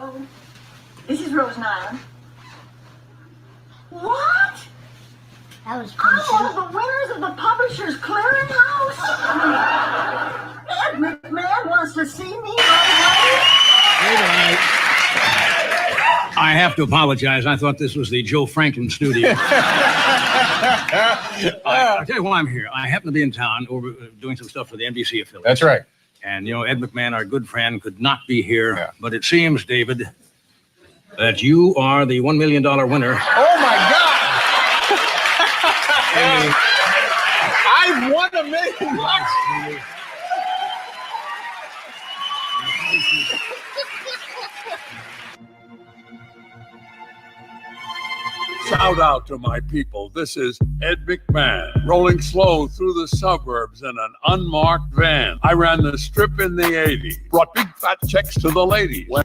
Hello. This is Rose Nyland. What? That was Oh, the winners of the Publishers Clearinghouse? Ed McMahon wants to see me right away. I have to apologize. I thought this was the Joe Franklin studio. I'll tell you why I'm here. I happen to be in town over doing some stuff for the NBC affiliate. That's right. And, Ed McMahon, our good friend, could not be here. Yeah. But it seems, David, that you are the $1 million winner. Oh, my God! I've won $1 million. Shout out to my people. This is Ed McMahon, rolling slow through the suburbs in an unmarked van. I ran the strip in the 80s, brought big fat checks to the ladies. When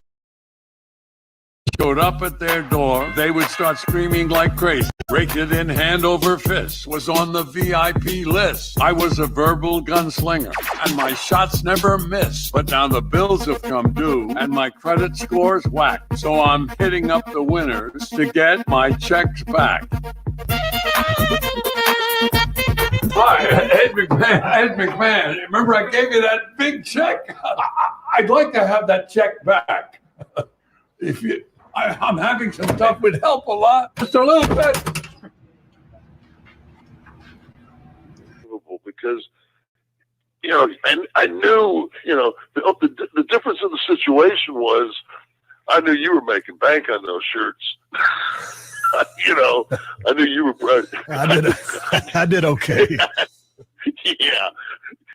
showed up at their door, they would start screaming like crazy. Raked it in hand over fist, was on the VIP list. I was a verbal gunslinger, and my shots never missed. But now the bills have come due, and my credit score's whacked. So I'm hitting up the winners to get my checks back. Hi, Ed McMahon. Ed McMahon. Remember I gave you that big check? I'd like to have that check back. If you... I'm having some stuff would help a lot. Just a little bit. Because, and I knew, the difference in the situation was I knew you were making bank on those shirts. I knew you were. I did okay. Yeah.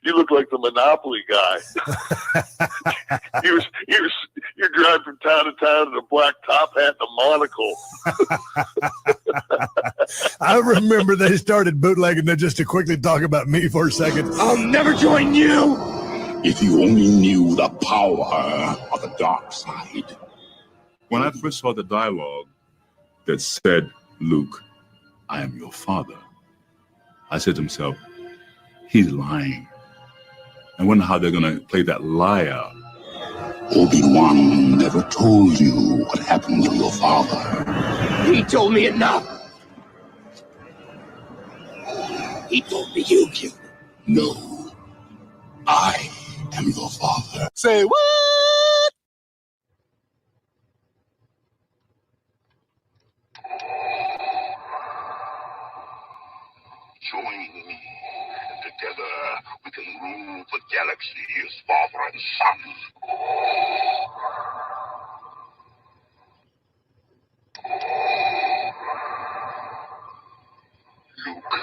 You look like the Monopoly guy. You're driving from town to town in a black top hat and a monocle. I remember they started bootlegging that just to quickly talk about me for a second. I'll never join you. If you only knew the power of the dark side. When I first saw the dialogue that said, Luke, I am your father, I said to myself, he's lying. I wonder how they're going to play that liar. Obi-Wan never told you what happened to your father. He told me enough. He told me you killed him. No. I am your father. Say what? Join me. Together, we can rule the galaxy as father and son. Luke,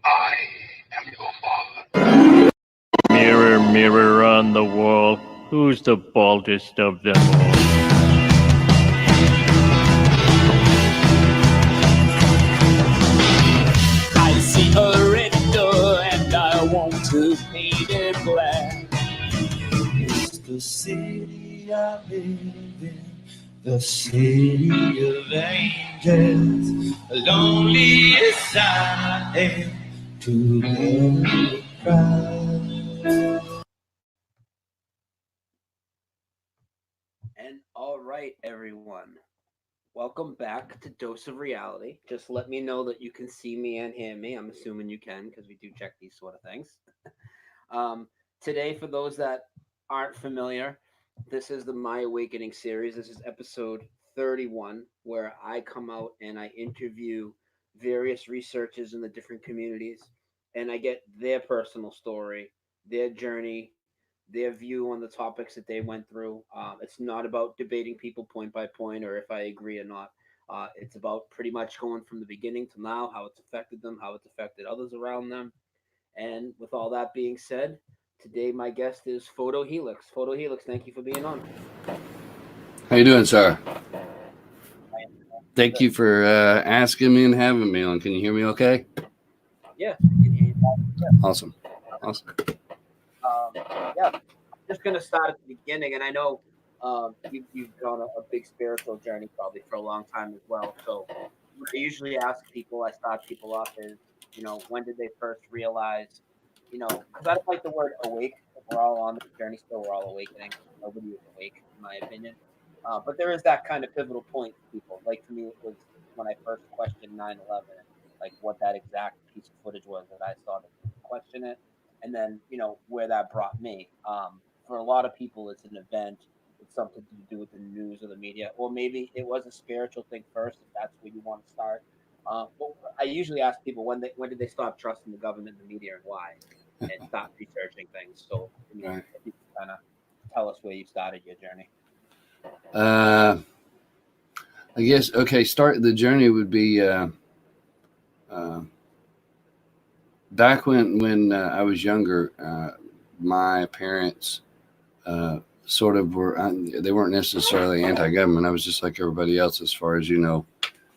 I am your father. Mirror, mirror on the wall, who's the baldest of them all? I see a red door and I want to paint it black. It's the city I live in, the city of angels. Lonely as I am to the crowd. And all right, everyone. Welcome back to Dose of Reality. Just let me know that you can see me and hear me. I'm assuming you can because we do check these sort of things. Today, for those that aren't familiar, this is the My Awakening series. This is episode 31, where I come out and I interview various researchers in the different communities, and I get their personal story, their journey, their view on the topics that they went through. It's not about debating people point by point or if I agree or not. It's about pretty much going from the beginning to now, how it's affected them, how it's affected others around them. And with all that being said, today my guest is Photohelix. Photohelix, thank you for being on. How you doing, sir? Thank you for asking me and having me on. Can you hear me okay? Yeah, I can hear you. Yeah. Awesome. Yeah, I'm just going to start at the beginning. And I know you've gone a big spiritual journey probably for a long time as well. So what I usually ask people, I start people off is, when did they first realize, because I don't like the word awake. We're all on the journey still. We're all awakening. Nobody is awake, in my opinion. But there is that kind of pivotal point for people. Like, to me, it was when I first questioned 9/11, like what that exact piece of footage was that I started to question it, and then where that brought me. For a lot of people, it's an event. It's something to do with the news or the media, or maybe it was a spiritual thing first, if that's where you want to start. But I usually ask people when did they stop trusting the government and the media, and why, and stop researching things. So, if you kind of tell us where you started your journey. I guess, okay, start the journey would be back when I was younger. My parents sort of were, they weren't necessarily anti-government. I was just like everybody else as far as,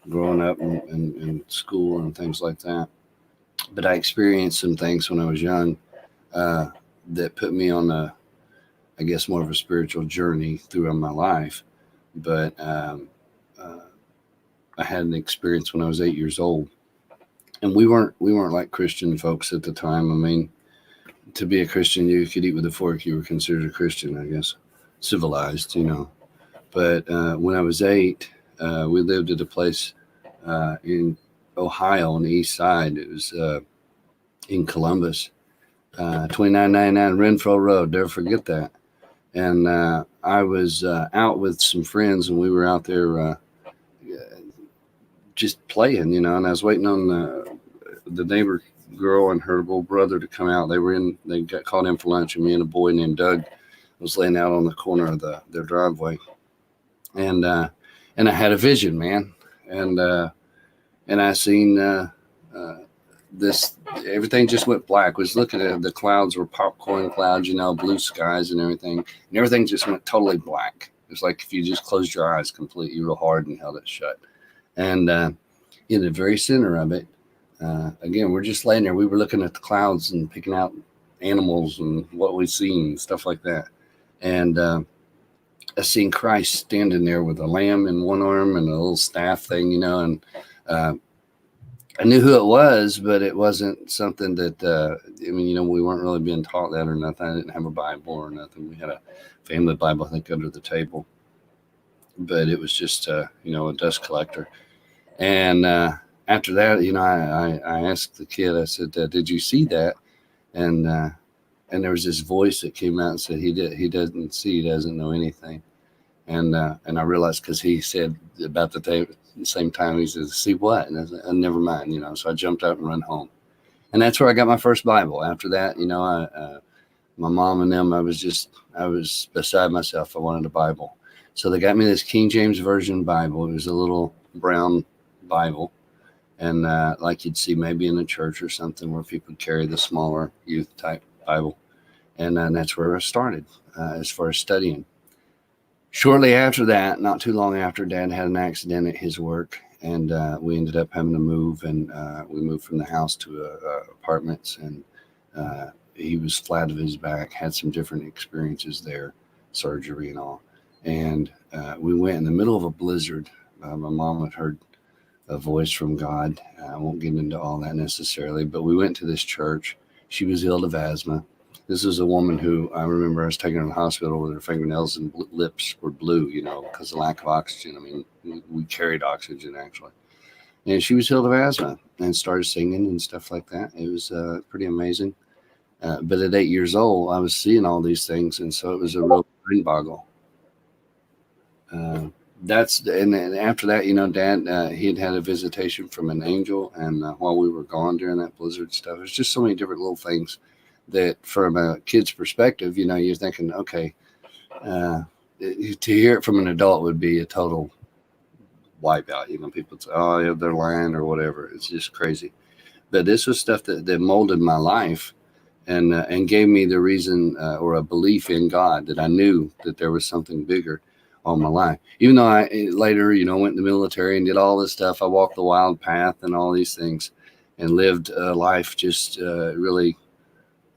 growing up in school and things like that. But I experienced some things when I was young that put me on I guess, more of a spiritual journey throughout my life. But I had an experience when I was 8 years old, and we weren't like Christian folks at the time. I mean, to be a Christian, you could eat with a fork. You were considered a Christian, I guess, civilized, But when I was 8, we lived at a place in Ohio on the east side. It was in Columbus, 2999 Renfro Road. Never forget that. And I was out with some friends, and we were out there just playing, and I was waiting on the neighbor girl and her little brother to come out. They got called in for lunch, and me and a boy named Doug was laying out on the corner of their driveway. And I had a vision, man. And I seen this, everything just went black. I was looking at the clouds were popcorn clouds, blue skies and everything. And everything just went totally black. It was like if you just closed your eyes completely real hard and held it shut. And in the very center of it, again, we're just laying there. We were looking at the clouds and picking out animals and what we've seen, stuff like that. And I seen Christ standing there with a lamb in one arm and a little staff thing, and I knew who it was, but it wasn't something that, we weren't really being taught that or nothing. I didn't have a Bible or nothing. We had a family Bible, I think, under the table. But it was just, a dust collector. And after that, I asked the kid, I said, did you see that? And there was this voice that came out and said, he doesn't see, he doesn't know anything. And I realized, because he said about the same time, he says, see what? And I said, never mind, so I jumped out and run home. And that's where I got my first Bible. After that, my mom and them, I was beside myself. I wanted a Bible. So they got me this King James Version Bible. It was a little brown Bible. And like you'd see maybe in a church or something where people carry the smaller youth type Bible. And that's where I started as far as studying. Shortly after that, not too long after, Dad had an accident at his work, and we ended up having to move, and we moved from the house to apartments, and he was flat of his back, had some different experiences there, surgery and all. And we went in the middle of a blizzard. My mom had heard a voice from God. I won't get into all that necessarily, but we went to this church. She was ill of asthma. This is a woman who I remember I was taking her to the hospital with her fingernails and lips were blue, because of lack of oxygen. I mean, we carried oxygen actually. And she was healed of asthma and started singing and stuff like that. It was pretty amazing. But at 8 years old, I was seeing all these things. And so it was a real brain boggle. And after that, Dad, he had a visitation from an angel. And while we were gone during that blizzard stuff, there's just so many different little things that from a kid's perspective, you're thinking, okay, to hear it from an adult would be a total wipeout. People say, oh, yeah, they're lying or whatever. It's just crazy. But this was stuff that molded my life and gave me the reason or a belief in God, that I knew that there was something bigger all my life. Even though I later, went in the military and did all this stuff, I walked the wild path and all these things and lived a life just really,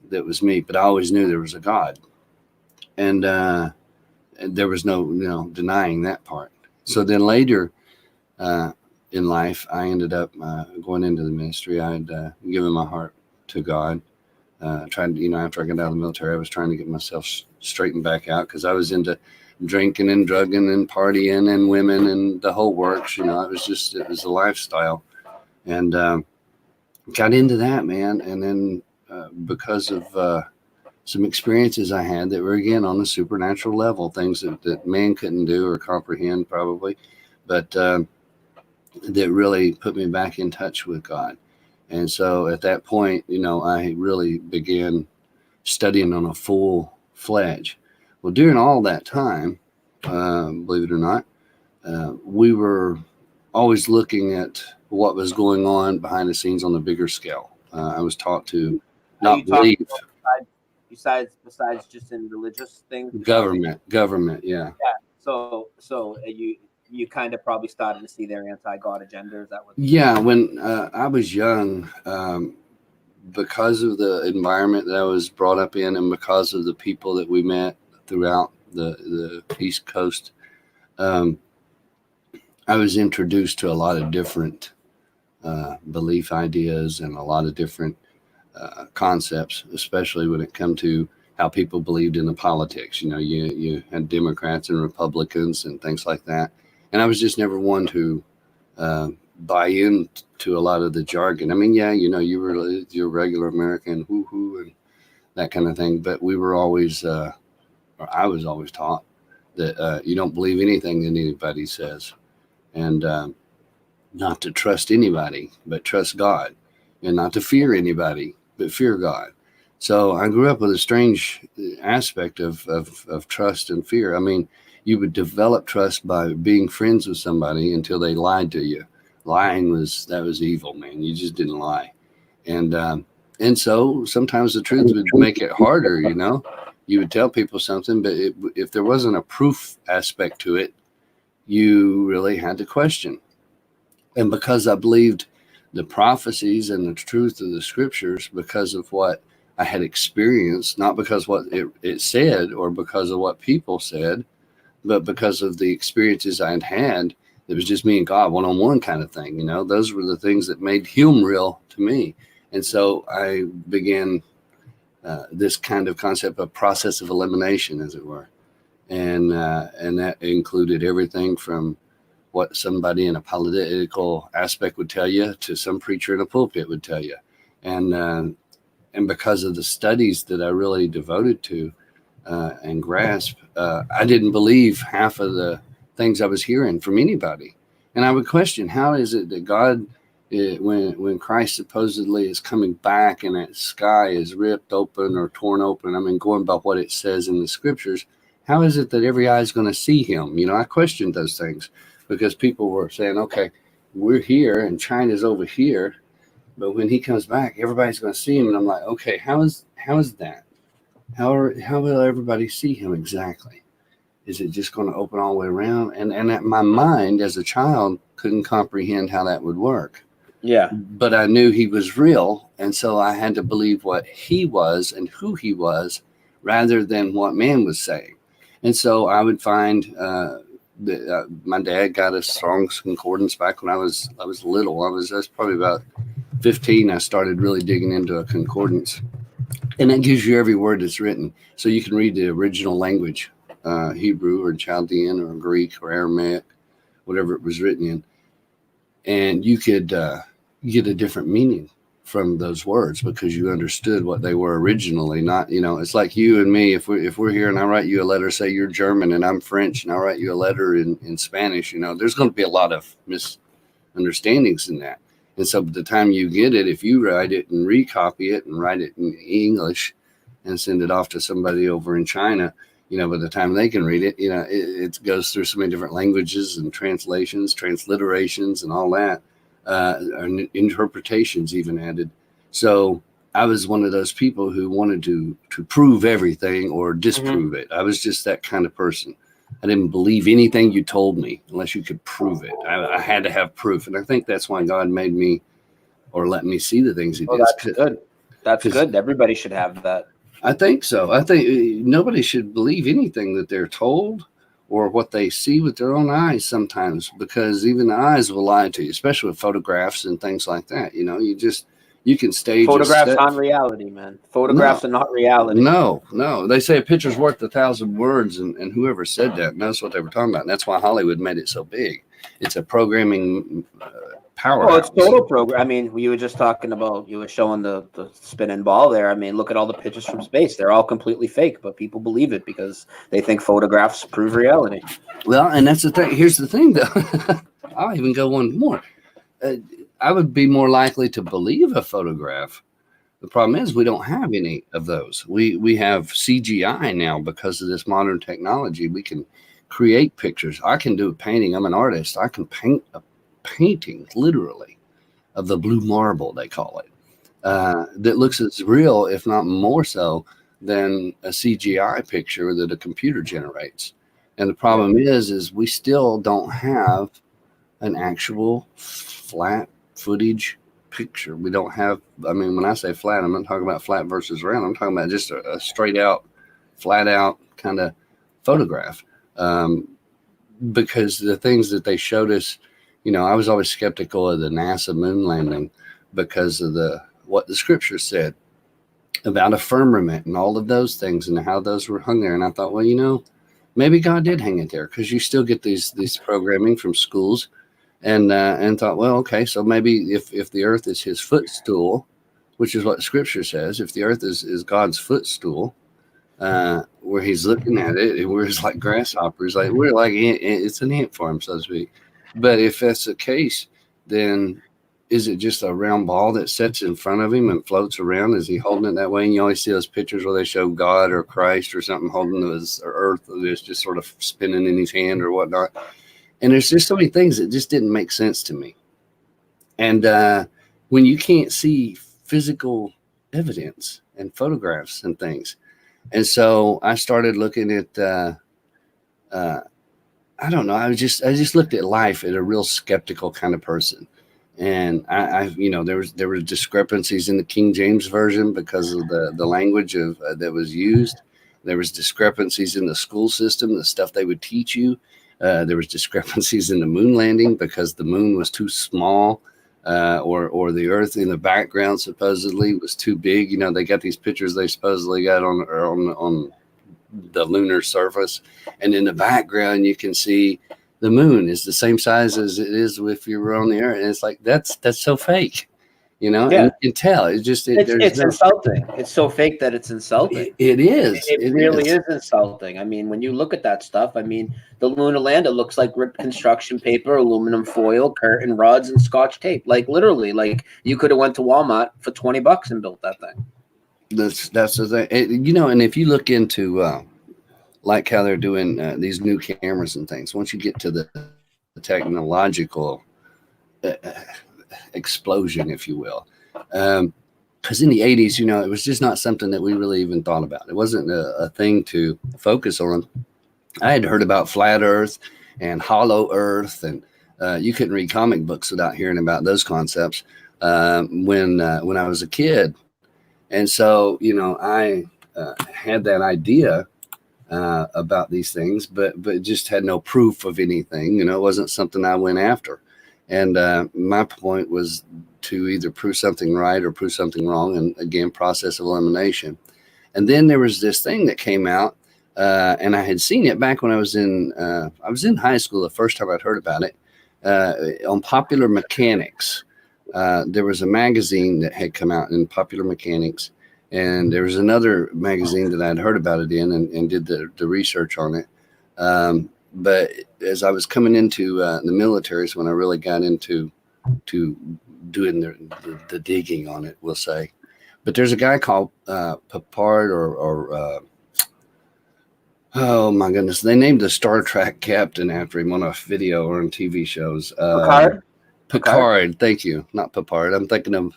that was me. But I always knew there was a God. And there was no, denying that part. So then later in life, I ended up going into the ministry. I had given my heart to God. Trying to, after I got out of the military, I was trying to get myself straightened back out, because I was into drinking and drugging and partying and women and the whole works. It was a lifestyle. And got into that, man. And then because of some experiences I had that were, again, on the supernatural level, things that man couldn't do or comprehend probably, but that really put me back in touch with God. And so at that point, I really began studying on a full-fledged. Well, during all that time, believe it or not, we were always looking at what was going on behind the scenes on the bigger scale. I was taught to not believe. Besides just in religious things. Government, yeah. Yeah. So you kind of probably started to see their anti-God agenda. Is that what? Yeah. When I was young, because of the environment that I was brought up in, and because of the people that we met throughout the East Coast, I was introduced to a lot of different belief ideas and a lot of different concepts, especially when it come to how people believed in the politics. You had Democrats and Republicans and things like that. And I was just never one to buy into a lot of the jargon. I mean, yeah, you're a regular American, woo-hoo, and that kind of thing. But we were always, or I was always taught that you don't believe anything that anybody says, and not to trust anybody, but trust God, and not to fear anybody, but fear God. So I grew up with a strange aspect of trust and fear. I mean, you would develop trust by being friends with somebody until they lied to you. Lying was evil, man. You just didn't lie. And so sometimes the truth would make it harder, You would tell people something, but if there wasn't a proof aspect to it, you really had to question. And because I believed the prophecies and the truth of the scriptures, because of what I had experienced, not because what it said or because of what people said, but because of the experiences I had had, it was just me and God one-on-one kind of thing. Those were the things that made him real to me. And so I began this kind of concept of process of elimination, as it were. And that included everything from what somebody in a political aspect would tell you to some preacher in a pulpit would tell you. And because of the studies that I really devoted to and grasped, I didn't believe half of the things I was hearing from anybody. And I would question, how is it that God, when Christ supposedly is coming back and that sky is ripped open or torn open, I mean, going by what it says in the scriptures, how is it that every eye is going to see him? I questioned those things because people were saying, okay, we're here and China's over here, but when he comes back, everybody's going to see him. And I'm like, okay, how is that? How will everybody see him exactly? Is it just going to open all the way around? And my mind as a child couldn't comprehend how that would work. Yeah. But I knew he was real. And so I had to believe what he was and who he was rather than what man was saying. And so I would find my dad got a Strong's Concordance back when I was little. I was probably about 15. I started really digging into a concordance, and that gives you every word that's written, so you can read the original language, Hebrew or Chaldean or Greek or Aramaic, whatever it was written in, and you could get a different meaning from those words because you understood what they were originally. Not, it's like you and me. If we're here and I write you a letter, say you're German and I'm French, and I write you a letter in Spanish, there's going to be a lot of misunderstandings in that. And so by the time you get it, if you write it and recopy it and write it in English and send it off to somebody over in China, by the time they can read it, it goes through so many different languages and translations, transliterations, and all that. And interpretations even added. So I was one of those people who wanted to prove everything or disprove it. I was just that kind of person. I didn't believe anything you told me unless you could prove it. I had to have proof. And I think that's why God made me or let me see the things he did. That's good. That's good. Everybody should have that. I think so. I think nobody should believe anything that they're told or what they see with their own eyes sometimes, because even the eyes will lie to you, especially with photographs and things like that. You can stage Photographs aren't reality, man. Photographs are not reality. No. They say a picture's worth 1,000 words, and whoever said that knows what they were talking about. And that's why Hollywood made it so big. It's a programming powerhouse. Well, it's total program. I mean, you were just talking about, you were showing the spinning ball there. I mean, look at all the pictures from space. They're all completely fake, but people believe it because they think photographs prove reality. Well, and that's the thing. Here's the thing, though. I'll even go one more. I would be more likely to believe a photograph. The problem is we don't have any of those. We have CGI now because of this modern technology. We can create pictures. I can do a painting. I'm an artist. I can paint a painting, literally, of the blue marble, they call it, that looks as real, if not more so, than a CGI picture that a computer generates. And the problem is we still don't have an actual flat footage picture. We don't have, I mean, when I say flat, I'm not talking about flat versus round. I'm talking about just a straight out, flat out kind of photograph. Because the things that they showed us, you know, I was always skeptical of the NASA moon landing because of what the scripture said about a firmament and all of those things and how those were hung there. And I thought, well, you know, maybe God did hang it there, because you still get these programming from schools, and thought, well, okay, so maybe if the earth is his footstool, which is what the scripture says, if the earth is God's footstool, where he's looking at it, and we're like grasshoppers, like we're like it's an ant farm, so to speak. But if that's the case, then is it just a round ball that sits in front of him and floats around? Is he holding it that way? And you always see those pictures where they show God or Christ or something holding his earth, or it's just sort of spinning in his hand or whatnot. And there's just so many things that just didn't make sense to me. And when you can't see physical evidence and photographs and things, and so I started looking at I don't know. I just looked at life at a real skeptical kind of person. And I you know, there were discrepancies in the King James version because of the language of that was used. There was discrepancies in the school system, the stuff they would teach you. There was discrepancies in the moon landing because the moon was too small, or the earth in the background supposedly was too big. You know, they got these pictures they supposedly got on the lunar surface, and in the background you can see the moon is the same size as it is if you were on the earth. And it's like, that's so fake, you know. Yeah. And you can tell it's insulting. It's so fake that it's insulting. It is. It really is insulting. I mean, when you look at that stuff, I mean, the lunar lander looks like ripped construction paper, aluminum foil, curtain rods, and scotch tape. Like literally, like you could have went to Walmart for $20 and built that thing. That's the thing, you know. And if you look into like how they're doing these new cameras and things, once you get to the technological explosion, if you will, because in the 80s, you know, it was just not something that we really even thought about. It wasn't a thing to focus on. I had heard about flat earth and hollow earth, and you couldn't read comic books without hearing about those concepts when I was a kid. And so, you know, I had that idea about these things, but just had no proof of anything. You know, it wasn't something I went after. And my point was to either prove something right or prove something wrong. And again, process of elimination. And then there was this thing that came out, and I had seen it back when I was in high school. The first time I'd heard about it on Popular Mechanics. There was a magazine that had come out in Popular Mechanics, and there was another magazine that I'd heard about it in and did the research on it. But as I was coming into the military is when I really got into doing the digging on it, we'll say. But there's a guy called Papard or oh my goodness, they named the Star Trek captain after him on a video or on TV shows. Picard, thank you. Not Papard. I'm thinking of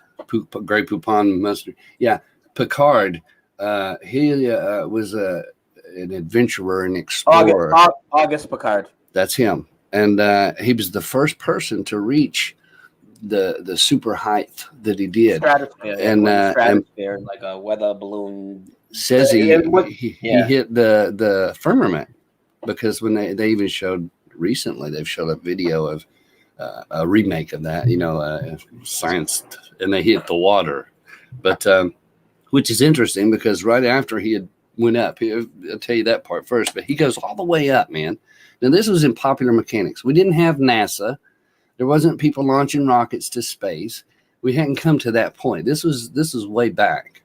Grey Poupon mustard. Yeah, Picard. He was an adventurer and explorer. August Picard. That's him. And he was the first person to reach the super height that he did. Stratosphere, and stratosphere, like a weather balloon. Says he hit the firmament, because when they even showed recently, they've showed a video of a remake of that, science, and they hit the water. But which is interesting because right after he had went up, I'll tell you that part first, but he goes all the way up, man. Now, this was in popular mechanics. We didn't have NASA. There wasn't people launching rockets to space. We hadn't come to that point. This was way back.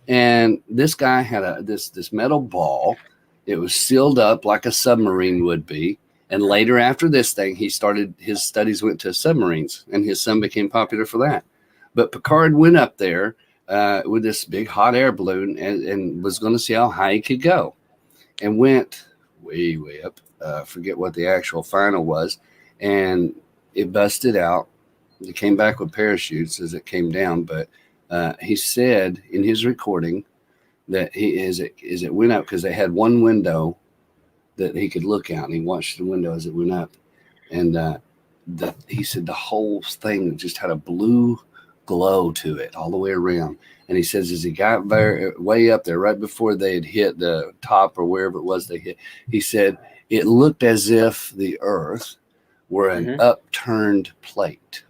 And this guy had this metal ball. It was sealed up like a submarine would be. And later after this thing, his studies went to submarines, and his son became popular for that. But Picard went up there with this big hot air balloon and was going to see how high he could go, and went way, way up. Forget what the actual final was. And it busted out. It came back with parachutes as it came down. But he said in his recording that as it went up, because they had one window that he could look out, and he watched the window as it went up. And he said the whole thing just had a blue glow to it all the way around. And he says as he got way up there, right before they had hit the top or wherever it was they hit, he said it looked as if the Earth were an upturned plate.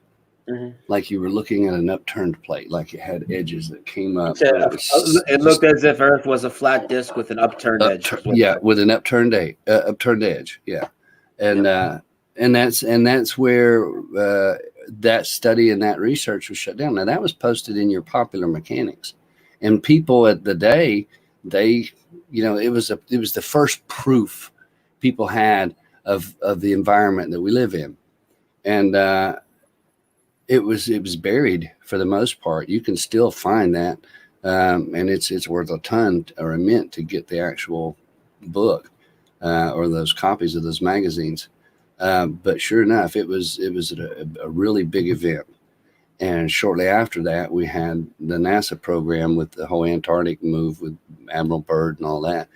Like you were looking at an upturned plate, like it had edges that came up. It looked as if Earth was a flat disc with an upturned edge. Yeah, with an upturned edge. Yeah, and that's where that study and that research was shut down. Now that was posted in your popular mechanics, and people at the day, it was the first proof people had of the environment that we live in, and it was buried for the most part. You can still find that, and it's worth a ton or a mint to get the actual book or those copies of those magazines. But sure enough, it was a really big event. And shortly after that, we had the NASA program with the whole Antarctic move with Admiral Byrd and all that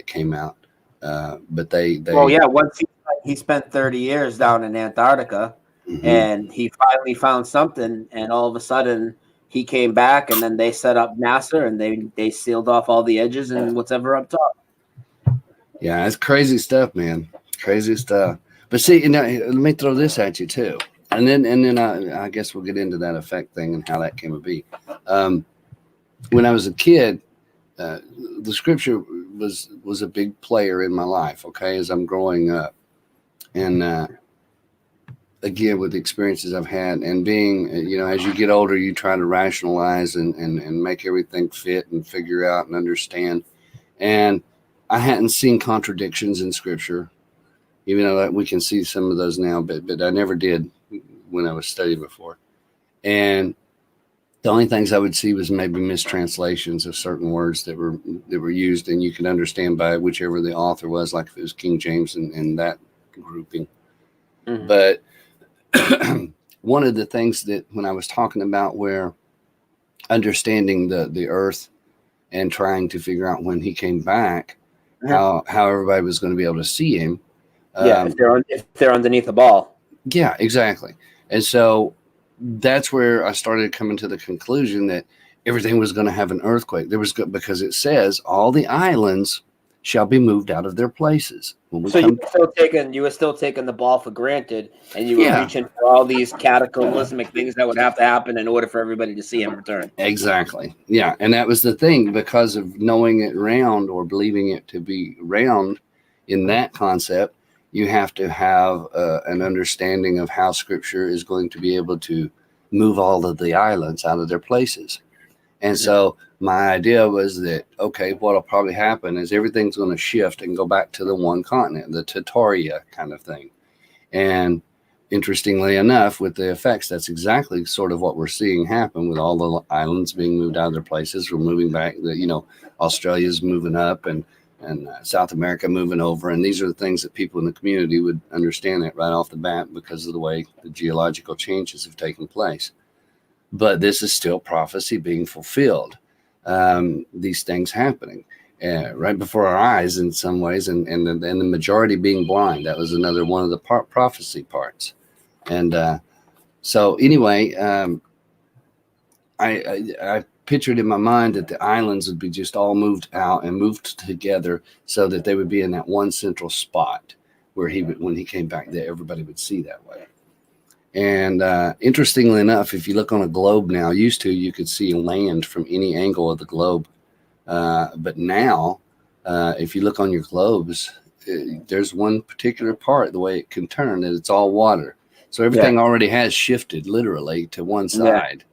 came out. But once he spent 30 years down in Antarctica. And he finally found something, and all of a sudden he came back, and then they set up NASA, and they sealed off all the edges and whatever up top. Yeah, it's crazy stuff, man. Crazy stuff. But see, let me throw this at you too, and then I guess we'll get into that effect thing and how that came to be. When I was a kid, the scripture was a big player in my life. Okay, as I'm growing up, and again, with the experiences I've had and being, as you get older, you try to rationalize and make everything fit and figure out and understand. And I hadn't seen contradictions in scripture, even though that we can see some of those now, but I never did when I was studying before. And the only things I would see was maybe mistranslations of certain words that were used, and you could understand by whichever the author was, like if it was King James and that grouping. But one of the things that when I was talking about where understanding the earth and trying to figure out when he came back, how everybody was going to be able to see him. If they're underneath the ball. Yeah, exactly. And so that's where I started coming to the conclusion that everything was going to have an earthquake. Because it says all the islands shall be moved out of their places. You were still taking the ball for granted, and you were reaching for all these cataclysmic things that would have to happen in order for everybody to see him return. Exactly. Yeah. And that was the thing, because of knowing it round or believing it to be round in that concept, you have to have an understanding of how scripture is going to be able to move all of the islands out of their places. And so my idea was that, okay, what'll probably happen is everything's going to shift and go back to the one continent, the Tataria kind of thing. And interestingly enough, with the effects, that's exactly sort of what we're seeing happen with all the islands being moved out of their places. We're moving back, Australia's moving up and South America moving over. And these are the things that people in the community would understand that right off the bat because of the way the geological changes have taken place. But this is still prophecy being fulfilled. These things happening right before our eyes in some ways, and the majority being blind. That was another one of the prophecy parts. And so anyway, I pictured in my mind that the islands would be just all moved out and moved together so that they would be in that one central spot where when he came back, that everybody would see that way. And interestingly enough, if you look on a globe now, used to you could see land from any angle of the globe. But now, if you look on your globes, there's one particular part, the way it can turn, that it's all water. So everything already has shifted literally to one side,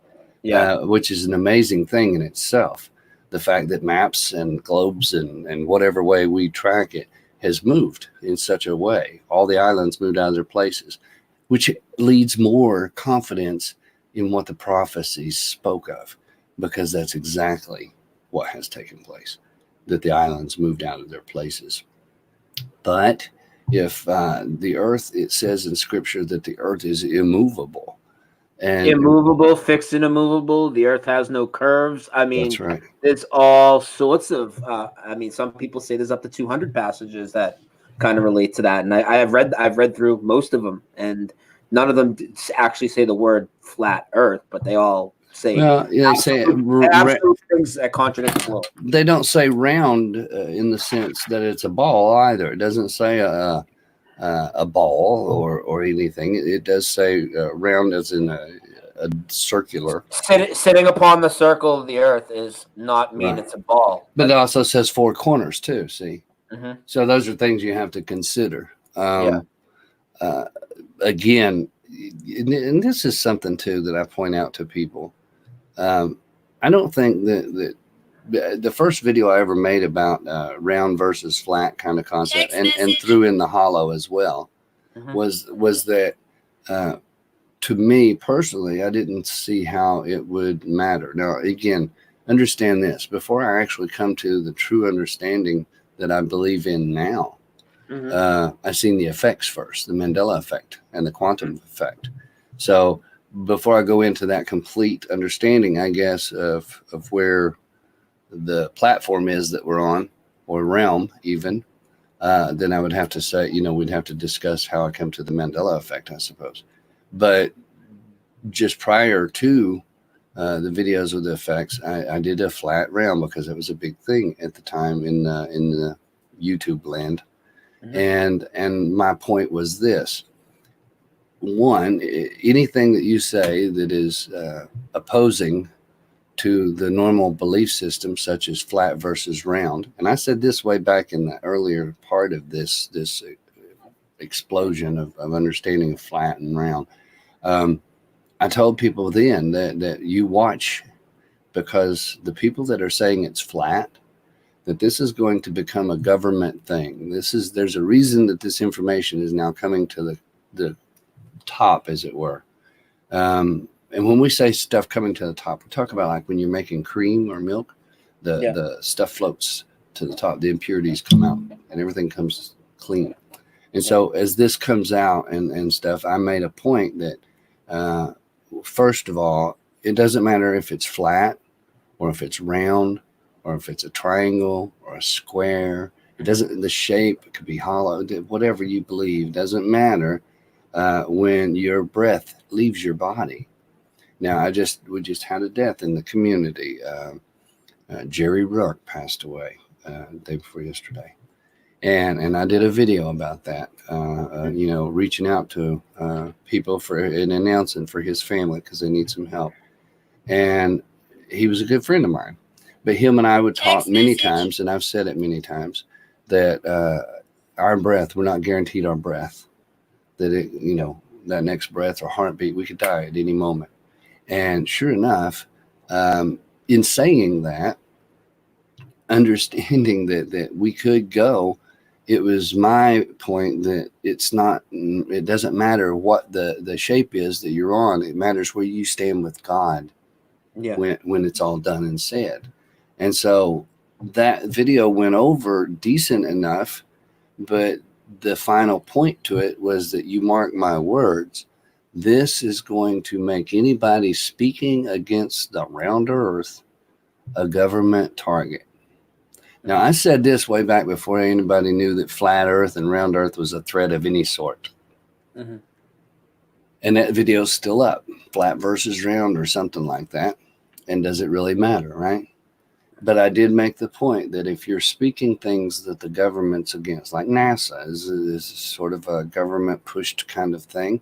which is an amazing thing in itself. The fact that maps and globes and whatever way we track it has moved in such a way. All the islands moved out of their places, which leads more confidence in what the prophecies spoke of, because that's exactly what has taken place, that the islands moved out of their places. But if the earth, it says in scripture that the earth is immovable. And Immovable, fixed and immovable. The earth has no curves. I mean, that's right. there's all sorts of, I mean, some people say there's up to 200 passages that kind of relate to that. And I've read through most of them, and none of them actually say the word flat earth, but they all say, absolute things that contradict the world. They don't say round in the sense that it's a ball either. It doesn't say a ball or anything. It does say round as in a circular. Sitting upon the circle of the earth is not mean it's a ball. But it also says four corners too, see? Mm-hmm. So those are things you have to consider. Again, and this is something too that I point out to people. I don't think that the first video I ever made about round versus flat kind of concept, and threw in the hollow as well, was that to me personally, I didn't see how it would matter. Now, again, understand this: before I actually come to the true understanding that I believe in now, I've seen the effects first, the Mandela effect and the quantum effect. So before I go into that complete understanding, I guess, of where the platform is that we're on, or realm even, then I would have to say, we'd have to discuss how I come to the Mandela effect, I suppose. But just prior to the videos of the effects, I did a flat realm because it was a big thing at the time in the YouTube land. And my point was this: one, anything that you say that is opposing to the normal belief system, such as flat versus round. And I said this way back in the earlier part of this explosion of understanding of flat and round. I told people then that you watch, because the people that are saying it's flat, that this is going to become a government thing. There's a reason that this information is now coming to the top, as it were. And when we say stuff coming to the top, we talk about like when you're making cream or milk, the stuff floats to the top, the impurities come out and everything comes clean. And so as this comes out and stuff, I made a point that, first of all, it doesn't matter if it's flat or if it's round or if it's a triangle or a square. It doesn't, the shape, it could be hollow, whatever you believe, doesn't matter when your breath leaves your body. Now, we just had a death in the community. Jerry Rourke passed away the day before yesterday. And I did a video about that, reaching out to people and announcing for his family because they need some help. And he was a good friend of mine. But him and I would talk many times, and I've said it many times, that our breath, we're not guaranteed our breath. That that next breath or heartbeat, we could die at any moment. And sure enough, in saying that, understanding that we could go, it was my point that it doesn't matter what the shape is that you're on. It matters where you stand with God when it's all done and said. And so that video went over decent enough, but the final point to it was that you mark my words, this is going to make anybody speaking against the round earth a government target. Now, I said this way back before anybody knew that flat earth and round earth was a threat of any sort. And that video's still up, flat versus round or something like that. And does it really matter, right? But I did make the point that if you're speaking things that the government's against, like NASA is sort of a government pushed kind of thing,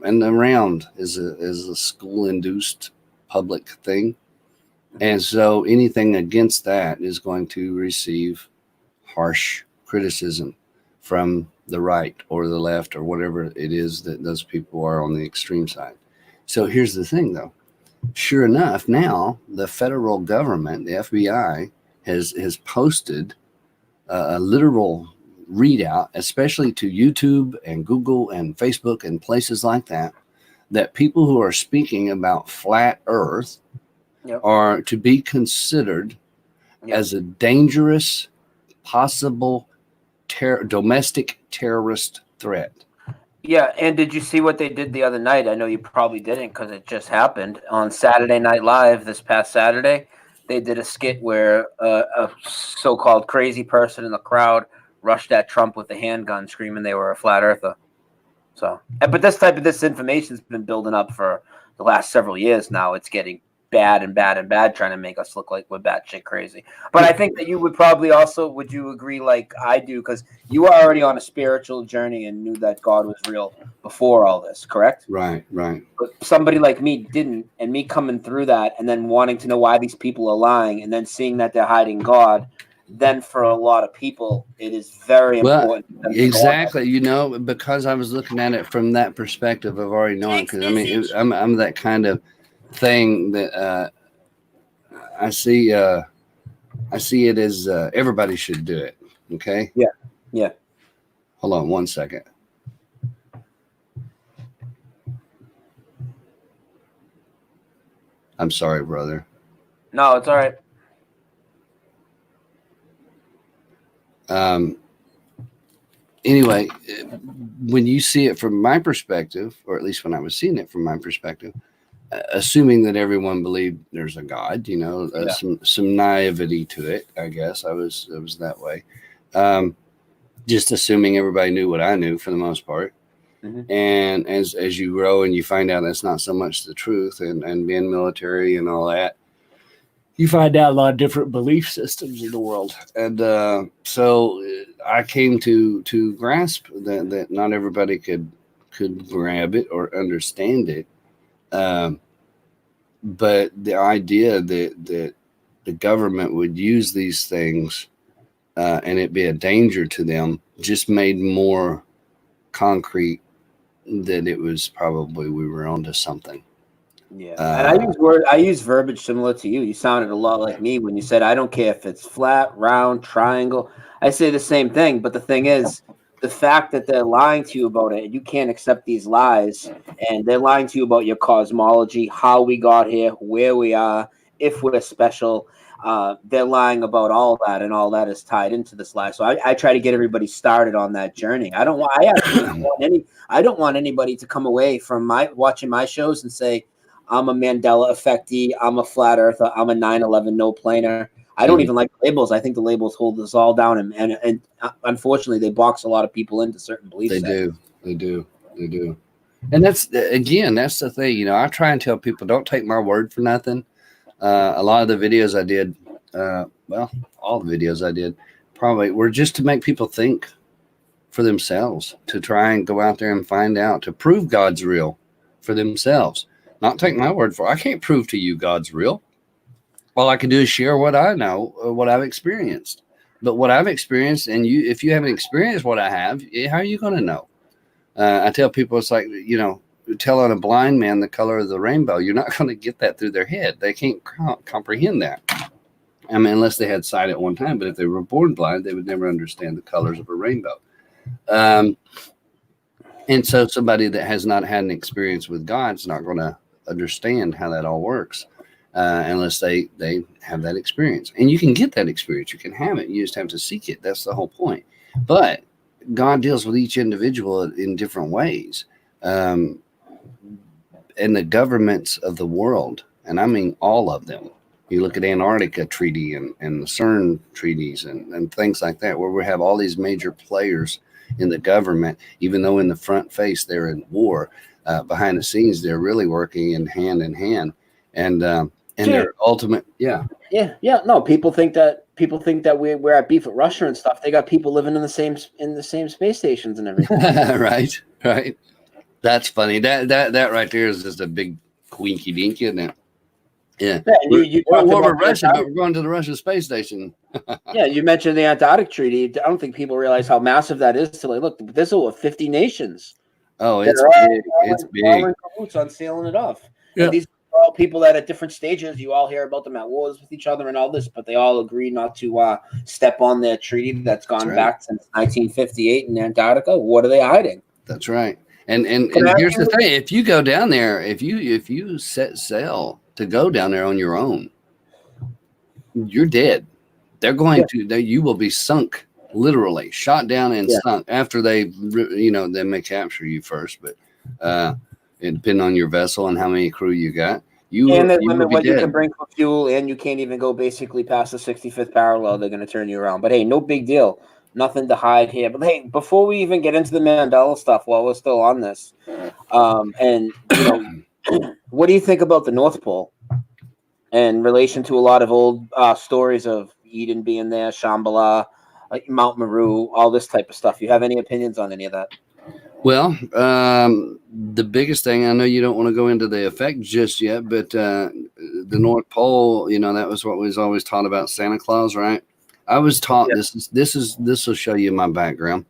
and the round is a school-induced public thing. And so anything against that is going to receive harsh criticism from the right or the left or whatever it is that those people are on the extreme side. So here's the thing, though. Sure enough, now the federal government, the FBI, has posted a literal readout, especially to YouTube and Google and Facebook and places like that, that people who are speaking about flat Earth are to be considered as a dangerous, possible domestic terrorist threat. Yeah, and did you see what they did the other night? I know you probably didn't because it just happened on Saturday Night Live this past Saturday. They did a skit where a so-called crazy person in the crowd rushed at Trump with a handgun, screaming they were a flat earther. So, but this type of disinformation has been building up for the last several years now. It's getting bad and bad and bad, trying to make us look like we're batshit crazy. But I think that you would probably also, would you agree like I do? Because you were already on a spiritual journey and knew that God was real before all this, correct? Right. But somebody like me didn't, and me coming through that and then wanting to know why these people are lying and then seeing that they're hiding God, then for a lot of people, it is very important. Exactly. You know, because I was looking at it from that perspective of already knowing, because I mean, I'm that kind of thing that I see it as everybody should do it. Okay. Yeah. Hold on one second. I'm sorry, brother. No, it's all right. Anyway, when you see it from my perspective, or at least when I was seeing it from my perspective, assuming that everyone believed there's a God, you know, some naivety to it, I guess. I was that way. Just assuming everybody knew what I knew for the most part. Mm-hmm. And as you grow and you find out that's not so much the truth, and being military and all that, you find out a lot of different belief systems in the world. And so I came to grasp that not everybody could grab it or understand it. But the idea that the government would use these things and it be a danger to them just made more concrete that it was probably we were onto something. Yeah, and I use verbiage similar to you. You sounded a lot like me when you said, I don't care if it's flat, round, triangle. I say the same thing, but the thing is, the fact that they're lying to you about it, and you can't accept these lies, and they're lying to you about your cosmology, how we got here, where we are, if we're special. They're lying about all that, and all that is tied into this lie. So I try to get everybody started on that journey. I don't want anybody to come away from watching my shows and say, I'm a Mandela effectee, I'm a flat earther, I'm a 9/11 no planer. I don't even like labels. I think the labels hold us all down, and unfortunately, they box a lot of people into certain beliefs. They do. And that's the thing. You know, I try and tell people, don't take my word for nothing. A lot of the videos I did, all the videos I did, probably were just to make people think for themselves, to try and go out there and find out, to prove God's real for themselves. Not take my word for it. I can't prove to you God's real. All I can do is share what I know, what I've experienced. But what I've experienced, and if you haven't experienced what I have, how are you going to know? I tell people, it's like, you know, telling a blind man the color of the rainbow. You're not going to get that through their head. They can't comprehend that. I mean, unless they had sight at one time. But if they were born blind, they would never understand the colors of a rainbow. And so somebody that has not had an experience with God is not going to understand how that all works unless they have that experience. And you can get that experience. You can have it. You just have to seek it. That's the whole point. But God deals with each individual in different ways. And the governments of the world, and I mean all of them. You look at Antarctica Treaty and the CERN treaties and things like that, where we have all these major players in the government, even though in the front face they're in war, behind the scenes they're really working in hand, and their ultimate, yeah. No, people think that we're at beef with Russia and stuff. They got people living in the same space stations and everything. right. That's funny. That right there is just a big quinky dink, isn't it? Yeah. You We're talked about Russian, but we're going to the Russian space station. Yeah, you mentioned the Antarctic Treaty. I don't think people realize how massive that is. To like, look, there's over 50 nations. Oh, that it's are big. It's all big. in cahoots on sealing it off. Yeah. And these are all people that at different stages, you all hear about them at wars with each other and all this, but they all agree not to step on their treaty that's gone back since 1958 in Antarctica. What are they hiding? That's right. And here's the thing: if you go down there, if you set sail to go down there on your own, you're dead. They're going to. You will be sunk, literally shot down and sunk after they may capture you first, but it depends on your vessel and how many crew you got. They limit what you dead. can bring for fuel, and you can't even go basically past the 65th parallel. They're going to turn you around. But hey, no big deal. Nothing to hide here. But hey, before we even get into the Mandela stuff, while we're still on this, and what do you think about the North Pole in relation to a lot of old stories of Eden being there, Shambhala, Mount Meru, all this type of stuff? You have any opinions on any of that? Well, the biggest thing, I know you don't want to go into the effect just yet, but the North Pole, that was what was always taught about Santa Claus, right? I was taught this will show you my background.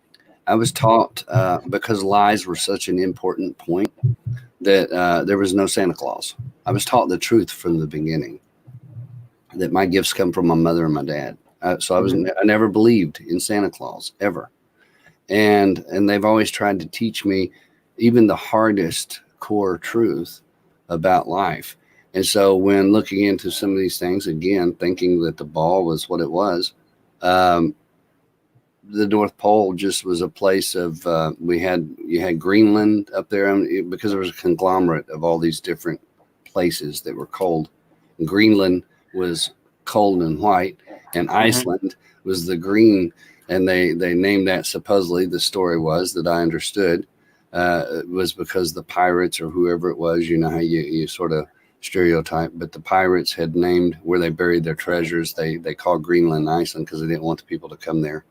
I was taught because lies were such an important point that there was no Santa Claus. I was taught the truth from the beginning, that my gifts come from my mother and my dad. So I never believed in Santa Claus ever. And they've always tried to teach me even the hardest core truth about life. And so when looking into some of these things, again, thinking that the ball was what it was, the North Pole just was a place of, you had Greenland up there, because there was a conglomerate of all these different places that were cold. Greenland was cold and white, and Iceland was the green. And they named that, supposedly the story was that I understood, was because the pirates or whoever it was, how you sort of stereotype, but the pirates had named where they buried their treasures. They called Greenland Iceland because they didn't want the people to come there.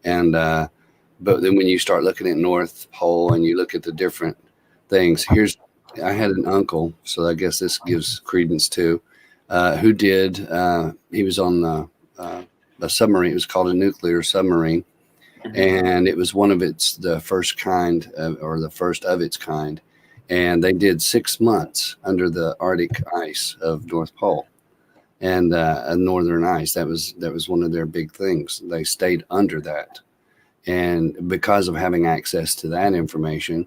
And but then when you start looking at North Pole and you look at the different things, I had an uncle, so I guess this gives credence to, who did, he was on a submarine. It was called a nuclear submarine, and it was the first kind or the first of its kind. And they did 6 months under the Arctic ice of North Pole and northern ice. That was one of their big things. They stayed under that, and because of having access to that information,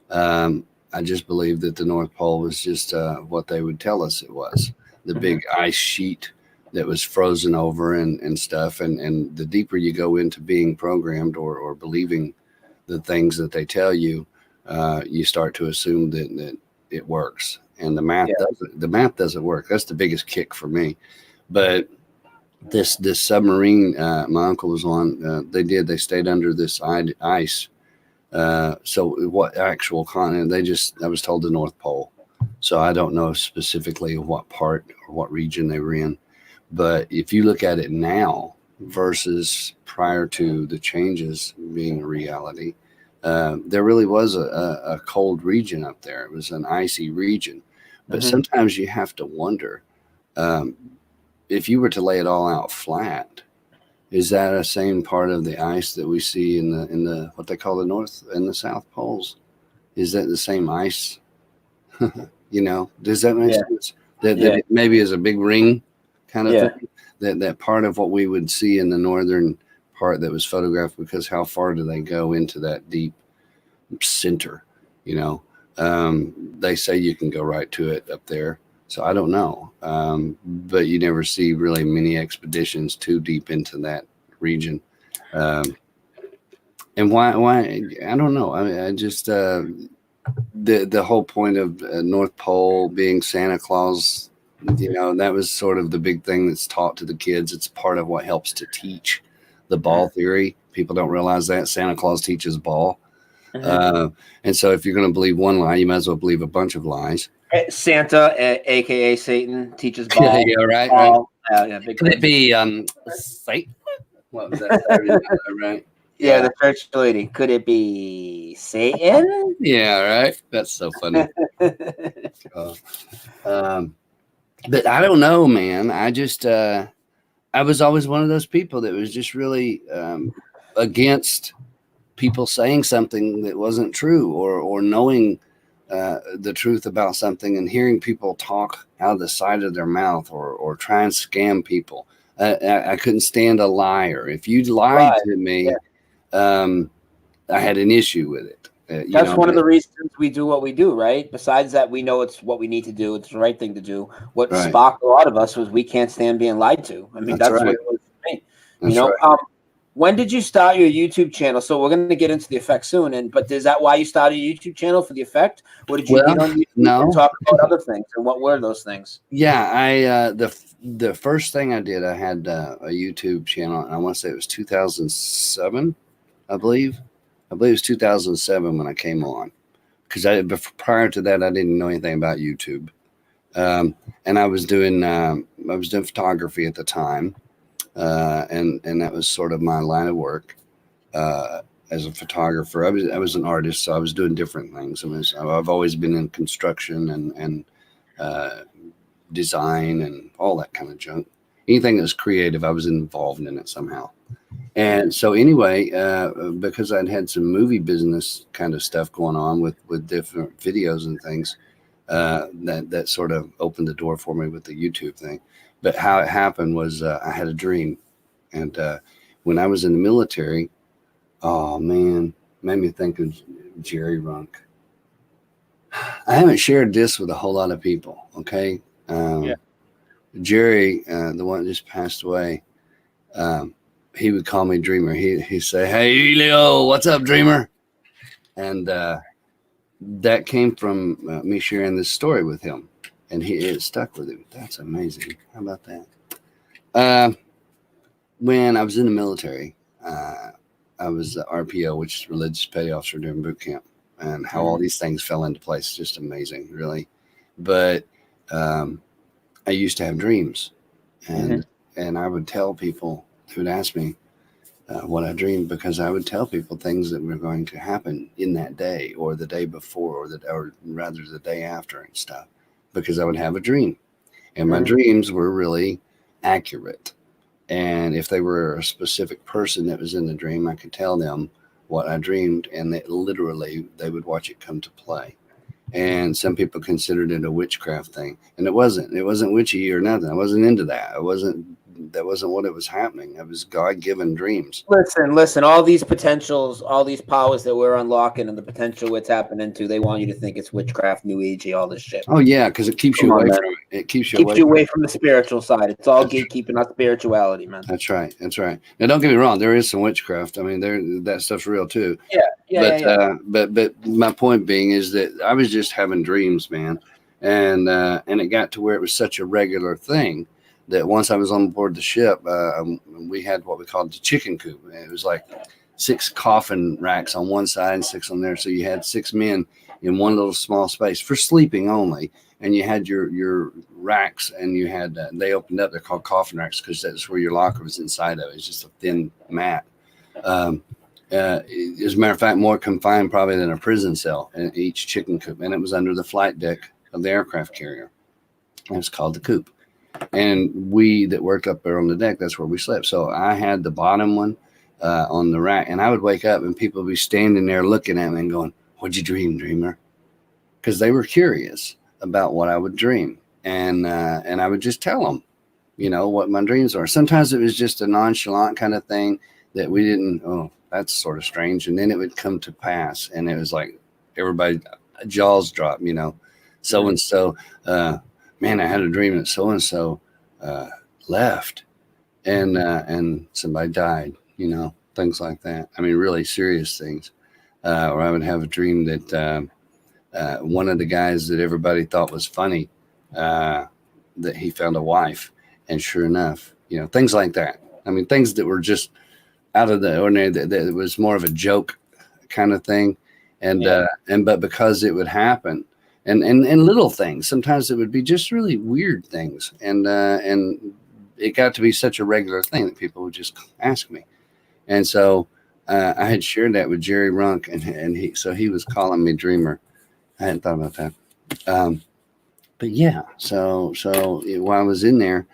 I just believe that the North Pole was just what they would tell us it was, the big ice sheet that was frozen over and stuff. And the deeper you go into being programmed or believing the things that they tell you, you start to assume that it works. And the math doesn't work. That's the biggest kick for me. But this submarine my uncle was on, they stayed under this ice. So what actual continent? I was told the North Pole. So I don't know specifically what part or what region they were in. But if you look at it now versus prior to the changes being a reality, there really was a cold region up there. It was an icy region. But sometimes you have to wonder, if you were to lay it all out flat, is that a same part of the ice that we see in the what they call the North and the South Poles? Is that the same ice? Does that make sense? That it maybe is a big ring kind of thing. That part of what we would see in the northern part that was photographed, because how far do they go into that deep center? They say you can go right to it up there. So I don't know. But you never see really many expeditions too deep into that region. And why, I don't know. I just, the whole point of North Pole being Santa Claus, that was sort of the big thing that's taught to the kids. It's part of what helps to teach the ball theory. People don't realize that Santa Claus teaches ball. And so if you're going to believe one lie, you might as well believe a bunch of lies. Santa, aka Satan, teaches ball. Yeah, right. Ball. Big Could it be Satan? What was that? Right. Yeah, the church lady. Could it be Satan? Yeah, right. That's so funny. But I don't know, man. I just I was always one of those people that was just really against people saying something that wasn't true, or knowing the truth about something, and hearing people talk out of the side of their mouth, or try and scam people. I couldn't stand a liar. If you lied to me, I had an issue with it. That's one of the reasons we do what we do, right? Besides that, we know it's what we need to do. It's the right thing to do. What sparked a lot of us was we can't stand being lied to. I mean, that's what it was for me. You know, when did you start your YouTube channel? So we're going to get into the effect soon. But is that why you started your YouTube channel, for the effect? Or did you get on YouTube and talk about other things? And what were those things? Yeah, I the first thing I did, I had a YouTube channel, and I want to say it was 2007, I believe. I believe it was 2007 when I came on, because prior to that I didn't know anything about YouTube, and I was doing photography at the time, and that was sort of my line of work as a photographer. I was an artist, so I was doing different things. I've always been in construction and design and all that kind of junk. Anything that's creative, I was involved in it somehow. And so anyway, because I'd had some movie business kind of stuff going on with different videos and things, that sort of opened the door for me with the YouTube thing. But how it happened was I had a dream. And when I was in the military, oh man, made me think of Jerry Runk. I haven't shared this with a whole lot of people, okay? Jerry, the one that just passed away, he would call me Dreamer. He'd say, "Hey, Leo, what's up, Dreamer?" And that came from me sharing this story with him, and it stuck with him. That's amazing. How about that? When I was in the military, I was RPO, which is Religious Petty Officer during boot camp, and how all these things fell into place. Just amazing, really. But I used to have dreams, and I would tell people who would ask me what I dreamed, because I would tell people things that were going to happen in that day, or the day before, or rather the day after and stuff, because I would have a dream, and my dreams were really accurate. And if they were a specific person that was in the dream, I could tell them what I dreamed, and that literally they would watch it come to play. And some people considered it a witchcraft thing, and it wasn't witchy or nothing. I wasn't into that. That wasn't what it was happening. It was God-given dreams. Listen, all these potentials, all these powers that we're unlocking, and the potential it's happening to, they want you to think it's witchcraft, new agey, all this shit. Oh yeah, because it keeps you away from it. It keeps you away from the spiritual side. It's all gatekeeping our spirituality, man. That's right. Now don't get me wrong, there is some witchcraft. I mean, that stuff's real too. But my point being is that I was just having dreams, man. And it got to where it was such a regular thing that once I was on board the ship, we had what we called the chicken coop. It was like 6 coffin racks on one side and 6 on there. So you had 6 men in one little small space for sleeping only. And you had your racks, and you had, they opened up, they're called coffin racks, because that's where your locker was inside of it. It's just a thin mat. As a matter of fact, more confined probably than a prison cell in each chicken coop. And it was under the flight deck of the aircraft carrier. And it's called the coop. And we that worked up there on the deck, that's where we slept. So I had the bottom one on the rack, and I would wake up and people would be standing there looking at me and going, "What'd you dream, Dreamer?" Because they were curious about what I would dream. And I would just tell them, what my dreams are. Sometimes it was just a nonchalant kind of thing that we didn't, oh, that's sort of strange. And then it would come to pass, and it was like everybody jaws drop, so-and-so, man, I had a dream that so-and-so left and somebody died, things like that. I mean, really serious things. Or I would have a dream that one of the guys that everybody thought was funny, that he found a wife, and sure enough, things like that. I mean, things that were just out of the ordinary, that it was more of a joke kind of thing. But because it would happen, and little things, sometimes it would be just really weird things. And it got to be such a regular thing that people would just ask me. And so I had shared that with Jerry Runk, and he was calling me dreamer. I hadn't thought about that. But yeah, so while I was in there,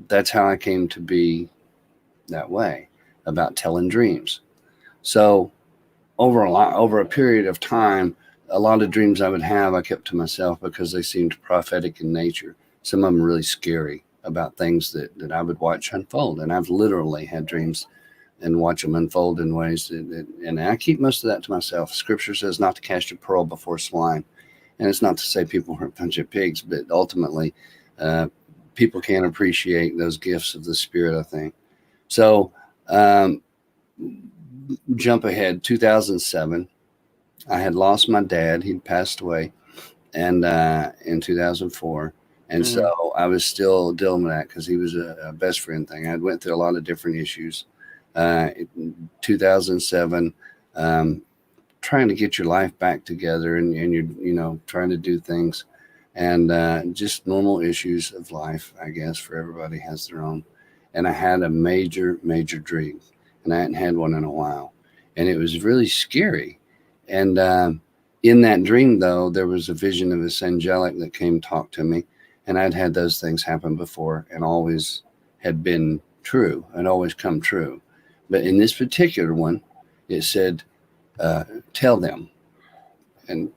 that's how I came to be that way about telling dreams. So over a period of time, a lot of dreams I would have, I kept to myself because they seemed prophetic in nature. Some of them really scary about things that I would watch unfold. And I've literally had dreams and watch them unfold in ways and I keep most of that to myself. Scripture says not to cast your pearl before swine. And it's not to say people are a bunch of pigs, but ultimately people can't appreciate those gifts of the Spirit, I think. So jump ahead, 2007, I had lost my dad. He'd passed away and in 2004. And so I was still dealing with that because he was a best friend thing. I went through a lot of different issues. In 2007, trying to get your life back together and you're, trying to do things and just normal issues of life, I guess, for everybody has their own. And I had a major, major dream and I hadn't had one in a while. And it was really scary. And in that dream, though, there was a vision of this angelic that came talk to me. And I'd had those things happen before and always had been true and always come true. But in this particular one, it said, tell them. And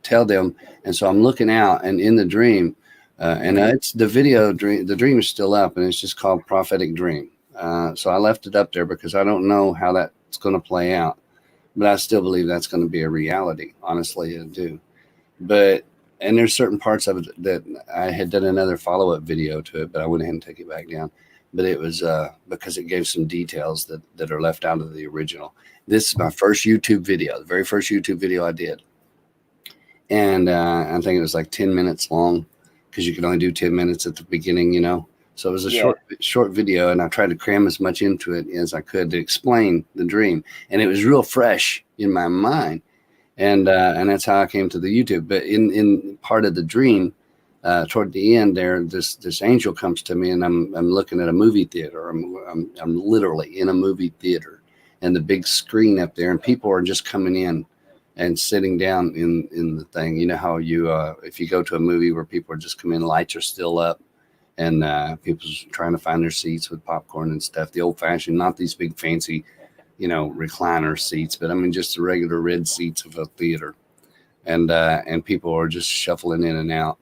so I'm looking out and in the dream, and it's the video dream. The dream is still up and it's just called Prophetic Dream. So I left it up there because I don't know how that's going to play out. But I still believe that's going to be a reality. Honestly, I do. And there's certain parts of it that I had done another follow-up video to it, but I went ahead and took it back down. But it was because it gave some details that are left out of the original. This is my first YouTube video, the very first YouTube video I did. And I think it was like 10 minutes long because you could only do 10 minutes at the beginning, So it was a short video, and I tried to cram as much into it as I could to explain the dream. And it was real fresh in my mind. And that's how I came to the YouTube. But in part of the dream, toward the end there, this angel comes to me, and I'm looking at a movie theater. I'm literally in a movie theater, and the big screen up there, and people are just coming in and sitting down in the thing. You know how if you go to a movie where people are just coming in, lights are still up, and people's trying to find their seats with popcorn and stuff. The old fashioned, not these big fancy, recliner seats, but I mean just the regular red seats of a theater, and people are just shuffling in and out.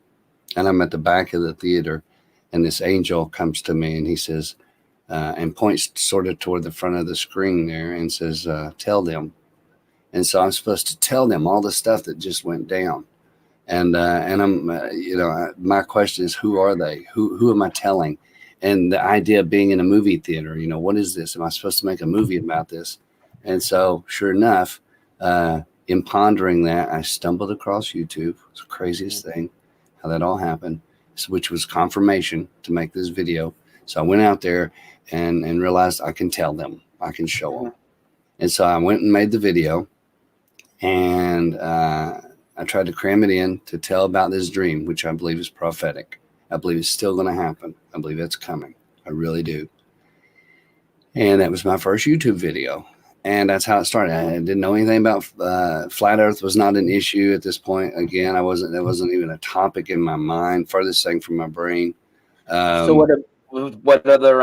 And I'm at the back of the theater, and this angel comes to me, and he says, and points sort of toward the front of the screen there, and says, "Tell them." And so I'm supposed to tell them all the stuff that just went down, and I'm, my question is, who are they? Who am I telling? And the idea of being in a movie theater, what is this? Am I supposed to make a movie about this? And so, sure enough, in pondering that, I stumbled across YouTube. It's the craziest thing, how that all happened, which was confirmation to make this video. So I went out there and realized I can tell them, I can show them. And so I went and made the video, and I tried to cram it in to tell about this dream, which I believe is prophetic. I believe it's still going to happen. I believe it's coming. I really do. And that was my first YouTube video. And that's how it started. I didn't know anything about flat Earth. Was not an issue at this point. Again, that wasn't even a topic in my mind. Furthest thing from my brain. So what other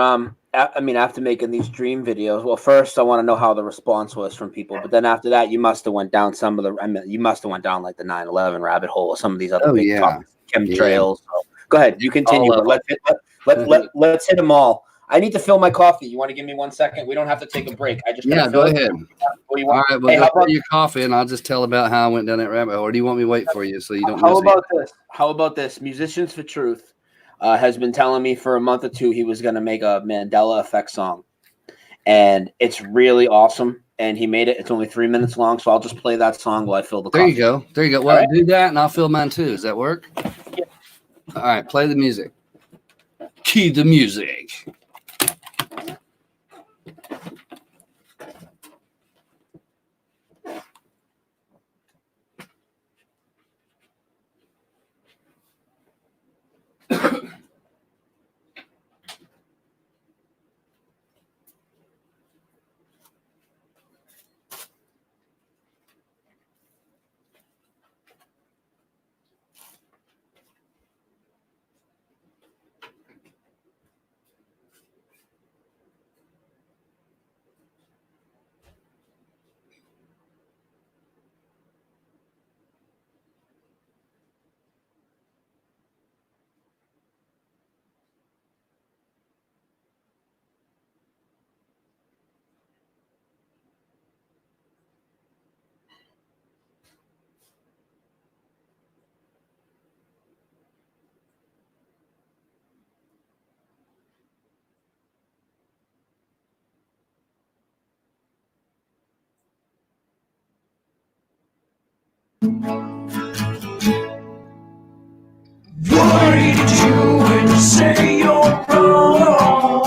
after making these dream videos, well, first I want to know how the response was from people, but then after that, you must have went down like the 9/11 rabbit hole or some of these other big topics, chemtrails. Yeah. So go ahead, you continue. But let's hit them all. I need to fill my coffee. You want to give me 1 second? We don't have to take a break. I just go ahead. All right, well, go for your coffee, and I'll just tell about how I went down that rabbit hole. Or do you want me to wait for you so you don't? How about this? Musicians for Truth has been telling me for a month or two he was going to make a Mandela Effect song, and it's really awesome. And he made it. It's only 3 minutes long, so I'll just play that song while I fill the coffee. There you go. Well, do that, and I'll fill mine too. Does that work? Yeah. All right, play the music. Key the music. What do you do when you say you're wrong?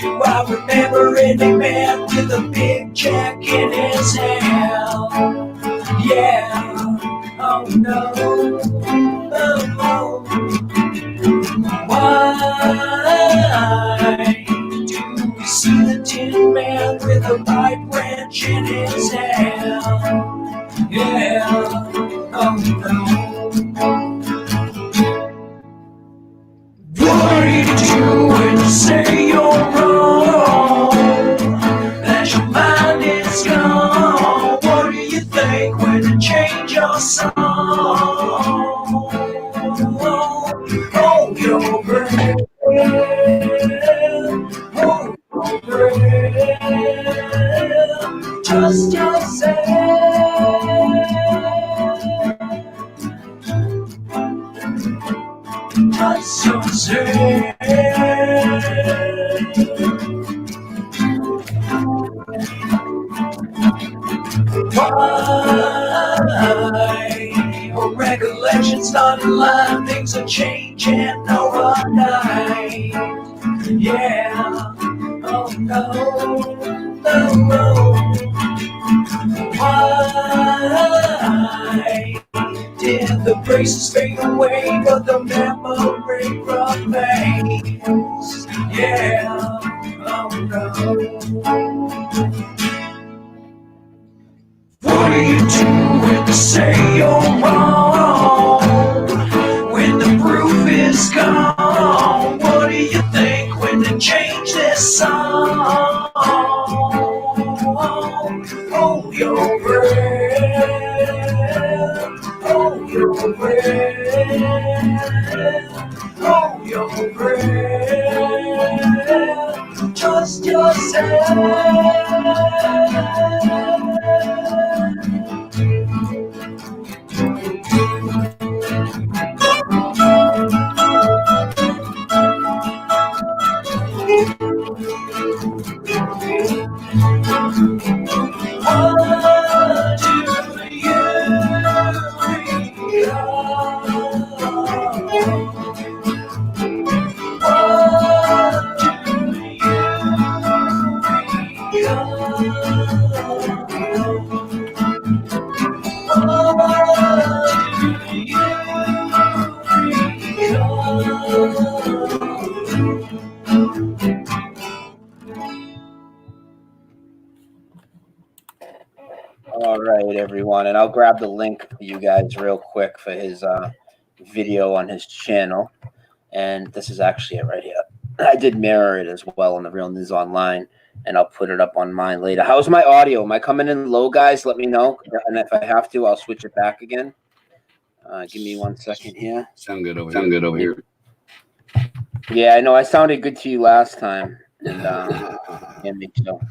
Why do I remember any man with a big jack in his hand? Yeah, oh no, oh no. Why do we see the Tin Man with a pipe wrench in his hand? Yeah, oh no. What do you do when you say you're wrong? That your mind is gone. What do you think when you change your song? Hold your breath. Hold your breath. Trust yourself. Trust yourself. Why? Your recollection's not in line. Things are changing overnight. Yeah. Oh no. No, no. Why did the braces fade away, but the memory remains? Yeah. Oh no. What do you do when you say you're wrong? When the proof is gone, what do you think when you change this song? Hold your breath. Hold your breath. Hold your breath. Trust yourself. All right, everyone, and I'll grab the link for you guys real quick for his video on his channel. And this is actually it right here. I did mirror it as well on the Real News Online, and I'll put it up on mine later. How's my audio? Am I coming in low, guys? Let me know. And if I have to, I'll switch it back again. Give me 1 second here. Sound good over here. Yeah, I know. I sounded good to you last time. And so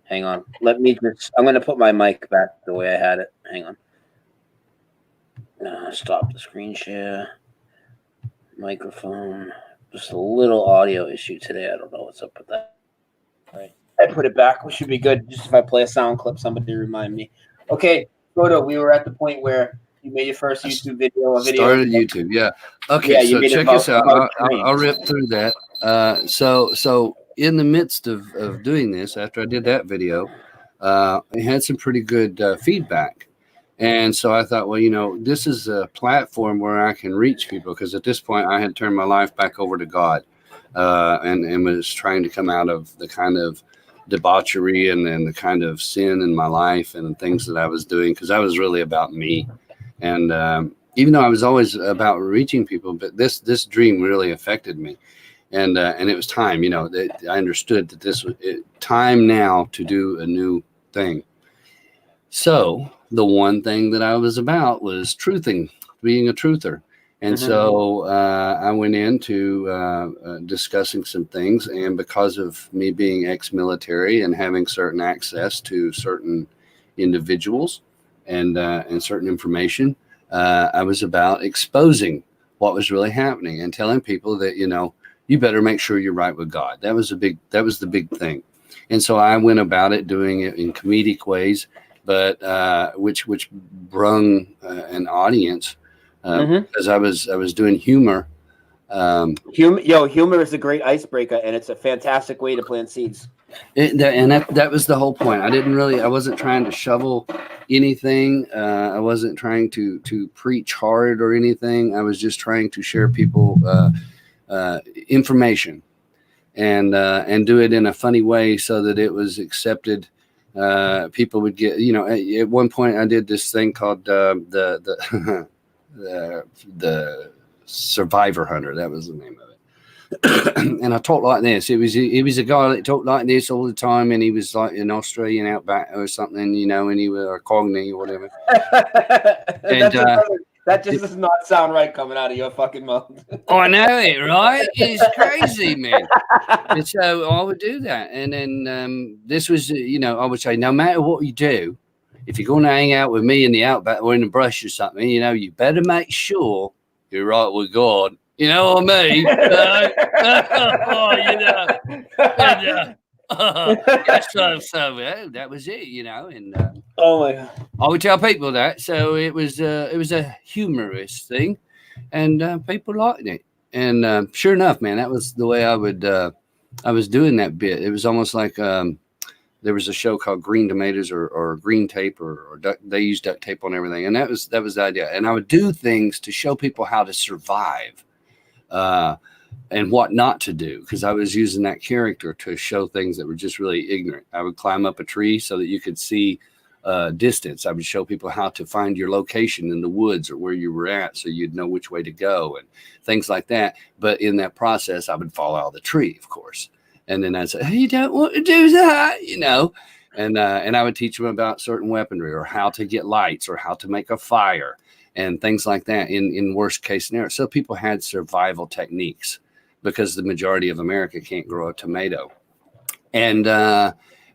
hang on. Let me just, I'm going to put my mic back the way I had it. Hang on. Stop the screen share. Microphone. Just a little audio issue today. I don't know what's up with that. All right. I put it back. We should be good. Just if I play a sound clip, somebody remind me. Okay, Photo, we were at the point where you made your first YouTube video. Started YouTube, yeah. Okay, Yeah, so check this out. I'll rip through that. So in the midst of doing this, after I did that video, I had some pretty good feedback. And so I thought, well, you know, this is a platform where I can reach people, because at this point I had turned my life back over to God, and was trying to come out of the kind of debauchery and the kind of sin in my life and things that I was doing, because I was really about me. And even though I was always about reaching people, but this dream really affected me. And it was time, you know, that I understood that this was time now to do a new thing. So the one thing that I was about was truthing, being a truther. And so I went into discussing some things, and because of me being ex-military and having certain access to certain individuals and certain information, I was about exposing what was really happening and telling people that, you better make sure you're right with God. That was the big thing. And so I went about it, doing it in comedic ways, but which brung an audience. Because I was doing humor. Humor is a great icebreaker, and it's a fantastic way to plant seeds. That was the whole point. I wasn't trying to shovel anything. I wasn't trying to preach hard or anything. I was just trying to share people information and do it in a funny way so that it was accepted. People would get, at one point I did this thing called the Survivor Hunter. That was the name of it. And I talked like this. It was a guy that talked like this all the time, and he was like an Australian outback or something, and he was a Cogney or whatever. That just does not sound right coming out of your fucking mouth. I know it, right? It's crazy, man. And so I would do that, and then this was, I would say, no matter what you do, if you're going to hang out with me in the outback or in the brush or something, you better make sure you're right with God. You know what I mean? So that was it, and oh my God, I would tell people that. So it was a humorous thing, and people liked it. And sure enough, man, that was the way I was doing that bit. It was almost like there was a show called Green Tomatoes or Green Tape or they used duct tape on everything. And that was the idea. And I would do things to show people how to survive and what not to do. Because I was using that character to show things that were just really ignorant. I would climb up a tree so that you could see distance. I would show people how to find your location in the woods or where you were at so you'd know which way to go and things like that. But in that process, I would fall out of the tree, of course. And then I'd say, hey, you don't want to do that, and I would teach them about certain weaponry or how to get lights or how to make a fire and things like that in worst case scenario. So people had survival techniques because the majority of America can't grow a tomato. And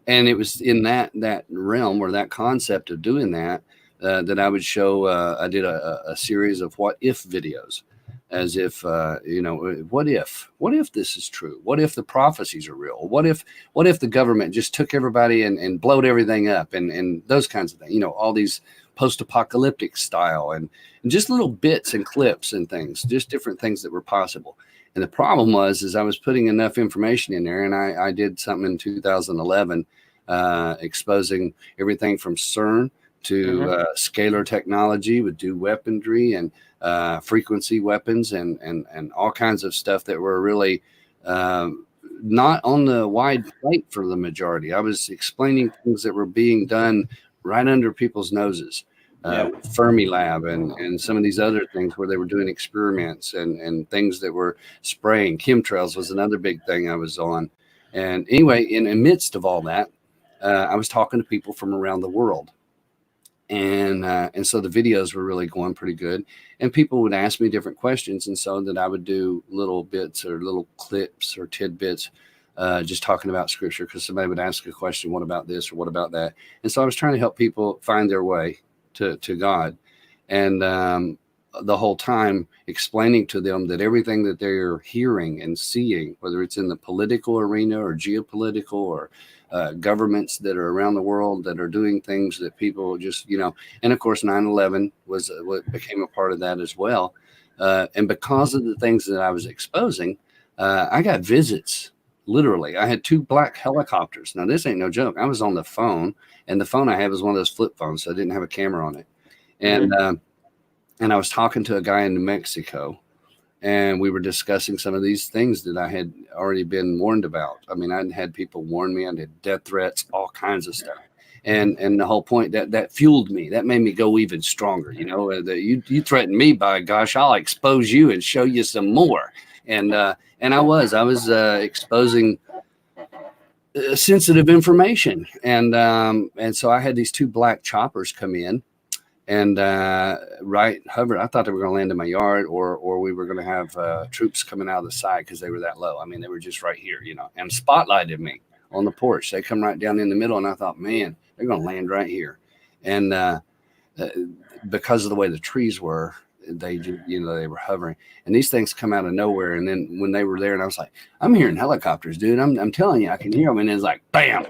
it was in that realm or that concept of doing that that I would show. I did a series of what if videos. As if, what if this is true? What if the prophecies are real? What if the government just took everybody and blowed everything up and those kinds of things, all these post-apocalyptic style and just little bits and clips and things, just different things that were possible. And the problem is I was putting enough information in there, and I did something in 2011 exposing everything from CERN to scalar technology with do weaponry and frequency weapons and all kinds of stuff that were really not on the wide plate for the majority. I was explaining things that were being done right under people's noses. Fermilab and some of these other things where they were doing experiments and things that were spraying. Chemtrails was another big thing I was on. And anyway, in the midst of all that, I was talking to people from around the world. And so the videos were really going pretty good, and people would ask me different questions, and so that I would do little bits or little clips or tidbits, just talking about scripture, because somebody would ask a question, what about this or what about that? And so I was trying to help people find their way to God, and the whole time explaining to them that everything that they're hearing and seeing, whether it's in the political arena or geopolitical or governments that are around the world that are doing things that people just, and of course 9/11 was what became a part of that as well. And because of the things that I was exposing, I got visits. Literally, I had 2 black helicopters. Now, this ain't no joke. I was on the phone, and the phone I had was one of those flip phones, so I didn't have a camera on it. And I was talking to a guy in New Mexico, and we were discussing some of these things that I had already been warned about. I mean, I'd had people warn me. I did death threats, all kinds of stuff. And the whole point that fueled me, that made me go even stronger. You threatened me, by gosh, I'll expose you and show you some more. And I was exposing sensitive information. And so I had these 2 black choppers come in, and hover. I thought they were going to land in my yard, or we were going to have troops coming out of the side because they were that low. I mean, they were just right here, and spotlighted me on the porch. They come right down in the middle, and I thought, man, they're going to land right here. And because of the way the trees were, they were hovering, and these things come out of nowhere. And then when they were there, and I was like, I'm hearing helicopters, dude. I'm telling you, I can hear them. And it's like, bam.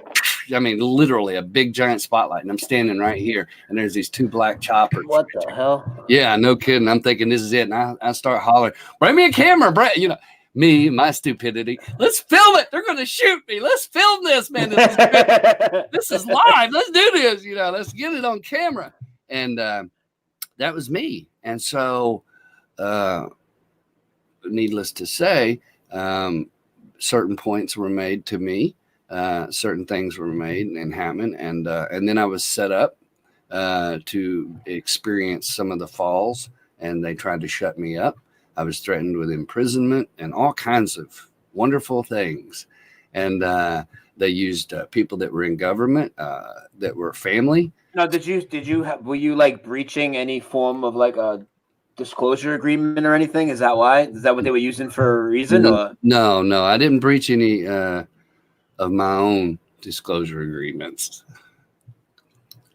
I mean, literally a big giant spotlight, and I'm standing right here, and there's these two black choppers. What the hell? Yeah, no kidding. I'm thinking this is it, and I start hollering, "Bring me a camera, Brett!" Me, my stupidity. Let's film it. They're going to shoot me. Let's film this, man. This is live. Let's do this. Let's get it on camera. And that was me. And so, needless to say, certain points were made to me. Certain things were made and happened, and then I was set up to experience some of the falls, and they tried to shut me up. I was threatened with imprisonment and all kinds of wonderful things, and they used people that were in government, that were family. Now, were you like breaching any form of like a disclosure agreement or anything? Is that why? Is that what they were using for a reason? No, I didn't breach any of my own disclosure agreements.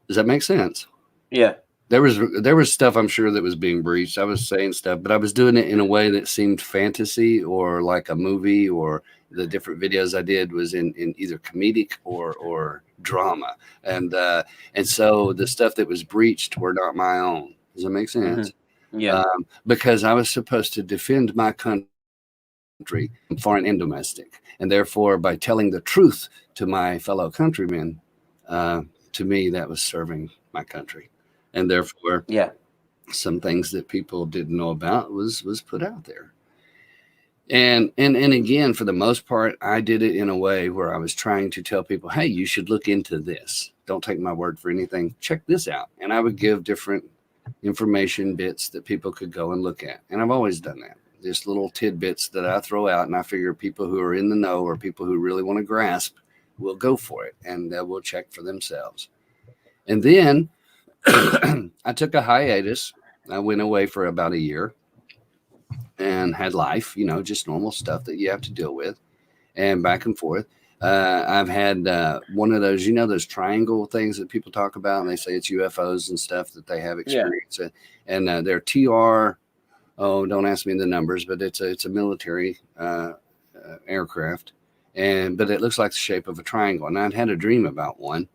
Does that make sense? Yeah. There was stuff I'm sure that was being breached. I was saying stuff, but I was doing it in a way that seemed fantasy or like a movie, or the different videos I did was in either comedic or drama. And so the stuff that was breached were not my own. Does that make sense? Mm-hmm. Yeah. Because I was supposed to defend my country, foreign and domestic. And therefore, by telling the truth to my fellow countrymen, to me, that was serving my country. And therefore, some things that people didn't know about was put out there. And again, for the most part, I did it in a way where I was trying to tell people, hey, you should look into this. Don't take my word for anything. Check this out. And I would give different information bits that people could go and look at. And I've always done that. Just little tidbits that I throw out, and I figure people who are in the know or people who really want to grasp will go for it, and they will check for themselves. And then I took a hiatus. I went away for about a year and had life, just normal stuff that you have to deal with, and back and forth. I've had one of those, those triangle things that people talk about, and they say it's UFOs and stuff that they have experience in. And they're TR. Oh, don't ask me the numbers, but it's a military aircraft, but it looks like the shape of a triangle. And I'd had a dream about one,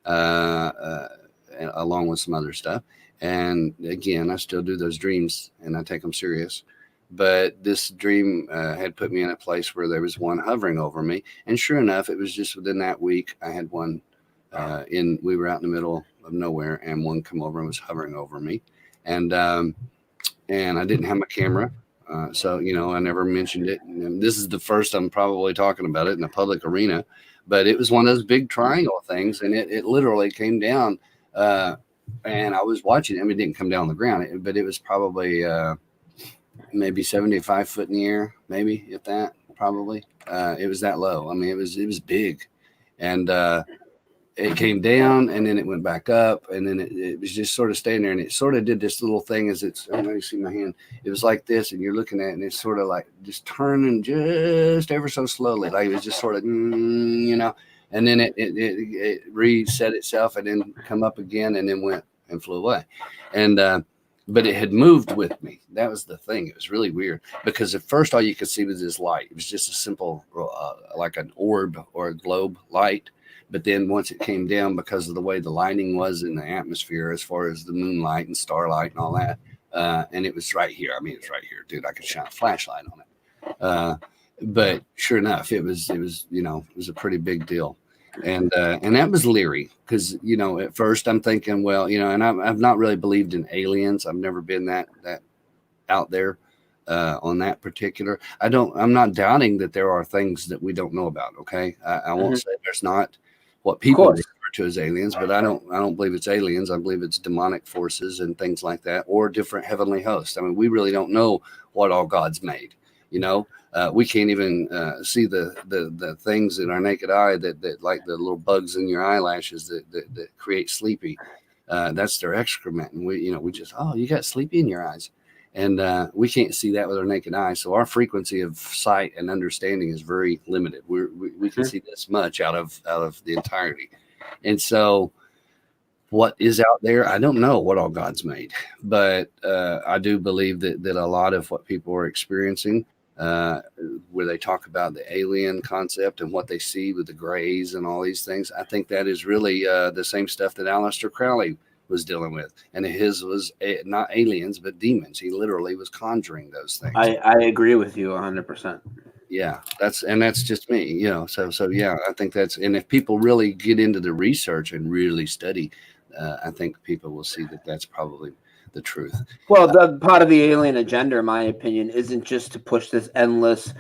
along with some other stuff. And again, I still do those dreams, and I take them serious. But this dream had put me in a place where there was one hovering over me, and sure enough, it was just within that week I had one. We were out in the middle of nowhere, and one come over and was hovering over me, and I didn't have my camera. So, I never mentioned it. And this is the first I'm probably talking about it in a public arena, but it was one of those big triangle things. And it literally came down, and I was watching it. I mean, it didn't come down on the ground, but it was probably maybe 75 foot in the air, maybe, if that, probably. It was that low. I mean, it was big. And it came down, and then it went back up, and then it was just sort of staying there, and it sort of did this little thing as it's, I don't know, you see my hand, it was like this, and you're looking at it, and it's sort of like just turning just ever so slowly, like it was just sort of, and then it reset itself, and then come up again, and then went and flew away. And but it had moved with me. That was the thing. It was really weird, because at first all you could see was this light. It was just a simple, like an orb or a globe light. But then once it came down, because of the way the lighting was in the atmosphere, as far as the moonlight and starlight and all that, and it was right here. I mean, it's right here, dude. I could shine a flashlight on it. But sure enough, it was a pretty big deal. And that was leery, because, at first I'm thinking, well, and I've not really believed in aliens. I've never been that out there on that particular. I'm not doubting that there are things that we don't know about. Okay. I won't say there's not what people refer to as aliens, but I don't believe it's aliens. I believe it's demonic forces and things like that, or different heavenly hosts. I mean, we really don't know what all God's made. We can't even see the things in our naked eye that like the little bugs in your eyelashes that create sleepy. That's their excrement. And we just, oh, you got sleepy in your eyes. And we can't see that with our naked eye. So our frequency of sight and understanding is very limited. We can see this much out of the entirety. And so what is out there, I don't know what all God's made, but I do believe that a lot of what people are experiencing, where they talk about the alien concept and what they see with the grays and all these things, I think that is really the same stuff that Aleister Crowley was dealing with. And his was not aliens, but demons. He literally was conjuring those things. I agree with you 100%. Yeah, that's just me, so yeah, I think and if people really get into the research and really study, I think people will see that that's probably the truth. Well, the part of the alien agenda, in my opinion, isn't just to push this endless,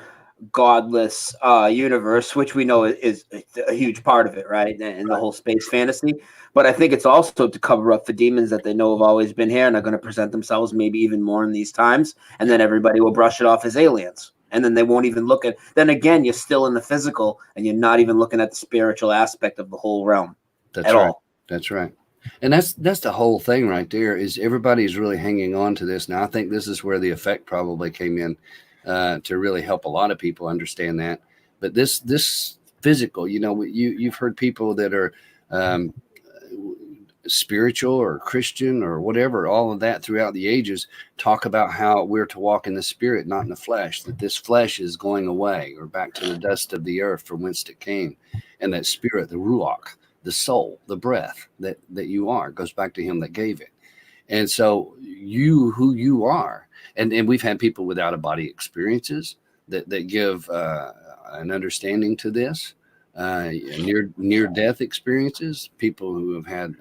godless universe, which we know is a huge part of it, right? And the whole space fantasy. But I think it's also to cover up for demons that they know have always been here and are going to present themselves maybe even more in these times. And then everybody will brush it off as aliens. And then they won't even look at, then again, you're still in the physical and you're not even looking at the spiritual aspect of the whole realm. That's right. That's right. And that's the whole thing right there, is everybody's really hanging on to this. Now, I think this is where the effect probably came in to really help a lot of people understand that. But this physical, you've heard people that are spiritual or Christian or whatever, all of that throughout the ages, talk about how we're to walk in the spirit, not in the flesh, that this flesh is going away or back to the dust of the earth from whence it came. And that spirit, the ruach, the soul, the breath that you are, goes back to him that gave it. And so who you are, and we've had people with out of body experiences that give an understanding to this, near death experiences, people who have had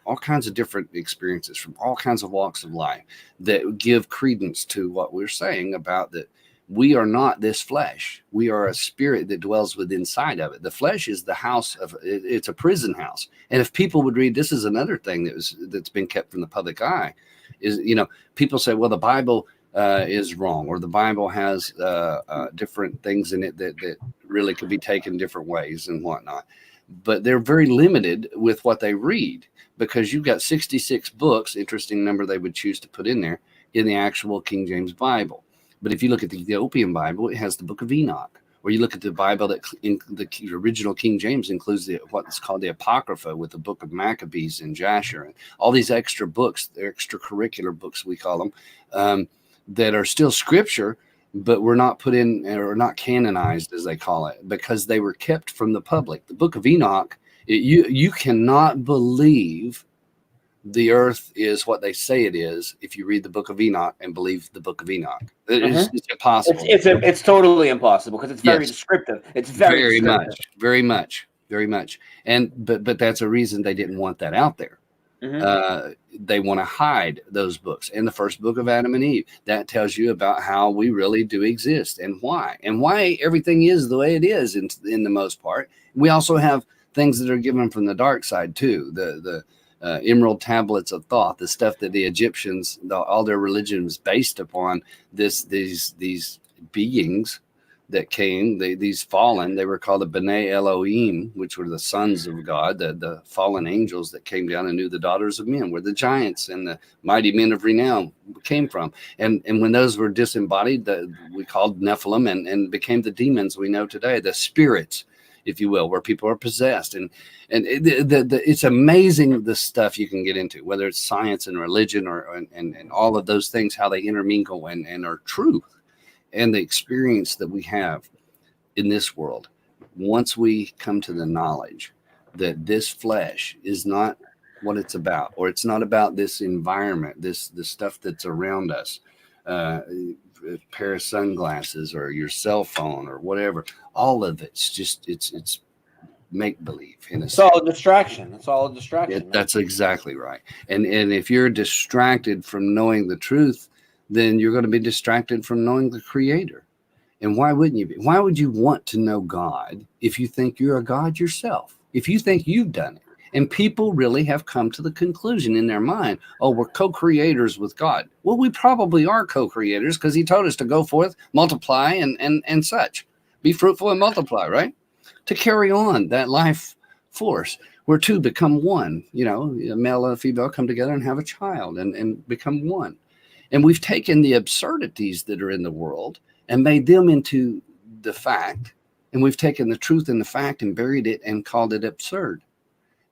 all kinds of different experiences from all kinds of walks of life that give credence to what we're saying about that. We are not this flesh. We are a spirit that dwells within inside of it. The flesh is the house of it's a prison house. And if people would read, this is another thing that's been kept from the public eye, is people say, well, the Bible is wrong, or the Bible has different things in it that really could be taken different ways and whatnot. But they're very limited with what they read, because you've got 66 books, interesting number they would choose to put in there, in the actual King James Bible. But if you look at the Ethiopian Bible, it has the book of Enoch. Or you look at the Bible that in the original King James includes what's called the Apocrypha, with the book of Maccabees and Jasher and all these extra books, they're extracurricular books, we call them, that are still scripture, but were not put in or not canonized, as they call it, because they were kept from the public. The book of Enoch, you cannot believe the earth is what they say it is if you read the book of Enoch and believe the book of Enoch. It's impossible. It's totally impossible, because it's very descriptive. It's very much. And but that's a reason they didn't want that out there. They want to hide those books. And the first book of Adam and Eve, that tells you about how we really do exist and why everything is the way it is in the most part. We also have things that are given from the dark side too. The emerald tablets of thought, the stuff that the Egyptians, all their religion was based upon these beings that came, these fallen, they were called the B'nai Elohim, which were the sons of God, the fallen angels that came down and knew the daughters of men, where the giants and the mighty men of renown came from. And when those were disembodied, we called Nephilim and became the demons we know today, the spirits, if you will, where people are possessed. And it's amazing the stuff you can get into, whether it's science and religion and all of those things, how they intermingle and are true. And the experience that we have in this world, once we come to the knowledge that this flesh is not what it's about, or it's not about this environment, the stuff that's around us, a pair of sunglasses or your cell phone or whatever, all of it's just it's make believe. It's all a distraction. It's all a distraction. That's exactly right. And if you're distracted from knowing the truth, then you're going to be distracted from knowing the Creator. And why wouldn't you be? Why would you want to know God if you think you're a God yourself? If you think you've done it? And people really have come to the conclusion in their mind, oh, we're co-creators with God. Well, we probably are co-creators, because he told us to go forth, multiply, and such. Be fruitful and multiply, right? To carry on that life force. where two become one. You know, a male and a female come together and have a child and become one. And we've taken the absurdities that are in the world and made them into the fact. And we've taken the truth in the fact and buried it and called it absurd.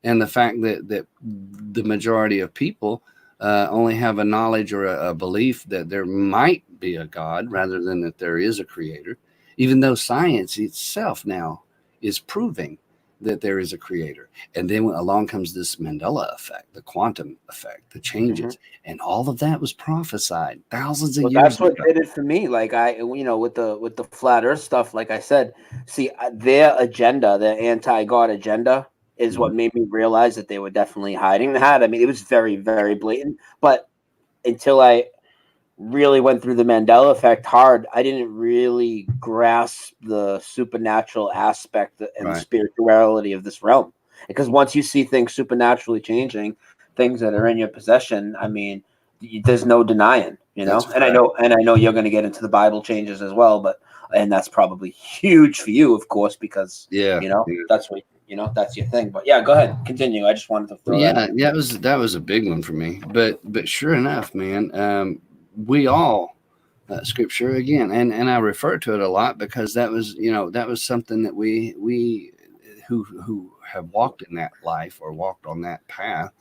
And the fact that the majority of people only have a knowledge or a belief that there might be a God rather than that there is a creator, even though science itself now is proving that there is a creator. And then along comes this Mandela effect, the quantum effect, the changes, and all of that was prophesied thousands of years That's what ago. did it for me. Like with the flat earth stuff, like I said, see their agenda, their anti-God agenda is what made me realize that they were definitely hiding that. I mean, it was very, very blatant, but until I really went through the Mandela effect hard, I didn't really grasp the supernatural aspect and the spirituality of this realm. Because once you see things supernaturally changing, things that are in your possession, I mean, there's no denying, you know. And I know you're going to get into the Bible changes as well, and that's probably huge for you, of course, because that's what that's your thing. But yeah, go ahead, continue. I just wanted to throw that in. Yeah, that was a big one for me. But sure enough, man, we all scripture again, and I refer to it a lot because that was something that we who have walked in that life or walked on that path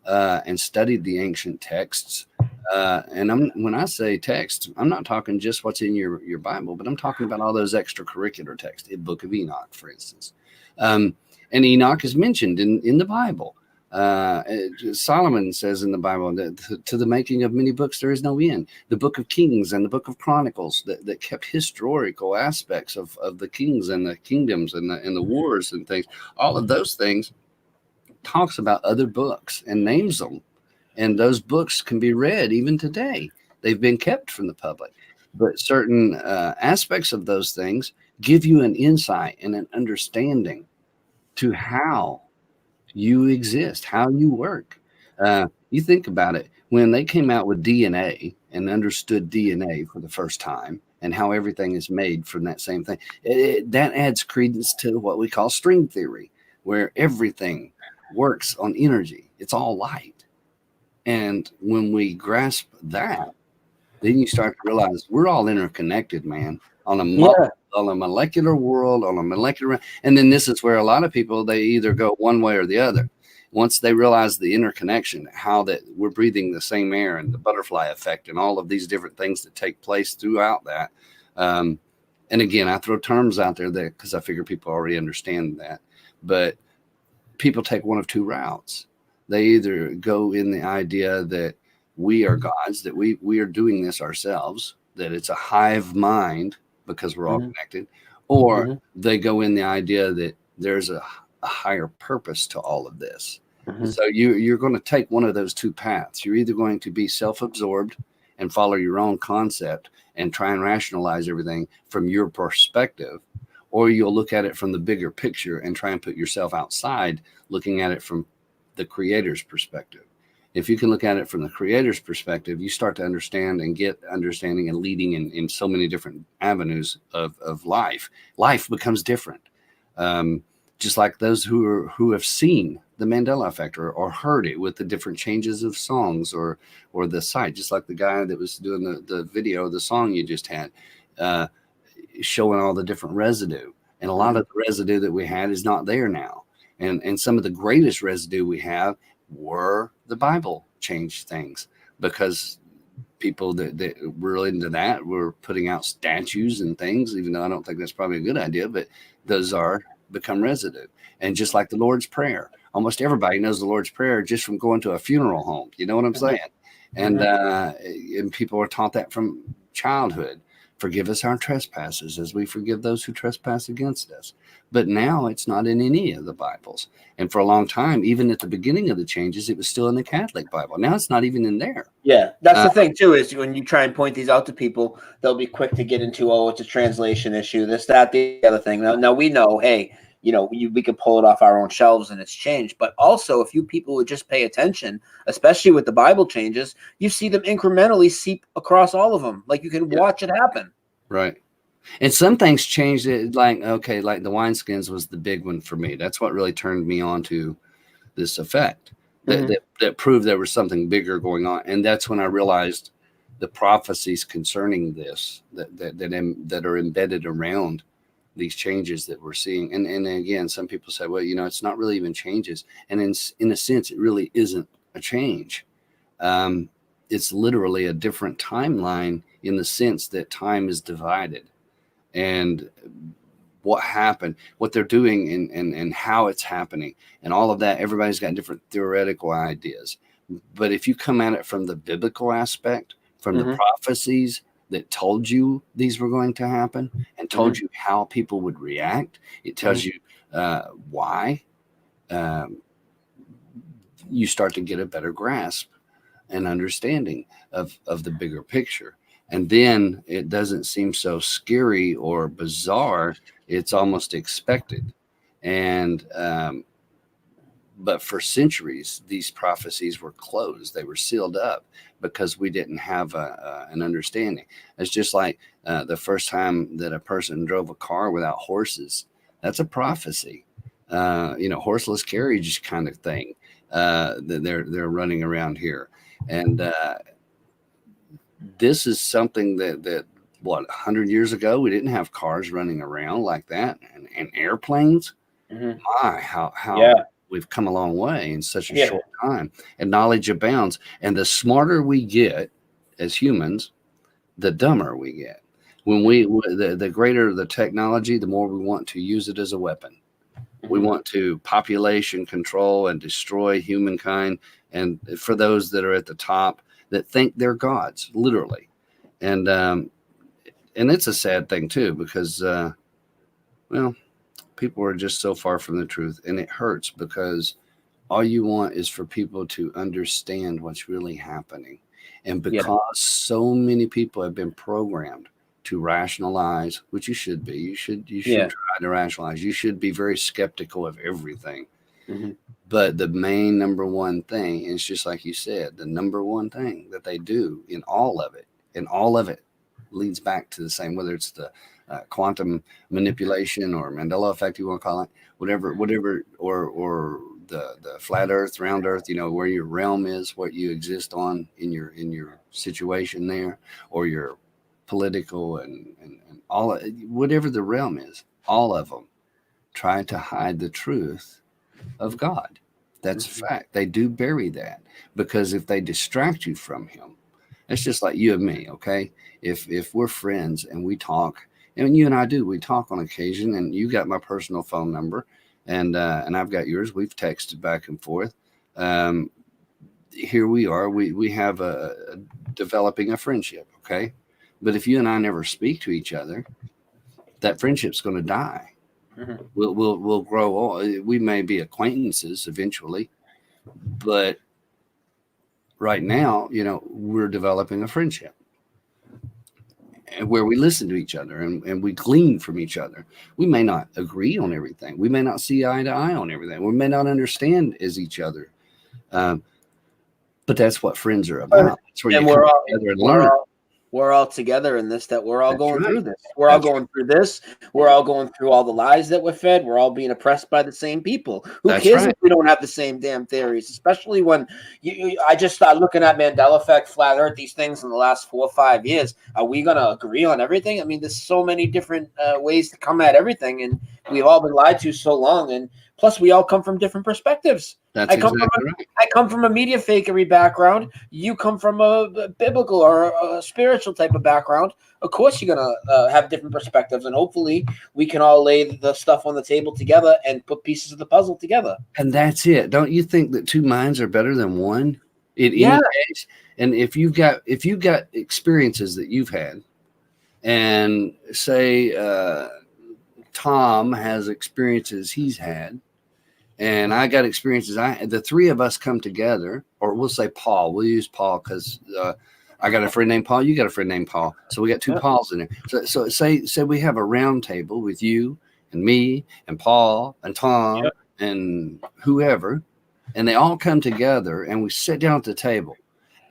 and studied the ancient texts. And when I say text, I'm not talking just what's in your Bible, but I'm talking about all those extracurricular texts. The Book of Enoch, for instance, and Enoch is mentioned in the Bible. Solomon says in the Bible that to the making of many books there is no end. The Book of Kings and the Book of Chronicles that kept historical aspects of the kings and the kingdoms and the wars and things. All of those things talks about other books and names them, and those books can be read even today. They've been kept from the public, but certain aspects of those things give you an insight and an understanding to how you exist, how you work. You think about it, when they came out with DNA and understood DNA for the first time and how everything is made from that same thing, that adds credence to what we call string theory, where everything works on energy. It's all light. And when we grasp that, then you start to realize we're all interconnected, man, on a molecular world, on a molecular. And then this is where a lot of people, they either go one way or the other. Once they realize the interconnection, how that we're breathing the same air and the butterfly effect and all of these different things that take place throughout that. And again, I throw terms out there that because I figure people already understand that. But people take one of two routes. They either go in the idea that we are gods, that we are doing this ourselves, that it's a hive mind because we're all connected, or they go in the idea that there's a higher purpose to all of this. So you're going to take one of those two paths. You're either going to be self-absorbed and follow your own concept and try and rationalize everything from your perspective, or you'll look at it from the bigger picture and try and put yourself outside looking at it from the creator's perspective. If you can look at it from the creator's perspective, you start to understand and get understanding and leading in so many different avenues of life. Life becomes different. Just like those who have seen the Mandela effect or heard it with the different changes of songs or the sight, just like the guy that was doing the video of the song you just had, showing all the different residue. And a lot of the residue that we had is not there now. And some of the greatest residue we have were the Bible changed things, because people that were into that were putting out statues and things, even though I don't think that's probably a good idea, but those become residue. And just like the Lord's Prayer, almost everybody knows the Lord's Prayer just from going to a funeral home. You know what I'm saying? And people are taught that from childhood. Forgive us our trespasses as we forgive those who trespass against us. But now it's not in any of the Bibles. And for a long time, even at the beginning of the changes, it was still in the Catholic Bible. Now it's not even in there. Yeah, that's the thing, too, is when you try and point these out to people, they'll be quick to get into, oh, it's a translation issue, this, that, the other thing. Now we know, hey, we can pull it off our own shelves and it's changed. But also, if you people would just pay attention, especially with the Bible changes, you see them incrementally seep across all of them. Like you can watch it happen. Right. And some things changed it, like the wineskins was the big one for me. That's what really turned me on to this effect that proved there was something bigger going on. And that's when I realized the prophecies concerning this that are embedded around these changes that we're seeing. And again, some people say, well, it's not really even changes. And in a sense, it really isn't a change. It's literally a different timeline in the sense that time is divided. And what happened, what they're doing, and how it's happening, and all of that, everybody's got different theoretical ideas. But if you come at it from the biblical aspect, from the prophecies that told you these were going to happen and told you how people would react, it tells you why, you start to get a better grasp and understanding of the bigger picture. And then it doesn't seem so scary or bizarre. It's almost expected. And but for centuries, these prophecies were closed. They were sealed up because we didn't have an understanding. It's just like the first time that a person drove a car without horses. That's a prophecy. Horseless carriage kind of thing that they're running around here. And this is something that 100 years ago, we didn't have cars running around like that, and airplanes. My, how we've come a long way in such a short time, and knowledge abounds. And the smarter we get as humans, the dumber we get. When the greater the technology, the more we want to use it as a weapon. We want to population control and destroy humankind. And for those that are at the top that think they're gods, literally. And it's a sad thing too, because, people are just so far from the truth, and it hurts because all you want is for people to understand what's really happening. And because so many people have been programmed to rationalize, which you should be, you should try to rationalize. You should be very skeptical of everything. But the main number one thing is, just like you said, the number one thing that they do in all of it leads back to the same, whether it's the quantum manipulation or Mandela effect, you want to call it, whatever, or the flat earth, round earth, where your realm is, what you exist on in your situation there, or your political and all, whatever the realm is, all of them try to hide the truth of God. That's a fact. They do bury that, because if they distract you from him, it's just like you and me, okay? If we're friends and we talk, and you and I do, we talk on occasion, and you got my personal phone number, and I've got yours. We've texted back and forth. Here we are. We have developing a friendship, okay? But if you and I never speak to each other, that friendship's going to die. We'll grow old. We may be acquaintances eventually, but right now, we're developing a friendship where we listen to each other and we glean from each other. We may not agree on everything. We may not see eye to eye on everything. We may not understand as each other. But that's what friends are about. That's where you come together and learn. We're all together in this, that we're all going through this. We're all going through this. We're all going through all the lies that we're fed. We're all being oppressed by the same people. Who cares if we don't have the same damn theories, especially when I just started looking at Mandela effect, flat earth, these things in the last 4 or 5 years. Are we going to agree on everything? I mean, there's so many different ways to come at everything, and we've all been lied to so long. And plus, we all come from different perspectives. I come from a media fakery background. You come from a biblical or a spiritual type of background. Of course, you're going to have different perspectives, and hopefully we can all lay the stuff on the table together and put pieces of the puzzle together. And that's it. Don't you think that two minds are better than one in any case? And if you've got experiences that you've had, and say Tom has experiences he's had, and I got experiences. The three of us come together, or we'll say Paul. We'll use Paul because I got a friend named Paul. You got a friend named Paul. So we got two Pauls in there. So say we have a round table with you and me and Paul and Tom and whoever, and they all come together and we sit down at the table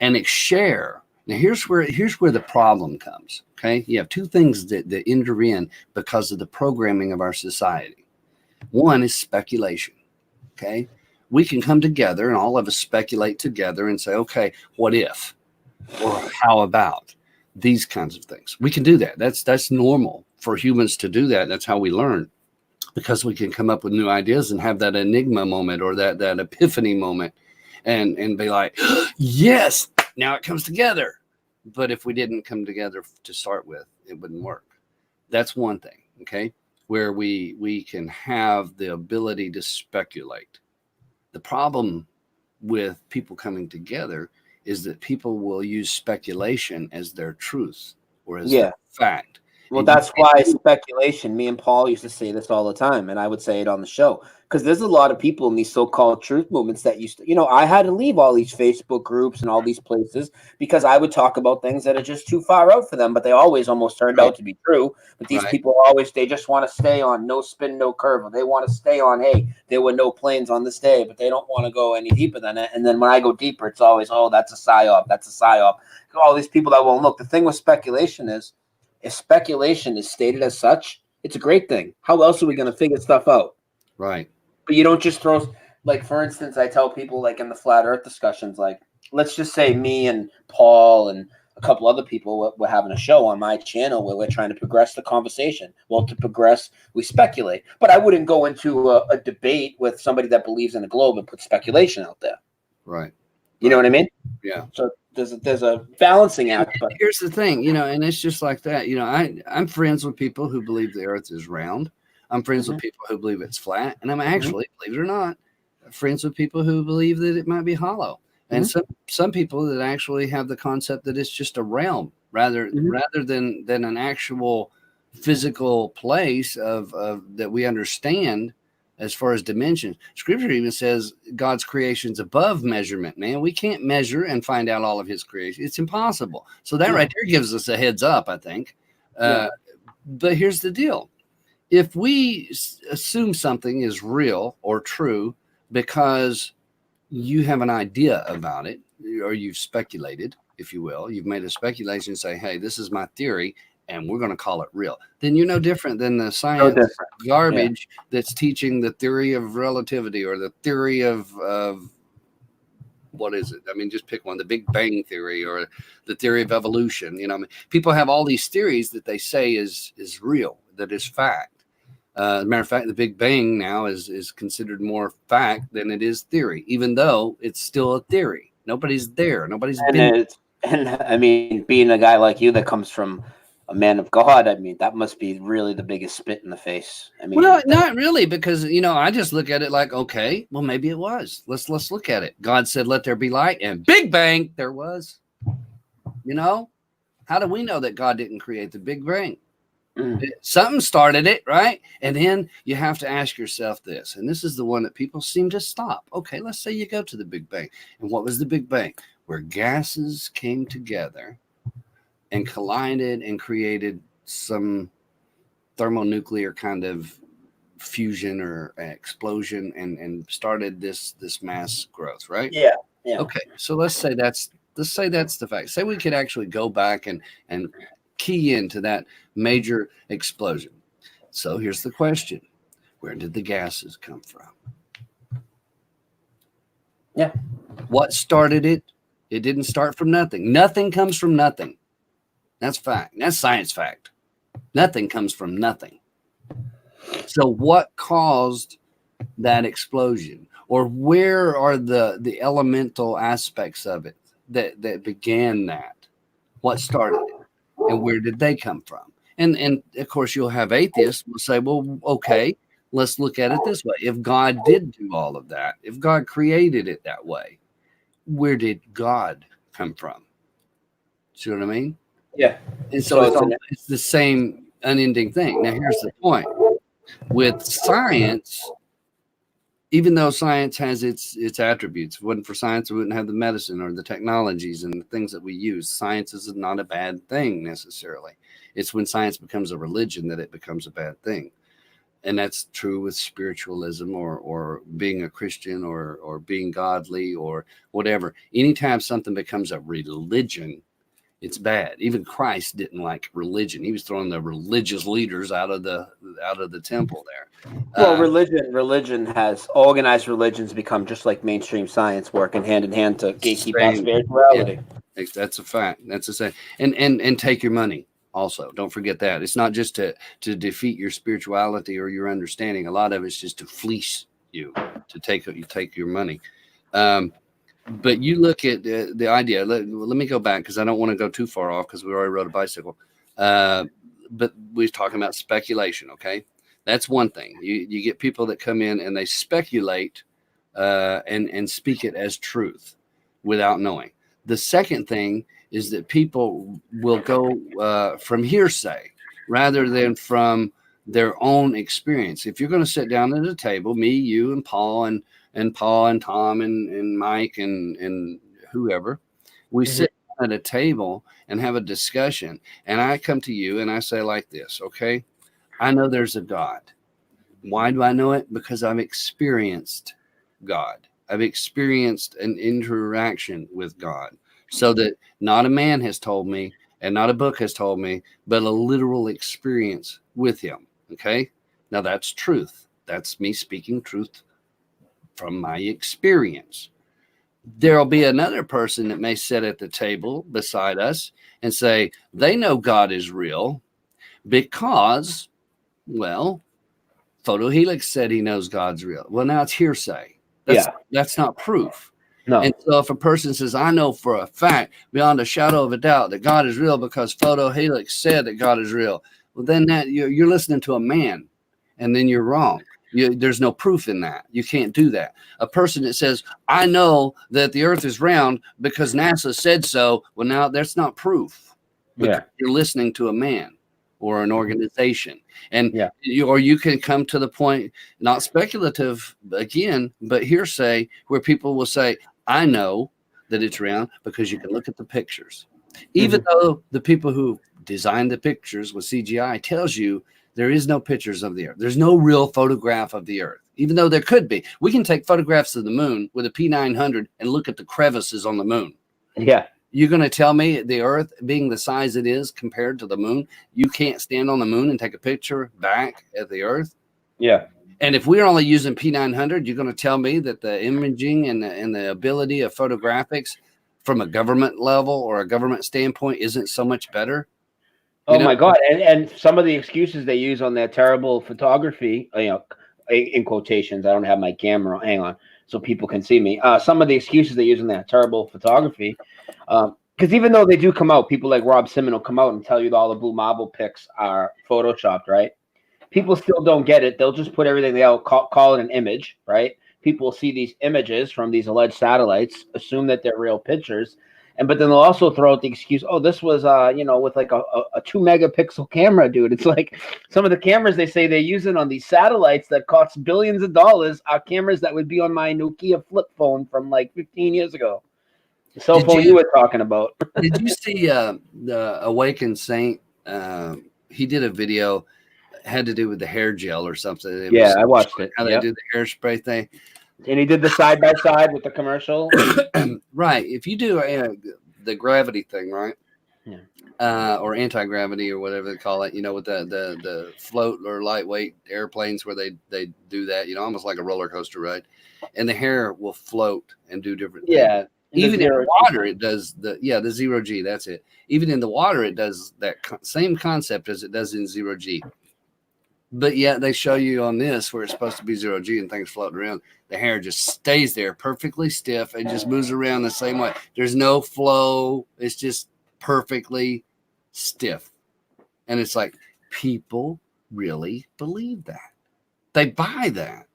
and share. Now here's where the problem comes. Okay, you have two things that enter in because of the programming of our society. One is speculation. Okay, we can come together and all of us speculate together and say, okay, what if, or how about these kinds of things? We can do that. That's normal for humans to do that. That's how we learn, because we can come up with new ideas and have that enigma moment or that epiphany moment and be like, yes, now it comes together. But if we didn't come together to start with, it wouldn't work. That's one thing, okay, where we can have the ability to speculate. The problem with people coming together is that people will use speculation as their truth or as their fact. Well, that's why speculation, me and Paul used to say this all the time, and I would say it on the show, because there's a lot of people in these so-called truth movements that used to, I had to leave all these Facebook groups and all these places because I would talk about things that are just too far out for them, but they always almost turned out to be true. But these people they just want to stay on no spin, no curve. Or they want to stay on, hey, there were no planes on this day, but they don't want to go any deeper than that. And then when I go deeper, it's always, oh, that's a psyop. That's a psyop. All these people that won't look. The thing with speculation is, if speculation is stated as such, it's a great thing. How else are we going to figure stuff out? Right. But you don't just throw, like, for instance, I tell people, like, in the flat earth discussions, like, let's just say me and Paul and a couple other people, we're having a show on my channel where we're trying to progress the conversation. Well, to progress, we speculate. But I wouldn't go into a debate with somebody that believes in a globe and put speculation out there. Right. You know what I mean? Yeah. So there's a balancing act. But here's the thing, and it's just like that. I'm friends with people who believe the earth is round. I'm friends with people who believe it's flat. And I'm actually, believe it or not, friends with people who believe that it might be hollow. And some people that actually have the concept that it's just a realm rather than an actual physical place of that we understand as far as dimensions. Scripture even says God's creation's above measurement, man. We can't measure and find out all of his creation. It's impossible. So that right there gives us a heads up, I think. But here's the deal. If we assume something is real or true because you have an idea about it, or you've speculated, if you will, you've made a speculation and say, hey, this is my theory, and we're going to call it real, then you're no different than the science garbage that's teaching the theory of relativity or the theory of what is it? I mean, just pick one, the Big Bang theory or the theory of evolution. People have all these theories that they say is real, that is fact. As a matter of fact, the Big Bang now is considered more fact than it is theory, even though it's still a theory. Nobody's there. Nobody's been. And I mean, being a guy like you that comes from a man of God, I mean, that must be really the biggest spit in the face. I mean, well, not really, because I just look at it like, okay, well, maybe it was. Let's look at it. God said, "Let there be light," and Big Bang, there was. How do we know that God didn't create the Big Bang? Something started it, right? And then you have to ask yourself this, and this is the one that people seem to stop. Okay, let's say you go to the Big Bang. And what was the Big Bang? Where gases came together and collided and created some thermonuclear kind of fusion or explosion and started this mass growth, right? Yeah. Okay, so let's say that's the fact. Say we could actually go back and key into that major explosion. So here's the question. Where did the gases come from? Yeah. What started it? It didn't start from nothing. Nothing comes from nothing. That's fact. That's science fact. Nothing comes from nothing. So what caused that explosion? Or where are the elemental aspects of it that began that? What started it? And where did they come from? And of course, you'll have atheists who will say, well, okay, let's look at it this way. If God did do all of that, if God created it that way, where did God come from? See what I mean? Yeah. And so it's the same unending thing. Now, here's the point. With science, even though science has its attributes, if it wasn't for science, we wouldn't have the medicine or the technologies and the things that we use. Science is not a bad thing necessarily. It's when science becomes a religion that it becomes a bad thing. And that's true with spiritualism or being a Christian or being godly or whatever. Anytime something becomes a religion, It's bad. Even Christ didn't like religion. He was throwing the religious leaders out of the temple there. Well, religion has organized religions become just like mainstream science, working hand in hand to gatekeep our spirituality. Yeah, that's a fact. That's a say. And take your money also. Don't forget that. It's not just to defeat your spirituality or your understanding. A lot of it's just to fleece you, to take your money. But you look at the idea. Let me go back because I don't want to go too far off because we already rode a bicycle. But we're talking about speculation, okay? That's one thing. You get people that come in and they speculate and speak it as truth without knowing. The second thing is that people will go from hearsay rather than from their own experience. If you're going to sit down at a table, me, you, and Paul and Tom and Mike and whoever, we sit at a table and have a discussion. And I come to you and I say like this, okay, I know there's a God. Why do I know it? Because I've experienced God. I've experienced an interaction with God, so that not a man has told me and not a book has told me, but a literal experience with him. Okay. Now that's truth. That's me speaking truth from my experience. There'll be another person that may sit at the table beside us and say they know God is real because, well, Photohelix said he knows God's real. Well, now it's hearsay. That's not proof. No. And so if a person says, I know for a fact, beyond a shadow of a doubt, that God is real because Photohelix said that God is real, well, then that you're listening to a man, and then you're wrong. There's no proof in that. You can't do that. A person that says, I know that the earth is round because NASA said so. Well, now that's not proof. You're listening to a man or an organization. And you can come to the point, not speculative again, but hearsay, where people will say, I know that it's round because you can look at the pictures. Even though the people who designed the pictures with CGI tells you there is no pictures of the earth. There's no real photograph of the earth, even though there could be. We can take photographs of the moon with a P900 and look at the crevices on the moon. Yeah. You're going to tell me the earth being the size it is compared to the moon, you can't stand on the moon and take a picture back at the earth? Yeah. And if we're only using P900, you're going to tell me that the imaging and the ability of photographics from a government level or a government standpoint isn't so much better? Oh my God. And some of the excuses they use on their terrible photography, in quotations, I don't have my camera, hang on, so people can see me. Some of the excuses they use on that terrible photography, because even though they do come out, people like Rob Simon will come out and tell you that all the blue marble pics are photoshopped, right? People still don't get it. They'll just put everything, they'll call it an image, right? People will see these images from these alleged satellites, assume that they're real pictures. But then they'll also throw out the excuse, oh, this was, with like a 2 megapixel camera, dude. It's like some of the cameras they say they're using on these satellites that cost billions of dollars are cameras that would be on my Nokia flip phone from like 15 years ago. The cell phone you were talking about. Did you see the Awakened Saint? He did a video, had to do with the hair gel or something. I watched it. How they do the hairspray thing. And he did the side by side with the commercial. Right. If you do the gravity thing, right? Yeah. Or anti-gravity or whatever they call it, with the float or lightweight airplanes where they do that, almost like a roller coaster ride. And the hair will float and do different things. Yeah. Even in the water, it does the zero G. That's it. Even in the water, it does that same concept as it does in zero G. But yet they show you on this where it's supposed to be zero G and things floating around. The hair just stays there perfectly stiff and just moves around the same way. There's no flow. It's just perfectly stiff. And it's like, people really believe that. They buy that.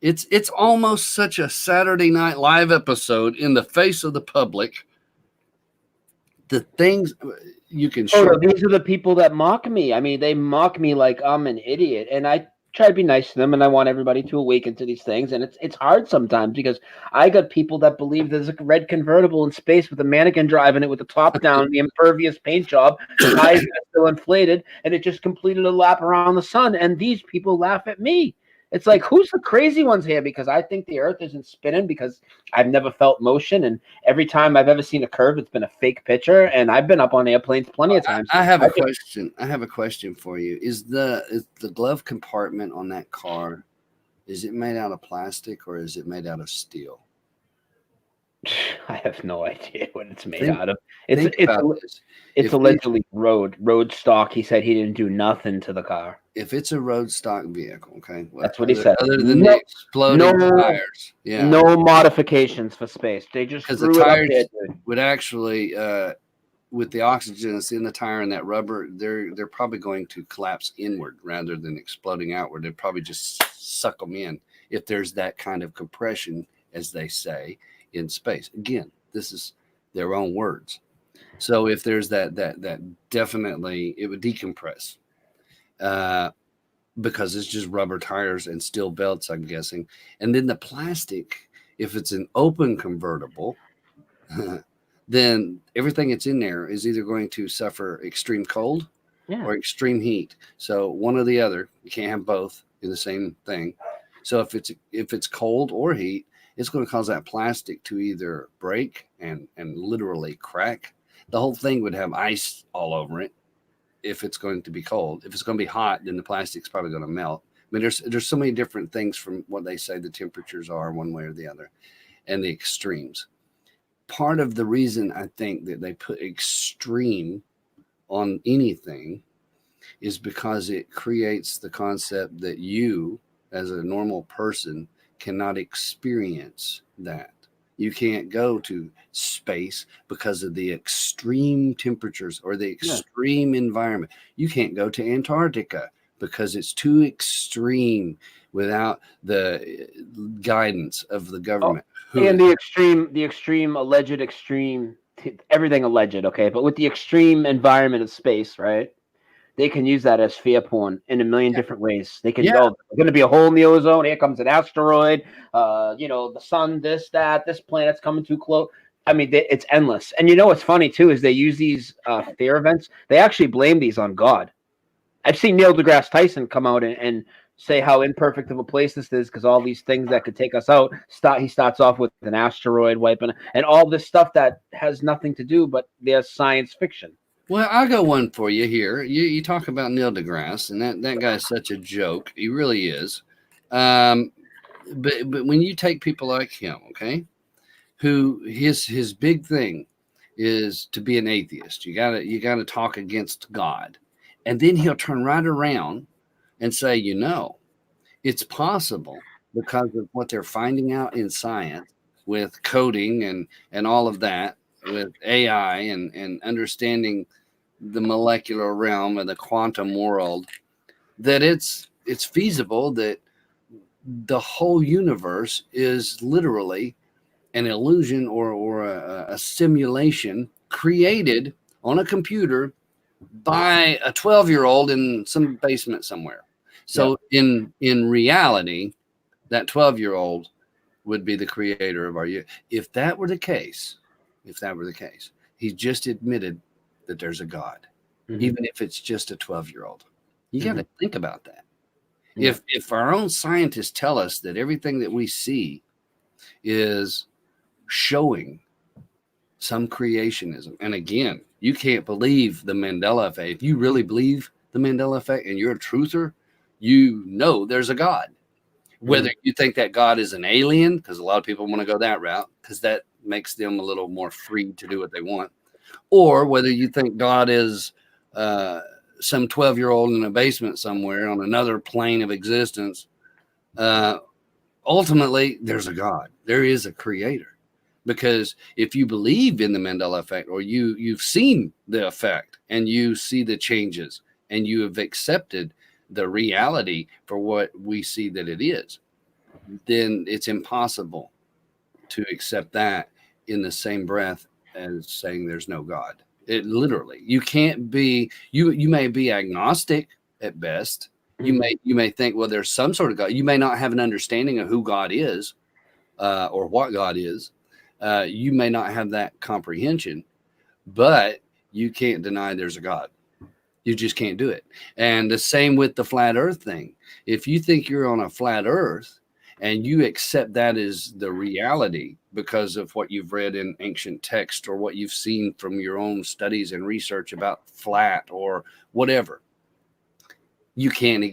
It's almost such a Saturday Night Live episode in the face of the public. The things you can show. Oh, these are the people that mock me. I mean, they mock me like I'm an idiot. And I try to be nice to them, and I want everybody to awaken to these things. And it's hard sometimes because I got people that believe there's a red convertible in space with a mannequin driving it with the top down, the impervious paint job, the eyes are still inflated, and it just completed a lap around the sun. And these people laugh at me. It's like, who's the crazy ones here? Because I think the Earth isn't spinning because I've never felt motion, and every time I've ever seen a curve, it's been a fake picture. And I've been up on airplanes plenty of times. I have a question. I have a question for you. Is the glove compartment on that car, is it made out of plastic or is it made out of steel? I have no idea what it's made Think- out of. think about this. It's If allegedly road stock. He said he didn't do nothing to the car. If it's a road stock vehicle, okay, That's what he said. Other than No- the exploding no- tires, yeah, No modifications for space. They just because threw the it up tires there, dude. would actually, with the oxygen that's in the tire and that rubber, they're probably going to collapse inward rather than exploding outward. They'd probably just suck them in if there's that kind of compression, as they say, in space. Again, this is their own words. So if there's that definitely it would decompress, because it's just rubber tires and steel belts, I'm guessing. And then the plastic, if it's an open convertible, then everything that's in there is either going to suffer extreme cold or extreme heat. So one or the other. You can't have both in the same thing. So if it's cold or heat, it's going to cause that plastic to either break and literally crack. The whole thing would have ice all over it if it's going to be cold. If it's going to be hot, then the plastic's probably going to melt. I mean, there's so many different things from what they say the temperatures are one way or the other, and the extremes. Part of the reason I think that they put extreme on anything is because it creates the concept that you, as a normal person, cannot experience that. You can't go to space because of the extreme temperatures or the extreme environment. You can't go to Antarctica because it's too extreme without the guidance of the government. And the extreme, alleged extreme, everything alleged, okay? But with the extreme environment of space, right? They can use that as fear porn in a million different ways. They can go, there's going to be a hole in the ozone. Here comes an asteroid. The sun, this planet's coming too close. I mean, it's endless. And you know what's funny too is they use these fear events. They actually blame these on God. I've seen Neil deGrasse Tyson come out and say how imperfect of a place this is because all these things that could take us out. He starts off with an asteroid wiping and all this stuff that has nothing to do, but there's science fiction. Well, I got one for you here. You talk about Neil deGrasse, and that guy is such a joke. He really is. But when you take people like him, okay, who his big thing is to be an atheist. You gotta talk against God, and then he'll turn right around and say, it's possible because of what they're finding out in science with coding and all of that, with AI and understanding the molecular realm and the quantum world, that it's feasible that the whole universe is literally an illusion or a simulation created on a computer by a 12-year-old in some basement somewhere. So in reality, that 12-year-old would be the creator of our year. If that were the case, he just admitted that there's a God, even if it's just a 12-year-old. You got to think about that. If our own scientists tell us that everything that we see is showing some creationism, and again, you can't believe the Mandela effect. If you really believe the Mandela effect and you're a truther, there's a God. Whether you think that God is an alien, because a lot of people want to go that route, because that makes them a little more free to do what they want, or whether you think God is some 12-year-old in a basement somewhere on another plane of existence, ultimately, there's a God. There is a creator. Because if you believe in the Mandela effect, or you've seen the effect and you see the changes and you have accepted the reality for what we see that it is, then it's impossible to accept that in the same breath as saying there's no God. It literally, you can't be, you may be agnostic at best. You may think, well, there's some sort of God. You may not have an understanding of who God is or what God is. You may not have that comprehension, but you can't deny there's a God. You just can't do it. And the same with the flat earth thing. If you think you're on a flat earth and you accept that as the reality because of what you've read in ancient text or what you've seen from your own studies and research about flat or whatever, you can't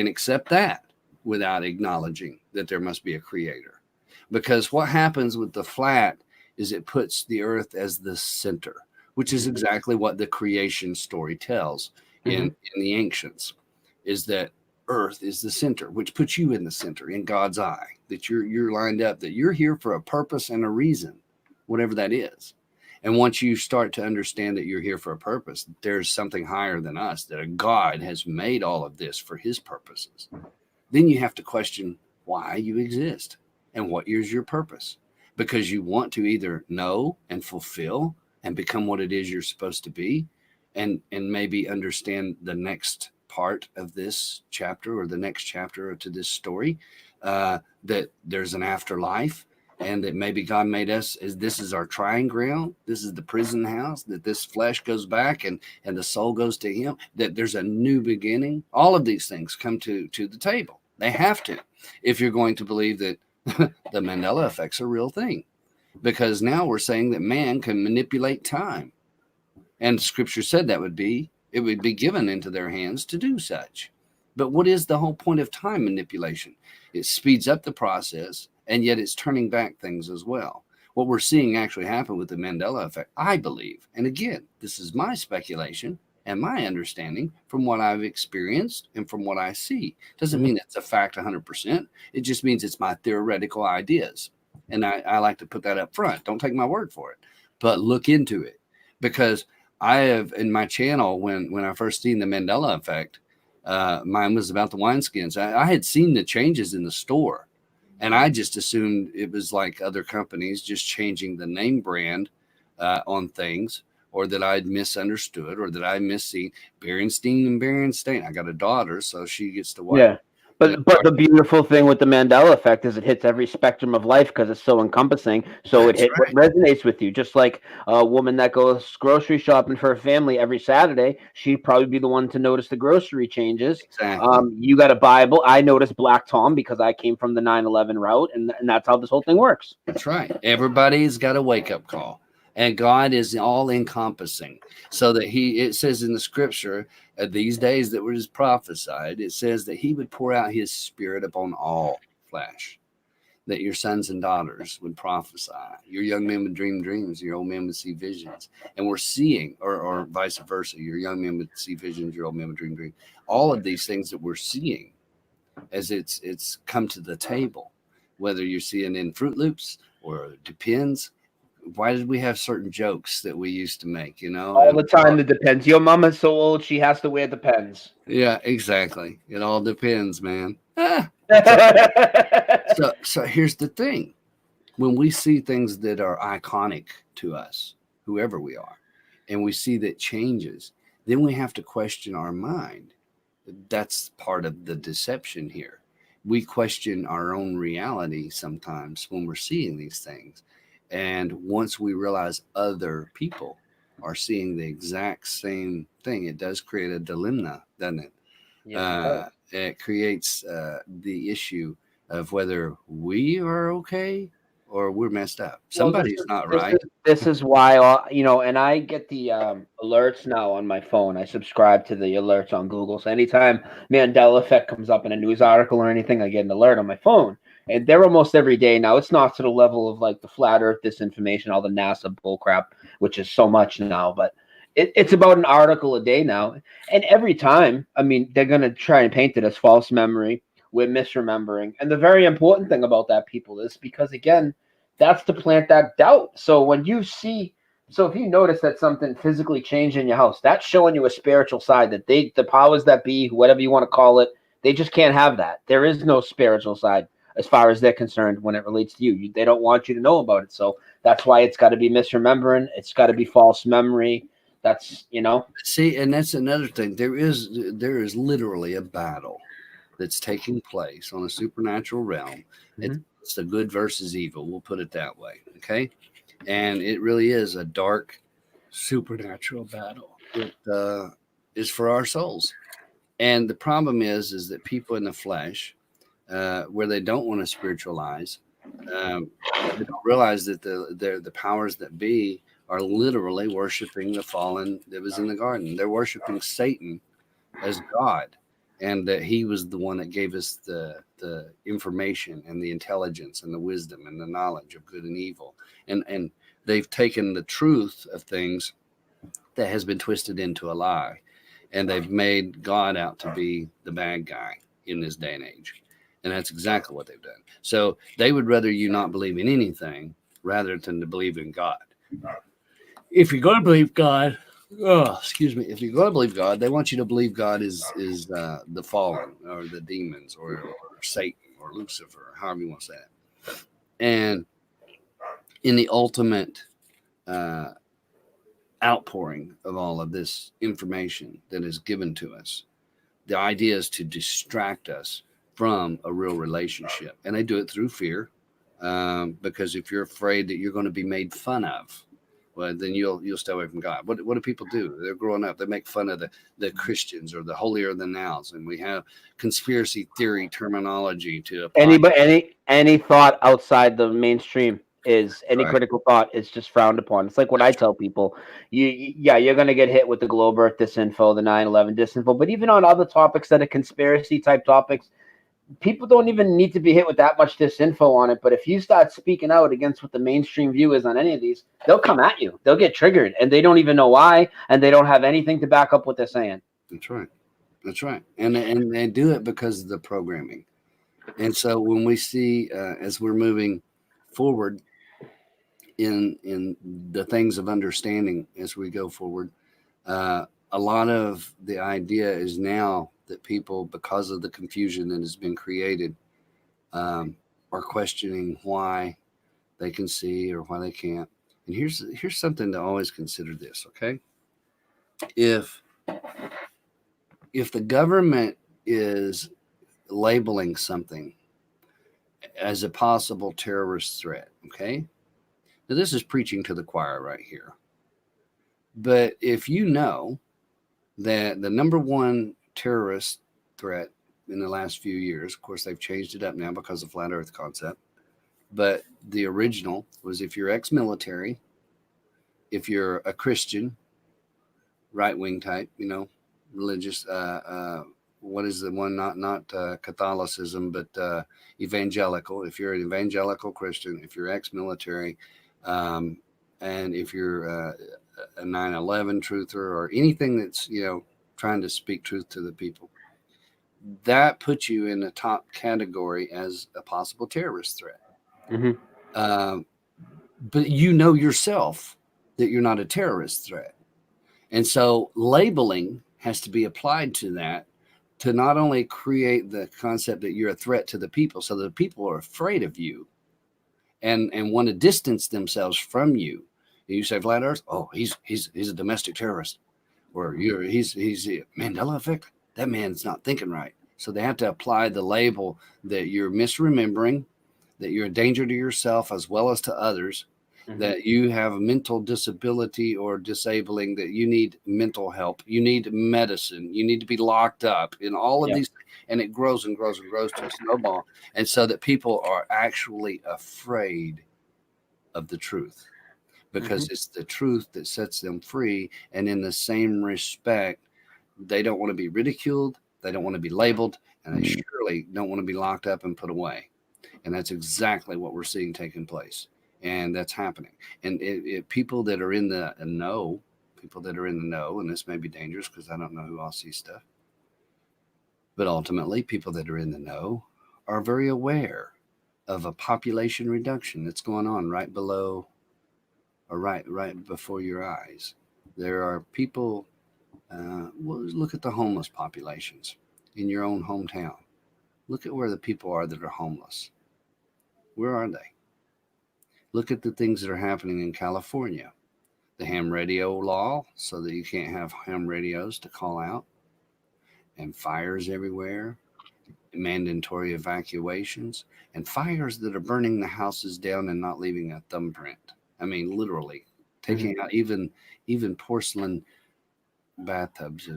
accept that without acknowledging that there must be a creator. Because what happens with the flat is it puts the earth as the center, which is exactly what the creation story tells in the ancients, is that earth is the center, which puts you in the center in God's eye, that you're lined up, that you're here for a purpose and a reason, whatever that is. And once you start to understand that you're here for a purpose, there's something higher than us, that a God has made all of this for his purposes. Then you have to question why you exist and what is your purpose, because you want to either know and fulfill and become what it is you're supposed to be, and maybe understand the next part of this chapter or the next chapter to this story, that there's an afterlife, and that maybe God made us as this is our trying ground. This is the prison house, that this flesh goes back and the soul goes to him, that there's a new beginning. All of these things come to the table. They have to, if you're going to believe that the Mandela effect's a real thing, because now we're saying that man can manipulate time. And scripture said it would be given into their hands to do such. But what is the whole point of time manipulation? It speeds up the process, and yet it's turning back things as well. What we're seeing actually happen with the Mandela effect, I believe, and again, this is my speculation and my understanding from what I've experienced and from what I see. Doesn't mean it's a fact 100%. It just means it's my theoretical ideas. And I like to put that up front. Don't take my word for it, but look into it. Because I have, in my channel, when I first seen the Mandela effect, mine was about the wineskins. I had seen the changes in the store, and I just assumed it was like other companies just changing the name brand on things, or that I'd misunderstood, or that I misseen Berenstein and Berenstain. I got a daughter, so she gets to watch. Yeah. But the beautiful thing with the Mandela effect is it hits every spectrum of life because it's so encompassing. So it hit what resonates with you. Just like a woman that goes grocery shopping for her family every Saturday, she'd probably be the one to notice the grocery changes. Exactly. You got a Bible. I noticed Black Tom because I came from the 9/11 route, and that's how this whole thing works. That's right. Everybody's got a wake-up call. And God is all encompassing, so that it says in the scripture, these days that was prophesied, it says that he would pour out his spirit upon all flesh, that your sons and daughters would prophesy. Your young men would dream dreams, your old men would see visions. And we're seeing, or vice versa, your young men would see visions, your old men would dream dreams. All of these things that we're seeing as it's come to the table, whether you're seeing in Fruit Loops or it depends. Why did we have certain jokes that we used to make, All the time, it depends. Your mama's so old, she has to wear Depends. Yeah, exactly. It all depends, man. So here's the thing. When we see things that are iconic to us, whoever we are, and we see that changes, then we have to question our mind. That's part of the deception here. We question our own reality sometimes when we're seeing these things. And once we realize other people are seeing the exact same thing, it does create a dilemma, doesn't it? Yeah, it creates the issue of whether we are okay or we're messed up. Somebody's not right. This is why, and I get the alerts now on my phone. I subscribe to the alerts on Google. So anytime Mandela effect comes up in a news article or anything, I get an alert on my phone. And they're almost every day now. It's not to the level of like the flat earth disinformation, all the NASA bullcrap, which is so much now, but it's about an article a day now. And every time, I mean, they're going to try and paint it as false memory. We're misremembering. And the very important thing about that, people, is because, again, that's to plant that doubt. So when you see, if you notice that something physically changed in your house, that's showing you a spiritual side that the powers that be, whatever you want to call it, they just can't have that. There is no spiritual side as far as they're concerned when it relates to you. They don't want you to know about it. So that's why it's got to be misremembering. It's got to be false memory. That's, See, and that's another thing. There is literally a battle that's taking place on a supernatural realm. It's the good versus evil. We'll put it that way. Okay. And it really is a dark supernatural battle. is for our souls. And the problem is that people in the flesh, where they don't want to spiritualize, they don't realize that the powers that be are literally worshiping the fallen that was in the garden. They're worshiping Satan as God, and that he was the one that gave us the information and the intelligence and the wisdom and the knowledge of good and evil. And they've taken the truth of things that has been twisted into a lie, and they've made God out to be the bad guy in this day and age. And that's exactly what they've done. So they would rather you not believe in anything rather than to believe in God. If you're going to believe God, if you're going to believe God, they want you to believe God is the fallen or the demons or Satan or Lucifer, however you want to say it. And in the ultimate outpouring of all of this information that is given to us, the idea is to distract us from a real relationship. And they do it through fear, because if you're afraid that you're going to be made fun of, well, then you'll stay away from God. What do people do? They're growing up. They make fun of the Christians or the holier than thous, and we have conspiracy theory terminology to apply. Any thought outside the mainstream is any Right. critical thought is just frowned upon. It's like what I tell people: you're going to get hit with the globe Earth disinfo, the 9/11 disinfo, but even on other topics that are conspiracy type topics, people don't even need to be hit with that much disinfo on it. But if you start speaking out against what the mainstream view is on any of these, they'll come at you. They'll get triggered, and they don't even know why, and they don't have anything to back up what they're saying. That's right. That's right. And they do it because of the programming. And so when we see, as we're moving forward in the things of understanding as we go forward, a lot of the idea is now that people, because of the confusion that has been created, are questioning why they can see or why they can't. And here's something to always consider this, okay? If the government is labeling something as a possible terrorist threat, okay? Now this is preaching to the choir right here. But if you know that the number one terrorist threat in the last few years, of course, they've changed it up now because of flat earth concept, but the original was if you're ex-military, if you're a Christian, right-wing type, religious, what is the one, not Catholicism, but evangelical. If you're an evangelical Christian, if you're ex-military, and if you're a 9/11 truther or anything that's, trying to speak truth to the people, that puts you in the top category as a possible terrorist threat. Mm-hmm. But you know yourself that you're not a terrorist threat. And so labeling has to be applied to that to not only create the concept that you're a threat to the people, so the people are afraid of you and want to distance themselves from you. You say flat earth, oh, he's a domestic terrorist. Or he's a Mandela effect. That man's not thinking right. So they have to apply the label that you're misremembering, that you're a danger to yourself as well as to others, that you have a mental disability or disabling, that you need mental help, you need medicine, you need to be locked up in all of these, and it grows and grows and grows to a snowball. And so that people are actually afraid of the truth, because it's the truth that sets them free. And in the same respect, they don't want to be ridiculed, they don't want to be labeled, and they surely don't want to be locked up and put away. And that's exactly what we're seeing taking place. And that's happening. And people that are in the know, and this may be dangerous because I don't know who all sees stuff, but ultimately people that are in the know are very aware of a population reduction that's going on right below or right before your eyes. There are people, look at the homeless populations in your own hometown. Look at where the people are that are homeless. Where are they? Look at the things that are happening in California. The ham radio law, so that you can't have ham radios to call out, and fires everywhere, mandatory evacuations, and fires that are burning the houses down and not leaving a thumbprint. I mean, literally taking out even porcelain bathtubs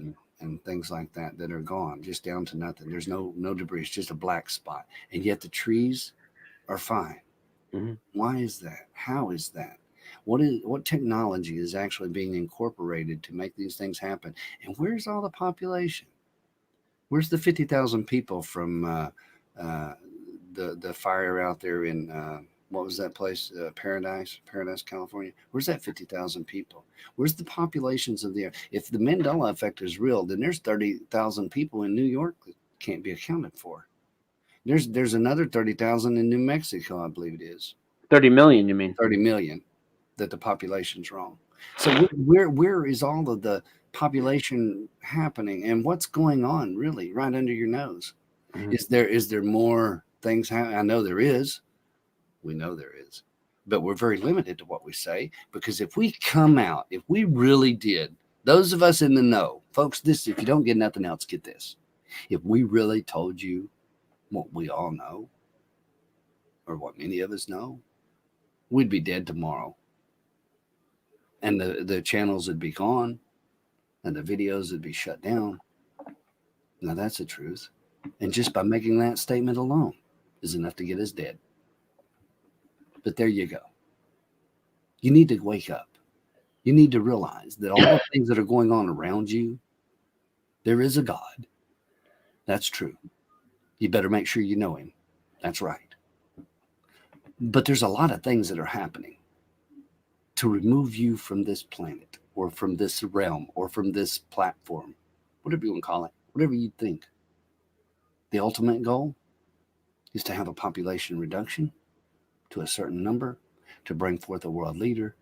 and things like that that are gone, just down to nothing. There's no debris. It's just a black spot. And yet the trees are fine. Mhm. Why is that? How is that? What technology is actually being incorporated to make these things happen? And where's all the population? Where's the 50,000 people from the fire out there in what was that place? Paradise, California. Where's that 50,000 people? Where's the populations of the air? If the Mandela effect is real, then there's 30,000 people in New York that can't be accounted for. There's another 30,000 in New Mexico, I believe it is. 30 million, you mean? 30 million that the population's wrong. So where is all of the population happening, and what's going on really right under your nose? Mm-hmm. Is there more things happening? I know there is. We know there is, but we're very limited to what we say, because if we come out, if we really did, those of us in the know, folks, this, if you don't get nothing else, get this. If we really told you what we all know, or what many of us know, we'd be dead tomorrow. And the channels would be gone, and the videos would be shut down. Now that's the truth. And just by making that statement alone is enough to get us dead. But there you go. You need to wake up. You need to realize that all the things that are going on around you, there is a God. That's true. You better make sure you know him. That's right. But there's a lot of things that are happening to remove you from this planet, or from this realm, or from this platform, whatever you want to call it, whatever you think. The ultimate goal is to have a population reduction to a certain number, to bring forth a world leader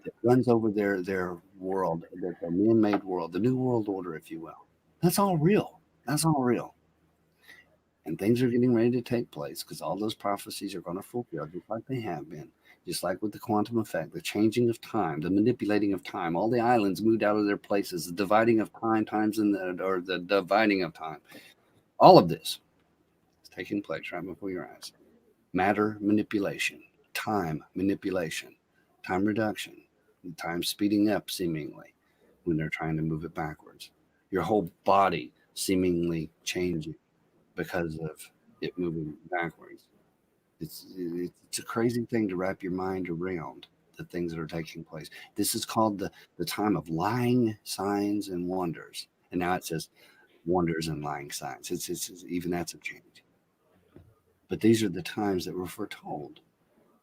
that runs over their world, their man-made world, the new world order, if you will. That's all real. That's all real. And things are getting ready to take place, because all those prophecies are going to fulfill, just like they have been. Just like with the quantum effect, the changing of time, the manipulating of time, all the islands moved out of their places, the dividing of time, the dividing of time. All of this is taking place right before your eyes. Matter manipulation, time manipulation, time reduction, time speeding up seemingly when they're trying to move it backwards. Your whole body seemingly changing because of it moving backwards. It's a crazy thing to wrap your mind around, the things that are taking place. This is called the time of lying signs and wonders. And now it says wonders and lying signs. It's even that's a change. But these are the times that we're foretold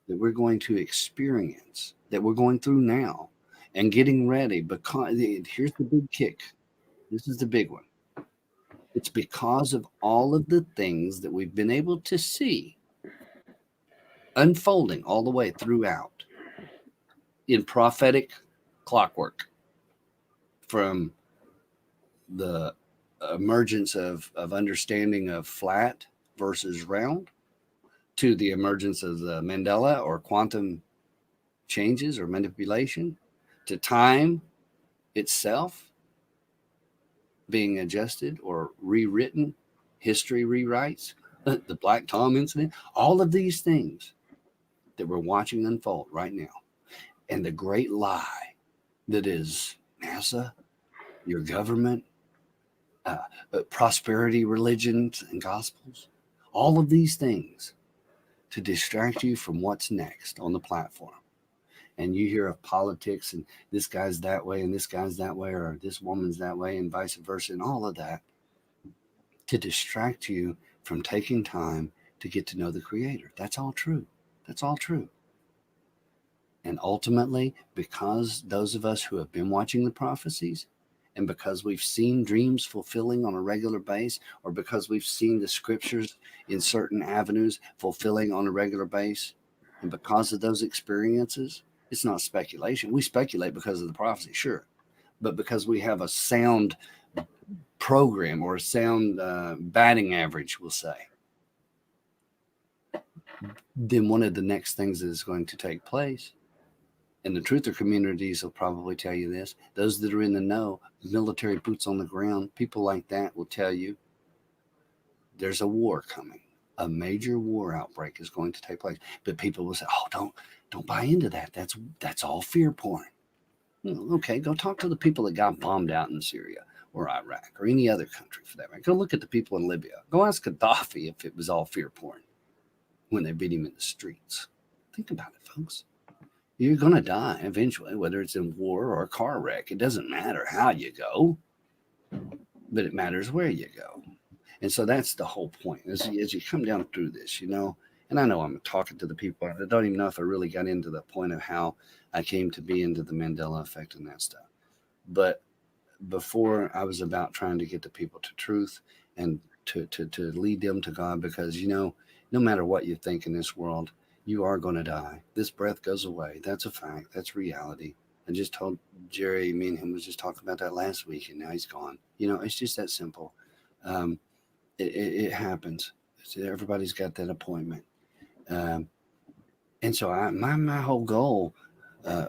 that we're going to experience, that we're going through now and getting ready. Because here's the big kick. This is the big one. It's because of all of the things that we've been able to see unfolding all the way throughout in prophetic clockwork, from the emergence of understanding of flat versus round, to the emergence of the Mandela or quantum changes or manipulation, to time itself being adjusted or rewritten, history rewrites, the Black Tom incident, all of these things that we're watching unfold right now. And the great lie that is NASA, your government, prosperity religions and gospels, all of these things to distract you from what's next on the platform. And you hear of politics, and this guy's that way and this guy's that way, or this woman's that way, and vice versa, and all of that to distract you from taking time to get to know the Creator. That's all true. That's all true. And ultimately, because those of us who have been watching the prophecies, and because we've seen dreams fulfilling on a regular basis, or because we've seen the scriptures in certain avenues fulfilling on a regular basis, and because of those experiences, it's not speculation. We speculate because of the prophecy, sure, but because we have a sound program or a sound batting average, we'll say, then one of the next things that is going to take place, and the truther communities will probably tell you this, those that are in the know, military boots on the ground, people like that will tell you there's a war coming. A major war outbreak is going to take place. But people will say, oh, don't buy into that. That's all fear porn. Okay, go talk to the people that got bombed out in Syria. or Iraq or any other country for that matter. Go look at the people in Libya. Go ask Gaddafi if it was all fear porn when they beat him in the streets. Think about it, folks. You're going to die eventually, whether it's in war or a car wreck. It doesn't matter how you go, but it matters where you go. And so that's the whole point. As you come down through this, and I know I'm talking to the people. I don't even know if I really got into the point of how I came to be into the Mandela effect and that stuff. But before, I was about trying to get the people to truth and to lead them to God, because, no matter what you think in this world, you are going to die. This breath goes away. That's a fact. That's reality. I just told Jerry, me and him was just talking about that last week, and now he's gone. It's just that simple. It happens. Everybody's got that appointment. And so my whole goal,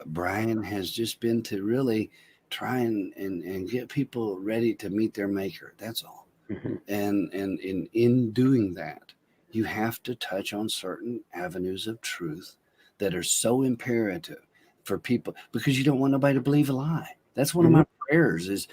Brian, has just been to really try and get people ready to meet their maker. That's all. Mm-hmm. And in doing that, you have to touch on certain avenues of truth that are so imperative for people, because you don't want nobody to believe a lie. That's one of my prayers is,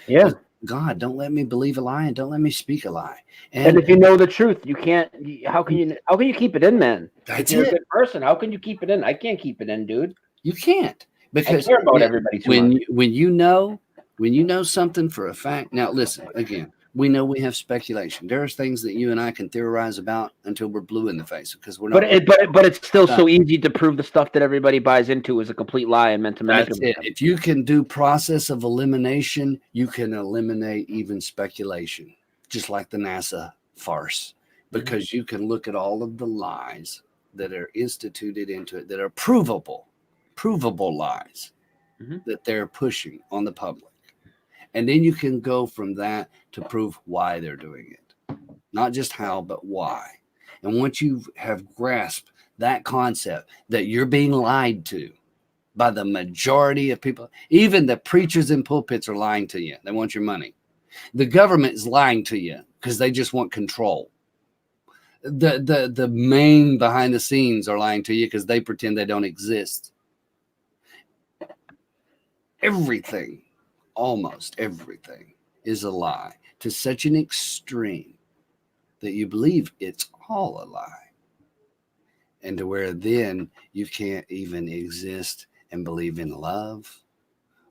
God, don't let me believe a lie and don't let me speak a lie. And if you know the truth, you can't. How can you keep it in, man? That's if you're it. a good person, how can you keep it in? I can't keep it in, dude. You can't, because I care about everybody too much. When you know something for a fact. Now, listen again. We know we have speculation. There's things that you and I can theorize about until we're blue in the face, because we're not. But it's still so easy to prove the stuff that everybody buys into is a complete lie and meant to manipulate. That's it. If you can do process of elimination, you can eliminate even speculation, just like the NASA farce, because you can look at all of the lies that are instituted into it that are provable lies that they're pushing on the public. And then you can go from that to prove why they're doing it. Not just how, but why. And once you have grasped that concept that you're being lied to by the majority of people, even the preachers in pulpits are lying to you. They want your money. The government is lying to you because they just want control. The main behind the scenes are lying to you because they pretend they don't exist. Everything. Almost everything is a lie to such an extreme that you believe it's all a lie. And to where then you can't even exist and believe in love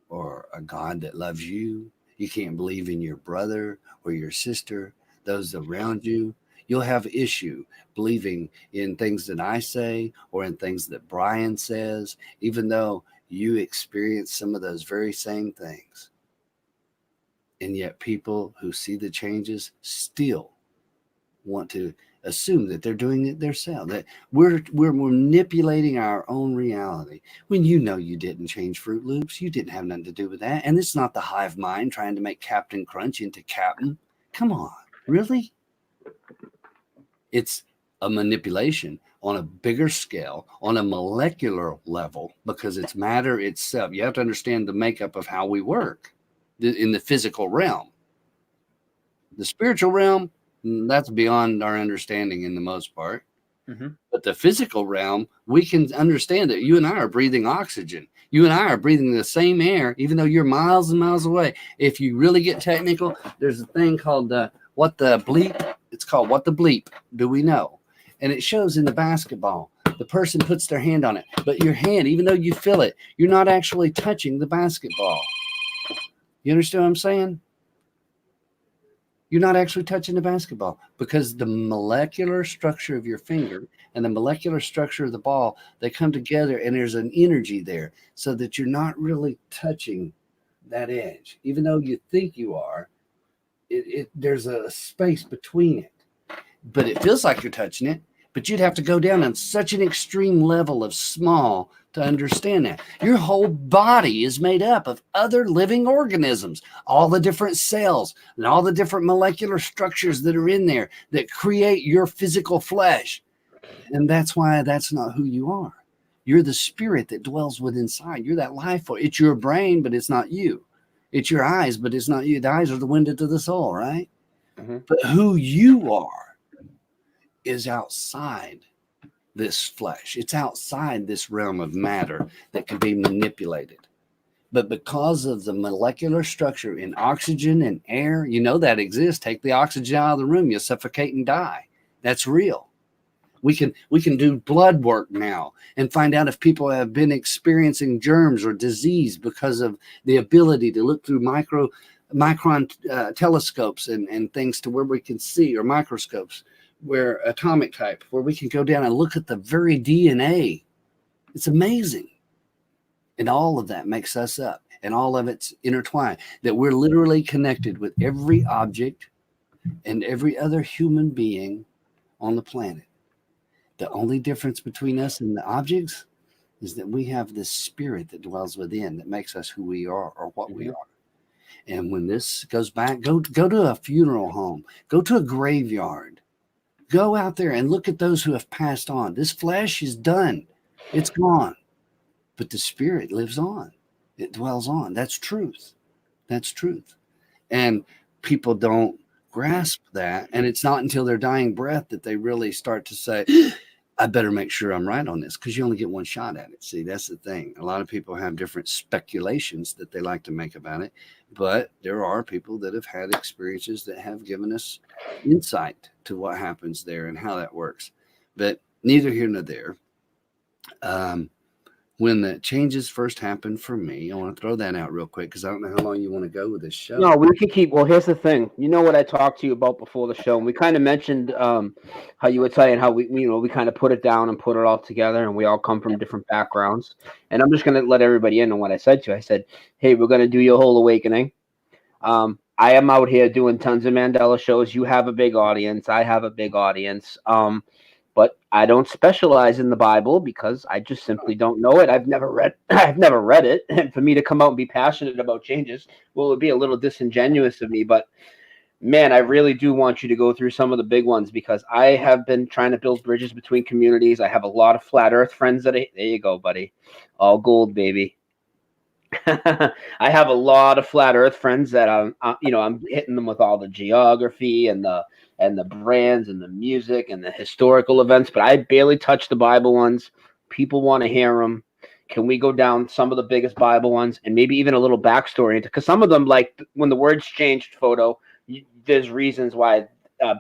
or a God that loves you. You can't believe in your brother or your sister, those around you. You'll have issue believing in things that I say or in things that Brian says, even though you experience some of those very same things. And yet people who see the changes still want to assume that they're doing it themselves, that we're manipulating our own reality when you didn't change Fruit Loops. You didn't have nothing to do with that. And it's not the hive mind trying to make Captain Crunch into Captain. Come on, really? It's a manipulation on a bigger scale, on a molecular level, because it's matter itself. You have to understand the makeup of how we work in the physical realm. The spiritual realm, that's beyond our understanding in the most part. But the physical realm, we can understand that you and I are breathing oxygen. You and I are breathing the same air, even though you're miles and miles away. If you really get technical, there's a thing called what the bleep. It's called What the Bleep Do We Know? And it shows in the basketball. The person puts their hand on it, but your hand, even though you feel it, you're not actually touching the basketball. You understand what I'm saying? You're not actually touching the basketball because the molecular structure of your finger and the molecular structure of the ball, they come together and there's an energy there so that you're not really touching that edge. Even though you think you are, there's a space between it. But it feels like you're touching it, but you'd have to go down on such an extreme level of small to understand that. Your whole body is made up of other living organisms, all the different cells and all the different molecular structures that are in there that create your physical flesh. And that's why that's not who you are. You're the spirit that dwells within inside. You're that life force. It's your brain, but it's not you. It's your eyes, but it's not you. The eyes are the window to the soul, right? But who you are is outside this flesh. It's outside this realm of matter that can be manipulated. But because of the molecular structure in oxygen and air, you know that exists. Take the oxygen out of the room, you suffocate and die. That's real. We can do blood work now and find out if people have been experiencing germs or disease because of the ability to look through micron telescopes and things to where we can see, or microscopes where atomic type, where we can go down and look at the very DNA. It's amazing. And all of that makes us up, and all of it's intertwined, that we're literally connected with every object and every other human being on the planet. The only difference between us and the objects is that we have this spirit that dwells within that makes us who we are, or what we are. And when this goes back, go to a funeral home, go to a graveyard, go out there and look at those who have passed on. This flesh is done. It's gone. But the spirit lives on. It dwells on. That's truth. That's truth. And people don't grasp that. And it's not until their dying breath that they really start to say, I better make sure I'm right on this, because you only get one shot at it. See, that's the thing. A lot of people have different speculations that they like to make about it. But there are people that have had experiences that have given us insight to what happens there and how that works. But neither here nor there. When the changes first happened for me, I want to throw that out real quick because I don't know how long you want to go with this show. No, we can keep. Well, here's the thing. You know what I talked to you about before the show, and we kind of mentioned how you were saying how we kind of put it down and put it all together, and we all come from different backgrounds. And I'm just going to let everybody in on what I said to you. I said, hey, we're going to do your whole awakening. I am out here doing tons of Mandela shows. You have a big audience. I have a big audience. But I don't specialize in the Bible because I just simply don't know it. I've never read it. And for me to come out and be passionate about changes, well, it would be a little disingenuous of me. But man, I really do want you to go through some of the big ones, because I have been trying to build bridges between communities. I have a lot of flat earth friends there you go, buddy. All gold, baby. I have a lot of flat earth friends that I'm hitting them with all the geography and the brands and the music and the historical events, but I barely touch the Bible ones. People want to hear them. Can we go down some of the biggest Bible ones and maybe even a little backstory into, because some of them, like when the words changed, there's reasons why,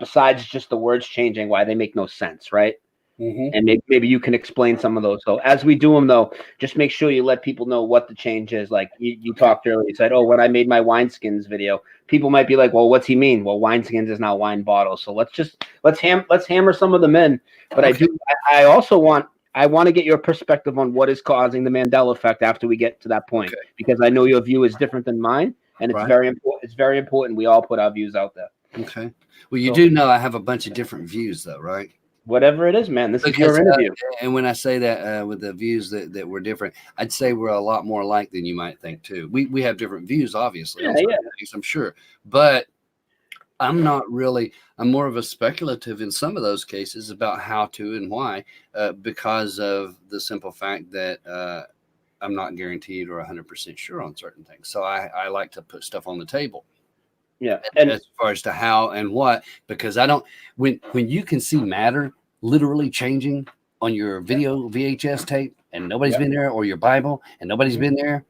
besides just the words changing, why they make no sense, right? Mm-hmm. And maybe you can explain some of those. So as we do them, though, just make sure you let people know what the change is. Like you talked earlier, you said, oh, when I made my wineskins video, people might be like, well, what's he mean? Well, wineskins is not wine bottles. So let's hammer some of them in. But okay. I also want to get your perspective on what is causing the Mandela effect after we get to that point, okay, because I know your view is different than mine, and it's very important. It's very important we all put our views out there. Okay. Well, you do know I have a bunch of different views, though, right? Whatever it is, man. This is your interview. And when I say that with the views that we're different, I'd say we're a lot more alike than you might think, too. We have different views, obviously. Yeah. Things, I'm sure. But I'm more of a speculative in some of those cases about how to and why, because of the simple fact that I'm not guaranteed or 100% sure on certain things. So I like to put stuff on the table. Yeah, and as far as to how and what, because I don't, when you can see matter literally changing on your video VHS tape and nobody's been there, or your Bible and nobody's been there,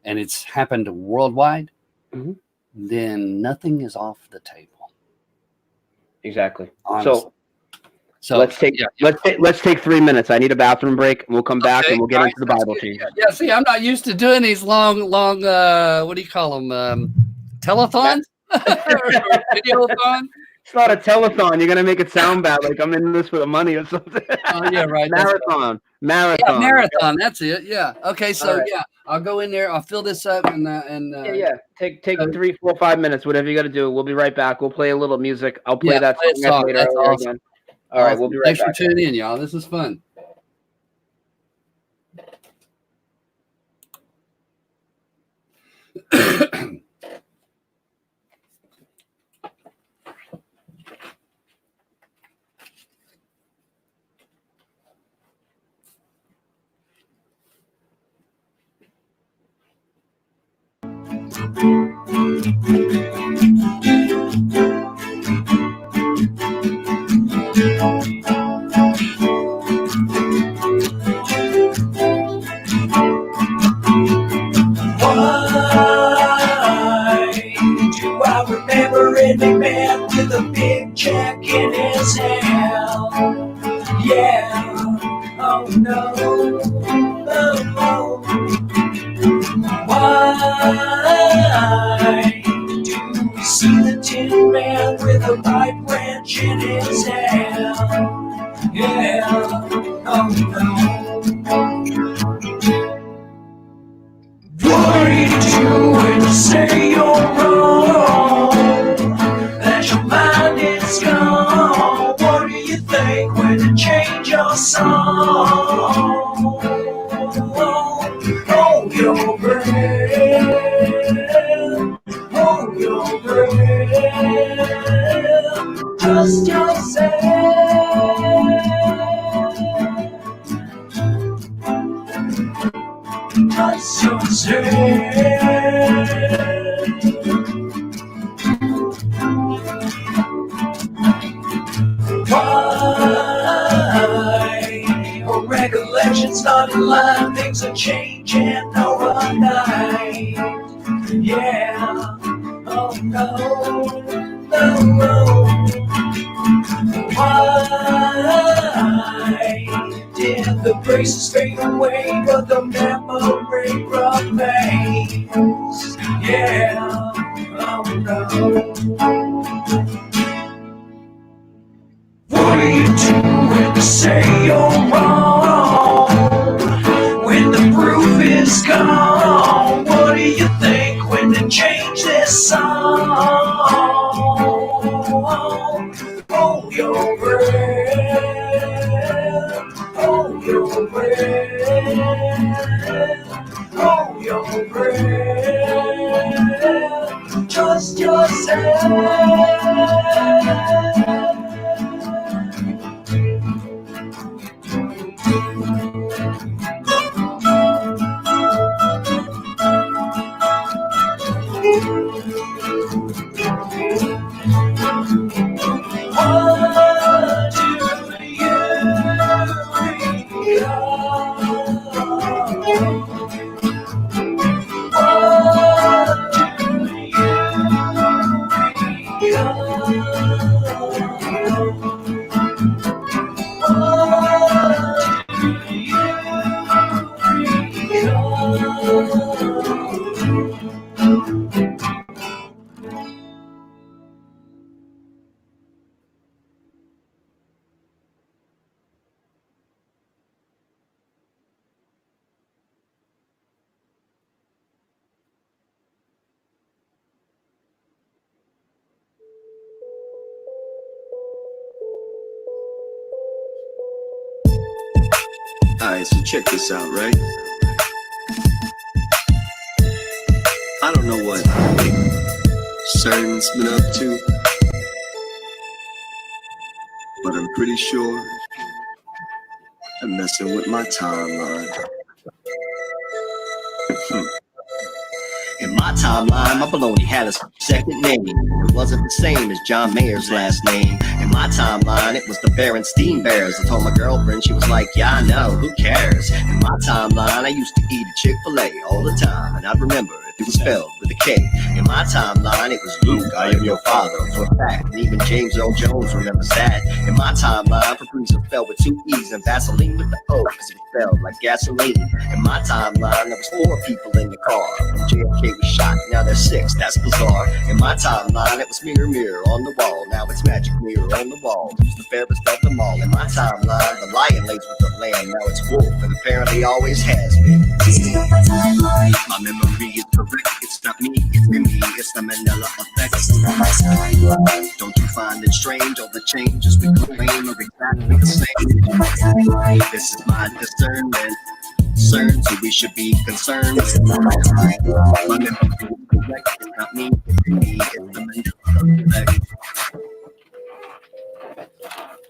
and it's happened worldwide, then nothing is off the table. Exactly. Honestly. So let's take 3 minutes. I need a bathroom break, and we'll come back and we'll get into the Bible change. Yeah, see, I'm not used to doing these long what do you call them? Telethons? Videothon? It's not a telethon. You're gonna make it sound bad, like I'm in this for the money or something. Oh yeah, right. Marathon. Yeah, marathon. That's it. Yeah. Okay. So right. Yeah, I'll go in there. I'll fill this up and Take 3, 4, 5 minutes, whatever you got to do. We'll be right back. We'll play a little music. I'll play that song later. That's awesome. Again. All right. We'll be right back. Thanks for tuning in, y'all. This is fun. What man with a pipe wrench in his hand. Yeah, oh no. What do you do when you say you're wrong? That your mind is gone. What do you think when you change your song? Hold your breath. Hold your breath. Trust yourself. Trust yourself. Why? Your recollections not in line. Things are changing overnight. Yeah. Oh no. No. Why did the braces fade away, but the memory remains? Yeah. Oh no. What do you do when you say you're wrong? When the proof is gone, what do you think when they change this song? Hold your breath. Hold your breath. Hold your breath. Trust yourself. Alright, so check this out, right? I don't know what CERN's been up to, but I'm pretty sure they're messing with my timeline. In my timeline, my baloney had a second name. It wasn't the same as John Mayer's last name. In my timeline, it was the Berenstein Bears. I told my girlfriend, she was like, yeah, I know, who cares? In my timeline, I used to eat a Chick-fil-A all the time, and I'd remember if it was spelled with a K. In my timeline, it was Luke, I am your father, for a fact. And even James Earl Jones remembers that. In my timeline, Febreze fell with 2 E's and Vaseline with the O, because it felt like gasoline. In my timeline, there was 4 people in the car. When JFK was shot, now there's 6, that's bizarre. In my timeline, it was mirror, mirror on the wall. Now it's magic mirror on the wall. Who's the fairest of them all? In my timeline, the lion lays with the lamb. Now it's wolf, and apparently always has been. My memory is correct. It's not me, it's me. It's the Mandela effect. Don't you find it strange? All the changes we claim are exactly the same. This is my discernment. Concerns, so we should be concerned. My memory is correct. It's not me, it's me. It's the Mandela effect.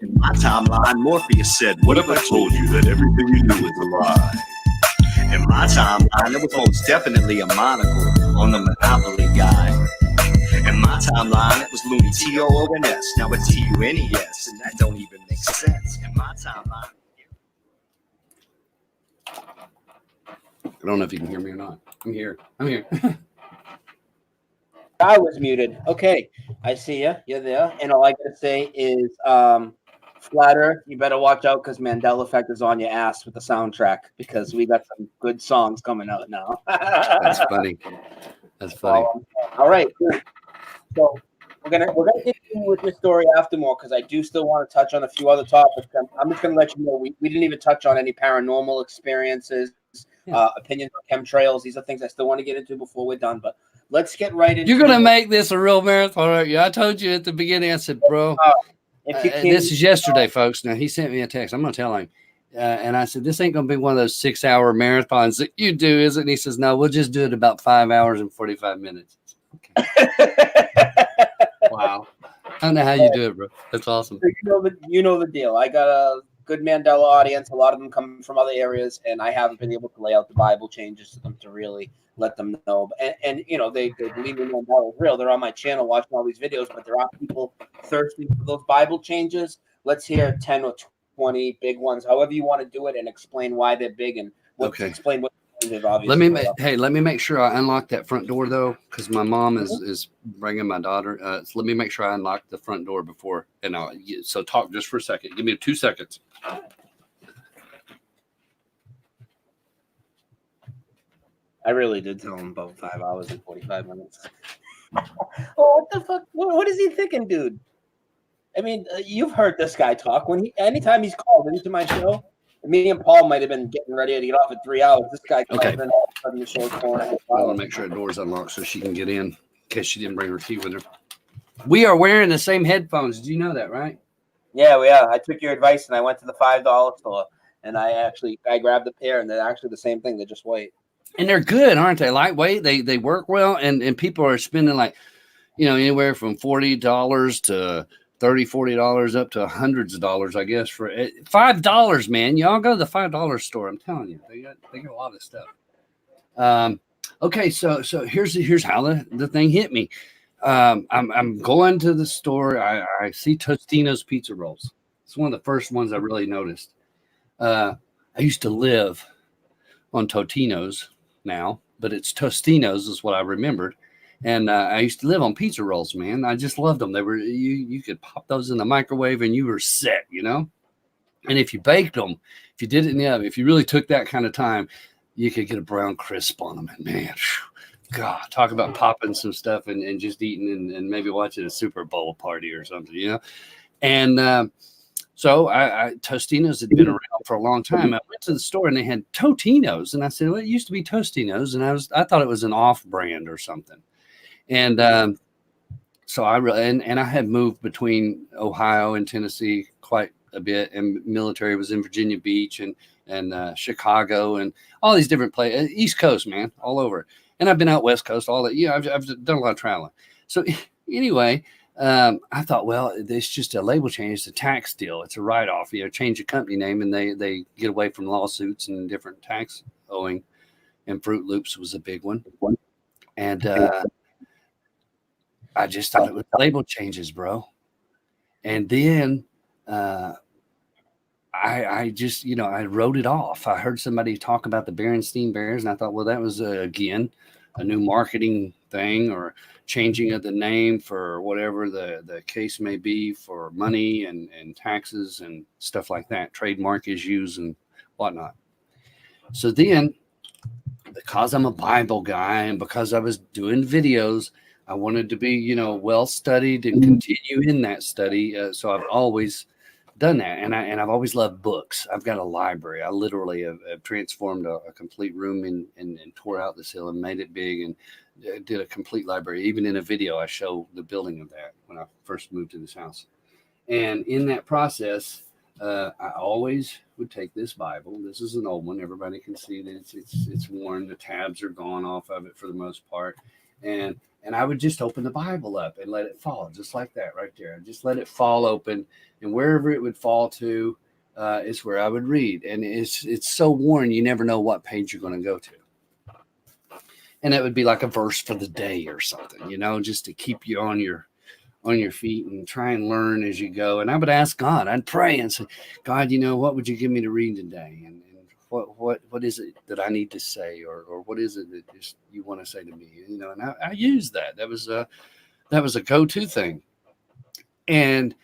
In my timeline, Morpheus said, what if I told you that everything you knew is a lie? In my timeline, there was most definitely a monocle on the Monopoly guy. In my timeline, it was Looney T-O-O-N-S. Now it's T-U-N-E-S, and that don't even make sense. In my timeline. I don't know if you can hear me or not. I'm here. I was muted. Okay, I see you. You're there. And all I gotta say is, Flat Earth, you better watch out because Mandela Effect is on your ass with the soundtrack because we got some good songs coming out now. That's funny. That's funny. All right, cool. So we're gonna continue with this story after more because I do still want to touch on a few other topics. I'm just gonna let you know we didn't even touch on any paranormal experiences, opinions on chemtrails. These are things I still want to get into before we're done. But let's get right into. You're gonna make this a real marathon, aren't you? I told you at the beginning. I said, bro, if you this is yesterday, folks. Now he sent me a text. I'm gonna tell him. And I said, this ain't going to be one of those 6-hour marathons that you do, is it? And he says, no, we'll just do it about 5 hours and 45 minutes. Okay. Wow. I don't know how you do it, bro. That's awesome. You know the deal. I got a good Mandela audience. A lot of them come from other areas, and I haven't been able to lay out the Bible changes to them to really let them know. And you know, they believe me, Mandela is real. They're on my channel watching all these videos, but there are people thirsting for those Bible changes. Let's hear 10 or 20 big ones, however you want to do it, and explain why they're big and explain what they've obviously. Let me make sure I unlock that front door though, because my mom is bringing my daughter. So let me make sure I unlock the front door before, and so talk just for a second. Give me 2 seconds. I really did tell him about 5 hours and 45 minutes. Oh, what the fuck? What is he thinking, dude? I mean, you've heard this guy talk. Anytime he's called into my show, me and Paul might have been getting ready to get off at 3 hours. This guy calls in all of a sudden the show's going. I want to make sure the door's unlocked so she can get in case she didn't bring her key with her. We are wearing the same headphones. Do you know that, right? Yeah, I took your advice and I went to the $5 store and I grabbed a pair and they're actually the same thing. They're just white. And they're good, aren't they? Lightweight. They work well, and people are spending anywhere from $40 to $30-$40 up to hundreds of dollars, I guess, for $5, man. Y'all go to the $5 store. I'm telling you, they got a lot of stuff. Okay, so here's how the thing hit me. I'm going to the store. I see Tostino's pizza rolls. It's one of the first ones I really noticed. I used to live on Totino's now, but it's Tostino's is what I remembered. And I used to live on pizza rolls, man. I just loved them. They were you could pop those in the microwave and you were set, you know. And if you baked them, if you did it in the oven, if you really took that kind of time, you could get a brown crisp on them. And man, God, talk about popping some stuff and just eating and maybe watching a Super Bowl party or something, you know. And so Tostino's had been around for a long time. I went to the store and they had Totino's, and I said, well, it used to be Tostino's, and I thought it was an off brand or something. And so I had moved between Ohio and Tennessee quite a bit, and military was in Virginia Beach and Chicago and all these different places, East Coast, man, all over. And I've been out West Coast, all that. Yeah, I've done a lot of traveling. So anyway, I thought, well, it's just a label change. It's a tax deal. It's a write-off. You know, change the company name, and they get away from lawsuits and different tax owing. And Fruit Loops was a big one. And I just thought it was label changes, bro. And then I just, I wrote it off. I heard somebody talk about the Berenstein Bears, and I thought, well, that was, again, a new marketing thing or changing of the name for whatever the case may be for money and taxes and stuff like that, trademark issues and whatnot. So then, because I'm a Bible guy and because I was doing videos, I wanted to be, well studied and continue in that study. So I've always done that, and I've always loved books. I've got a library. I literally have transformed a complete room and tore out this hill and made it big and did a complete library. Even in a video, I show the building of that when I first moved to this house. And in that process, I always would take this Bible. This is an old one. Everybody can see that it's worn. The tabs are gone off of it for the most part. And I would just open the Bible up and let it fall, just like that right there. Just let it fall open, and wherever it would fall to is where I would read. And it's so worn, you never know what page you're going to go to. And it would be like a verse for the day or something, just to keep you on your feet and try and learn as you go. And I would ask God, I'd pray and say, God, what would you give me to read today? And what is it that I need to say, or what is it that you want to say to me? And I used that. That was a go-to thing. And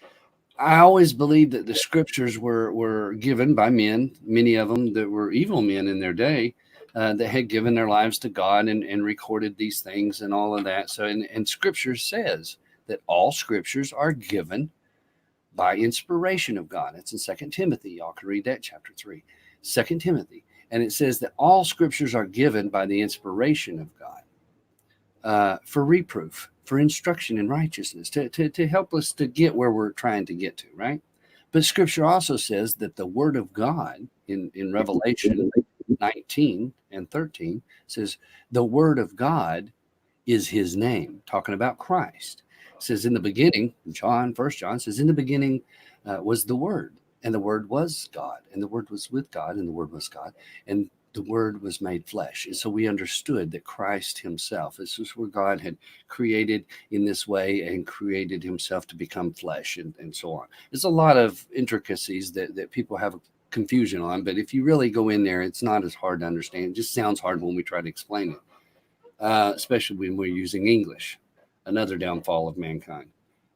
I always believed that the scriptures were given by men, many of them that were evil men in their day, that had given their lives to God and recorded these things and all of that. So, and scripture says that all scriptures are given by inspiration of God. It's in 2 Timothy. Y'all can read that, chapter 3. 2 Timothy. And it says that all scriptures are given by the inspiration of God for reproof, for instruction in righteousness, to help us to get where we're trying to get to, right? But scripture also says that the word of God in Revelation 19 and 13 says the word of God is his name, talking about Christ. It says in the beginning, First John says, in the beginning was the word, and the word was God, and the word was with God, and the word was God, and the word was made flesh. And so we understood that Christ himself, this is where God had created in this way and created himself to become flesh and so on. There's a lot of intricacies that people have confusion on, but if you really go in there, it's not as hard to understand. It just sounds hard when we try to explain it, especially when we're using English, another downfall of mankind.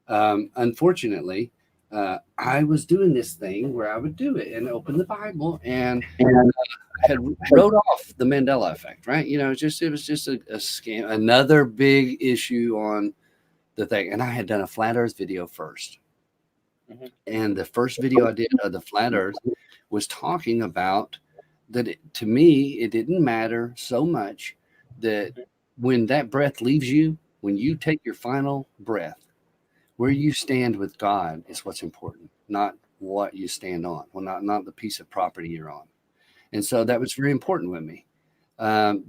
Unfortunately, I was doing this thing where I would do it and open the Bible and had wrote off the Mandela effect, right? You know, it was just a scam, another big issue on the thing. And I had done a flat earth video first. And the first video I did of the flat earth was talking about that to me, it didn't matter so much that when that breath leaves you, when you take your final breath, where you stand with God is what's important, not what you stand on. Well, not the piece of property you're on. And so that was very important with me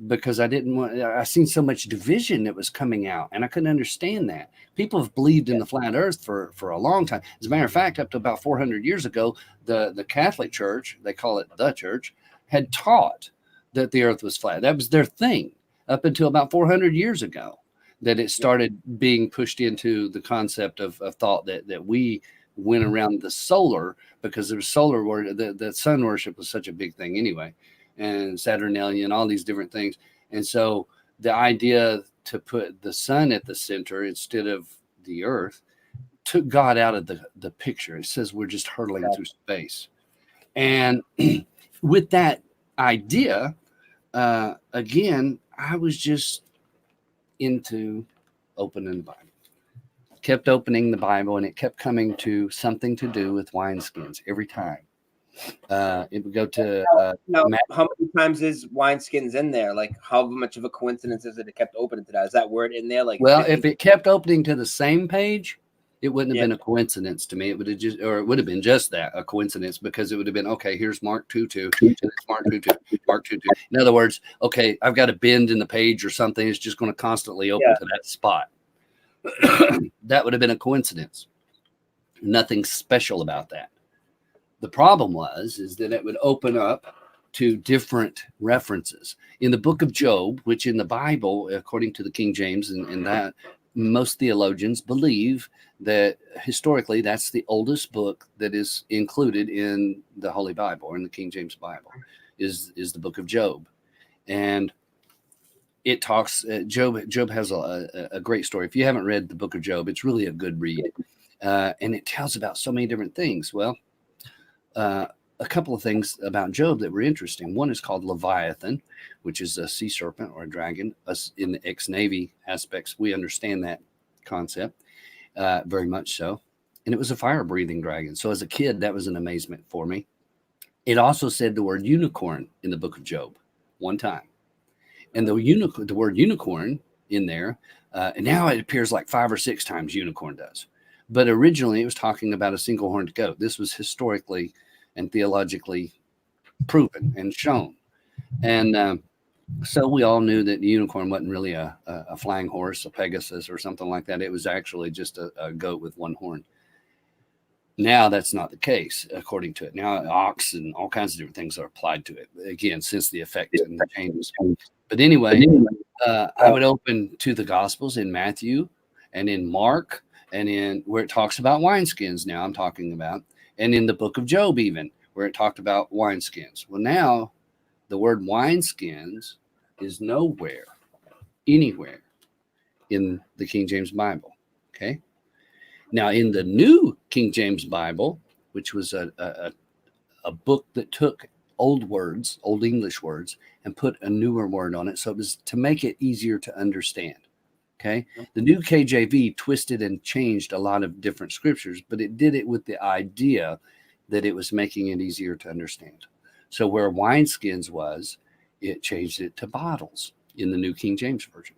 because I seen so much division that was coming out and I couldn't understand that. People have believed in the flat earth for a long time. As a matter of fact, up to about 400 years ago, the Catholic Church, they call it the church, had taught that the earth was flat. That was their thing up until about 400 years ago, that it started being pushed into the concept of thought that we went around the solar, because there was solar worship, the sun worship was such a big thing anyway, and Saturnalia and all these different things. And so the idea to put the sun at the center instead of the earth took God out of the picture. It says we're just hurtling through space. And with that idea, again, I was just into opening the Bible. Kept opening the Bible, and it kept coming to something to do with wineskins every time. It would go to now, how many times is wineskins in there? Like, how much of a coincidence is it kept opening to that? Is that word in there? Like, well, if it kept opening to the same page, it wouldn't have been a coincidence to me. It would have just, or it would have been just that, a coincidence, because it would have been, okay, here's Mark 2:2, and it's Mark 2:2, Mark 2:2. In other words, okay, I've got a bend in the page or something. It's just going to constantly open to that spot. That would have been a coincidence. Nothing special about that. The problem is that it would open up to different references. In the book of Job, which in the Bible, according to the King James, and that most theologians believe that historically that's the oldest book that is included in the Holy Bible, or in the King James Bible, is the book of Job. And it talks, Job has a great story. If you haven't read the book of Job, it's really a good read. And it tells about so many different things. Well, a couple of things about Job that were interesting. One is called Leviathan, which is a sea serpent or a dragon. Us in the ex-Navy aspects, we understand that concept very much so. And it was a fire-breathing dragon. So as a kid, that was an amazement for me. It also said the word unicorn in the book of Job one time. And the word unicorn in there, and now it appears like 5 or 6 times unicorn does. But originally it was talking about a single-horned goat. This was historically and theologically proven and shown. And so we all knew that the unicorn wasn't really a flying horse, a Pegasus or something like that. It was actually just a goat with one horn. Now that's not the case, according to it. Now ox and all kinds of different things are applied to it, again, since the effect and the changes. But anyway, I would open to the Gospels in Matthew and in Mark, and in where it talks about wineskins. Now I'm talking about, and in the book of Job, even where it talked about wineskins. Well, now the word wineskins is nowhere, anywhere in the King James Bible. Okay. Now in the New King James Bible, which was a book that took old words, old English words, and put a newer word on it. So it was to make it easier to understand. Okay. The new KJV twisted and changed a lot of different scriptures, but it did it with the idea that it was making it easier to understand. So where wineskins was, it changed it to bottles in the New King James Version.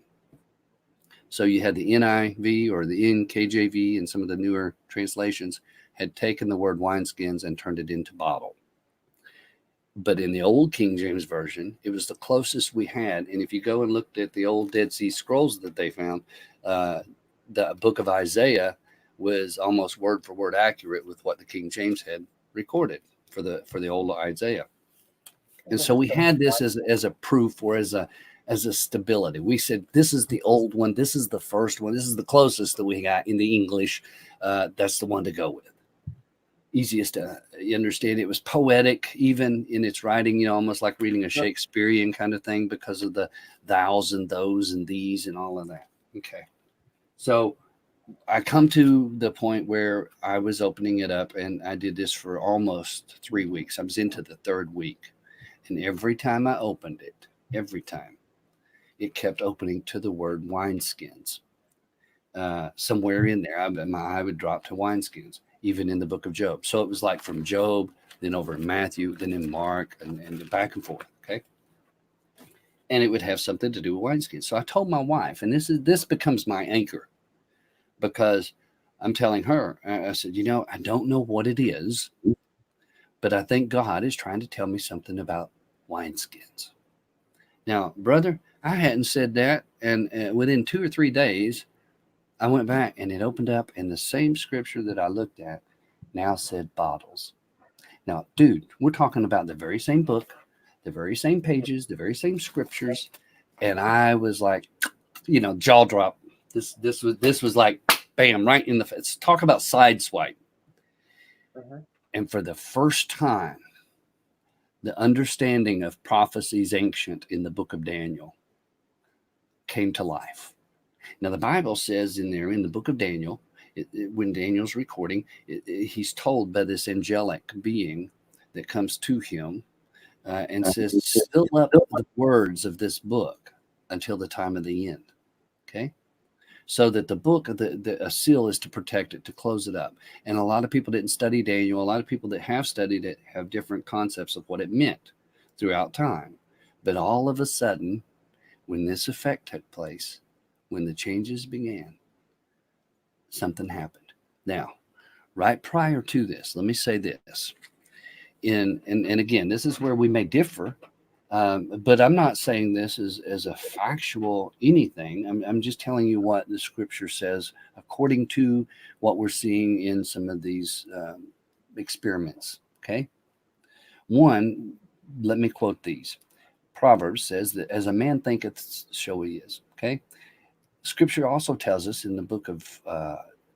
So you had the NIV or the NKJV, and some of the newer translations had taken the word wineskins and turned it into bottle. But in the old King James Version, it was the closest we had. And if you go and looked at the old Dead Sea Scrolls that they found, the book of Isaiah was almost word for word accurate with what the King James had recorded for the old Isaiah. And so we had this as a proof, or as a stability. We said, this is the old one. This is the first one. This is the closest that we got in the English. That's the one to go with. Easiest to understand. It was poetic, even in its writing, almost like reading a Shakespearean kind of thing, because of the thous and those and these and all of that. Okay. So I come to the point where I was opening it up, and I did this for almost 3 weeks. I was into the third week. And every time I opened it, it kept opening to the word wineskins. Somewhere in there, my eye would drop to wineskins, even in the book of Job. So it was like from Job, then over in Matthew, then in Mark, and back and forth. Okay. And it would have something to do with wineskins. So I told my wife, and this becomes my anchor, because I'm telling her, I said, I don't know what it is, but I think God is trying to tell me something about wineskins. Now, brother, I hadn't said that. And within 2 or 3 days, I went back and it opened up, and the same scripture that I looked at now said bottles. Now, dude, we're talking about the very same book, the very same pages, the very same scriptures. And I was like, jaw drop. This was like, bam, right in the face. Talk about side swipe. And for the first time, the understanding of prophecies ancient in the book of Daniel came to life. Now, the Bible says in there, in the book of Daniel, when Daniel's recording, he's told by this angelic being that comes to him and says, seal up the words of this book until the time of the end. Okay? So that the book, a seal is to protect it, to close it up. And a lot of people didn't study Daniel. A lot of people that have studied it have different concepts of what it meant throughout time. But all of a sudden, when this effect took place, when the changes began, something happened. Now, right prior to this, let me say this. And again, this is where we may differ. But I'm not saying this as a factual anything. I'm just telling you what the scripture says according to what we're seeing in some of these experiments. Okay. One, let me quote these. Proverbs says that as a man thinketh, so he is. Okay. Scripture also tells us in the book of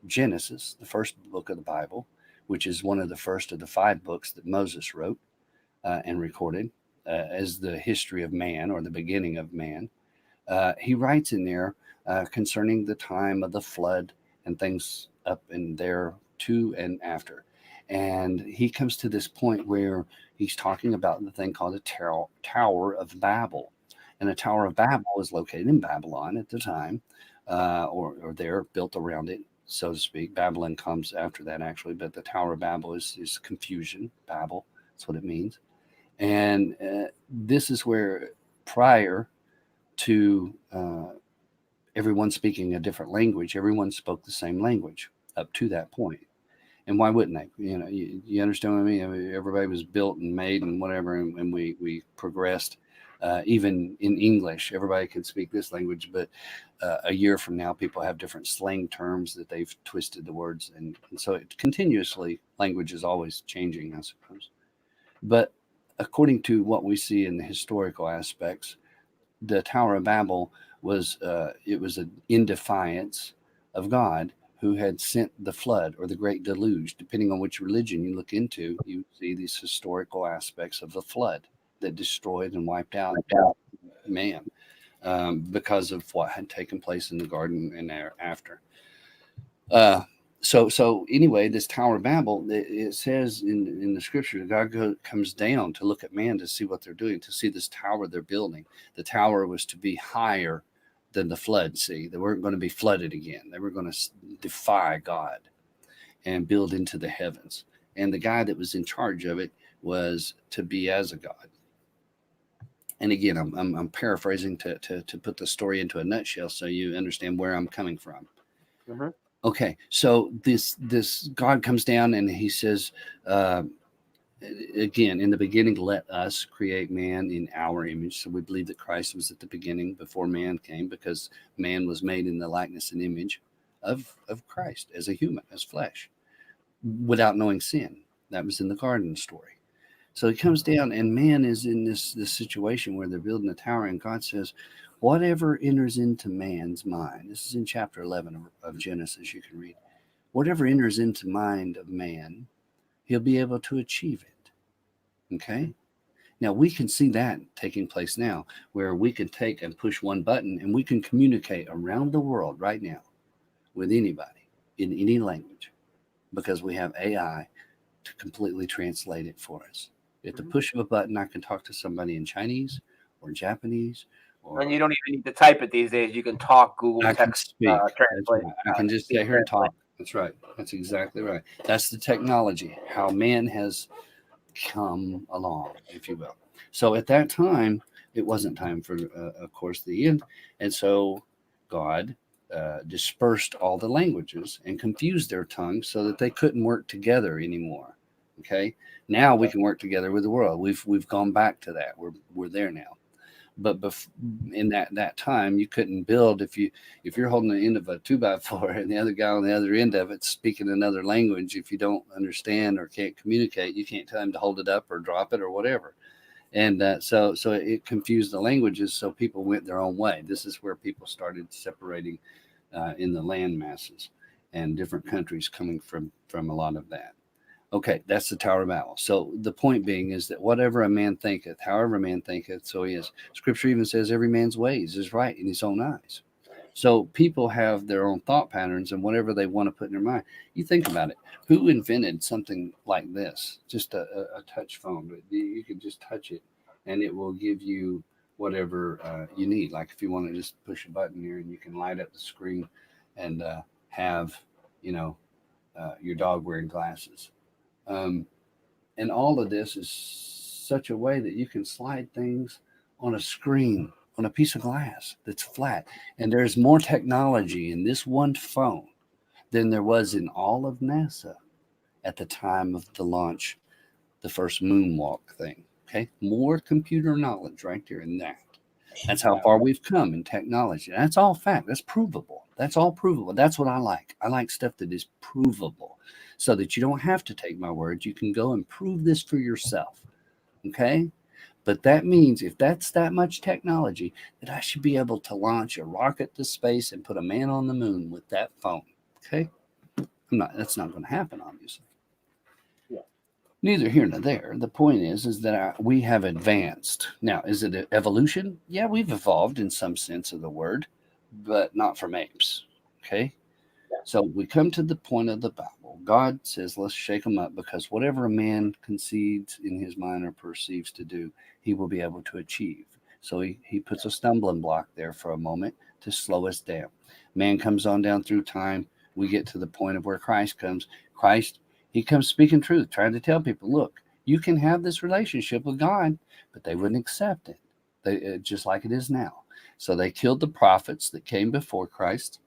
Genesis, the first book of the Bible, which is one of the first of the 5 books that Moses wrote and recorded, as the history of man, or the beginning of man. He writes in there concerning the time of the flood and things up in there to and after. And he comes to this point where he's talking about the thing called the Tower of Babel. And the Tower of Babel was located in Babylon at the time, or there, built around it, so to speak. Babylon comes after that, actually, but the Tower of Babel is confusion. Babel, that's what it means. And this is where, prior to everyone speaking a different language, everyone spoke the same language up to that point. And why wouldn't they? You understand what I mean? Everybody was built and made and whatever, and we progressed. Even in English, everybody can speak this language, but a year from now, people have different slang terms that they've twisted the words. And so it continuously, language is always changing, I suppose. But according to what we see in the historical aspects, the Tower of Babel was in defiance of God, who had sent the flood or the great deluge. Depending on which religion you look into, you see these historical aspects of the flood that destroyed and wiped out man because of what had taken place in the garden and thereafter. So anyway, this Tower of Babel, it says in the scripture that God comes down to look at man to see what they're doing, to see this tower they're building. The tower was to be higher than the flood. See, they weren't going to be flooded again. They were going to defy God and build into the heavens. And the guy that was in charge of it was to be as a god. And again, I'm paraphrasing to put the story into a nutshell so you understand where I'm coming from. Mhm. Okay, so this God comes down and he says, again, in the beginning, let us create man in our image. So we believe that Christ was at the beginning before man came, because man was made in the likeness and image of Christ as a human, as flesh, without knowing sin. That was in the garden story. So he comes down, and man is in this situation where they're building a tower, and God says, whatever enters into man's mind, this is in chapter 11 of Genesis, you can read, whatever enters into mind of man, he'll be able to achieve it. Okay? Now, we can see that taking place now, where we can take and push one button, and we can communicate around the world right now with anybody in any language, because we have AI to completely translate it for us. At the push of a button, I can talk to somebody in Chinese or Japanese. And you don't even need to type it these days. You can talk Google I can text speak. translate. Right. I can just sit here and talk. That's right. That's exactly right. That's the technology, how man has come along, if you will. So at that time, it wasn't time for, of course, the end. And so God dispersed all the languages and confused their tongues so that they couldn't work together anymore. Okay. Now we can work together with the world. We've gone back to that. We're there now. But in that time, you couldn't build if you're holding the end of a 2x4 and the other guy on the other end of it speaking another language. If you don't understand or can't communicate, you can't tell him to hold it up or drop it or whatever. And so it confused the languages. So people went their own way. This is where people started separating in the land masses, and different countries coming from a lot of that. Okay, that's the Tower of Babel. So the point being is that whatever a man thinketh, however a man thinketh, so he is. Scripture even says every man's ways is right in his own eyes. So people have their own thought patterns and whatever they want to put in their mind. You think about it. Who invented something like this? Just a touch phone. You can just touch it and it will give you whatever you need. Like if you want to just push a button here and you can light up the screen and have, your dog wearing glasses. And all of this is such a way that you can slide things on a screen, on a piece of glass that's flat. And there's more technology in this one phone than there was in all of NASA at the time of the launch, the first moonwalk thing. Okay. More computer knowledge right there in that. That's how far we've come in technology. That's all fact. That's provable. That's all provable. That's what I like. I like stuff that is provable so that you don't have to take my word. You can go and prove this for yourself. Okay? But that means if that's that much technology, that I should be able to launch a rocket to space and put a man on the moon with that phone. Okay? That's not going to happen, obviously. Neither here nor there. The point is that we have advanced. Now, is it evolution? Yeah, we've evolved in some sense of the word, but not from apes. Okay? So we come to the point of the Bible. God says, let's shake them up, because whatever a man concedes in his mind or perceives to do, he will be able to achieve. So he puts a stumbling block there for a moment to slow us down. Man comes on down through time. We get to the point of where Christ comes. He comes speaking truth, trying to tell people, look, you can have this relationship with God, but they wouldn't accept it. Just like it is now. So they killed the prophets that came before Christ.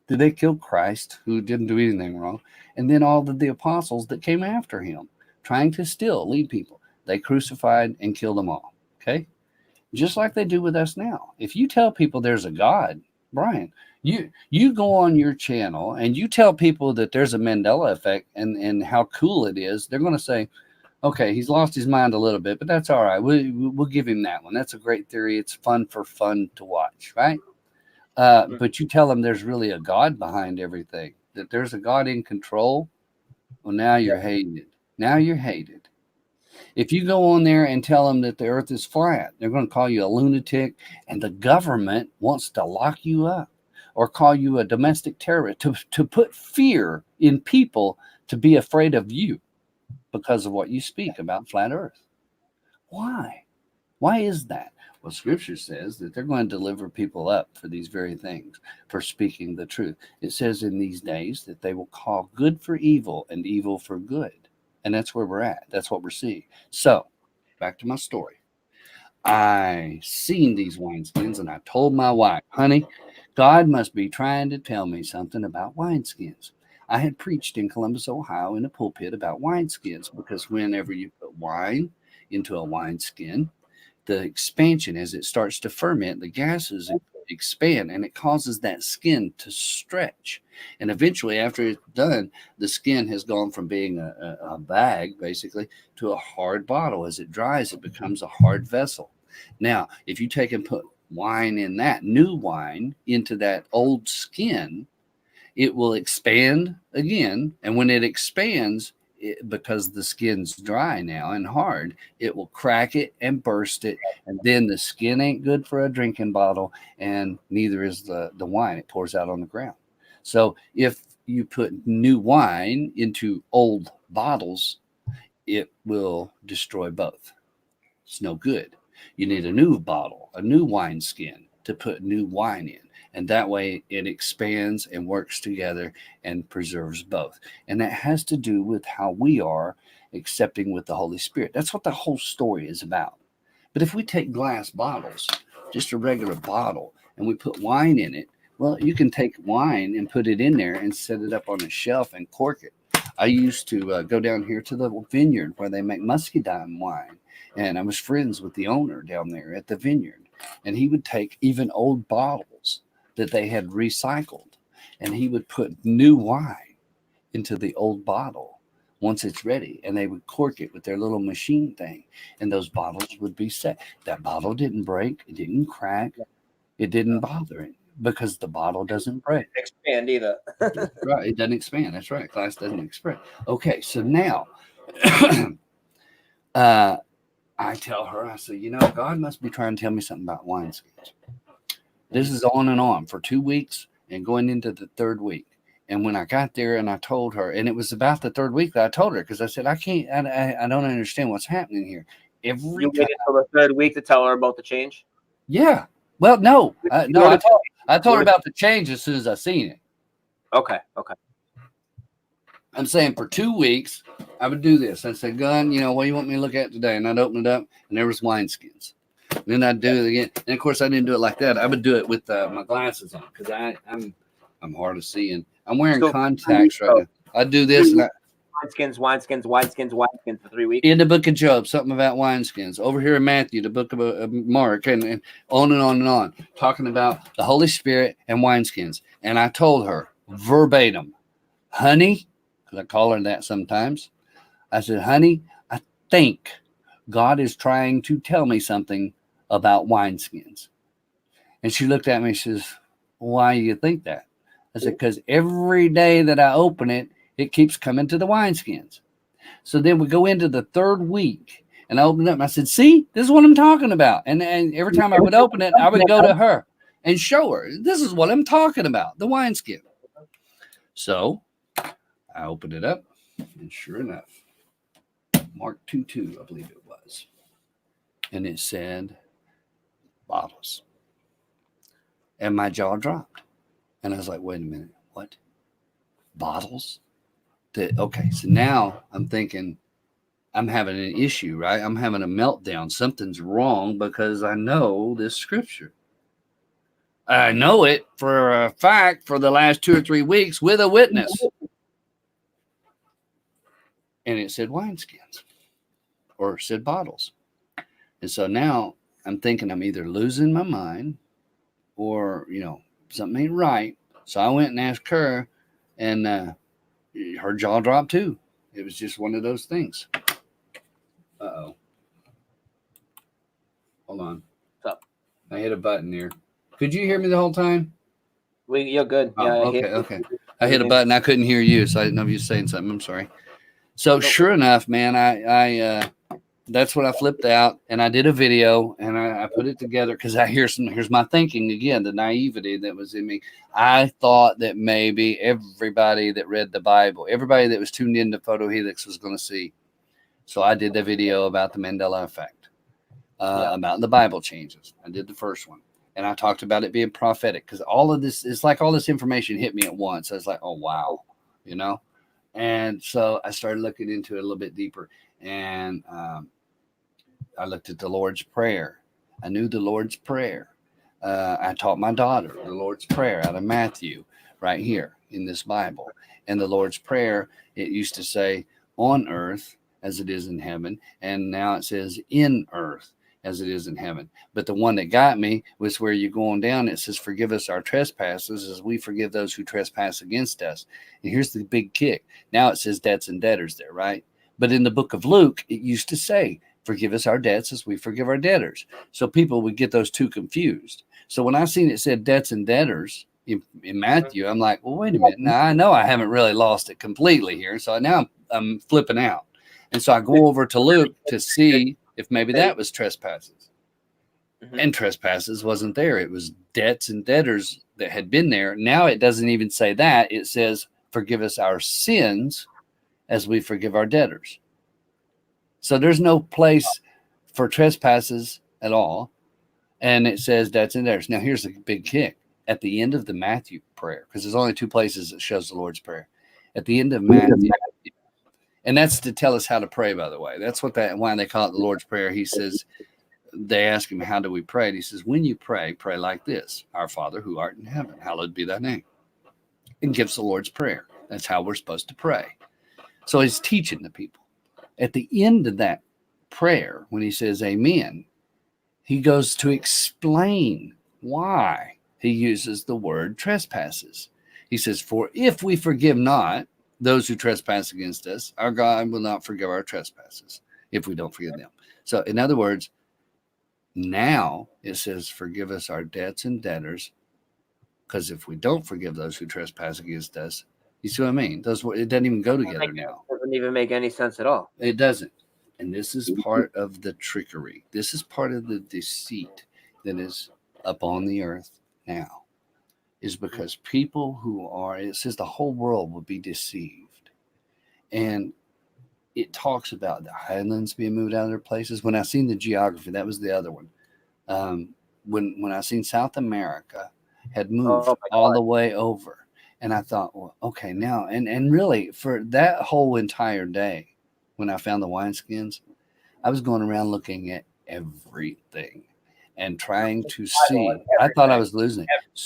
They killed Christ, who didn't do anything wrong, and then all of the apostles that came after him, trying to still lead people. They crucified and killed them all. Okay? Just like they do with us now. If you tell people there's a God, Brian, you go on your channel and you tell people that there's a Mandela effect and how cool it is, they're going to say, okay, he's lost his mind a little bit, but that's all right. We'll give him that one. That's a great theory. It's fun to watch, right? But you tell them there's really a God behind everything, that there's a God in control. Well, now you're hated. Now you're hated. If you go on there and tell them that the earth is flat, they're going to call you a lunatic, and the government wants to lock you up or call you a domestic terrorist to put fear in people to be afraid of you because of what you speak about flat earth. Why? Why is that? Well, Scripture says that they're going to deliver people up for these very things, for speaking the truth. It says in these days that they will call good for evil and evil for good. And that's where we're at. That's what we're seeing. So, back to my story. I seen these wineskins and I told my wife, honey, God must be trying to tell me something about wineskins. I had preached in Columbus, Ohio in a pulpit about wineskins because whenever you put wine into a wineskin, the expansion, as it starts to ferment, the gases expand and it causes that skin to stretch. And eventually, after it's done, the skin has gone from being a bag, basically, to a hard bottle. As it dries, it becomes a hard vessel. Now, if you take and put wine in that, new wine, into that old skin, it will expand again. And when it expands, because the skin's dry now and hard, it will crack it and burst it. And then the skin ain't good for a drinking bottle, and neither is the wine. It pours out on the ground. So if you put new wine into old bottles, it will destroy both. It's no good. You need a new bottle, a new wine skin to put new wine in. And that way it expands and works together and preserves both. And that has to do with how we are accepting with the Holy Spirit. That's what the whole story is about. But if we take glass bottles, just a regular bottle, and we put wine in it, well, you can take wine and put it in there and set it up on a shelf and cork it. I used to go down here to the vineyard where they make muscadine wine. And I was friends with the owner down there at the vineyard. And he would take even old bottles that they had recycled, and he would put new wine into the old bottle once it's ready, and they would cork it with their little machine thing, and those bottles would be set. That bottle didn't break, it didn't crack, it didn't bother it because the bottle doesn't break. Expand either. Right, it doesn't expand. That's right. Glass doesn't expand. Okay, so now I tell her, I say, God must be trying to tell me something about wineskins. This is on and on for 2 weeks and going into the third week. And when I got there and I told her, and it was about the third week that I told her, because I said, I don't understand what's happening here. You waited until the third week to tell her about the change? Yeah. Well, no. I told her about the change as soon as I seen it. Okay. I'm saying for 2 weeks, I would do this. I said, Gun, what do you want me to look at today? And I'd open it up, and there was wineskins. Then I'd do it again. And of course, I didn't do it like that. I would do it with my glasses on because I'm hard of seeing. I'm wearing contacts right now. I do this and wineskins for 3 weeks. In the book of Job, something about wineskins. Over here in Matthew, the book of Mark, and on and on and on, talking about the Holy Spirit and wineskins. And I told her verbatim, honey, because I call her that sometimes. I said, honey, I think God is trying to tell me something about wineskins. And she looked at me and says, why do you think that? I said, because every day that I open it, it keeps coming to the wineskins. So then we go into the third week and I opened it up and I said, see, this is what I'm talking about. And every time I would open it, I would go to her and show her, this is what I'm talking about, the wineskin. So I opened it up and sure enough, Mark 2:2, I believe it was. And it said bottles. And my jaw dropped. And I was like, wait a minute, what? Bottles? Okay, so now I'm thinking I'm having an issue, right? I'm having a meltdown. Something's wrong because I know this scripture. I know it for a fact for the last 2 or 3 weeks with a witness. And it said wineskins or said bottles. And so now I'm thinking I'm either losing my mind or, something ain't right. So I went and asked her, and her jaw dropped too. It was just one of those things. Uh-oh. Hold on. What's up? I hit a button there. Could you hear me the whole time? You're good. Oh, yeah, okay. I hit a button. I couldn't hear you, so I didn't know if you were saying something. I'm sorry. So sure enough, man, I that's what I flipped out, and I did a video, and I put it together because here's my thinking again, the naivety that was in me. I thought that maybe everybody that read the Bible, everybody that was tuned into Photohelix was going to see. So I did the video about the Mandela effect. about the Bible changes. I did the first one. And I talked about it being prophetic because all of this, it's like all this information hit me at once. I was like, oh, wow, you know? And so I started looking into it a little bit deeper. And I looked at the Lord's Prayer. I knew the Lord's Prayer. I taught my daughter the Lord's Prayer out of Matthew right here in this Bible. And the Lord's Prayer, it used to say on earth as it is in heaven. And now it says in earth as it is in heaven. But the one that got me was where you're going down. It says, forgive us our trespasses as we forgive those who trespass against us. And here's the big kick. Now it says debts and debtors there, right? But in the book of Luke, it used to say, forgive us our debts as we forgive our debtors. So people would get those two confused. So when I seen it said debts and debtors in Matthew, I'm like, well, wait a minute. Now I know I haven't really lost it completely here. So now I'm flipping out. And so I go over to Luke to see if maybe that was trespasses. And trespasses wasn't there. It was debts and debtors that had been there. Now it doesn't even say that. It says, forgive us our sins as we forgive our debtors. So there's no place for trespasses at all. And it says debts and debtors. Now here's the big kick. At the end of the Matthew prayer, because there's only two places that shows the Lord's Prayer. At the end of Matthew, and that's to tell us how to pray, by the way. That's why they call it the Lord's Prayer. He says, they ask him, how do we pray? And he says, when you pray, pray like this. Our Father who art in heaven, hallowed be thy name. And gives the Lord's Prayer. That's how we're supposed to pray. So he's teaching the people. At the end of that prayer, when he says amen, he goes to explain why he uses the word trespasses. He says, for if we forgive not those who trespass against us, our God will not forgive our trespasses if we don't forgive them. So in other words, now it says, forgive us our debts and debtors, because if we don't forgive those who trespass against us, you see what I mean? It doesn't even go together now. It doesn't even make any sense at all. It doesn't. And this is part of the trickery. This is part of the deceit that is upon the earth now, is because people who are, it says the whole world will be deceived. And it talks about the islands being moved out of their places. When I seen the geography, that was the other one. When I seen South America had moved all the way over, and I thought, well, okay, now, and really for that whole entire day, when I found the wineskins, I was going around looking at everything and trying to see. I thought I was losing it.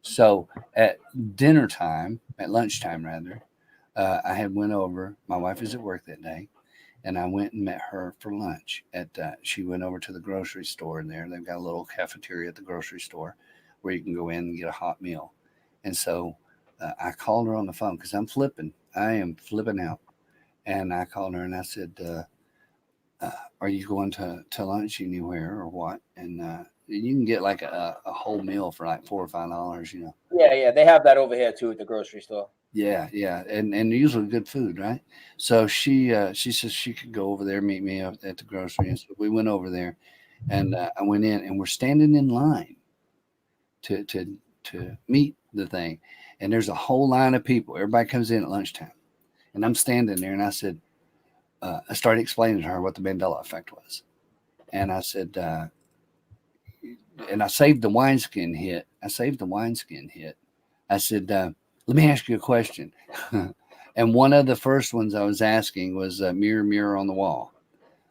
So at dinner time, at lunchtime rather, I had went over. My wife was at work that day, and I went and met her for lunch. She went over to the grocery store in there. They've got a little cafeteria at the grocery store where you can go in and get a hot meal. And so I called her on the phone because I'm flipping. I am flipping out. And I called her and I said, are you going to lunch anywhere or what? And you can get like a whole meal for like $4 or $5, you know. Yeah, they have that over here too at the grocery store. Yeah, and usually good food, right? So she says she could go over there, meet me up at the grocery, and so we went over there, and I went in, and we're standing in line to meet the thing, and there's a whole line of people. Everybody comes in at lunchtime, and I'm standing there, and I said, I started explaining to her what the Mandela effect was, and I said, and I saved the wineskin hit. I said, let me ask you a question. And one of the first ones I was asking was mirror, mirror on the wall.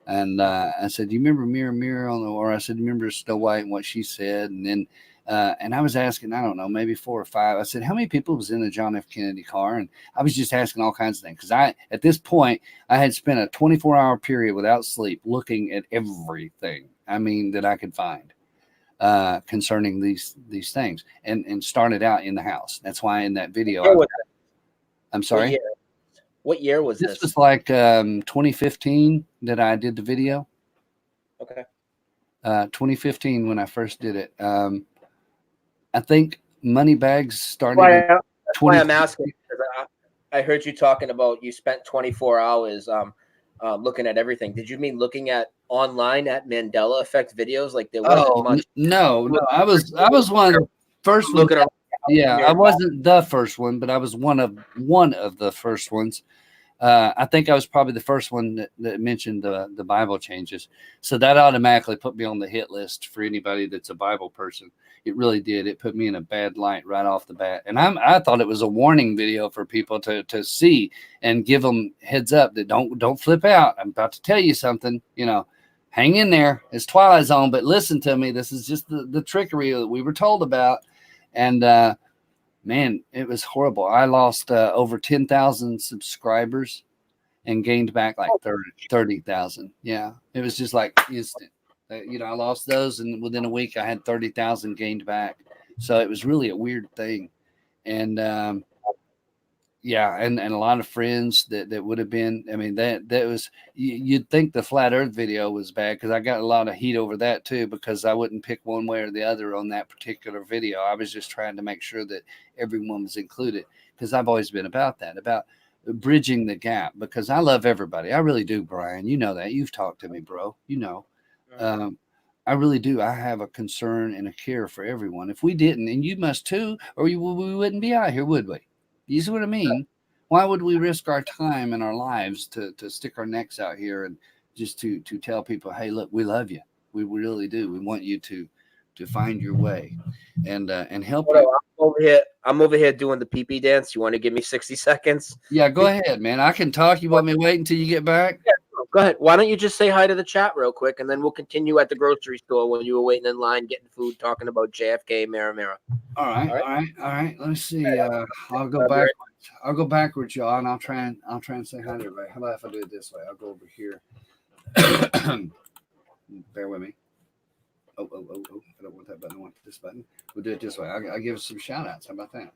And I said, do you remember mirror, mirror on the wall? Or I said, remember Snow White and what she said? And then, and I was asking, I don't know, maybe 4 or 5. I said, how many people was in the John F. Kennedy car? And I was just asking all kinds of things. Because at this point, I had spent a 24-hour period without sleep looking at everything, that I could find. Concerning these things and started out in the house. That's why in that video, I'm sorry. What year was this? This was like 2015 that I did the video. Okay. 2015 when I first did it. I think Moneybags started. That's why I'm asking. I heard you talking about you spent 24 hours looking at everything. Did you mean looking at online at Mandela effect videos? Like there wasn't much. No. I was one of the first ones. Yeah, I wasn't the first one, but I was one of the first ones I think I was probably the first one that mentioned the Bible changes. So that automatically put me on the hit list for anybody that's a Bible person. It really did. It put me in a bad light right off the bat. And I thought it was a warning video for people to see and give them heads up that don't flip out. I'm about to tell you something, hang in there. It's Twilight Zone, but listen to me. This is just the trickery that we were told about. And, man, it was horrible. I lost over 10,000 subscribers and gained back like 30,000. Yeah, it was just like instant. I lost those, and within a week, I had 30,000 gained back. So it was really a weird thing. And yeah, and a lot of friends that would have been. I mean, that was you'd think the flat Earth video was bad because I got a lot of heat over that too because I wouldn't pick one way or the other on that particular video. I was just trying to make sure that everyone was included because I've always been about that, about bridging the gap because I love everybody. I really do, Brian. You know that. You've talked to me, bro. I really do. I have a concern and a care for everyone. If we didn't, and you must too, or we wouldn't be out here, would we? You see what I mean? Why would we risk our time and our lives to stick our necks out here and just to tell people, hey, look, we love you. We really do. We want you to find your way and help you. I'm over here doing the pee-pee dance. You want to give me 60 seconds? Yeah, go ahead, man. I can talk. You want me to wait until you get back? Yeah, go ahead. Why don't you just say hi to the chat real quick, and then we'll continue at the grocery store when you were waiting in line getting food, talking about JFK, Mira. All right. Let me see. I'll go backwards. I'll go backwards, y'all, and I'll try and say hi to everybody. How about if I do it this way? I'll go over here. Bear with me. Oh. I don't want that button. I want this button. We'll do it this way. I'll give us some shout outs. How about that?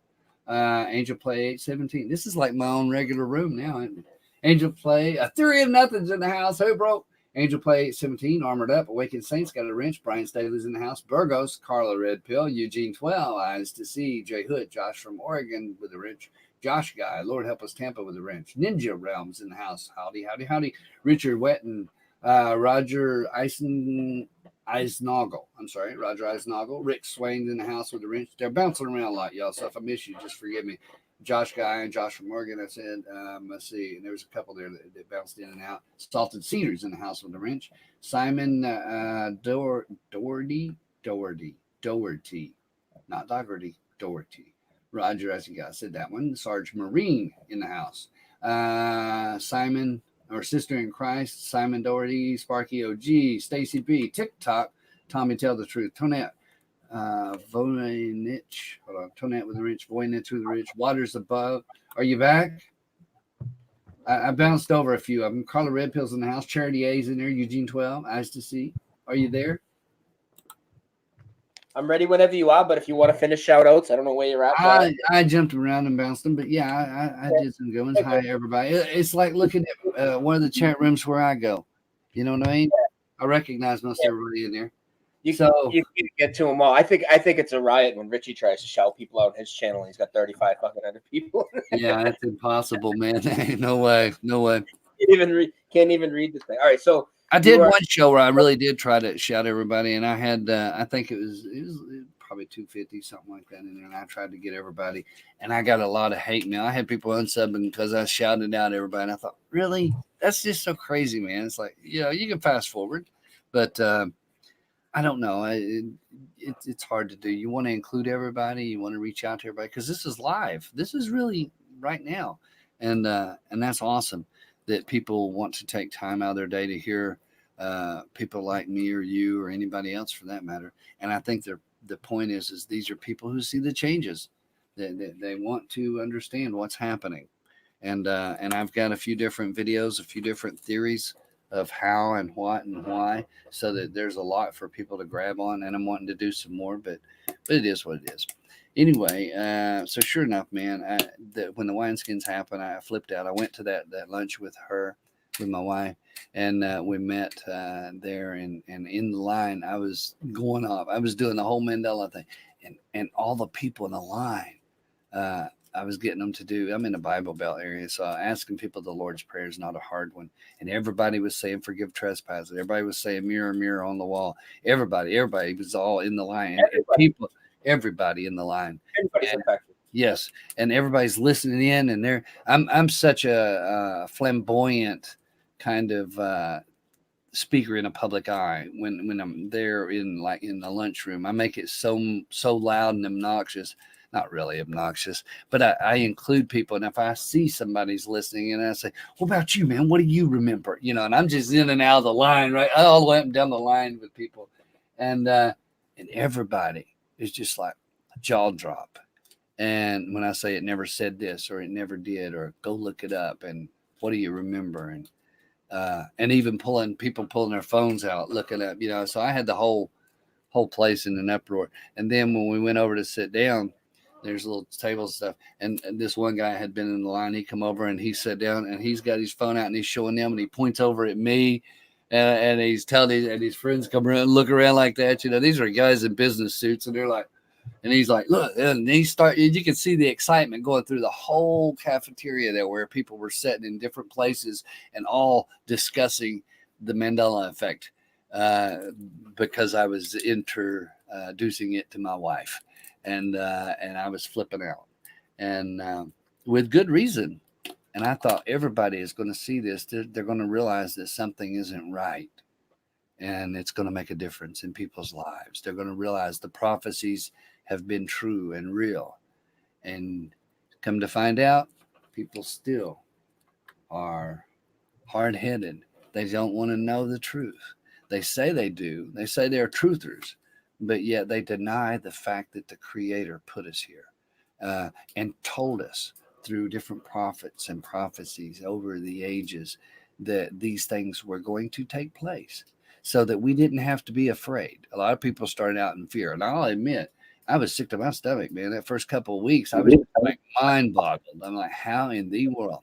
Angel Play 817. This is like my own regular room now, isn't it? Angel Play, a theory of nothing's in the house. Who broke? Angel Play 817, Armored Up, Awakened Saints got a wrench. Brian Staveley's in the house. Burgos, Carla Red Pill, Eugene 12, Eyes to See, Jay Hood, Josh from Oregon with a wrench. Josh Guy, Lord Help Us Tampa with a wrench. Ninja Realms in the house. Howdy. Richard Wetton, Roger Eisnoggle. Roger Eisnoggle. Rick Swain's in the house with a wrench. They're bouncing around a lot, y'all. So if I miss you, just forgive me. Josh Guy and Josh from Morgan, I said, let's see. And there was a couple there that bounced in and out. Salted Cedars in the house with a wrench. Simon Doherty. Not Dougherty, Doherty. Roger, as you guys said that one. Sarge Marine in the house. Simon, or Sister in Christ, Simon Doherty, Sparky OG, Stacy B, TikTok, Tommy Tell the Truth, Tonette, Voynich, hold on, Tonette with the wrench, Voynich with the wrench, Waters Above. Are you back? I bounced over a few of them. Carla Red Pills in the house, Charity A's in there, Eugene 12, Eyes to See. Are you there? I'm ready whenever you are, but if you want to finish shout outs, I don't know where you're at. I jumped around and bounced them, but yeah, I did some good ones. Hi, everybody. It's like looking at one of the chat rooms where I go. You know what I mean? I recognize most everybody in there. You can get to them all. I think it's a riot when Richie tries to shout people out on his channel. And he's got 3,500 people. Yeah, that's impossible, man. No way. Can't even read this thing. All right, so I did one show where I really did try to shout everybody, and I had I think it was probably 250 something like that in there, and I tried to get everybody, and I got a lot of hate mail. I had people unsubbing because I shouted out everybody, and I thought, really, that's just so crazy, man. It's like, you can fast forward, but I don't know. It's hard to do. You want to include everybody. You want to reach out to everybody because this is live. This is really right now, and that's awesome that people want to take time out of their day to hear people like me or you or anybody else for that matter. And I think the point is these are people who see the changes. They want to understand what's happening. And I've got a few different videos, a few different theories of how and what and why, so that there's a lot for people to grab on. And I'm wanting to do some more, but it is what it is. Anyway, so sure enough, man, when the wineskins happened, I flipped out. I went to that lunch with my wife, and we met there, and in the line, I was going off. I was doing the whole Mandela thing, and all the people in the line, I was getting them to do. I'm in the Bible Belt area, so asking people the Lord's Prayer is not a hard one, and everybody was saying forgive trespasses. Everybody was saying mirror, mirror on the wall. Everybody was all in the line, and people. Everybody in the line. Yes, and everybody's listening in, and I'm such a flamboyant kind of speaker in a public eye when I'm there in the lunchroom. I make it so loud and obnoxious. Not really obnoxious, but I include people. And if I see somebody's listening, and I say, "What about you, man? What do you remember?" And I'm just in and out of the line, right, all the way up and down the line with people, and everybody is just like jaw drop. And when I say it never said this, or it never did, or go look it up, and what do you remember? And even people pulling their phones out, looking up, so I had the whole place in an uproar. And then when we went over to sit down, there's little tables and stuff. And this one guy had been in the line. He come over and he sat down and he's got his phone out and he's showing them and he points over at me and he's telling and his friends come around and look around like that. These are guys in business suits and they're like, and he's like, look, and you can see the excitement going through the whole cafeteria there where people were sitting in different places and all discussing the Mandela effect because I was introducing it to my wife. And I was flipping out and with good reason. And I thought everybody is going to see this. They're going to realize that something isn't right. And it's going to make a difference in people's lives. They're going to realize the prophecies have been true and real. And come to find out, people still are hard-headed. They don't want to know the truth. They say they do. They say they're truthers, but yet they deny the fact that the Creator put us here and told us through different prophets and prophecies over the ages that these things were going to take place so that we didn't have to be afraid. A lot of people started out in fear. And I'll admit, I was sick to my stomach, man. That first couple of weeks, I was like mind boggled. I'm like, how in the world?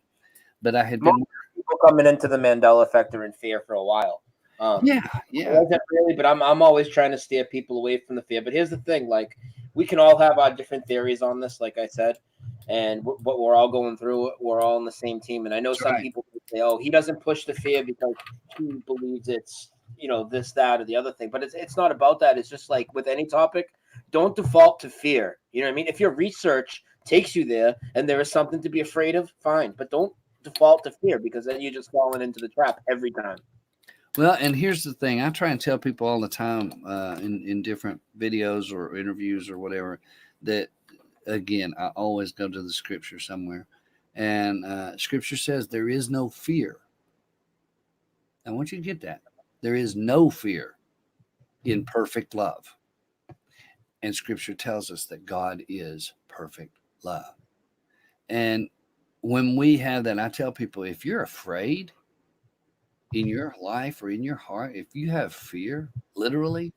But I had been people coming into the Mandela effect are in fear for a while. Yeah. Really, but I'm always trying to steer people away from the fear. But here's the thing: like, we can all have our different theories on this, like I said, and what we're all going through. We're all on the same team. And I know some people say, "Oh, he doesn't push the fear because he believes it's this, that, or the other thing." But it's not about that. It's just like with any topic, don't default to fear. You know what I mean? If your research takes you there and there is something to be afraid of, fine. But don't default to fear because then you're just falling into the trap every time. Well, and here's the thing. I try and tell people all the time in different videos or interviews or whatever that, again, I always go to the scripture somewhere. And scripture says there is no fear. I want you to get that. There is no fear in perfect love. And scripture tells us that God is perfect love. And when we have that, I tell people, if you're afraid in your life or in your heart, if you have fear, literally,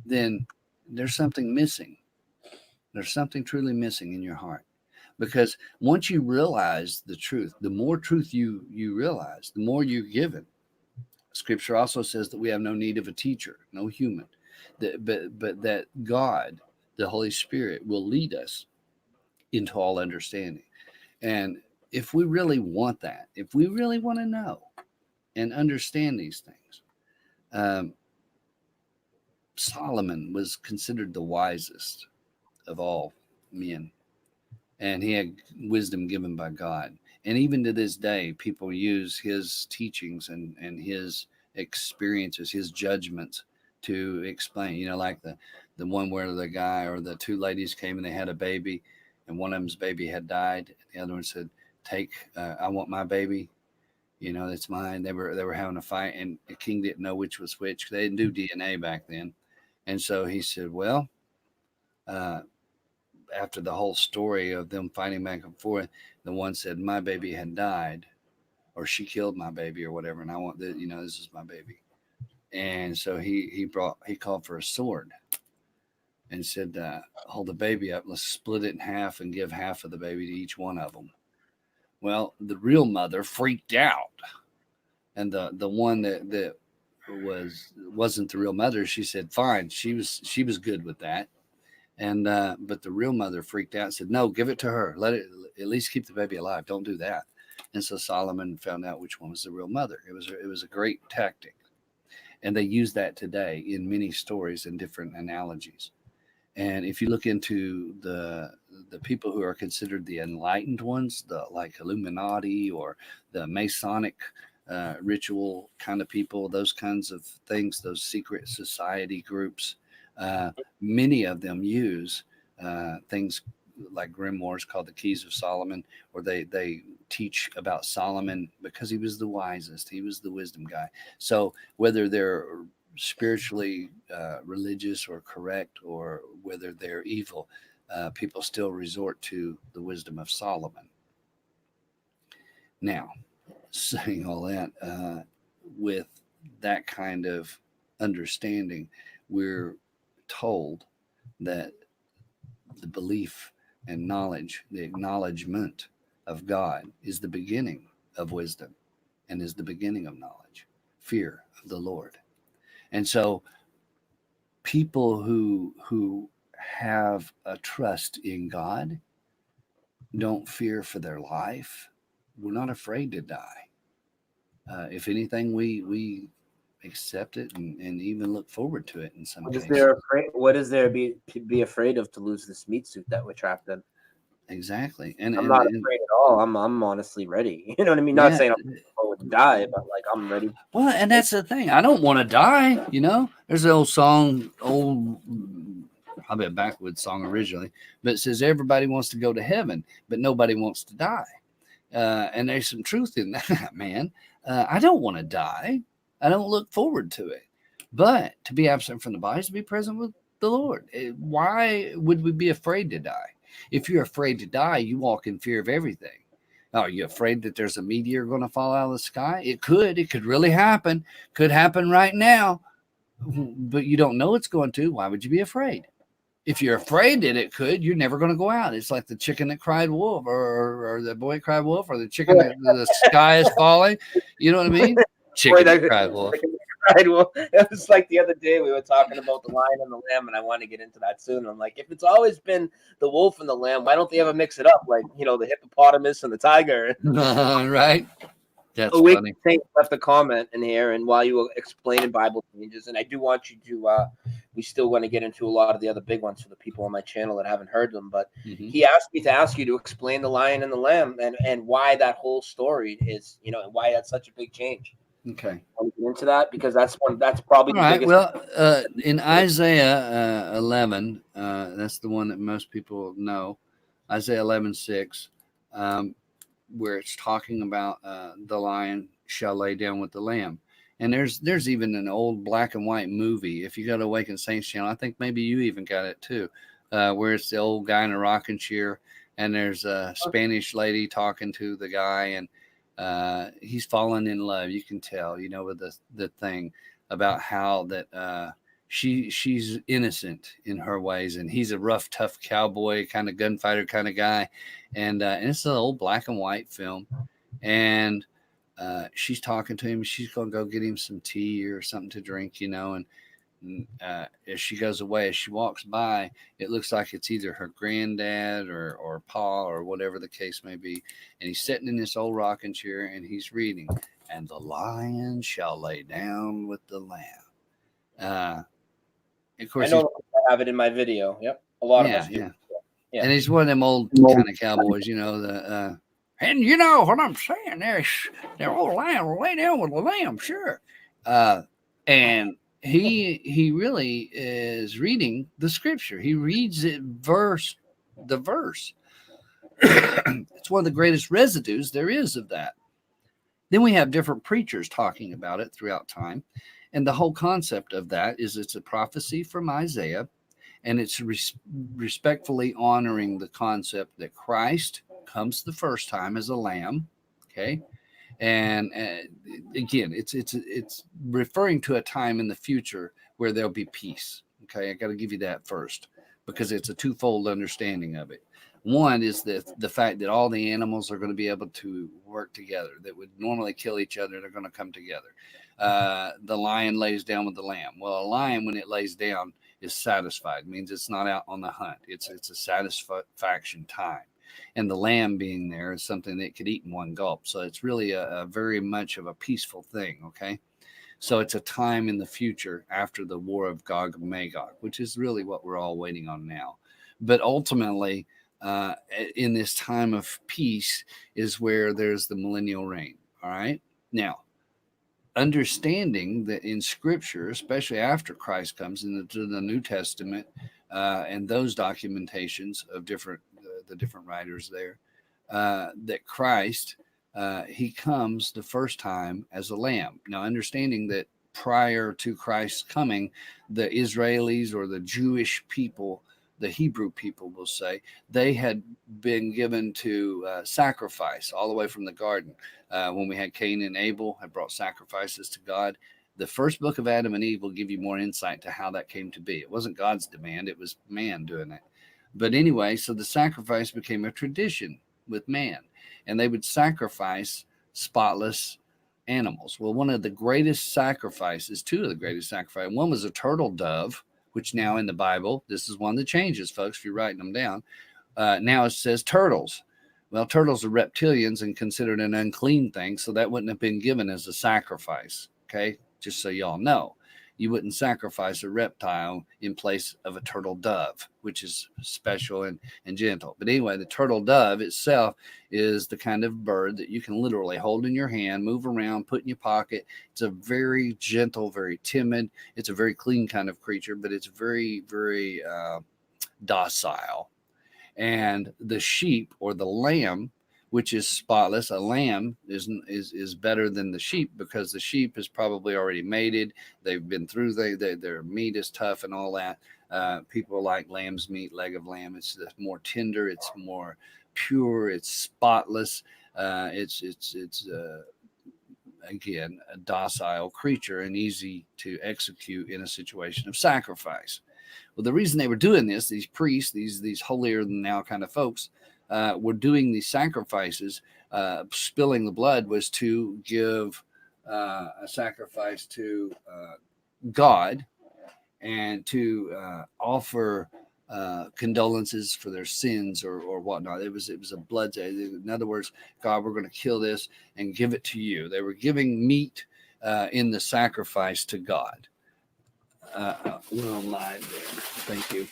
then there's something missing. There's something truly missing in your heart. Because once you realize the truth, the more truth you realize, the more you're given. Scripture also says that we have no need of a teacher, no human, but that God, the Holy Spirit, will lead us into all understanding. And if we really want that, if we really want to know and understand these things, Solomon was considered the wisest of all men, and he had wisdom given by God. And even to this day, people use his teachings and his experiences, his judgments to explain, like the one where the guy or the two ladies came and they had a baby and one of them's baby had died. And the other one said, I want my baby. It's mine. They were having a fight and the king didn't know which was which. They didn't do DNA back then. And so he said, well, after the whole story of them fighting back and forth, the one said, my baby had died, or she killed my baby or whatever. And I want this is my baby. And so he called for a sword and said, hold the baby up. Let's split it in half and give half of the baby to each one of them. Well, the real mother freaked out. And the one that wasn't the real mother, she said, fine. She was good with that. And but the real mother freaked out and said, no, give it to her. Let it at least keep the baby alive. Don't do that. And so Solomon found out which one was the real mother. It was a great tactic. And they use that today in many stories and different analogies. And if you look into the people who are considered the enlightened ones, the like Illuminati or the Masonic ritual kind of people, those kinds of things, those secret society groups, many of them use things like grimoires called the Keys of Solomon, or they teach about Solomon because he was the wisest, he was the wisdom guy. So whether they're spiritually religious or correct, or whether they're evil, people still resort to the wisdom of Solomon. Now, saying all that, with that kind of understanding, we're told that the belief and knowledge, the acknowledgement of God, is the beginning of wisdom and is the beginning of knowledge, fear of the Lord. And so people who have a trust in God don't fear for their life. We're not afraid to die. If anything, we accept it and even look forward to it in some cases. What is there to be afraid of to lose this meat suit that we're trapped in? Exactly. I'm not afraid at all. I'm honestly ready. You know what I mean? Not saying I'm going to die, but like I'm ready. Well, and that's the thing. I don't want to die. You know, there's an old song, probably a backwoods song originally, but it says everybody wants to go to heaven, but nobody wants to die. And there's some truth in that, man. I don't want to die. I don't look forward to it. But to be absent from the body is to be present with the Lord. Why would we be afraid to die? If you're afraid to die, you walk in fear of everything. Are you afraid that there's a meteor going to fall out of the sky? It could really happen. Could happen right now, but you don't know it's going to. Why would you be afraid? If you're afraid that it could, you're never going to go out. It's like the chicken that cried wolf, or the boy cried wolf, or the chicken that the sky is falling. You know what I mean? Chicken that cried wolf. Right. Well, it was like the other day we were talking about the lion and the lamb, and I want to get into that soon. I'm like, if it's always been the wolf and the lamb, why don't they ever mix it up? Like, you know, the hippopotamus and the tiger. Right. That's Wait, funny. Saint left a comment in here, and while you were explaining Bible changes, and I do want you to, we still want to get into a lot of the other big ones for the people on my channel that haven't heard them, but he asked me to ask you to explain the lion and the lamb and why that whole story is, you know, and why that's such a big change. Okay. Want to get into that because that's probably All the right. biggest. Well, in Isaiah 11, that's the one that most people know. Isaiah 11:6, where it's talking about the lion shall lay down with the lamb. And there's even an old black and white movie. If you go to Awakened Saints channel, I think maybe you even got it too, where it's the old guy in a rocking chair, and there's a Spanish lady talking to the guy, and he's fallen in love. You can tell, you know, with the thing about how that she's innocent in her ways, and he's a rough, tough cowboy kind of gunfighter kind of guy, and it's an old black and white film, and she's talking to him. She's gonna go get him some tea or something to drink, you know, and as she goes away, as she walks by, it looks like it's either her granddad or pa or whatever the case may be. And he's sitting in this old rocking chair and he's reading, and the lion shall lay down with the lamb. Of course, I know I have it in my video. Yep. A lot of us do. Yeah. And he's one of them old kind of cowboys, you know, and you know what I'm saying, their old lion will lay down with the lamb, sure. And he really is reading the scripture. He reads it verse. It's one of the greatest residues there is of that. Then we have different preachers talking about it throughout time. And the whole concept of that is it's a prophecy from Isaiah, and it's respectfully honoring the concept that Christ comes the first time as a lamb. Okay. And again, it's referring to a time in the future where there'll be peace. Okay, I got to give you that first because it's a twofold understanding of it. One is the fact that all the animals are going to be able to work together that would normally kill each other. They're going to come together. The lion lays down with the lamb. Well, a lion, when it lays down, is satisfied. It means it's not out on the hunt. It's a satisfaction time. And the lamb being there is something that it could eat in one gulp. So it's really a very much of a peaceful thing. Okay. So it's a time in the future after the war of Gog and Magog, which is really what we're all waiting on now. But ultimately, in this time of peace is where there's the millennial reign. All right. Now, understanding that in Scripture, especially after Christ comes into the New Testament and those documentations of the different writers there, that Christ he comes the first time as a lamb. Now, understanding that prior to Christ's coming, the Israelis or the Jewish people, the Hebrew people will say, they had been given to sacrifice all the way from the garden. When we had Cain and Abel had brought sacrifices to God, the first book of Adam and Eve will give you more insight to how that came to be. It wasn't God's demand, it was man doing it. But anyway, so the sacrifice became a tradition with man, and they would sacrifice spotless animals. Well, one of the greatest sacrifices, two of the greatest sacrifices, one was a turtle dove, which now in the Bible, this is one of the changes, folks, if you're writing them down. Now it says turtles. Well, turtles are reptilians and considered an unclean thing, so that wouldn't have been given as a sacrifice, okay? Just so y'all know. You wouldn't sacrifice a reptile in place of a turtle dove, which is special and gentle. But anyway, the turtle dove itself is the kind of bird that you can literally hold in your hand, move around, put in your pocket. It's a very gentle, very timid. It's a very clean kind of creature, but it's very, very docile. And the sheep or the lamb, which is spotless. A lamb is better than the sheep because the sheep is probably already mated. They've been through, their meat is tough and all that. People like lamb's meat, leg of lamb. It's more tender. It's more pure. It's spotless. It's again, a docile creature and easy to execute in a situation of sacrifice. Well, the reason they were doing this, these priests, these holier than thou kind of folks, were doing these sacrifices, spilling the blood was to give a sacrifice to God and to offer condolences for their sins or whatnot. It was a blood. In other words, God, we're going to kill this and give it to you. They were giving meat in the sacrifice to God. We're on live there. Thank you.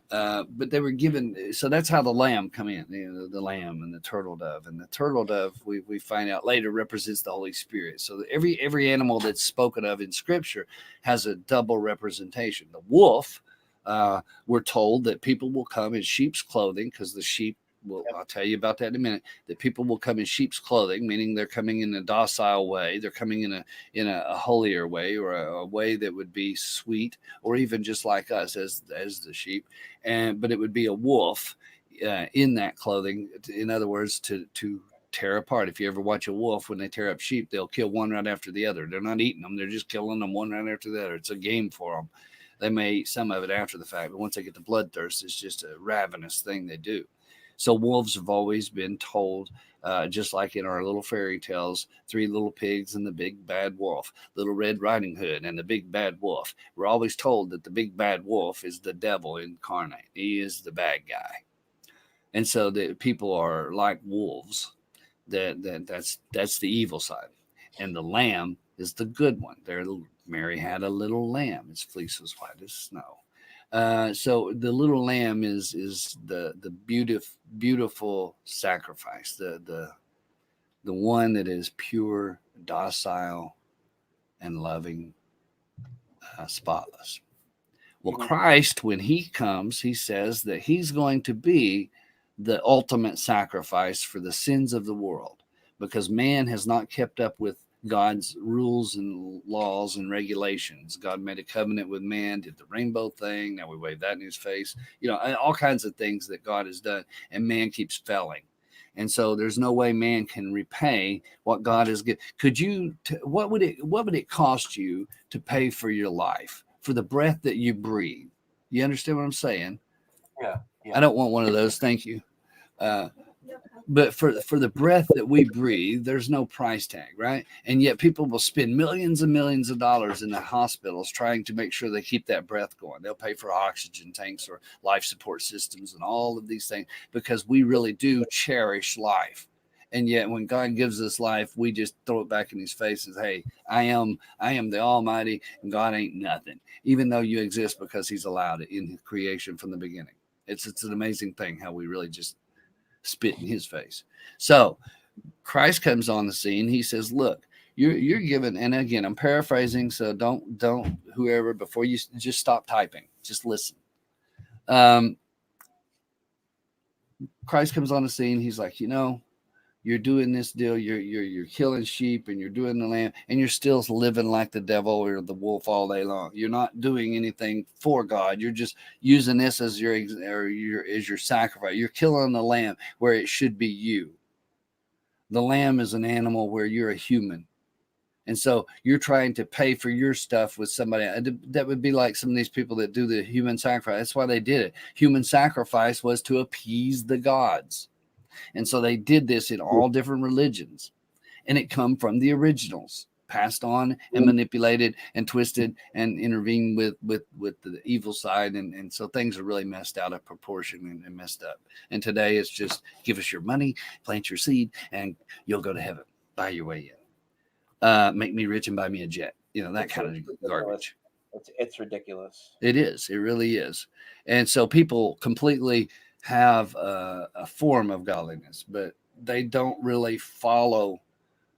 But they were given, so that's how the lamb come in, the lamb and the turtle dove. And the turtle dove, we find out later, represents the Holy Spirit. So every animal that's spoken of in Scripture has a double representation. The wolf, we're told that people will come in sheep's clothing, because the sheep will, I'll tell you about that in a minute, that people will come in sheep's clothing, meaning they're coming in a docile way. They're coming in a holier way, or a way that would be sweet, or even just like us as the sheep. But it would be a wolf in that clothing. In other words, to tear apart. If you ever watch a wolf, when they tear up sheep, they'll kill one right after the other. They're not eating them. They're just killing them one right after the other. It's a game for them. They may eat some of it after the fact, but once they get the bloodthirst, it's just a ravenous thing they do. So wolves have always been told, just like in our little fairy tales, Three Little Pigs and the Big Bad Wolf, Little Red Riding Hood and the Big Bad Wolf. We're always told that the Big Bad Wolf is the devil incarnate. He is the bad guy. And so the people are like wolves. That's the evil side. And the lamb is the good one. Mary had a little lamb. Its fleece was white as snow. So the little lamb is the beautiful sacrifice, the one that is pure, docile, and loving, spotless. Well, Christ, when he comes, he says that he's going to be the ultimate sacrifice for the sins of the world, because man has not kept up with God's rules and laws and regulations. God made a covenant with man, did the rainbow thing. Now we wave that in his face, all kinds of things that God has done, and man keeps failing. And so there's no way man can repay what God has given. What would it cost you to pay for your life, for the breath that you breathe? You understand what I'm saying? Yeah. I don't want one of those. Thank you. But for the breath that we breathe, there's no price tag, right? And yet people will spend millions and millions of dollars in the hospitals trying to make sure they keep that breath going. They'll pay for oxygen tanks or life support systems and all of these things, because we really do cherish life. And yet when God gives us life, we just throw it back in his face as, hey, I am the Almighty, and God ain't nothing, even though you exist because he's allowed it in his creation from the beginning. It's an amazing thing how we really just spit in his face. So Christ comes on the scene. He says, look, you're given, and again, I'm paraphrasing, so don't whoever, before you just stop typing, just listen. Christ comes on the scene. He's like, you're doing this deal. You're killing sheep and you're doing the lamb, and you're still living like the devil or the wolf all day long. You're not doing anything for God. You're just using this as your sacrifice. You're killing the lamb where it should be you. The lamb is an animal where you're a human. And so you're trying to pay for your stuff with somebody. That would be like some of these people that do the human sacrifice. That's why they did it. Human sacrifice was to appease the gods. And so they did this in all different religions. And it come from the originals, passed on and manipulated and twisted and intervened with the evil side. And so things are really messed out of proportion and messed up. And today it's just give us your money, plant your seed, and you'll go to heaven. Buy your way in. Make me rich and buy me a jet. That kind of garbage. It's ridiculous. It is. It really is. And so people completely have a form of godliness, but they don't really follow.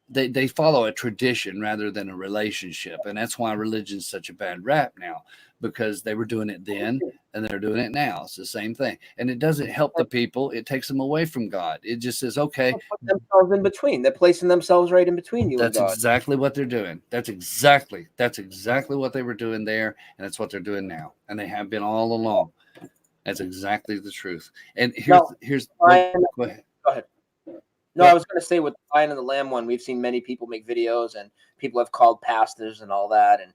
They follow a tradition rather than a relationship. And that's why religion's such a bad rap now, because they were doing it then and they're doing it now. It's the same thing. And it doesn't help the people. It takes them away from God. It just says, okay. They put themselves in between. They're placing themselves right in between you and God. That's exactly what they're doing. That's exactly what they were doing there. And that's what they're doing now. And they have been all along. That's exactly the truth. And go ahead. No, I was going to say with the Lion and the Lamb one, we've seen many people make videos, and people have called pastors and all that. And,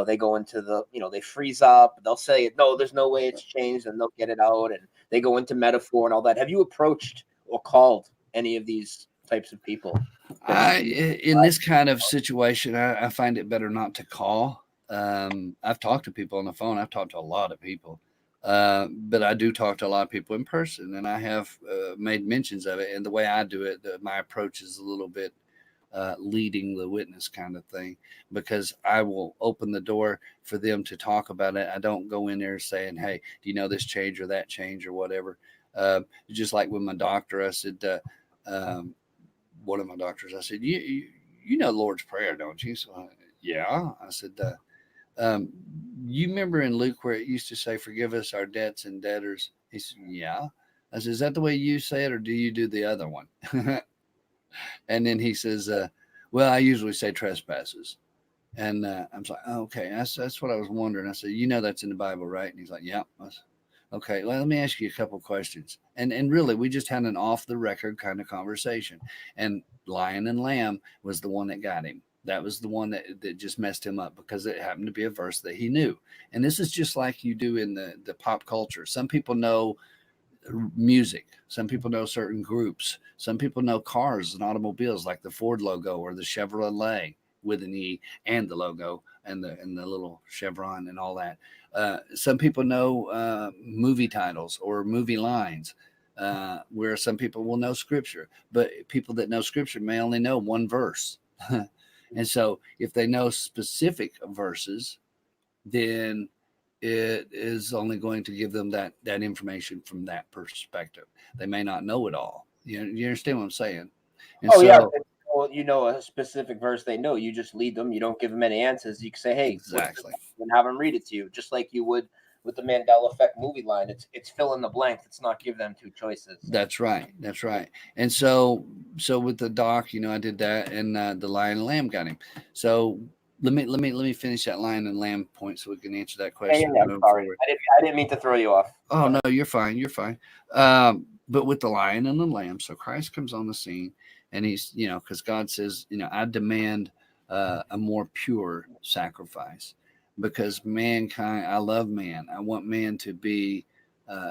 they go into they freeze up. They'll say, no, there's no way it's changed, and they'll get it out. And they go into metaphor and all that. Have you approached or called any of these types of people? In this kind of situation, I find it better not to call. I've talked to people on the phone. I've talked to a lot of people. But I do talk to a lot of people in person, and I have made mentions of it. And the way I do it, my approach is a little bit leading the witness kind of thing, because I will open the door for them to talk about it. I don't go in there saying, hey, do you know this change or that change or whatever? Just like with my doctor, I said, one of my doctors, I said, you know Lord's Prayer, don't you? So, yeah. I said, you remember in Luke where it used to say, forgive us our debts and debtors? He said, yeah. I said, is that the way you say it, or do you do the other one? And then he says, well, I usually say trespasses. And I'm like, oh, okay, that's what I was wondering. I said, that's in the Bible, right? And he's like, yeah. I said, okay, well, let me ask you a couple questions. And really, we just had an off the record kind of conversation. And Lion and Lamb was the one that got him. That was the one that just messed him up, because it happened to be a verse that he knew. And this is just like you do in the pop culture. Some people know music. Some people know certain groups. Some people know cars and automobiles, like the Ford logo or the Chevrolet with an E and the logo and the little chevron and all that. Some people know movie titles or movie lines, where some people will know scripture. But people that know scripture may only know one verse. And so if they know specific verses, then it is only going to give them that information from that perspective. They may not know it all. You understand what I'm saying? And yeah. Well, a specific verse they know. You just lead them. You don't give them any answers. You can say, hey, exactly, and have them read it to you, just like you would with the Mandela Effect movie line. It's fill in the blank. It's not give them two choices. That's right. And so with the doc, I did that, and the Lion and Lamb got him. So let me finish that Lion and Lamb point so we can answer that question. Yeah, sorry. I didn't mean to throw you off. Oh no, you're fine. But with the Lion and the Lamb, so Christ comes on the scene, and he's, because God says, I demand a more pure sacrifice. Because mankind, I love man. I want man to be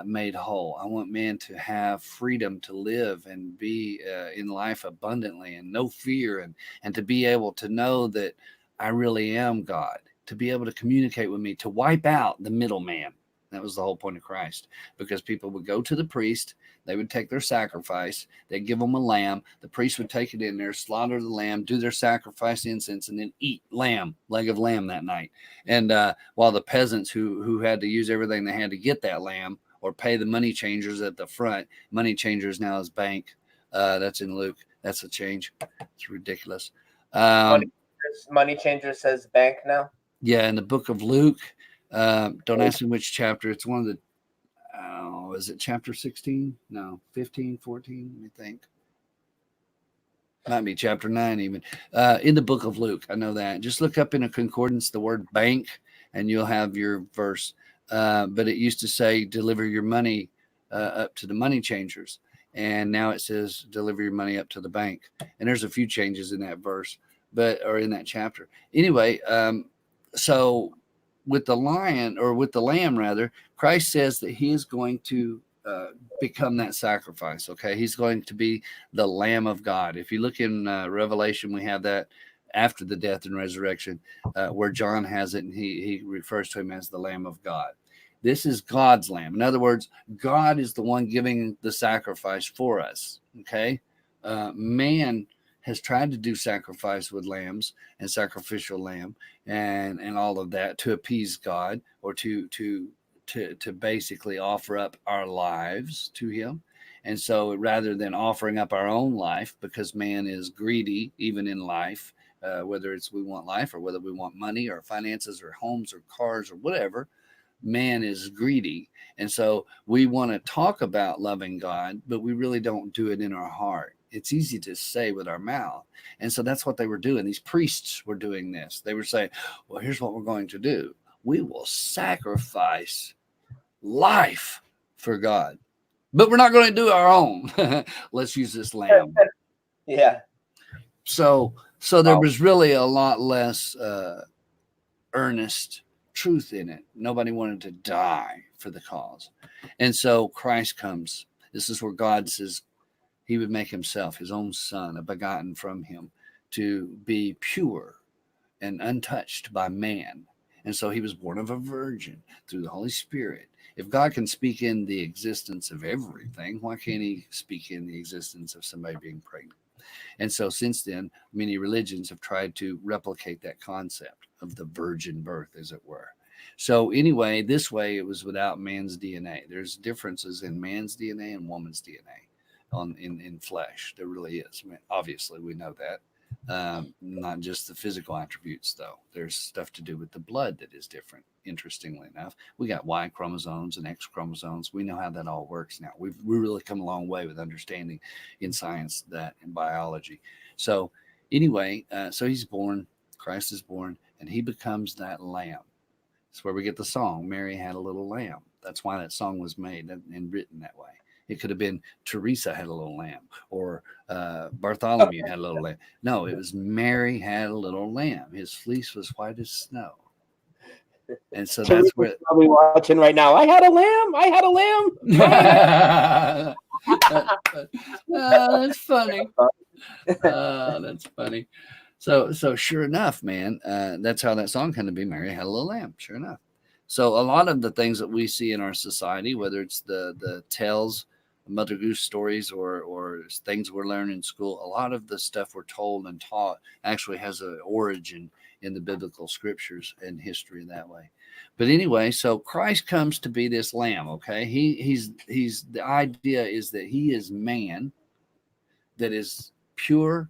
made whole. I want man to have freedom to live and be in life abundantly and no fear, and to be able to know that I really am God, to be able to communicate with me, to wipe out the middleman. That was the whole point of Christ, because people would go to the priest, they would take their sacrifice, they'd give them a lamb, the priest would take it in there, slaughter the lamb, do their sacrifice incense, and then eat leg of lamb that night. And while the peasants who had to use everything they had to get that lamb or pay the money changers at the front, money changers now is bank. That's in Luke. That's a change. It's ridiculous. Money changer says bank now. Yeah, in the book of Luke. Don't ask me which chapter. It's one of the, is it chapter 16? No, 15, 14, let me think. Might be chapter 9 even. In the book of Luke, I know that. Just look up in a concordance the word bank, and you'll have your verse. But it used to say, deliver your money up to the money changers. And now it says, deliver your money up to the bank. And there's a few changes in that verse, or in that chapter. Anyway, so with the lamb rather, Christ says that he is going to become that sacrifice. Okay, he's going to be the Lamb of God. If you look in Revelation, we have that after the death and resurrection, where John has it, and he refers to him as the Lamb of God. This is God's lamb. In other words, God is the one giving the sacrifice for us. Okay, man has tried to do sacrifice with lambs and sacrificial lamb and all of that to appease God, or to basically offer up our lives to him. And so rather than offering up our own life, because man is greedy even in life, whether it's we want life or whether we want money or finances or homes or cars or whatever, man is greedy. And so we want to talk about loving God, but we really don't do it in our heart. It's easy to say with our mouth. And so that's what they were doing. These priests were doing this. They were saying, well, here's what we're going to do. We will sacrifice life for God, but we're not going to do our own. Let's use this lamb. Yeah. So there was really a lot less earnest truth in it. Nobody wanted to die for the cause. And so Christ comes. This is where God says he would make himself, his own son, a begotten from him, to be pure and untouched by man. And so he was born of a virgin through the Holy Spirit. If God can speak in the existence of everything, why can't he speak in the existence of somebody being pregnant? And so since then, many religions have tried to replicate that concept of the virgin birth, as it were. So anyway, this way it was without man's DNA. There's differences in man's DNA and woman's DNA in flesh. There really is. I mean, obviously, we know that. Not just the physical attributes, though. There's stuff to do with the blood that is different. Interestingly enough, we got Y chromosomes and X chromosomes. We know how that all works now. We've really come a long way with understanding in science that in biology. So anyway, so he's born, Christ is born, and he becomes that lamb. That's where we get the song, Mary Had a Little Lamb. That's why that song was made and written that way. It could have been Teresa had a little lamb, or Bartholomew had a little lamb. No, it was Mary had a little lamb. His fleece was white as snow. And so that's where probably watching right now. I had a lamb. I had a lamb. That's funny. That's funny. So sure enough, man, that's how that song kind of be. Mary had a little lamb. Sure enough. So a lot of the things that we see in our society, whether it's the tales, Mother Goose stories, or things we're learning in school, a lot of the stuff we're told and taught actually has an origin in the biblical scriptures and history that way. But anyway, so Christ comes to be this lamb. Okay, he's the idea is that he is man that is pure,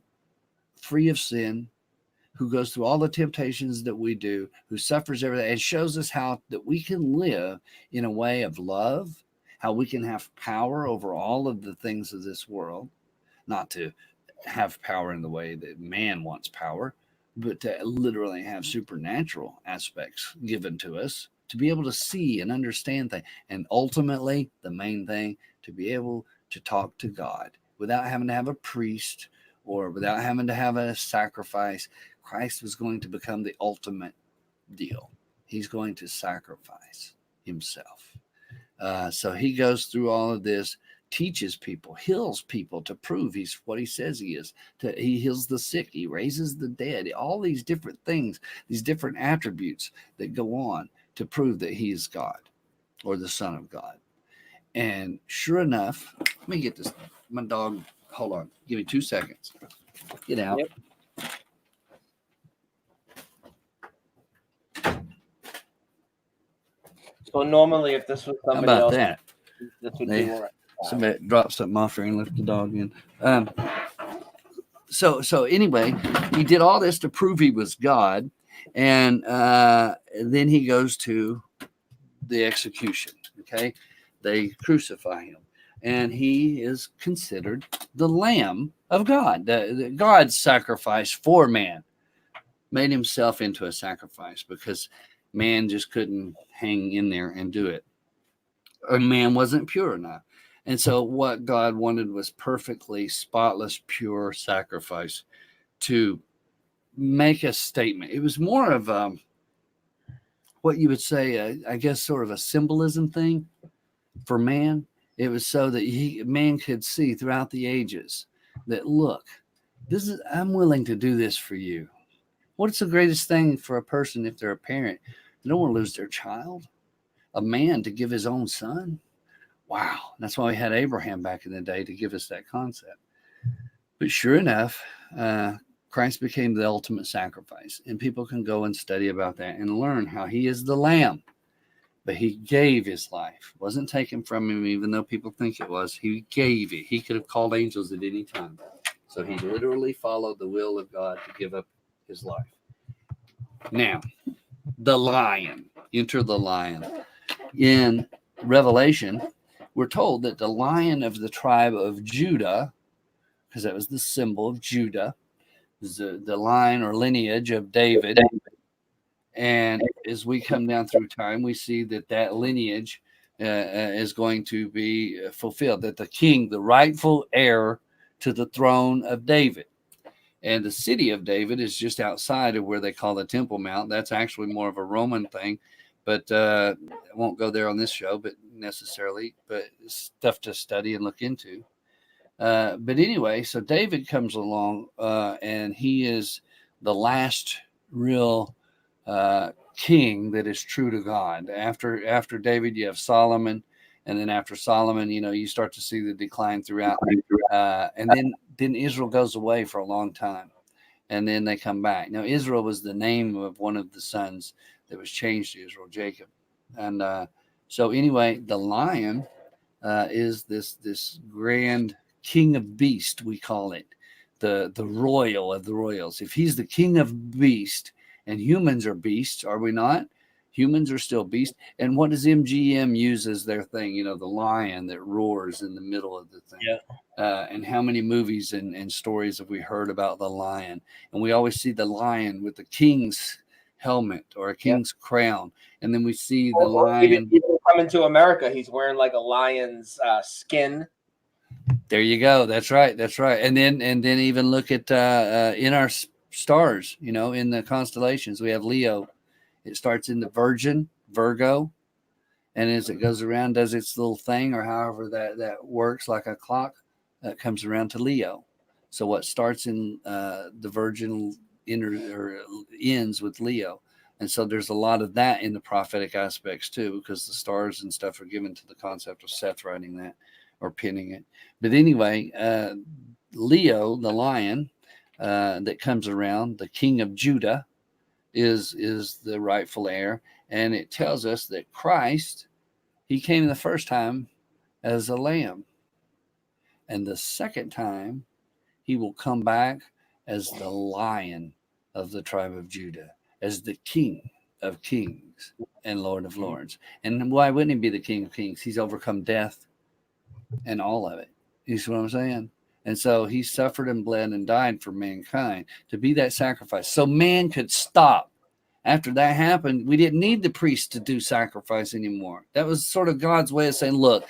free of sin, who goes through all the temptations that we do, who suffers everything, and shows us how that we can live in a way of love, how we can have power over all of the things of this world, not to have power in the way that man wants power, but to literally have supernatural aspects given to us, to be able to see and understand things. And ultimately, the main thing, to be able to talk to God without having to have a priest or without having to have a sacrifice. Christ was going to become the ultimate deal. He's going to sacrifice himself. So he goes through all of this, teaches people, heals people to prove he's what he says he is. He heals the sick. He raises the dead. All these different things, these different attributes that go on to prove that he is God. or the Son of God. And sure enough, let me get this. My dog, hold on. Give me 2 seconds. Get out. Yep. So normally, if this was How somebody about else, that? this would They- be all right. Somebody dropped something off here and left the dog in. So anyway, he did all this to prove he was God, and then he goes to the execution. Okay, they crucify him, and he is considered the Lamb of God. God's sacrifice for man made himself into a sacrifice because man just couldn't hang in there and do it. Or man wasn't pure enough. And so what God wanted was perfectly spotless, pure sacrifice to make a statement. It was more of what you would say, I guess, sort of a symbolism thing for man. It was so that man could see throughout the ages that, look, I'm willing to do this for you. What's the greatest thing for a person if they're a parent? They don't want to lose their child. A man to give his own son. Wow. That's why we had Abraham back in the day, to give us that concept. But sure enough, Christ became the ultimate sacrifice. And people can go and study about that and learn how he is the Lamb. But he gave his life. It wasn't taken from him, even though people think it was. He gave it. He could have called angels at any time. So he literally followed the will of God to give up his life. Now, the lion. Enter the lion. In Revelation, we're told that the Lion of the tribe of Judah, because that was the symbol of Judah, is the line or lineage of David. And as we come down through time, we see that lineage is going to be fulfilled, that the king, the rightful heir to the throne of David. And the city of David is just outside of where they call the Temple Mount. That's actually more of a Roman thing. But I won't go there on this show, but stuff to study and look into. But anyway, so David comes along, and he is the last real king that is true to God. After David, you have Solomon, and then after Solomon, you start to see the decline throughout. And then Israel goes away for a long time, and then they come back. Now, Israel was the name of one of the sons that was changed to Israel, Jacob. And so anyway, the lion is this grand king of beast, we call it, the royal of the royals. If he's the king of beast, and humans are beasts, are we not? Humans are still beasts. And what does MGM use as their thing? The lion that roars in the middle of the thing. Yeah. And how many movies and stories have we heard about the lion? And we always see the lion with the king's helmet or a king's crown, and then we see the lion. Even coming to America, he's wearing like a lion's skin. There you go. That's right. And then even look at in our stars, in the constellations, we have Leo. It starts in the Virgo, and as it goes around, does its little thing, or however that works, like a clock, that comes around to Leo. So what starts in the Virgin ends with Leo. And so there's a lot of that in the prophetic aspects too, because the stars and stuff are given to the concept of Seth writing that or pinning it. But anyway, Leo, the lion that comes around, the king of Judah, is the rightful heir. And it tells us that Christ, he came the first time as a lamb. And the second time, he will come back as the Lion of the tribe of Judah, as the King of kings and Lord of lords. And why wouldn't he be the King of kings? He's overcome death and all of it. You see what I'm saying? And so he suffered and bled and died for mankind to be that sacrifice, so man could stop. After that happened, we didn't need the priests to do sacrifice anymore. That was sort of God's way of saying, look,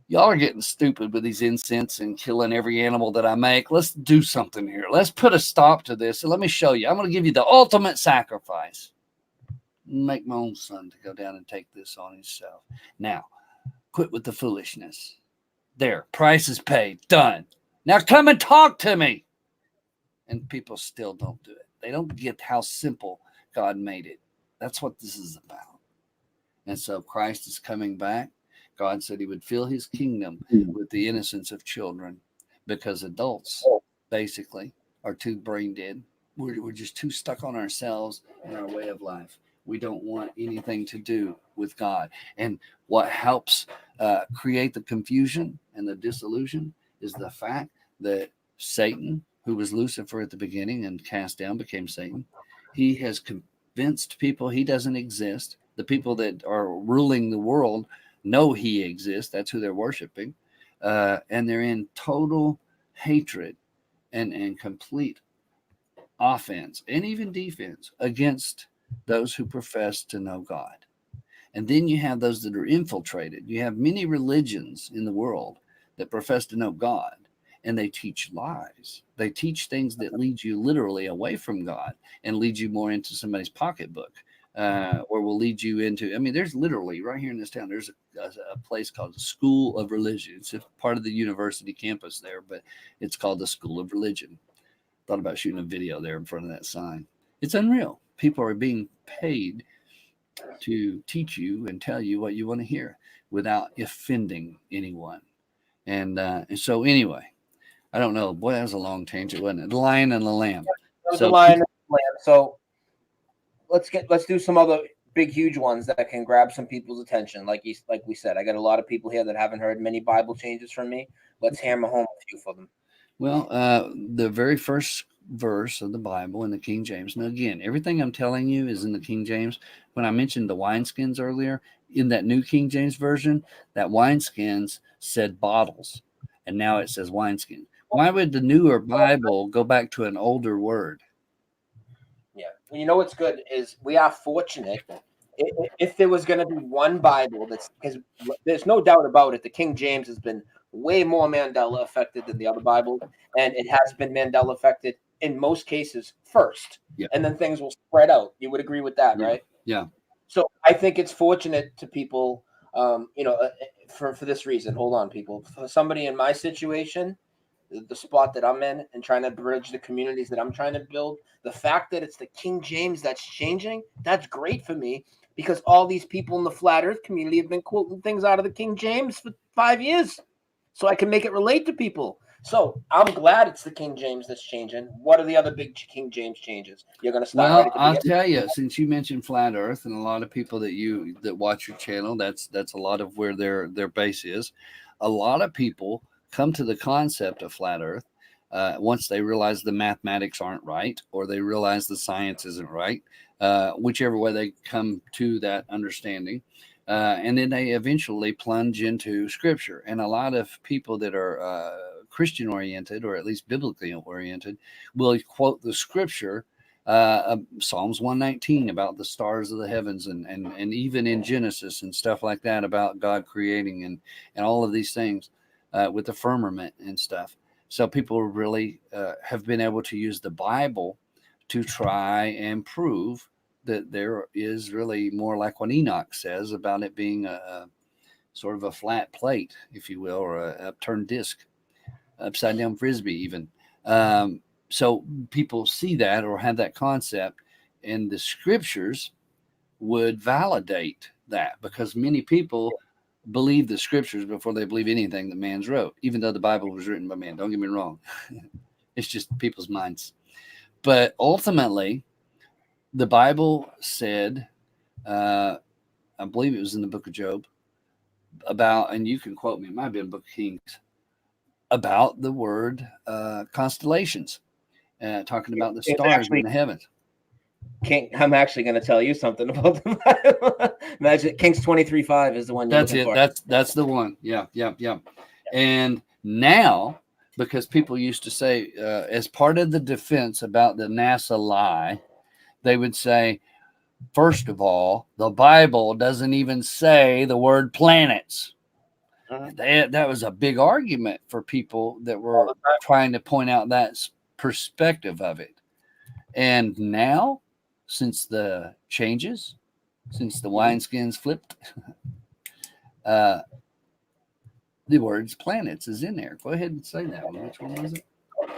y'all are getting stupid with these incense and killing every animal that I make. Let's do something here. Let's put a stop to this. And let me show you. I'm going to give you the ultimate sacrifice. Make my own son to go down and take this on himself. Now, quit with the foolishness. There, price is paid. Done. Now come and talk to me. And people still don't do it. They don't get how simple God made it. That's what this is about. And so Christ is coming back. God said he would fill his kingdom with the innocence of children, because adults basically are too brain dead. We're just too stuck on ourselves and our way of life. We don't want anything to do with God. And what helps create the confusion and the disillusion is the fact that Satan, who was Lucifer at the beginning and cast down, became Satan. He has convinced people he doesn't exist. The people that are ruling the world know he exists. That's who they're worshiping. And they're in total hatred and complete offense and even defense against those who profess to know God. And then you have those that are infiltrated. You have many religions in the world that profess to know God, and they teach lies. They teach things that lead you literally away from God and lead you more into somebody's pocketbook, or will lead you into, I mean, there's literally right here in this town, there's a place called the School of Religion. It's a part of the university campus there, but it's called the School of Religion. Thought about shooting a video there in front of that sign. It's unreal. People are being paid to teach you and tell you what you want to hear without offending anyone. And so anyway, I don't know. Boy, that was a long tangent, wasn't it? The Lion and the Lamb. The Lion and the Lamb. So let's do some other big, huge ones that can grab some people's attention. Like we said, I got a lot of people here that haven't heard many Bible changes from me. Let's hammer home a few for them. Well, the very first verse of the Bible in the King James. Now, again, everything I'm telling you is in the King James. When I mentioned the wineskins earlier, in that New King James Version, that wineskins said bottles, and now it says wineskin. Why would the newer Bible go back to an older word? Yeah. And you know what's good is we are fortunate. If there was going to be one Bible that's, because there's no doubt about it, the King James has been way more Mandela affected than the other Bibles, and it has been Mandela affected in most cases first, and then things will spread out. You would agree with that, right? Yeah. So I think it's fortunate to people, for this reason. Hold on, people. For somebody in my situation, the spot that I'm in, and trying to bridge the communities that I'm trying to build, the fact that it's the King James that's changing, that's great for me, because all these people in the flat earth community have been quoting things out of the King James for 5 years, so I can make it relate to people. So I'm glad it's the King James that's changing. What are the other big King James changes? You're going to start. Well, I'll tell you, since you mentioned flat earth, and a lot of people that watch your channel, that's a lot of where their base is. A lot of people come to the concept of flat earth once they realize the mathematics aren't right, or they realize the science isn't right, whichever way they come to that understanding. And then they eventually plunge into scripture. And a lot of people that are Christian oriented, or at least biblically oriented, will quote the scripture, Psalms 119 about the stars of the heavens, and even in Genesis and stuff like that about God creating and all of these things with the firmament and stuff. So people really have been able to use the Bible to try and prove that there is really more like what Enoch says about it being a sort of a flat plate, if you will, or a upturned disc, upside down frisbee even. So people see that or have that concept, and the scriptures would validate that, because many people believe the scriptures before they believe anything that man's wrote, even though the Bible was written by man. Don't get me wrong. It's just people's minds. But ultimately, the Bible said, I believe it was in the book of Job, about, and you can quote me, it might be in the book of Kings, about the word constellations, talking about the stars in the heavens. I'm actually going to tell you something about the Bible. Imagine Kings 23:5 is the one. That's it. That's the one. Yeah. And now, because people used to say, as part of the defense about the NASA lie, they would say, first of all, the Bible doesn't even say the word planets. That was a big argument for people that were trying to point out that perspective of it. And now, since the changes, since the wineskins flipped, the words planets is in there. Go ahead and say that one. Which one was it?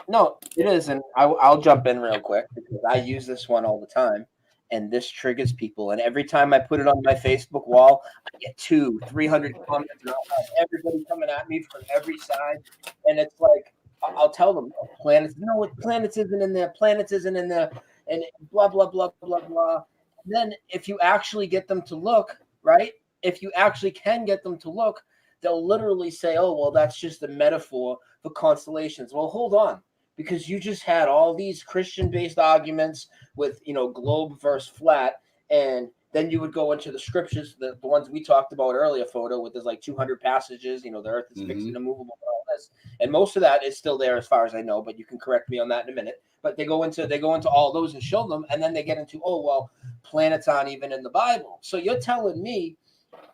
No, it is. And I'll jump in real quick, because I use this one all the time. and this triggers people. And every time I put it on my Facebook wall, I get 200-300 comments, and I'll have everybody coming at me from every side. And it's like, I'll tell them, planets isn't in there, planets isn't in there, and blah, blah, blah, blah, blah. And then if you actually get them to look, right? If you actually can get them to look, they'll literally say, oh, well, that's just a metaphor for constellations. Well, hold on, because you just had all these Christian-based arguments with, globe versus flat, and then you would go into the scriptures, the ones we talked about earlier, Photo, with there's like 200 passages, the earth is fixed and immovable, and all this. And most of that is still there as far as I know, but you can correct me on that in a minute. But they go into all those and show them, and then they get into, oh, well, planets aren't even in the Bible. So you're telling me,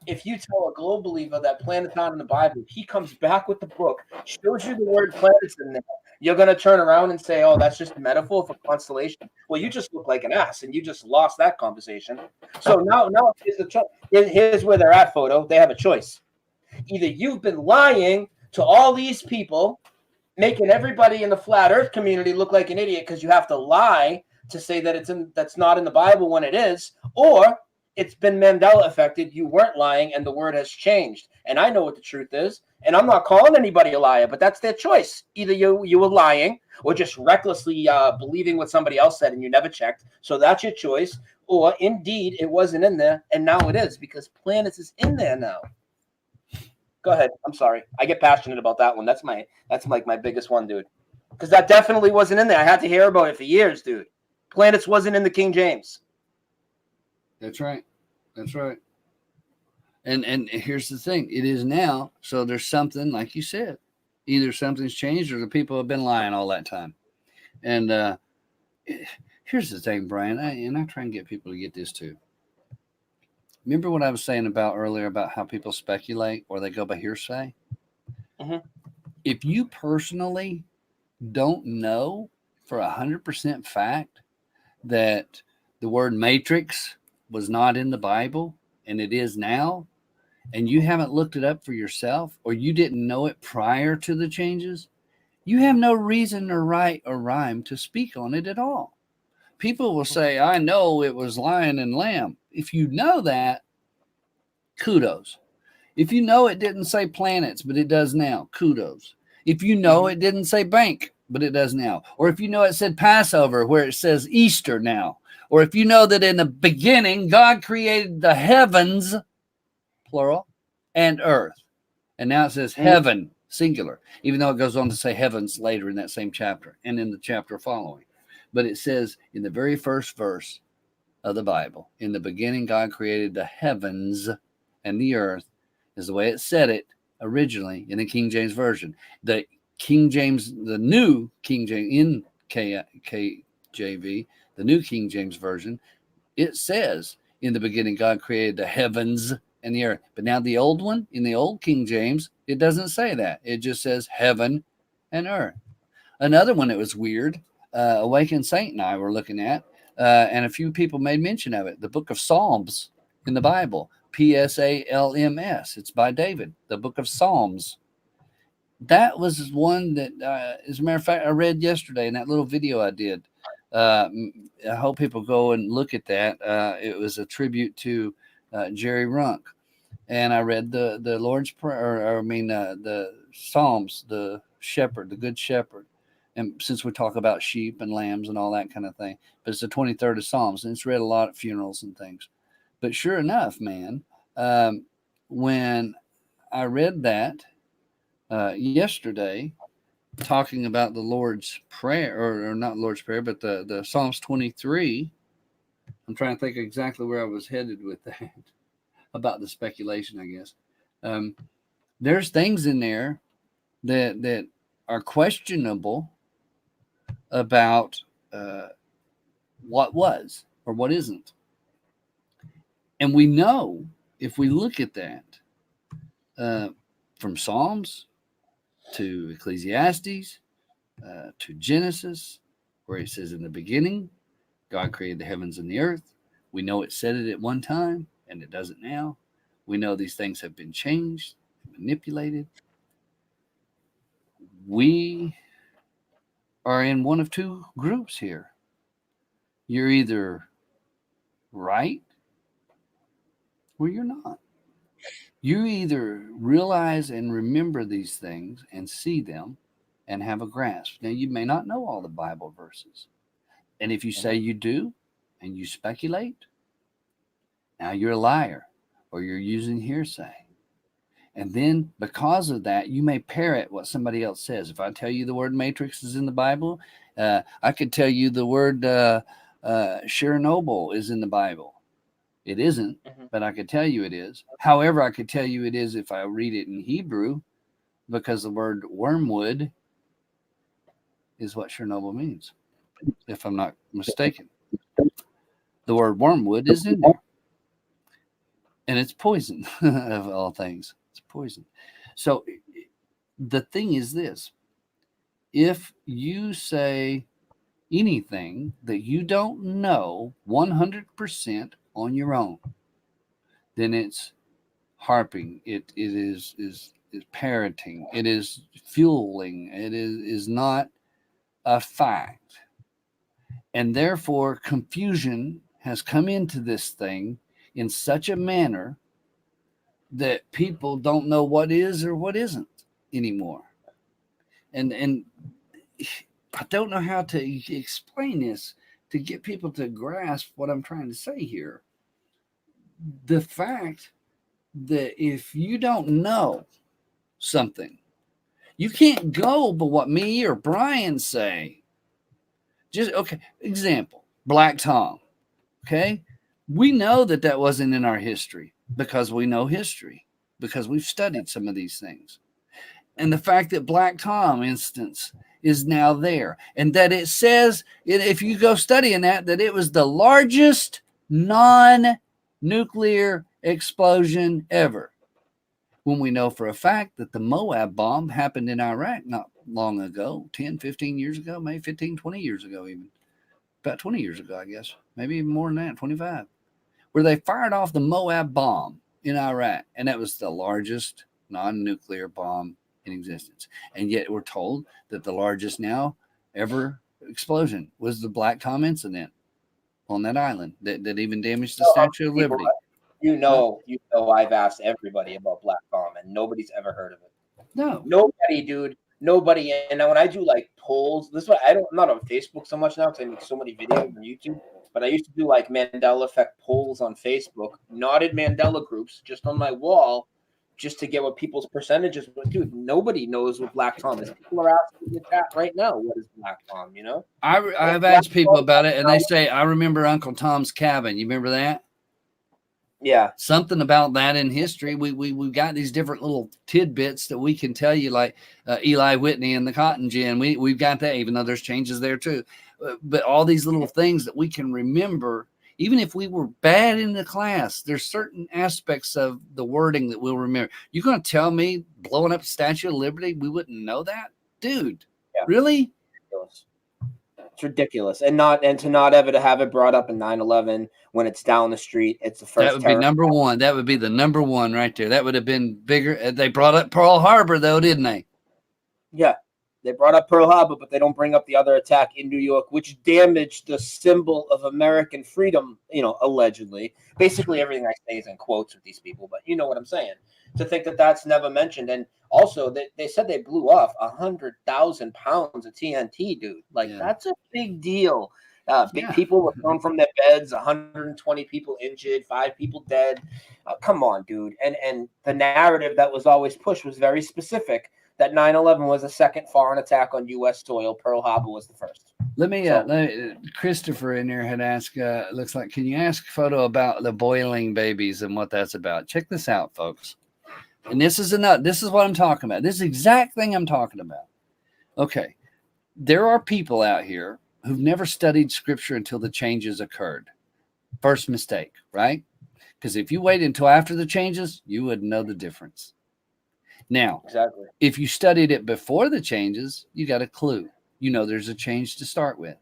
if you tell a globe believer that planets aren't in the Bible, he comes back with the book, shows you the word planets in there, you're going to turn around and say, oh, that's just a metaphor for constellation. Well, you just look like an ass, and you just lost that conversation. So now here's where they're at, Photo. They have a choice. Either you've been lying to all these people, making everybody in the flat earth community look like an idiot because you have to lie to say that that's not in the Bible when it is, or it's been Mandela affected. You weren't lying, and the word has changed. And I know what the truth is, and I'm not calling anybody a liar, but that's their choice. Either you were lying or just recklessly believing what somebody else said and you never checked. So that's your choice. Or indeed, it wasn't in there, and now it is, because planets is in there now. Go ahead. I'm sorry. I get passionate about that one. That's like my biggest one, dude. Because that definitely wasn't in there. I had to hear about it for years, dude. Planets wasn't in the King James. That's right. That's right. And here's the thing. It is now. So there's something, like you said, either something's changed or the people have been lying all that time. And here's the thing, Brian, I try and get people to get this too. Remember what I was saying about earlier about how people speculate or they go by hearsay? Mm-hmm. If you personally don't know for 100% fact that the word matrix was not in the Bible and it is now, and you haven't looked it up for yourself, or you didn't know it prior to the changes, you have no reason or right or rhyme to speak on it at all. People will say, I know it was lion and lamb. If you know that, kudos. If you know it didn't say planets, but it does now, kudos. If you know it didn't say bank, but it does now. Or if you know it said Passover, where it says Easter now. Or if you know that in the beginning, God created the heavens, plural, and earth. And now it says heaven, singular, even though it goes on to say heavens later in that same chapter and in the chapter following. But it says in the very first verse of the Bible, in the beginning, God created the heavens and the earth, is the way it said it originally in the King James Version. The King James, the new King James in KJV, the new King James Version, it says in the beginning, God created the heavens and the earth. But now the old one, in the old King James, it doesn't say that. It just says heaven and earth. Another one that was weird, Awakened Saint and I were looking at, and a few people made mention of it. The book of Psalms in the Bible, Psalms. It's by David, the book of Psalms. That was one that, as a matter of fact, I read yesterday in that little video I did. I hope people go and look at that. It was a tribute to Jerry Runk. And I read the Lord's Prayer, the Psalms, the shepherd, the good shepherd. And since we talk about sheep and lambs and all that kind of thing, but it's the 23rd of Psalms, and it's read a lot at funerals and things. But sure enough, man, when I read that yesterday, talking about the Lord's Prayer, or not Lord's Prayer, but the Psalms 23, I'm trying to think exactly where I was headed with that, about the speculation, I guess. There's things in there that are questionable about what was or what isn't. And we know, if we look at that, from Psalms to Ecclesiastes to Genesis, where it says in the beginning, God created the heavens and the earth. We know it said it at one time, and it doesn't now. We know these things have been changed, manipulated. We are in one of two groups here. You're either right or you're not. You either realize and remember these things and see them and have a grasp. Now, you may not know all the Bible verses. And if you say you do and you speculate, now you're a liar or you're using hearsay. And then because of that, you may parrot what somebody else says. If I tell you the word matrix is in the Bible, I could tell you the word Chernobyl is in the Bible. It isn't, but I could tell you it is. However, I could tell you it is if I read it in Hebrew, because the word wormwood is what Chernobyl means, if I'm not mistaken. The word wormwood is in there. And it's poison, of all things. It's poison. So the thing is this. If you say anything that you don't know 100% on your own, then it's harping. It is parroting. It is fueling. It is not a fact. And therefore, confusion has come into this thing in such a manner that people don't know what is or what isn't anymore. And I don't know how to explain this to get people to grasp what I'm trying to say here. The fact that if you don't know something, you can't go by what me or Brian say. Just, okay, example, Black Tom, okay? We know that that wasn't in our history because we know history, because we've studied some of these things. And the fact that Black Tom instance is now there, and that it says, if you go studying that it was the largest non-nuclear explosion ever. When we know for a fact that the Moab bomb happened in Iraq not long ago, 10, 15 years ago, maybe 15, 20 years ago even. About 20 years ago, I guess. Maybe even more than that, 25. Where they fired off the Moab bomb in Iraq, and that was the largest non-nuclear bomb in existence. And yet we're told that the largest now ever explosion was the Black Tom incident on that island that even damaged the Statue of Liberty. You know, I've asked everybody about Black Tom, and nobody's ever heard of it. No. Nobody, dude. Nobody. And when I do like polls, this is what I'm not on Facebook so much now because I make so many videos on YouTube. But I used to do like Mandela effect polls on Facebook, not in Mandela groups, just on my wall, just to get what people's percentages were. Dude, nobody knows what Black Tom is. People are asking in the chat right now, what is Black Tom, you know? I've asked people about it, and they say, I remember Uncle Tom's Cabin. You remember that? Yeah. Something about that in history. We've got these different little tidbits that we can tell you, like Eli Whitney and the Cotton Gin. We've got that, even though there's changes there too. But all these little things that we can remember, even if we were bad in the class, there's certain aspects of the wording that we'll remember. You're going to tell me blowing up the Statue of Liberty, we wouldn't know that? Dude, really? It's ridiculous. And to not ever to have it brought up in 9/11 when it's down the street. It's the first. That would be number one. That would be the number one right there. That would have been bigger. They brought up Pearl Harbor, though, didn't they? Yeah. They brought up Pearl Harbor, but they don't bring up the other attack in New York, which damaged the symbol of American freedom, allegedly. Basically, everything I say is in quotes with these people, but you know what I'm saying. To think that that's never mentioned. And also, they said they blew off 100,000 pounds of TNT, dude. That's a big deal. People were thrown from their beds, 120 people injured, 5 people dead. Come on, dude. And the narrative that was always pushed was very specific. That 9/11 was a second foreign attack on U.S. soil. Pearl Harbor was the first. Let me Christopher in there had asked, looks like, can you ask Photo about the boiling babies and what that's about? Check this out, folks. And this is what I'm talking about. This is the exact thing I'm talking about. Okay. There are people out here who've never studied scripture until the changes occurred. First mistake, right? Because if you wait until after the changes, you wouldn't know the difference. Now, exactly. If you studied it before the changes, you got a clue. You know there's a change to start with.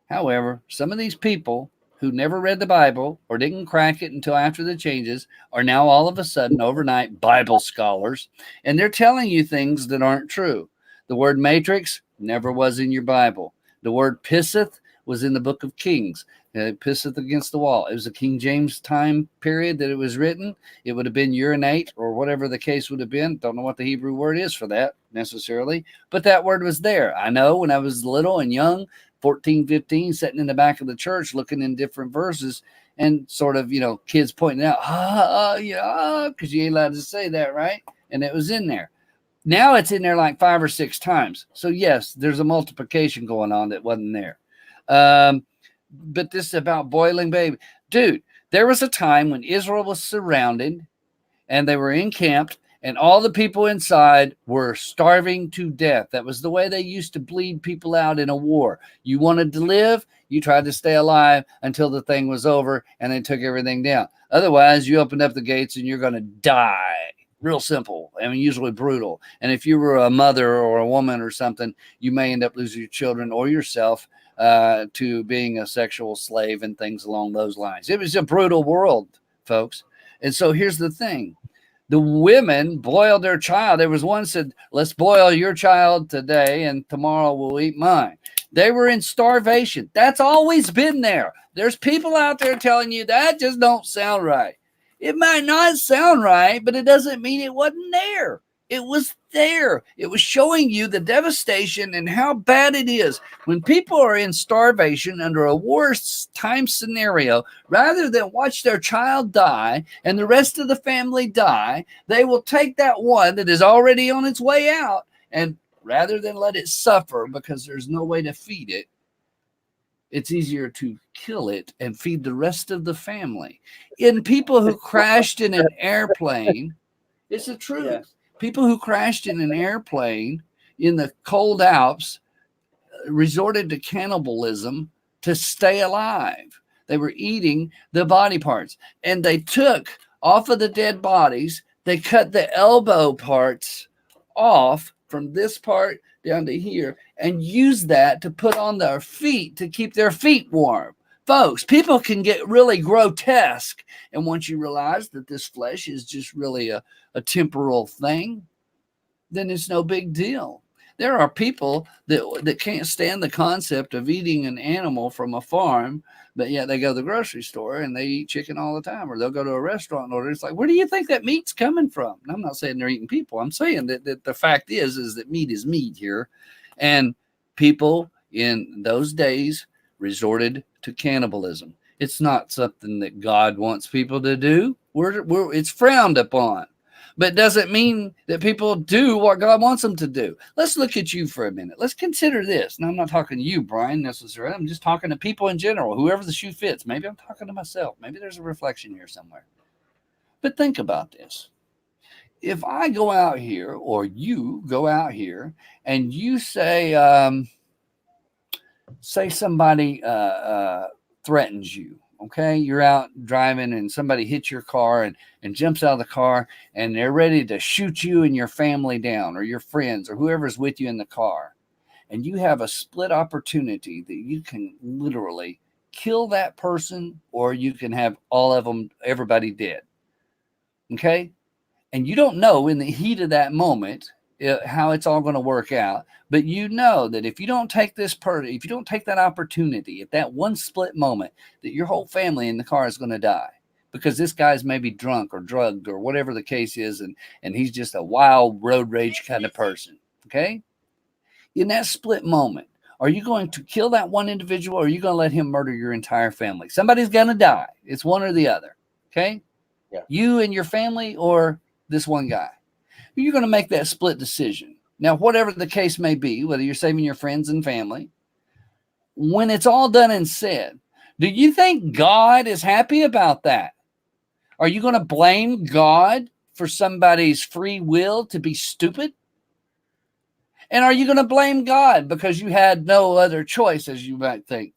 However, some of these people who never read the Bible or didn't crack it until after the changes are now all of a sudden overnight Bible scholars, and they're telling you things that aren't true. The word matrix never was in your Bible. The word pisseth was in the book of Kings. It pisseth against the wall. It was a King James time period that it was written. It would have been urinate or whatever the case would have been. Don't know what the Hebrew word is for that necessarily, but that word was there. I know when I was little and young, 14, 15, sitting in the back of the church looking in different verses and sort of, kids pointing out, yeah, because you ain't allowed to say that, right? And it was in there. Now it's in there like 5 or 6 times. So yes, there's a multiplication going on that wasn't there. But this is about boiling baby. Dude, there was a time when Israel was surrounded and they were encamped and all the people inside were starving to death. That was the way they used to bleed people out in a war. You wanted to live, you tried to stay alive until the thing was over and they took everything down. Otherwise, you opened up the gates and you're going to die. Real simple. I mean, usually brutal. And if you were a mother or a woman or something, you may end up losing your children or yourself to being a sexual slave and things along those lines. It was a brutal world, folks. And so here's the thing. The women boiled their child. There was one said, let's boil your child today and tomorrow we'll eat mine. They were in starvation. That's always been there. There's people out there telling you that just don't sound right. It might not sound right, but it doesn't mean it wasn't there. It was there. It was showing you the devastation and how bad it is. When people are in starvation under a wartime scenario, rather than watch their child die and the rest of the family die, they will take that one that is already on its way out and rather than let it suffer because there's no way to feed it, it's easier to kill it and feed the rest of the family. In people who crashed in an airplane, it's the truth. Yeah. People who crashed in an airplane in the cold Alps resorted to cannibalism to stay alive. They were eating the body parts and they took off of the dead bodies. They cut the elbow parts off from this part down to here and use that to put on their feet to keep their feet warm. Folks, people can get really grotesque. And once you realize that this flesh is just really a temporal thing, then it's no big deal. There are people that can't stand the concept of eating an animal from a farm, but yet they go to the grocery store and they eat chicken all the time, or they'll go to a restaurant and order. It's like, where do you think that meat's coming from? And I'm not saying they're eating people. I'm saying that the fact is that meat is meat here. And people in those days resorted to cannibalism. It's not something that God wants people to do. It's frowned upon. But it doesn't mean that people do what God wants them to do. Let's look at you for a minute. Let's consider this. And I'm not talking to you, Brian, necessarily. I'm just talking to people in general, whoever the shoe fits. Maybe I'm talking to myself. Maybe there's a reflection here somewhere. But think about this. If I go out here or you go out here and you say somebody threatens you. Okay, you're out driving and somebody hits your car and jumps out of the car and they're ready to shoot you and your family down or your friends or whoever's with you in the car. And you have a split opportunity that you can literally kill that person or you can have all of them, everybody dead. Okay, and you don't know in the heat of that moment how it's all going to work out, but you know that if you don't take if you don't take that opportunity at that one split moment, that your whole family in the car is going to die because this guy's maybe drunk or drugged or whatever the case is, and he's just a wild road rage kind of person. Okay, in that split moment, are you going to kill that one individual or are you going to let him murder your entire family? Somebody's going to die. It's one or the other. Okay, yeah, you and your family or this one guy. You're going to make that split decision. Now, whatever the case may be, whether you're saving your friends and family, when it's all done and said, do you think God is happy about that? Are you going to blame God for somebody's free will to be stupid? And are you going to blame God because you had no other choice, as you might think?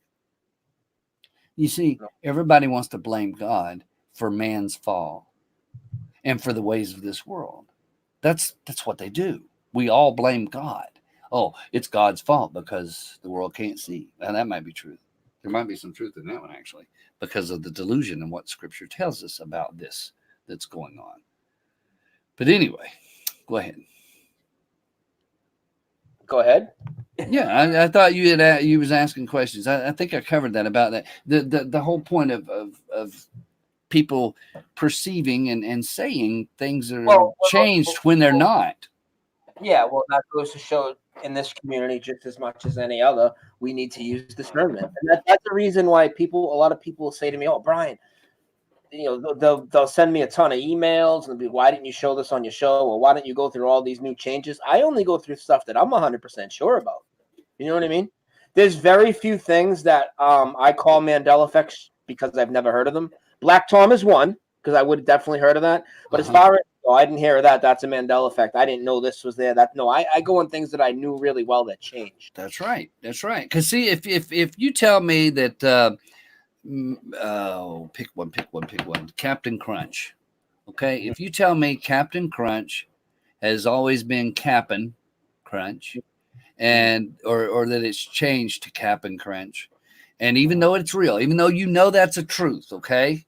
You see, everybody wants to blame God for man's fall and for the ways of this world. That's what they do. We all blame God. Oh, it's God's fault because the world can't see. And that might be truth. There might be some truth in that one, actually, because of the delusion and what Scripture tells us about this that's going on. But anyway, go ahead. Go ahead. Yeah, I thought you was asking questions. I think I covered that about that. The whole point of people perceiving and saying things that are changed when they're not. Yeah, well, that goes to show in this community, just as much as any other, we need to use discernment, and that's the reason why a lot of people say to me, "Oh, Brian, they'll send me a ton of emails and be, why didn't you show this on your show, or why don't you go through all these new changes?" I only go through stuff that I'm 100% sure about. You know what I mean? There's very few things that I call Mandela effects because I've never heard of them. Black Tom is one, because I would have definitely heard of that. But as far as I didn't hear of that, that's a Mandela effect. I didn't know this was there. I go on things that I knew really well that changed. That's right. Because see, if you tell me that pick one. Captain Crunch. Okay. If you tell me Captain Crunch has always been Cap'n Crunch, and or that it's changed to Cap'n Crunch, and even though it's real, even though you know that's a truth, okay,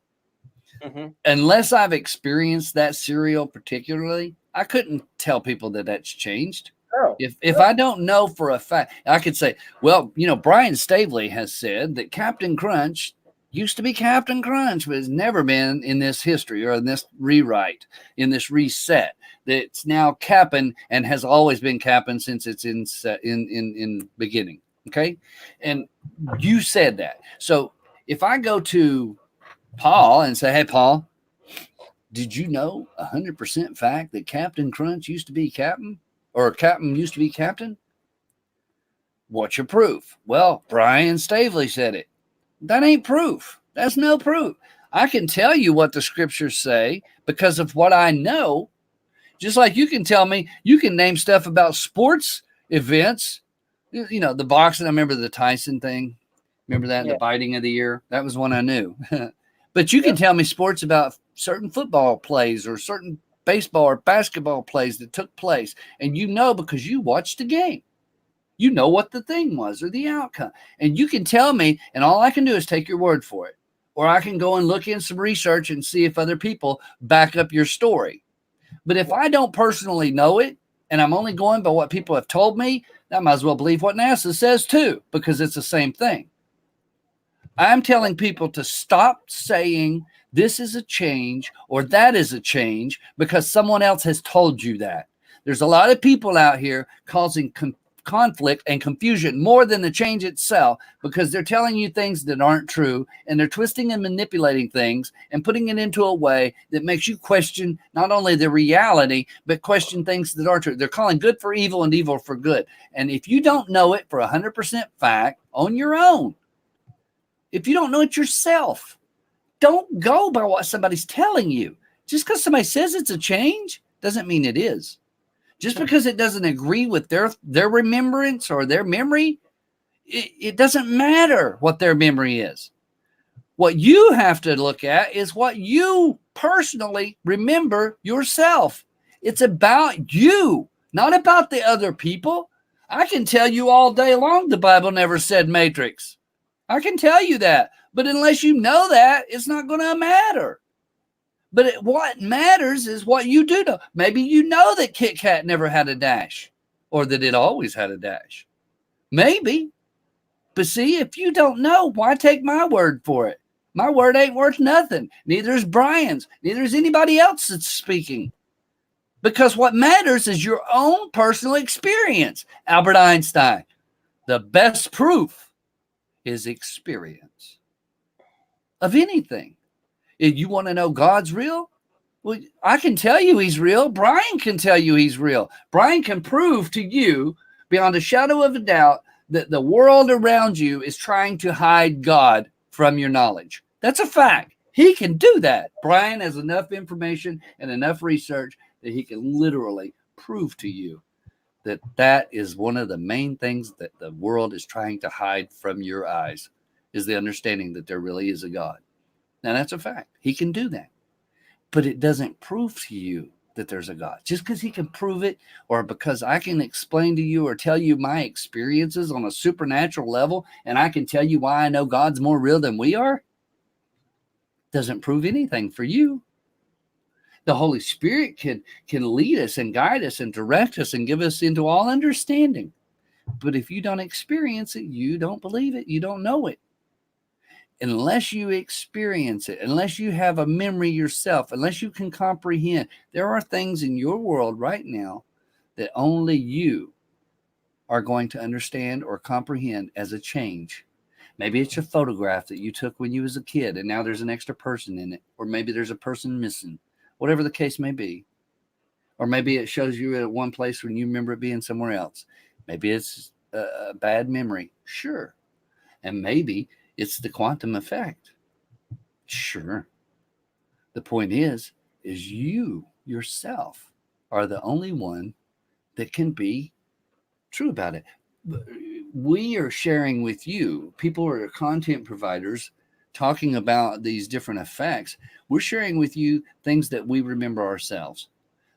unless I've experienced that cereal particularly, I couldn't tell people that that's changed. If I don't know for a fact, I could say, well, Brian Staveley has said that Captain Crunch used to be Captain Crunch, but has never been in this history or in this rewrite, in this reset. That's now Cap'n and has always been Cap'n since it's in beginning. Okay, and you said that. So if I go to Paul and say, "Hey, Paul, did you know 100% fact that Captain Crunch used to be Captain, or Captain used to be Captain?" What's your proof? Well, Brian Staveley said it. That ain't proof. That's no proof. I can tell you what the scriptures say because of what I know. Just like you can tell me, you can name stuff about sports events. The boxing. I remember the Tyson thing. Remember that? Yeah. The biting of the ear. That was one I knew. But you can tell me sports about certain football plays or certain baseball or basketball plays that took place. And because you watched the game. You know what the thing was or the outcome. And you can tell me, and all I can do is take your word for it. Or I can go and look in some research and see if other people back up your story. But if I don't personally know it, and I'm only going by what people have told me, I might as well believe what NASA says too, because it's the same thing. I'm telling people to stop saying this is a change or that is a change because someone else has told you that. There's a lot of people out here causing conflict and confusion more than the change itself, because they're telling you things that aren't true, and they're twisting and manipulating things and putting it into a way that makes you question not only the reality, but question things that aren't true. They're calling good for evil and evil for good. And if you don't know it for 100% fact on your own, if you don't know it yourself, don't go by what somebody's telling you. Just because somebody says it's a change doesn't mean it is. Just because it doesn't agree with their remembrance or their memory, it doesn't matter what their memory is. What you have to look at is what you personally remember yourself. It's about you, not about the other people. I can tell you all day long the Bible never said matrix. I can tell you that. But unless you know that, it's not going to matter. But what matters is what you do know. Maybe you know that Kit Kat never had a dash, or that it always had a dash. Maybe. But see, if you don't know, why take my word for it? My word ain't worth nothing. Neither is Brian's. Neither is anybody else that's speaking. Because what matters is your own personal experience. Albert Einstein, the best proof is experience of anything. If you want to know God's real, well, I can tell you he's real. Brian can tell you he's real. Brian can prove to you beyond a shadow of a doubt that the world around you is trying to hide God from your knowledge. That's a fact. He can do that. Brian has enough information and enough research that he can literally prove to you that that is one of the main things that the world is trying to hide from your eyes, is the understanding that there really is a God. Now, that's a fact. He can do that. But it doesn't prove to you that there's a God. Just because he can prove it, or because I can explain to you or tell you my experiences on a supernatural level, and I can tell you why I know God's more real than we are, doesn't prove anything for you. The Holy Spirit can lead us and guide us and direct us and give us into all understanding. But if you don't experience it, you don't believe it, you don't know it. Unless you experience it, unless you have a memory yourself, unless you can comprehend, there are things in your world right now that only you are going to understand or comprehend as a change. Maybe it's a photograph that you took when you was a kid and now there's an extra person in it, or maybe there's a person missing, whatever the case may be. Or maybe it shows you at one place when you remember it being somewhere else. Maybe it's a bad memory. Sure. And maybe it's the quantum effect. Sure. The point is you yourself are the only one that can be true about it. We are sharing with you, people are content providers talking about these different effects. We're sharing with you things that we remember ourselves.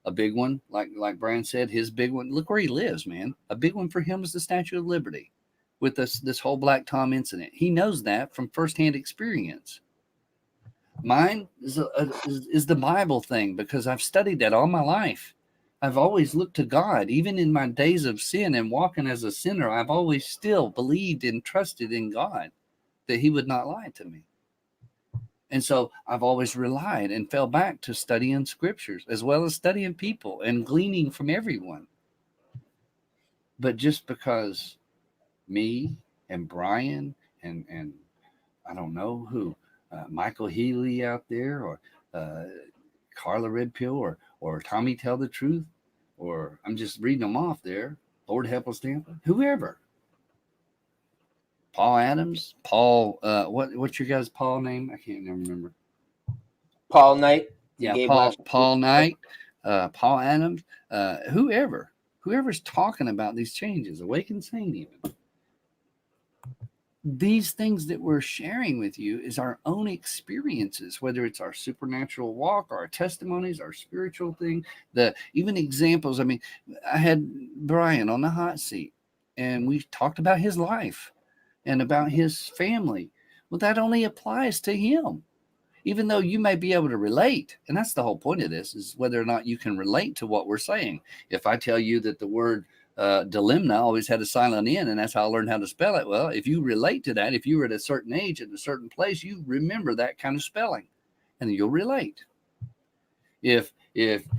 A big one, like Brian said, his big one, look where he lives, man. A big one for him is the Statue of Liberty with this whole Black Tom incident. He knows that from firsthand experience. Mine is the Bible thing, because I've studied that all my life. I've always looked to God. Even in my days of sin and walking as a sinner, I've always still believed and trusted in God that he would not lie to me. And so I've always relied and fell back to studying scriptures as well as studying people and gleaning from everyone. But just because me and Brian and I don't know who, Michael Healy out there, or Carla Redpill, or Tommy Tell the Truth, or I'm just reading them off there, Lord Help Us Tampa, whoever. Paul Adams, Paul, what's your guys' Paul name? I can't even remember. Paul Knight. Yeah, Paul Knight, Paul Adams, whoever's talking about these changes, Awakened Saint even. These things that we're sharing with you is our own experiences, whether it's our supernatural walk, our testimonies, our spiritual thing, even examples. I mean, I had Brian on the hot seat and we talked about his life and about his family. Well, that only applies to him, even though you may be able to relate. And that's the whole point of this, is whether or not you can relate to what we're saying. If I tell you that the word dilemma always had a silent N, and that's how I learned how to spell it. Well, if you relate to that, if you were at a certain age at a certain place, you remember that kind of spelling and you'll relate. If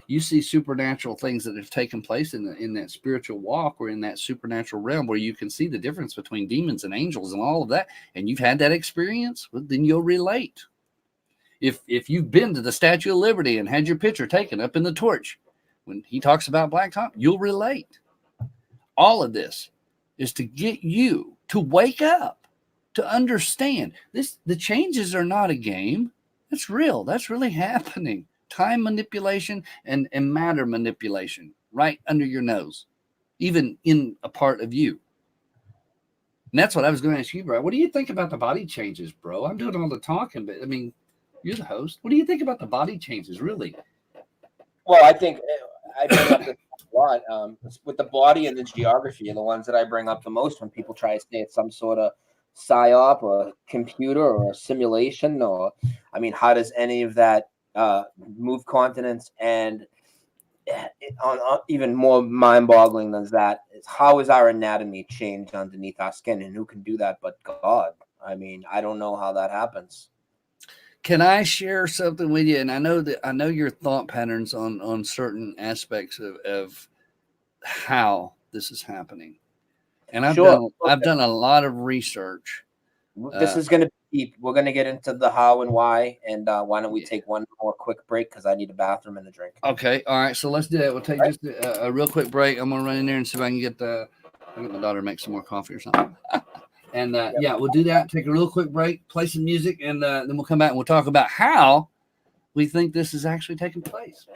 you see supernatural things that have taken place in that spiritual walk or in that supernatural realm where you can see the difference between demons and angels and all of that, and you've had that experience, well, then you'll relate. If you've been to the Statue of Liberty and had your picture taken up in the torch, when he talks about Black Tom, you'll relate. All of this is to get you to wake up, to understand this. The changes are not a game. That's real. That's really happening. Time manipulation and matter manipulation right under your nose, even in a part of you. And that's what I was going to ask you, bro. What do you think about the body changes, bro? I'm doing all the talking, but I mean, you're the host. What do you think about the body changes, really? Well, I think I bring up this a lot. With the body and the geography are the ones that I bring up the most when people try to say it's some sort of psyop or computer or a simulation, or, I mean, how does any of that move continents? And on even more mind-boggling than that is, how is our anatomy changed underneath our skin, and who can do that but God? I mean, I don't know how that happens. Can I share something with you? And I know your thought patterns on certain aspects of how this is happening. And I've done a lot of research. This is going to be, we're going to get into the how and why. And why don't we take one more quick break, because I need a bathroom and a drink. Okay. All right. So let's do that. We'll take just a real quick break. I'm going to run in there and see if I can get my daughter to make some more coffee or something. And yeah, we'll do that. Take a real quick break, play some music, and then we'll come back and we'll talk about how we think this is actually taking place.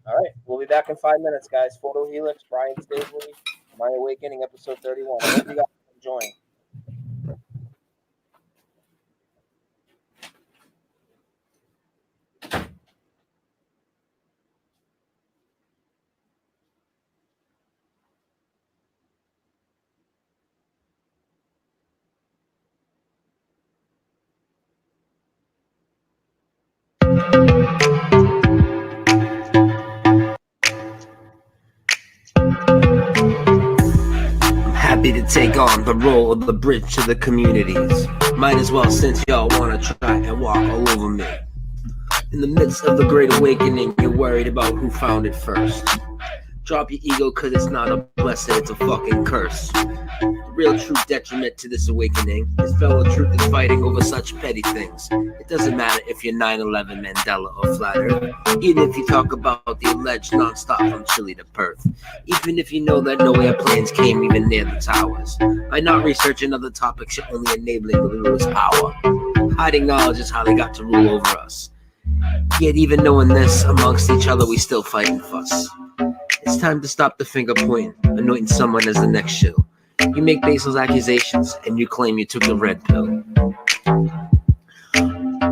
All right. We'll be back in 5 minutes, guys. Photohelix, Brian Staveley, My Awakening, episode 31. I hope you guys are enjoying. Happy take on the role of the bridge to the communities. Might as well, since y'all wanna try and walk all over me. In the midst of the great awakening, you're worried about who found it first. Drop your ego, cause it's not a blessing, it's a fucking curse. The real true detriment to this awakening is fellow truth is fighting over such petty things. It doesn't matter if you're 9/11, Mandela, or Flat Earth. Even if you talk about the alleged non-stop from Chile to Perth. Even if you know that no airplanes came even near the towers. By not researching other topics, you're only enabling the ruler's power. Hiding knowledge is how they got to rule over us. Yet even knowing this, amongst each other we still fight and fuss. It's time to stop the finger pointing, anointing someone as the next shill. You make baseless accusations, and you claim you took the red pill.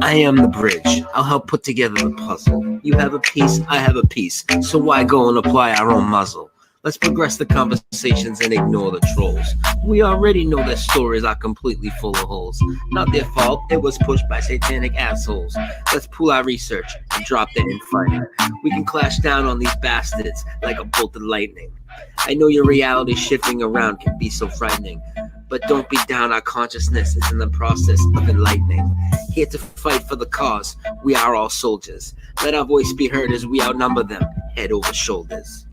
I am the bridge. I'll help put together the puzzle. You have a piece, I have a piece. So why go and apply our own muzzle? Let's progress the conversations and ignore the trolls. We already know their stories are completely full of holes. Not their fault, it was pushed by satanic assholes. Let's pool our research and drop that in fighting. We can clash down on these bastards like a bolt of lightning. I know your reality shifting around can be so frightening, but don't be down, our consciousness is in the process of enlightening. Here to fight for the cause, we are all soldiers. Let our voice be heard as we outnumber them, head over shoulders.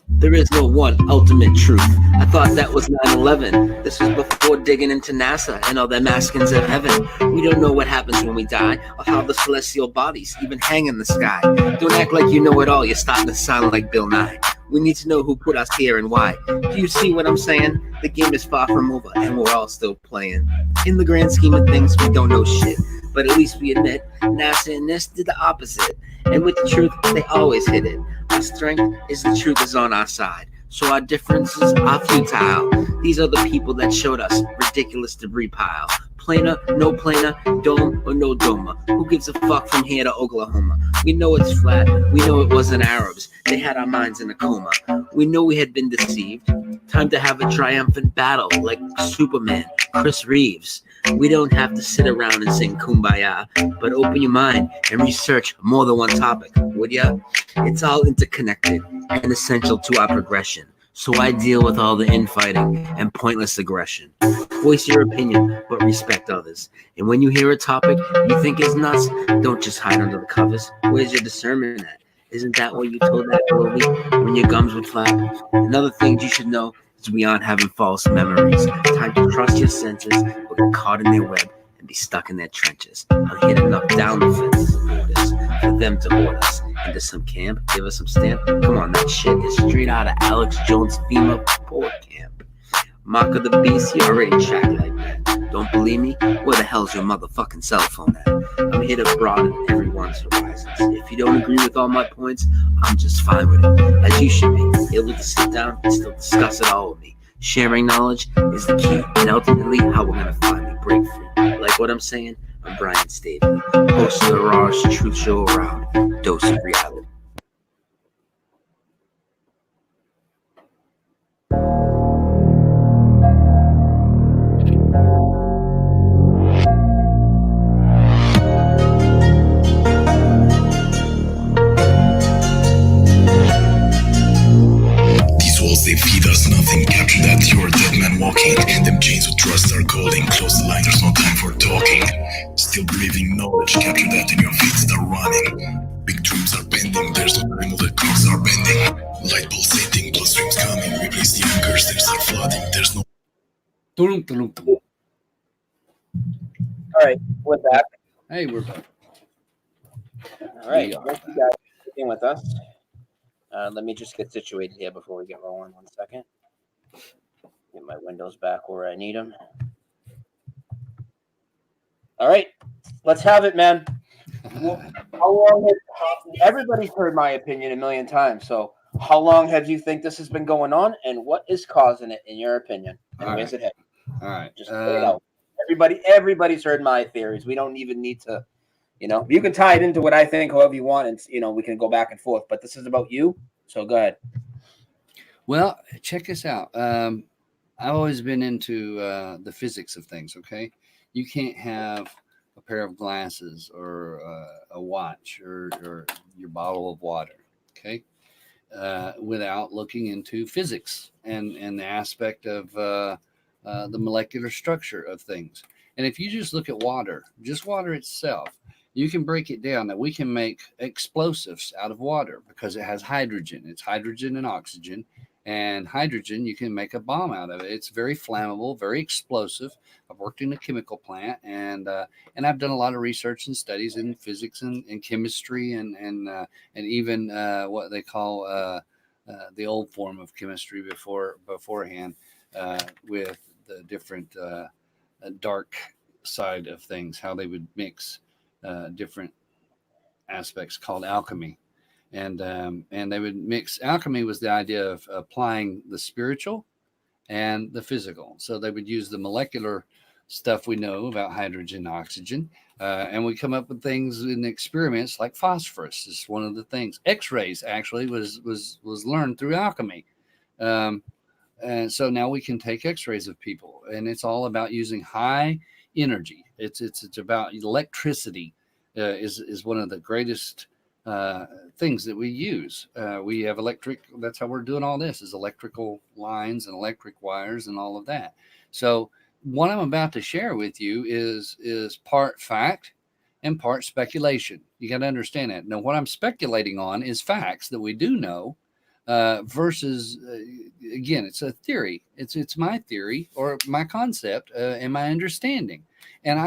There is no one ultimate truth. I thought that was 9/11. This was before digging into NASA and all their maskings of heaven. We don't know what happens when we die, or how the celestial bodies even hang in the sky. Don't act like you know it all, you're starting to sound like Bill Nye. We need to know who put us here and why. Do you see what I'm saying? The game is far from over and we're all still playing. In the grand scheme of things, we don't know shit. But at least we admit NASA and this did the opposite. And with the truth, they always hit it. Our strength is the truth is on our side. So our differences are futile. These are the people that showed us ridiculous debris pile. Planer, no planer, dome or no doma. Who gives a fuck from here to Oklahoma? We know it's flat. We know it wasn't Arabs. They had our minds in a coma. We know we had been deceived. Time to have a triumphant battle like Superman, Chris Reeves. We don't have to sit around and sing Kumbaya, but open your mind and research more than one topic, would ya? It's all interconnected and essential to our progression. So I deal with all the infighting and pointless aggression. Voice your opinion, but respect others. And when you hear a topic you think is nuts, don't just hide under the covers. Where's your discernment at? Isn't that what you told that girlie when your gums would flap? Another thing you should know is we aren't having false memories. Time to trust your senses or get caught in their web and be stuck in their trenches. I'm here to knock down the fences of borders for them to hold us into some camp, give us some stamp. Come on, that shit is straight out of Alex Jones' FEMA poor camp. Mark of the beast, you already chat like that. Don't believe me? Where the hell's your motherfucking cell phone at? I'm here to broaden everyone's horizons. If you don't agree with all my points, I'm just fine with it, as you should be, able to sit down and still discuss it all with me. Sharing knowledge is the key, and ultimately how we're gonna finally break free. Like what I'm saying, I'm Brian Staveley, host of the rawest truth show around, Dose of Reality. They feed us nothing, capture that you're a dead man walking. Them chains with trust are calling, close the line, there's no time for talking. Still breathing knowledge, capture that and your feet start running. Big dreams are pending, there's no time, all the clocks are bending. Light pulsating, bloodstreams coming, replace the anchors, steps are flooding, there's no... All right, we're back. Hey, we're back. All right, thank you guys for being with us. Let me just get situated here before we get rolling. 1 second. Get my windows back where I need them. All right, let's have it, man. Everybody's heard my opinion a million times. So how long have you think this has been going on, and what is causing it, in your opinion? And where's it heading? All right. Just put it out. Everybody's heard my theories. We don't even need to, you can tie it into what I think however you want, and, we can go back and forth. But this is about you, so go ahead. Well, check this out. I've always been into the physics of things, okay? You can't have a pair of glasses or a watch or your bottle of water. Okay. Without looking into physics and the aspect of the molecular structure of things. And if you just look at water, just water itself, you can break it down that we can make explosives out of water because it has hydrogen. It's hydrogen and oxygen. And hydrogen, you can make a bomb out of it. It's very flammable, very explosive. I've worked in a chemical plant, and I've done a lot of research and studies in physics and chemistry and even what they call the old form of chemistry beforehand with the different dark side of things, how they would mix different aspects called alchemy. And they would mix. Alchemy was the idea of applying the spiritual and the physical. So they would use the molecular stuff we know about hydrogen, oxygen, and we come up with things in experiments like phosphorus is one of the things. X-rays actually was learned through alchemy. And so now we can take X-rays of people, and it's all about using high energy. It's about electricity. Is one of the greatest things that we use. We have electric. That's how we're doing all this, is electrical lines and electric wires and all of that. So what I'm about to share with you is part fact and part speculation. You got to understand that. Now, what I'm speculating on is facts that we do know. Versus again, it's a theory. It's my theory or my concept and my understanding. And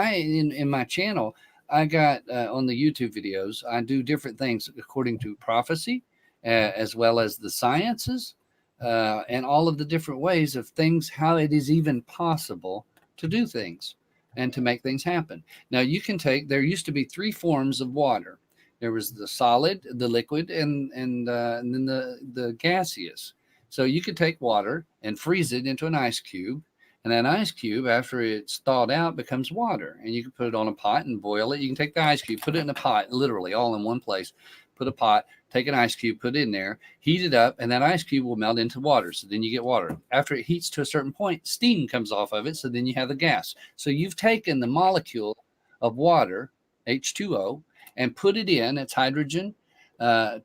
in my channel, I got on the YouTube videos, I do different things according to prophecy, as well as the sciences, and all of the different ways of things, how it is even possible to do things and to make things happen. Now you can there used to be 3 forms of water. There was the solid, the liquid, and then the gaseous. So you could take water and freeze it into an ice cube. And that ice cube, after it's thawed out, becomes water. And you can put it on a pot and boil it. You can take the ice cube, put it in a pot, literally all in one place. Put a pot, take an ice cube, put it in there, heat it up, and that ice cube will melt into water. So then you get water. After it heats to a certain point, steam comes off of it. So then you have the gas. So you've taken the molecule of water, H2O, and put it in. It's hydrogen, 2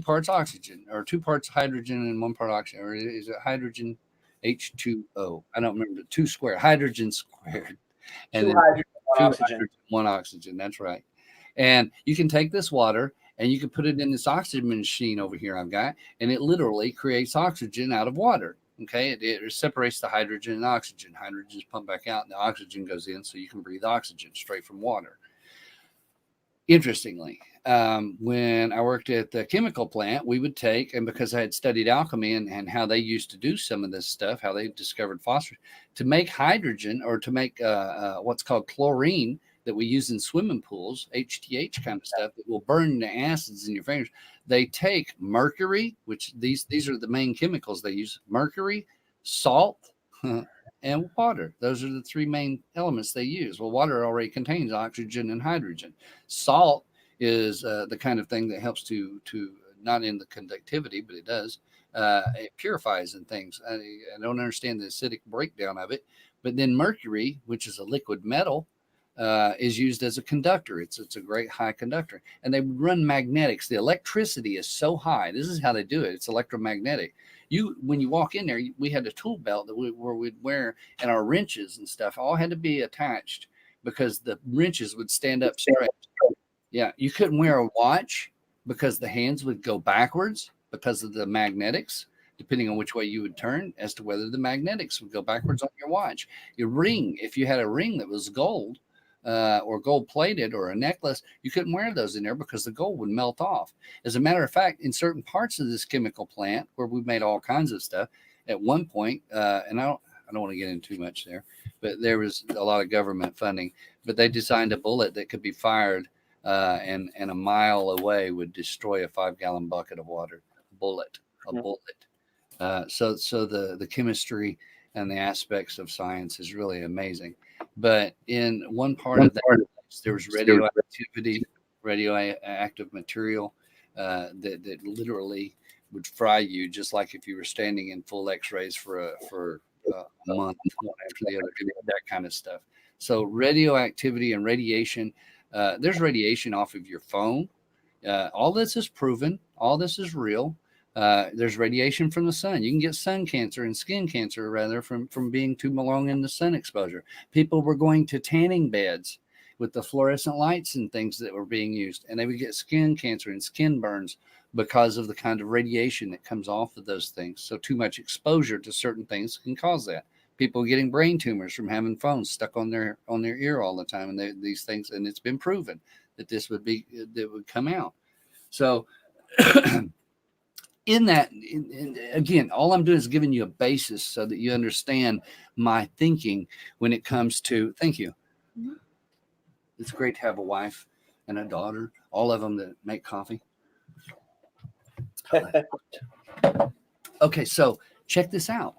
parts oxygen, or 2 parts hydrogen and 1 part oxygen. Or is it hydrogen? H2O. I don't remember. 2 squared. Hydrogen squared. And 2 then hydrogen, 1 2 oxygen. hydrogen, 1 oxygen. That's right. And you can take this water and you can put it in this oxygen machine over here I've got, and it literally creates oxygen out of water. Okay. It separates the hydrogen and oxygen. Hydrogen is pumped back out and the oxygen goes in, so you can breathe oxygen straight from water. Interestingly, when I worked at the chemical plant, we would take, and because I had studied alchemy and how they used to do some of this stuff, how they discovered phosphorus, to make hydrogen or to make what's called chlorine that we use in swimming pools, HTH kind of stuff that will burn the acids in your fingers. They take mercury, which these are the main chemicals they use: mercury, salt, and water. Those are the 3 main elements they use. Well, water already contains oxygen and hydrogen. Salt is the kind of thing that helps to not in the conductivity, but it does. It purifies and things. I don't understand the acidic breakdown of it. But then mercury, which is a liquid metal, is used as a conductor. It's a great high conductor. And they run magnetics. The electricity is so high. This is how they do it. It's electromagnetic. When you walk in there, we had a tool belt that we'd wear, and our wrenches and stuff all had to be attached because the wrenches would stand up straight. Yeah, you couldn't wear a watch because the hands would go backwards because of the magnetics, depending on which way you would turn as to whether the magnetics would go backwards on your watch. Your ring, if you had a ring that was gold or gold plated or a necklace, you couldn't wear those in there because the gold would melt off. As a matter of fact, in certain parts of this chemical plant where we made all kinds of stuff, at one point, and I don't want to get into too much there, but there was a lot of government funding, but they designed a bullet that could be fired and a mile away would destroy a 5-gallon bucket of water. Bullet. So the chemistry and the aspects of science is really amazing. But in one part of that, there was radioactive material that literally would fry you, just like if you were standing in full X-rays for a month, one after the other, that kind of stuff. So radioactivity and radiation, there's radiation off of your phone. All this is proven. All this is real. There's radiation from the sun. You can get sun cancer and skin cancer rather from being too long in the sun exposure. People were going to tanning beds with the fluorescent lights and things that were being used, and they would get skin cancer and skin burns because of the kind of radiation that comes off of those things. So too much exposure to certain things can cause that. People getting brain tumors from having phones stuck on their ear all the time, and these things, and it's been proven that that would come out. So again, all I'm doing is giving you a basis so that you understand my thinking when it comes to. Thank you. Mm-hmm. It's great to have a wife and a daughter, all of them that make coffee. Okay, so check this out.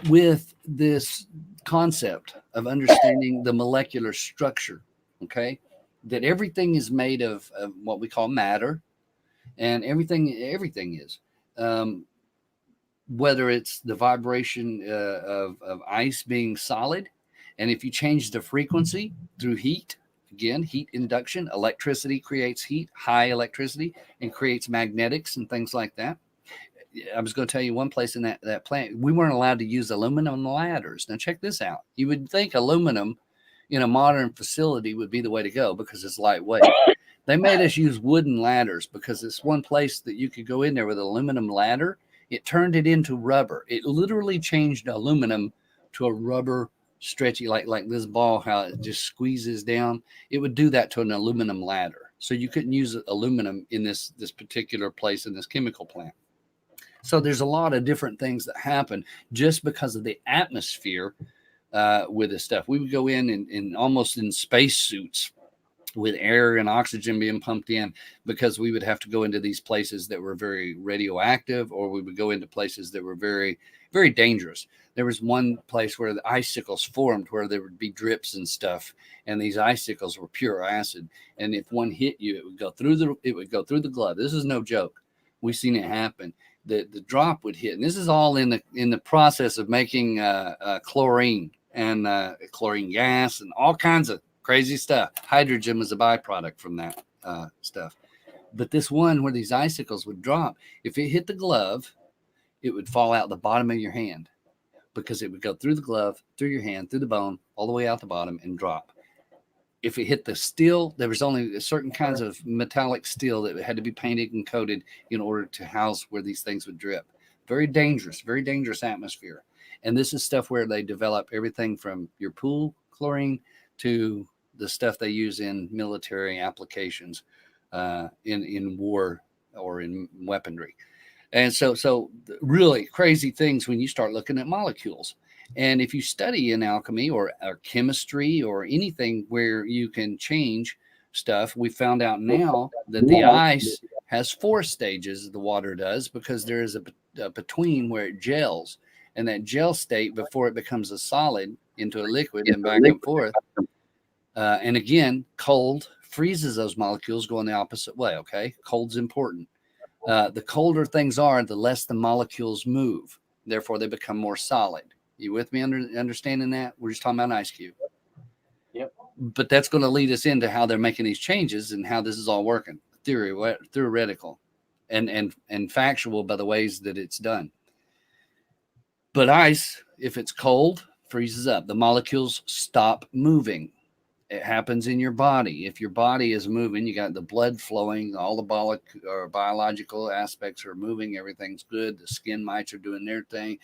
With this concept of understanding the molecular structure, okay, that everything is made of what we call matter, and everything is, whether it's the vibration of ice being solid, and if you change the frequency through heat, again, heat induction, electricity creates heat, high electricity, and creates magnetics and things like that. I was going to tell you one place in that plant, we weren't allowed to use aluminum ladders. Now check this out. You would think aluminum in a modern facility would be the way to go because it's lightweight. They made us use wooden ladders because it's one place that you could go in there with an aluminum ladder. It turned it into rubber. It literally changed aluminum to a rubber stretchy, like this ball, how it just squeezes down. It would do that to an aluminum ladder. So you couldn't use aluminum in this particular place in this chemical plant. So there's a lot of different things that happen just because of the atmosphere with this stuff. We would go in almost in space suits with air and oxygen being pumped in because we would have to go into these places that were very radioactive, or we would go into places that were very, very dangerous. There was one place where the icicles formed where there would be drips and stuff, and these icicles were pure acid. And if one hit you, it would go through the glove. This is no joke. We've seen it happen. The drop would hit, and this is all in the process of making chlorine and chlorine gas and all kinds of crazy stuff. Hydrogen was a byproduct from that stuff. But this one where these icicles would drop, if it hit the glove, it would fall out the bottom of your hand because it would go through the glove, through your hand, through the bone, all the way out the bottom and drop. If it hit the steel, there was only certain kinds of metallic steel that had to be painted and coated in order to house where these things would drip. Very dangerous atmosphere. And this is stuff where they develop everything from your pool chlorine to the stuff they use in military applications, in war or in weaponry. And so really crazy things when you start looking at molecules. And if you study in alchemy or chemistry or anything where you can change stuff, we found out now that the ice has 4 stages, the water does, because there is a between where it gels. And that gel state before it becomes a solid into a liquid and back and forth. And again, cold freezes those molecules going the opposite way, okay? Cold's important. The colder things are, the less the molecules move. Therefore, they become more solid. You with me understanding that? We're just talking about an ice cube. Yep. But that's going to lead us into how they're making these changes and how this is all working. Theoretical and factual by the ways that it's done. But ice, if it's cold, freezes up. The molecules stop moving. It happens in your body. If your body is moving, you got the blood flowing, all the biological aspects are moving, everything's good. The skin mites are doing their thing.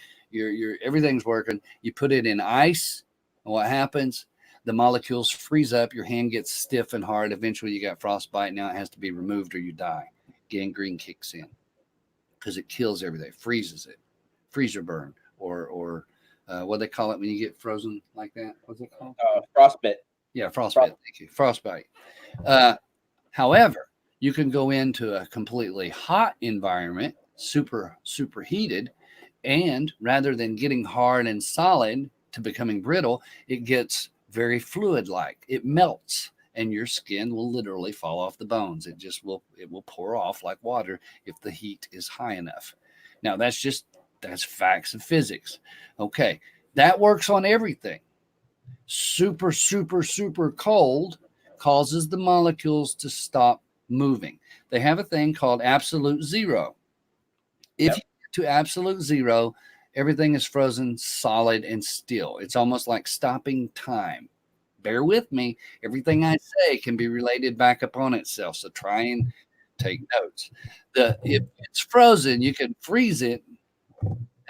Everything's working. You put it in ice, and what happens? The molecules freeze up. Your hand gets stiff and hard. Eventually, you got frostbite. Now it has to be removed, or you die. Gangrene kicks in because it kills everything, freezes it, freezer burn, or what they call it when you get frozen like that. What's it called? Frostbite. Yeah, frostbite. Thank you. Frostbite. However, you can go into a completely hot environment, super heated, and rather than getting hard and solid to becoming brittle, it gets very fluid-like. It melts, and your skin will literally fall off the bones. It will pour off like water if the heat is high enough. Now, that's facts of physics. Okay, that works on everything. Super, super, super cold causes the molecules to stop moving. They have a thing called absolute zero. If you get to absolute zero, everything is frozen solid and still. It's almost like stopping time. Bear with me. Everything I say can be related back upon itself. So try and take notes. If it's frozen, you can freeze it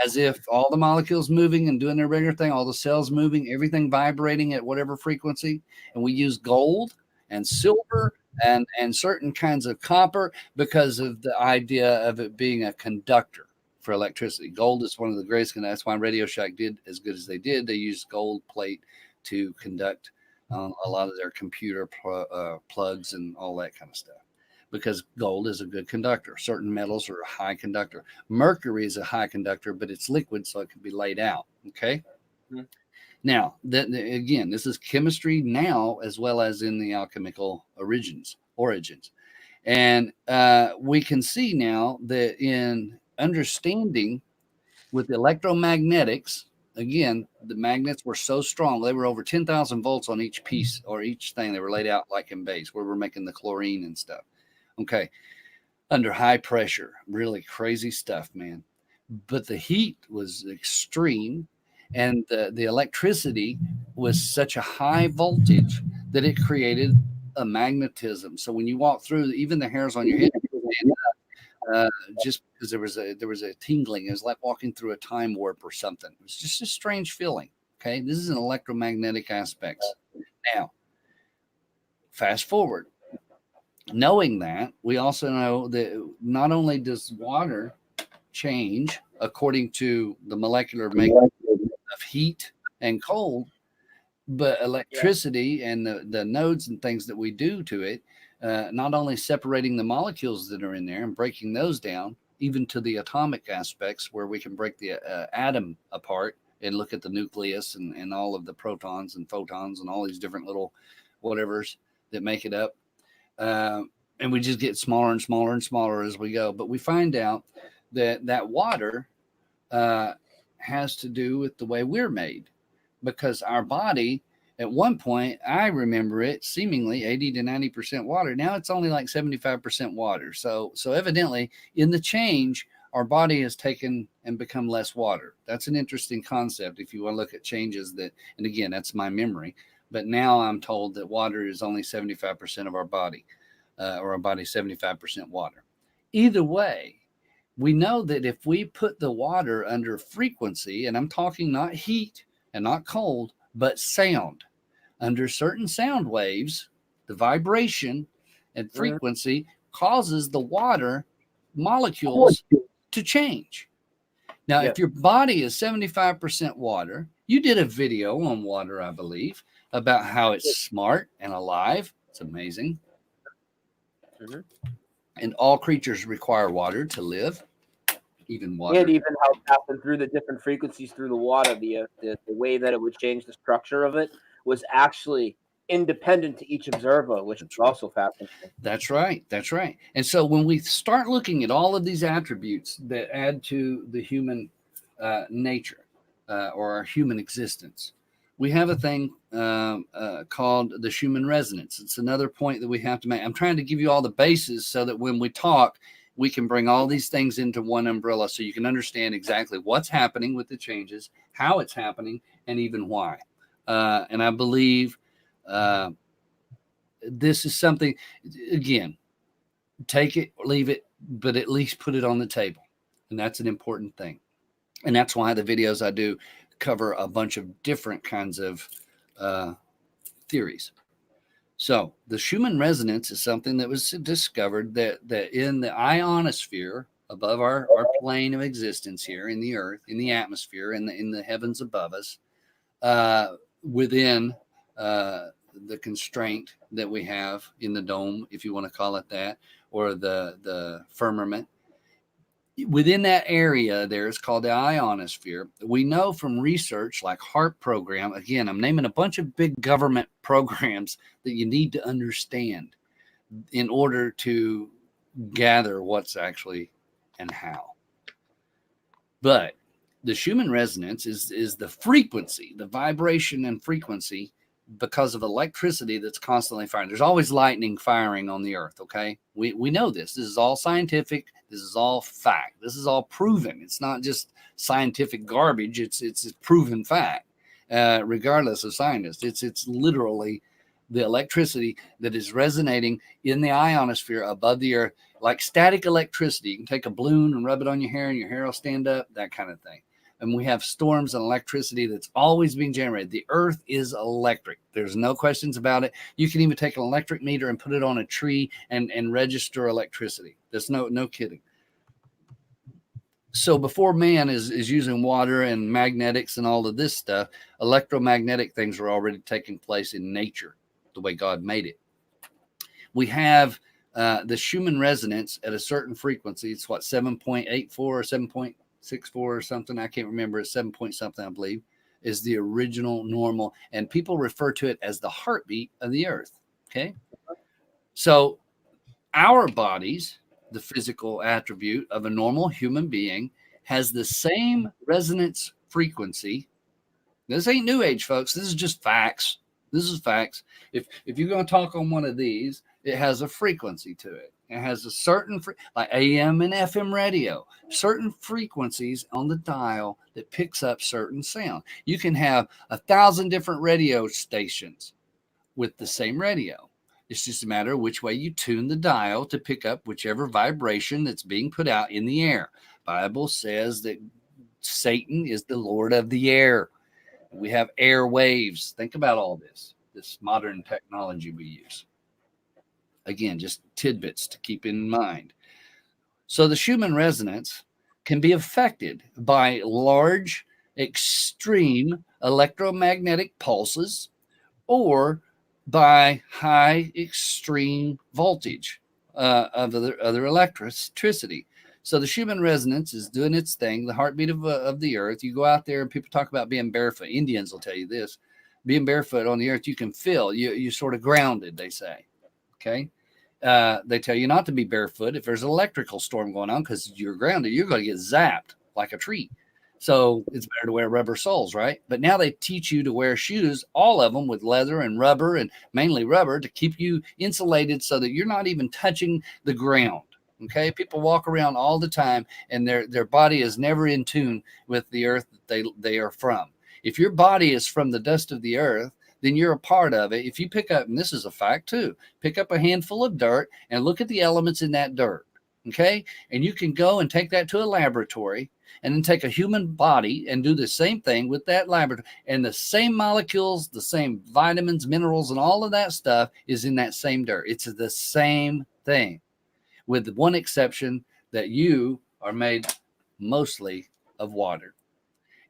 as if all the molecules moving and doing their regular thing, all the cells moving, everything vibrating at whatever frequency. And we use gold and silver and certain kinds of copper because of the idea of it being a conductor for electricity. Gold is one of the greatest, and that's why Radio Shack did as good as they did. They used gold plate to conduct a lot of their computer plugs and all that kind of stuff, because gold is a good conductor. Certain metals are a high conductor. Mercury is a high conductor, but it's liquid, so it can be laid out. Okay. Mm-hmm. Now, again, this is chemistry now as well as in the alchemical origins. And we can see now that in understanding with electromagnetics, again, the magnets were so strong. They were over 10,000 volts on each piece or each thing. They were laid out like in base where we're making the chlorine and stuff. Okay. Under high pressure, really crazy stuff, man. But the heat was extreme and the electricity was such a high voltage that it created a magnetism. So when you walk through, even the hairs on your head stand up, just because there was a tingling. It was like walking through a time warp or something. It was just a strange feeling. Okay. This is an electromagnetic aspect. Now, fast forward. Knowing that, we also know that not only does water change according to the molecular makeup of heat and cold, but electricity and the nodes and things that we do to it, not only separating the molecules that are in there and breaking those down, even to the atomic aspects where we can break the atom apart and look at the nucleus and all of the protons and photons and all these different little whatevers that make it up. And we just get smaller and smaller and smaller as we go. But we find out that water has to do with the way we're made, because our body, at one point, I remember it seemingly 80 to 90% water. Now it's only like 75% water. So evidently in the change, our body has taken and become less water. That's an interesting concept if you want to look at changes that, and again, that's my memory. But now I'm told that water is only 75% of our body, or our body 75% water. Either way, we know that if we put the water under frequency, and I'm talking not heat and not cold, but sound, under certain sound waves, the vibration and frequency causes the water molecules to change. Now, if your body is 75% water, you did a video on water, I believe, about how it's smart and alive. It's amazing. And all creatures require water to live, even water. And even how it happened through the different frequencies through the water, the way that it would change the structure of it was actually independent to each observer, which is also fascinating. That's right. That's right. And so when we start looking at all of these attributes that add to the human nature or our human existence, we have a thing called the Schumann resonance. It's another point that we have to make. I'm trying to give you all the bases so that when we talk, we can bring all these things into one umbrella so you can understand exactly what's happening with the changes, how it's happening, and even why. And I believe this is something, again, take it, leave it, but at least put it on the table. And that's an important thing. And that's why the videos I do cover a bunch of different kinds of theories. So the Schumann resonance is something that was discovered that in the ionosphere above our plane of existence here in the earth, in the atmosphere, in the heavens above us, within the constraint that we have in the dome, if you want to call it that, or the firmament. Within that area there is called the ionosphere. We know from research like HARP program, again, I'm naming a bunch of big government programs that you need to understand in order to gather what's actually and how. But The Schumann resonance is the frequency, the vibration and frequency because of electricity that's constantly firing. There's always lightning firing on the earth. Okay. We know this. This is all scientific. This is all fact. This is all proven. It's not just scientific garbage. It's a proven fact, regardless of scientists. It's literally the electricity that is resonating in the ionosphere above the earth, like static electricity. You can take a balloon and rub it on your hair and your hair will stand up, that kind of thing. And we have storms and electricity that's always being generated. The earth is electric. There's no questions about it. You can even take an electric meter and put it on a tree and register electricity. There's no kidding. So before man is using water and magnetics and all of this stuff, electromagnetic things were already taking place in nature, the way God made it. We have the Schumann resonance at a certain frequency. It's what, 7.84 or 7.64 or something. I can't remember. It's 7 point something, I believe, is the original normal. And people refer to it as the heartbeat of the earth. Okay. So our bodies, the physical attribute of a normal human being, has the same resonance frequency. This ain't new age, folks. This is just facts. This is facts. If you're going to talk on one of these, it has a frequency to it. It has a certain, like AM and FM radio, certain frequencies on the dial that picks up certain sound. You can have 1,000 different radio stations with the same radio. It's just a matter of which way you tune the dial to pick up whichever vibration that's being put out in the air. Bible says that Satan is the Lord of the air. We have air waves. Think about all this modern technology we use. Again, just tidbits to keep in mind. So the Schumann resonance can be affected by large, extreme electromagnetic pulses or by high, extreme voltage of other electricity. So the Schumann resonance is doing its thing, the heartbeat of the earth. You go out there and people talk about being barefoot. Indians will tell you this. Being barefoot on the earth, you can feel, you're sort of grounded, they say. Okay. They tell you not to be barefoot if there's an electrical storm going on because you're grounded. You're going to get zapped like a tree. So it's better to wear rubber soles, right? But now they teach you to wear shoes, all of them with leather and rubber, and mainly rubber, to keep you insulated so that you're not even touching the ground. Okay, people walk around all the time and their body is never in tune with the earth that they are from. If your body is from the dust of the earth, then you're a part of it. If you pick up, and this is a fact too, pick up a handful of dirt and look at the elements in that dirt, okay? And you can go and take that to a laboratory and then take a human body and do the same thing with that laboratory. And the same molecules, the same vitamins, minerals, and all of that stuff is in that same dirt. It's the same thing, with one exception, that you are made mostly of water.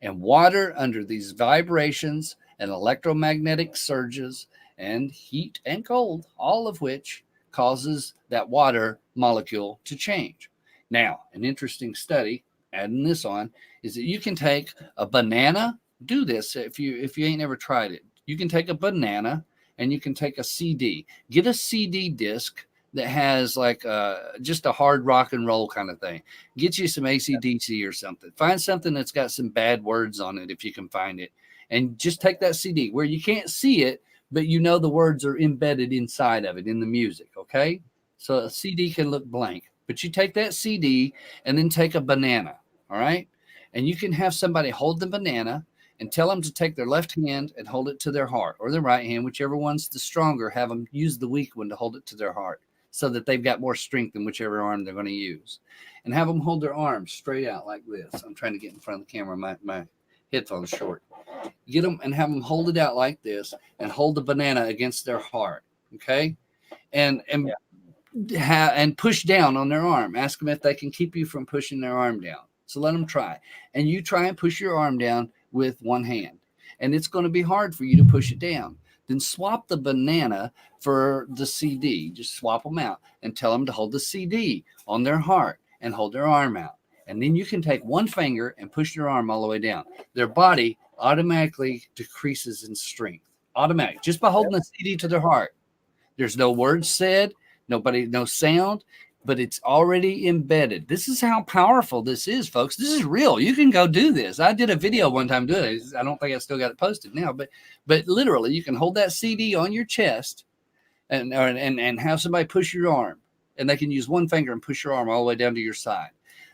And water, under these vibrations and electromagnetic surges and heat and cold, all of which causes that water molecule to change. Now, an interesting study, adding this on, is that you can take a banana. Do this if you ain't never tried it. You can take a banana and you can take a CD. Get a CD disc that has like just a hard rock and roll kind of thing. Get you some AC/DC or something. Find something that's got some bad words on it if you can find it. And just take that CD where you can't see it, but you know the words are embedded inside of it in the music, okay? So a CD can look blank. But you take that CD and then take a banana, all right? And you can have somebody hold the banana and tell them to take their left hand and hold it to their heart, or their right hand, whichever one's the stronger. Have them use the weak one to hold it to their heart, so that they've got more strength in whichever arm they're going to use. And have them hold their arms straight out like this. I'm trying to get in front of the camera. My headphones short. Get them and have them hold it out like this and hold the banana against their heart. Okay. And push down on their arm. Ask them if they can keep you from pushing their arm down. So let them try. And you try and push your arm down with one hand. And it's going to be hard for you to push it down. Then swap the banana for the CD. Just swap them out and tell them to hold the CD on their heart and hold their arm out. And then you can take one finger and push their arm all the way down. Their body automatically decreases in strength. Automatic. Just by holding the CD to their heart. There's no words said, no sound. but it's already embedded. This is how powerful this is, folks. This is real. You can go do this. I did a video one time doing it. I don't think I still got it posted now, but literally you can hold that CD on your chest and have somebody push your arm, and they can use one finger and push your arm all the way down to your side.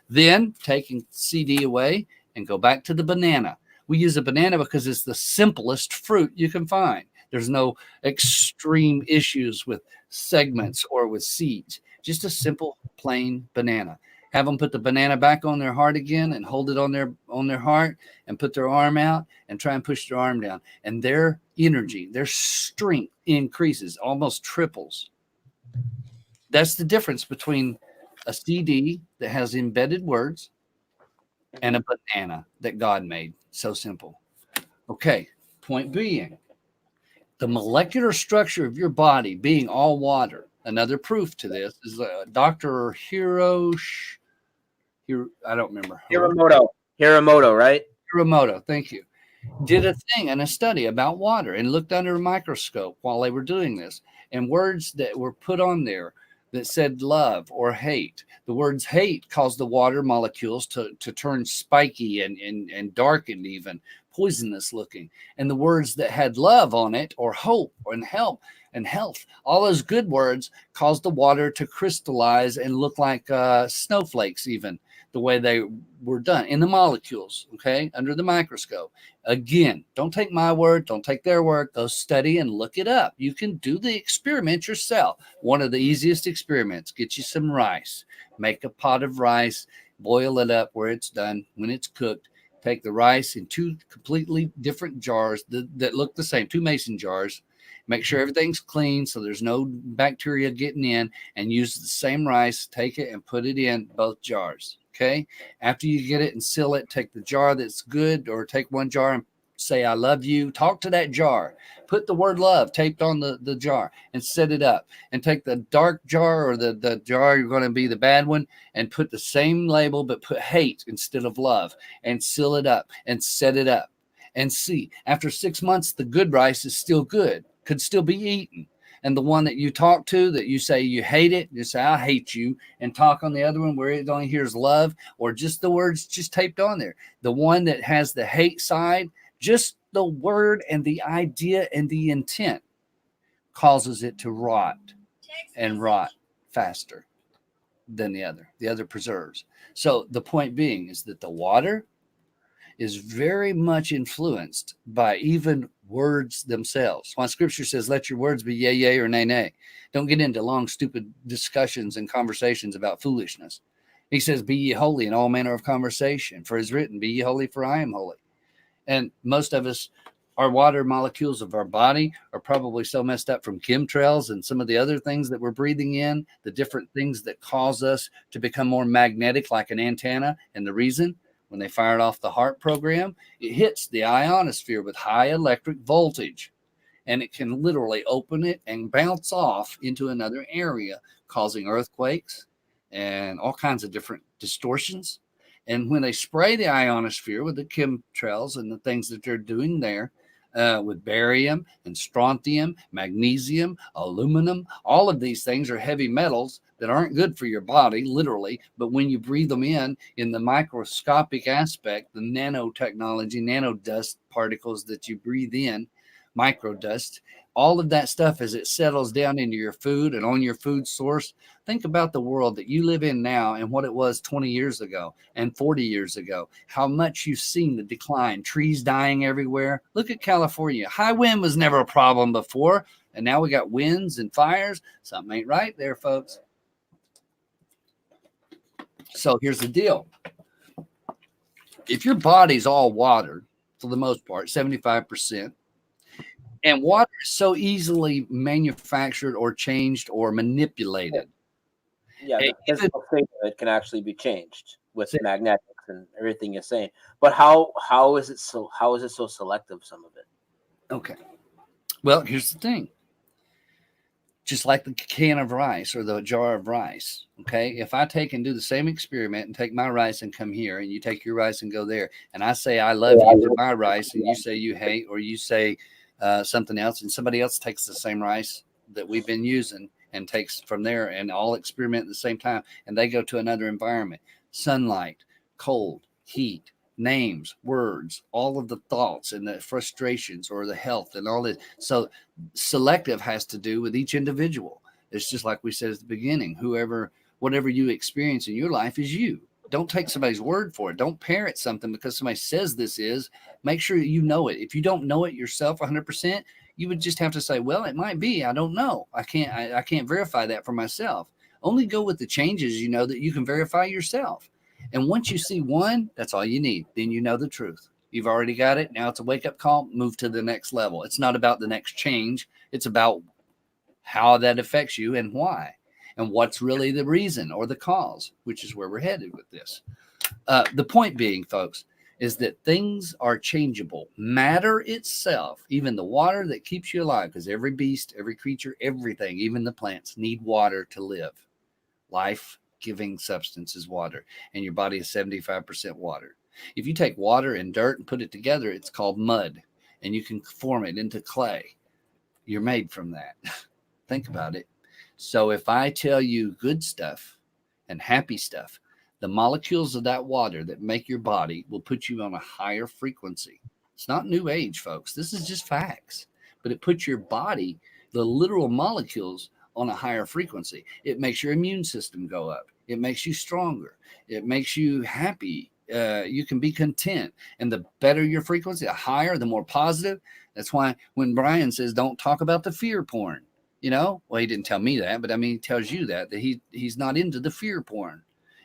Then taking CD away and go back to the banana. We use a banana because it's the simplest fruit you can find. There's no extreme issues with segments or with seeds. Just a simple plain banana. Have them put the banana back on their heart again and hold it on their heart and put their arm out and try and push their arm down. And their energy, their strength increases, almost triples. That's the difference between a CD that has embedded words and a banana that God made. So simple. Okay, point being, the molecular structure of your body being all water. Another proof to this is Dr. I don't remember. Hiramoto, right? Hiramoto, thank you. Did a thing and a study about water and looked under a microscope while they were doing this. And words that were put on there that said love or hate. The words hate caused the water molecules to turn spiky and darkened, even poisonous looking. And the words that had love on it, or hope and help and health, all those good words caused the water to crystallize and look like snowflakes, even the way they were done in the molecules, okay, under the microscope. Again, don't take my word, don't take their word, go study and look it up. You can do the experiment yourself. One of the easiest experiments, get you some rice, make a pot of rice, boil it up where it's done. When it's cooked, take the rice in two completely different jars that look the same, 2 mason jars. Make sure everything's clean so there's no bacteria getting in, and use the same rice, take it and put it in both jars. Okay. After you get it and seal it, take the jar that's good, or take one jar and say, I love you. Talk to that jar. Put the word love taped on the jar and set it up. And take the dark jar, or the jar you're going to be the bad one, and put the same label, but put hate instead of love, and seal it up and set it up. And see, after 6 months, the good rice is still good, could still be eaten. And the one that you talk to, that you say you hate it, you say, I hate you, and talk on the other one where it only hears love, or just the words just taped on there. The one that has the hate side, just the word and the idea and the intent causes it to rot and rot faster than the other. The other preserves. So the point being is that the water is very much influenced by even words themselves. When scripture says, let your words be yea, yea, or nay, nay. Don't get into long, stupid discussions and conversations about foolishness. He says, be ye holy in all manner of conversation, for it is written, be ye holy, for I am holy. And most of us, our water molecules of our body are probably so messed up from chemtrails and some of the other things that we're breathing in, the different things that cause us to become more magnetic like an antenna. And the reason, when they fired off the HART program, it hits the ionosphere with high electric voltage, and it can literally open it and bounce off into another area, causing earthquakes and all kinds of different distortions. And when they spray the ionosphere with the chemtrails and the things that they're doing there, with barium and strontium, magnesium, aluminum, all of these things are heavy metals that aren't good for your body, literally. But when you breathe them in the microscopic aspect, the nanotechnology, nanodust particles that you breathe in, microdust, all of that stuff, as it settles down into your food and on your food source. Think about the world that you live in now and what it was 20 years ago and 40 years ago, how much you've seen the decline, trees dying everywhere. Look at California. High wind was never a problem before, and now we got winds and fires. Something ain't right there, folks. So here's the deal. If your body's all water, for the most part, 75%, and water is so easily manufactured or changed or manipulated. Yeah, the physical state of it can actually be changed with magnetics and everything you're saying. But how is it so selective, some of it? Okay. Well, here's the thing. Just like the can of rice or the jar of rice, okay? If I take and do the same experiment and take my rice and come here, and you take your rice and go there, and I say I love you to my rice, and you say you hate, or you say something else, and somebody else takes the same rice that we've been using and takes from there, and all experiment at the same time. And they go to another environment, sunlight, cold, heat, names, words, all of the thoughts and the frustrations or the health and all that. So selective has to do with each individual. It's just like we said at the beginning, whatever you experience in your life is you. Don't take somebody's word for it. Don't parrot something because somebody says this is. Make sure you know it. If you don't know it yourself 100%, you would just have to say, well, it might be. I don't know. I can't verify that for myself. Only go with the changes you know that you can verify yourself. And once you see one, that's all you need. Then you know the truth. You've already got it. Now it's a wake-up call. Move to the next level. It's not about the next change. It's about how that affects you and why. And what's really the reason or the cause, which is where we're headed with this. The point being, folks, is that things are changeable. Matter itself, even the water that keeps you alive, because every beast, every creature, everything, even the plants, need water to live. Life-giving substance is water, and your body is 75% water. If you take water and dirt and put it together, it's called mud, and you can form it into clay. You're made from that. Think about it. So if I tell you good stuff and happy stuff, the molecules of that water that make your body will put you on a higher frequency. It's not new age, folks. This is just facts. But it puts your body, the literal molecules, on a higher frequency. It makes your immune system go up. It makes you stronger. It makes you happy. You can be content. And the better your frequency, the higher, the more positive. That's why when Brian says, don't talk about the fear porn, well, he didn't tell me that, but I mean, he tells you that he's not into the fear porn.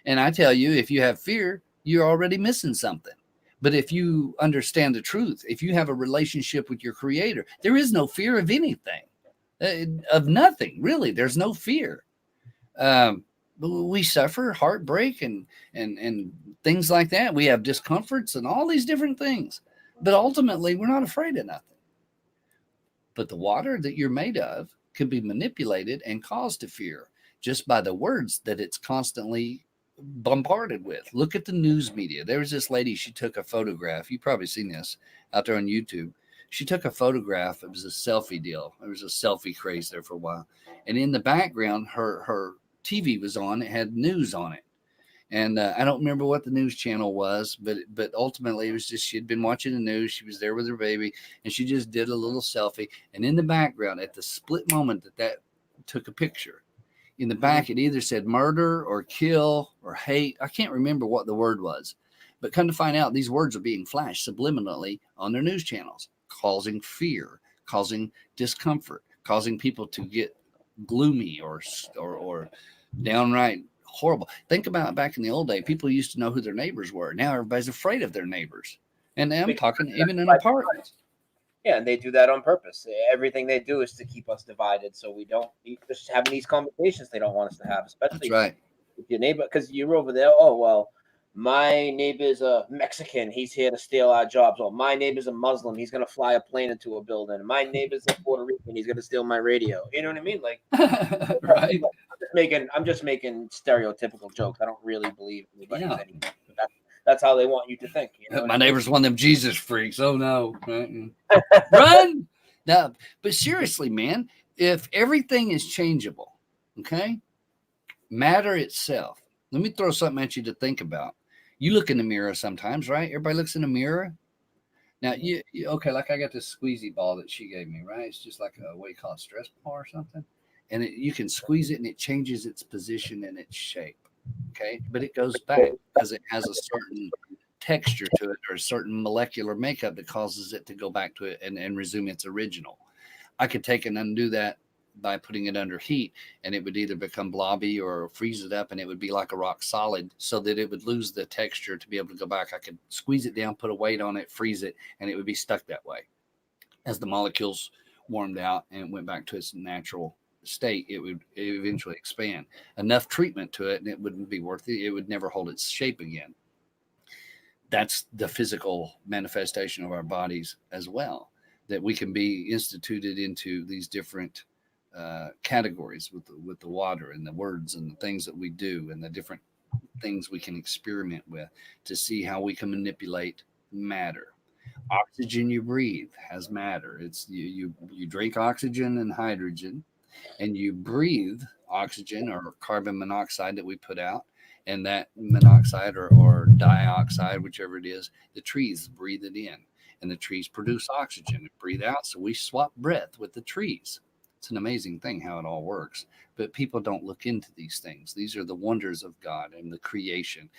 And I tell you, if you have fear, you're already missing something. But if you understand the truth, if you have a relationship with your creator, there is no fear of anything, of nothing, really. There's no fear. We suffer heartbreak and things like that. We have discomforts and all these different things. But ultimately, we're not afraid of nothing. But the water that you're made of can be manipulated and caused to fear just by the words that it's constantly bombarded with. Look at the news media. There was this lady, she took a photograph. You've probably seen this out there on YouTube. She took a photograph. It was a selfie deal. There was a selfie craze there for a while. And in the background, her TV was on. It had news on it. And I don't remember what the news channel was, but ultimately it was just she had been watching the news. She was there with her baby, and she just did a little selfie. And in the background, at the split moment that took a picture, in the back, it either said murder or kill or hate. I can't remember what the word was. But come to find out, these words are being flashed subliminally on their news channels, causing fear, causing discomfort, causing people to get gloomy or downright horrible. Think about back in the old day, people used to know who their neighbors were. Now everybody's afraid of their neighbors. And I'm talking even in apartments. Yeah, and they do that on purpose. Everything they do is to keep us divided, so we don't just having these conversations they don't want us to have, especially with your neighbor, because you're over there. Oh, well, my neighbor's a Mexican. He's here to steal our jobs. Or my neighbor's a Muslim. He's going to fly a plane into a building. My neighbor's a Puerto Rican. He's going to steal my radio. You know what I mean? Like, right. I'm just making stereotypical jokes. I don't really believe anybody's anything. That's how they want you to think. My neighbor's one of them Jesus freaks. Oh no. Run. No, but seriously, man, if everything is changeable, okay, matter itself. Let me throw something at you to think about. You look in the mirror sometimes, right? Everybody looks in the mirror. Now, you okay, like I got this squeezy ball that she gave me, right? It's just like what you call a stress ball or something. And you can squeeze it and it changes its position and its shape. Okay. But it goes back because it has a certain texture to it or a certain molecular makeup that causes it to go back to it and resume its original. I could take and undo that by putting it under heat, and it would either become blobby or freeze it up, and it would be like a rock solid so that it would lose the texture to be able to go back. I could squeeze it down, put a weight on it, freeze it, and it would be stuck that way. As the molecules warmed out and went back to its natural state, it would eventually expand. Enough treatment to it and it wouldn't be worth it. It would never hold its shape again. That's the physical manifestation of our bodies as well, that we can be instituted into these different categories with the water and the words and the things that we do and the different things we can experiment with to see how we can manipulate matter. Oxygen you breathe has matter. It's you drink oxygen and hydrogen, and you breathe oxygen or carbon monoxide that we put out, and that monoxide or dioxide, whichever it is, the trees breathe it in, and the trees produce oxygen and breathe out. So we swap breath with the trees. It's an amazing thing how it all works, but people don't look into these things. These are the wonders of God and the creation.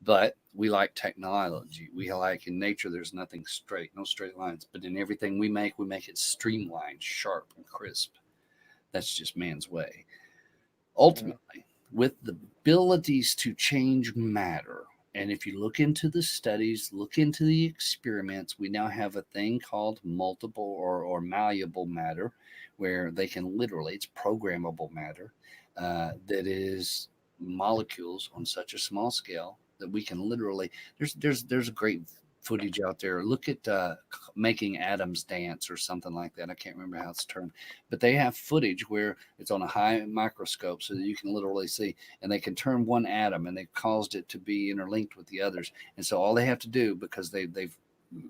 But we like technology. We like in nature, there's nothing straight, no straight lines. But in everything we make it streamlined, sharp, and crisp. That's just man's way. Ultimately, with the abilities to change matter, and if you look into the studies, look into the experiments, we now have a thing called multiple or malleable matter, where they can literally, it's programmable matter that is molecules on such a small scale that we can literally, there's great footage out there. Look at making atoms dance or something like that. I can't remember how it's termed, but they have footage where it's on a high microscope so that you can literally see, and they can turn one atom and they've caused it to be interlinked with the others. And so all they have to do, because they've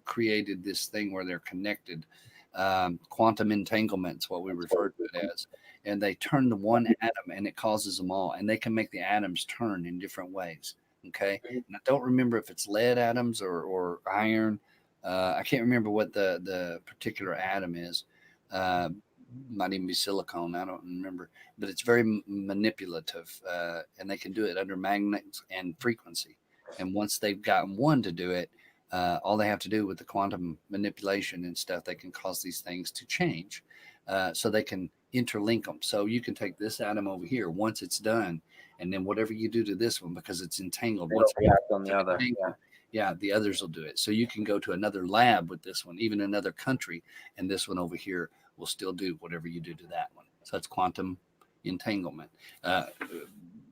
created this thing where they're connected, quantum entanglement is what we refer to it as. And they turn the one atom and it causes them all. And they can make the atoms turn in different ways. Okay. And I don't remember if it's lead atoms or iron. I can't remember what the particular atom is. Might even be silicone. I don't remember, but it's very manipulative, and they can do it under magnets and frequency. And once they've gotten one to do it, all they have to do with the quantum manipulation and stuff, they can cause these things to change, so they can interlink them. So you can take this atom over here once it's done, and then whatever you do to this one, because it's entangled, once react on the other. Yeah, the others will do it. So you can go to another lab with this one, even another country, and this one over here will still do whatever you do to that one. So that's quantum entanglement.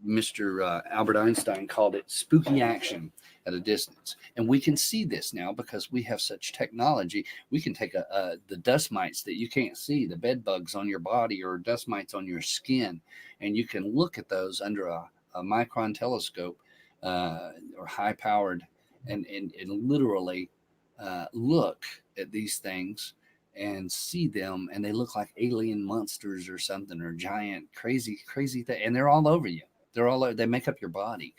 Mr. Albert Einstein called it spooky action at a distance. And we can see this now because we have such technology. We can take the dust mites that you can't see, the bed bugs on your body or dust mites on your skin, and you can look at those under a micron telescope or high powered and literally look at these things and see them, and they look like alien monsters or something, or giant crazy thing, and they're all over you. They make up your body.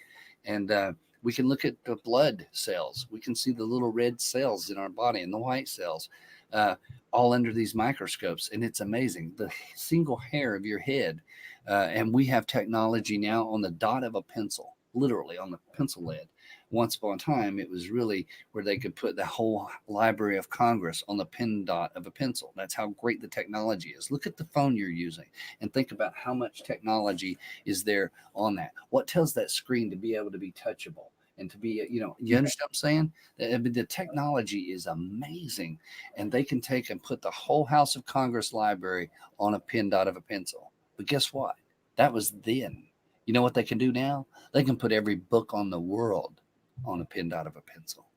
And we can look at the blood cells. We can see the little red cells in our body and the white cells, all under these microscopes. And it's amazing. The single hair of your head. And we have technology now on the dot of a pencil, literally on the pencil lead. Once upon a time, it was really where they could put the whole Library of Congress on the pen dot of a pencil. That's how great the technology is. Look at the phone you're using and think about how much technology is there on that. What tells that screen to be able to be touchable and to be, you understand what I'm saying? The technology is amazing, and they can take and put the whole House of Congress library on a pen dot of a pencil. But guess what? That was then. You know what they can do now? They can put every book on the world on a pen dot of a pencil.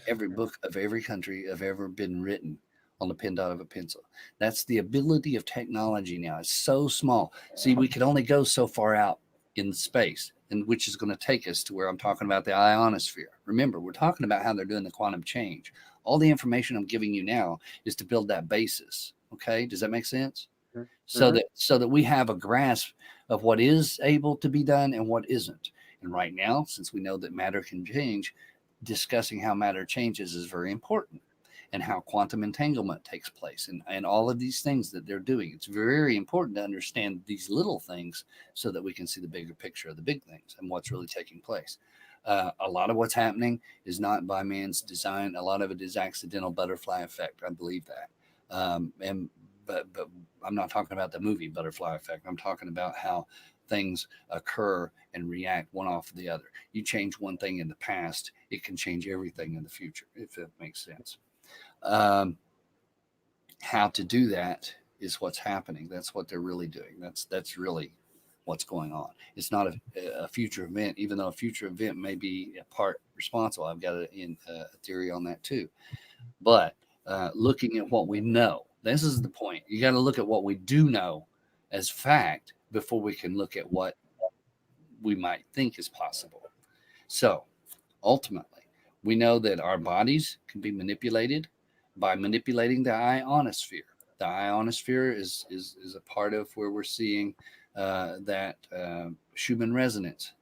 Every book of every country have ever been written on the pen dot of a pencil. That's the ability of technology now. It's so small. See, we could only go so far out in space, and which is going to take us to where I'm talking about the ionosphere. Remember, we're talking about how they're doing the quantum change. All the information I'm giving you now is to build that basis. Okay, does that make sense? Mm-hmm. So that we have a grasp of what is able to be done and what isn't. And right now, since we know that matter can change, discussing how matter changes is very important, and how quantum entanglement takes place, and all of these things that they're doing. It's very important to understand these little things so that we can see the bigger picture of the big things and what's really taking place. A lot of what's happening is not by man's design. A lot of it is accidental butterfly effect. I believe that. But I'm not talking about the movie Butterfly Effect. I'm talking about how things occur and react one off the other. You change one thing in the past, it can change everything in the future, if that makes sense. How to do that is what's happening. That's what they're really doing. That's really what's going on. It's not a future event, even though a future event may be a part responsible. I've got a theory on that too. But looking at what we know, this is the point. You got to look at what we do know as fact before we can look at what we might think is possible. So ultimately, we know that our bodies can be manipulated by manipulating the ionosphere. The ionosphere is a part of where we're seeing that Schumann resonance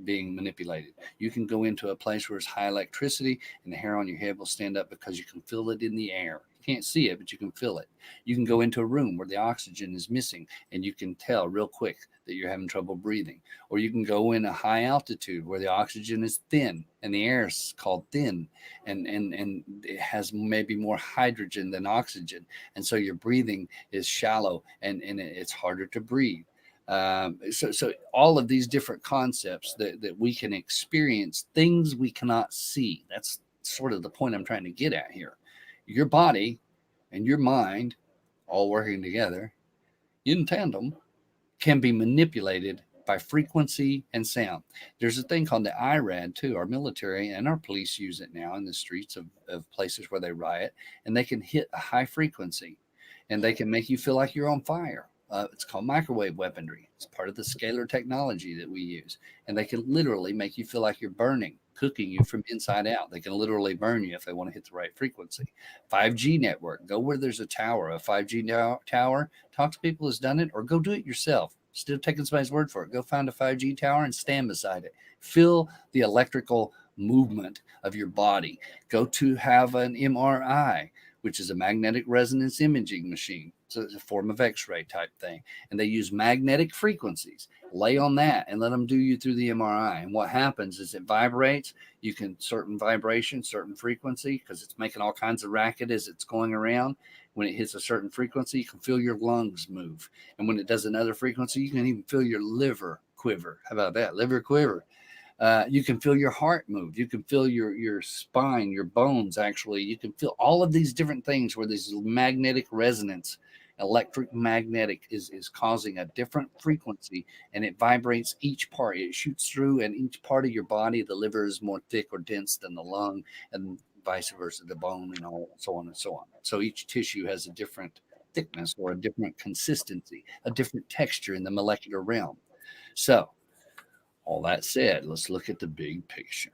being manipulated. You can go into a place where it's high electricity and the hair on your head will stand up because you can feel it in the air. You can't see it, but you can feel it. You can go into a room where the oxygen is missing and you can tell real quick that you're having trouble breathing. Or you can go in a high altitude where the oxygen is thin and the air is called thin and it has maybe more hydrogen than oxygen. And so your breathing is shallow and it's harder to breathe. So all of these different concepts that we can experience, things we cannot see. That's sort of the point I'm trying to get at here. Your body and your mind, all working together in tandem, can be manipulated by frequency and sound. There's a thing called the IRAD too. Our military and our police use it now in the streets of places where they riot, and they can hit a high frequency and they can make you feel like you're on fire. It's called microwave weaponry. It's part of the scalar technology that we use. And they can literally make you feel like you're burning, cooking you from inside out. They can literally burn you if they want to hit the right frequency. 5G network. Go where there's a tower, a 5G tower. Talk to people who's done it, or go do it yourself. Instead of taking somebody's word for it, go find a 5G tower and stand beside it. Feel the electrical movement of your body. Go to have an MRI, which is a magnetic resonance imaging machine. So it's a form of X-ray type thing. And they use magnetic frequencies. Lay on that and let them do you through the MRI. And what happens is it vibrates. You can certain vibration, certain frequency, because it's making all kinds of racket as it's going around. When it hits a certain frequency, you can feel your lungs move. And when it does another frequency, you can even feel your liver quiver. How about that? Liver quiver. You can feel your heart move. You can feel your spine, your bones, actually. You can feel all of these different things where this magnetic resonance, electric magnetic, is causing a different frequency, and it vibrates each part. It shoots through, and each part of your body, the liver is more thick or dense than the lung, and vice versa, the bone, and all, so on and so on. So each tissue has a different thickness or a different consistency, a different texture in the molecular realm. So, all that said, let's look at the big picture.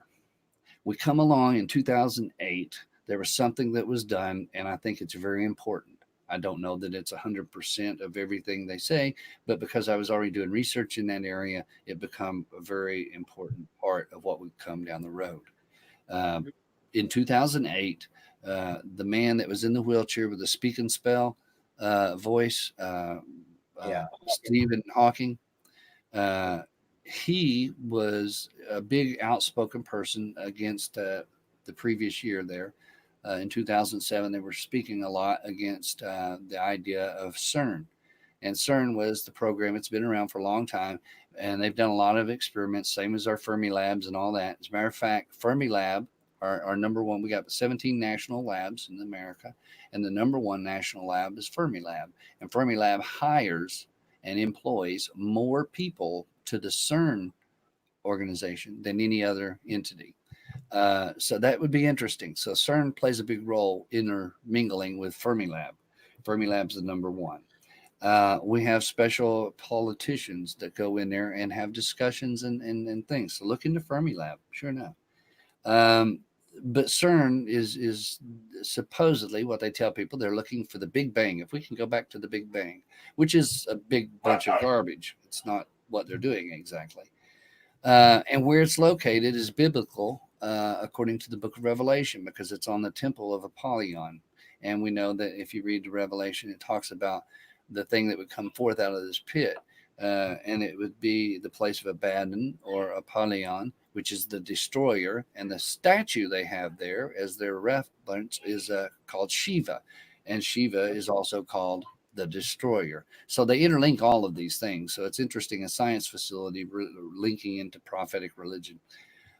We come along in 2008. There was something that was done, and I think it's very important. I don't know that it's 100% of everything they say, but because I was already doing research in that area, it became a very important part of what would come down the road. In 2008, the man that was in the wheelchair with the speak and spell voice, Stephen Hawking, he was a big outspoken person against the previous year there. In 2007, they were speaking a lot against the idea of CERN. And CERN was the program. It's been around for a long time, and they've done a lot of experiments, same as our Fermi labs and all that. As a matter of fact, Fermi lab, our number one, we got 17 national labs in America, and the number one national lab is Fermi lab. And Fermi lab hires and employs more people to the CERN organization than any other entity. So that would be interesting. So CERN plays a big role intermingling with Fermilab. Fermilab's the number one. We have special politicians that go in there and have discussions and things. So look into Fermilab, sure enough. But CERN is supposedly what they tell people. They're looking for the Big Bang. If we can go back to the Big Bang, which is a big bunch of garbage. It's not what they're doing exactly. And where it's located is biblical, according to the book of Revelation, because it's on the temple of Apollyon. And we know that if you read the Revelation, it talks about the thing that would come forth out of this pit. And it would be the place of Abaddon or Apollyon, which is the destroyer. And the statue they have there as their reference is called Shiva. And Shiva is also called the destroyer. So they interlink all of these things. So it's interesting, a science facility linking into prophetic religion.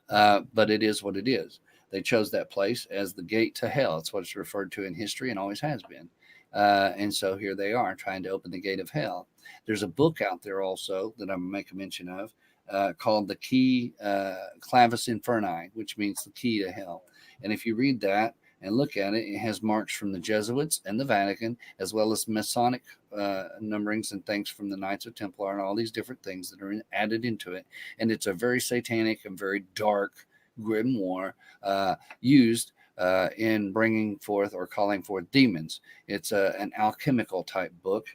But it is what it is. They chose that place as the gate to hell. It's what it's referred to in history and always has been. And so here they are trying to open the gate of hell. There's a book out there also that I'm going to make a mention of called The Key Clavis Inferni, which means the key to hell. And if you read that and look at it, it has marks from the Jesuits and the Vatican, as well as Masonic numberings and things from the Knights of Templar and all these different things that are added into it. And it's a very satanic and very dark grimoire used in bringing forth or calling forth demons. It's an alchemical type book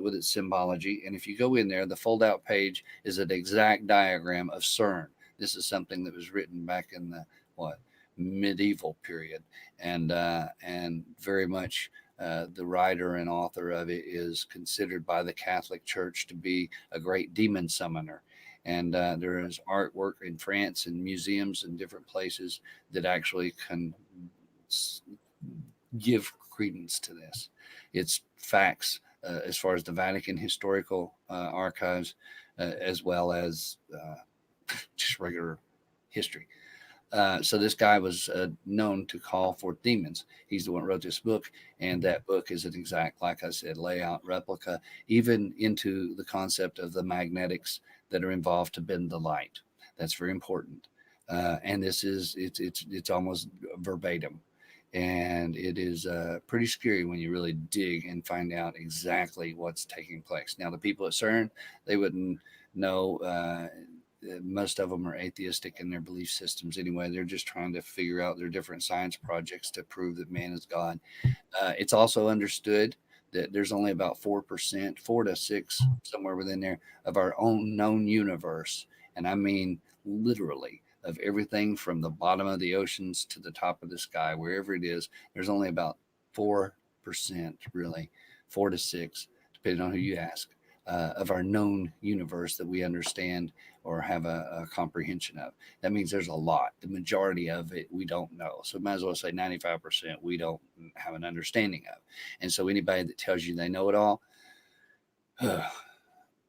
with its symbology. And if you go in there, the fold out page is an exact diagram of CERN. This is something that was written back in the medieval period, and very much the writer and author of it is considered by the Catholic Church to be a great demon summoner. And there is artwork in France and museums in different places that actually can give credence to this. It's facts as far as the Vatican historical archives, as well as just regular history. So this guy was known to call forth demons. He's the one who wrote this book, and that book is an exact, like I said, layout replica, even into the concept of the magnetics that are involved to bend the light. That's very important. And this is it's almost verbatim, and it is pretty scary when you really dig and find out exactly what's taking place. Now, the people at CERN, they wouldn't know. Most of them are atheistic in their belief systems anyway. They're just trying to figure out their different science projects to prove that man is God. It's also understood that there's only about 4%, 4 to 6, somewhere within there, of our own known universe. And I mean literally, of everything from the bottom of the oceans to the top of the sky, wherever it is, there's only about 4%, really, 4 to 6, depending on who you ask, of our known universe that we understand or have a comprehension of. That means there's a lot. The majority of it we don't know. So might as well say 95% we don't have an understanding of. And so anybody that tells you they know it all,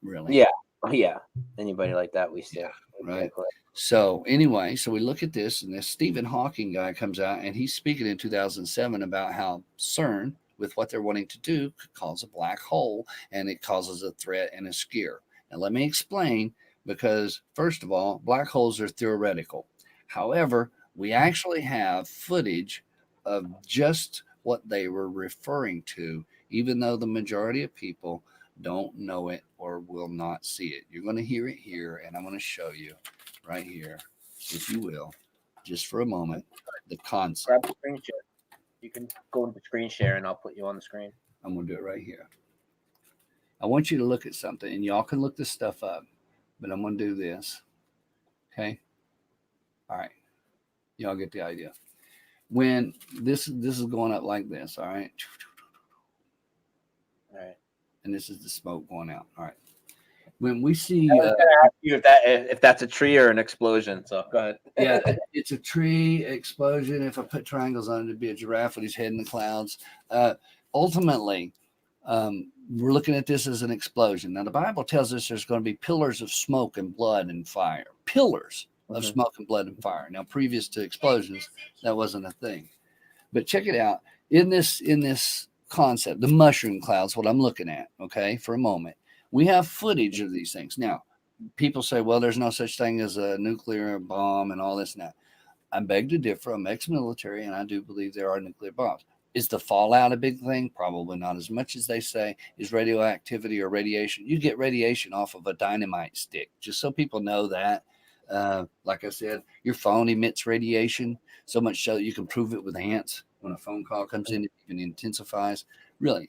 really? Yeah. Anybody like that, we still. Right. So anyway, so we look at this, and this Stephen Hawking guy comes out, and he's speaking in 2007 about how CERN, with what they're wanting to do, could cause a black hole, and it causes a threat and a scare. Now, let me explain, because first of all, black holes are theoretical. However, we actually have footage of just what they were referring to, even though the majority of people don't know it or will not see it. You're going to hear it here, and I'm going to show you right here, if you will, just for a moment, the concept. Grab the screen share. You can go into screen share, and I'll put you on the screen. I'm going to do it right here. I want you to look at something, and y'all can look this stuff up, but I'm going to do this. Okay? All right. Y'all get the idea. When this is going up like this, all right? All right. And this is the smoke going out. All right. When we see, I was going to ask you if that's a tree or an explosion. So go ahead. Yeah, it's a tree explosion. If I put triangles on it, it'd be a giraffe with his head in the clouds. Ultimately, we're looking at this as an explosion. Now, the Bible tells us there's going to be pillars of smoke and blood and fire. Pillars of smoke and blood and fire. Now, previous to explosions, that wasn't a thing. But check it out. In this concept, the mushroom clouds, what I'm looking at, okay, for a moment, we have footage of these things. Now, people say, well, there's no such thing as a nuclear bomb and all this and that. I beg to differ. I'm ex-military, and I do believe there are nuclear bombs. Is the fallout a big thing? Probably not as much as they say. Is radioactivity or radiation? You get radiation off of a dynamite stick, just so people know that. Like I said, your phone emits radiation, so much so that you can prove it with ants. When a phone call comes in, it even intensifies. Really,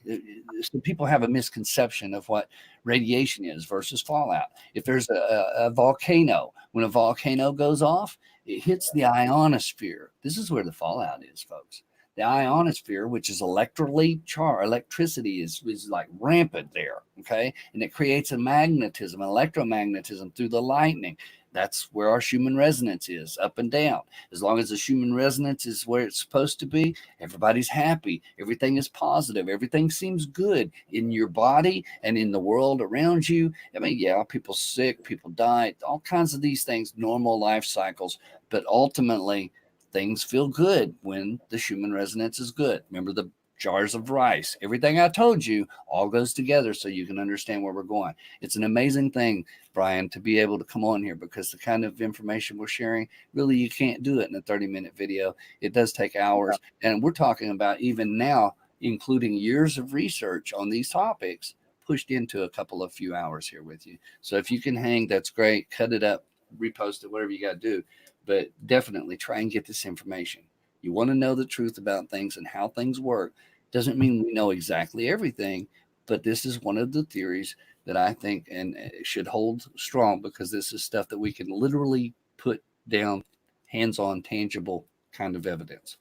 so people have a misconception of what radiation is versus fallout. If there's a volcano, when a volcano goes off, it hits the ionosphere. This is where the fallout is, folks. The ionosphere, which is electrically charged, electricity is like rampant there, okay? And it creates a magnetism, electromagnetism through the lightning. That's where our Schumann resonance is, up and down. As long as the Schumann resonance is where it's supposed to be, everybody's happy. Everything is positive. Everything seems good in your body and in the world around you. I mean, yeah, people sick, people die, all kinds of these things, normal life cycles. But ultimately, things feel good when the Schumann resonance is good. Remember the jars of rice. Everything I told you all goes together so you can understand where we're going. It's an amazing thing, Brian, to be able to come on here, because the kind of information we're sharing, really, you can't do it in a 30-minute video. It does take hours. And we're talking about even now, including years of research on these topics, pushed into a couple of few hours here with you. So if you can hang, that's great. Cut it up, repost it, whatever you got to do. But definitely try and get this information. You want to know the truth about things and how things work. Doesn't mean we know exactly everything, but this is one of the theories that I think and should hold strong, because this is stuff that we can literally put down, hands-on, tangible kind of evidence.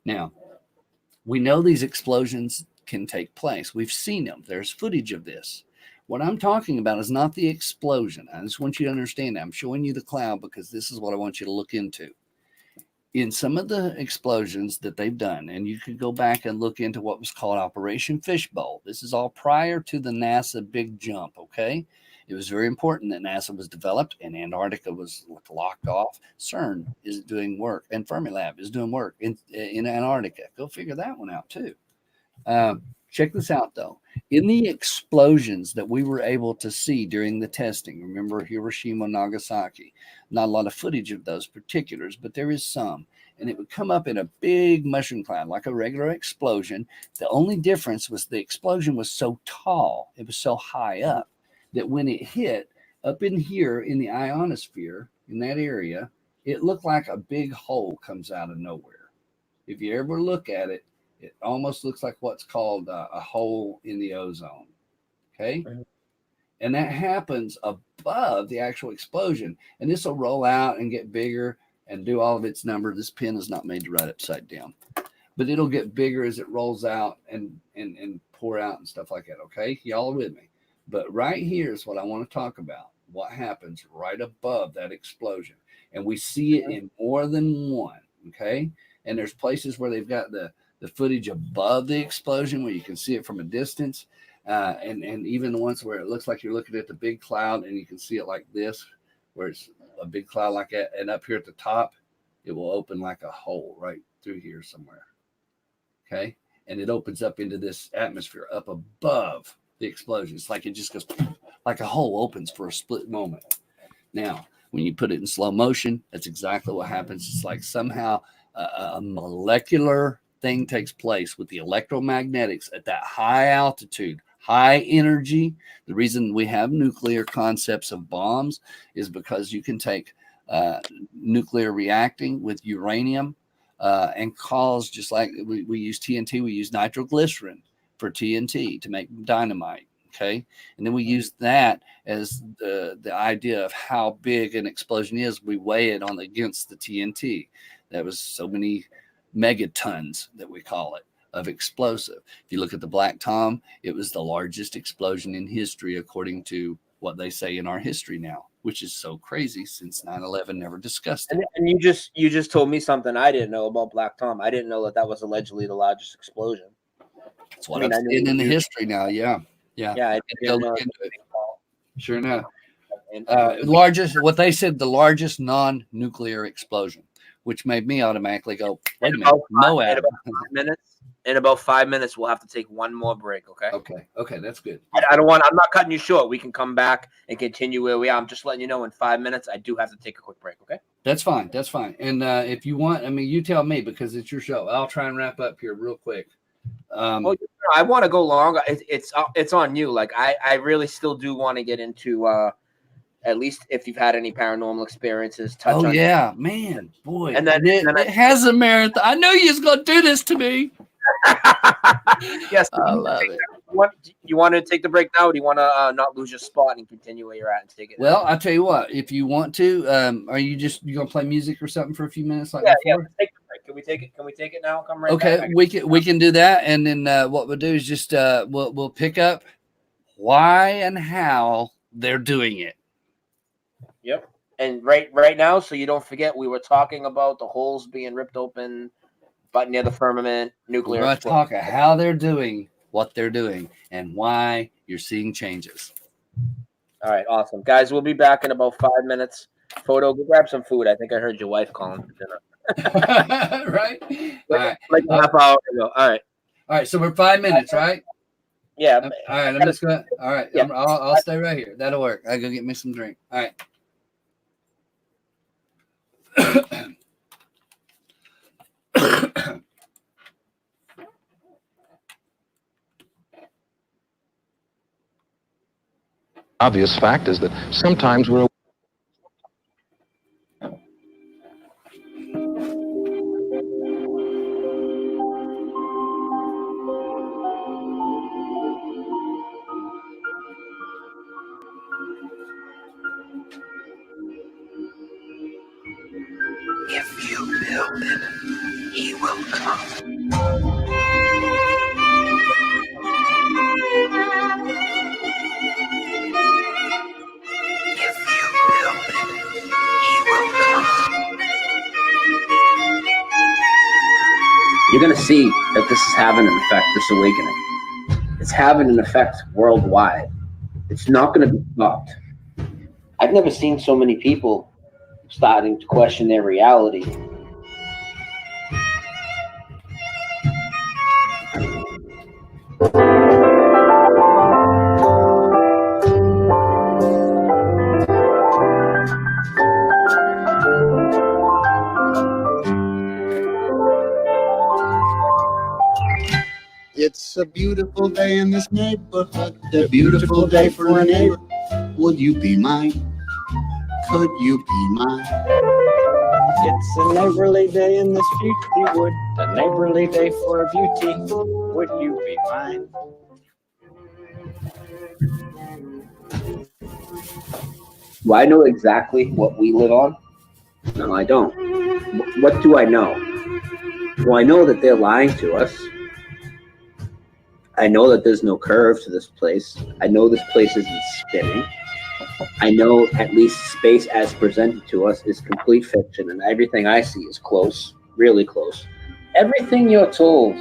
Now, we know these explosions can take place. We've seen them. There's footage of this. What I'm talking about is not the explosion. I just want you to understand that. I'm showing you the cloud because this is what I want you to look into. In some of the explosions that they've done, and you could go back and look into what was called Operation Fishbowl. This is all prior to the NASA big jump, okay? It was very important that NASA was developed and Antarctica was locked off. CERN is doing work and Fermilab is doing work in Antarctica. Go figure that one out too. Check this out though. In the explosions that we were able to see during the testing, remember Hiroshima, Nagasaki, not a lot of footage of those particulars, but there is some. And it would come up in a big mushroom cloud, like a regular explosion. The only difference was the explosion was so tall, it was so high up, that when it hit up in here in the ionosphere, in that area, it looked like a big hole comes out of nowhere. If you ever look at it, it almost looks like what's called a hole in the ozone. Okay. And that happens above the actual explosion. And this will roll out and get bigger and do all of its number. This pen is not made to write upside down, but it'll get bigger as it rolls out and pour out and stuff like that. Okay. Y'all are with me. But right here is what I want to talk about. What happens right above that explosion. And we see it in more than one. Okay. And there's places where they've got the footage above the explosion where you can see it from a distance. And even the ones where it looks like you're looking at the big cloud and you can see it like this, where it's a big cloud like that. And up here at the top, it will open like a hole right through here somewhere. Okay. And it opens up into this atmosphere up above the explosion. It's like it just goes like a hole opens for a split moment. Now, when you put it in slow motion, that's exactly what happens. It's like somehow a molecular thing takes place with the electromagnetics at that high altitude, high energy. The reason we have nuclear concepts of bombs is because you can take nuclear reacting with uranium and cause, just like we use TNT, we use nitroglycerin for TNT to make dynamite. Okay. And then we use that as the idea of how big an explosion is. We weigh it on against the TNT. That was so many megatons that we call it of explosive. If you look at the Black Tom, it was the largest explosion in history, according to what they say in our history now, which is so crazy since 9/11 never discussed it. And you just told me something I didn't know about Black Tom. I didn't know that was allegedly the largest explosion. That's what I've seen in the history now. Yeah. I go look into it. Sure enough. What they said, the largest non-nuclear explosion, which made me automatically go, wait a minute, Moab. In about 5 minutes, we'll have to take one more break. Okay, that's good. I'm not cutting you short. We can come back and continue where we are. I'm just letting you know in 5 minutes, I do have to take a quick break. Okay. That's fine. And if you want, you tell me, because it's your show. I'll try and wrap up here real quick. I want to go longer. It's on you. Like I really still do want to get into at least if you've had any paranormal experiences. Touch on yeah, man, boy. And then it has a marathon. I knew you was gonna do this to me. Yes, I love it. You want to take the break now, or do you want to not lose your spot and continue where you're at and take it? Well, I'll tell you what. If you want to, are you gonna play music or something for a few minutes? Like yeah. before? Take the break. Can we take it now? Come right Okay, back. we can do that, and then what we'll do is just we'll pick up why and how they're doing it. Yep. And right now, so you don't forget, we were talking about the holes being ripped open, but near the firmament, nuclear. We're going to talk about how they're doing what they're doing and why you're seeing changes. All right, awesome, guys. We'll be back in about 5 minutes. Photo, go grab some food. I think I heard your wife calling for dinner. Right? Like a half hour ago. All right. So we're 5 minutes, right? Yeah. All right. I'm just going. All right. Yeah. I'll stay right here. That'll work. I go get me some drink. All right. Obvious fact is that sometimes we're If you build it, he will come. If you build it, he will come. You're going to see that this is having an effect, this awakening. It's having an effect worldwide. It's not going to be stopped. I've never seen so many people starting to question their reality. It's a beautiful day in this neighborhood, a beautiful day for a neighbor. Would you be mine? Could you be mine? It's a neighborly day in this beauty wood, a neighborly day for beauty. Would you be mine? Do I know exactly what we live on? No, I don't. What do I know? Well, I know that they're lying to us. I know that there's no curve to this place. I know this place isn't spinning. I know at least space as presented to us is complete fiction, and everything I see is close, really close. Everything you're told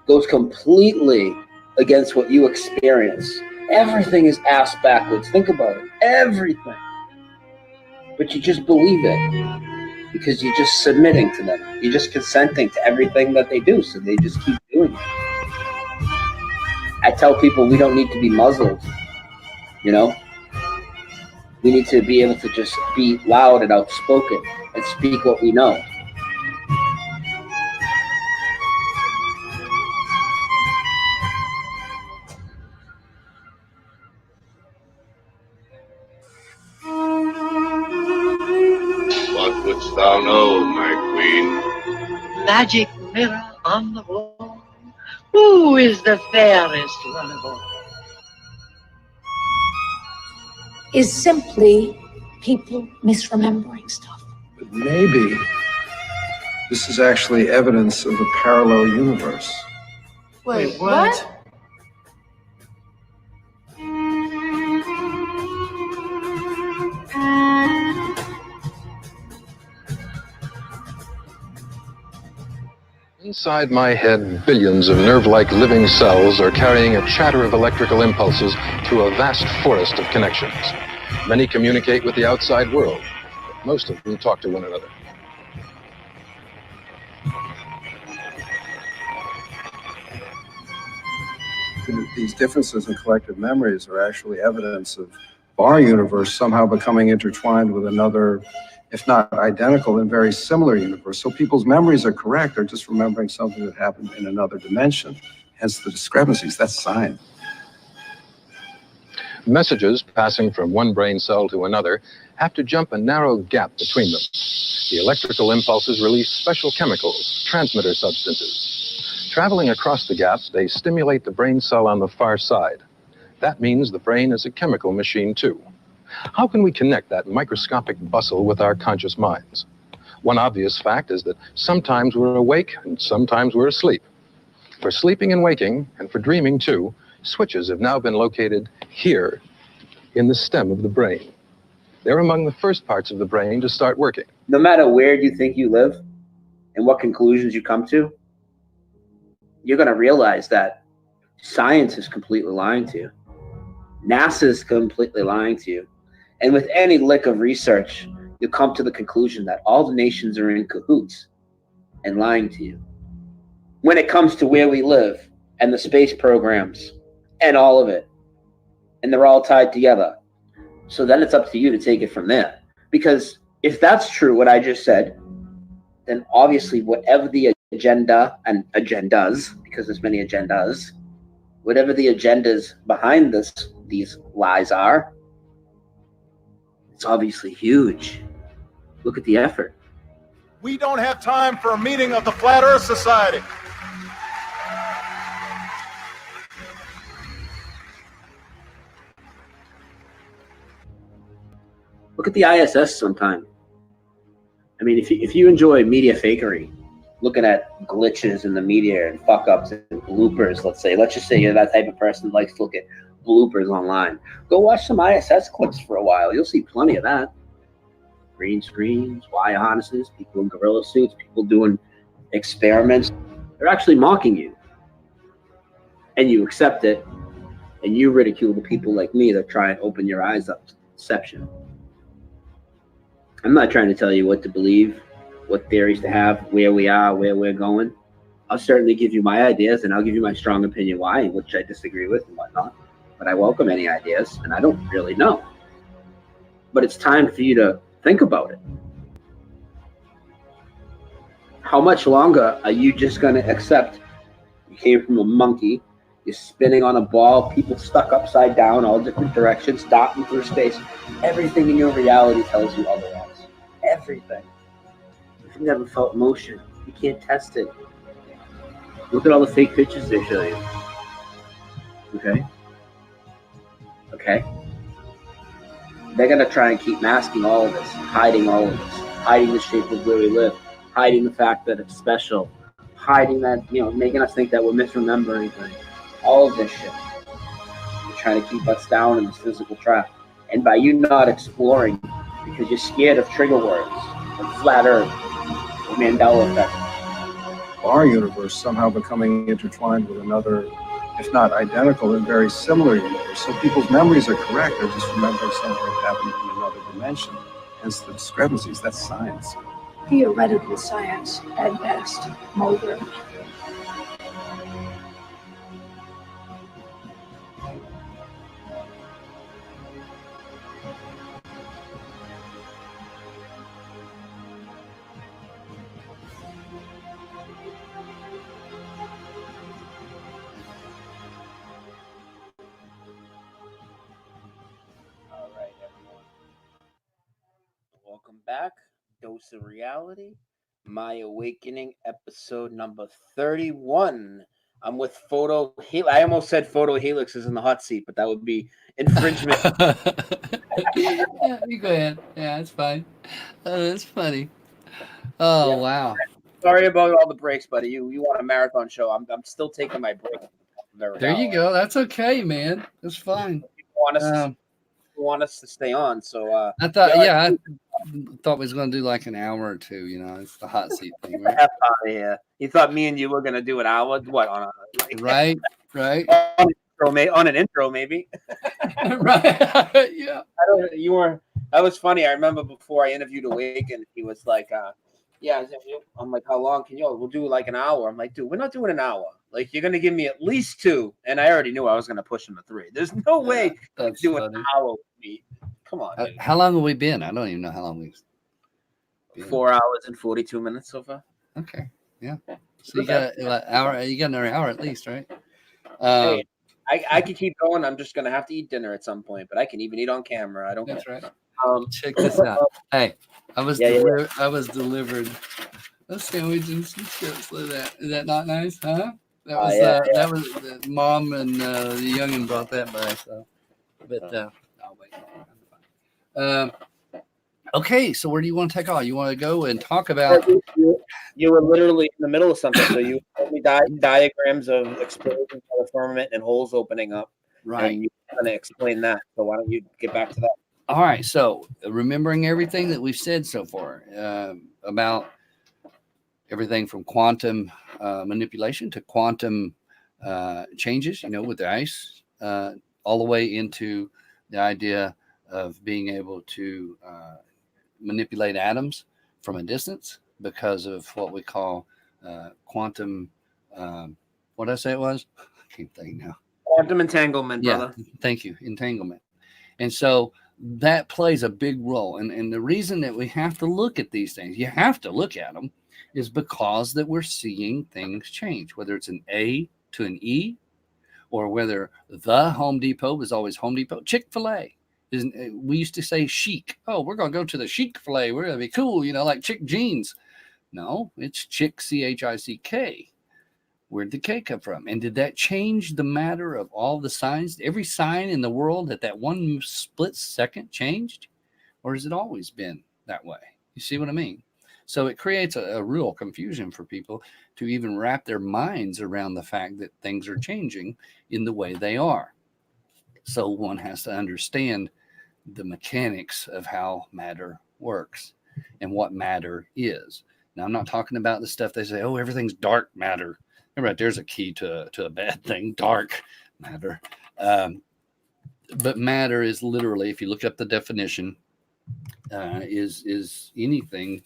goes completely against what you experience. Everything is ass backwards. Think about it. Everything. But you just believe it because you're just submitting to them. You're just consenting to everything that they do, so they just keep doing it. I tell people we don't need to be muzzled, you know? We need to be able to just be loud and outspoken and speak what we know. What wouldst thou know, my queen? Magic mirror on the wall, who is the fairest one of all? Is simply people misremembering stuff. But maybe this is actually evidence of a parallel universe. Wait, what? Inside my head, billions of nerve-like living cells are carrying a chatter of electrical impulses through a vast forest of connections. Many communicate with the outside world, but most of them talk to one another. These differences in collective memories are actually evidence of our universe somehow becoming intertwined with another, if not identical, then very similar universe. So people's memories are correct. They're just remembering something that happened in another dimension. Hence the discrepancies. That's science. Messages passing from one brain cell to another have to jump a narrow gap between them. The electrical impulses release special chemicals, transmitter substances. Traveling across the gap, they stimulate the brain cell on the far side. That means the brain is a chemical machine too. How can we connect that microscopic bustle with our conscious minds? One obvious fact is that sometimes we're awake and sometimes we're asleep. For sleeping and waking, and for dreaming too, switches have now been located here in the stem of the brain. They're among the first parts of the brain to start working. No matter where you think you live and what conclusions you come to, you're going to realize that science is completely lying to you. NASA is completely lying to you. And with any lick of research, you'll come to the conclusion that all the nations are in cahoots and lying to you. When it comes to where we live and the space programs and all of it, and they're all tied together. So then it's up to you to take it from there. Because if that's true, what I just said, then obviously whatever the agenda and agendas, because there's many agendas, whatever the agendas behind these lies are, it's obviously huge. Look at the effort. We don't have time for a meeting of the Flat Earth Society. Look at the ISS sometime. I mean, if you enjoy media fakery, looking at glitches in the media and fuck ups and bloopers, let's just say you're that type of person who likes to look at bloopers online. Go watch some ISS clips for a while. You'll see plenty of that. Green screens, Y harnesses, people in gorilla suits, people doing experiments. They're actually mocking you. And you accept it, and you ridicule the people like me that try and open your eyes up to deception. I'm not trying to tell you what to believe, what theories to have, where we are, where we're going. I'll certainly give you my ideas, and I'll give you my strong opinion why, which I disagree with and whatnot. But I welcome any ideas, and I don't really know. But it's time for you to think about it. How much longer are you just going to accept you came from a monkey, you're spinning on a ball, people stuck upside down, all different directions, darting through space? Everything in your reality tells you otherwise. Everything. You've never felt motion. You can't test it. Look at all the fake pictures they show you. Okay? Okay? They're going to try and keep masking all of this, hiding the shape of where we live, hiding the fact that it's special, hiding that, making us think that we're misremembering things. All of this shit. They're trying to keep us down in this physical trap. And by you not exploring, because you're scared of trigger words, like flat earth, or Mandela effect. Our universe somehow becoming intertwined with another, if not identical, and very similar universe. So people's memories are correct. They're just remembering something that happened in another dimension. Hence the discrepancies. That's science. Theoretical science at best, Mulder. All right, everyone. Welcome back. Dose of Reality. My Awakening, episode number 31. I'm with Photohelix. I almost said Photohelix is in the hot seat, but that would be infringement. Yeah, you go ahead. Yeah, it's fine. That's funny. Oh, Yeah. wow. Sorry about all the breaks, buddy. You want a marathon show. I'm still taking my break. There you go. That's okay, man. That's fine. Want us to stay on, so I thought, I thought we was going to do like an hour or two. It's the hot seat thing, right? F out of here. You thought me and you were gonna do an hour? What on a Right. on an intro, maybe. Right. Yeah. You were. That was funny. I remember before I interviewed Awaken, he was like, "Yeah." I'm like, "How long can you? We'll do like an hour." I'm like, "Dude, we're not doing an hour. Like, you're gonna give me at least 2." And I already knew I was gonna push him to 3. There's no way to do an hour with me. Come on, dude. How long have we been? I don't even know how long we've been. 4 hours and 42 minutes so far. Okay. Yeah. So you got an hour. You got another hour at least, right? Hey, I could keep going. I'm just gonna have to eat dinner at some point, but I can even eat on camera. I don't. That's care. right. Check this out. Hey, I was delivered a sandwich and some chips. Look at that. Is that not nice, huh? That was that was mom and the youngin brought that by. So, but I'll wait. Okay, so where do you want to take off? You want to go and talk about? You were literally in the middle of something, so you told me diagrams of explosions of the firmament and holes opening up. Right. And you're going to explain that. So why don't you get back to that? All right. So remembering everything that we've said so far about everything from quantum manipulation to quantum changes, with the ice, all the way into the idea of being able to manipulate atoms from a distance because of what we call quantum. What did I say it was? I can't think now. Quantum entanglement, brother. Thank you. Entanglement. And so that plays a big role. And the reason that we have to look at these things, you have to look at them, is because that we're seeing things change, whether it's an A to an E, or whether the Home Depot was always Home Depot. Chick-fil-A. We used to say chic. Oh, we're going to go to the Chick-fil-A. We're going to be cool, like chick jeans. No, it's chick, C-H-I-C-K. Where'd the K come from? And did that change the matter of all the signs? Every sign in the world that one split second changed? Or has it always been that way? You see what I mean? So it creates a real confusion for people to even wrap their minds around the fact that things are changing in the way they are. So one has to understand the mechanics of how matter works and what matter is. Now, I'm not talking about the stuff they say, oh, everything's dark matter. Remember, there's a key to a bad thing, dark matter. But matter is literally, if you look up the definition, is anything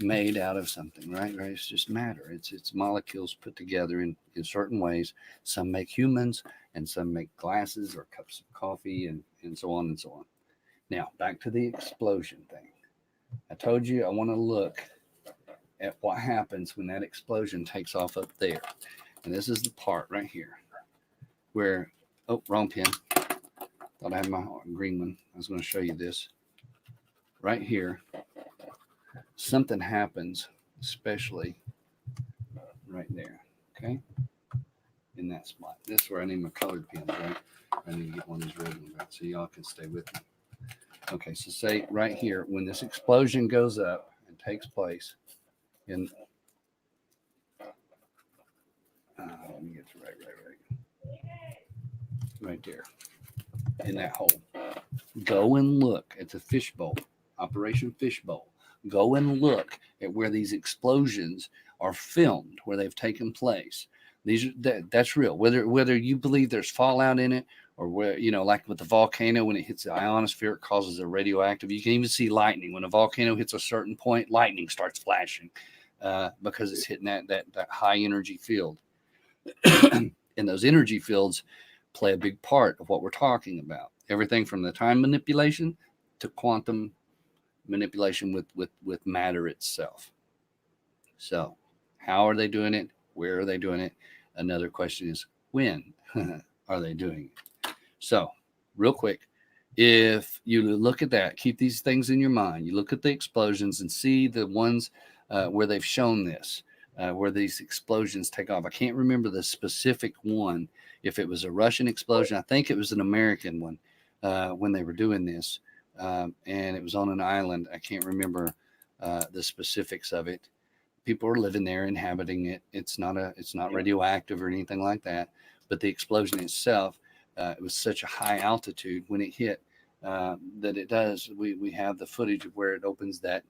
made out of something, right? It's just matter. It's molecules put together in certain ways. Some make humans, and some make glasses or cups of coffee, and so on and so on. Now, back to the explosion thing. I told you I want to look at what happens when that explosion takes off up there. And this is the part right here where, oh, wrong pen. Thought I had my green one. I was going to show you this. Right here, something happens, especially right there, okay? In that spot. This is where I need my colored pens, right? I need to get one of these red ones, right? So y'all can stay with me. Okay, so say right here, when this explosion goes up and takes place, and let me get to right there, in that hole. Go and look at the fishbowl, Operation Fishbowl. Go and look at where these explosions are filmed, where they've taken place. That's real. Whether you believe there's fallout in it, or where, like with the volcano, when it hits the ionosphere, it causes a radioactive. You can even see lightning. When a volcano hits a certain point, lightning starts flashing because it's hitting that high energy field. And those energy fields play a big part of what we're talking about. Everything from the time manipulation to quantum manipulation with matter itself. So how are they doing it? Where are they doing it? Another question is, when are they doing it? So real quick, if you look at that, keep these things in your mind. You look at the explosions and see the ones where they've shown this, where these explosions take off. I can't remember the specific one, if it was a Russian explosion. I think it was an American one when they were doing this. And it was on an island. I can't remember the specifics of it. People are living there, inhabiting it. It's not radioactive or anything like that. But the explosion itself, it was such a high altitude when it hit that it does. We have the footage of where it opens that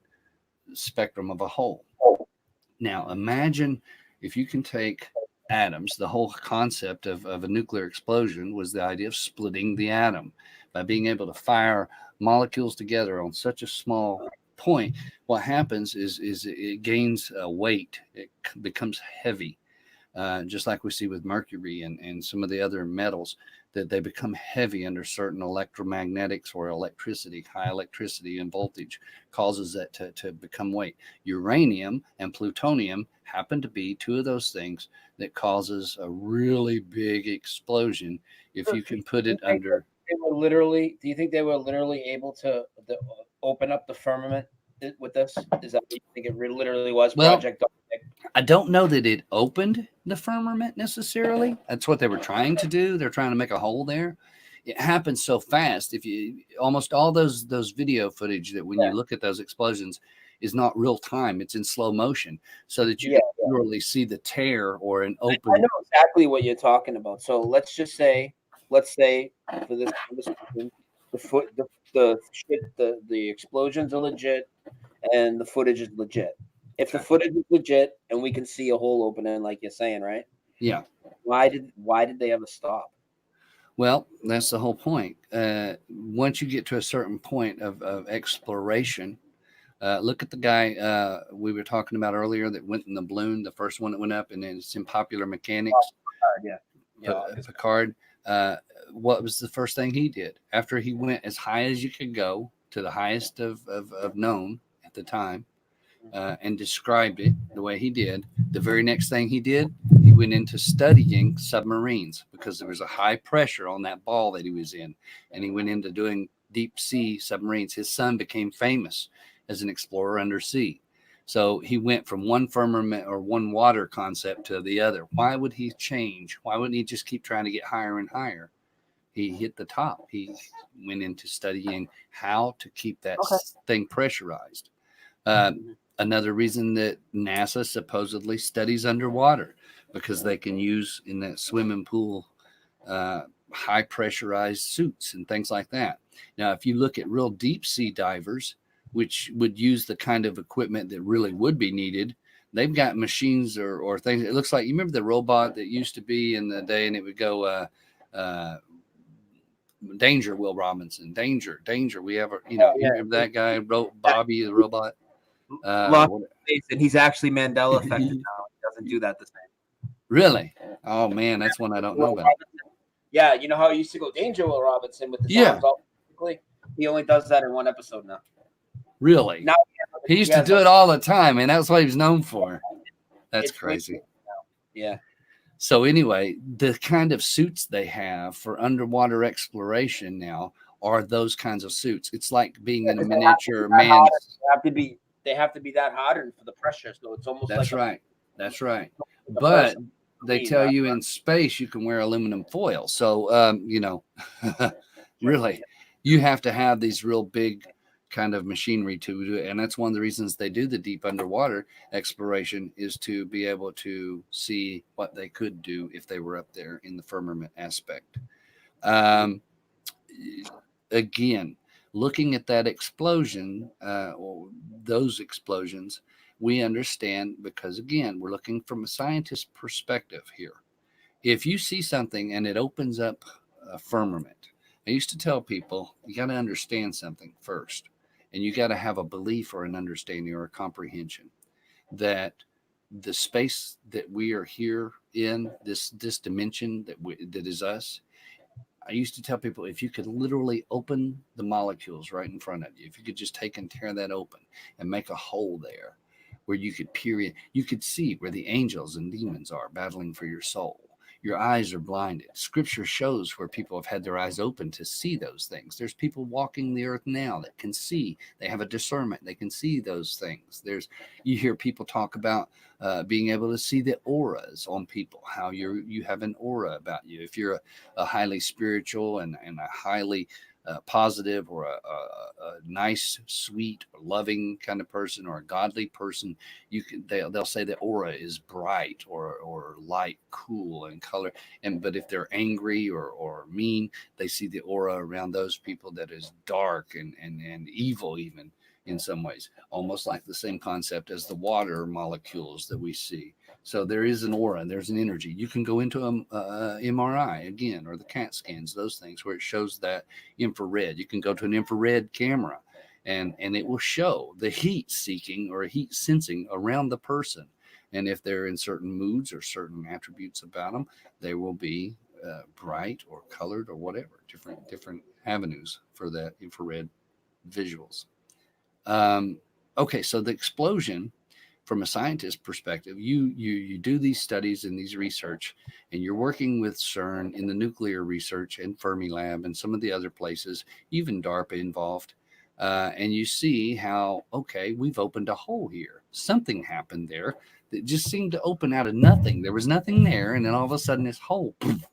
spectrum of a hole. Now, imagine if you can take atoms. The whole concept of a nuclear explosion was the idea of splitting the atom by being able to fire molecules together on such a small point. What happens is it gains weight. It becomes heavy, just like we see with mercury and some of the other metals, that they become heavy under certain electromagnetics or electricity. High electricity and voltage causes that to become weight. Uranium and plutonium happen to be two of those things that causes a really big explosion if you can put it under. Do you think they were literally able to open up the firmament with this? Is that what you think it literally was? Well, Project Arctic? I don't know that it opened the firmament necessarily. That's what they were trying to do. They're trying to make a hole there. It happens so fast. If you almost all those video footage that when you look at those explosions is not real time. It's in slow motion, so that you can literally see the tear or an open. I know exactly what you're talking about. So let's say for this conversation, the explosions are legit and the footage is legit. If the footage is legit and we can see a hole opening, like you're saying, right? Yeah. Why did they ever stop? Well, that's the whole point. Once you get to a certain point of exploration, look at the guy we were talking about earlier that went in the balloon, the first one that went up, and then it's in Popular Mechanics. Picard. What was the first thing he did after he went as high as you could go to the highest of known at the time, and described it the way he did? The very next thing he did, he went into studying submarines, because there was a high pressure on that ball that he was in, and he went into doing deep sea submarines. His son became famous as an explorer undersea. So he went from one firmament or one water concept to the other. Why would he change? Why wouldn't he just keep trying to get higher and higher? He hit the top. He went into studying how to keep that thing pressurized. Another reason that NASA supposedly studies underwater, because they can use in that swimming pool high pressurized suits and things like that. Now, if you look at real deep sea divers, which would use the kind of equipment that really would be needed, they've got machines or things. It looks like, you remember the robot that used to be in the day, and it would go, danger, Will Robinson, danger. We have, you remember that guy wrote Bobby the robot? And he's actually Mandela affected now. He doesn't do that the same. Really? Oh man, that's one I don't know about. Yeah, you know how he used to go danger, Will Robinson, with his arms all quickly? He only does that in one episode now. Really? Now he used to do it all the time, and that's what he was known for. That's crazy. Yeah. So anyway, the kind of suits they have for underwater exploration now are those kinds of suits. It's like being in a miniature man. They have to be that hot and for the pressure, so it's almost That's like right. That's right. But they tell you in space you can wear aluminum foil. So really, you have to have these real big kind of machinery to do it. And that's one of the reasons they do the deep underwater exploration, is to be able to see what they could do if they were up there in the firmament aspect. Again, looking at that explosion, or those explosions, we understand, because again, we're looking from a scientist perspective here. If you see something and it opens up a firmament, I used to tell people, you got to understand something first. And you got to have a belief or an understanding or a comprehension that the space that we are here in, this dimension that is us. I used to tell people, if you could literally open the molecules right in front of you, if you could just take and tear that open and make a hole there where you could peer in, you could see where the angels and demons are battling for your soul. Your eyes are blinded. Scripture shows where people have had their eyes open to see those things. There's people walking the earth now that can see. They have a discernment. They can see those things. You hear people talk about being able to see the auras on people, how you have an aura about you. If you're a highly spiritual and a highly positive or a nice, sweet, loving kind of person, or a godly person, they'll say the aura is bright or light, cool in color. But if they're angry or mean, they see the aura around those people that is dark and evil, even in some ways, almost like the same concept as the water molecules that we see. So there is an aura, there's an energy. You can go into a MRI again, or the CAT scans, those things where it shows that infrared. You can go to an infrared camera and it will show the heat seeking or heat sensing around the person. And if they're in certain moods or certain attributes about them, they will be bright or colored or whatever, different avenues for that infrared visuals. Okay, so the explosion, from a scientist perspective, you do these studies and these research, and you're working with CERN in the nuclear research and Fermilab and some of the other places, even DARPA involved, and you see how, okay, we've opened a hole here. Something happened there that just seemed to open out of nothing. There was nothing there, and then all of a sudden this hole, poof,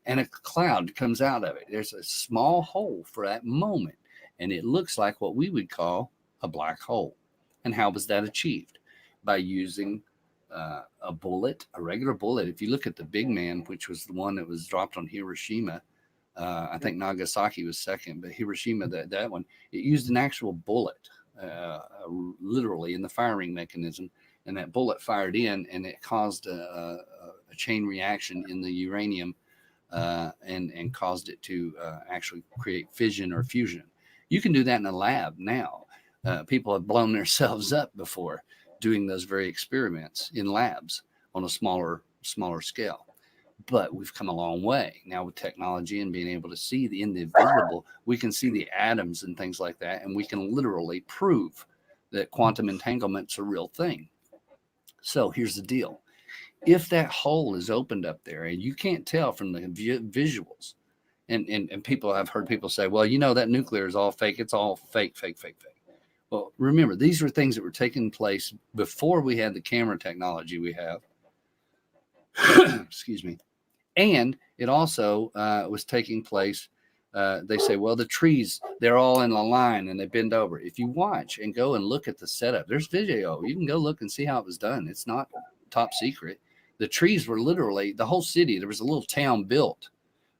and a cloud comes out of it. There's a small hole for that moment, and it looks like what we would call a black hole. And how was that achieved? By using a bullet, a regular bullet. If you look at the big man, which was the one that was dropped on Hiroshima, I think Nagasaki was second, but Hiroshima, that one, it used an actual bullet, literally in the firing mechanism, and that bullet fired in, and it caused a chain reaction in the uranium, and caused it to actually create fission or fusion. You can do that in a lab now. People have blown themselves up before doing those very experiments in labs on a smaller scale. But we've come a long way now with technology and being able to see the invisible. We can see the atoms and things like that, and we can literally prove that quantum entanglement's a real thing. So here's the deal. If that hole is opened up there and you can't tell from the visuals, and people, I've heard people say, well, that nuclear is all fake. It's all fake. Well, remember, these were things that were taking place before we had the camera technology we have. Excuse me. And it also was taking place They say, well, the trees, they're all in a line and they bend over. If you watch and go and look at the setup, there's video. You can go look and see how it was done. It's not top secret. The trees were literally the whole city. There was a little town built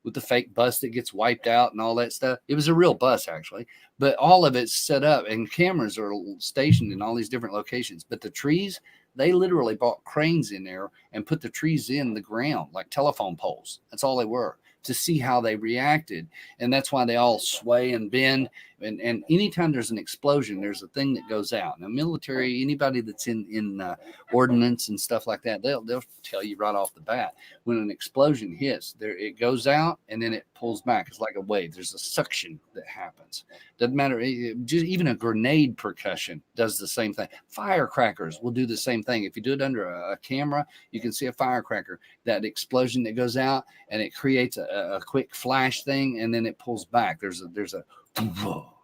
with the fake bus that gets wiped out and all that stuff. It was a real bus, actually, but all of it's set up and cameras are stationed in all these different locations. But the trees, they literally brought cranes in there and put the trees in the ground like telephone poles. That's all they were, to see how they reacted. And that's why they all sway and bend. And anytime there's an explosion, there's a thing that goes out. Now, military, anybody that's in ordnance and stuff like that, they'll tell you right off the bat, when an explosion hits, there it goes out and then it pulls back. It's like a wave. There's a suction that happens. Doesn't matter. Just even a grenade percussion does the same thing. Firecrackers will do the same thing. If you do it under a camera, you can see a firecracker, that explosion that goes out and it creates a quick flash thing and then it pulls back. There's a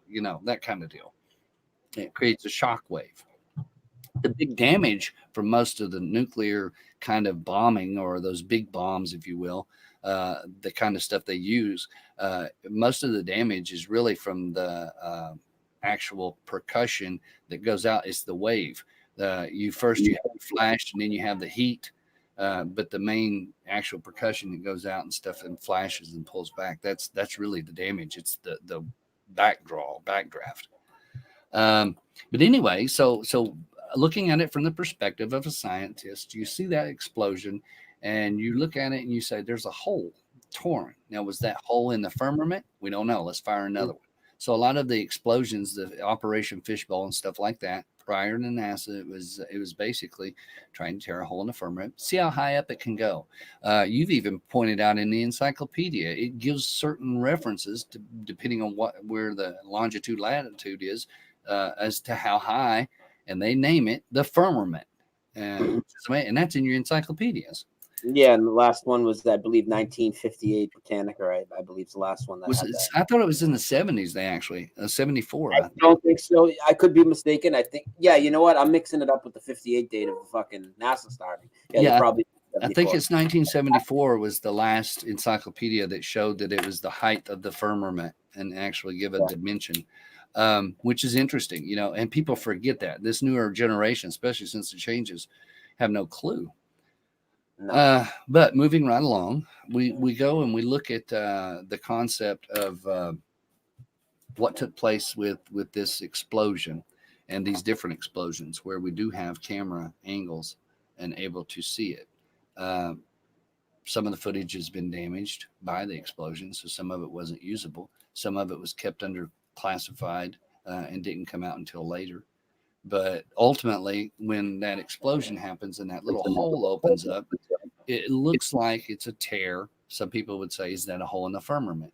you know, that kind of deal. It creates a shock wave. The big damage from most of the nuclear kind of bombing, or those big bombs, if you will, the kind of stuff they use, most of the damage is really from the actual percussion that goes out. It's the wave. You have the flash and then you have the heat. But the main actual percussion that goes out and stuff and flashes and pulls back, that's really the damage. It's the backdraft. But anyway, so looking at it from the perspective of a scientist, you see that explosion and you look at it and you say, there's a hole torn. Now, was that hole in the firmament? We don't know. Let's fire another one. So a lot of the explosions, the Operation Fishbowl and stuff like that, prior to NASA, it was basically trying to tear a hole in the firmament, see how high up it can go. You've even pointed out in the encyclopedia, it gives certain references to, depending on where the longitude latitude is, as to how high, and they name it the firmament, and that's in your encyclopedias. Yeah, and the last one was, I believe, 1958 Britannica. I believe is the last one. I thought it was in the 70s. They actually 74. I don't think so. I could be mistaken. I think, yeah. You know what? I'm mixing it up with the 58 date of fucking NASA starting. Yeah, probably. I think it's 1974 was the last encyclopedia that showed that it was the height of the firmament and actually give a dimension, which is interesting, you know. And people forget that this newer generation, especially since the changes, have no clue. No. But moving right along, we go and we look at the concept of what took place with this explosion and these different explosions where we do have camera angles and able to see it. Some of the footage has been damaged by the explosion, so some of it wasn't usable. Some of it was kept under classified and didn't come out until later. But ultimately, when that explosion happens and that little hole opens up, it looks like it's a tear. Some people would say, is that a hole in the firmament?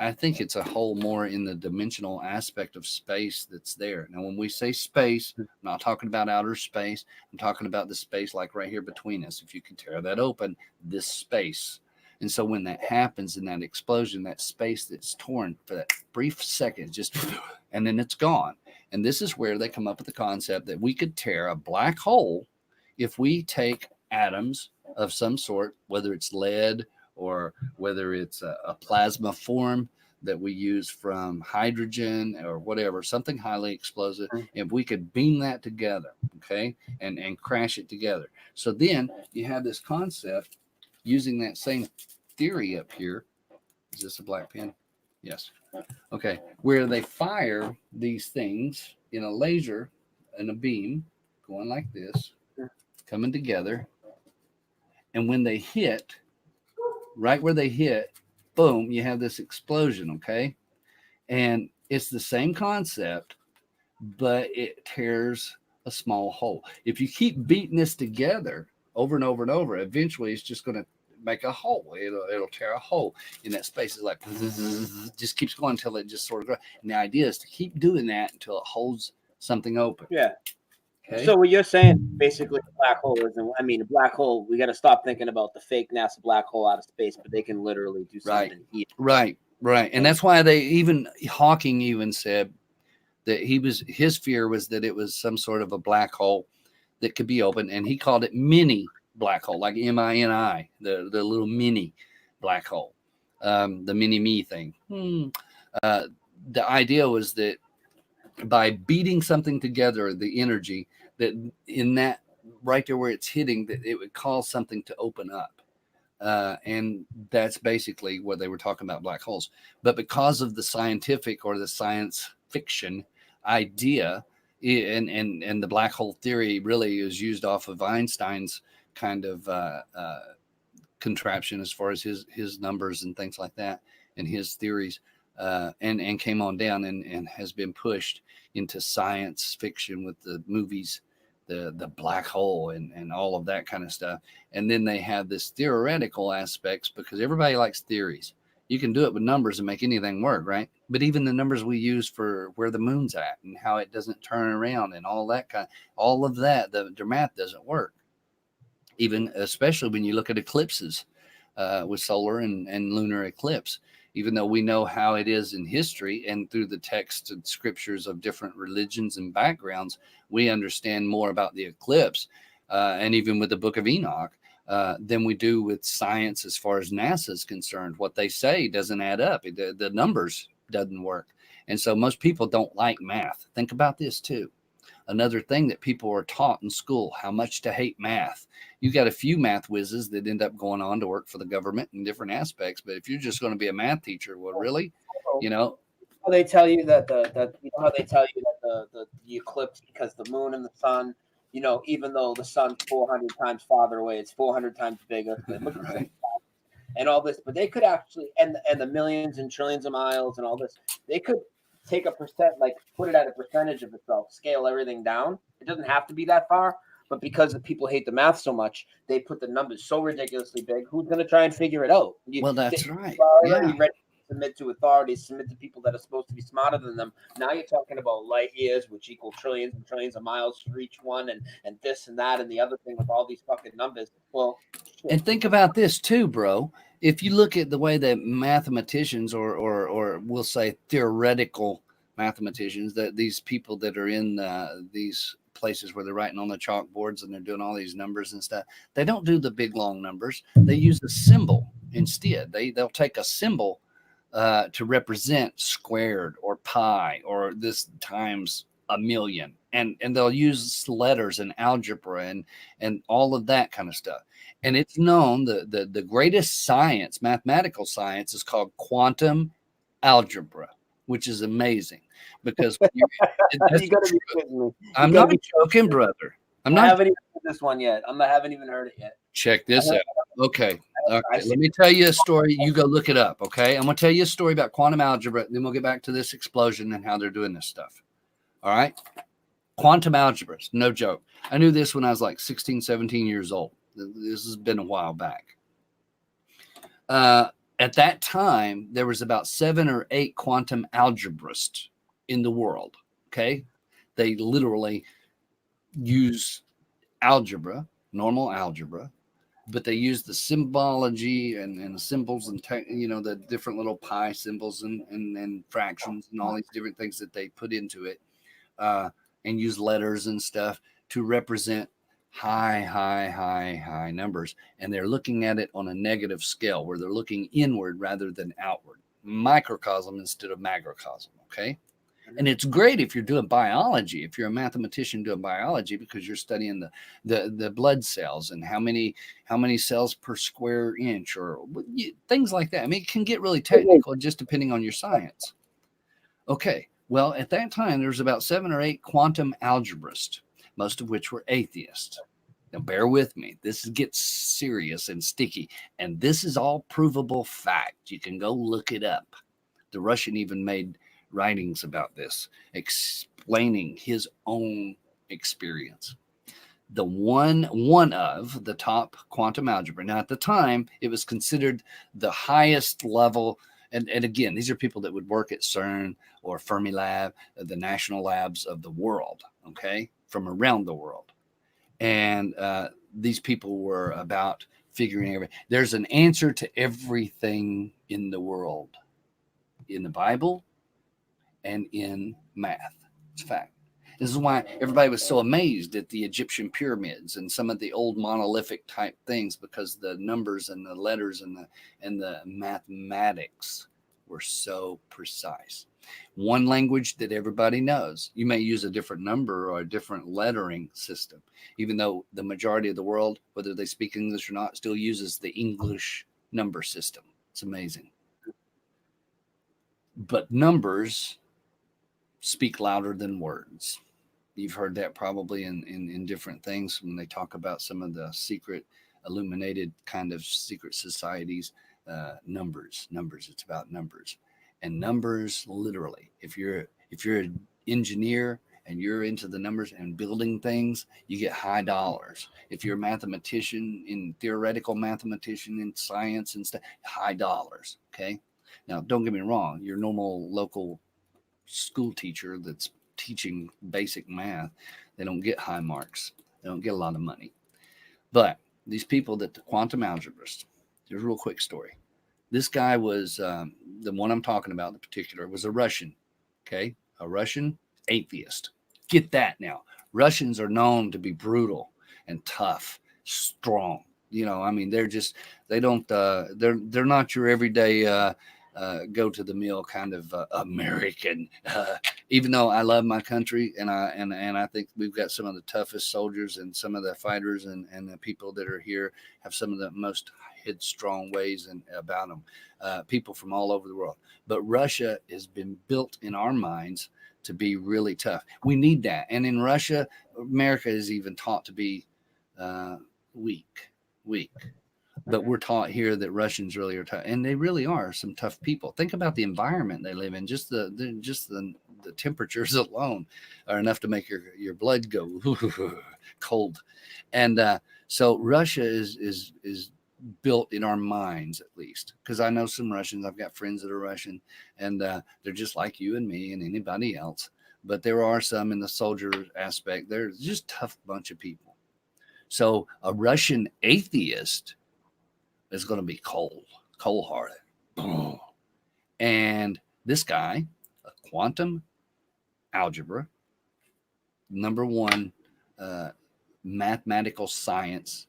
I think it's a hole more in the dimensional aspect of space that's there. Now, when we say space, I'm not talking about outer space. I'm talking about the space like right here between us. If you can tear that open, this space. And so when that happens in that explosion, that space that's torn for that brief second, just, and then it's gone. And this is where they come up with the concept that we could tear a black hole if we take atoms of some sort, whether it's lead or whether it's a plasma form that we use from hydrogen or whatever, something highly explosive, if we could beam that together, okay, and crash it together. So then you have this concept using that same theory up here. Is this a black pen? Yes. Okay. Where they fire these things in a laser and a beam going like this, coming together. And when they hit, right where they hit, boom, you have this explosion. Okay. And it's the same concept, but it tears a small hole. If you keep beating this together over and over and over, eventually it's just going to make a hole. It'll tear a hole in that space. It's like just keeps going until it just sort of grows. And the idea is to keep doing that until it holds something open. Yeah. Okay. So what you're saying basically, a black hole isn't. I mean, a black hole. We got to stop thinking about the fake NASA black hole out of space, but they can literally do something here. Right. And that's why Hawking even said that his fear was that it was some sort of a black hole that could be open, and he called it mini black hole, like MINI, the little mini black hole. the mini me thing. The idea was that by beating something together, the energy that in that right there where it's hitting, that it would cause something to open up. And that's basically what they were talking about, black holes. But because of the scientific or the science fiction idea, and the black hole theory really is used off of Einstein's kind of contraption as far as his numbers and things like that, and his theories, and came on down and has been pushed into science fiction with the movies, the black hole and all of that kind of stuff. And then they have this theoretical aspects, because everybody likes theories. You can do it with numbers and make anything work, right? But even the numbers we use for where the moon's at and how it doesn't turn around and all of that, the math doesn't work. Even especially when you look at eclipses with solar and lunar eclipse, even though we know how it is in history and through the texts and scriptures of different religions and backgrounds, we understand more about the eclipse, and even with the Book of Enoch, than we do with science as far as NASA is concerned. What they say doesn't add up. The numbers doesn't work. And so most people don't like math. Think about this too. Another thing that people are taught in school, how much to hate math. You got a few math whizzes that end up going on to work for the government in different aspects. But if you're just going to be a math teacher, well, really, How they tell you that how they tell you that the eclipse, because the moon and the sun, even though the sun's 400 times farther away, it's 400 times bigger. Right. And all this, but they could actually, and the millions and trillions of miles and all this, they could take a percent, like put it at a percentage of itself, scale everything down. It doesn't have to be that far, but because the people hate the math so much, they put the numbers so ridiculously big. Who's going to try and figure it out? Well, that's right. Already ready to submit to authorities, submit to people that are supposed to be smarter than them. Now you're talking about light years, which equal trillions and trillions of miles for each one, and this and that and the other thing with all these fucking numbers. Well, and think about this too, bro. If you look at the way that mathematicians or we'll say theoretical mathematicians, that these people that are in these places where they're writing on the chalkboards and they're doing all these numbers and stuff, they don't do the big long numbers. They use a symbol instead. They'll take a symbol to represent squared or pi or this times a million, and they'll use letters and algebra and all of that kind of stuff. And it's known the greatest science, mathematical science, is called quantum algebra, which is amazing because I'm not joking, brother. I haven't even heard this one yet. I haven't even heard it yet. Check this out. Okay. Let me tell you a story. You go look it up. Okay. I'm going to tell you a story about quantum algebra. Then we'll get back to this explosion and how they're doing this stuff. All right. Quantum algebra. No joke. I knew this when I was like 16, 17 years old. This has been a while back. At that time, there was about 7 or 8 quantum algebrists in the world. Okay. They literally use algebra, normal algebra, but they use the symbology and the symbols and the different little pi symbols and fractions and all these different things that they put into it, and use letters and stuff to represent high numbers. And they're looking at it on a negative scale where they're looking inward rather than outward, microcosm instead of macrocosm. Okay. And it's great if you're doing biology, if you're a mathematician doing biology, because you're studying the blood cells and how many cells per square inch or things like that. I mean, it can get really technical just depending on your science. Okay. Well, at that time, there was about 7 or 8 quantum algebrists, most of which were atheists. Now, bear with me. This gets serious and sticky. And this is all provable fact. You can go look it up. The Russian even made writings about this, explaining his own experience. The one of the top quantum algebra. Now, at the time, it was considered the highest level. And again, these are people that would work at CERN or Fermilab, the national labs of the world, okay, from around the world. And these people were about figuring everything. There's an answer to everything in the world, in the Bible and in math. It's a fact. This is why everybody was so amazed at the Egyptian pyramids and some of the old monolithic type things, because the numbers and the letters and the mathematics were so precise. One language that everybody knows. You may use a different number or a different lettering system, even though the majority of the world, whether they speak English or not, still uses the English number system. It's amazing. But numbers speak louder than words. You've heard that probably in different things when they talk about some of the secret illuminated kind of secret societies. Numbers, it's about numbers. And numbers, literally, if you're an engineer and you're into the numbers and building things, you get high dollars. If you're a mathematician, in theoretical mathematician in science and stuff, high dollars. Okay. Now, don't get me wrong. Your normal local school teacher that's teaching basic math, they don't get high marks. They don't get a lot of money. But these people that the quantum algebraists, here's a real quick story. This guy was the one I'm talking about in particular was a Russian. Okay. A Russian atheist. Get that now. Russians are known to be brutal and tough, strong. You know, I mean, they're not your everyday go to the meal kind of American. Even though I love my country and I think we've got some of the toughest soldiers and some of the fighters and the people that are here have some of the most headstrong ways and about them. People from all over the world. But Russia has been built in our minds to be really tough. We need that. And in Russia, America is even taught to be weak. But we're taught here that Russians really are tough, and they really are some tough people. Think about the environment they live in. Just the temperatures alone are enough to make your blood go cold. And so Russia is built in our minds, at least, because I know some Russians. I've got friends that are Russian, and they're just like you and me and anybody else. But there are some in the soldier aspect. They're just tough bunch of people. So a Russian atheist is going to be cold-hearted. And this guy, a quantum algebra, number one mathematical science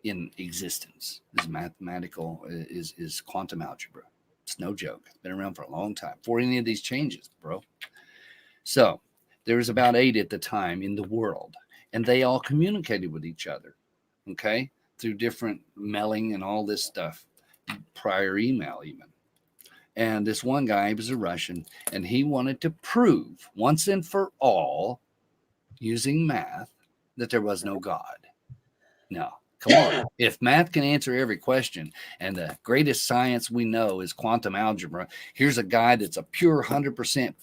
in existence. This mathematical is quantum algebra. It's no joke. It's been around for a long time. Before any of these changes, bro. So there was about 8 at the time in the world, and they all communicated with each other. Okay. Through different mailing and all this stuff, prior email even. And this one guy was a Russian, and he wanted to prove once and for all, using math, that there was no God. No, come on. If math can answer every question, and the greatest science we know is quantum algebra, here's a guy that's a pure 100%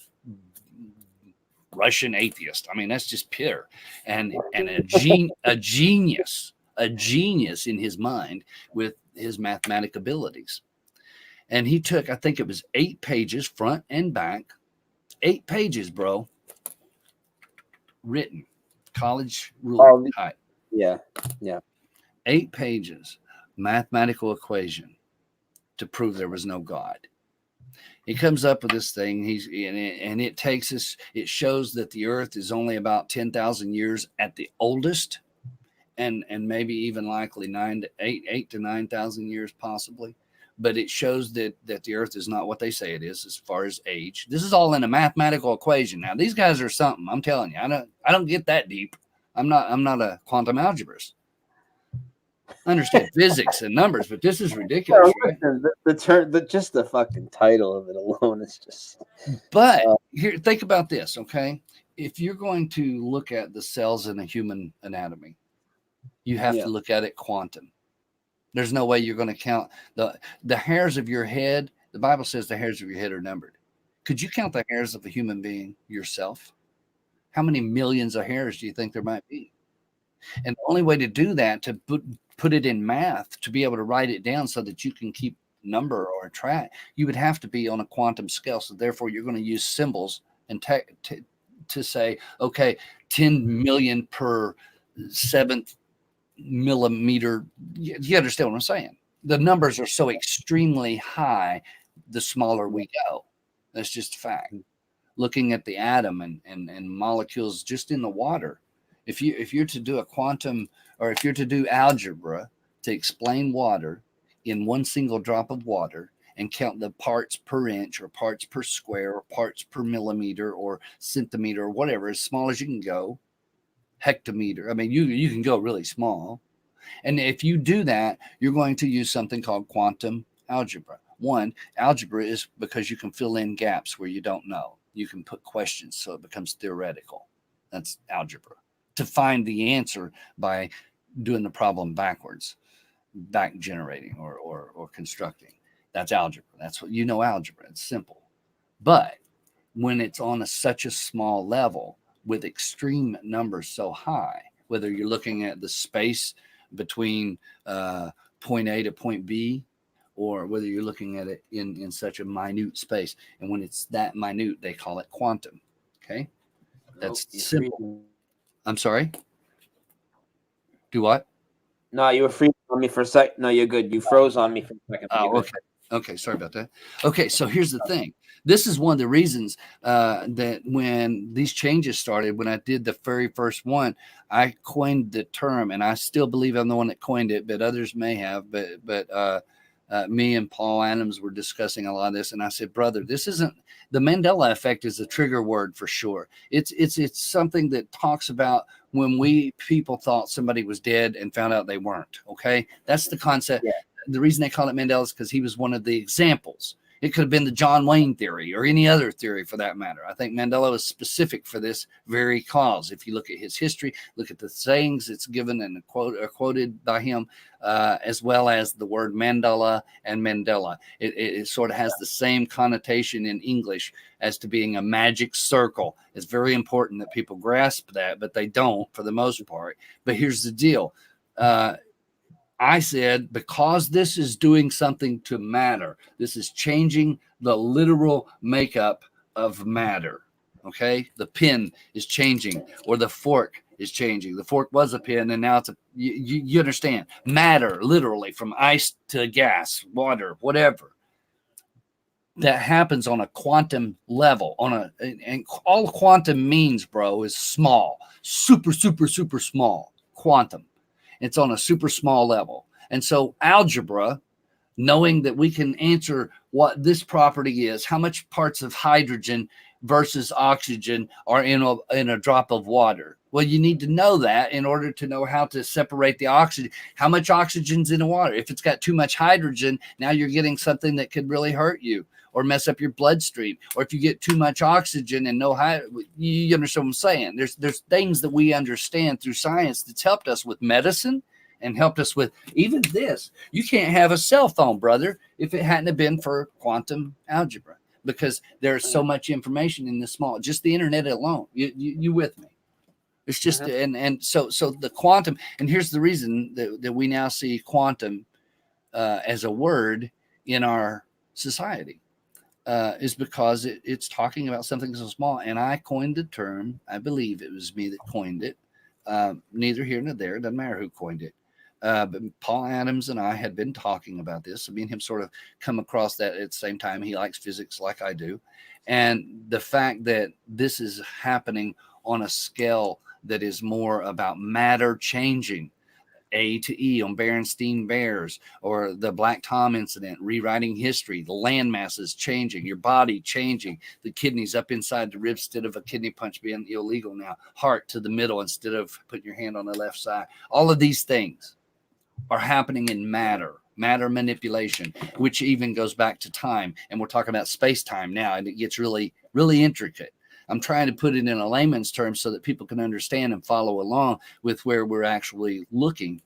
Russian atheist. I mean, that's just pure. And a genius in his mind with his mathematic abilities. And he took, I think it was 8 pages, front and back, 8 pages, bro, written, college rule type. Yeah. 8 pages, mathematical equation to prove there was no God. He comes up with this thing. And it takes us, it shows that the earth is only about 10,000 years at the oldest. And maybe even likely 8 to 9,000 years possibly. But it shows that the earth is not what they say it is as far as age. This is all in a mathematical equation. Now, these guys are something. I'm telling you, I don't get that deep. I'm not a quantum algebraist. I understand physics and numbers, but this is ridiculous, right? Just the fucking title of it alone is just. But here, think about this, okay? If you're going to look at the cells in a human anatomy, you have to look at it quantum. There's no way you're going to count the hairs of your head. The Bible says the hairs of your head are numbered. Could you count the hairs of a human being yourself? How many millions of hairs do you think there might be? And the only way to do that, to put it in math, to be able to write it down so that you can keep number or track, you would have to be on a quantum scale. So therefore, you're going to use symbols and to say, okay, 10 million per 7th millimeter. You understand what I'm saying? The numbers are so extremely high, the smaller we go. That's just a fact. looking at the atom and molecules just in the water. If you're to do a quantum, or if you're to do algebra to explain water in one single drop of water and count the parts per inch or parts per square or parts per millimeter or centimeter or whatever, as small as you can go, hectometer. I mean, you can go really small. And if you do that, you're going to use something called quantum algebra. One, algebra is because you can fill in gaps where you don't know. You can put questions so it becomes theoretical. That's algebra. To find the answer by doing the problem backwards, back generating or constructing. That's algebra. That's what you know, algebra. It's simple. But when it's on such a small level with extreme numbers so high, whether you're looking at the space between point A to point B, or whether you're looking at it in such a minute space, and when it's that minute, they call it quantum. Okay, that's simple. I'm sorry. Do what? No, you were freezing on me for a sec. No, you're good. You froze on me for a second. Oh, okay. Okay, sorry about that. Okay, so here's the thing. This is one of the reasons that when these changes started, when I did the very first one, I coined the term, and I still believe I'm the one that coined it, but others may have. But me and Paul Adams were discussing a lot of this, and I said, brother, this isn't the Mandela effect is a trigger word for sure. It's something that talks about when people thought somebody was dead and found out they weren't. Okay, that's the concept. Yeah. The reason they call it Mandela is because he was one of the examples. It could have been the John Wayne theory or any other theory for that matter. I think Mandela was specific for this very cause. If you look at his history, look at the sayings it's given and quoted by him, as well as the word Mandela and Mandela. It sort of has the same connotation in English as to being a magic circle. It's very important that people grasp that, but they don't for the most part. But here's the deal. I said, because this is doing something to matter, this is changing the literal makeup of matter. Okay, the pen is changing, or the fork is changing. The fork was a pen, and now it's a. You understand? Matter, literally, from ice to gas, water, whatever. That happens on a quantum level. And all quantum means, bro, is small, super, super, super small. Quantum. It's on a super small level. And so algebra, knowing that we can answer what this property is, how much parts of hydrogen versus oxygen are in a drop of water. Well, you need to know that in order to know how to separate the oxygen. How much oxygen's in the water? If it's got too much hydrogen, now you're getting something that could really hurt you or mess up your bloodstream. Or if you get too much oxygen and no hydrogen, you understand what I'm saying? There's things that we understand through science that's helped us with medicine and helped us with even this. You can't have a cell phone, brother, if it hadn't have been for quantum algebra, because there's so much information in this small, just the internet alone. You with me? It's just, and so the quantum, and here's the reason that we now see quantum as a word in our society. Is because it's talking about something so small. And I coined the term. I believe it was me that coined it. Neither here nor there. Doesn't matter who coined it. But Paul Adams and I had been talking about this. Me and him sort of come across that at the same time. He likes physics like I do. And the fact that this is happening on a scale that is more about matter changing. A to E on Berenstain Bears, or the Black Tom incident, rewriting history, the land masses changing, your body changing, the kidneys up inside the ribs instead of a kidney punch being illegal now, heart to the middle instead of putting your hand on the left side. All of these things are happening in matter manipulation, which even goes back to time. And we're talking about space-time now, and it gets really, really intricate. I'm trying to put it in a layman's terms so that people can understand and follow along with where we're actually looking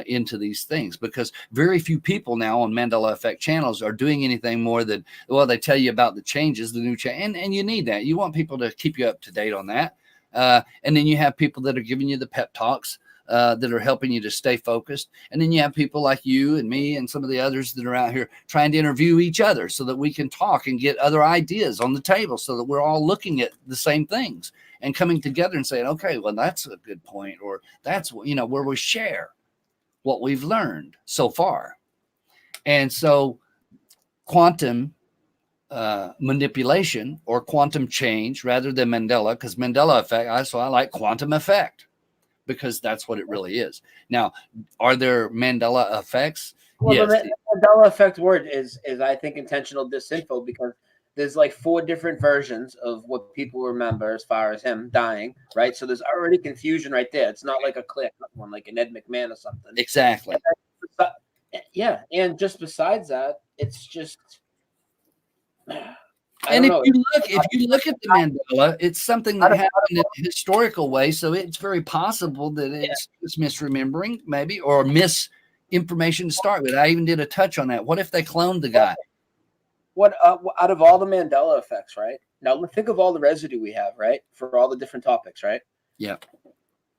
into these things, because very few people now on Mandela Effect channels are doing anything more than, well, they tell you about the changes, the new change, and you need that. You want people to keep you up to date on that. And then you have people that are giving you the pep talks that are helping you to stay focused. And then you have people like you and me and some of the others that are out here trying to interview each other so that we can talk and get other ideas on the table so that we're all looking at the same things and coming together and saying, okay, well, that's a good point. Or that's, where we share what we've learned so far. And so quantum manipulation or quantum change rather than Mandela, because Mandela effect, so I like quantum effect because that's what it really is. Now, are there Mandela effects? Well, Yes. the Mandela effect word is I think intentional disinfo, because there's like 4 different versions of what people remember as far as him dying, right? So there's already confusion right there. It's not like a clear cut one, like an Ed McMahon or something. Exactly. Yeah, and just besides that, it's just. And if you look at the Mandela, it's something that happened in a historical way, so it's very possible that it's misremembering, maybe, or misinformation to start with. I even did a touch on that. What if they cloned the guy? What out of all the Mandela effects, right? Now think of all the residue we have, right, for all the different topics, right? Yeah.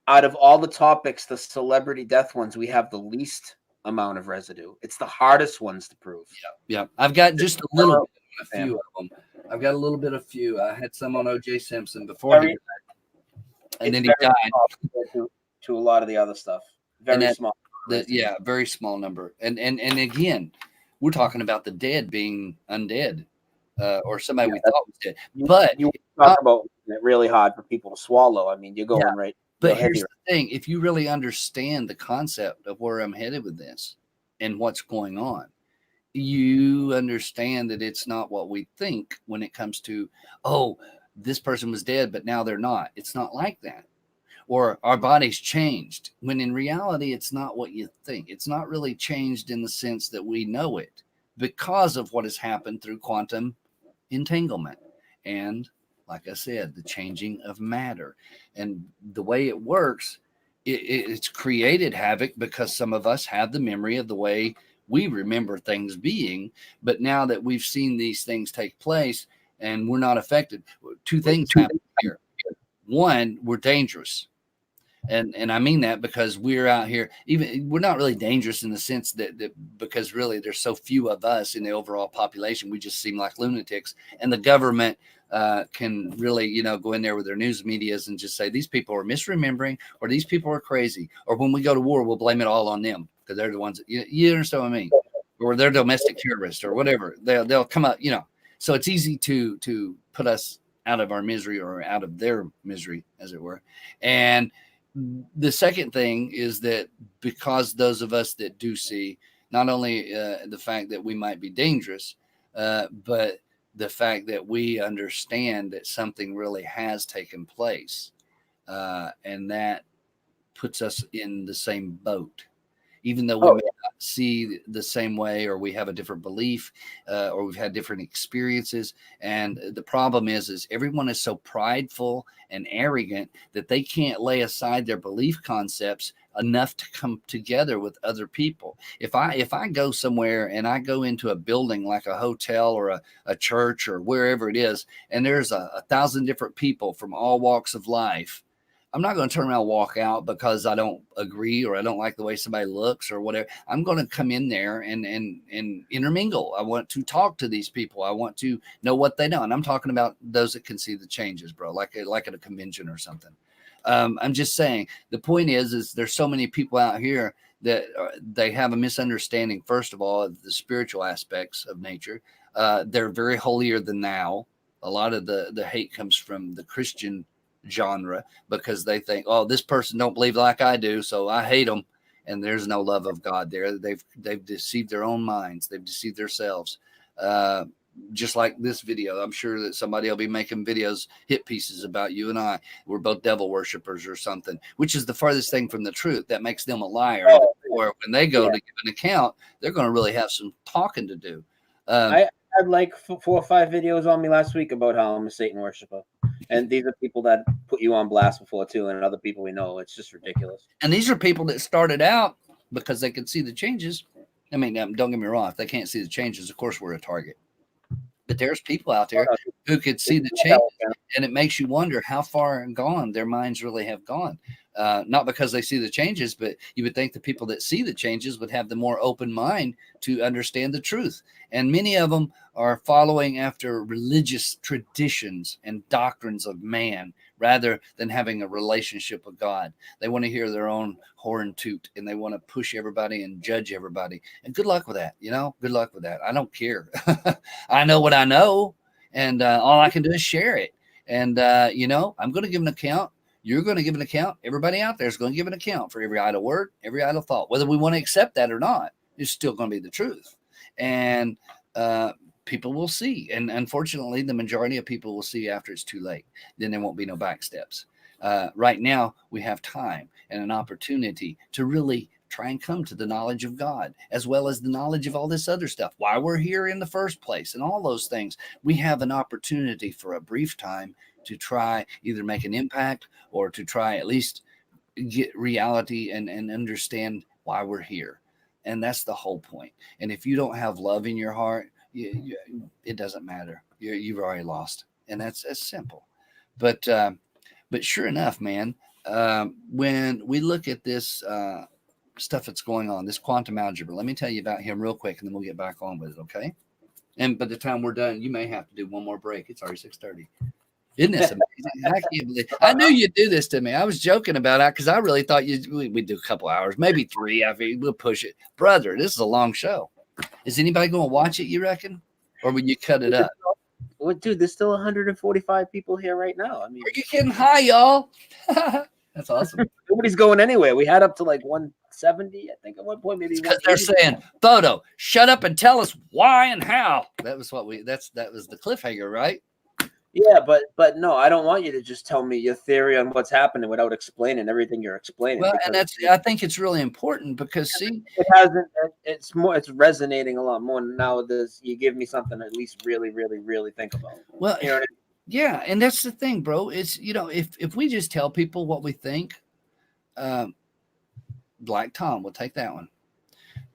Out of all the topics, the celebrity death ones, we have the least amount of residue. It's the hardest ones to prove. Yeah. I've got just a little bit on a few of them. I've got a little bit of few. I had some on O.J. Simpson before he died, and then he died. To a lot of the other stuff, very small. Very small number. And again, we're talking about the dead being undead, or somebody we thought was dead. But you talk about it really hard for people to swallow. I mean, you're going right. But here's the thing: if you really understand the concept of where I'm headed with this and what's going on, you understand that it's not what we think when it comes to, oh, this person was dead, but now they're not. It's not like that. Or our body's changed, when in reality, it's not what you think. It's not really changed in the sense that we know it because of what has happened through quantum entanglement. And like I said, the changing of matter. And the way it works, it's created havoc because some of us have the memory of the way we remember things being. But now that we've seen these things take place and we're not affected, 2 things happen here. One, we're dangerous. And I mean that because we're out here, even we're not really dangerous in the sense that because really there's so few of us in the overall population, we just seem like lunatics, and the government can really, go in there with their news medias and just say these people are misremembering, or these people are crazy, or when we go to war, we'll blame it all on them because they're the ones that, you understand what I mean, or they're domestic terrorists or whatever. They'll come up, so it's easy to put us out of our misery or out of their misery, as it were. And the second thing is that because those of us that do see not only the fact that we might be dangerous, but the fact that we understand that something really has taken place, and that puts us in the same boat, even though we may not see the same way, or we have a different belief, or we've had different experiences. And the problem is everyone is so prideful and arrogant that they can't lay aside their belief concepts enough to come together with other people. If I go somewhere and I go into a building like a hotel or a church or wherever it is, and there's 1,000 different people from all walks of life, I'm not going to turn around and walk out because I don't agree or I don't like the way somebody looks or whatever. I'm going to come in there and intermingle. I want to talk to these people. I want to know what they know. And I'm talking about those that can see the changes, bro, like at a convention or something. I'm just saying the point is there's so many people out here that they have a misunderstanding, first of all, of the spiritual aspects of nature. They're very holier than thou. A lot of the hate comes from the Christian genre because they think, oh, this person don't believe like I do, so I hate them. And there's no love of God there. They've deceived their own minds. They've deceived themselves. Just like this video, I'm sure that somebody will be making videos, hit pieces about you and I. We're both devil worshipers or something, which is the farthest thing from the truth. That makes them a liar. Or when they go to give an account, they're going to really have some talking to do. I had like 4 or 5 videos on me last week about how I'm a Satan worshiper. And these are people that put you on blast before too, and other people we know. It's just ridiculous. And these are people that started out because they could see the changes. I mean, don't get me wrong. If they can't see the changes, of course we're a target. But there's people out there who could see the changes, and it makes you wonder how far gone their minds really have gone. Not because they see the changes, but you would think the people that see the changes would have the more open mind to understand the truth. And many of them are following after religious traditions and doctrines of man rather than having a relationship with God. They want to hear their own horn toot, and they want to push everybody and judge everybody. And good luck with that. Good luck with that. I don't care. I know what I know, and all I can do is share it. And, I'm going to give an account. You're going to give an account. Everybody out there is going to give an account for every idle word, every idle thought. Whether we want to accept that or not, it's still going to be the truth. And people will see. And unfortunately, the majority of people will see after it's too late. Then there won't be no back steps. Right now, we have time and an opportunity to really try and come to the knowledge of God, as well as the knowledge of all this other stuff, why we're here in the first place, and all those things. We have an opportunity for a brief time to try either make an impact or to try at least get reality and understand why we're here. And that's the whole point. And if you don't have love in your heart, it doesn't matter. You've already lost. And that's simple. But sure enough, man, when we look at this stuff that's going on, this quantum algebra, let me tell you about him real quick, and then we'll get back on with it, okay? And by the time we're done, you may have to do one more break. It's already 6:30. Isn't this amazing? I can't believe. I knew you'd do this to me. I was joking about it because I really thought we'd do a couple hours, maybe 3. I think we'll push it, brother. This is a long show. Is anybody going to watch it? You reckon, or would you cut it up? Well, dude, there's still 145 people here right now. I mean, are you kidding? Hi, y'all. That's awesome. Nobody's going anywhere. We had up to like 170, I think, at one point. Maybe because they're saying, "Photo, shut up and tell us why and how." That was what that was the cliffhanger, right? Yeah, but no, I don't want you to just tell me your theory on what's happening without explaining everything you're explaining. Well, and I think it's really important because see, it's resonating a lot more now. You give me something to at least really think about. Well, you know what I mean? Yeah, and that's the thing, bro. It's if we just tell people what we think, Black Tom, we'll take that one.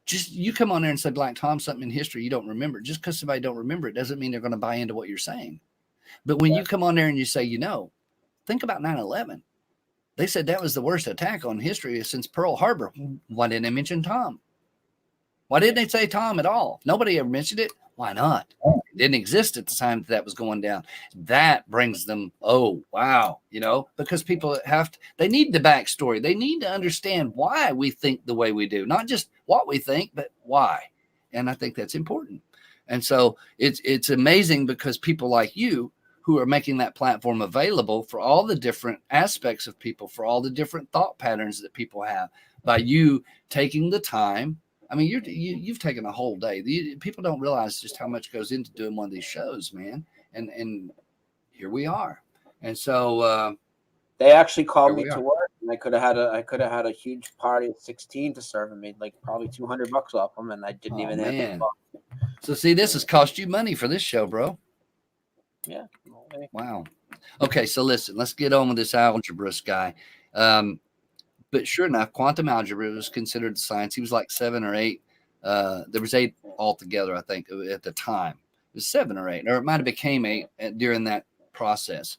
Just you come on there and say Black Tom something in history you don't remember. Just because somebody don't remember it doesn't mean they're going to buy into what you're saying. But when you come on there and you say, think about 9/11. They said that was the worst attack on history since Pearl Harbor. Why didn't they mention Tom? Why didn't they say Tom at all? Nobody ever mentioned it. Why not? It didn't exist at the time that was going down. That brings them, oh, wow, because people they need the backstory. They need to understand why we think the way we do, not just what we think, but why. And I think that's important. And so it's amazing because people like you who are making that platform available for all the different aspects of people, for all the different thought patterns that people have, by you taking the time. I mean, you've taken a whole day. People don't realize just how much goes into doing one of these shows, man. And here we are. And so they actually called me to work, and I could have had a huge party at 16 to serve and made like probably $200 off them, and I didn't even have man. So see, this has cost you money for this show, bro. Yeah. Wow. Okay, so listen, let's get on with this algebraist guy. But sure enough, quantum algebra was considered science. He was like 7 or 8. There was 8 altogether, I think, at the time. It was 7 or 8, or it might have became 8 during that process.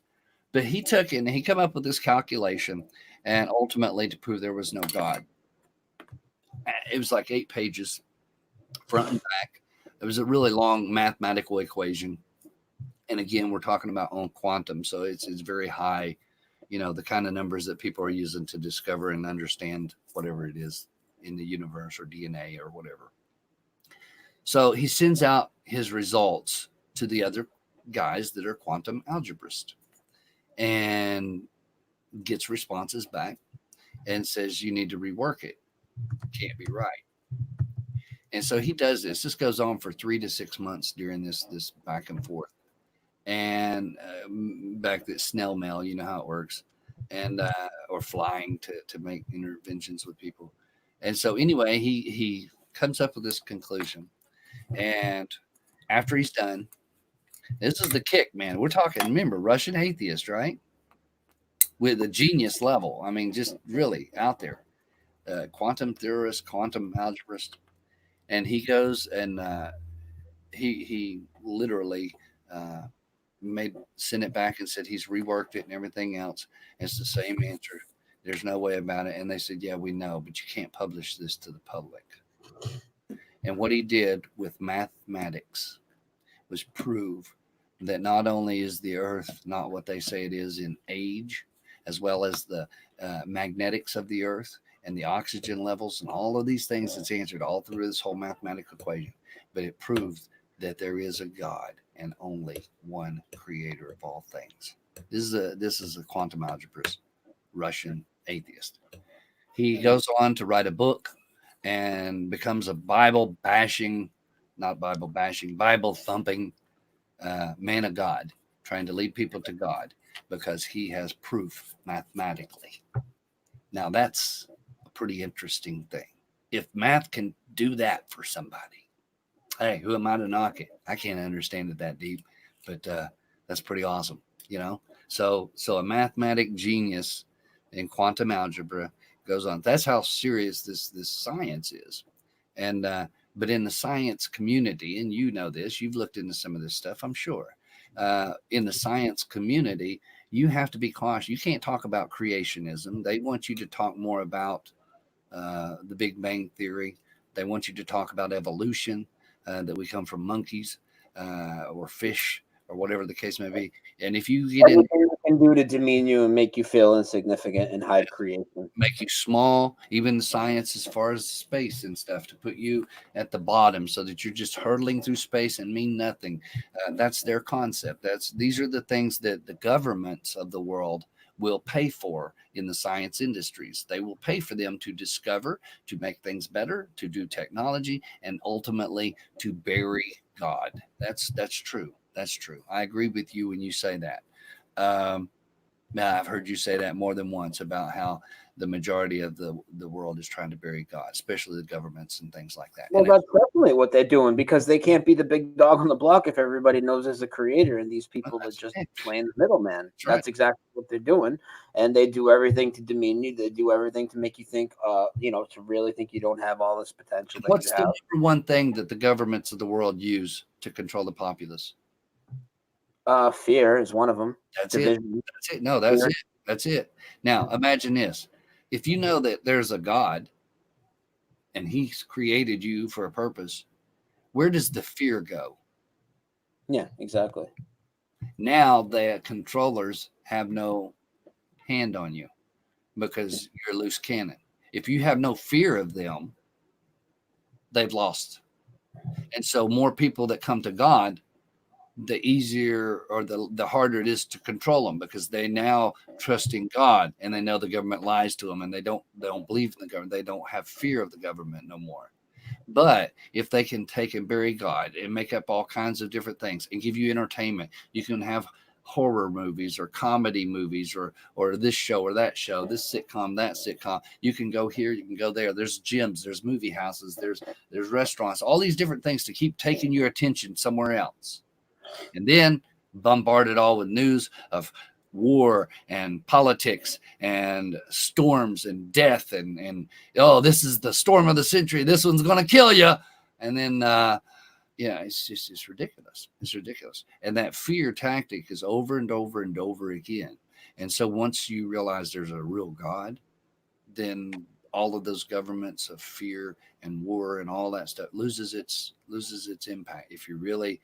But he took it and he came up with this calculation, and ultimately to prove there was no God. It was like 8 pages, front and back. It was a really long mathematical equation. And again, we're talking about on quantum, so it's very high. The kind of numbers that people are using to discover and understand whatever it is in the universe or DNA or whatever. So he sends out his results to the other guys that are quantum algebraists and gets responses back and says, you need to rework it. Can't be right. And so he does this. This goes on for 3 to 6 months during this back and forth. And back that snail mail, you know how it works, and or flying to make interventions with people. And so anyway, he comes up with this conclusion. And after he's done, this is the kick, man. We're talking, remember, Russian atheist, right? With a genius level. I mean, just really out there. Quantum theorist, quantum algebraist. And he goes and he literally sent it back and said he's reworked it and everything else. It's the same answer There's no way about it. And they said, yeah, we know, but you can't publish this to the public. And what he did with mathematics was prove that not only is the earth not what they say it is in age, as well as the magnetics of the earth and the oxygen levels and all of these things, it's answered all through this whole mathematical equation, but it proves that there is a God and only one creator of all things. This is a quantum algebraist Russian atheist. He goes on to write a book and becomes a Bible thumping man of God, trying to lead people to God because he has proof mathematically. Now that's a pretty interesting thing. If math can do that for somebody, hey, who am I to knock it? I can't understand it that deep, but that's pretty awesome, you know? So a mathematic genius in quantum algebra goes on. That's how serious this science is. And but in the science community, and you know this, you've looked into some of this stuff, I'm sure. In the science community, you have to be cautious. You can't talk about creationism. They want you to talk more about the Big Bang Theory. They want you to talk about evolution, that we come from monkeys or fish or whatever the case may be. And if you get in, Everything they can do to demean you and make you feel insignificant and hide creation. make you small, even science as far as space and stuff, to put you at the bottom so that you're just hurtling through space and mean nothing. That's their concept. These are the things that the governments of the world will pay for in the science industries. They will pay for them to discover, to make things better, to do technology, and ultimately to bury God. That's true. That's true. I agree with you when you say that. I've heard you say that more than once about how the majority of the world is trying to bury God, especially the governments and things like that. Well, that's definitely what they're doing, because they can't be the big dog on the block if everybody knows there's a creator and these people are just playing the middleman. That's exactly what they're doing. And they do everything to demean you. They do everything to make you think, to really think you don't have all this potential. That What's you the have. number one thing that the governments of the world use to control the populace? Fear is one of them. That's Division. it. That's it. No, that's Fear. it. That's it. Now, imagine this. If you know that there's a God and he's created you for a purpose, where does the fear go? Yeah, exactly. Now the controllers have no hand on you because you're a loose cannon. If you have no fear of them, they've lost. And so more people that come to God, the easier or the harder it is to control them, because they now trust in God and they know the government lies to them, and they don't believe in the government. They don't have fear of the government no more. But if they can take and bury God and make up all kinds of different things and give you entertainment, you can have horror movies or comedy movies or this show or that show, this sitcom, that sitcom. You can go here, you can go there. There's gyms, there's movie houses, there's restaurants, all these different things to keep taking your attention somewhere else. And then bombard it all with news of war and politics and storms and death and oh, this is the storm of the century, this one's going to kill you. And then it's ridiculous. It's ridiculous. And that fear tactic is over and over and over again. And so once you realize there's a real God, then all of those governments of fear and war and all that stuff loses its impact if you really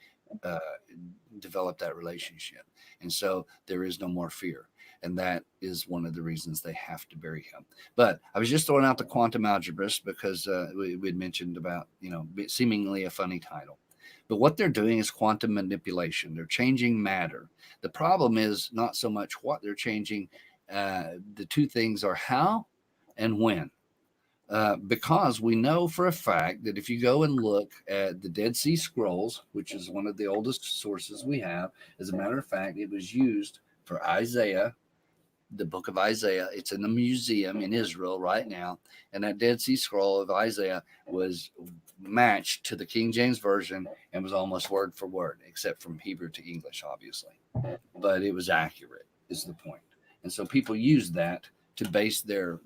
develop that relationship. And so there is no more fear. And that is one of the reasons they have to bury him. But I was just throwing out the quantum algebrist because we had mentioned about, seemingly a funny title. But what they're doing is quantum manipulation. They're changing matter. The problem is not so much what they're changing. The two things are how and when. Because we know for a fact that if you go and look at the Dead Sea Scrolls, which is one of the oldest sources we have, as a matter of fact, it was used for Isaiah, the book of Isaiah. It's in the museum in Israel right now. And that Dead Sea Scroll of Isaiah was matched to the King James Version and was almost word for word, except from Hebrew to English, obviously. But it was accurate, is the point. And so people use that to base their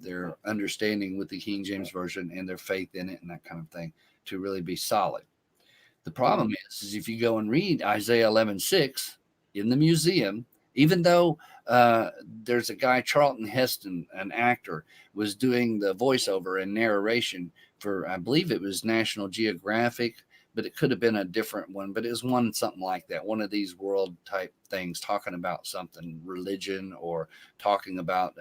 understanding with the King James Version and their faith in it and that kind of thing to really be solid. The problem is if you go and read Isaiah 11:6 in the museum, Even though there's a guy, Charlton Heston, an actor, was doing the voiceover and narration for, I believe it was National Geographic, but it could have been a different one, but it was one something like that, one of these world type things, talking about something, religion, or talking about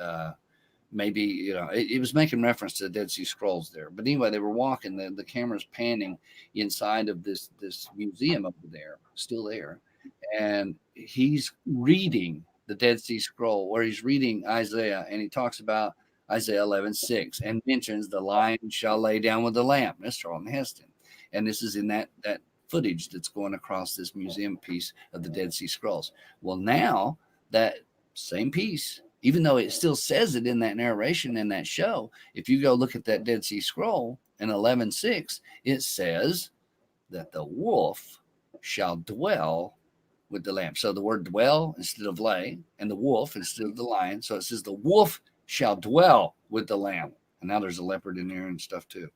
maybe, you know, it was making reference to the Dead Sea Scrolls there. But anyway, they were walking, the camera's panning inside of this museum over there, still there, and he's reading the Dead Sea Scroll, where he's reading Isaiah, and he talks about Isaiah 11:6 and mentions the lion shall lay down with the lamb. That's Charlton Heston. And this is in that footage that's going across this museum piece of the Dead Sea Scrolls. Well, now that same piece, even though it still says it in that narration in that show, if you go look at that Dead Sea Scroll in 11:6, it says that the wolf shall dwell with the lamb. So the word dwell instead of lay, and the wolf instead of the lion. So it says the wolf shall dwell with the lamb. And now there's a leopard in there and stuff too.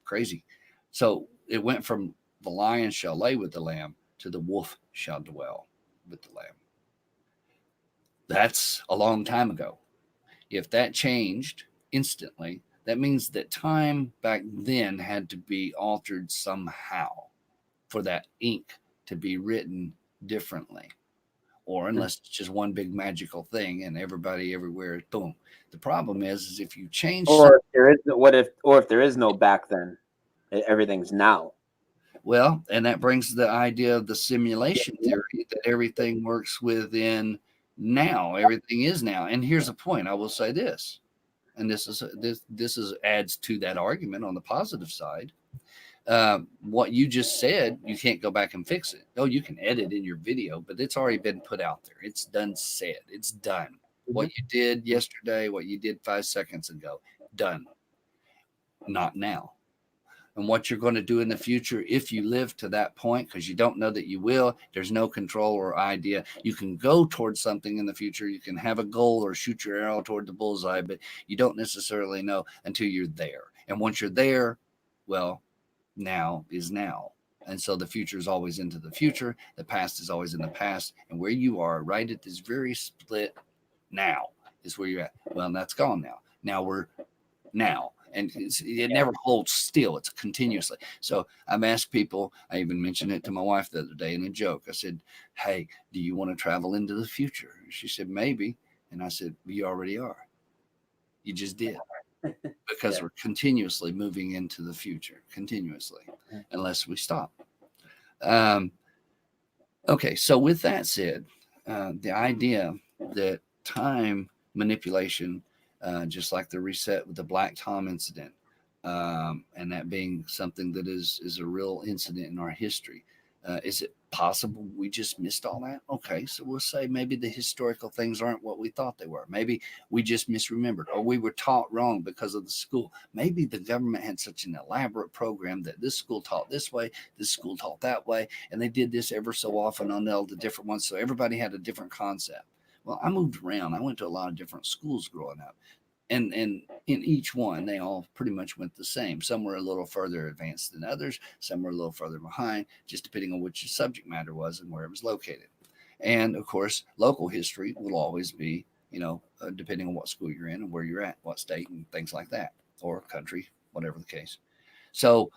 Crazy. So it went from the lion shall lay with the lamb to the wolf shall dwell with the lamb. That's a long time ago. If that changed instantly, that means that time back then had to be altered somehow for that ink to be written differently. Or unless it's just one big magical thing and everybody everywhere, boom. The problem is if you change, or if there is if there is no back then, everything's now. Well, and that brings the idea of the simulation theory that everything works within now. Everything is now. And here's the point. I will say this, and this is adds to that argument on the positive side. What you just said, you can't go back and fix it. Oh, you can edit in your video, but it's already been put out there. It's done, said. It's done. What you did yesterday, what you did 5 seconds ago, done. Not now. And what you're going to do in the future, if you live to that point, because you don't know that you will, there's no control or idea. You can go towards something in the future. You can have a goal or shoot your arrow toward the bullseye, but you don't necessarily know until you're there. And once you're there, well, now is now. And so the future is always into the future. The past is always in the past. And where you are right at this very split now is where you're at. Well, that's gone now. Now we're now. And it never holds still. It's continuously. So I've asked people, I even mentioned it to my wife the other day in a joke. I said, hey, do you want to travel into the future? She said, maybe. And I said, you already are. You just did. Because we're continuously moving into the future, continuously, unless we stop. Okay, so with that said, the idea that time manipulation, just like the reset with the Black Tom incident, and that being something that is a real incident in our history, is it possible we just missed all that? Okay, so we'll say maybe the historical things aren't what we thought they were. Maybe we just misremembered, or we were taught wrong because of the school. Maybe the government had such an elaborate program that this school taught this way, this school taught that way, and they did this ever so often on all the different ones, so everybody had a different concept. Well, I moved around. I went to a lot of different schools growing up. And in each one, they all pretty much went the same. Some were a little further advanced than others. Some were a little further behind, just depending on which the subject matter was and where it was located. And, of course, local history will always be, depending on what school you're in and where you're at, what state and things like that, or country, whatever the case. So,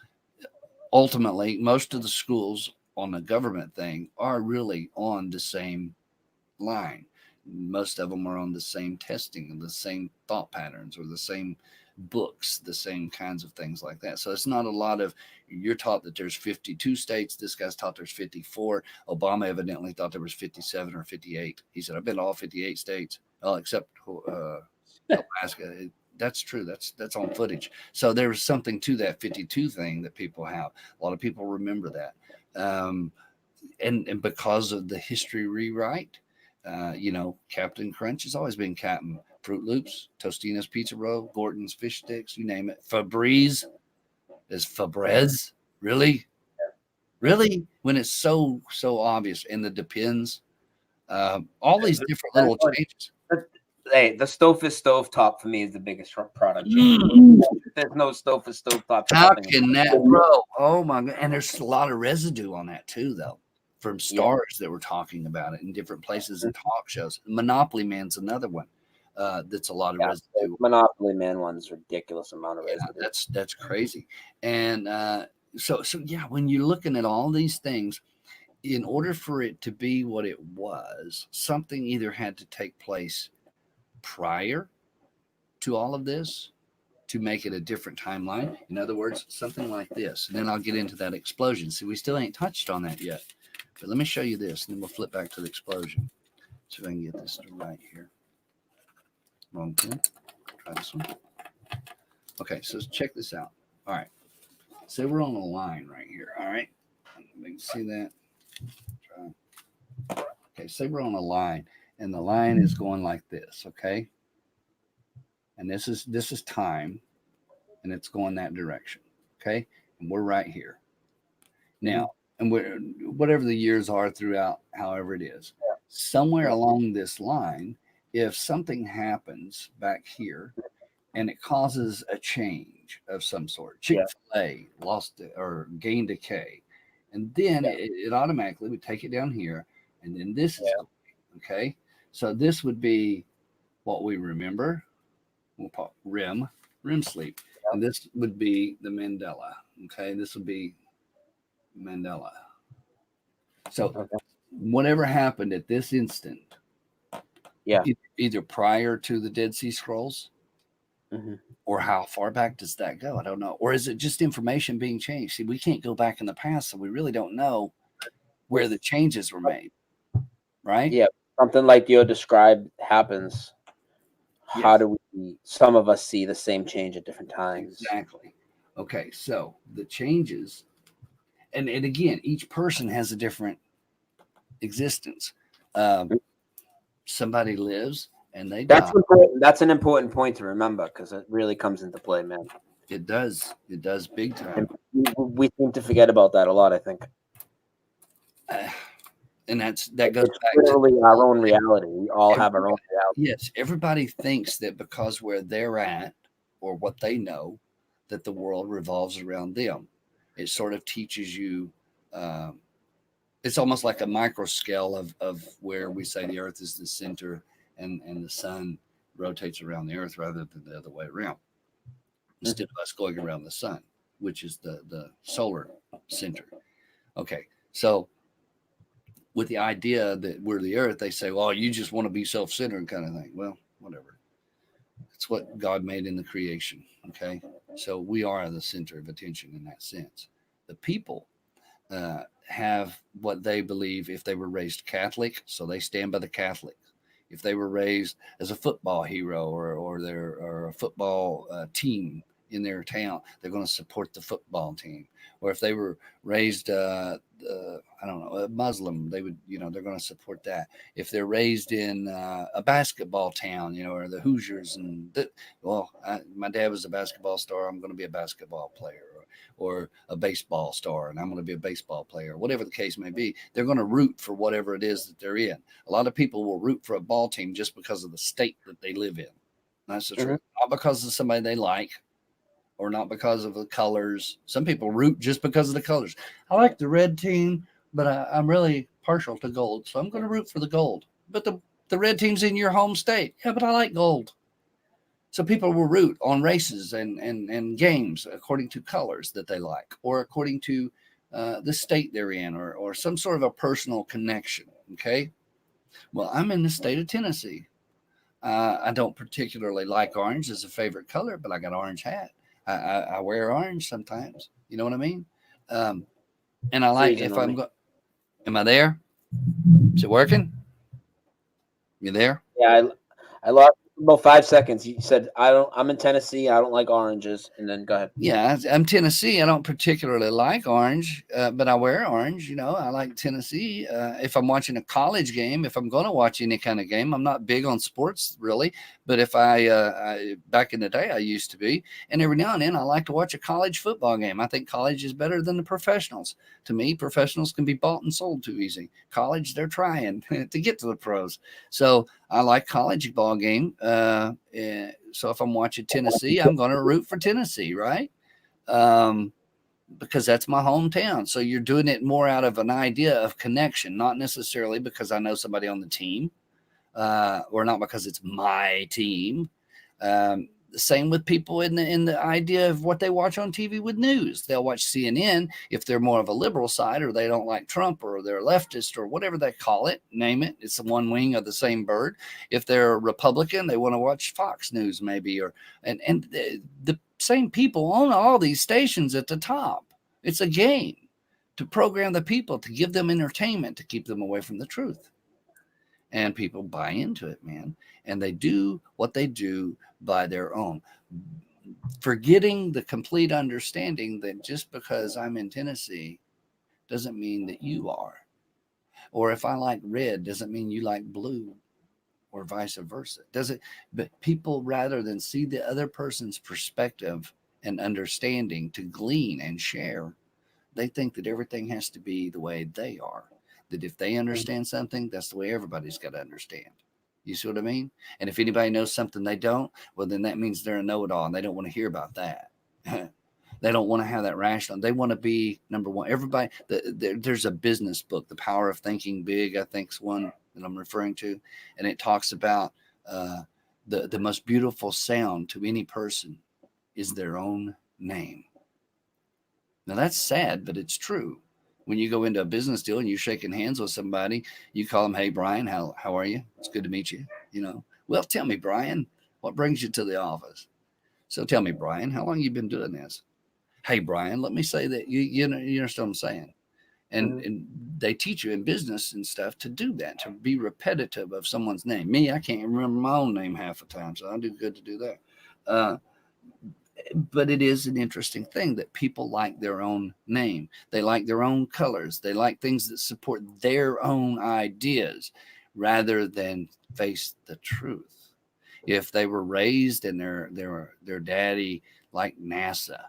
ultimately, most of the schools on the government thing are really on the same line. Most of them are on the same testing and the same thought patterns or the same books, the same kinds of things like that. So it's not a lot of, you're taught that there's 52 states. This guy's taught there's 54. Obama evidently thought there was 57 or 58. He said, I've been to all 58 states, except Alaska. That's true. That's on footage. So there's something to that 52 thing that people have. A lot of people remember that. And because of the history rewrite, Captain Crunch has always been Captain. Fruit Loops, Tostina's Pizza Roll, Gordon's Fish Sticks, you name it. Febreze is Febreze. Really? When it's so obvious. And the Depends. All these different little changes. Hey, the stove is stovetop for me is the biggest product. There's no stove is stovetop. How can that grow? Oh my God. And there's a lot of residue on that too, though. from stars that were talking about it in different places and talk shows. Monopoly Man's another one that's a lot of residue. Monopoly Man one's ridiculous amount of residue. That's crazy. And so yeah, when you're looking at all these things, in order for it to be what it was, something either had to take place prior to all of this to make it a different timeline. In other words, something like this. And then I'll get into that explosion. See, we still ain't touched on that yet. But let me show you this, and then we'll flip back to the explosion. See if I can get this right here. Wrong pen. Try this one. Okay, so check this out. All right. Say we're on a line right here. All right. You can see that. Try. Okay, say we're on a line, and the line is going like this, okay? And this is time, and it's going that direction, okay? And we're right here. Now, and whatever the years are throughout, however it is, somewhere along this line, if something happens back here and it causes a change of some sort, Chick-fil-A lost or gained decay, and then it automatically would take it down here, and then this is okay. So this would be what we remember. We'll call REM sleep, and this would be the Mandela. Okay, this would be Mandela. So whatever happened at this instant, either prior to the Dead Sea Scrolls, or how far back does that go? I don't know. Or is it just information being changed? See, we can't go back in the past, so we really don't know where the changes were made, right? Yeah, something like you described happens. How do some of us see the same change at different times? Exactly. Okay, so the changes, and again, each person has a different existence. Somebody lives and they die. Important. That's an important point to remember because it really comes into play, man. It does. It does big time. And we seem to forget about that a lot, I think. And that goes back literally to our own reality. We all have our own reality. Yes, everybody thinks that because where they're at or what they know, that the world revolves around them. It sort of teaches you. It's almost like a micro scale of where we say the Earth is the center and the sun rotates around the Earth rather than the other way around. Instead of us going around the sun, which is the solar center. Okay, so with the idea that we're the Earth, they say, well, you just want to be self-centered kind of thing. Well, whatever. It's what God made in the creation. Okay. So we are the center of attention in that sense. The people have what they believe if they were raised Catholic. So they stand by the Catholic. If they were raised as a football hero or a football team in their town, they're going to support the football team. Or if they were raised, I don't know, a Muslim, they would, they're going to support that. If they're raised in a basketball town, or the Hoosiers, my dad was a basketball star, I'm going to be a basketball player, or a baseball star, and I'm going to be a baseball player, whatever the case may be. They're going to root for whatever it is that they're in. A lot of people will root for a ball team just because of the state that they live in. That's the truth. Not because of somebody they like, or not because of the colors. Some people root just because of the colors. I like the red team, but I'm really partial to gold, so I'm going to root for the gold. But the red team's in your home state. Yeah, but I like gold. So people will root on races and games according to colors that they like, or according to the state they're in, or some sort of a personal connection, okay? Well, I'm in the state of Tennessee. I don't particularly like orange as a favorite color, but I got an orange hat. I wear orange sometimes. You know what I mean? And I like if I'm going. Am I there? Is it working? You there? Yeah, I lost about 5 seconds. You said I'm in Tennessee. I don't like oranges, and then go ahead. Yeah, I'm Tennessee. I don't particularly like orange, but I wear orange. I like Tennessee. If I'm watching a college game, if I'm going to watch any kind of game, I'm not big on sports really. But if I back in the day, I used to be, and every now and then I like to watch a college football game. I think college is better than the professionals. To me, professionals can be bought and sold too easy. College, they're trying to get to the pros. So I like college ball game. So if I'm watching Tennessee, I'm going to root for Tennessee, right? because that's my hometown. So you're doing it more out of an idea of connection, not necessarily because I know somebody on the team, or not because it's my team. Same with people in the idea of what they watch on TV with news. They'll watch CNN if they're more of a liberal side, or they don't like Trump, or they're leftist, or whatever they call it. Name it. It's the one wing of the same bird. If they're a Republican, they want to watch Fox News, maybe, and the same people own all these stations at the top. It's a game to program the people, to give them entertainment, to keep them away from the truth. And people buy into it, man. And they do what they do by their own, forgetting the complete understanding that just because I'm in Tennessee doesn't mean that you are. Or if I like red doesn't mean you like blue, or vice versa. But people, rather than see the other person's perspective and understanding to glean and share, they think that everything has to be the way they are. That if they understand something, that's the way everybody's got to understand. You see what I mean? And if anybody knows something they don't, well, then that means they're a know-it-all, and they don't want to hear about that. They don't want to have that rational. They want to be number one. Everybody, there's a business book, The Power of Thinking Big, I think is one that I'm referring to. And it talks about the most beautiful sound to any person is their own name. Now that's sad, but it's true. When you go into a business deal and you're shaking hands with somebody, you call them, "Hey, Brian, how are you? It's good to meet you." Well, tell me, Brian, what brings you to the office? So tell me, Brian, how long you been doing this? Hey, Brian, let me say that you understand what I'm saying. And they teach you in business and stuff to do that, to be repetitive of someone's name. Me, I can't remember my own name half the time, so I do good to do that. But it is an interesting thing that people like their own name. They like their own colors. They like things that support their own ideas rather than face the truth. If they were raised and their daddy liked NASA,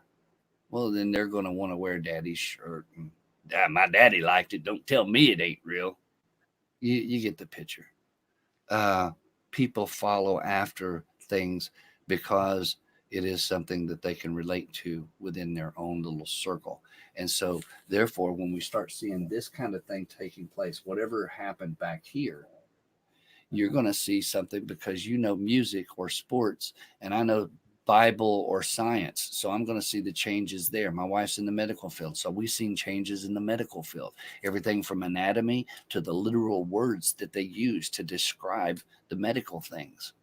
well, then they're going to want to wear daddy's shirt. My daddy liked it. Don't tell me it ain't real. You get the picture. People follow after things because it is something that they can relate to within their own little circle. And so, therefore, when we start seeing this kind of thing taking place, whatever happened back here, you're going to see something because you know music or sports, and I know Bible or science. So I'm going to see the changes there. My wife's in the medical field, so we've seen changes in the medical field. Everything from anatomy to the literal words that they use to describe the medical things.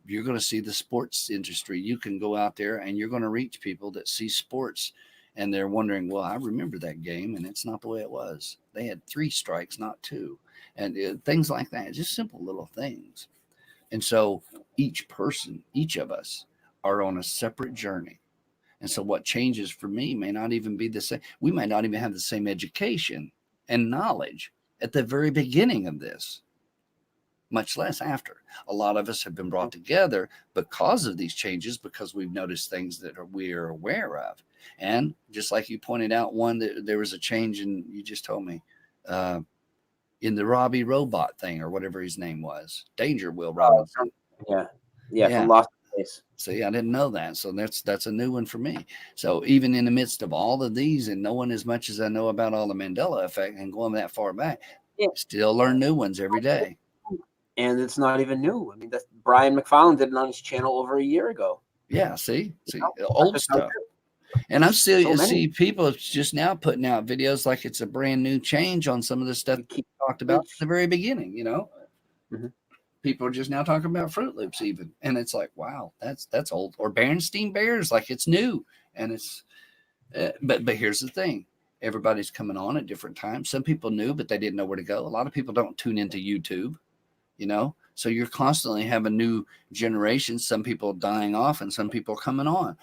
You're going to see the sports industry. You can go out there and you're going to reach people that see sports and they're wondering, well, I remember that game and it's not the way it was. They had 3 strikes, not 2. And things like that, just simple little things. And so each person, each of us are on a separate journey. And so what changes for me may not even be the same. We might not even have the same education and knowledge at the very beginning of this, much less after. A lot of us have been brought together because of these changes, because we've noticed things that we are aware of. And just like you pointed out, there was a change in, you just told me, in the Robbie Robot thing or whatever his name was, Danger Will Robinson. Yeah, from Lost Place. See, I didn't know that. So that's a new one for me. So even in the midst of all of these and knowing as much as I know about all the Mandela effect and going that far back, still learn new ones every day. And it's not even new. I mean, that's Brian McFarlane did it on his channel over a year ago. Yeah, see, old stuff. And I still see people just now putting out videos like it's a brand new change on some of the stuff we talked about at the very beginning, People are just now talking about Fruit Loops even. And it's like, wow, that's old. Or Berenstain Bears, like it's new. And it's, but here's the thing. Everybody's coming on at different times. Some people knew, but they didn't know where to go. A lot of people don't tune into YouTube, So you're constantly having new generations, some people dying off and some people coming on.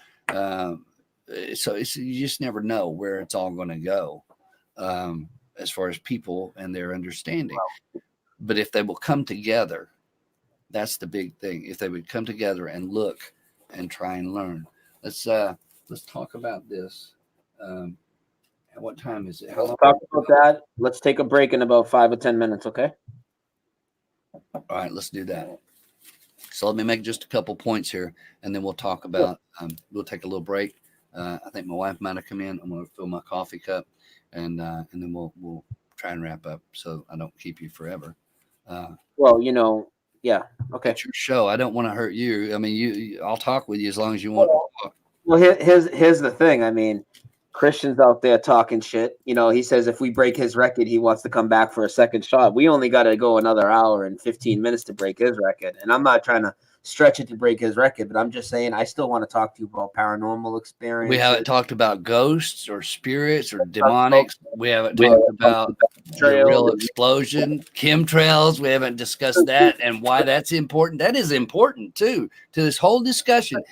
So you just never know where it's all going to go as far as people and their understanding. But if they will come together, that's the big thing. If they would come together and look and try and learn. Let's talk about this. What time is it? How long? Talk about that. Let's take a break in about 5 or 10 minutes, okay? All right, let's do that. So let me make just a couple points here, and then we'll talk about. We'll take a little break. I think my wife might have come in. I'm going to fill my coffee cup, and then we'll try and wrap up so I don't keep you forever. Well, you know, yeah, okay. It's your show. I don't want to hurt you. I mean, I'll talk with you as long as you want to talk. Well, here's the thing. I mean, Christian's out there talking shit. You know, he says if we break his record, he wants to come back for a second shot. We only got to go another hour and 15 minutes to break his record. And I'm not trying to stretch it to break his record, but I'm just saying I still want to talk to you about paranormal experiences. We haven't talked about ghosts or spirits or demonics. We haven't talked about the real explosion, chemtrails. We haven't discussed that and why that's important. That is important, too, to this whole discussion.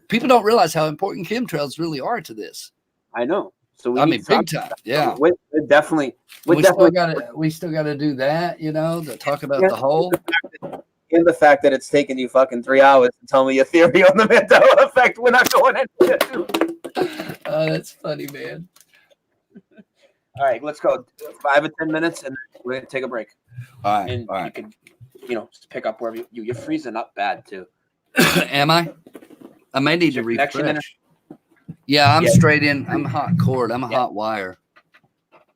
People don't realize how important chemtrails really are to this. I know. So I mean, big time. Yeah. We definitely. We still got to do that, you know, to talk about the whole. And the fact that it's taken you fucking 3 hours to tell me your theory on the Mandela effect, we're not going into it. That's funny, man. All right, let's go 5 or 10 minutes, and we're gonna take a break. All right, and you can, just pick up wherever you're freezing up bad too. Am I? I may need to refresh. Yeah, I'm straight in. I'm hot cord. I'm a hot wire.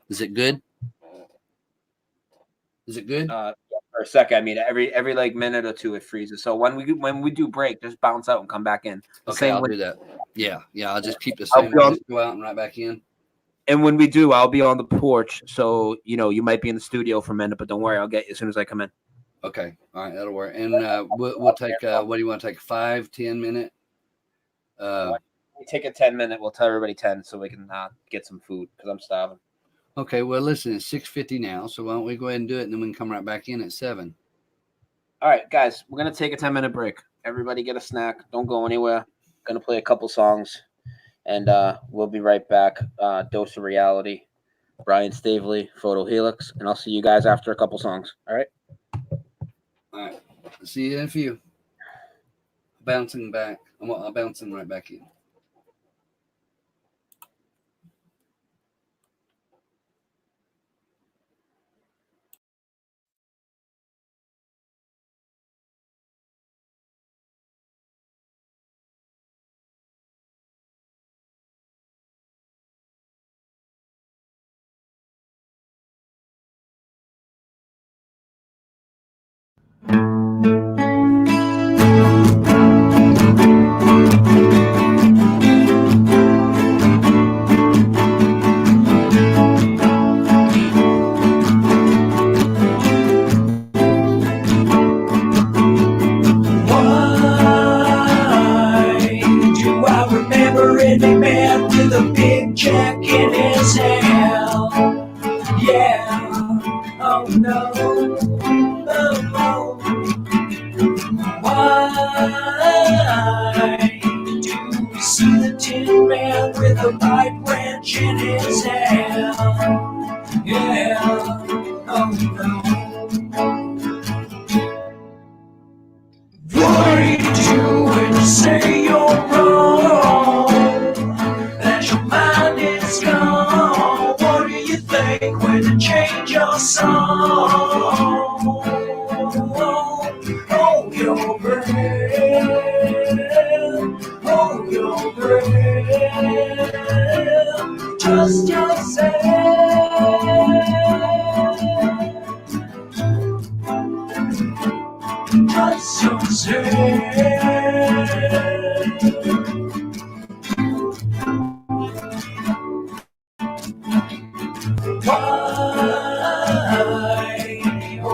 Is it good? Is it good? For a second, I mean, every like minute or two it freezes. So when we do break, just bounce out and come back in. Okay, I'll do that. Yeah, I'll just keep the same. Just go out and right back in. And when we do, I'll be on the porch. So you might be in the studio for a minute, but don't worry, I'll get you as soon as I come in. Okay, all right, that'll work. And we'll take. What do you want to take? 5, 10 minute? We take a 10-minute. We'll tell everybody 10 so we can get some food because I'm starving. Okay, well, listen, it's 6:50 now, so why don't we go ahead and do it, and then we can come right back in at 7. All right, guys, we're going to take a 10-minute break. Everybody get a snack. Don't go anywhere. Going to play a couple songs, and we'll be right back. Dose of Reality, Brian Staveley, Photohelix, and I'll see you guys after a couple songs. All right? All right. I'll see you in a few. Bouncing back. I'm bouncing right back in.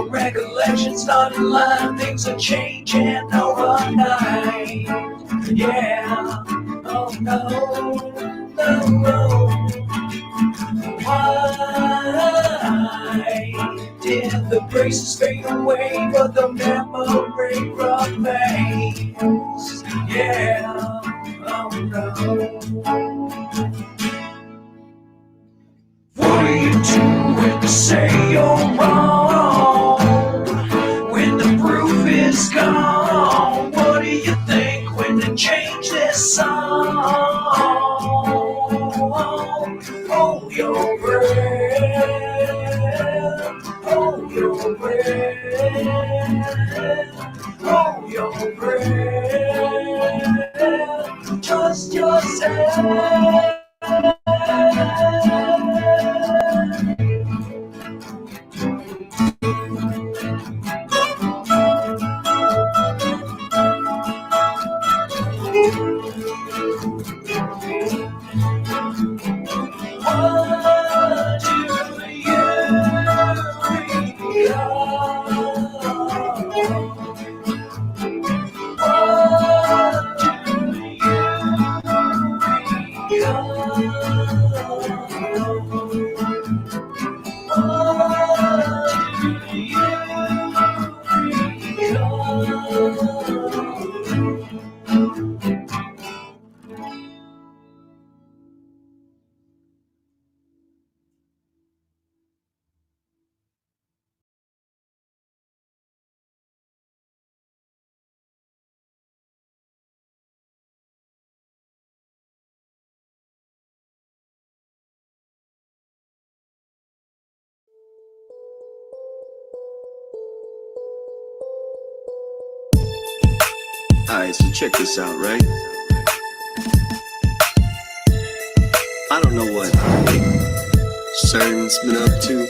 Recollections not in line, things are changing overnight. Yeah, oh no, no, no. Why did the braces fade away, but the memory remains? Yeah, oh no. What are you doing to say you're wrong? When the proof is gone, what do you think when they change this song? Hold your breath, hold your breath, hold your breath, trust your yourself. What do you Alright, so check this out, right? I don't know what CERN's been up to,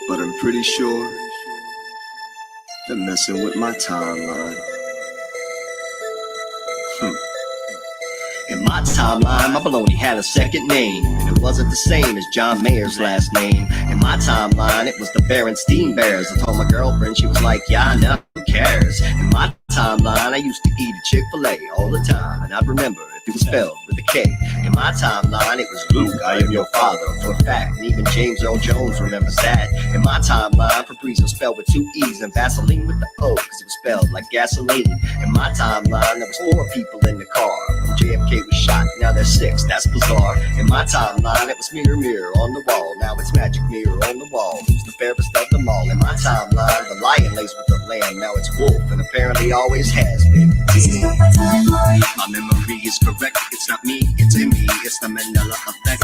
but I'm pretty sure they're messing with my timeline. In my timeline, my baloney had a second name, and it wasn't the same as John Mayer's last name. In my timeline, it was the Berenstein Bears. I told my girlfriend, she was like, yeah, I know, who cares? In my timeline, I used to eat a Chick-fil-A all the time, and I'd remember if it was spelled with a K. In my timeline, it was Luke, I am your father, for a fact, and even James Earl Jones remembers that. In my timeline, Febreze was spelled with 2 E's and Vaseline with the O, because it was spelled like gasoline. In my timeline, there was 4 people in the car. When JFK was shot, now there's 6, that's bizarre. In my timeline, it was mirror, mirror on the wall, now it's magic mirror on the wall. Who's the fairest of them all? In my timeline, the lion lays with the lamb, now it's wolf, and apparently always has been. My memory is correct, it's not me, it's in me, it's the Mandela effect.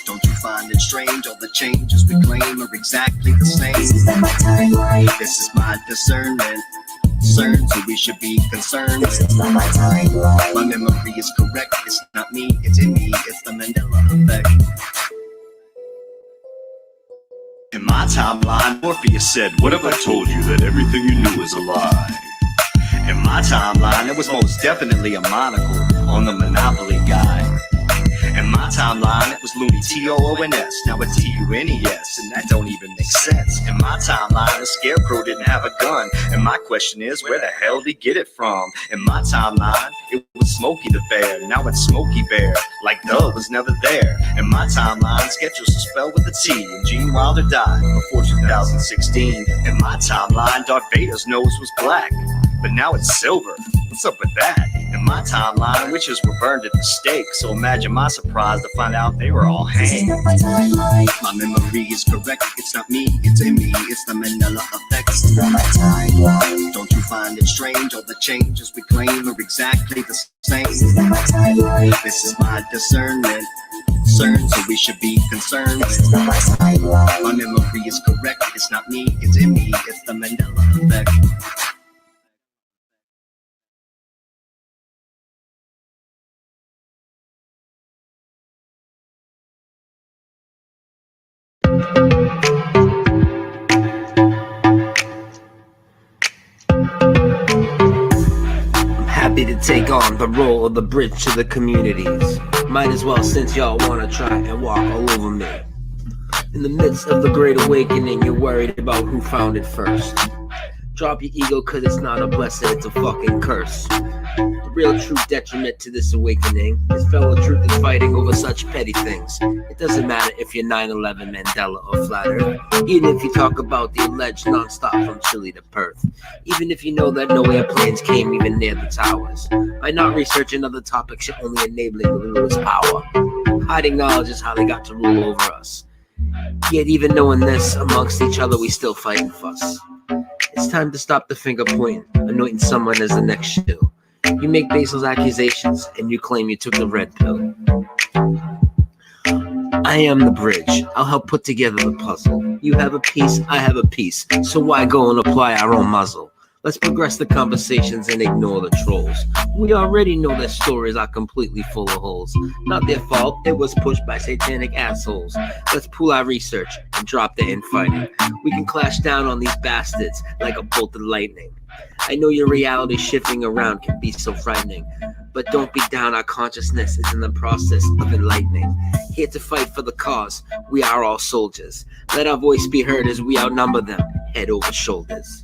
Don't you find it strange, all the changes we claim are exactly the same? This is my discernment. CERN, so we should be concerned. My memory is correct, it's not me, it's in me, it's the Mandela effect. In my timeline, Morpheus said, what have I told you, that everything you knew is a lie? In my timeline, it was most definitely a monocle on the Monopoly guy. In my timeline, it was Looney T-O-O-N-S, now it's T-U-N-E-S, and that don't even make sense. In my timeline, the Scarecrow didn't have a gun, and my question is, where the hell did he get it from? In my timeline, it was Smokey the Bear, now it's Smokey Bear, like Doug was never there. In my timeline, Skechers was spelled with a T, and Gene Wilder died before 2016. In my timeline, Darth Vader's nose was black, but now it's silver. What's up with that? In my timeline, witches were burned at the stake, so imagine my surprise to find out they were all hanged. My memory is correct, it's not me, it's in me, it's the Mandela effect. Don't you find it strange, all the changes we claim are exactly the same? This is my discernment. CERN, so we should be concerned. My memory is correct, it's not me, it's in me, it's the Mandela effect. I'm happy to take on the role of the bridge to the communities. Might as well, since y'all wanna try and walk all over me. In the midst of the great awakening, you're worried about who found it first. Drop your ego, cause it's not a blessing, it's a fucking curse. The real true detriment to this awakening is fellow truth is fighting over such petty things. It doesn't matter if you're 9/11, Mandela, or Flat Earth. Even if you talk about the alleged non-stop from Chile to Perth. Even if you know that no airplanes came even near the towers. By not researching other topics, you're only enabling the rulers' power. Hiding knowledge is how they got to rule over us. Yet even knowing this, amongst each other we still fight and fuss. It's time to stop the finger pointing, anointing someone as the next shoe. You make baseless accusations, and you claim you took the red pill. I am the bridge. I'll help put together the puzzle. You have a piece, I have a piece. So why go and apply our own muzzle? Let's progress the conversations and ignore the trolls. We already know that stories are completely full of holes. Not their fault, it was pushed by satanic assholes. Let's pool our research and drop the infighting. We can clash down on these bastards like a bolt of lightning. I know your reality shifting around can be so frightening, but don't be down, our consciousness is in the process of enlightening. Here to fight for the cause, we are all soldiers. Let our voice be heard as we outnumber them, head over shoulders.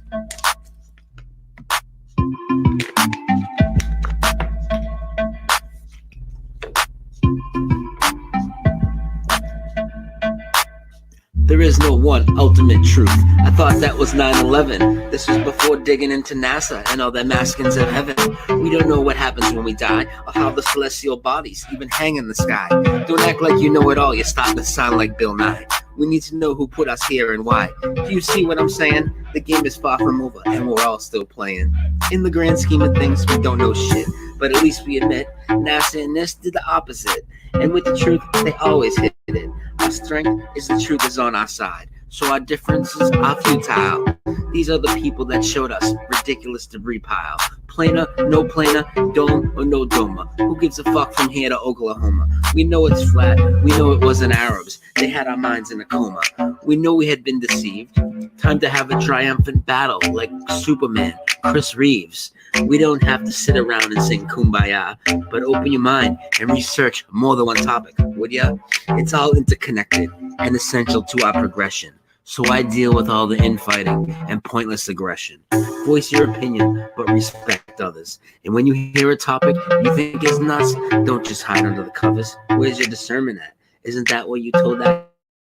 There is no one ultimate truth. I thought that was 9/11. This was before digging into NASA and all the maskings of heaven. We don't know what happens when we die, or how the celestial bodies even hang in the sky. Don't act like you know it all, you're starting to sound like Bill Nye. We need to know who put us here and why. Do you see what I'm saying? The game is far from over, and we're all still playing. In the grand scheme of things, we don't know shit, but at least we admit NASA and this did the opposite. And with the truth, they always hit it. Our strength is the truth is on our side, so our differences are futile. These are the people that showed us ridiculous debris pile. Planer, no planer, dome or no doma. Who gives a fuck from here to Oklahoma? We know it's flat, we know it wasn't Arabs. They had our minds in a coma. We know we had been deceived. Time to have a triumphant battle like Superman, Chris Reeves. We don't have to sit around and sing Kumbaya, but open your mind and research more than one topic, would ya? It's all interconnected and essential to our progression. So I deal with all the infighting and pointless aggression. Voice your opinion, but respect others. And when you hear a topic you think is nuts, don't just hide under the covers. Where's your discernment at? Isn't that what you told that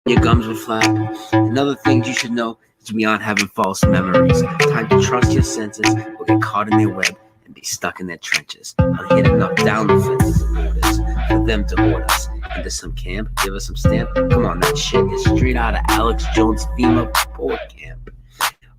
your gums would flap? And other things you should know is we aren't having false memories. Time to trust your senses or get caught in their web and be stuck in their trenches. I'm here to knock down the fences and borders for them to hoard us into some camp, give us some stamp. Come on, that shit is straight out of Alex Jones' FEMA Port Camp.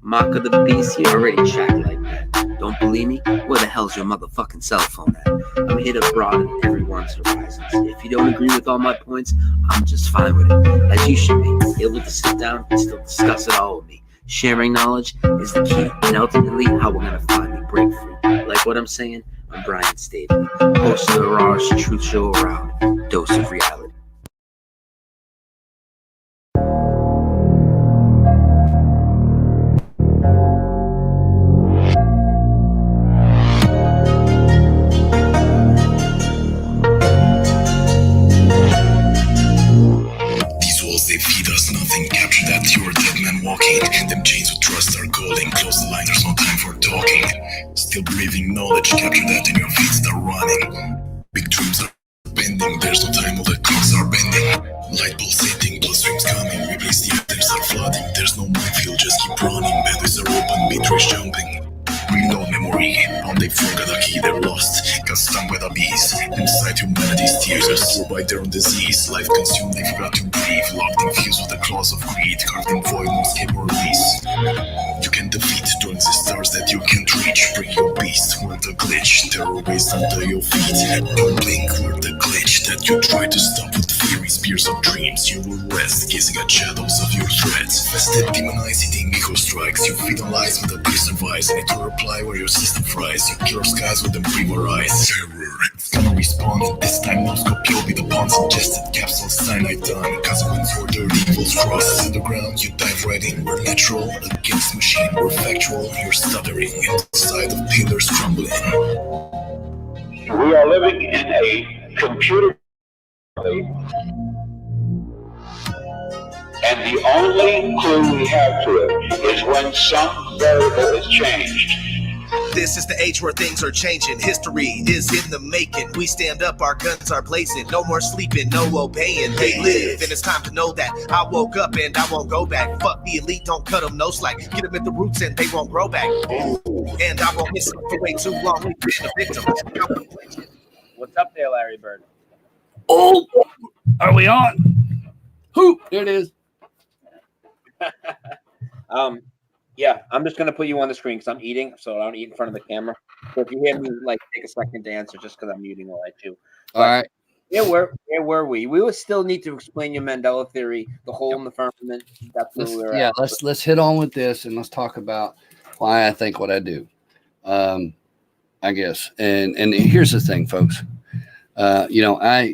Mark of the beast, you already tracked like that. Don't believe me? Where the hell's your motherfucking cell phone at? I'm here to broaden everyone's horizons. If you don't agree with all my points, I'm just fine with it, as you should be. Able to sit down and still discuss it all with me. Sharing knowledge is the key, and ultimately how we're gonna finally break free. Like what I'm saying? I'm Brian Staveley, host of the rawest truth show around, Dose of Reality. These walls, they feed us nothing. Capture that, you're a dead man walking. Them chains with trust are calling. Close the line, there's no time for talking. Still breathing knowledge, capture that and your feet start running. Big dreams are bending, there's no time, all the clocks are bending. Light pulsating, bloodstreams coming, replace the atoms are flooding. There's no minefield, just keep running. Pathways are open, matrix jumping. Reload memory, on they forgot the key, they're lost. Got stung by the bees, inside humanity's tears are still by their own disease. Life consumed, they forgot to breathe. Locked and fused with the claws of greed, carved in void, no escape or release. You can defeat, don't the stars that you can't reach. Bring your beast, work the glitch, terror raised under your feet. Don't blink, work the glitch that you try to stop with fury, spears of dreams. You will rest, gazing at shadows of your threats. Fested, demonized, eating echo strikes. You feed on lies with a piece of ice, and it will reply where your system fries. You kill skies with them fever eyes. Terror, it's gonna respawn. This time no scope, you'll be the pawn. Suggested capsule, cyanide done. Consequence for their evils cross. To the ground, you dive right in. We're natural against machine. We're factual, you're stuttering. Inside of pillars crumbling. We are living in a computer, and the only clue we have to it is when some variable is changed. This is the age where things are changing. History is in the making. We stand up, our guns are blazing. No more sleeping, no obeying. They live, and it's time to know that. I woke up and I won't go back. Fuck the elite, don't cut them no slack. Get them at the roots and they won't grow back. And I won't miss them for way too long. We've been a victim. What's up there, Larry Bird? Oh, are we on? Who? There it is. Yeah, I'm just gonna put you on the screen because I'm eating, so I don't eat in front of the camera. So if you hear me like take a second to answer, just because I'm eating while I do. All right. Where were we? We would still need to explain your Mandela theory, the hole in the firmament. That's where we were at. Let's hit on with this and let's talk about why I think what I do. I guess. And here's the thing, folks. I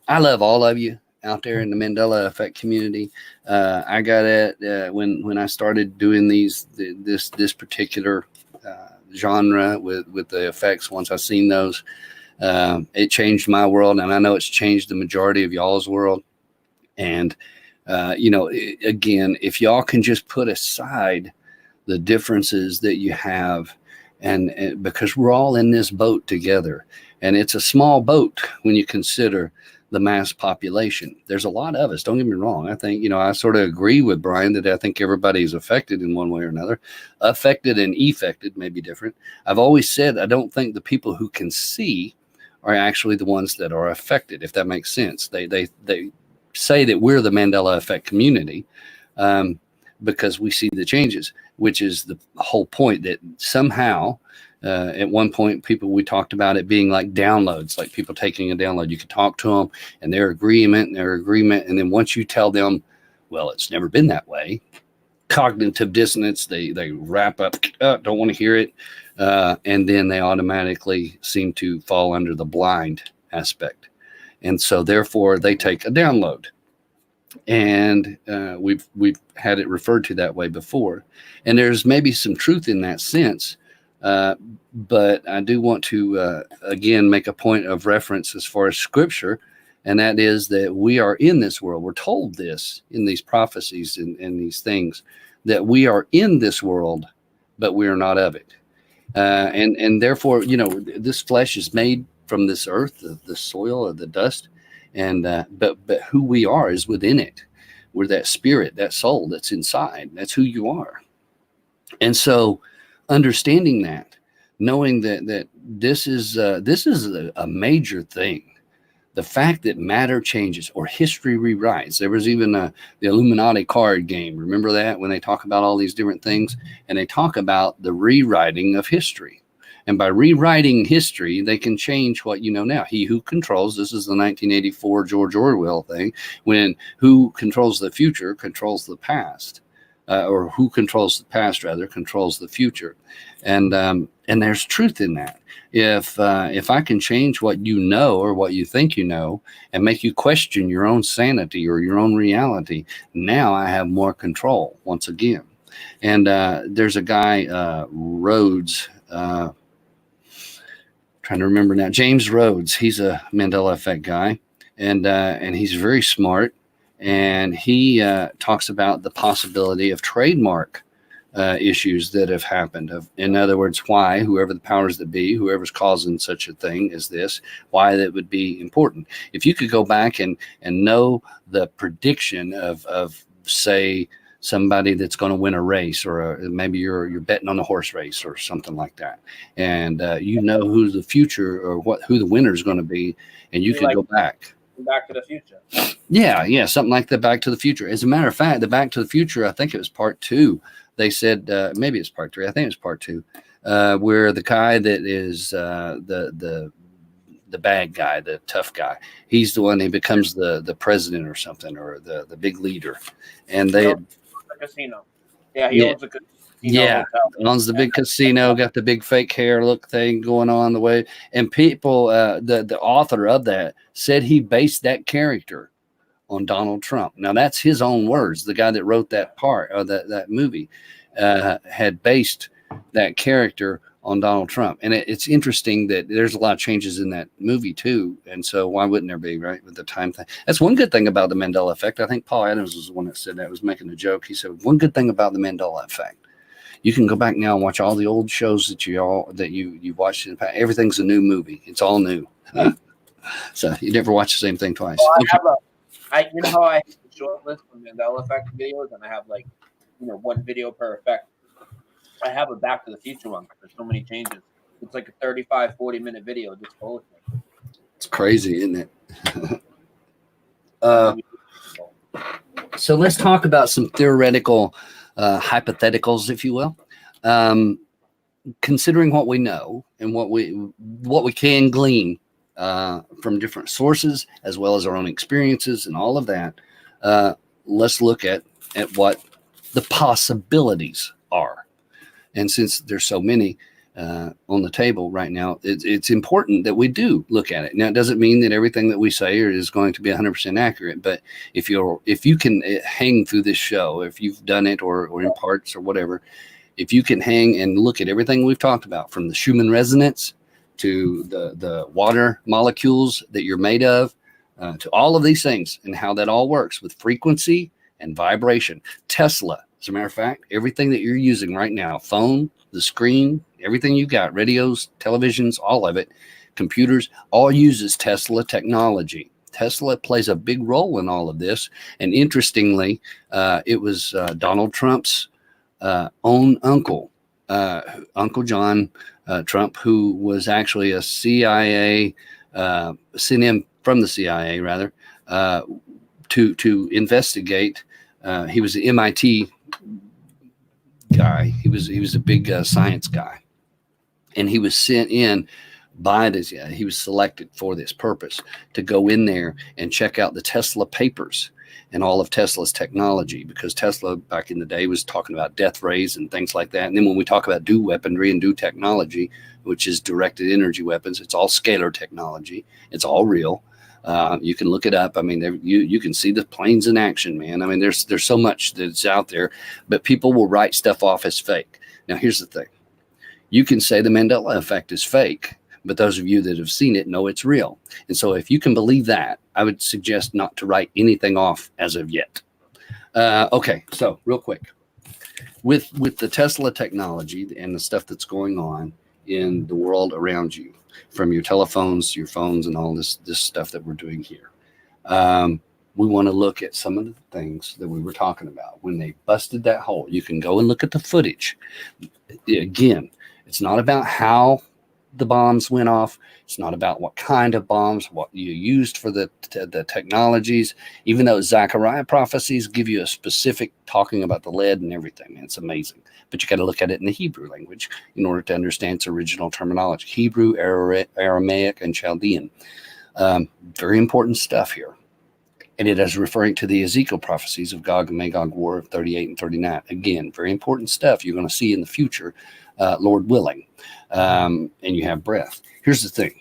love all of you out there in the Mandela Effect community. I got it when I started doing this particular genre with the effects. Once I seen those, it changed my world, and I know it's changed the majority of y'all's world. And again, if y'all can just put aside the differences that you have, and because we're all in this boat together, and it's a small boat when you consider the mass population. There's a lot of us. Don't get me wrong. I think, I sort of agree with Brian that I think everybody's affected in one way or another. Affected and effected may be different. I've always said I don't think the people who can see are actually the ones that are affected, if that makes sense. They say that we're the Mandela Effect community because we see the changes, which is the whole point, that somehow at one point we talked about it being like downloads, like people taking a download. You could talk to them and their agreement. And then once you tell them, well, it's never been that way, cognitive dissonance, they wrap up, don't want to hear it. And then they automatically seem to fall under the blind aspect. And so therefore they take a download. And we've had it referred to that way before. And there's maybe some truth in that sense. But I do want to, again, make a point of reference as far as scripture. And that is that we are in this world. We're told this in these prophecies and these things, that we are in this world, but we are not of it. And therefore, this flesh is made from this earth, the soil, of the dust. And but who we are is within it. We're that spirit, that soul that's inside. That's who you are. And so understanding that, knowing that this is a major thing. The fact that matter changes or history rewrites. There was even the Illuminati card game. Remember that, when they talk about all these different things, and they talk about the rewriting of history. And by rewriting history, they can change what you know now. He who controls, this is the 1984 George Orwell thing, when who controls the future controls the past, or who controls the past rather controls the future. And there's truth in that. If I can change what you know or what you think you know and make you question your own sanity or your own reality, now I have more control once again. And there's a guy, Rhodes, trying to remember now, James Rhodes. He's a Mandela Effect guy, and he's very smart. And he talks about the possibility of trademark issues that have happened. In other words, why whoever the powers that be, whoever's causing such a thing as this, why that would be important. If you could go back and know the prediction of say, somebody that's going to win a race, or maybe you're betting on a horse race or something like that, and who the future or who the winner is going to be, and you could go back to the Future. Yeah, something like the Back to the Future. As a matter of fact, the Back to the Future, I think it was part 2. They said maybe it's part 3. I think it's part 2, where the guy that is the bad guy, the tough guy, he's the one who becomes the president or something, or the big leader, and they. Casino. Yeah, he owns a casino. Yeah, owns the big casino, got the big fake hair look thing going on the way. And people, the author of that said he based that character on Donald Trump. Now that's his own words. The guy that wrote that part or that movie had based that character on Donald Trump. And it's interesting that there's a lot of changes in that movie too. And so why wouldn't there be, right, with the time thing? That's one good thing about the Mandela Effect. I think Paul Adams was the one that said that, was making a joke. He said, one good thing about the Mandela Effect, you can go back now and watch all the old shows that you watched in the past. Everything's a new movie. It's all new. So you never watch the same thing twice. Well, I have a short list of Mandela Effect videos, and I have one video per effect. I have a Back to the Future one because there's so many changes. It's like a 35-40 minute video just full of things. It's crazy, isn't it? So let's talk about some theoretical hypotheticals, if you will. Considering what we know and what we can glean from different sources, as well as our own experiences and all of that, let's look at what the possibilities are. And since there's so many on the table right now, it's important that we do look at it. Now, it doesn't mean that everything that we say is going to be 100% accurate, but if you can hang through this show, if you've done it or in parts or whatever, if you can hang and look at everything we've talked about, from the Schumann resonance to the water molecules that you're made of, to all of these things and how that all works with frequency and vibration. Tesla, as a matter of fact, everything that you're using right now, phone, the screen, everything you got, radios, televisions, all of it, computers, all uses Tesla technology. Tesla plays a big role in all of this. And interestingly, it was Donald Trump's own uncle, Uncle John Trump, who was actually a CIA, sent him from the CIA rather, to investigate. He was an MIT guy. He was a big science guy, and he was sent in by this. He was selected for this purpose to go in there and check out the Tesla papers and all of Tesla's technology, because Tesla back in the day was talking about death rays and things like that. And then when we talk about do weaponry and do technology, which is directed energy weapons, it's all scalar technology. It's all real. You can look it up. I mean, you can see the planes in action, man. I mean, there's so much that's out there, but people will write stuff off as fake. Now, here's the thing. You can say the Mandela effect is fake, but those of you that have seen it know it's real. And so if you can believe that, I would suggest not to write anything off as of yet. Okay, so real quick. With the Tesla technology and the stuff that's going on in the world around you, from your telephones, your phones, and all this stuff that we're doing here, we want to look at some of the things that we were talking about when they busted that hole. You can go and look at the footage. Again, it's not about how the bombs went off. It's not about what kind of bombs, what you used for the technologies, even though Zechariah prophecies give you a specific talking about the lead and everything. It's amazing. But you got to look at it in the Hebrew language in order to understand its original terminology. Hebrew, Aramaic, and Chaldean. Very important stuff here. And it is referring to the Ezekiel prophecies of Gog and Magog war of 38 and 39. Again, very important stuff you're going to see in the future, Lord willing. And you have breath. Here's the thing.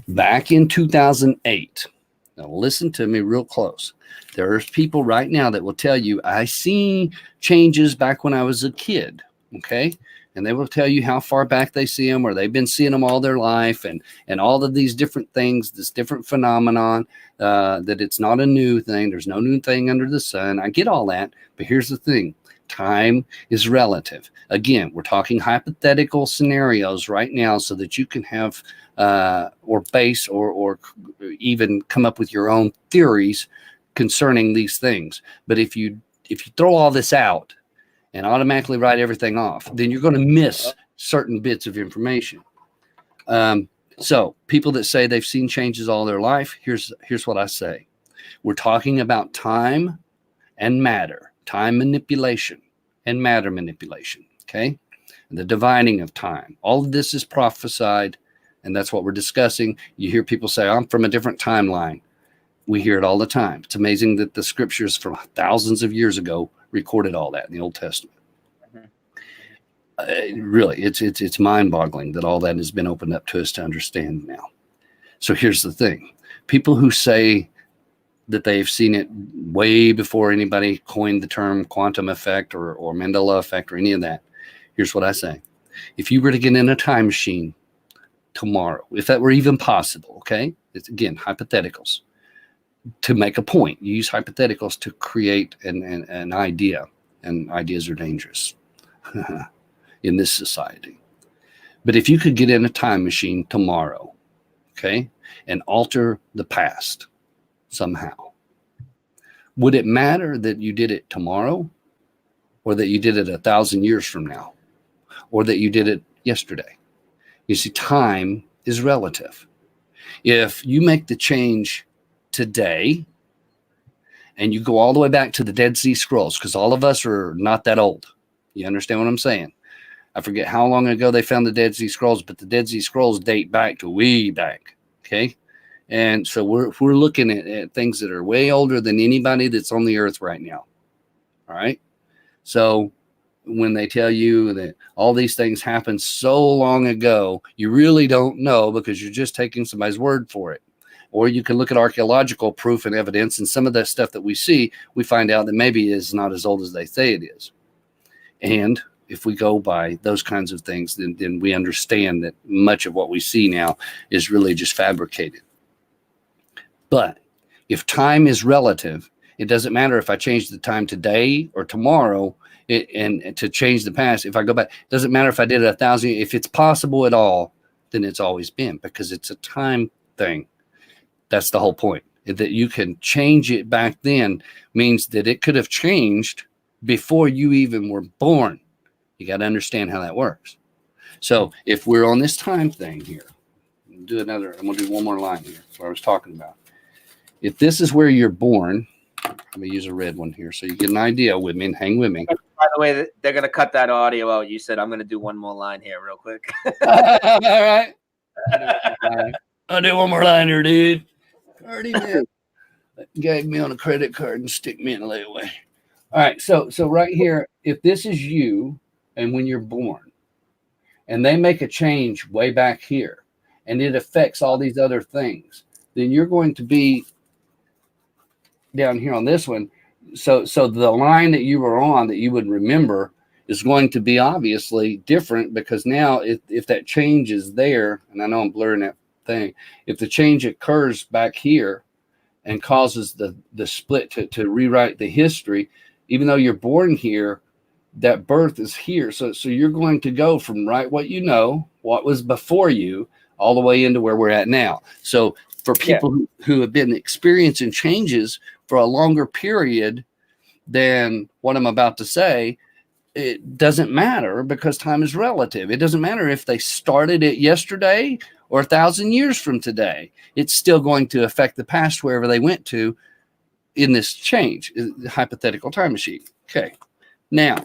Back in 2008, now listen to me real close. There's people right now that will tell you, I seen changes back when I was a kid, okay? And they will tell you how far back they see them, or they've been seeing them all their life, and all of these different things, this different phenomenon, that it's not a new thing. There's no new thing under the sun. I get all that, but here's the thing. Time is relative. Again, we're talking hypothetical scenarios right now so that you can have or base or even come up with your own theories concerning these things. But if you throw all this out and automatically write everything off, then you're going to miss certain bits of information. So people that say they've seen changes all their life, here's what I say. We're talking about time and matter. Time manipulation and matter manipulation, okay? The dividing of time. All of this is prophesied, and that's what we're discussing. You hear people say, I'm from a different timeline. We hear it all the time. It's amazing that the scriptures from thousands of years ago recorded all that in the Old Testament. Really, it's mind-boggling that all that has been opened up to us to understand now. So here's the thing. People who say that they've seen it way before anybody coined the term quantum effect or Mandela effect or any of that. Here's what I say. If you were to get in a time machine tomorrow, if that were even possible, okay? It's, again, hypotheticals. To make a point, you use hypotheticals to create an idea, and ideas are dangerous in this society. But if you could get in a time machine tomorrow, okay, and alter the past, somehow, would it matter that you did it tomorrow, or that you did it 1,000 years from now, or that you did it yesterday? You see, time is relative. If you make the change today and you go all the way back to the Dead Sea Scrolls, because all of us are not that old. You understand what I'm saying? I forget how long ago they found the Dead Sea Scrolls, but the Dead Sea Scrolls date back to way back, okay? And so we're looking at things that are way older than anybody that's on the earth right now. All right. So when they tell you that all these things happened so long ago, you really don't know because you're just taking somebody's word for it. Or you can look at archaeological proof and evidence, and some of that stuff that we see, we find out that maybe is not as old as they say it is. And if we go by those kinds of things, then we understand that much of what we see now is really just fabricated. But if time is relative, it doesn't matter if I change the time today or tomorrow, and to change the past. If I go back, it doesn't matter if I did it 1,000. If it's possible at all, then it's always been, because it's a time thing. That's the whole point. That you can change it back then means that it could have changed before you even were born. You got to understand how that works. So if we're on this time thing here, I'm going to do one more line here. That's what I was talking about. If this is where you're born, let me use a red one here so you get an idea with me and hang with me. By the way, they're going to cut that audio out. You said I'm going to do one more line here real quick. All right. I'll do one more line here, dude. Already did. Gag me on a credit card and stick me in a layaway. All right. So right here, if this is you and when you're born and they make a change way back here and it affects all these other things, then you're going to be down here on this one. So the line that you were on that you would remember is going to be obviously different, because now if that change is there, and I know I'm blurring that thing, if the change occurs back here and causes the split to rewrite the history, even though you're born here, that birth is here. So you're going to go from what you know, what was before you, all the way into where we're at now. So for people who have been experiencing changes for a longer period than what I'm about to say, it doesn't matter, because time is relative. It doesn't matter if they started it yesterday or 1,000 years from today. It's still going to affect the past wherever they went to in this change, hypothetical time machine. Okay. Now,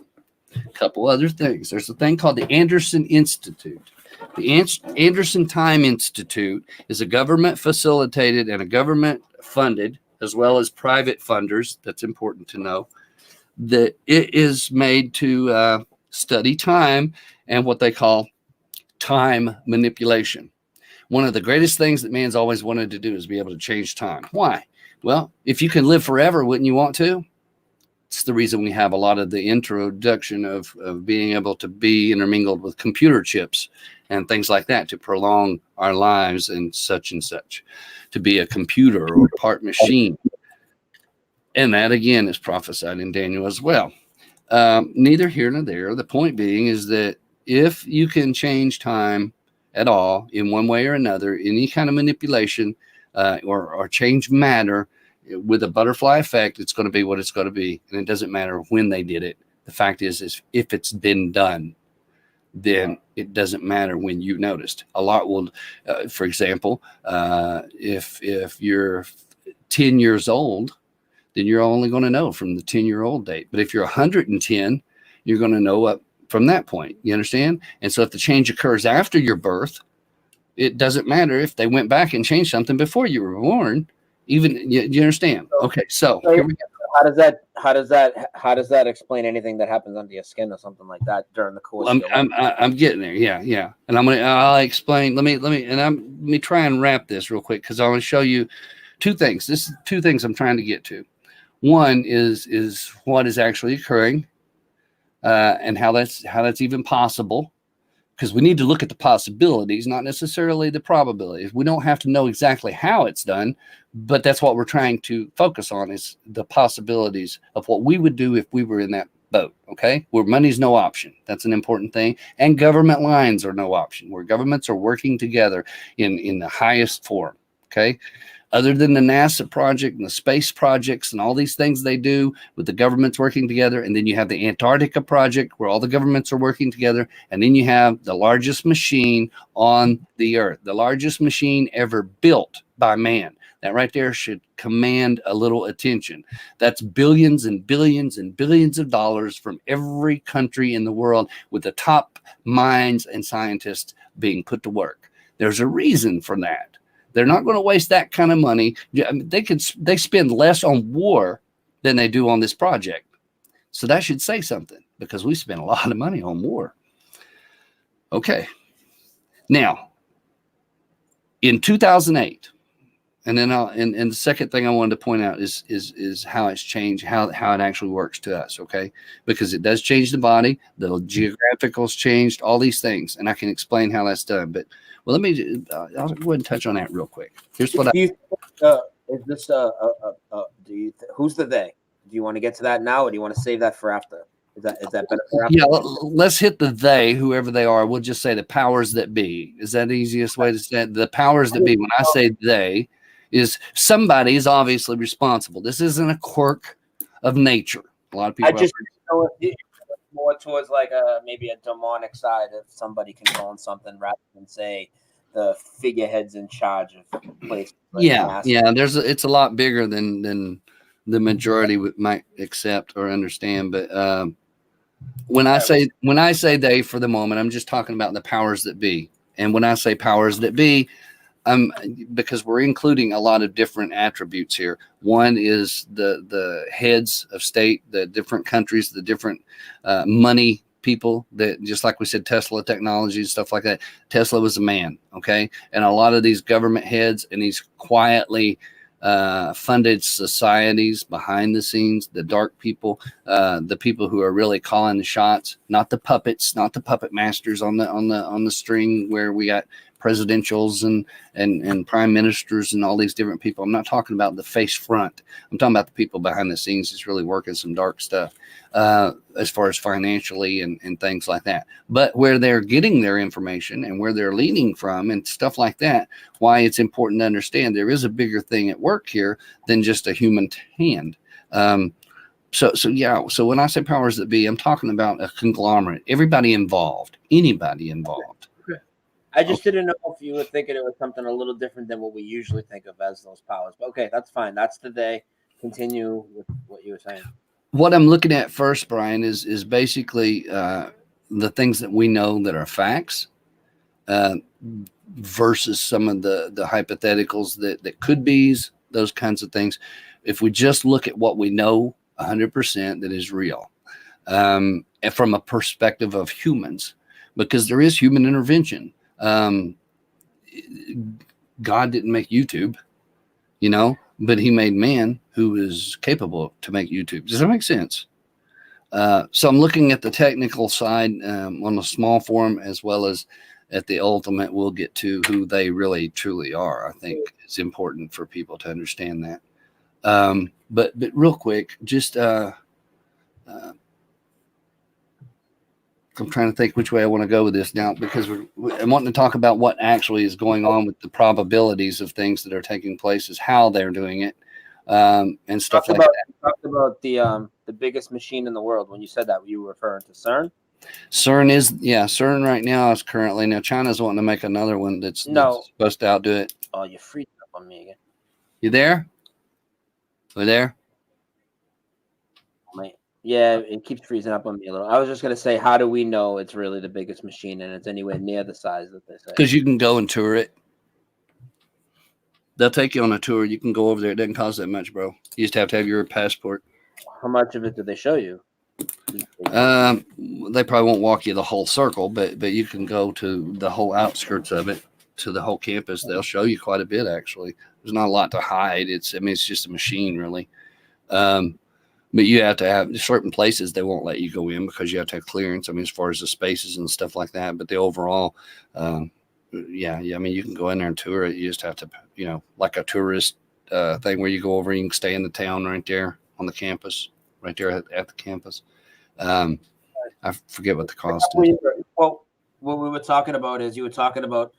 a couple other things. There's a thing called the Anderson Institute. The Anderson Time Institute is a government facilitated and a government funded, as well as private funders. That's important to know. That it is made to study time and what they call time manipulation. One of the greatest things that man's always wanted to do is be able to change time. Why? Well, if you can live forever, wouldn't you want to? It's the reason we have a lot of the introduction of being able to be intermingled with computer chips and things like that to prolong our lives and such, to be a computer or part machine. And that, again, is prophesied in Daniel as well. Neither here nor there. The point being is that if you can change time at all in one way or another, any kind of manipulation or change matter with a butterfly effect, it's going to be what it's going to be. And it doesn't matter when they did it. The fact is if it's been done, then it doesn't matter when you noticed. A lot will, for example, if you're 10 years old, then you're only going to know from the 10-year-old date. But if you're 110, you're going to know up from that point. You understand? And so if the change occurs after your birth, it doesn't matter if they went back and changed something before you were born. Even you understand? Okay, so here we go. How does that explain anything that happens under your skin or something like that during the course? I'm getting there. Yeah. And I'll explain. Let me try and wrap this real quick, because I want to show you two things. This is two things I'm trying to get to. One is what is actually occurring, and how that's even possible, because we need to look at the possibilities, not necessarily the probabilities. We don't have to know exactly how it's done, but that's what we're trying to focus on, is the possibilities of what we would do if we were in that boat, okay? Where money's no option. That's an important thing. And government lines are no option, where governments are working together in the highest form, okay? Other than the NASA project and the space projects and all these things they do with the governments working together. And then you have the Antarctica project where all the governments are working together. And then you have the largest machine on the earth, the largest machine ever built by man. That right there should command a little attention. That's billions and billions and billions of dollars from every country in the world, with the top minds and scientists being put to work. There's a reason for that. They're not going to waste that kind of money. I mean, they spend less on war than they do on this project. So that should say something. because we spent a lot of money on war. Okay. Now, in 2008, and then and the second thing I wanted to point out is how it's changed, how it actually works to us, okay? Because it does change the body, the geographical's changed, all these things, and I can explain how that's done. But well, let me I'll go ahead and touch on that real quick. Here's what Is this who's the they? Do you want to get to that now, or do you want to save that for after? Is that better for after? Yeah, let's hit the they, whoever they are. We'll just say the powers that be. Is that the easiest way to say it? The powers that be? When I say they, is somebody is obviously responsible. This isn't a quirk of nature. A lot of people. I just know it more towards like maybe a demonic side of somebody controlling something rather than say the figureheads in charge of places. Like it's a lot bigger than the majority might accept or understand. But when I say they, for the moment, I'm just talking about the powers that be. And when I say powers that be, because we're including a lot of different attributes here. One is the heads of state, the different countries, the different money people, that just like we said, Tesla technology and stuff like that. Tesla was a man, okay? And a lot of these government heads and these quietly funded societies behind the scenes, the dark people, the people who are really calling the shots, not the puppets, not the puppet masters on the string where we got presidentials and prime ministers and all these different people. I'm not talking about the face front. I'm talking about the people behind the scenes that's really working some dark stuff as far as financially and things like that. But where they're getting their information and where they're leaning from and stuff like that, why it's important to understand there is a bigger thing at work here than just a human hand. So when I say powers that be, I'm talking about a conglomerate, everybody involved, anybody involved. I just didn't know if you were thinking it was something a little different than what we usually think of as those powers. But okay, that's fine. That's the day. Continue with what you were saying. What I'm looking at first, Brian, is basically the things that we know that are facts versus some of the hypotheticals that could be's, those kinds of things. If we just look at what we know 100% that is real, and from a perspective of humans, because there is human intervention. God didn't make YouTube, but he made man who is capable to make YouTube. Does that make sense? So I'm looking at the technical side on a small form, as well as at the ultimate. We'll get to who they really truly are. I think it's important for people to understand that. But real quick, just I'm trying to think which way I want to go with this now, because I'm wanting to talk about what actually is going on with the probabilities of things that are taking place, is how they're doing it, and stuff like that. You talked about the biggest machine in the world. When you said that, were you referring to CERN? CERN right now is currently, now China's wanting to make another one that's supposed to outdo it. Oh, you're freezing up on me again. You there? We're there? Yeah, it keeps freezing up on me a little. I was just going to say, how do we know it's really the biggest machine and it's anywhere near the size that they say? Because you can go and tour it. They'll take you on a tour. You can go over there. It doesn't cost that much, bro. You just have to have your passport. How much of it do they show you? They probably won't walk you the whole circle, but you can go to the whole outskirts of it, to the whole campus. They'll show you quite a bit, actually. There's not a lot to hide. It's just a machine, really. But you have to have certain places they won't let you go in because you have to have clearance. I mean, as far as the spaces and stuff like that. But the overall, I mean, you can go in there and tour it. You just have to, like a tourist thing where you go over, you can stay in the town right there on the campus, right there at the campus. I forget what the cost is. Well, what we were talking about is you were talking about,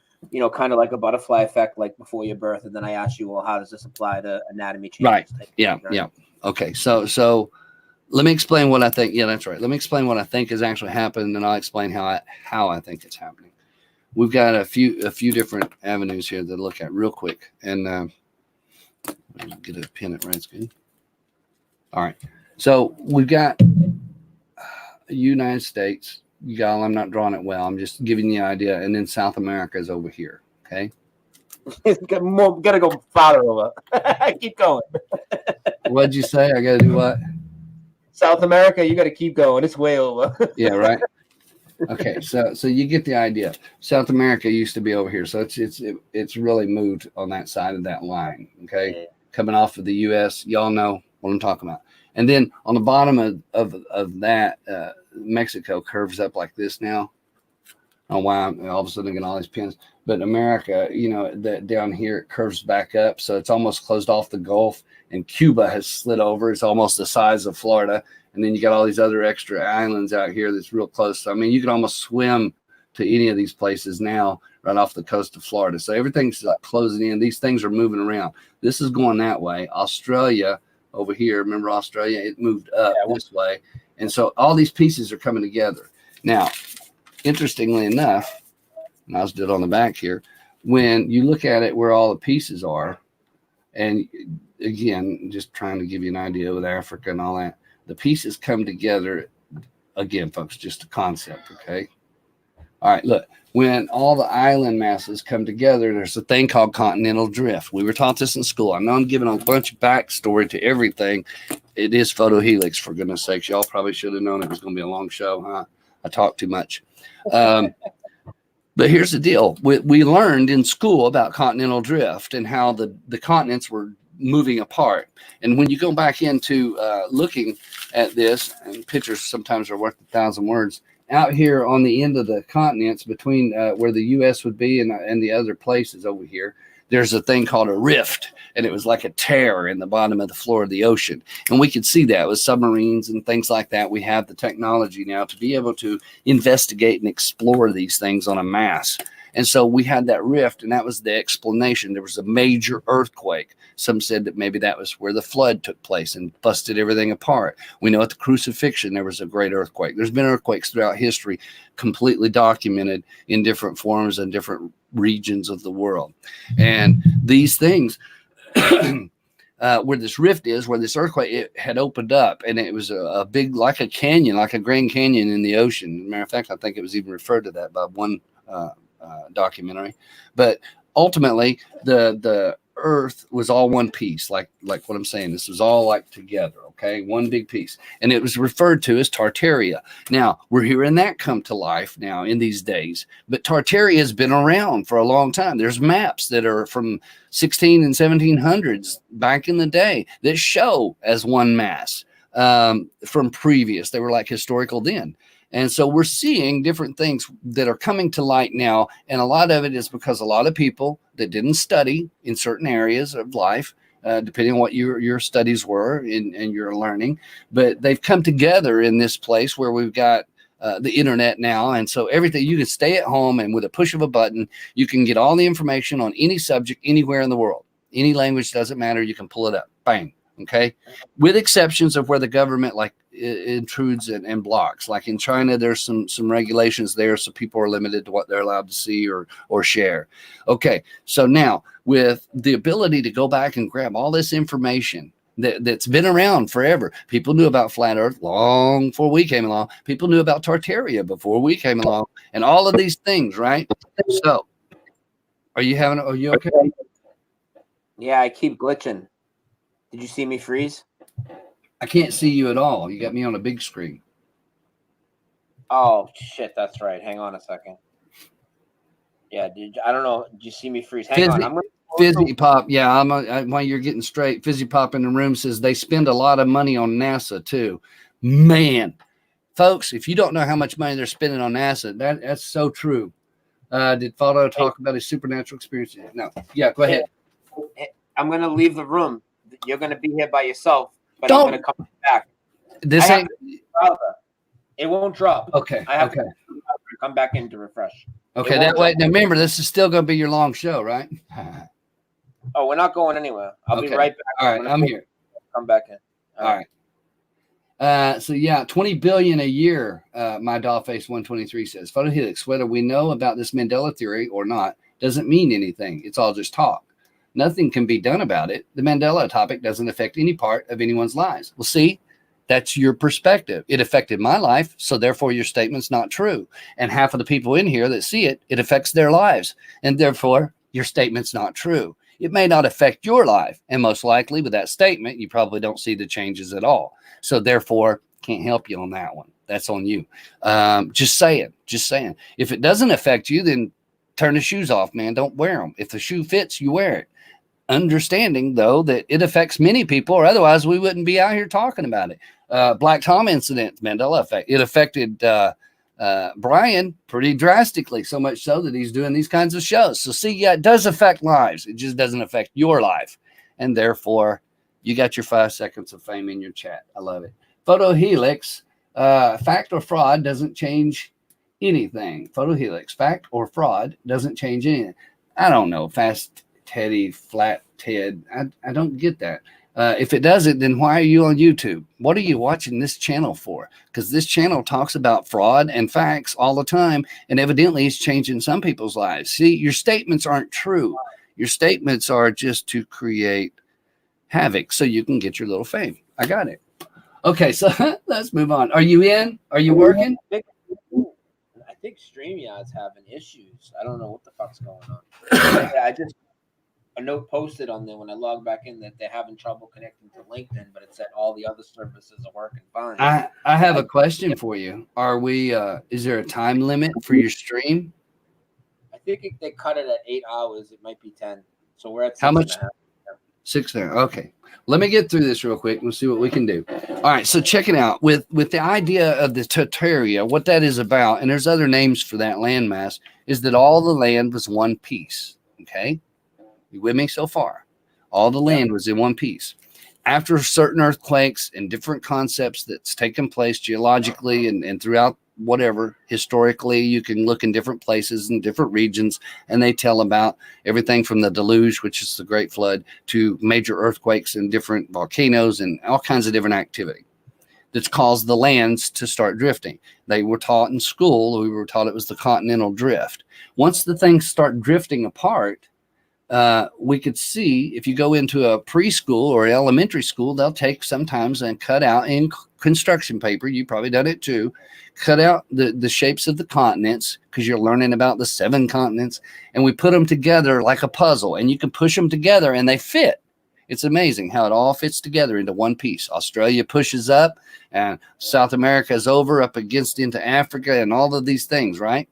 kind of like a butterfly effect, like before your birth. And then I asked you, well, how does this apply to anatomy changes? Right. Yeah. Okay. So let me explain what I think. Yeah, that's right. Let me explain what I think has actually happened, and I'll explain how I think it's happening. We've got a few different avenues here to look at real quick, and get a pin it right. It's good. All right. So we've got United States. I'm not drawing it well. I'm just giving you the idea, and then South America is over here. Okay. Gotta go farther over. Keep going. What'd you say? I gotta do what? South America, you got to keep going. It's way over. Yeah, right. Okay, so you get the idea. South America used to be over here, so it's really moved on that side of that line. Okay, coming off of the U.S., y'all know what I'm talking about. And then on the bottom of that, Mexico curves up like this now. I don't know why I'm all of a sudden getting all these pins, but America, you know, that down here it curves back up, so it's almost closed off the Gulf. And Cuba has slid over; it's almost the size of Florida. And then you got all these other extra islands out here that's real close. So, I mean, you can almost swim to any of these places now right off the coast of Florida. So everything's like closing in. These things are moving around. This is going that way. Australia over here, remember Australia? It moved up this way. And so all these pieces are coming together. Now, interestingly enough, and I'll just do it on the back here, when you look at it where all the pieces are, and again, just trying to give you an idea with Africa and all that, the pieces come together again, folks, just a concept. Okay. All right. Look, when all the island masses come together, there's a thing called continental drift. We were taught this in school. I know I'm giving a bunch of backstory to everything. It is Photohelix, for goodness sakes. Y'all probably should have known it was going to be a long show, huh? I talk too much. But here's the deal. We learned in school about continental drift and how the continents were moving apart. And when you go back into looking at this, and pictures sometimes are worth 1,000 words, out here on the end of the continents between where the U.S. would be and the other places over here, there's a thing called a rift, and it was like a tear in the bottom of the floor of the ocean. And we could see that with submarines and things like that. We have the technology now to be able to investigate and explore these things on a mass. And so we had that rift, and that was the explanation. There was a major earthquake. Some said that maybe that was where the flood took place and busted everything apart. We know at the crucifixion, there was a great earthquake. There's been earthquakes throughout history, completely documented in different forms and different regions of the world. And these things, where this rift is, where this earthquake, it had opened up, and it was a big, like a canyon, like a Grand Canyon in the ocean. As a matter of fact, I think it was even referred to that by one documentary. But ultimately, the earth was all one piece, like what I'm saying. This was all like together, okay, one big piece, and it was referred to as Tartaria. Now we're hearing that come to life now in these days, but Tartaria has been around for a long time. There's maps that are from 16 and 1700s back in the day that show as one mass from previous. They were like historical then. And so we're seeing different things that are coming to light now. And a lot of it is because a lot of people that didn't study in certain areas of life, depending on what your studies were and your learning, but they've come together in this place where we've got the internet now. And so everything, you can stay at home, and with a push of a button, you can get all the information on any subject anywhere in the world. Any language, doesn't matter. You can pull it up. Bang. Okay. With exceptions of where the government like intrudes and blocks. Like in China, there's some regulations there, so people are limited to what they're allowed to see or share. Okay. So now with the ability to go back and grab all this information that's been around forever. People knew about flat earth long before we came along. People knew about Tartaria before we came along, and all of these things, right? So are you okay? Yeah, I keep glitching. Did you see me freeze? I can't see you at all. You got me on a big screen. Oh shit, that's right. Hang on a second. Yeah, I don't know. Did you see me freeze? Hang on. I'm Fizzy Pop. Yeah, while you're getting straight, Fizzy Pop in the room says they spend a lot of money on NASA too. Man, folks, if you don't know how much money they're spending on NASA, that's so true. Did Photo talk about his supernatural experiences? No. Yeah, go ahead. I'm gonna leave the room. You're gonna be here by yourself, but I'm gonna come back. This ain't. It won't drop. Okay. I have to come back in to refresh. Okay, that way. Now remember, this is still going to be your long show, right? Oh, we're not going anywhere. I'll be right back. All right, I'm here. Come back in. All right. So yeah, 20 billion a year. My Dollface 123 says, Photohelix, whether we know about this Mandela theory or not doesn't mean anything. It's all just talk. Nothing can be done about it. The Mandela topic doesn't affect any part of anyone's lives. Well, see, that's your perspective. It affected my life, so therefore your statement's not true. And half of the people in here that see it, it affects their lives, and therefore your statement's not true. It may not affect your life, and most likely with that statement, you probably don't see the changes at all. So therefore, Can't help you on that one. That's on you. Just saying. If it doesn't affect you, then turn the shoes off, man. Don't wear them. If the shoe fits, you wear it. Understanding, though, that it affects many people, or otherwise we wouldn't be out here talking about it. Black Tom incident, Mandela effect. It affected Brian pretty drastically, so much so that he's doing these kinds of shows. So see, yeah, it does affect lives. It just doesn't affect your life. And therefore, you got your 5 seconds of fame in your chat. I love it. Photohelix, fact or fraud doesn't change anything. Photohelix, fact or fraud doesn't change anything. I don't know. Fast Teddy, Flat Ted. I don't get that. If it doesn't, then why are you on YouTube? What are you watching this channel for? Because this channel talks about fraud and facts all the time, and evidently it's changing some people's lives. See, your statements aren't true. Your statements are just to create havoc so you can get your little fame. I got it. Okay, so let's move on. Are you in? Are you working? I think StreamYard's having issues. I don't know what the fuck's going on. A note posted on there when I log back in that they're having trouble connecting to LinkedIn, but it said all the other services are working fine. I have a question for you. Are we? Is there a time limit for your stream? I think they cut it at 8 hours. It might be 10. So we're at 6 How much? and a half. 6 there. Okay. Let me get through this real quick. We'll see what we can do. All right. So check it out. With the idea of the Tartaria, what that is about, and there's other names for that landmass, is that all the land was one piece. Okay. You with me so far? All the land was in one piece. After certain earthquakes and different concepts that's taken place geologically and throughout whatever, historically, you can look in different places in different regions, and they tell about everything from the deluge, which is the Great Flood, to major earthquakes and different volcanoes and all kinds of different activity that's caused the lands to start drifting. They were taught in school, we were taught it was the continental drift. Once the things start drifting apart, we could see if you go into a preschool or elementary school, they'll take sometimes and cut out in construction paper. You've probably done it too. Cut out the shapes of the continents because you're learning about the 7 continents, and we put them together like a puzzle, and you can push them together and they fit. It's amazing how it all fits together into one piece. Australia pushes up and South America is over up against into Africa and all of these things, right?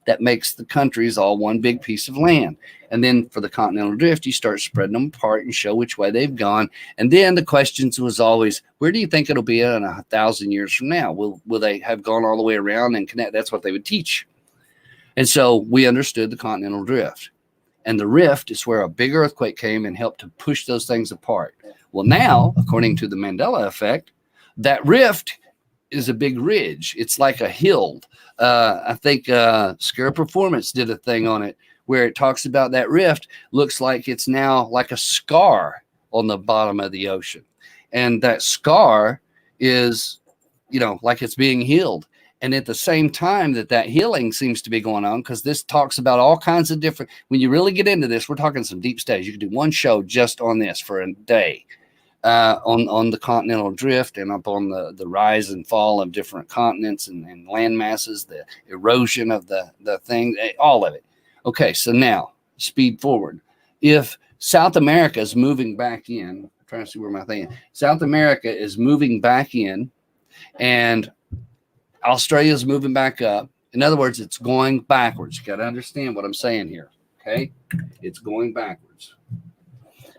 That makes the countries all one big piece of land. And then for the continental drift, you start spreading them apart and show which way they've gone. And then the questions was always, where do you think it'll be in 1,000 years from now? Will they have gone all the way around and connect? That's what they would teach. And so we understood the continental drift. And the rift is where a big earthquake came and helped to push those things apart. Well, now, according to the Mandela effect, that rift is a big ridge. It's like a hill. I think Scare Performance did a thing on it where it talks about that rift looks like it's now like a scar on the bottom of the ocean. And that scar is, like it's being healed. And at the same time that healing seems to be going on, because this talks about all kinds of different, when you really get into this, we're talking some deep studies. You can do one show just on this for a day. On the continental drift and up on the rise and fall of different continents and land masses, the erosion of the thing, all of it. Okay, so now speed forward. If South America is moving back in, I'm trying to see where my thing is. South America is moving back in and Australia is moving back up. In other words, it's going backwards. You got to understand what I'm saying here. Okay, it's going backwards.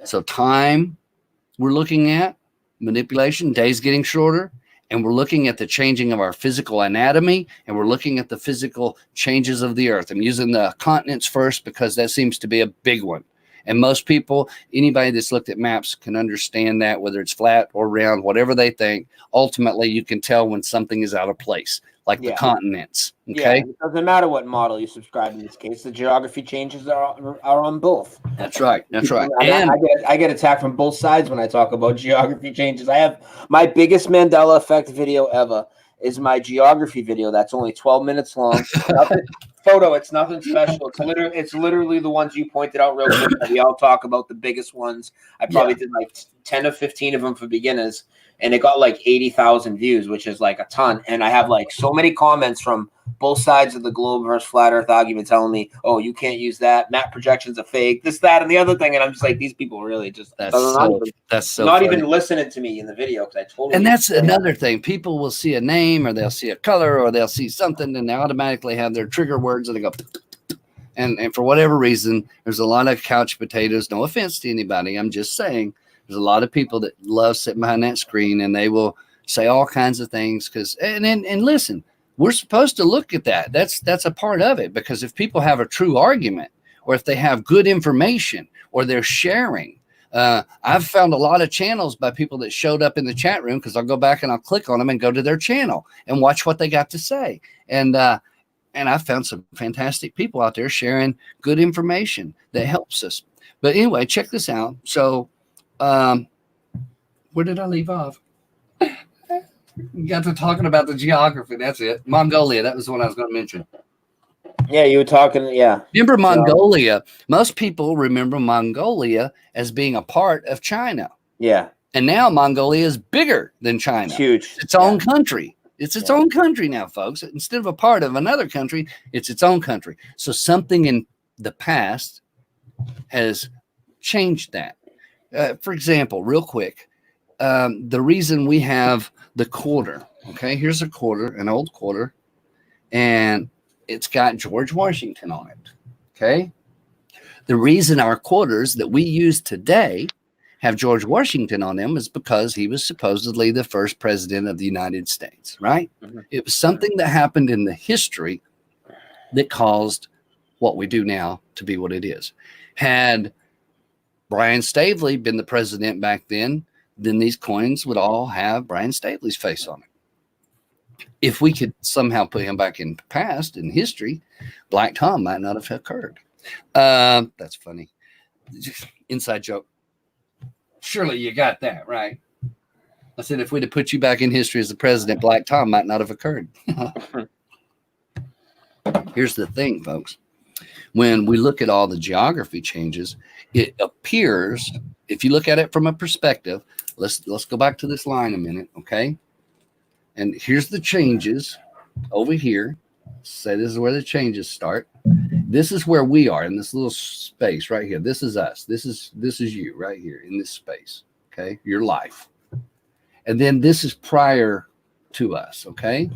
So time we're looking at manipulation, days getting shorter, and we're looking at the changing of our physical anatomy, and we're looking at the physical changes of the earth. I'm using the continents first because that seems to be a big one. And most people, anybody that's looked at maps can understand that, whether it's flat or round, whatever they think, ultimately you can tell when something is out of place, like the continents. Okay. Yeah, it doesn't matter what model you subscribe in this case. The geography changes are on both. That's right. That's right. And I get attacked from both sides when I talk about geography changes. I have my biggest Mandela effect video ever is my geography video. That's only 12 minutes long. Photo, it's nothing special. It's literally the ones you pointed out real quick that we all talk about, the biggest ones. I probably did like 10 or 15 of them for beginners, and it got like 80,000 views, which is like a ton. And I have like so many comments from both sides of the globe versus flat earth argument telling me, oh, you can't use that. Map projections are fake, this, that, and the other thing. And I'm just like, these people really just that's so not funny. even listening to me in the video because I totally. And that's another thing. People will see a name or they'll see a color or they'll see something and they automatically have their trigger words and they go, and for whatever reason, there's a lot of couch potatoes. No offense to anybody. I'm just saying there's a lot of people that love sitting behind that screen and they will say all kinds of things because and listen, we're supposed to look at that. That's a part of it, because if people have a true argument or if they have good information or they're sharing, I've found a lot of channels by people that showed up in the chat room because I'll go back and I'll click on them and go to their channel and watch what they got to say. And I've found some fantastic people out there sharing good information that helps us. But anyway, check this out. So where did I leave off? We got to talking about the geography. That's it. Mongolia. That was the one I was going to mention. Yeah, you were talking. Yeah. Remember Mongolia? Most people remember Mongolia as being a part of China. Yeah. And now Mongolia is bigger than China. It's huge. It's its own country. It's its own country now, folks. Instead of a part of another country, it's its own country. So something in the past has changed that. For example, real quick, the reason we have the quarter, okay, here's a quarter, an old quarter, and it's got George Washington on it, okay? The reason our quarters that we use today have George Washington on them is because he was supposedly the first president of the United States, right? Mm-hmm. It was something that happened in the history that caused what we do now to be what it is. Had Brian Staveley been the president back then these coins would all have Brian Staveley's face on it. If we could somehow put him back in the past, in history, Black Tom might not have occurred. That's funny. Inside joke. Surely you got that, right? I said, if we'd have put you back in history as the president, Black Tom might not have occurred. Here's the thing, folks. When we look at all the geography changes, it appears, if you look at it from a perspective, let's go back to this line a minute, okay? And here's the changes over here. Say this is where the changes start. This is where we are in this little space right here. This is us. This is you right here in this space, okay? Your life. And then this is prior to us, okay?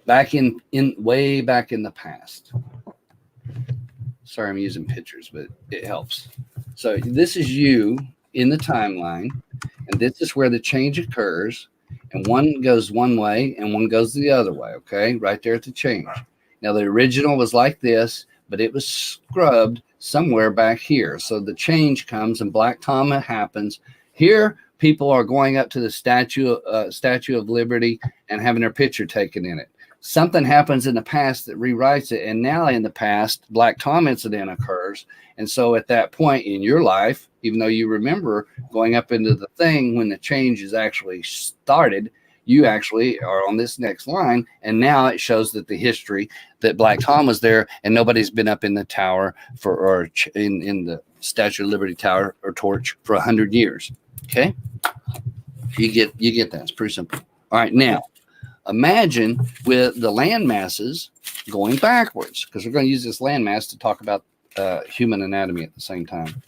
Back in way back in the past. Sorry, I'm using pictures, but it helps. So this is you in the timeline, and this is where the change occurs, and one goes one way and one goes the other way, okay? Right there at the change. Now, the original was like this, but it was scrubbed somewhere back here. So the change comes and Black Tom happens. Here, people are going up to the Statue of Liberty and having their picture taken in it. Something happens in the past that rewrites it, and now in the past, Black Tom incident occurs. And so at that point in your life, even though you remember going up into the thing when the change is actually started, you actually are on this next line, and now it shows that the history that Black Tom was there, and nobody's been up in the tower or in the Statue of Liberty Tower or torch for 100 years. Okay, you get that. It's pretty simple. All right, now imagine with the land masses going backwards, because we're going to use this land mass to talk about human anatomy at the same time.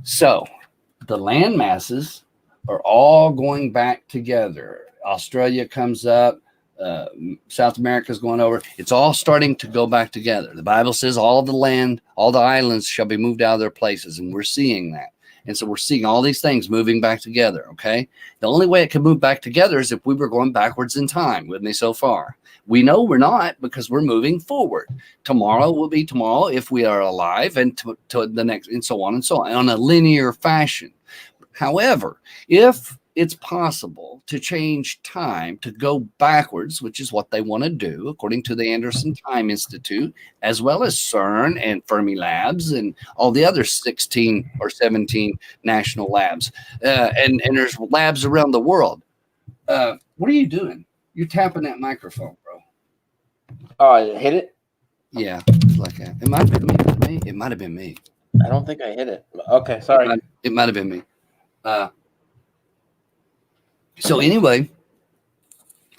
So the land masses are all going back together. Australia comes up, South America's going over. It's all starting to go back together. The Bible says all the land, all the islands shall be moved out of their places, and we're seeing that. And so we're seeing all these things moving back together, okay? The only way it can move back together is if we were going backwards in time, with me so far. We know we're not, because we're moving forward. Tomorrow will be tomorrow if we are alive, and to the next, and so on, on a linear fashion. However, if it's possible to change time to go backwards, which is what they want to do, according to the Anderson Time Institute, as well as CERN and Fermi Labs and all the other 16 or 17 national labs. And there's labs around the world. What are you doing? You're tapping that microphone, bro. Oh, hit it? Yeah, it's like that. It might have been me. It might have been me. I don't think I hit it. Okay, sorry. It might have been me. So anyway,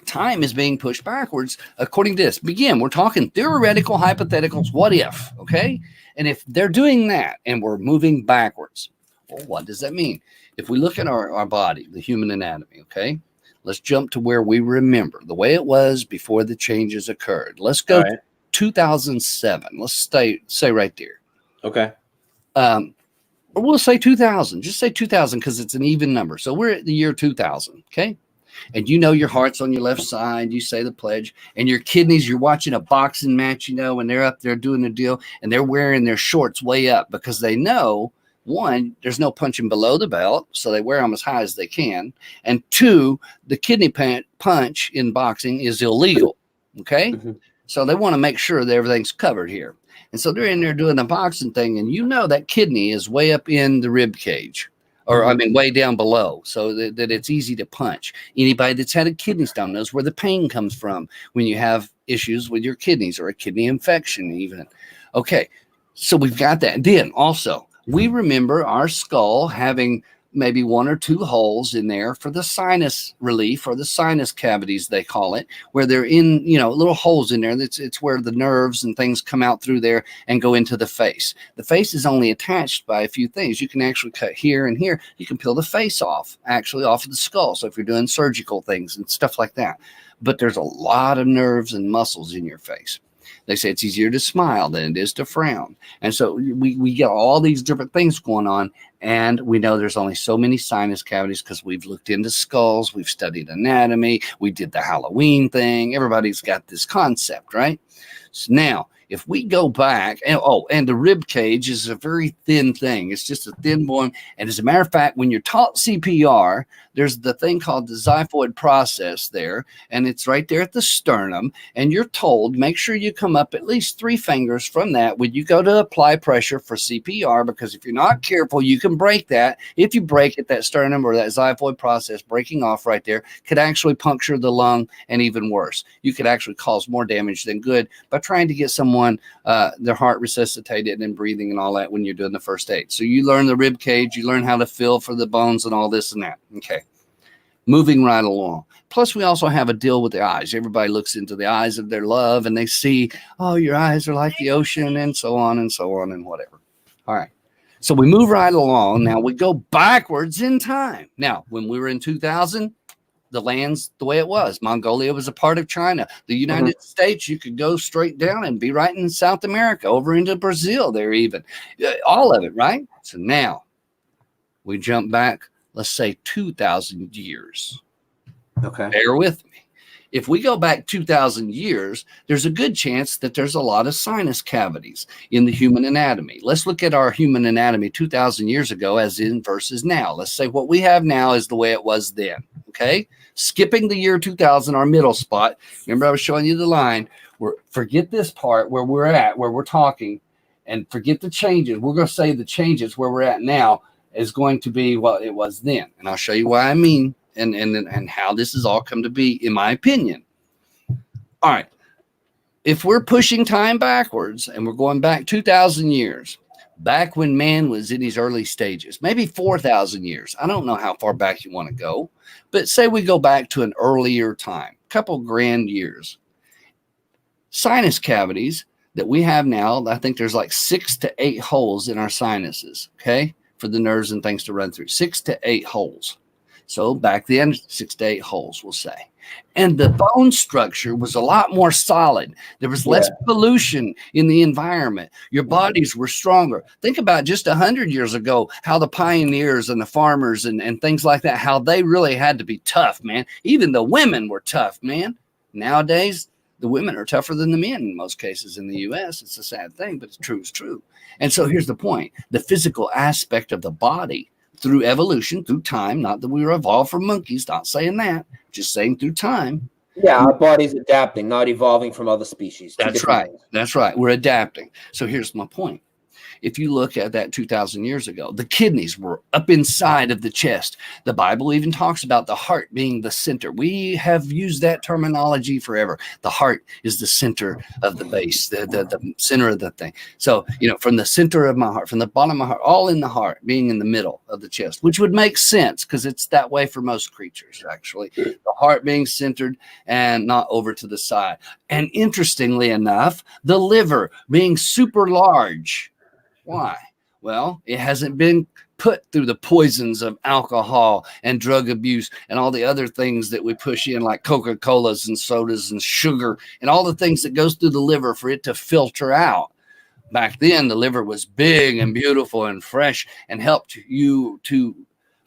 time is being pushed backwards according to this. Begin. We're talking theoretical hypotheticals. What if? Okay. And if they're doing that and we're moving backwards, well, what does that mean? If we look at our body, the human anatomy, okay, let's jump to where we remember the way it was before the changes occurred. Let's go to 2007. Let's say right there. Okay. Or we'll say 2000. Just say 2000 because it's an even number. So we're at the year 2000. Okay. And you know your heart's on your left side. You say the pledge, and your kidneys, you're watching a boxing match, you know, and they're up there doing the deal, and they're wearing their shorts way up because they know, one, there's no punching below the belt, so they wear them as high as they can. And two, the kidney punch in boxing is illegal. Okay. So they want to make sure that everything's covered here. And so they're in there doing the boxing thing, and you know that kidney is way up in the rib cage. Or, I mean, way down below, so that it's easy to punch. Anybody that's had a kidney stone knows where the pain comes from when you have issues with your kidneys or a kidney infection even. Okay, so we've got that. Then also, we remember our skull having maybe one or two holes in there for the sinus relief, or the sinus cavities, they call it, where they're in, you know, little holes in there. It's where the nerves and things come out through there and go into the face. The face is only attached by a few things. You can actually cut here and here. You can peel the face off, actually off of the skull. So if you're doing surgical things and stuff like that. But there's a lot of nerves and muscles in your face. They say it's easier to smile than it is to frown. And so we get all these different things going on. And we know there's only so many sinus cavities because we've looked into skulls. We've studied anatomy. We did the Halloween thing. Everybody's got this concept, right? So now, if we go back, and the rib cage is a very thin thing. It's just a thin one. And as a matter of fact, when you're taught CPR, there's the thing called the xiphoid process there, and it's right there at the sternum. And you're told, make sure you come up at least 3 fingers from that when you go to apply pressure for CPR, because if you're not careful, you can break that. If you break it, that sternum or that xiphoid process breaking off right there could actually puncture the lung, and even worse, you could actually cause more damage than good by trying to get someone their heart resuscitated and breathing and all that when you're doing the first aid. So you learn the rib cage, you learn how to feel for the bones and all this and that. Okay. Moving right along. Plus, we also have a deal with the eyes. Everybody looks into the eyes of their love and they see, oh, your eyes are like the ocean, and so on and so on and whatever. All right. So we move right along. Now we go backwards in time. Now, when we were in 2000, the land's the way it was. Mongolia was a part of China. The United States, you could go straight down and be right in South America, over into Brazil there even. All of it, right? So now we jump back, let's say 2,000 years. Okay. Bear with me. If we go back 2,000 years, there's a good chance that there's a lot of sinus cavities in the human anatomy. Let's look at our human anatomy 2,000 years ago as in versus now. Let's say what we have now is the way it was then, okay? Skipping the year 2000, our middle spot. Remember I was showing you the line. Forget this part where we're at, where we're talking, and forget the changes. We're going to say the changes where we're at now is going to be what it was then. And I'll show you what I mean. And how this has all come to be, in my opinion. All right. If we're pushing time backwards and we're going back 2,000 years, back when man was in his early stages, maybe 4,000 years. I don't know how far back you want to go, but say we go back to an earlier time, a couple grand years. Sinus cavities that we have now, I think there's like 6 to 8 holes in our sinuses, okay, for the nerves and things to run through. 6 to 8 holes. So back then, 6 to 8 holes, we'll say. And the bone structure was a lot more solid. There was less pollution in the environment. Your bodies were stronger. Think about just 100 years ago, how the pioneers and the farmers and things like that, how they really had to be tough, man. Even the women were tough, man. Nowadays, the women are tougher than the men in most cases in the U.S. It's a sad thing, but it's true. And so here's the point. The physical aspect of the body, through evolution, through time, not that we were evolved from monkeys, not saying that, just saying through time. Yeah, our body's adapting, not evolving from other species. That's right. That's right. We're adapting. So here's my point. if you look at that 2,000 years ago, the kidneys were up inside of the chest. The Bible even talks about the heart being the center. We have used that terminology forever. The heart is the center of the base, the center of the thing. So, from the center of my heart, from the bottom of my heart, all in the heart, being in the middle of the chest, which would make sense because it's that way for most creatures, actually. The heart being centered and not over to the side. And interestingly enough, the liver being super large. Why? Well, it hasn't been put through the poisons of alcohol and drug abuse and all the other things that we push in, like Coca-Colas and sodas and sugar and all the things that goes through the liver for it to filter out. Back then, the liver was big and beautiful and fresh and helped you to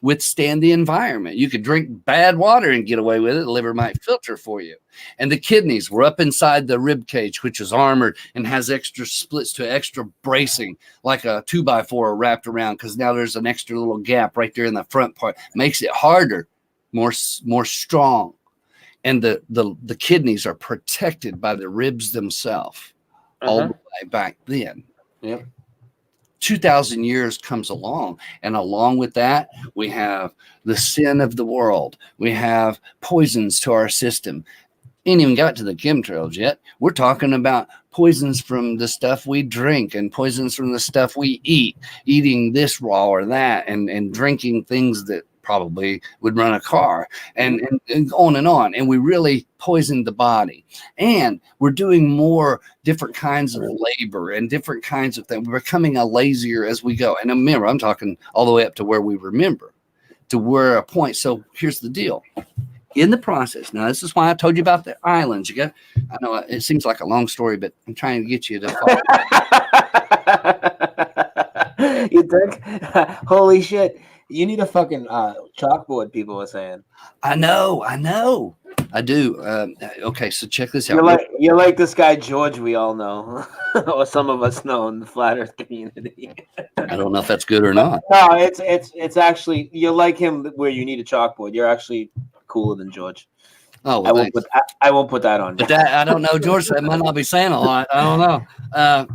withstand the environment. You could drink bad water and get away with it. The liver might filter for you. And the kidneys were up inside the rib cage, which is armored and has extra splits to extra bracing, like a 2x4 wrapped around, because now there's an extra little gap right there in the front part. Makes it harder, more strong. And the kidneys are protected by the ribs themselves all the way back then. Yep. 2,000 years comes along, and along with that, we have the sin of the world. We have poisons to our system. Ain't even got to the chemtrails yet. We're talking about poisons from the stuff we drink and poisons from the stuff we eat, eating this raw or that, and drinking things that probably would run a car, and on and on. And we really poisoned the body. And we're doing more different kinds of labor and different kinds of things. We're becoming a lazier as we go. And remember, I'm talking all the way up to where we remember, to where a point. So here's the deal. In the process, now this is why I told you about the islands. I know it seems like a long story, but I'm trying to get you to follow. You think? Holy shit. You need a fucking chalkboard, people are saying. I know. I do. Okay, so check this out. You're like this guy George we all know, or some of us know in the flat Earth community. I don't know if that's good or not. No, it's actually, you're like him where you need a chalkboard. You're actually cooler than George. Oh, well, I won't put that on. But that, I don't know, George. That might not be saying a lot. I don't know.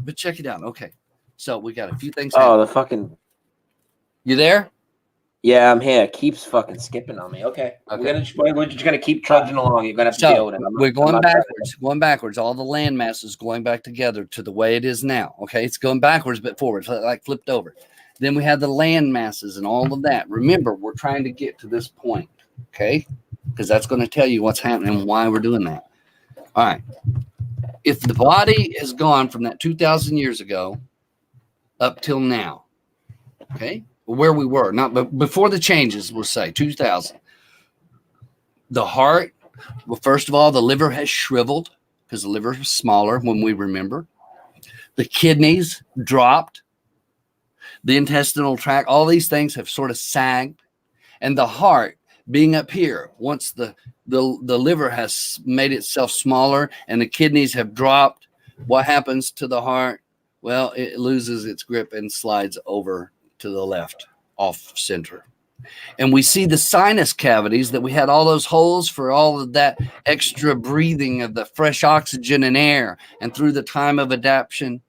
But check it out. Okay, so we got a few things. Oh, the fucking. You there? Yeah, I'm here. It keeps fucking skipping on me. Okay. We're just gonna keep trudging along. You're gonna have to deal with it. We're going backwards. Going backwards. All the land masses going back together to the way it is now. Okay, it's going backwards but forwards, like flipped over. Then we have the land masses and all of that. Remember, we're trying to get to this point. Okay, because that's going to tell you what's happening and why we're doing that. All right. If the body is gone from that 2,000 years ago up till now, okay, where we were, not but before the changes, we'll say 2,000. The heart, well, first of all, the liver has shriveled because the liver is smaller when we remember. The kidneys dropped. The intestinal tract, all these things have sort of sagged. And the heart being up here, once the liver has made itself smaller and the kidneys have dropped, what happens to the heart? Well, it loses its grip and slides over to the left, off center. And we see the sinus cavities that we had all those holes for all of that extra breathing of the fresh oxygen and air. And through the time of adaptation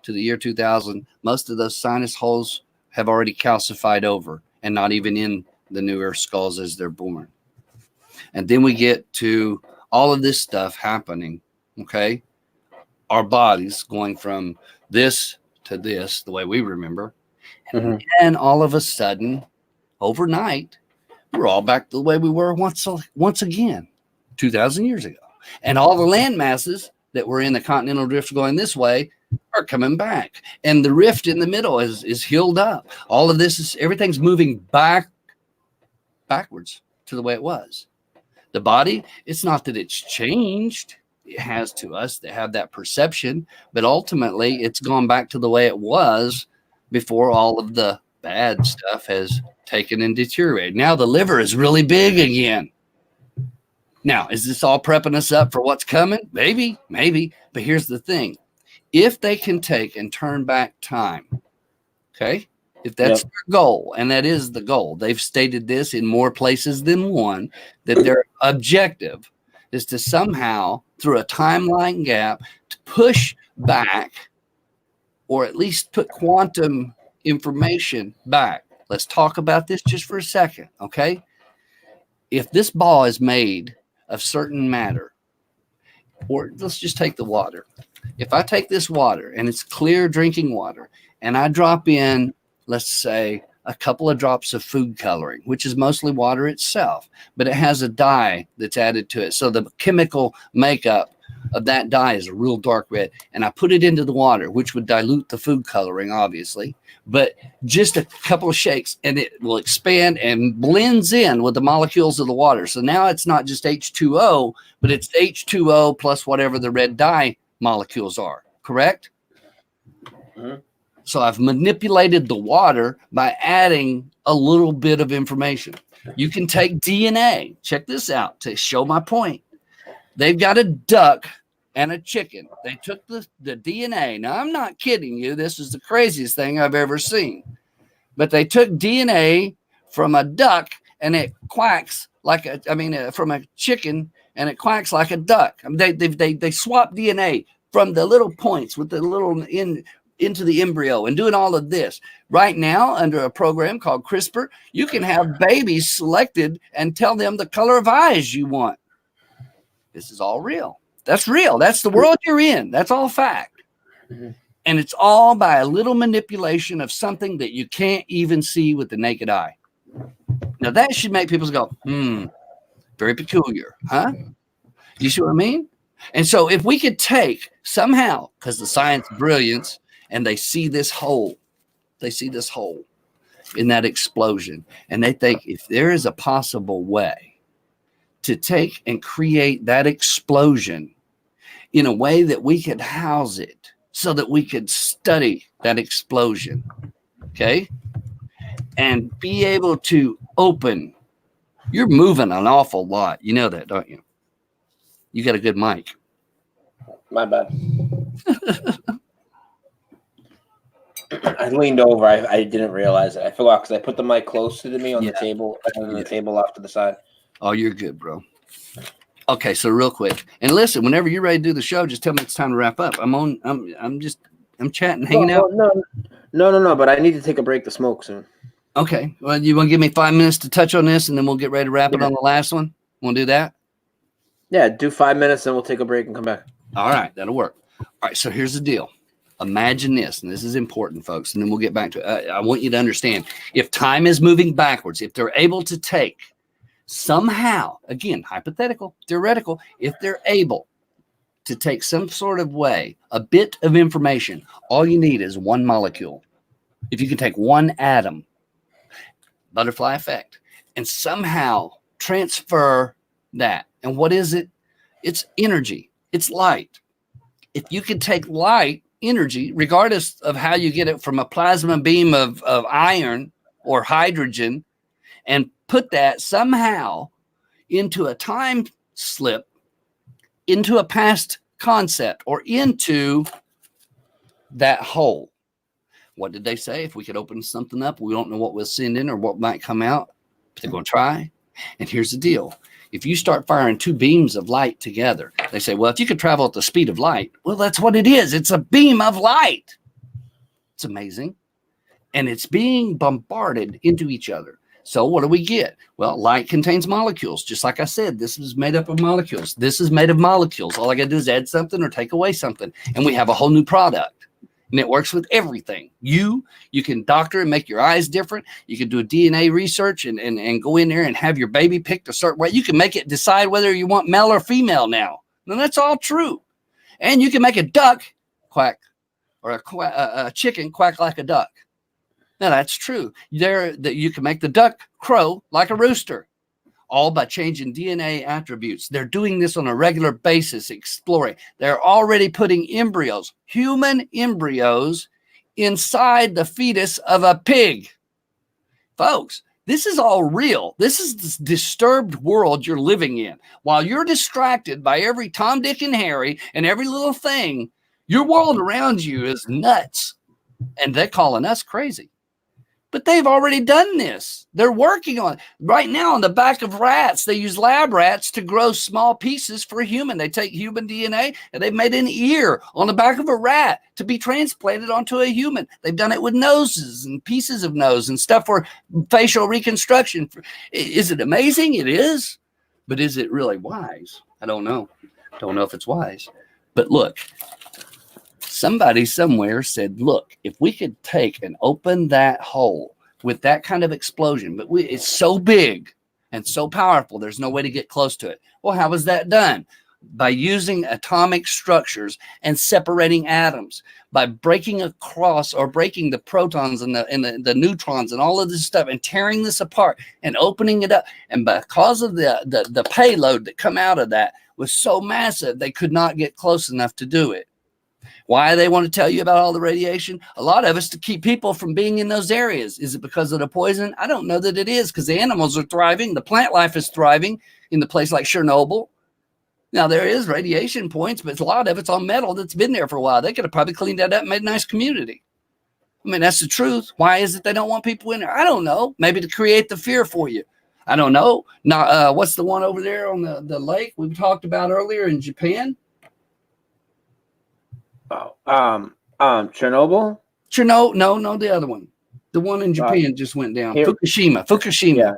to the year 2000, most of those sinus holes have already calcified over and not even in the newer skulls as they're born. And then we get to all of this stuff happening, okay? Our bodies going from this to this, the way we remember. And then all of a sudden, overnight, we're all back to the way we were once again, 2,000 years ago. And all the land masses that were in the continental drift going this way are coming back. And the rift in the middle is healed up. All of this is, everything's moving backwards to the way it was. The body, it's not that it's changed. It has to us that have that perception, but ultimately it's gone back to the way it was before all of the bad stuff has taken and deteriorated. Now the liver is really big again. Now, is this all prepping us up for what's coming? Maybe. But here's the thing. If they can take and turn back time, okay, if that's their goal, and that is the goal, they've stated this in more places than one, that their objective is to somehow, through a timeline gap, to push back or at least put quantum information back. Let's talk about this just for a second, okay? If this ball is made of certain matter, or let's just take the water. If I take this water and it's clear drinking water, and I drop in, let's say, a couple of drops of food coloring, which is mostly water itself, but it has a dye that's added to it. So the chemical makeup of that dye is a real dark red. And I put it into the water, which would dilute the food coloring, obviously, but just a couple of shakes and it will expand and blends in with the molecules of the water. So now it's not just H2O, but it's H2O plus whatever the red dye molecules are, correct? Mhm. So I've manipulated the water by adding a little bit of information. You can take DNA. Check this out to show my point. They've got a duck and a chicken. They took the DNA. Now, I'm not kidding you. This is the craziest thing I've ever seen. But they took DNA from a duck and it quacks like from a chicken and it quacks like a duck. I mean, they swapped DNA from the little points with the little into the embryo and doing all of this. Right now, under a program called CRISPR, you can have babies selected and tell them the color of eyes you want. This is all real. That's real. That's the world you're in. That's all fact. Mm-hmm. And it's all by a little manipulation of something that you can't even see with the naked eye. Now, that should make people go, very peculiar, huh? You see what I mean? And so if we could take somehow, because the science brilliance, and they see this hole in that explosion, and they think if there is a possible way to take and create that explosion in a way that we could house it so that we could study that explosion, okay, and be able to open. You're moving an awful lot. You know that, don't you? You got a good mic. My bad. I leaned over. I didn't realize it. I forgot because I put the mic closer to me on the table and then the table off to the side. Oh, you're good, bro. Okay, so real quick, and listen, whenever you're ready to do the show, just tell me it's time to wrap up. I'm chatting, hanging out. No. But I need to take a break to smoke soon. Okay, well, you want to give me 5 minutes to touch on this, and then we'll get ready to wrap it on the last one. Want to do that? Yeah, do 5 minutes, then we'll take a break and come back. All right, that'll work. All right, so here's the deal. Imagine this, and this is important, folks, and then we'll get back to it. I want you to understand, if time is moving backwards, if they're able to take somehow, again, hypothetical, theoretical, if they're able to take some sort of way, a bit of information, all you need is one molecule. If you can take one atom, butterfly effect, and somehow transfer that. And what is it? It's energy. It's light. If you can take light energy, regardless of how you get it from a plasma beam of iron or hydrogen, and put that somehow into a time slip, into a past concept, or into that hole. What did they say? If we could open something up, we don't know what we'll send in or what might come out. They're going to try. And here's the deal. If you start firing two beams of light together, they say, well, if you could travel at the speed of light, well, that's what it is. It's a beam of light. It's amazing. And it's being bombarded into each other. So what do we get? Well, light contains molecules. Just like I said, this is made up of molecules. This is made of molecules. All I got to do is add something or take away something, and we have a whole new product. And it works with everything. You can doctor and make your eyes different. You can do a DNA research and go in there and have your baby picked a certain way. You can make it decide whether you want male or female now. And that's all true. And you can make a duck quack or a chicken quack like a duck. Now, that's true. You can make the duck crow like a rooster, all by changing DNA attributes. They're doing this on a regular basis, exploring. They're already putting embryos, human embryos, inside the fetus of a pig. Folks, this is all real. This is this disturbed world you're living in. While you're distracted by every Tom, Dick, and Harry and every little thing, your world around you is nuts. And they're calling us crazy. But they've already done this. They're working on it. Right now on the back of rats. They use lab rats to grow small pieces for a human. They take human DNA and they've made an ear on the back of a rat to be transplanted onto a human. They've done it with noses and pieces of nose and stuff for facial reconstruction. Is it amazing? It is. But is it really wise? I don't know. Don't know if it's wise. But look, somebody somewhere said, look, if we could take and open that hole with that kind of explosion, but it's so big and so powerful, there's no way to get close to it. Well, how was that done? By using atomic structures and separating atoms, by breaking across or breaking the protons and the neutrons and all of this stuff and tearing this apart and opening it up. And because of the payload that come out of that was so massive, they could not get close enough to do it. Why they want to tell you about all the radiation? A lot of us to keep people from being in those areas. Is it because of the poison? I don't know that it is, because the animals are thriving. The plant life is thriving in the place like Chernobyl. Now, there is radiation points, but a lot of it's on metal that's been there for a while. They could have probably cleaned that up and made a nice community. I mean, that's the truth. Why is it they don't want people in there? I don't know. Maybe to create the fear for you. I don't know. Now, what's the one over there on the lake we talked about earlier in Japan? Chernobyl? No, the other one. The one in Japan just went down. Here. Fukushima. Yeah.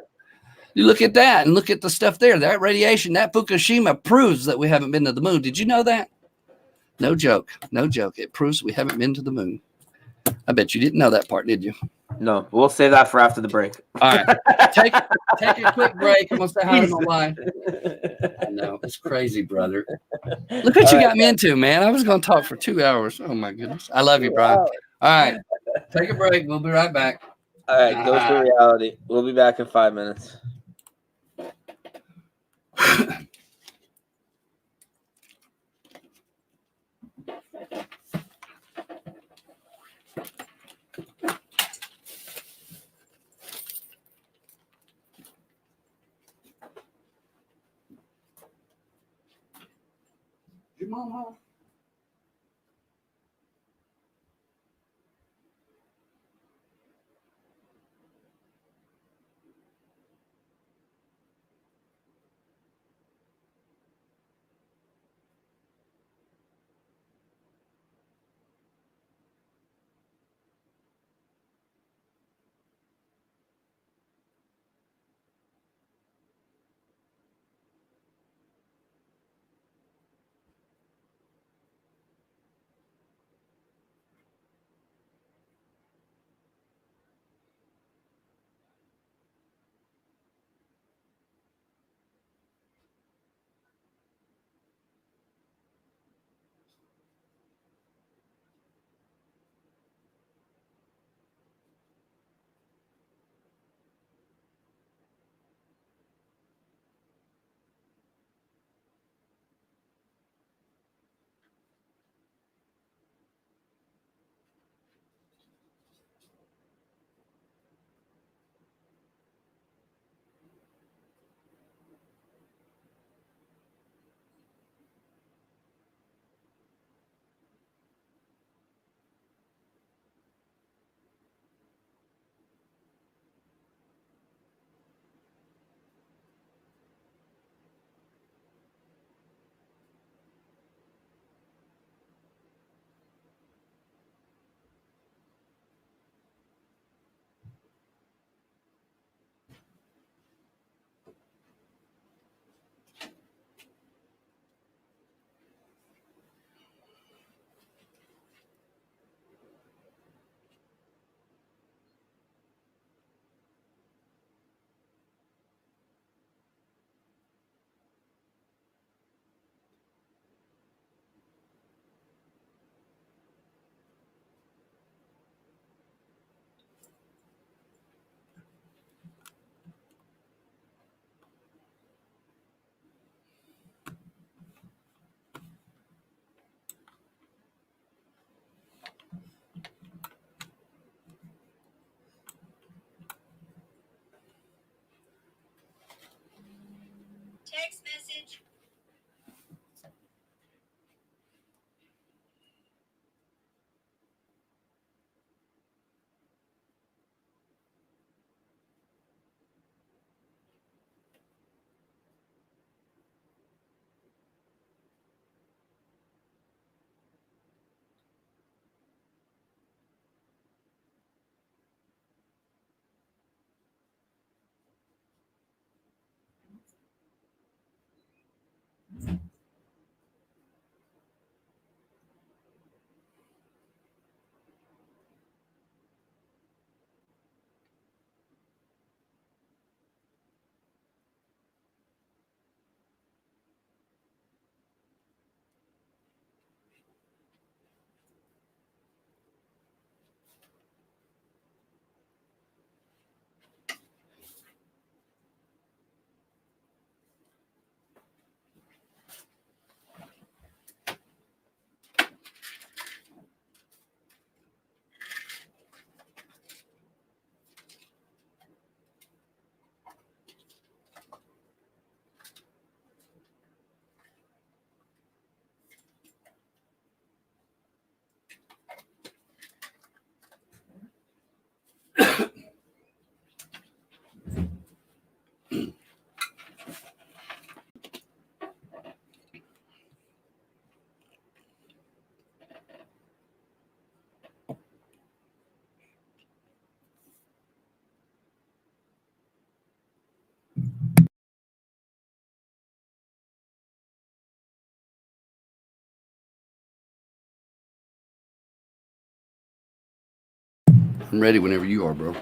You look at that and look at the stuff there. That radiation, that Fukushima proves that we haven't been to the moon. Did you know that? No joke. No joke. It proves we haven't been to the moon. I bet you didn't know that part, did you? No, we'll save that for after the break. All right. Take a quick break. I'm going to say hi to my wife. I know. It's crazy, brother. Look what you got me into, man. I was going to talk for 2 hours. Oh, my goodness. I love you, Brian. All right. Take a break. We'll be right back. All right. Dose of reality. We'll be back in 5 minutes. Your mom home? Text message. I'm ready whenever you are, bro.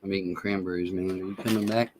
I'm eating cranberries, man. Are you coming back?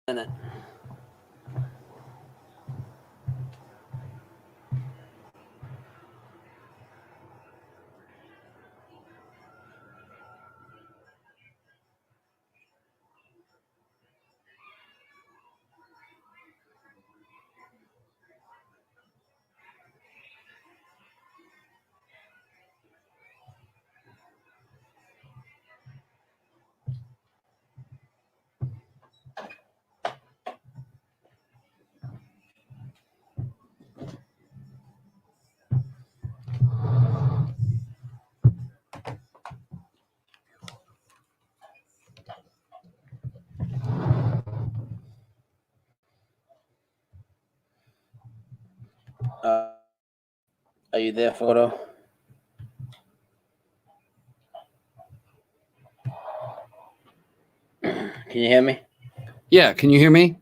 Minute. Are you there, Photo? Can you hear me? Yeah, can you hear me?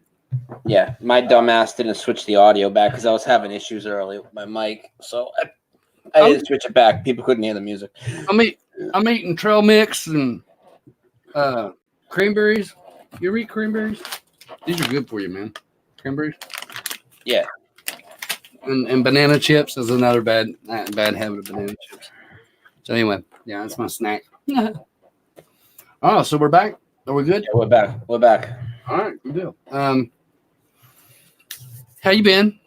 Yeah, my dumbass didn't switch the audio back because I was having issues earlier with my mic, so I didn't switch it back. People couldn't hear the music. I'm eating trail mix and cranberries. You eat cranberries? These are good for you, man. Cranberries. Yeah. And banana chips is another bad habit of banana chips. So anyway, yeah, that's my snack. Oh, so we're back. Are we good? Yeah, we're back. We're back. All right, good deal. How you been?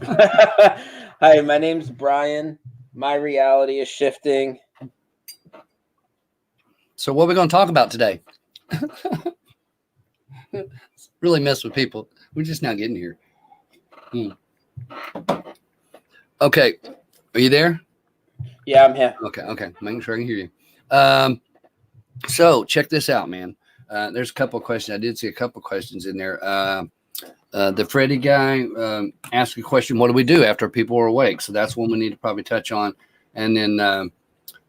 Hi, my name's Brian. My reality is shifting. So what are we going to talk about today? Really mess with people. We're just now getting here. Okay. Are you there? Yeah, I'm here. Okay. Making sure I can hear you. So check this out, man. There's a couple of questions. I did see a couple of questions in there. The Freddie guy asked a question, what do we do after people are awake? So that's one we need to probably touch on. And then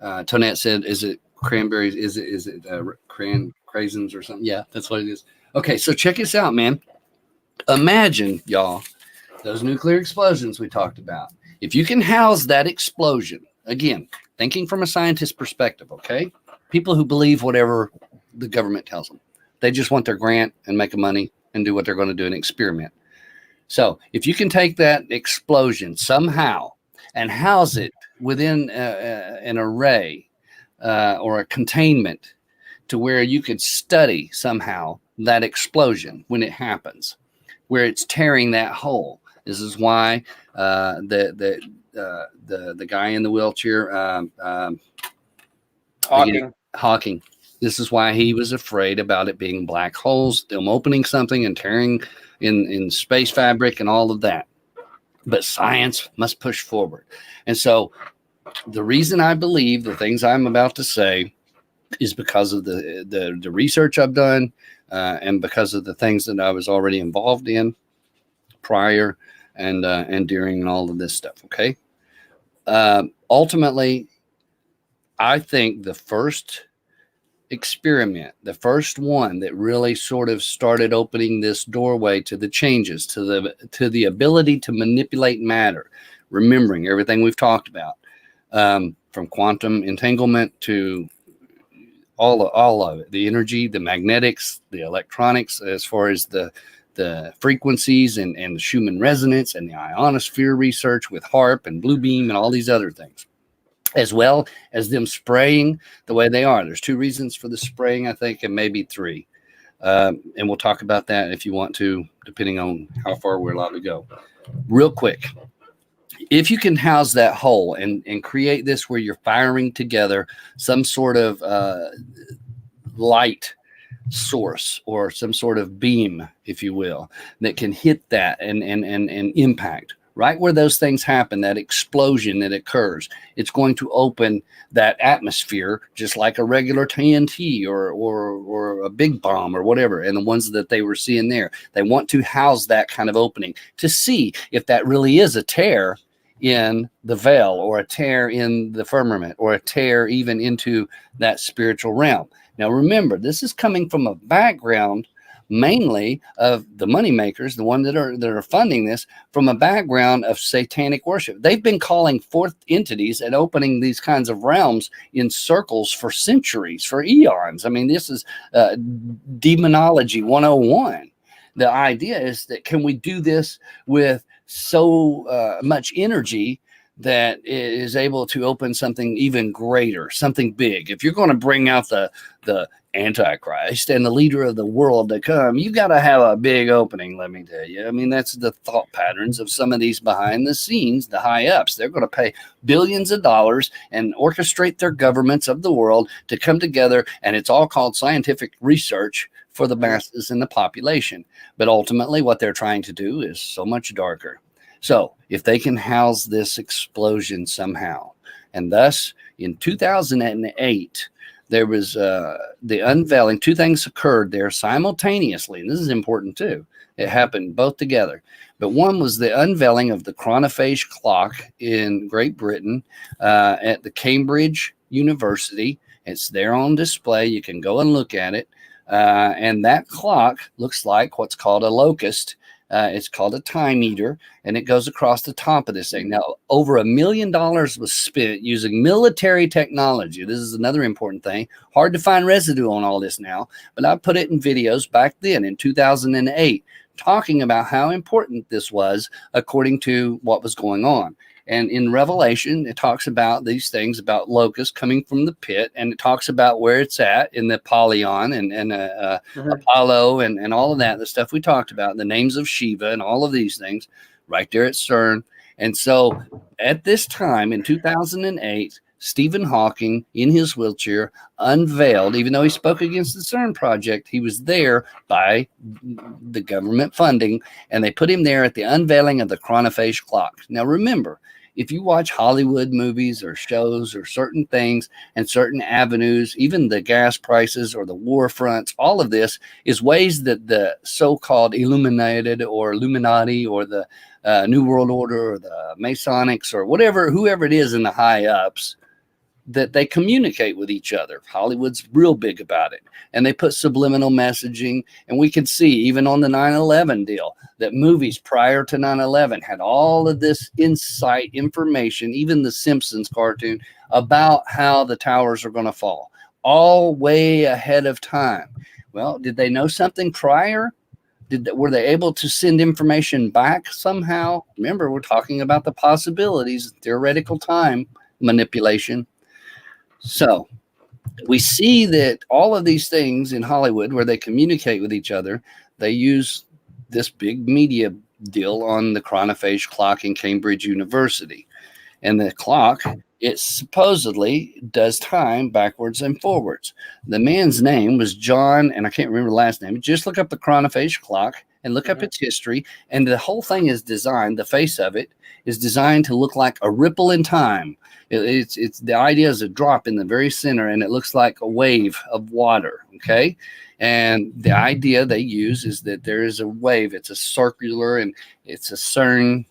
Tonette said, is it cranberries? Is it craisins or something? Yeah, that's what it is. Okay, so check this out, man. Imagine, y'all, those nuclear explosions we talked about. If you can house that explosion, again, thinking from a scientist perspective, okay? People who believe whatever the government tells them. They just want their grant and make money and do what they're going to do and experiment. So if you can take that explosion somehow and house it within an array or a containment to where you could study somehow that explosion when it happens, where it's tearing that hole. This is why the guy in the wheelchair, Hawking. This is why he was afraid about it being black holes, them opening something and tearing in space fabric and all of that. But science must push forward. And so the reason I believe the things I'm about to say is because of the research I've done and because of the things that I was already involved in prior and during and all of this stuff. Okay. Ultimately, I think the first experiment, the first one that really sort of started opening this doorway to the changes, to the ability to manipulate matter, remembering everything we've talked about, from quantum entanglement to all of it, the energy, the magnetics, the electronics, as far as the frequencies and the Schumann resonance and the ionosphere research with HARP and Blue Beam and all these other things, as well as them spraying the way they are. There's 2 reasons for the spraying, I think, and maybe 3. And we'll talk about that if you want to, depending on how far we're allowed to go. Real quick, if you can house that hole and create this where you're firing together some sort of light source or some sort of beam, if you will, that can hit that and impact right where those things happen, that explosion that occurs, it's going to open that atmosphere just like a regular TNT or a big bomb or whatever. And the ones that they were seeing there, they want to house that kind of opening to see if that really is a tear in the veil or a tear in the firmament or a tear even into that spiritual realm. Now, remember, this is coming from a background mainly of the money makers, the one that are funding this, from a background of satanic worship. They've been calling forth entities and opening these kinds of realms in circles for centuries, for eons. I mean, this is demonology 101. The idea is that can we do this with so much energy that is able to open something even greater, something big? If you're going to bring out the Antichrist and the leader of the world to come, you got to have a big opening, let me tell you. I mean, that's the thought patterns of some of these behind the scenes, the high ups. They're going to pay billions of dollars and orchestrate their governments of the world to come together, and it's all called scientific research for the masses and the population. But ultimately, what they're trying to do is so much darker. So if they can house this explosion somehow, and thus in 2008, there was the unveiling. 2 things occurred there simultaneously, and this is important too. It happened both together. But one was the unveiling of the chronophage clock in Great Britain at the Cambridge University. It's there on display. You can go and look at it. And that clock looks like what's called a locust. It's called a time eater, and it goes across the top of this thing. Now, over $1 million was spent using military technology. This is another important thing. Hard to find residue on all this now, but I put it in videos back then in 2008, talking about how important this was according to what was going on. And in Revelation, it talks about these things about locusts coming from the pit, and it talks about where it's at in the Polyon and Apollo and all of that, the stuff we talked about, the names of Shiva and all of these things right there at CERN. And so at this time in 2008, Stephen Hawking in his wheelchair unveiled, even though he spoke against the CERN project, he was there by the government funding, and they put him there at the unveiling of the chronophage clock. Now remember, if you watch Hollywood movies or shows or certain things and certain avenues, even the gas prices or the war fronts, all of this is ways that the so-called illuminated or Illuminati or the New World Order or the Masonics or whatever, whoever it is in the high ups, that they communicate with each other. Hollywood's real big about it. And they put subliminal messaging. And we can see even on the 9/11 deal that movies prior to 9/11 had all of this insight information, even the Simpsons cartoon, about how the towers are going to fall, all way ahead of time. Well, did they know something prior? Were they able to send information back somehow? Remember, we're talking about the possibilities, theoretical time manipulation. So we see that all of these things in Hollywood where they communicate with each other, they use this big media deal on the chronophage clock in Cambridge University. And the clock, it supposedly does time backwards and forwards. The man's name was John, and I can't remember the last name. Just look up the chronophage clock and look up its history. And the whole thing is designed, the face of it is designed to look like a ripple in time. It's the idea is a drop in the very center, and it looks like a wave of water. Okay. And the idea they use is that there is a wave. It's a circular and it's a CERN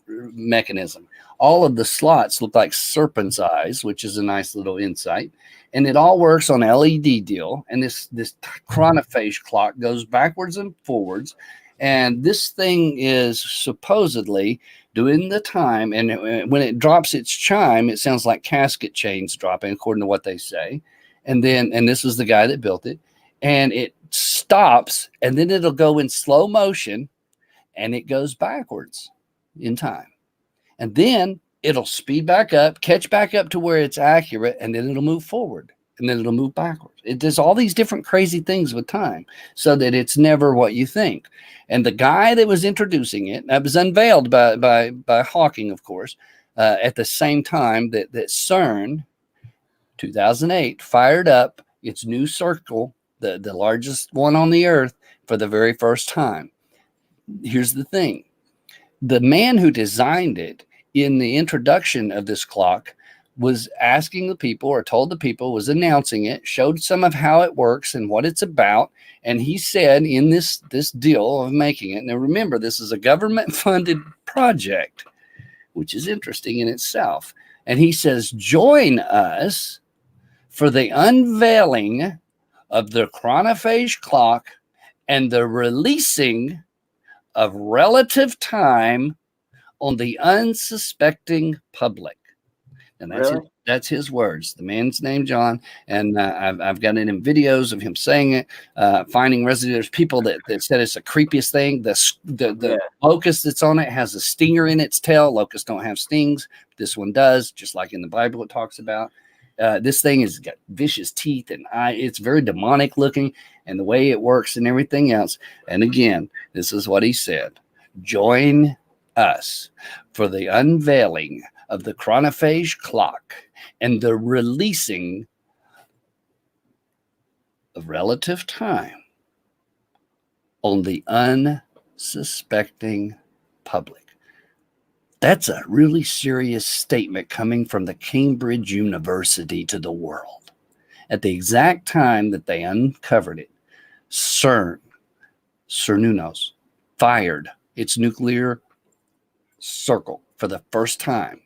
mechanism. All of the slots look like serpent's eyes, which is a nice little insight. And it all works on LED deal. And this chronophage clock goes backwards and forwards. And this thing is supposedly doing the time. And when it drops its chime, it sounds like casket chains dropping, according to what they say. And this was the guy that built it. And it stops, and then it'll go in slow motion, and it goes backwards in time. And then it'll speed back up, catch back up to where it's accurate, and then it'll move forward, and then it'll move backwards. It does all these different crazy things with time so that it's never what you think. And the guy that was introducing it, that was unveiled by Hawking, of course, at the same time that CERN, 2008, fired up its new circle, the largest one on the earth, for the very first time. Here's the thing. The man who designed it in the introduction of this clock was asking the people, or told the people, was announcing it, showed some of how it works and what it's about. And he said in this deal of making it, now remember, this is a government funded project, which is interesting in itself. And he says, join us for the unveiling of the chronophage clock and the releasing of relative time on the unsuspecting public. And that's his words. The man's name, John, and I've got it in videos of him saying it, finding residue. There's people that said it's the creepiest thing. The locust that's on it has a stinger in its tail. Locusts don't have stings. This one does, just like in the Bible it talks about. This thing has got vicious teeth and it's very demonic looking, and the way it works and everything else. And again, this is what he said. Join us for the unveiling of the chronophage clock and the releasing of relative time on the unsuspecting public. That's a really serious statement coming from the Cambridge University to the world. At the exact time that they uncovered it, CERNUNOS, fired its nuclear circle for the first time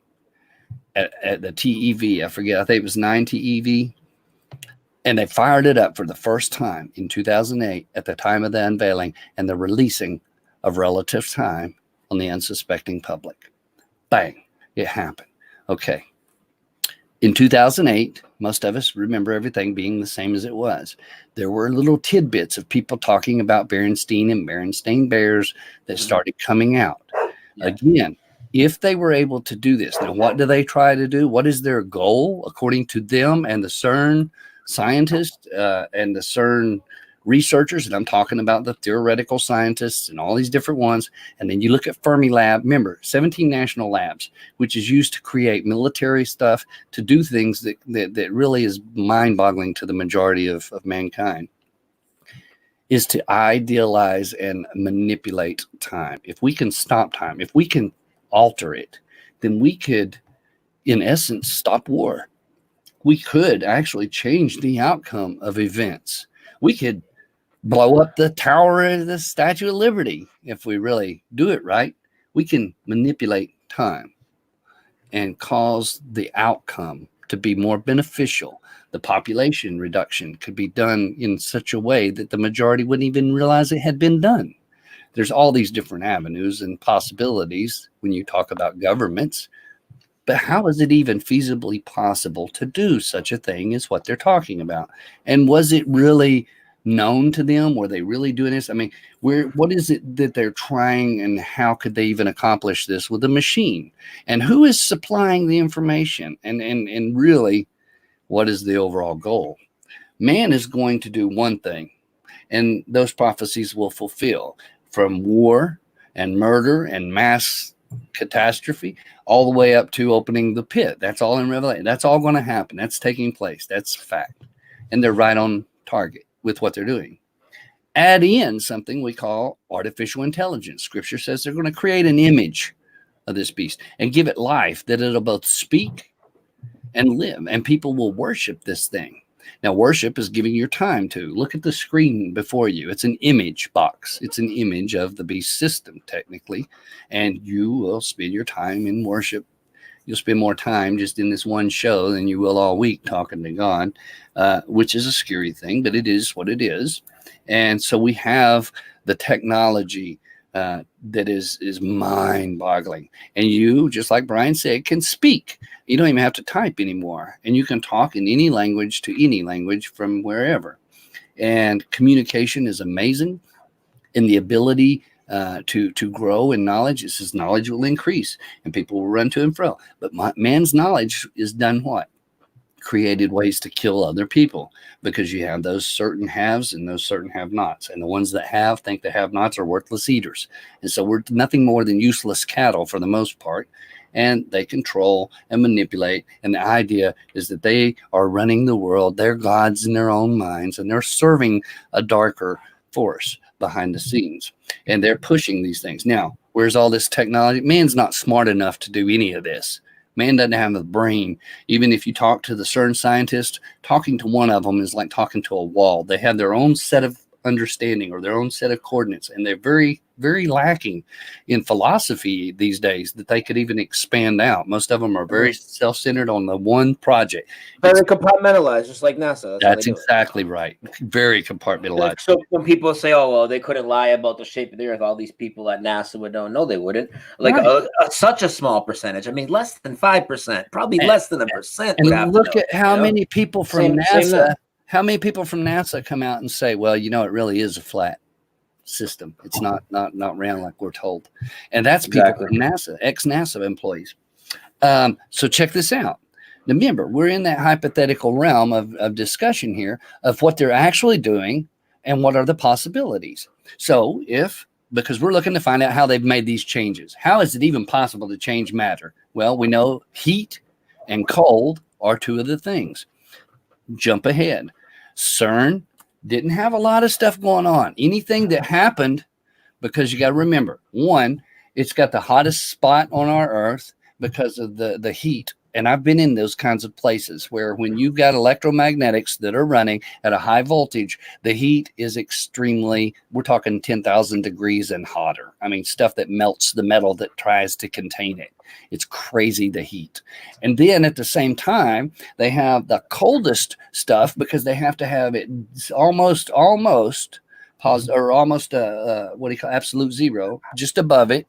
at the TeV. I forget, I think it was 9 TeV. And they fired it up for the first time in 2008 at the time of the unveiling and the releasing of relative time on the unsuspecting public. Bang, it happened. Okay. In 2008, most of us remember everything being the same as it was. There were little tidbits of people talking about Berenstein and Berenstain Bears that started coming out. Again, if they were able to do this, now what do they try to do? What is their goal, according to them and the CERN scientists and the CERN researchers? And I'm talking about the theoretical scientists and all these different ones. And then you look at Fermilab. Remember, 17 national labs, which is used to create military stuff, to do things that really is mind-boggling to the majority of mankind, is to idealize and manipulate time. If we can stop time, if we can alter it, then we could, in essence, stop war. We could actually change the outcome of events. We could blow up the tower of the Statue of Liberty if we really do it right. We can manipulate time and cause the outcome to be more beneficial. The population reduction could be done in such a way that the majority wouldn't even realize it had been done. There's all these different avenues and possibilities when you talk about governments, but how is it even feasibly possible to do such a thing as what they're talking about? And was it really known to them? Were they really doing this? I mean, what is it that they're trying, and how could they even accomplish this with a machine? And who is supplying the information? And really, what is the overall goal? Man is going to do one thing, and those prophecies will fulfill, from war and murder and mass catastrophe all the way up to opening the pit. That's all in Revelation. That's all going to happen. That's taking place. That's fact. And they're right on target with what they're doing. Add in something we call artificial intelligence. Scripture says they're going to create an image of this beast and give it life, that it'll both speak and live, and people will worship this thing. Now, worship is giving your time to look at the screen before you. It's an image box. It's an image of the beast system, technically, and you will spend your time in worship. You'll spend more time just in this one show than you will all week talking to God, which is a scary thing, but it is what it is. And so we have the technology that is mind-boggling. And you, just like Brian said, can speak. You don't even have to type anymore. And you can talk in any language to any language from wherever. And communication is amazing. And the ability to grow in knowledge, it says knowledge will increase and people will run to and fro. But man's knowledge is done what? Created ways to kill other people, because you have those certain haves and those certain have-nots, and the ones that have think the have-nots are worthless eaters, and so we're nothing more than useless cattle for the most part, and they control and manipulate. And the idea is that they are running the world. They're gods in their own minds, and they're serving a darker force behind the scenes, and they're pushing these things. Now, where's all this technology? Man's not smart enough to do any of this. Man doesn't have the brain. Even if you talk to the CERN scientists, talking to one of them is like talking to a wall. They have their own set of understanding or their own set of coordinates, and they're very, very lacking in philosophy these days that they could even expand out. Most of them are very self-centered on the one project. Very compartmentalized, just like NASA. That's exactly right. Very compartmentalized. So when people say, "Oh, well, they couldn't lie about the shape of the Earth," all these people at NASA would know. No, they wouldn't. Like such a small percentage. I mean, less than 5%, probably less than 1%. And look at how many people from NASA. How many people from NASA come out and say, "Well, you know, it really is a flat system. It's not round like we're told." And that's people from NASA, ex-NASA employees. So check this out. Now, remember, we're in that hypothetical realm of discussion here of what they're actually doing and what are the possibilities. So because we're looking to find out how they've made these changes. How is it even possible to change matter? Well, we know heat and cold are two of the things. Jump ahead. CERN didn't have a lot of stuff going on. Anything that happened, because you got to remember, one, it's got the hottest spot on our Earth because of the heat. And I've been in those kinds of places where when you've got electromagnetics that are running at a high voltage, the heat is extremely, we're talking 10,000 degrees and hotter. I mean, stuff that melts the metal that tries to contain it. It's crazy, the heat. And then at the same time, they have the coldest stuff because they have to have it almost positive or almost what do you call absolute zero, just above it.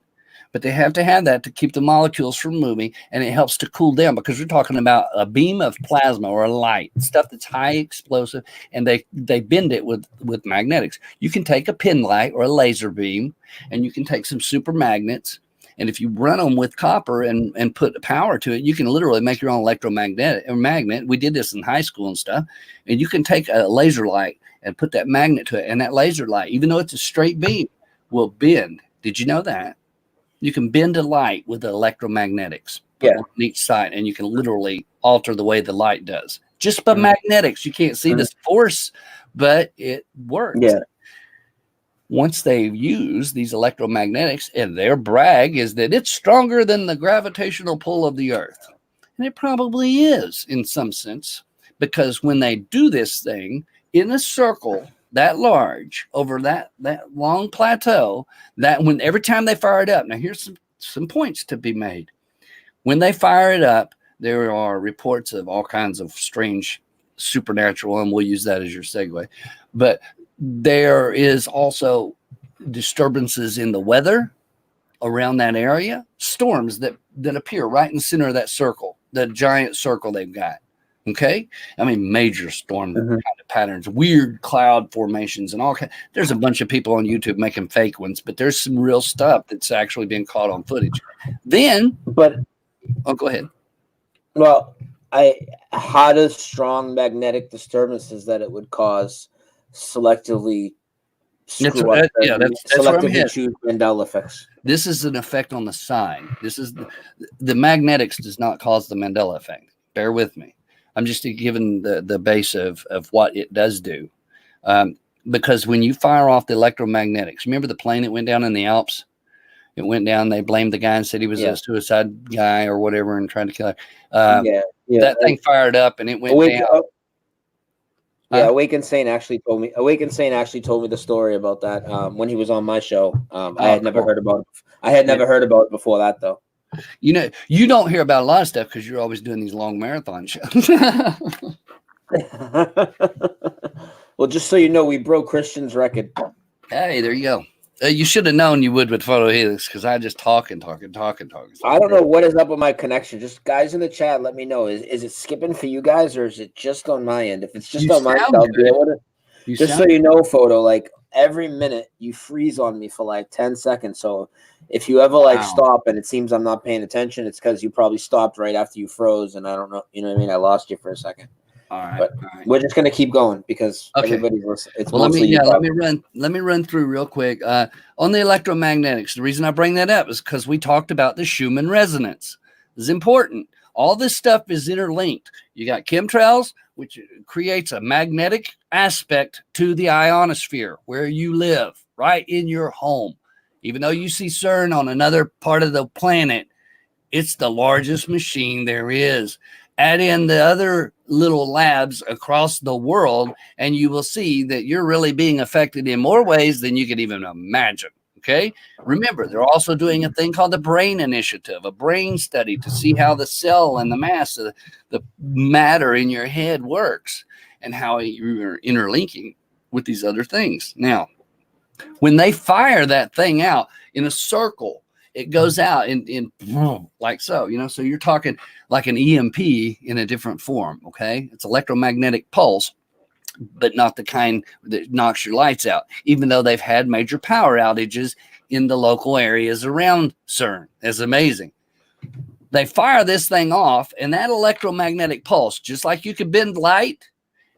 But they have to have that to keep the molecules from moving, and it helps to cool down because we're talking about a beam of plasma or a light, stuff that's high explosive, and they bend it with magnetics. You can take a pin light or a laser beam, and you can take some super magnets, and if you run them with copper and put power to it, you can literally make your own electromagnet or magnet. We did this in high school and stuff, and you can take a laser light and put that magnet to it, and that laser light, even though it's a straight beam, will bend. Did you know that? You can bend a light with the electromagnetics on each side, and you can literally alter the way the light does just by magnetics. You can't see this force, but it works. Yeah. Once they use these electromagnetics, and their brag is that it's stronger than the gravitational pull of the Earth. And it probably is in some sense, because when they do this thing in a circle that large over that long plateau, that when every time they fire it up, now here's some points to be made. When they fire it up, there are reports of all kinds of strange supernatural, and we'll use that as your segue. But there is also disturbances in the weather around that area, storms that appear right in the center of that circle, the giant circle they've got. Okay, I mean major storm kind of patterns, weird cloud formations, and all. There's a bunch of people on YouTube making fake ones, but there's some real stuff that's actually being caught on footage. Then, go ahead. Well, how does strong magnetic disturbances that it would cause selectively screw up? That's what I'm selectively choose Mandela effects. This is an effect on the side. This is the magnetics does not cause the Mandela effect. Bear with me. I'm just giving the base of what it does do. Because when you fire off the electromagnetics, remember the plane that went down in the Alps? It went down, they blamed the guy and said he was a suicide guy or whatever and tried to kill him. That thing fired up and it went down. Awake Insane actually told me. Awake Insane actually told me the story about that when he was on my show. I had never heard about it. I had never heard about it before that though. You know, you don't hear about a lot of stuff because you're always doing these long marathon shows. Well, just so you know, we broke Christian's record. Hey, there you go. You should have known you would with Photohelix because I just talk. I don't know what is up with my connection. Just guys in the chat, let me know. Is it skipping for you guys or is it just on my end? If it's just on my end, I'll be able to. Just so you know, Photo, like every minute you freeze on me for like 10 seconds. So if you ever stop and it seems I'm not paying attention, it's because you probably stopped right after you froze, and I don't know. You know what I mean? I lost you for a second. All right. But we're just gonna keep going because everybody's listening. It's well, mostly let me run through real quick on the electromagnetics. The reason I bring that up is because we talked about the Schumann resonance. This is important. All this stuff is interlinked. You got chemtrails, which creates a magnetic aspect to the ionosphere where you live, right in your home. Even though you see CERN on another part of the planet, it's the largest machine there is. Add in the other little labs across the world, and you will see that you're really being affected in more ways than you could even imagine. Okay. Remember, they're also doing a thing called the Brain Initiative, a brain study to see how the cell and the mass of the matter in your head works and how you're interlinking with these other things. Now, when they fire that thing out in a circle, it goes out in like so, you know, so you're talking like an EMP in a different form. Okay. It's electromagnetic pulse, but not the kind that knocks your lights out, even though they've had major power outages in the local areas around CERN. It's amazing. They fire this thing off, and that electromagnetic pulse, just like you could bend light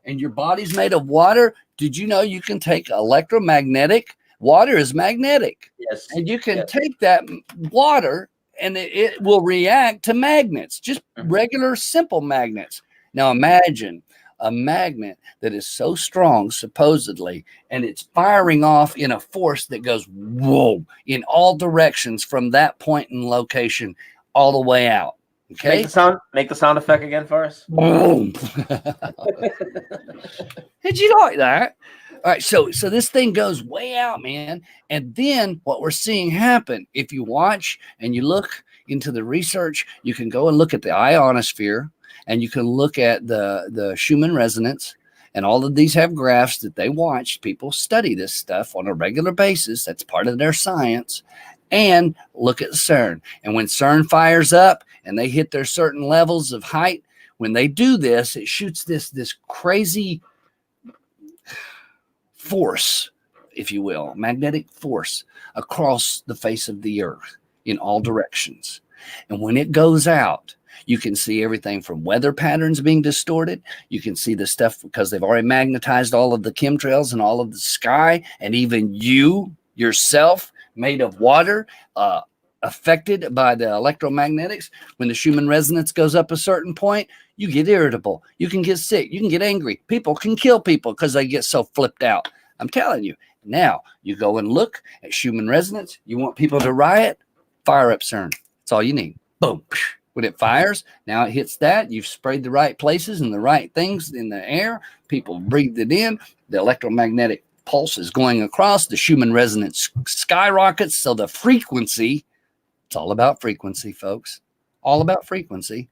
and your body's made of water. Did you know you can take electromagnetic? Water is magnetic. Yes. And you can take that water and it will react to magnets, just regular simple magnets. Now imagine a magnet that is so strong, supposedly, and it's firing off in a force that goes whoa in all directions from that point in location all the way out. Okay. Make the sound effect again for us. Boom. Did you like that? All right, so this thing goes way out, man. And then what we're seeing happen, if you watch and you look into the research, you can go and look at the ionosphere, and you can look at the Schumann resonance, And all of these have graphs that they watch. People study this stuff on a regular basis. That's part of their science. And look at CERN. And when CERN fires up and they hit their certain levels of height, when they do this, it shoots this crazy force, if you will, magnetic force across the face of the earth in all directions. And when it goes out, you can see everything from weather patterns being distorted. You can see the stuff because they've already magnetized all of the chemtrails and all of the sky, and even you yourself made of water, affected by the electromagnetics. When the Schumann resonance goes up a certain point, you get irritable. You can get sick. You can get angry. People can kill people because they get so flipped out. I'm telling you. Now, you go and look at Schumann resonance. You want people to riot? Fire up CERN. That's all you need. Boom. When it fires, now it hits that. You've sprayed the right places and the right things in the air. People breathed it in. The electromagnetic pulse is going across. The Schumann resonance skyrockets. So the frequency, it's all about frequency, folks. All about frequency.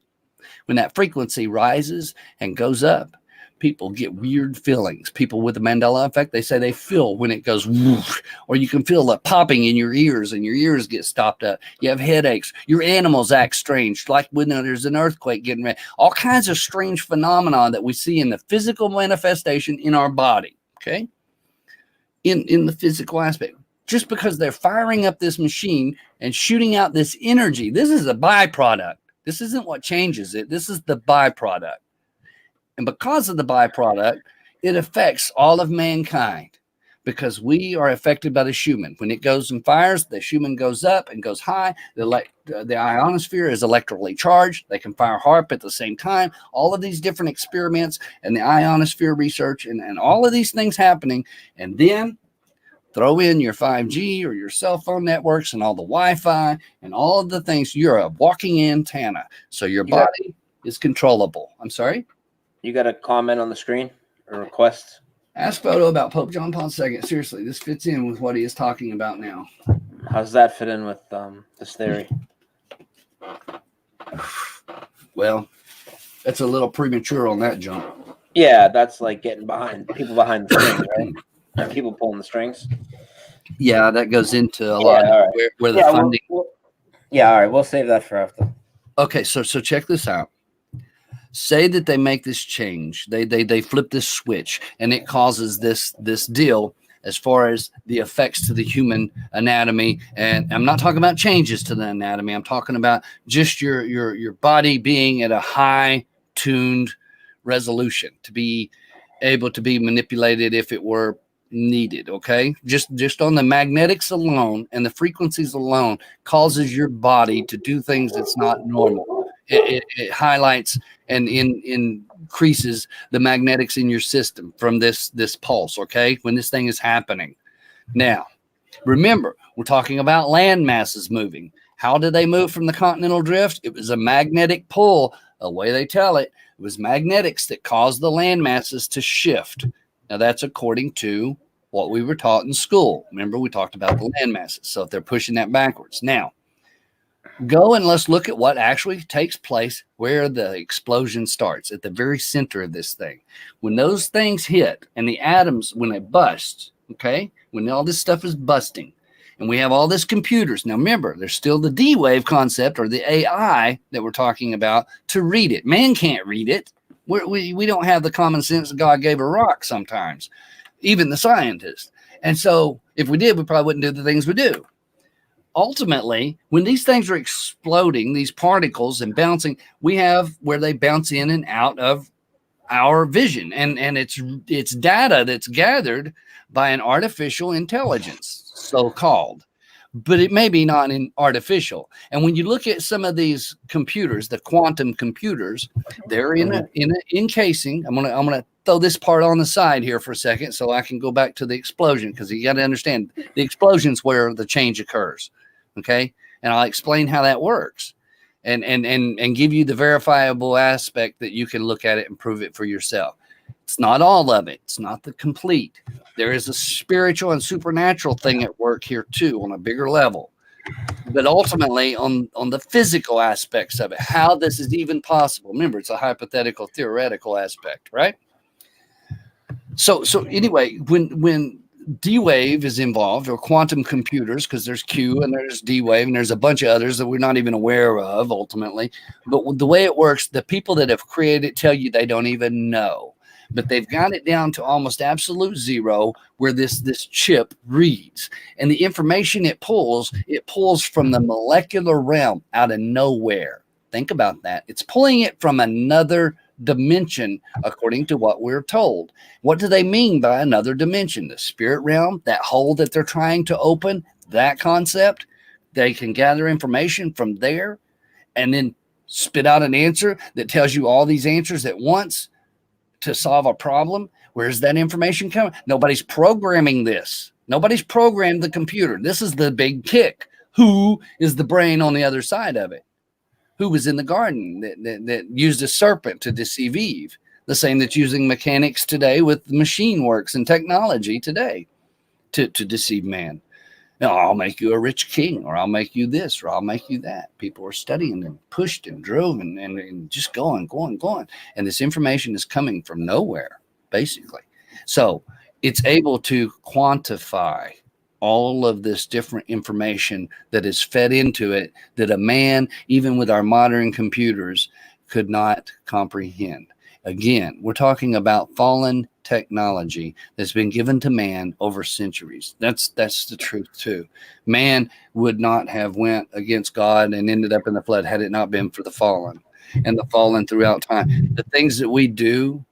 When that frequency rises and goes up, people get weird feelings. People with the Mandela effect, they say they feel when it goes whoosh, or you can feel the popping in your ears and your ears get stopped up. You have headaches. Your animals act strange, like when there's an earthquake getting ready. All kinds of strange phenomena that we see in the physical manifestation in our body, okay? In the physical aspect. Just because they're firing up this machine and shooting out this energy, this is a byproduct. This isn't what changes it. This is the byproduct. And because of the byproduct, it affects all of mankind because we are affected by the Schumann. When it goes and fires, the Schumann goes up and goes high. The ionosphere is electrically charged. They can fire HARP at the same time. All of these different experiments and the ionosphere research and all of these things happening. And then throw in your 5G or your cell phone networks and all the Wi-Fi and all of the things. You're a walking antenna. So your body is controllable. I'm sorry? You got a comment on the screen or request? Ask Photo about Pope John Paul II. Seriously, this fits in with what he is talking about now. How's that fit in with this theory? Well, that's a little premature on that jump. Yeah, that's like getting people behind the strings, right? People pulling the strings. Yeah, that goes into a lot of where the funding. All right. We'll save that for after. Okay, so check this out. Say that they make this change, they flip this switch, and it causes this deal as far as the effects to the human anatomy. And I'm not talking about changes to the anatomy. I'm talking about just your body being at a high tuned resolution to be able to be manipulated if it were needed. Okay, just on the magnetics alone and the frequencies alone causes your body to do things that's not normal. It highlights and increases the magnetics in your system from this pulse, okay, when this thing is happening. Now, remember, we're talking about land masses moving. How did they move from the continental drift? It was a magnetic pull. The way they tell it, it was magnetics that caused the land masses to shift. Now, that's according to what we were taught in school. Remember, we talked about the land masses. So if they're pushing that backwards. Now, go and let's look at what actually takes place where the explosion starts, at the very center of this thing. When those things hit and the atoms, when they bust, okay, when all this stuff is busting and we have all this computers. Now, remember, there's still the D-wave concept or the AI that we're talking about to read it. Man can't read it. We don't have the common sense that God gave a rock sometimes, even the scientists. And so if we did, we probably wouldn't do the things we do. Ultimately, when these things are exploding, these particles and bouncing, we have where they bounce in and out of our vision. And it's data that's gathered by an artificial intelligence, so-called. But it may be not artificial. And when you look at some of these computers, the quantum computers, they're in an encasing. I'm gonna throw this part on the side here for a second so I can go back to the explosion, because you got to understand the explosion's where the change occurs. Okay, and I'll explain how that works, and give you the verifiable aspect that you can look at it and prove it for yourself. It's not all of it. It's not the complete. There is a spiritual and supernatural thing at work here too, on a bigger level. But ultimately, on the physical aspects of it, how this is even possible. Remember, it's a hypothetical, theoretical aspect, right? So anyway, when D-Wave is involved, or quantum computers, because there's Q and there's D-Wave and there's a bunch of others that we're not even aware of ultimately. But the way it works, the people that have created it tell you they don't even know. But they've got it down to almost absolute zero where this chip reads. And the information it pulls from the molecular realm out of nowhere. Think about that. It's pulling it from another dimension, according to what we're told. What do they mean by another dimension? The spirit realm, that hole that they're trying to open, that concept. They can gather information from there and then spit out an answer that tells you all these answers at once to solve a problem. Where's that information coming? Nobody's programming this. Nobody's programmed the computer. This is the big kick. Who is the brain on the other side of it? Who was in the garden that used a serpent to deceive Eve? The same that's using mechanics today with machine works and technology today to deceive man. Now, I'll make you a rich king, or I'll make you this, or I'll make you that. People are studying and pushed and drove and just going. And this information is coming from nowhere, basically. So it's able to quantify all of this different information that is fed into it that a man, even with our modern computers, could not comprehend. Again, we're talking about fallen technology that's been given to man over centuries. That's the truth too. Man would not have went against God and ended up in the flood had it not been for the fallen, and the fallen throughout time. The things that we do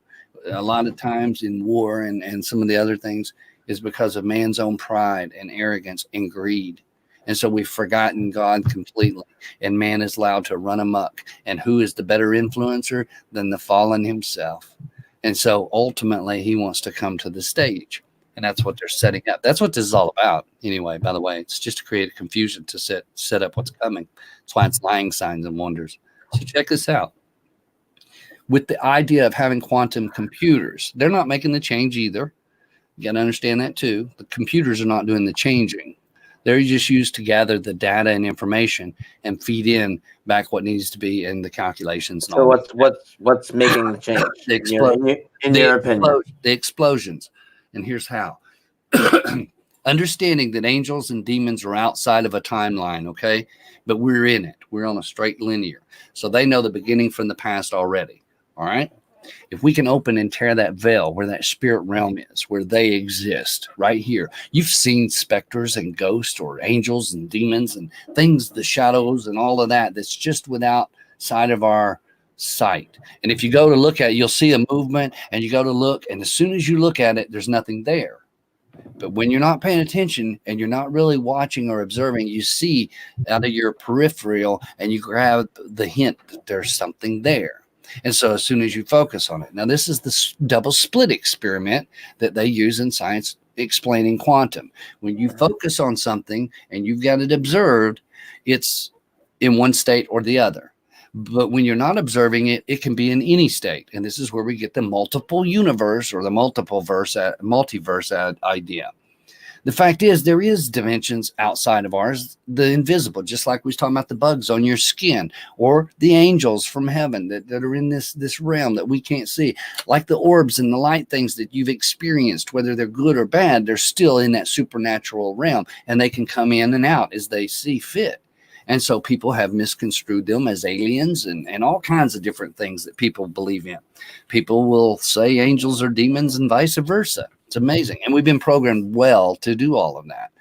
a lot of times in war and some of the other things is because of man's own pride and arrogance and greed. And so we've forgotten God completely, and man is allowed to run amok. And who is the better influencer than the fallen himself? And so ultimately he wants to come to the stage, and that's what they're setting up. That's what this is all about. Anyway, by the way, it's just to create a confusion to set up what's coming. That's why it's lying signs and wonders. So check this out. With the idea of having quantum computers, they're not making the change either. You got to understand that too. The computers are not doing the changing. They're just used to gather the data and information and feed in back what needs to be in the calculations. So what's making the change? in your opinion? The explosions. And here's how. Understanding that angels and demons are outside of a timeline, okay? But we're in it. We're on a straight linear. So they know the beginning from the past already, all right? If we can open and tear that veil where that spirit realm is, where they exist right here. You've seen specters and ghosts or angels and demons and things, the shadows and all of that, that's just without sight of our sight. And if you go to look at it, you'll see a movement, and you go to look, and as soon as you look at it, there's nothing there. But when you're not paying attention and you're not really watching or observing, you see out of your peripheral and you grab the hint that there's something there. And so as soon as you focus on it. Now, this is the double split experiment that they use in science explaining quantum. When you focus on something and you've got it observed, it's in one state or the other. But when you're not observing it, it can be in any state. And this is where we get the multiple universe or the multiverse idea. The fact is, there is dimensions outside of ours, the invisible, just like we was talking about the bugs on your skin, or the angels from heaven that are in this realm that we can't see, like the orbs and the light things that you've experienced, whether they're good or bad, they're still in that supernatural realm, and they can come in and out as they see fit. And so people have misconstrued them as aliens and all kinds of different things that people believe in. People will say angels are demons and vice versa. It's amazing. And we've been programmed well to do all of that.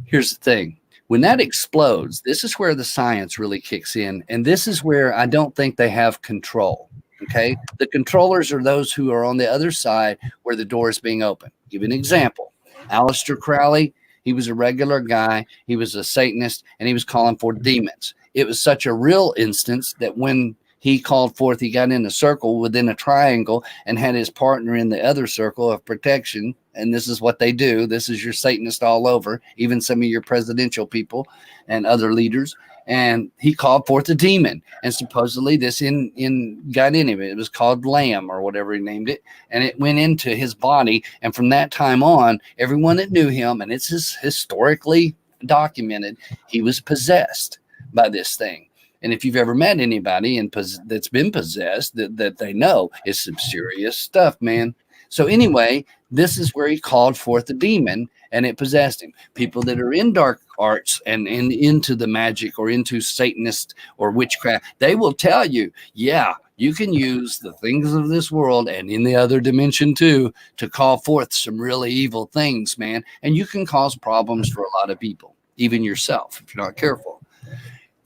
Here's the thing. When that explodes, this is where the science really kicks in. And this is where I don't think they have control. Okay. The controllers are those who are on the other side where the door is being opened. I'll give you an example. Aleister Crowley, he was a regular guy. He was a Satanist, and he was calling for demons. It was such a real instance that when he called forth, he got in a circle within a triangle and had his partner in the other circle of protection. And this is what they do. This is your Satanist all over, even some of your presidential people and other leaders. And he called forth a demon, and supposedly this got in him. It was called Lamb or whatever he named it, and it went into his body. And from that time on, everyone that knew him, and it's historically documented, he was possessed by this thing. And if you've ever met anybody that's been possessed, that they know it's some serious stuff, man. So anyway, this is where he called forth the demon and it possessed him. People that are in dark arts and into the magic or into Satanist or witchcraft, they will tell you, yeah, you can use the things of this world and in the other dimension too to call forth some really evil things, man. And you can cause problems for a lot of people, even yourself, if you're not careful.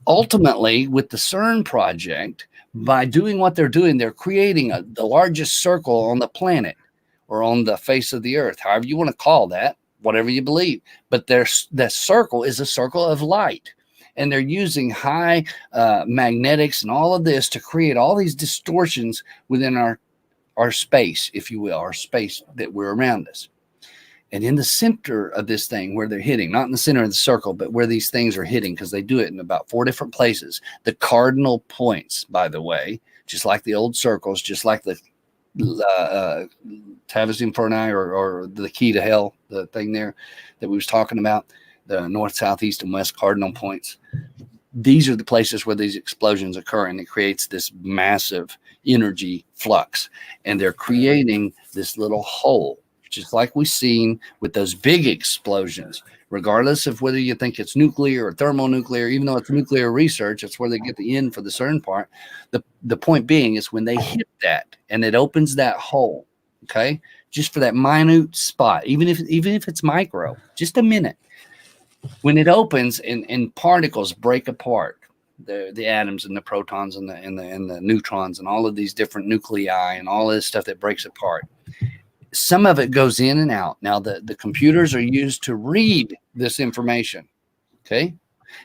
Ultimately, with the CERN project, by doing what they're doing, they're creating the largest circle on the planet or on the face of the earth, however you want to call that, whatever you believe. But the circle is a circle of light. And they're using high magnetics and all of this to create all these distortions within our space, if you will, our space that we're around us. And in the center of this thing where they're hitting, not in the center of the circle, but where these things are hitting, because they do it in about 4 different places. The cardinal points, by the way, just like the old circles, just like the Tavis Inferni or the key to hell, the thing there that we was talking about, the north, south, east, and west cardinal points. These are the places where these explosions occur, and it creates this massive energy flux. And they're creating this little hole, just like we've seen with those big explosions, regardless of whether you think it's nuclear or thermonuclear, even though it's nuclear research, that's where they get the end for the CERN part. The point being is when they hit that and it opens that hole, okay, just for that minute spot, even if it's micro, just a minute, when it opens and particles break apart, the atoms and the protons and the neutrons and all of these different nuclei and all of this stuff that breaks apart, some of it goes in and out. Now, the computers are used to read this information, okay?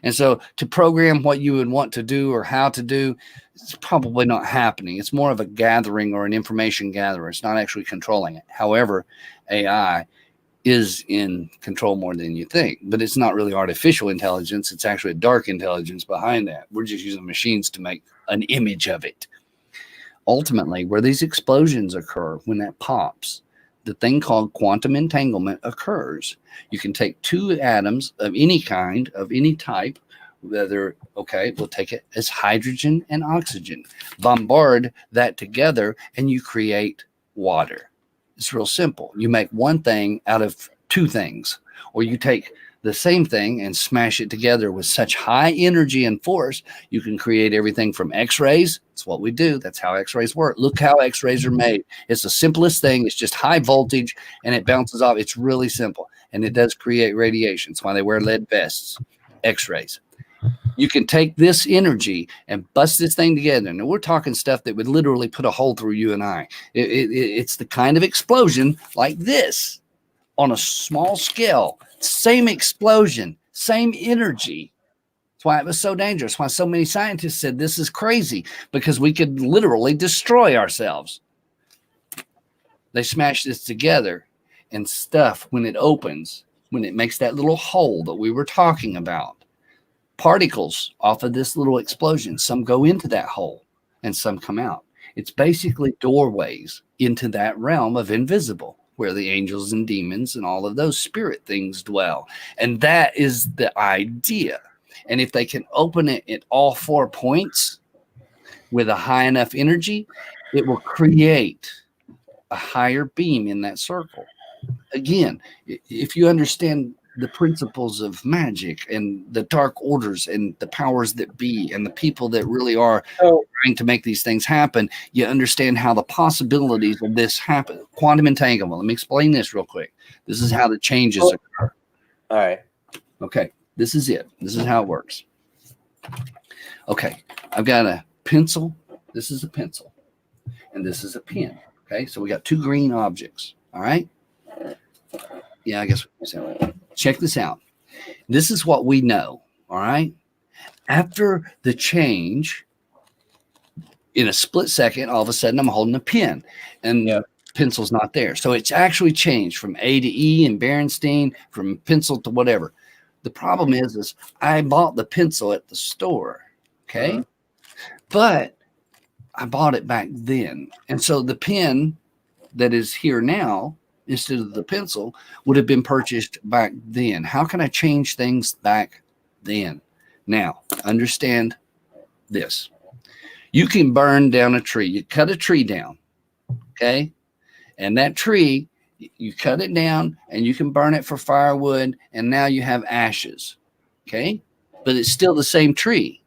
And so to program what you would want to do or how to do, it's probably not happening. It's more of a gathering or an information gatherer. It's not actually controlling it. However, AI is in control more than you think, but it's not really artificial intelligence. It's actually a dark intelligence behind that. We're just using machines to make an image of it. Ultimately, where these explosions occur, when that pops, the thing called quantum entanglement occurs. You can take 2 atoms of any kind, of any type, whether, okay, we'll take it as hydrogen and oxygen, bombard that together, and you create water. It's real simple. You make one thing out of 2 things, or you take the same thing and smash it together with such high energy and force, you can create everything from X-rays. It's what we do. That's how X-rays work. Look how X-rays are made. It's the simplest thing. It's just high voltage and it bounces off. It's really simple. And it does create radiation. That's why they wear lead vests. X-rays. You can take this energy and bust this thing together. And we're talking stuff that would literally put a hole through you and I. It's the kind of explosion like this on a small scale. Same explosion, same energy. That's why it was so dangerous. Why so many scientists said this is crazy, because we could literally destroy ourselves. They smash this together, and stuff, when it opens, when it makes that little hole that we were talking about, particles off of this little explosion, some go into that hole and some come out. It's basically doorways into that realm of invisible, where the angels and demons and all of those spirit things dwell. And that is the idea. And if they can open it at all 4 points with a high enough energy, it will create a higher beam in that circle. Again, if you understand the principles of magic and the dark orders and the powers that be and the people that really are trying to make these things happen, you understand how the possibilities of this happen. Quantum entanglement. Let me explain this real quick. This is how the changes occur. All right. Okay. This is it. This is how it works. Okay. I've got a pencil. This is a pencil. And this is a pen. Okay. So we got 2 green objects. All right. Yeah, I guess so. Check this out. This is what we know. All right. After the change, in a split second, all of a sudden I'm holding a pen and the pencil's not there. So it's actually changed from A to E and Berenstein, from pencil to whatever. The problem is I bought the pencil at the store. Okay. But I bought it back then. And so the pen that is here now, instead of the pencil, would have been purchased back then. How can I change things back then? Now, understand this. You can burn down a tree. You cut a tree down, okay? And that tree, you cut it down and you can burn it for firewood, and now you have ashes. Okay? But it's still the same tree.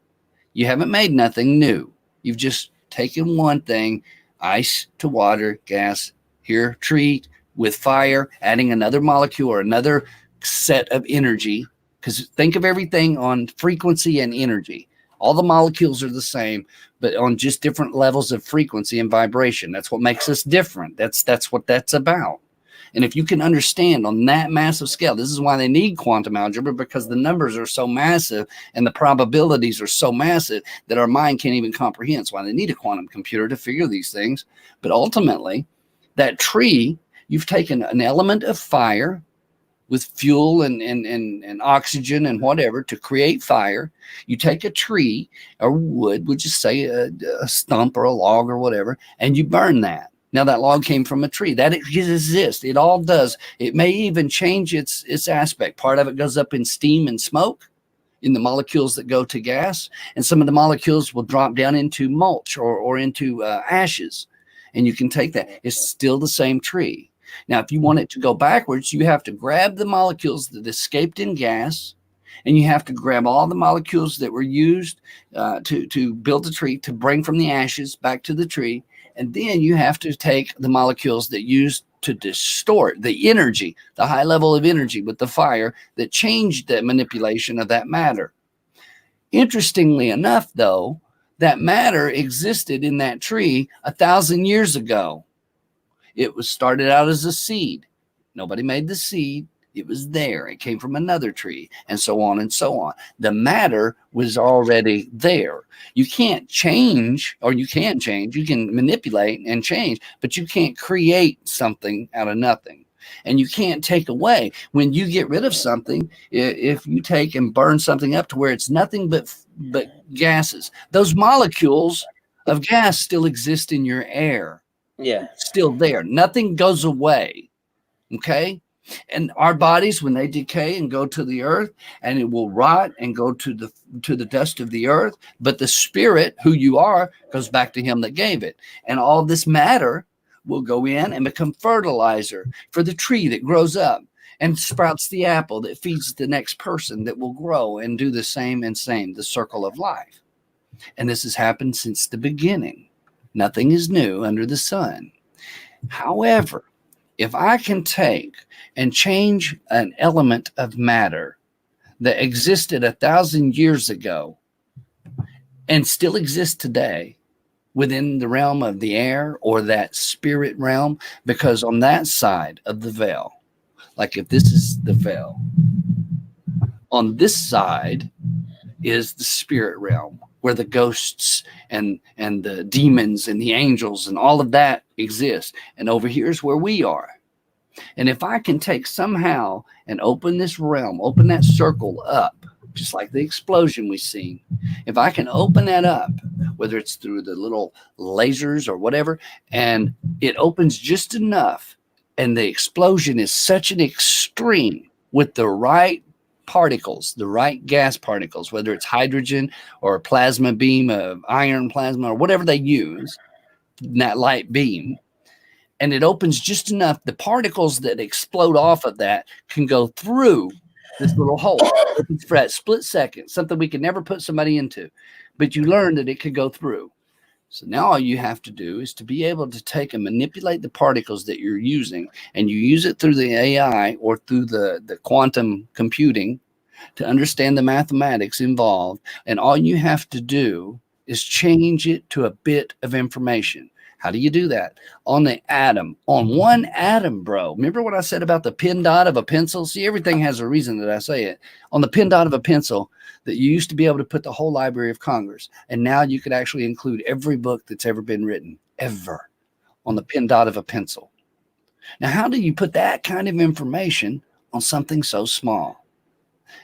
You haven't made nothing new. You've just taken one thing, ice to water, gas, here, tree with fire, adding another molecule or another set of energy. Because think of everything on frequency and energy. All the molecules are the same, but on just different levels of frequency and vibration. That's what makes us different. That's what that's about. And if you can understand on that massive scale, this is why they need quantum algebra, because the numbers are so massive and the probabilities are so massive that our mind can't even comprehend. That's why they need a quantum computer to figure these things. But ultimately, that tree, you've taken an element of fire with fuel and oxygen and whatever to create fire. You take a tree or wood, would you say a stump or a log or whatever, and you burn that. Now that log came from a tree. That exists. It all does. It may even change its aspect. Part of it goes up in steam and smoke in the molecules that go to gas, and some of the molecules will drop down into mulch or into ashes, and you can take that. It's still the same tree. Now, if you want it to go backwards, you have to grab the molecules that escaped in gas, and you have to grab all the molecules that were used to build the tree, to bring from the ashes back to the tree. And then you have to take the molecules that used to distort the energy, the high level of energy with the fire that changed the manipulation of that matter. Interestingly enough, though, that matter existed in that tree 1,000 years ago. It was started out as a seed. Nobody made the seed. It was there. It came from another tree, and so on and so on. The matter was already there. You can't change, or you can change. You can manipulate and change, but you can't create something out of nothing. And you can't take away. When you get rid of something, if you take and burn something up to where it's nothing but gases, those molecules of gas still exist in your air. Yeah. Still there. Nothing goes away. Okay? And our bodies, when they decay and go to the earth, and it will rot and go to the dust of the earth, but the spirit, who you are, goes back to him that gave it. And all this matter will go in and become fertilizer for the tree that grows up and sprouts the apple that feeds the next person that will grow and do the same, the circle of life. And this has happened since the beginning. Nothing is new under the sun. However, if I can take and change an element of matter that existed 1,000 years ago and still exists today within the realm of the air or that spirit realm, because on that side of the veil, like if this is the veil, on this side is the spirit realm, where the ghosts and the demons and the angels and all of that exist. And over here is where we are. And if I can take somehow and open this realm, open that circle up, just like the explosion we've seen, if I can open that up, whether it's through the little lasers or whatever, and it opens just enough, and the explosion is such an extreme with the right particles, the right gas particles, whether it's hydrogen or a plasma beam of iron plasma or whatever they use, that light beam, and it opens just enough, the particles that explode off of that can go through this little hole. Opens for that split second, something we could never put somebody into, but you learn that it could go through. So now all you have to do is to be able to take and manipulate the particles that you're using, and you use it through the AI or through the quantum computing to understand the mathematics involved. And all you have to do is change it to a bit of information. How do you do that? On the atom, on one atom, bro. Remember what I said about the pin dot of a pencil? See, everything has a reason that I say it. On the pin dot of a pencil, that you used to be able to put the whole Library of Congress, and now you could actually include every book that's ever been written, ever, on the pin dot of a pencil. Now, how do you put that kind of information on something so small?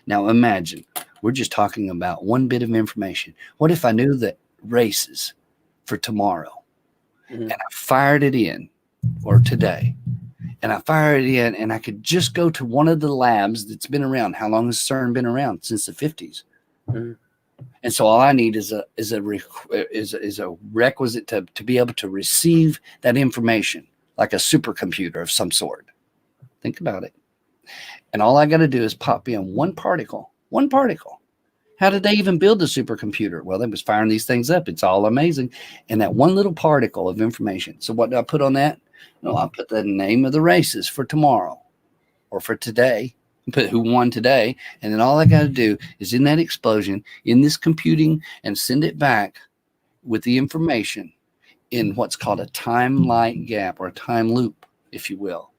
Now, imagine, we're just talking about one bit of information. What if I knew the races for tomorrow? And I fired it in, or today, and I fired it in, and I could just go to one of the labs that's been around. How long has CERN been around? Since the 50s. And so all I need is a requisite to be able to receive that information. like a supercomputer of some sort. Think about it. And all I got to do is pop in one particle. One particle. How did they even build the supercomputer? Well, they was firing these things up. It's all amazing. And that one little particle of information. So what do I put on that? No, I put the name of the races for tomorrow or for today. Put who won today. And then all I got to do is in that explosion, in this computing, and send it back with the information in what's called a time-light gap or a time loop, if you will.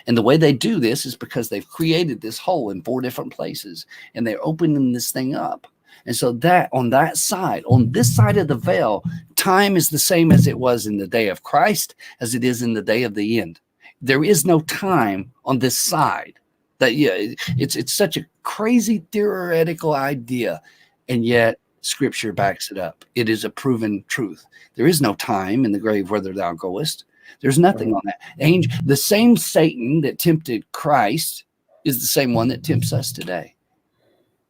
And the way they do this is because they've created this hole in 4 different places, and they're opening this thing up. And so that on that side, on this side of the veil, time is the same as it was in the day of Christ, as it is in the day of the end. There is no time on this side. That it's such a crazy theoretical idea, and yet Scripture backs it up. It is a proven truth. There is no time in the grave whither thou goest. There's nothing on that. The same Satan that tempted Christ is the same one that tempts us today.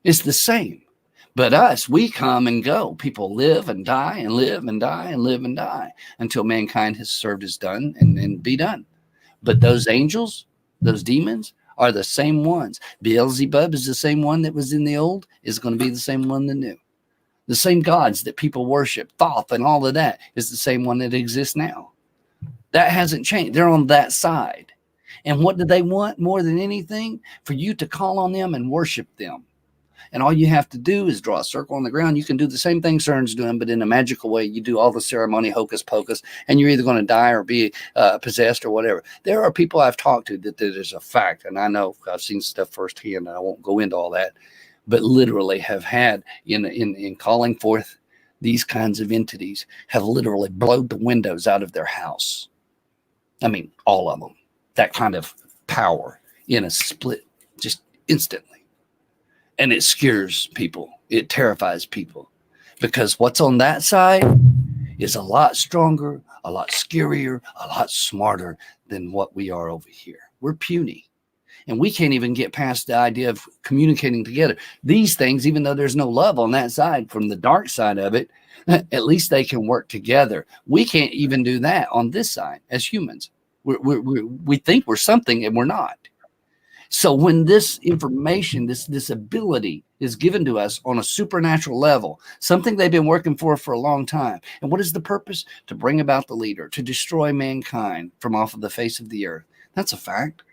It's the same. But us, we come and go. People live and die and live and die and live and die until mankind has served his done and be done. But those angels, those demons, are the same ones. Beelzebub is the same one that was in the old, is going to be the same one in the new. The same gods that people worship, Thoth and all of that, is the same one that exists now. That hasn't changed. They're on that side. And what do they want more than anything? For you to call on them and worship them. And all you have to do is draw a circle on the ground. You can do the same thing CERN's doing, but in a magical way. You do all the ceremony, hocus pocus, and you're either going to die or be possessed or whatever. There are people I've talked to that is a fact, and I know I've seen stuff firsthand, and I won't go into all that, but literally have had in calling forth these kinds of entities, have literally blown the windows out of their house. I mean, all of them. That kind of power in a split, just instantly. And it scares people. It terrifies people because what's on that side is a lot stronger, a lot scarier, a lot smarter than what we are over here. We're puny, and we can't even get past the idea of communicating together. These things, even though there's no love on that side, from the dark side of it, at least they can work together. We can't even do that on this side as humans. We think we're something and we're not. So when this information, this ability is given to us on a supernatural level, something they've been working for a long time. And what is the purpose? To bring about the leader, to destroy mankind from off of the face of the earth. That's a fact.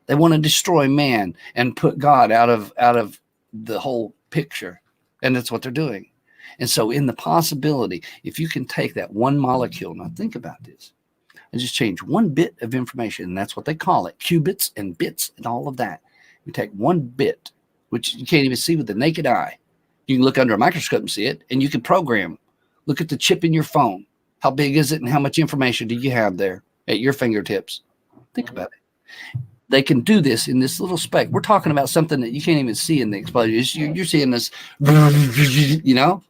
They want to destroy man and put God out of the whole picture. And that's what they're doing. And so in the possibility, if you can take that one molecule, now think about this, and just change one bit of information, and that's what they call it, qubits and bits and all of that. You take one bit, which you can't even see with the naked eye. You can look under a microscope and see it, and you can program. Look at the chip in your phone. How big is it, and how much information do you have there at your fingertips? Think about it. They can do this in this little speck. We're talking about something that you can't even see in the explosion. You're seeing this, you know?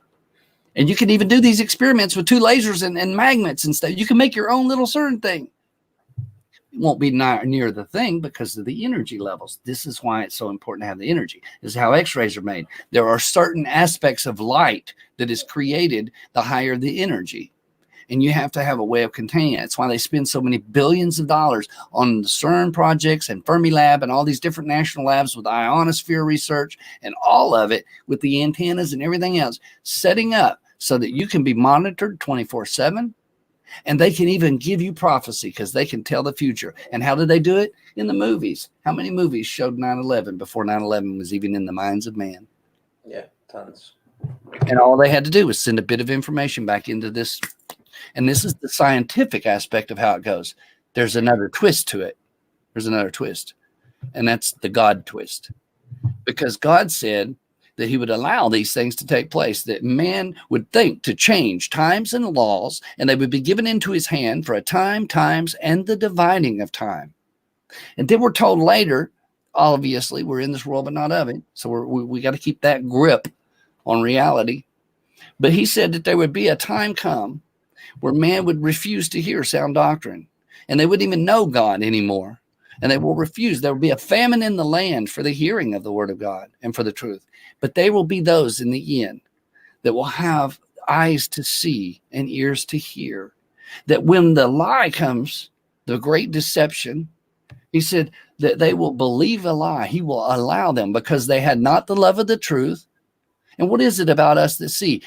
And you can even do these experiments with 2 lasers and magnets and stuff. You can make your own little CERN thing. It won't be near the thing because of the energy levels. This is why it's so important to have the energy. This is how X-rays are made. There are certain aspects of light that is created the higher the energy. And you have to have a way of containing it. That's why they spend so many billions of dollars on the CERN projects and Fermilab and all these different national labs with ionosphere research and all of it with the antennas and everything else, setting up so that you can be monitored 24/7. And they can even give you prophecy because they can tell the future. And how do they do it? In the movies. How many movies showed 9/11 before 9/11 was even in the minds of man? Yeah, tons. And all they had to do was send a bit of information back into this. And this is the scientific aspect of how it goes. There's another twist to it. There's another twist. And that's the God twist. Because God said that he would allow these things to take place, that man would think to change times and laws, and they would be given into his hand for a time, times, and the dividing of time. And then we're told later, obviously, we're in this world, but not of it. So we got to keep that grip on reality. But he said that there would be a time come where man would refuse to hear sound doctrine, and they wouldn't even know God anymore. And they will refuse. There will be a famine in the land for the hearing of the word of God and for the truth. But they will be those in the end that will have eyes to see and ears to hear. That when the lie comes, the great deception. He said that they will believe a lie. He will allow them because they had not the love of the truth. And what is it about us that see,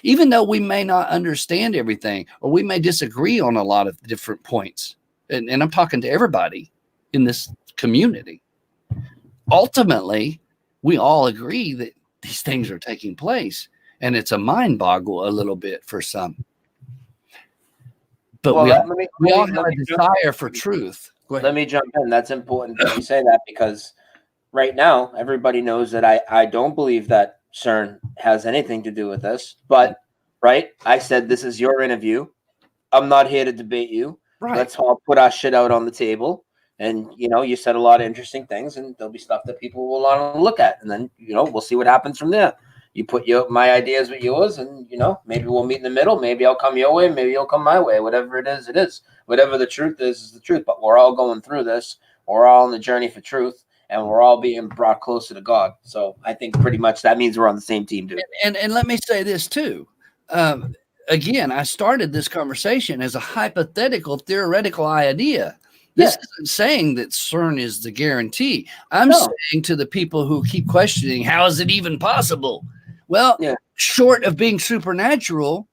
even though we may not understand everything, or we may disagree on a lot of different points, and I'm talking to everybody in this community, ultimately, we all agree that these things are taking place, and it's a mind boggle a little bit for some. But we all have a desire for truth. Let me jump in. That's important that you say that, because right now everybody knows that I don't believe that CERN has anything to do with this. But right, I said this is your interview. I'm not here to debate you. Right. Let's all put our shit out on the table. And you said a lot of interesting things, and there'll be stuff that people will want to look at, and then we'll see what happens from there. You put my ideas with yours, and maybe we'll meet in the middle. Maybe I'll come your way, maybe you'll come my way. Whatever it is, it is. Whatever the truth is the truth. But we're all going through this. We're all on the journey for truth, and we're all being brought closer to God. So I think pretty much that means we're on the same team, dude. And let me say this too. Again, I started this conversation as a hypothetical, theoretical idea. This isn't saying that CERN is the guarantee. I'm saying to the people who keep questioning, how is it even possible? Well, short of being supernatural,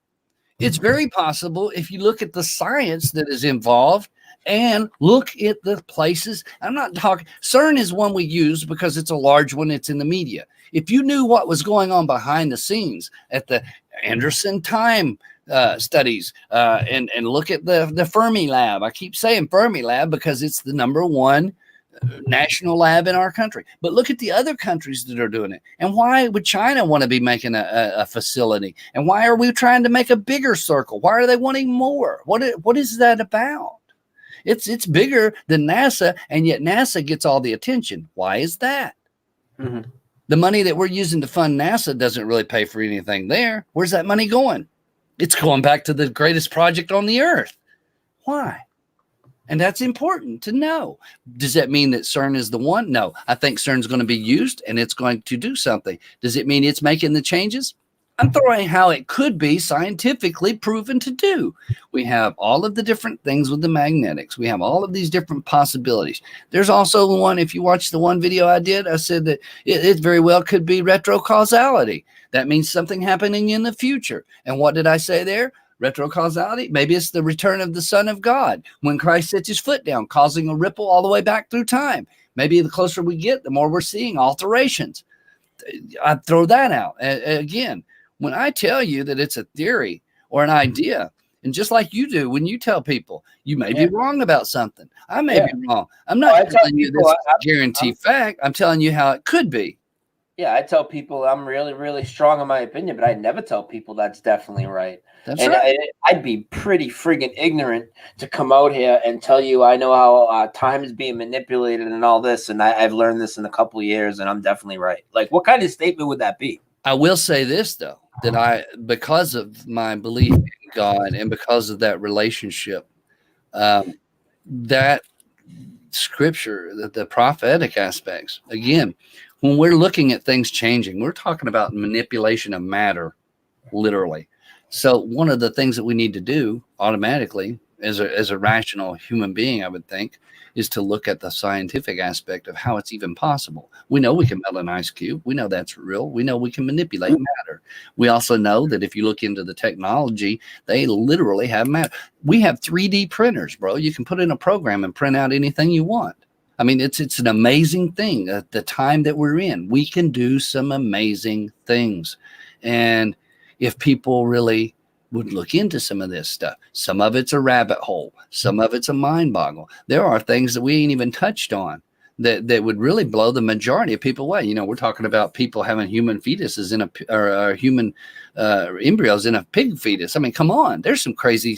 it's very possible if you look at the science that is involved and look at the places. I'm not talking, CERN is one we use because it's a large one. It's in the media. If you knew what was going on behind the scenes at the Anderson time studies and look at the Fermi lab. I keep saying Fermi lab because it's the #1 national lab in our country. But look at the other countries that are doing it. And why would China want to be making a facility? And why are we trying to make a bigger circle? Why are they wanting more? What is that about? It's bigger than NASA, and yet NASA gets all the attention. Why is that? Mm-hmm. The money that we're using to fund NASA doesn't really pay for anything there. Where's that money going? It's going back to the greatest project on the earth. Why? And that's important to know. Does that mean that CERN is the one? No, I think CERN's going to be used and it's going to do something. Does it mean it's making the changes? I'm throwing how it could be scientifically proven to do. We have all of the different things with the magnetics. We have all of these different possibilities. There's also one, if you watch the one video I did, I said that it very well could be retrocausality. That means something happening in the future. And what did I say there? Retrocausality? Maybe it's the return of the Son of God when Christ sets his foot down, causing a ripple all the way back through time. Maybe the closer we get, the more we're seeing alterations. I throw that out. Again, when I tell you that it's a theory or an idea, and just like you do, when you tell people you may be wrong about something, I may be wrong. I'm not telling you this is a guaranteed fact. I'm telling you how it could be. Yeah, I tell people I'm really, really strong in my opinion, but I never tell people that's definitely right. That's right. I'd be pretty friggin' ignorant to come out here and tell you I know how time is being manipulated and all this, and I've learned this in a couple of years, and I'm definitely right. Like, what kind of statement would that be? I will say this, though, that because of my belief in God and because of that relationship, that scripture, the prophetic aspects, again, when we're looking at things changing, we're talking about manipulation of matter, literally. So one of the things that we need to do automatically as a rational human being, I would think, is to look at the scientific aspect of how it's even possible. We know we can melt an ice cube. We know that's real. We know we can manipulate matter. We also know that if you look into the technology, they literally have matter. We have 3D printers, bro. You can put in a program and print out anything you want. I mean, it's an amazing thing. At the time that we're in, we can do some amazing things. And if people really would look into some of this stuff, some of it's a rabbit hole, some of it's a mind boggle. There are things that we ain't even touched on that would really blow the majority of people away. You know, we're talking about people having human fetuses or human embryos in a pig fetus. I mean, come on, there's some crazy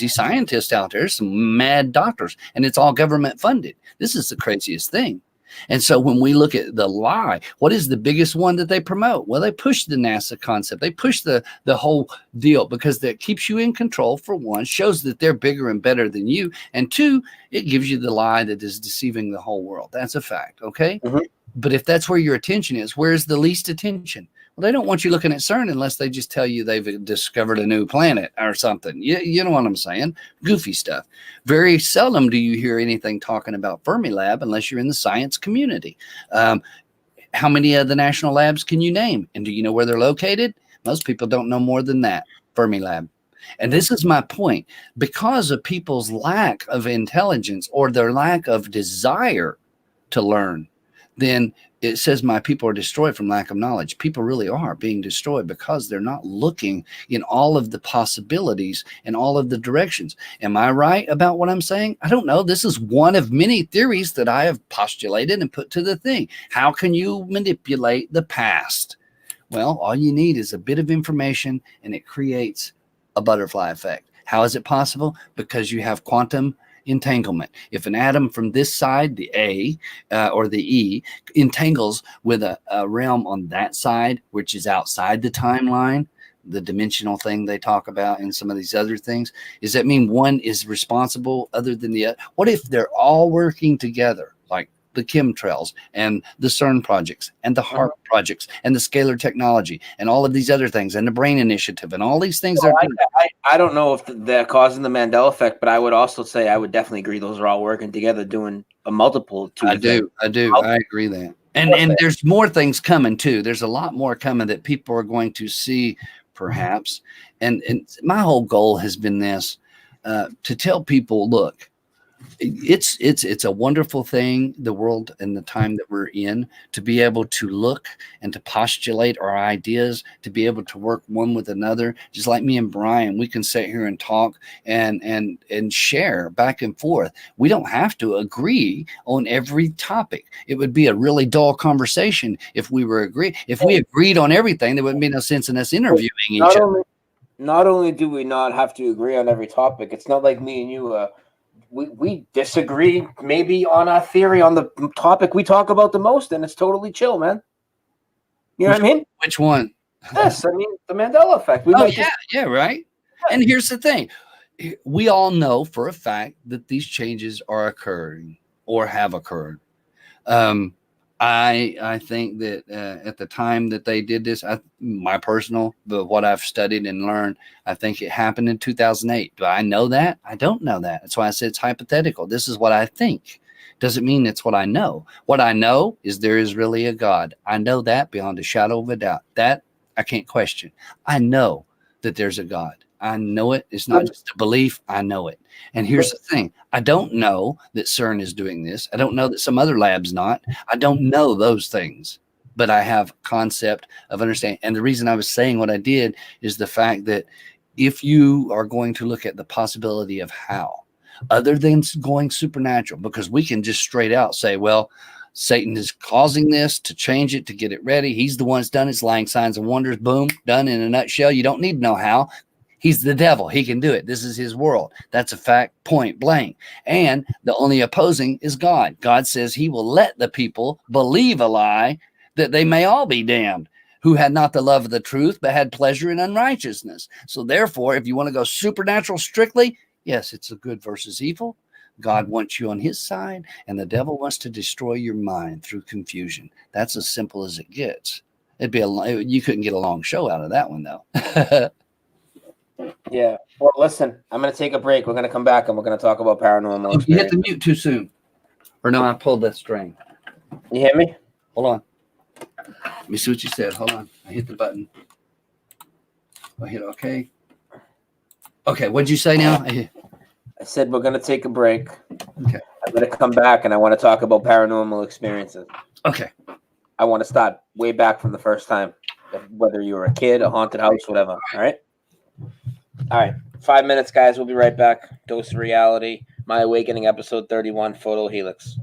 scientists out there, some mad doctors, and it's all government funded. This is the craziest thing. And so when we look at the lie, what is the biggest one that they promote? Well, they push the NASA concept. They push the whole deal because that keeps you in control, for one, shows that they're bigger and better than you. And two, it gives you the lie that is deceiving the whole world. That's a fact. Okay. Mm-hmm. But if that's where your attention is, where's the least attention? Well, they don't want you looking at CERN unless they just tell you they've discovered a new planet or something. You know what I'm saying? Goofy stuff. Very seldom do you hear anything talking about Fermilab unless you're in the science community. How many of the national labs can you name? And do you know where they're located? Most people don't know more than that. Fermilab. And this is my point. Because of people's lack of intelligence or their lack of desire to learn, then it says my people are destroyed from lack of knowledge. People really are being destroyed because they're not looking in all of the possibilities and all of the directions. Am I right about what I'm saying? I don't know. This is one of many theories that I have postulated and put to the thing. How can you manipulate the past? Well, all you need is a bit of information and it creates a butterfly effect. How is it possible? Because you have quantum entanglement. If an atom from this side, the A or the E, entangles with a realm on that side, which is outside the timeline, the dimensional thing they talk about in some of these other things, does that mean one is responsible other than the other? What if they're all working together, like the chemtrails and the CERN projects and the HARP projects and the scalar technology and all of these other things and the brain initiative and all these things? I don't know if they're causing the Mandela effect, but I would also say I would definitely agree those are all working together doing a multiple. I agree that. And there's more things coming too. There's a lot more coming that people are going to see perhaps. And my whole goal has been this, to tell people, look, it's a wonderful thing, the world and the time that we're in, to be able to look and to postulate our ideas, to be able to work one with another. Just like me and Brian, we can sit here and talk and share back and forth. We don't have to agree on every topic. It would be a really dull conversation if we agreed on everything. There wouldn't be no sense in us interviewing each other. Not only do we not have to agree on every topic, it's not like me and you we disagree maybe on a theory on the topic we talk about the most, and it's totally chill, man. You know what I mean? Which one? This, I mean, the Mandela effect. Yeah, right. And here's the thing. We all know for a fact that these changes are occurring or have occurred. I think that at the time that they did this, what I've studied and learned, I think it happened in 2008. Do I know that? I don't know that. That's why I said it's hypothetical. This is what I think. Doesn't mean it's what I know. What I know is there is really a God. I know that beyond a shadow of a doubt. That I can't question. I know that there's a God. I know it. It's not just a belief. I know it. And here's the thing. I don't know that CERN is doing this. I don't know that some other lab's not. I don't know those things, but I have concept of understanding. And the reason I was saying what I did is the fact that if you are going to look at the possibility of how, other than going supernatural, because we can just straight out say, well, Satan is causing this to change it, to get it ready. He's the one that's done it. It's lying signs and wonders. Boom, done in a nutshell. You don't need to know how. He's the devil. He can do it. This is his world. That's a fact, point blank. And the only opposing is God. God says he will let the people believe a lie that they may all be damned, who had not the love of the truth, but had pleasure in unrighteousness. So therefore, if you want to go supernatural strictly, yes, it's a good versus evil. God wants you on his side, and the devil wants to destroy your mind through confusion. That's as simple as it gets. You couldn't get a long show out of that one, though. Yeah. Well, listen, I'm going to take a break. We're going to come back and we're going to talk about paranormal experience. You hit the mute too soon. Or no, I pulled that string. You hear me? Hold on. Let me see what you said. Hold on. I hit the button. I hit OK. Okay. What'd you say now? I said we're going to take a break. Okay. I'm going to come back and I want to talk about paranormal experiences. Okay. I want to start way back from the first time, whether you were a kid, a haunted house, whatever. All right? All right, 5 minutes, guys. We'll be right back. Dose of Reality, My Awakening, episode 31, Photohelix.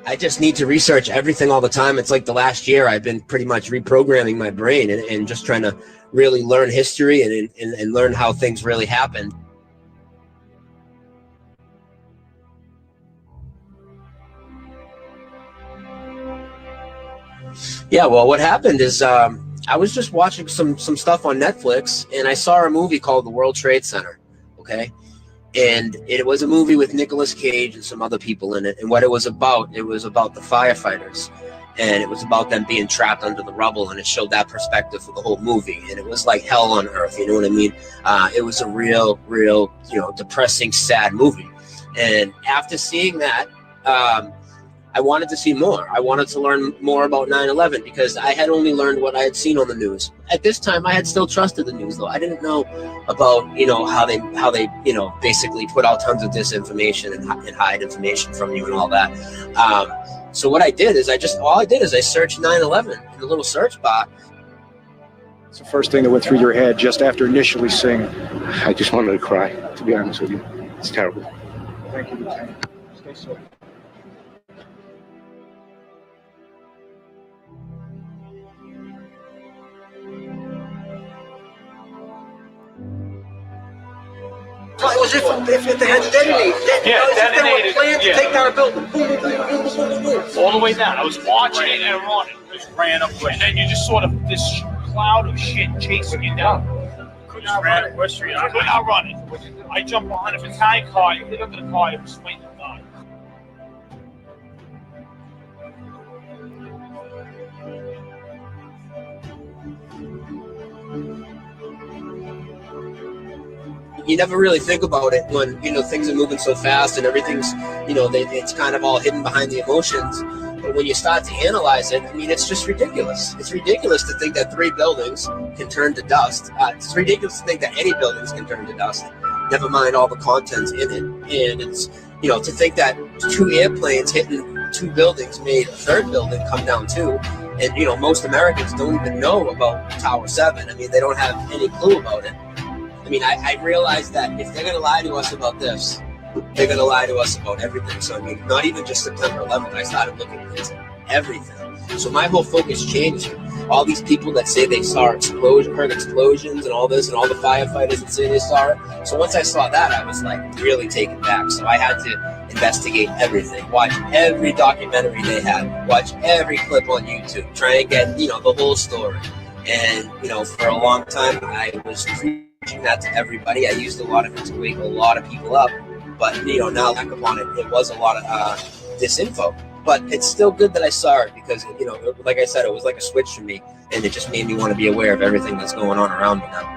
I just need to research everything all the time. It's like the last year I've been pretty much reprogramming my brain and just trying to really learn history and learn how things really happened. Yeah, well, what happened is I was just watching some stuff on Netflix, and I saw a movie called The World Trade Center, okay? And it was a movie with Nicolas Cage and some other people in it. And what it was about the firefighters. And it was about them being trapped under the rubble, and it showed that perspective for the whole movie. And it was like hell on earth, you know what I mean? It was a real, depressing, sad movie. And after seeing that, I wanted to see more. I wanted to learn more about 9/11 because I had only learned what I had seen on the news. At this time, I had still trusted the news, though. I didn't know about, how they basically put out tons of disinformation and hide information from you and all that. So what I did is I searched 9/11 in the little search bar. It's the first thing that went through your head just after initially seeing it. I just wanted to cry, to be honest with you. It's terrible. Thank you, Lieutenant. Stay safe. It was if they had detonated. Yeah, If they were detonated, planned to yeah. take down a building. Boom, boom, boom, boom, boom, boom, boom. All the way down. I was watching it and running. Just ran up, and then you just sort of this cloud of shit chasing you down. Could not run it. West Street. I could not run it. I jumped behind a battalion car. You hit under the car. It was waiting to die. You never really think about it when things are moving so fast and everything's it's kind of all hidden behind the emotions. But when you start to analyze it, I mean, it's just ridiculous. It's ridiculous to think that 3 buildings can turn to dust. It's ridiculous to think that any buildings can turn to dust. Never mind all the contents in it. And it's to think that 2 airplanes hitting 2 buildings made a 3rd building come down too. And most Americans don't even know about Tower 7. I mean, they don't have any clue about it. I mean, I realized that if they're going to lie to us about this, they're going to lie to us about everything. So, I mean, not even just September 11th, I started looking into everything. So my whole focus changed. All these people that say they saw heard explosions and all this, and all the firefighters that say they saw it. So once I saw that, I was like really taken back. So I had to investigate everything, watch every documentary they had, watch every clip on YouTube, try and get, the whole story. And, for a long time, I was preaching that to everybody. I used a lot of it to wake a lot of people up. But, now back upon it, it was a lot of disinfo. But it's still good that I saw it because, like I said, it was like a switch for me. And it just made me want to be aware of everything that's going on around me now.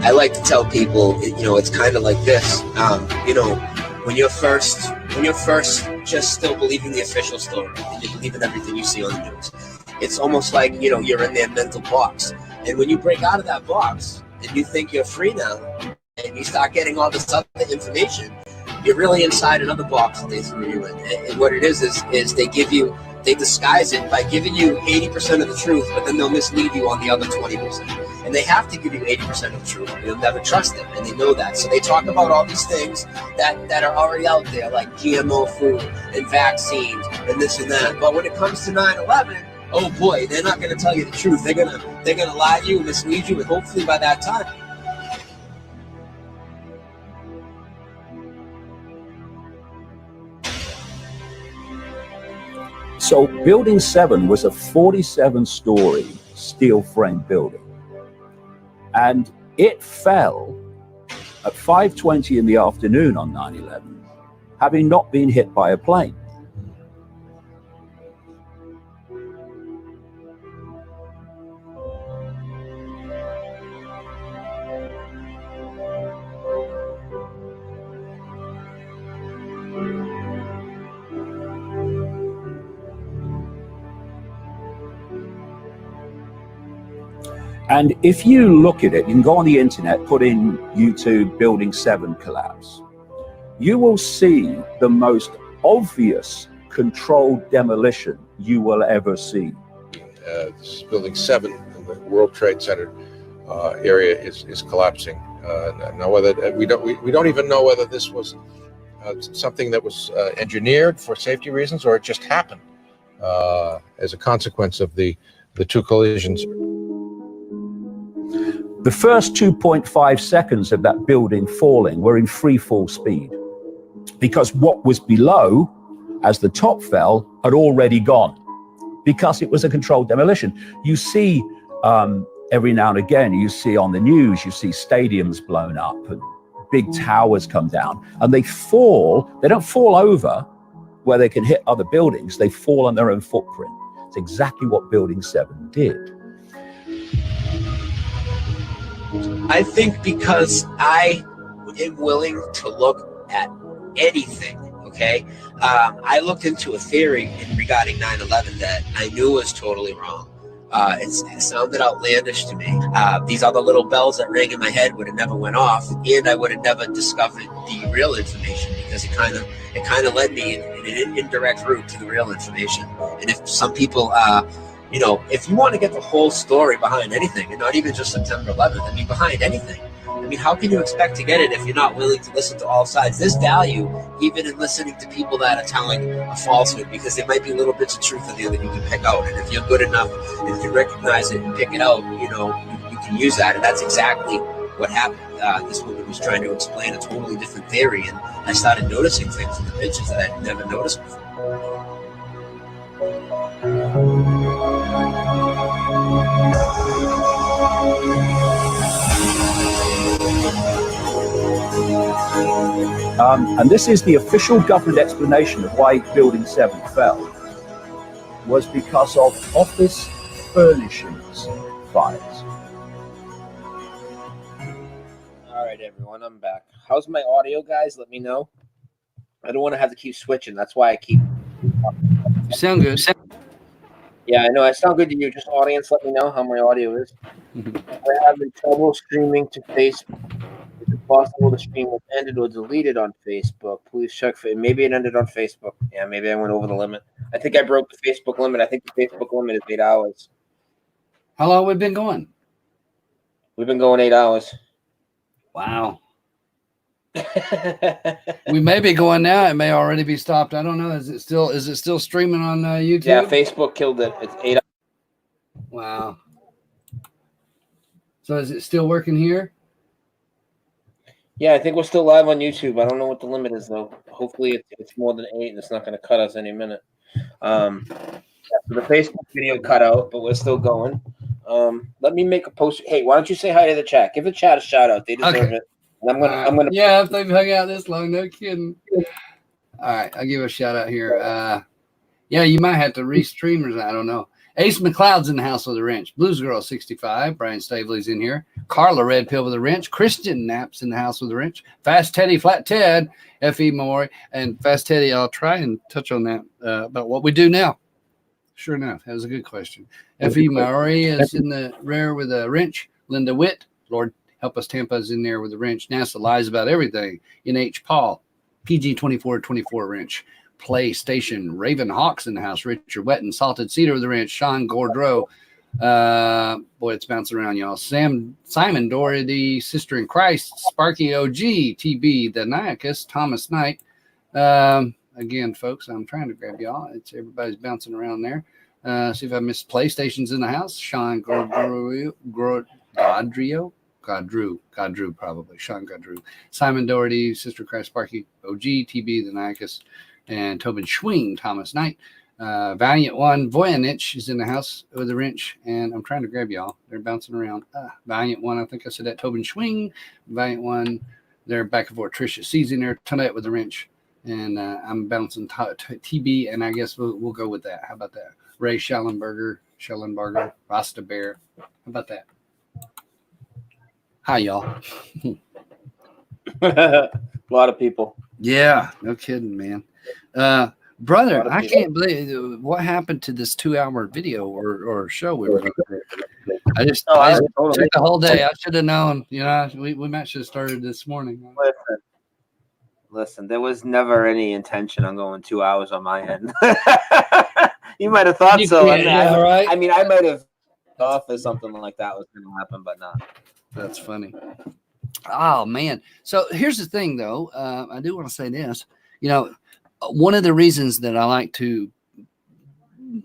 I like to tell people, it's kind of like this. When you're first just still believing the official story, and you believe in everything you see on the news, it's almost like you're in their mental box. And when you break out of that box and you think you're free now, and you start getting all this other information, you're really inside another box that they threw you in. And what it is they disguise it by giving you 80% of the truth, but then they'll mislead you on the other 20%. And they have to give you 80% of the truth. You'll never trust them, and they know that. So they talk about all these things that are already out there, like GMO food and vaccines and this and that. But when it comes to 9/11, oh boy, they're not going to tell you the truth. They're gonna lie to you, mislead you, and hopefully by that time, So Building 7 was a 47-story steel frame building. And it fell at 5:20 in the afternoon on 9/11, having not been hit by a plane. And if you look at it, you can go on the internet, put in YouTube Building 7 collapse. You will see the most obvious controlled demolition you will ever see. This is Building 7 in the World Trade Center area is collapsing. Now, whether we don't even know whether this was something that was engineered for safety reasons or it just happened as a consequence of the two collisions. The first 2.5 seconds of that building falling were in free fall speed, because what was below, as the top fell, had already gone, because it was a controlled demolition. You see, every now and again, you see on the news, you see stadiums blown up and big towers come down, and they don't fall over where they can hit other buildings, they fall on their own footprint. It's exactly what Building 7 did. I think because I am willing to look at anything, okay? I looked into a theory regarding 9/11 that I knew was totally wrong. It sounded outlandish to me. These other little bells that rang in my head would have never went off, and I would have never discovered the real information, because it kind of led me in an indirect route to the real information. And if some people, if you want to get the whole story behind anything, and not even just September 11th, I mean, behind anything, I mean, how can you expect to get it if you're not willing to listen to all sides? There's value even in listening to people that are telling a falsehood, because there might be little bits of truth in there that you can pick out. And if you're good enough and can recognize it and pick it out, you can use that. And that's exactly what happened. This woman was trying to explain a totally different theory, and I started noticing things in the pictures that I'd never noticed before. And this is the official government explanation of why Building 7 fell, was because of office furnishings fires. All right, everyone, I'm back. How's my audio, guys? Let me know. I don't want to have to keep switching. That's why I keep. You sound good. Yeah, I know. I sound good to you. Just audience, let me know how my audio is. We're having trouble streaming to Facebook. Is it possible the stream was ended or deleted on Facebook? Please check for it. Maybe it ended on Facebook. Yeah, maybe I went over the limit. I think I broke the Facebook limit. I think the Facebook limit is 8 hours. How long have we been going? We've been going 8 hours. Wow. We may be going now. It may already be stopped. I don't know. Is it still streaming on YouTube? Yeah, Facebook killed it. It's 8 hours. Wow. So is it still working here? Yeah, I think we're still live on YouTube. I don't know what the limit is, though. Hopefully it's more than 8 and it's not going to cut us any minute. So the Facebook video cut out, but we're still going. Let me make a post. Hey, why don't you say hi to the chat? Give the chat a shout out. They deserve it. And I'm gonna. Yeah, if they've hung out this long, no kidding. All right, I'll give a shout out here. Yeah, you might have to restream or I don't know. Ace McLeod's in the house with a wrench. Blues Girl 65. Brian Staveley's in here. Carla Red Pill with a wrench. Christian Knapp's in the house with a wrench. Fast Teddy Flat Ted. F.E. Maury. And Fast Teddy, I'll try and touch on that about what we do now. Sure enough, that was a good question. F.E. Maury is in the rear with a wrench. Linda Witt, Lord help us, Tampa's in there with a wrench. NASA lies about everything. NH Paul, PG 2424 wrench. PlayStation, Raven Hawks in the house. Richard Wetton, Salted Cedar with the wrench. Sean Gordreau. Boy, it's bouncing around, y'all. Simon Doherty, Sister in Christ. Sparky OG, TB, the Niacus, Thomas Knight. Again, folks, I'm trying to grab y'all. Everybody's bouncing around there. See if I missed PlayStation's in the house. Sean Godreau, probably. Sean Godreau. Simon Doherty, Sister Christ, Sparky OG, TB, the Niacus. And Tobin Schwing, Thomas Knight. Valiant One, Voynich is in the house with a wrench. And I'm trying to grab y'all. They're bouncing around. Valiant One, I think I said that. Tobin Schwing. Valiant One, they're back and forth. Tricia C's in there. Tonight with a wrench. And I'm bouncing TB, and I guess we'll go with that. How about that? Ray Schellenberger, Rasta Bear. How about that? Hi, y'all. A lot of people. Yeah, no kidding, man. Brother, I can't believe what happened to this 2-hour video or show we were going to do. I just took the whole day. I should have known. You know, we might should have started this morning. Listen, there was never any intention on going 2 hours on my end. You might have thought so. I mean, I might have thought that something like that was going to happen, but not. That's funny. Oh man. So here's the thing, though. I do want to say this. You know, one of the reasons that I like to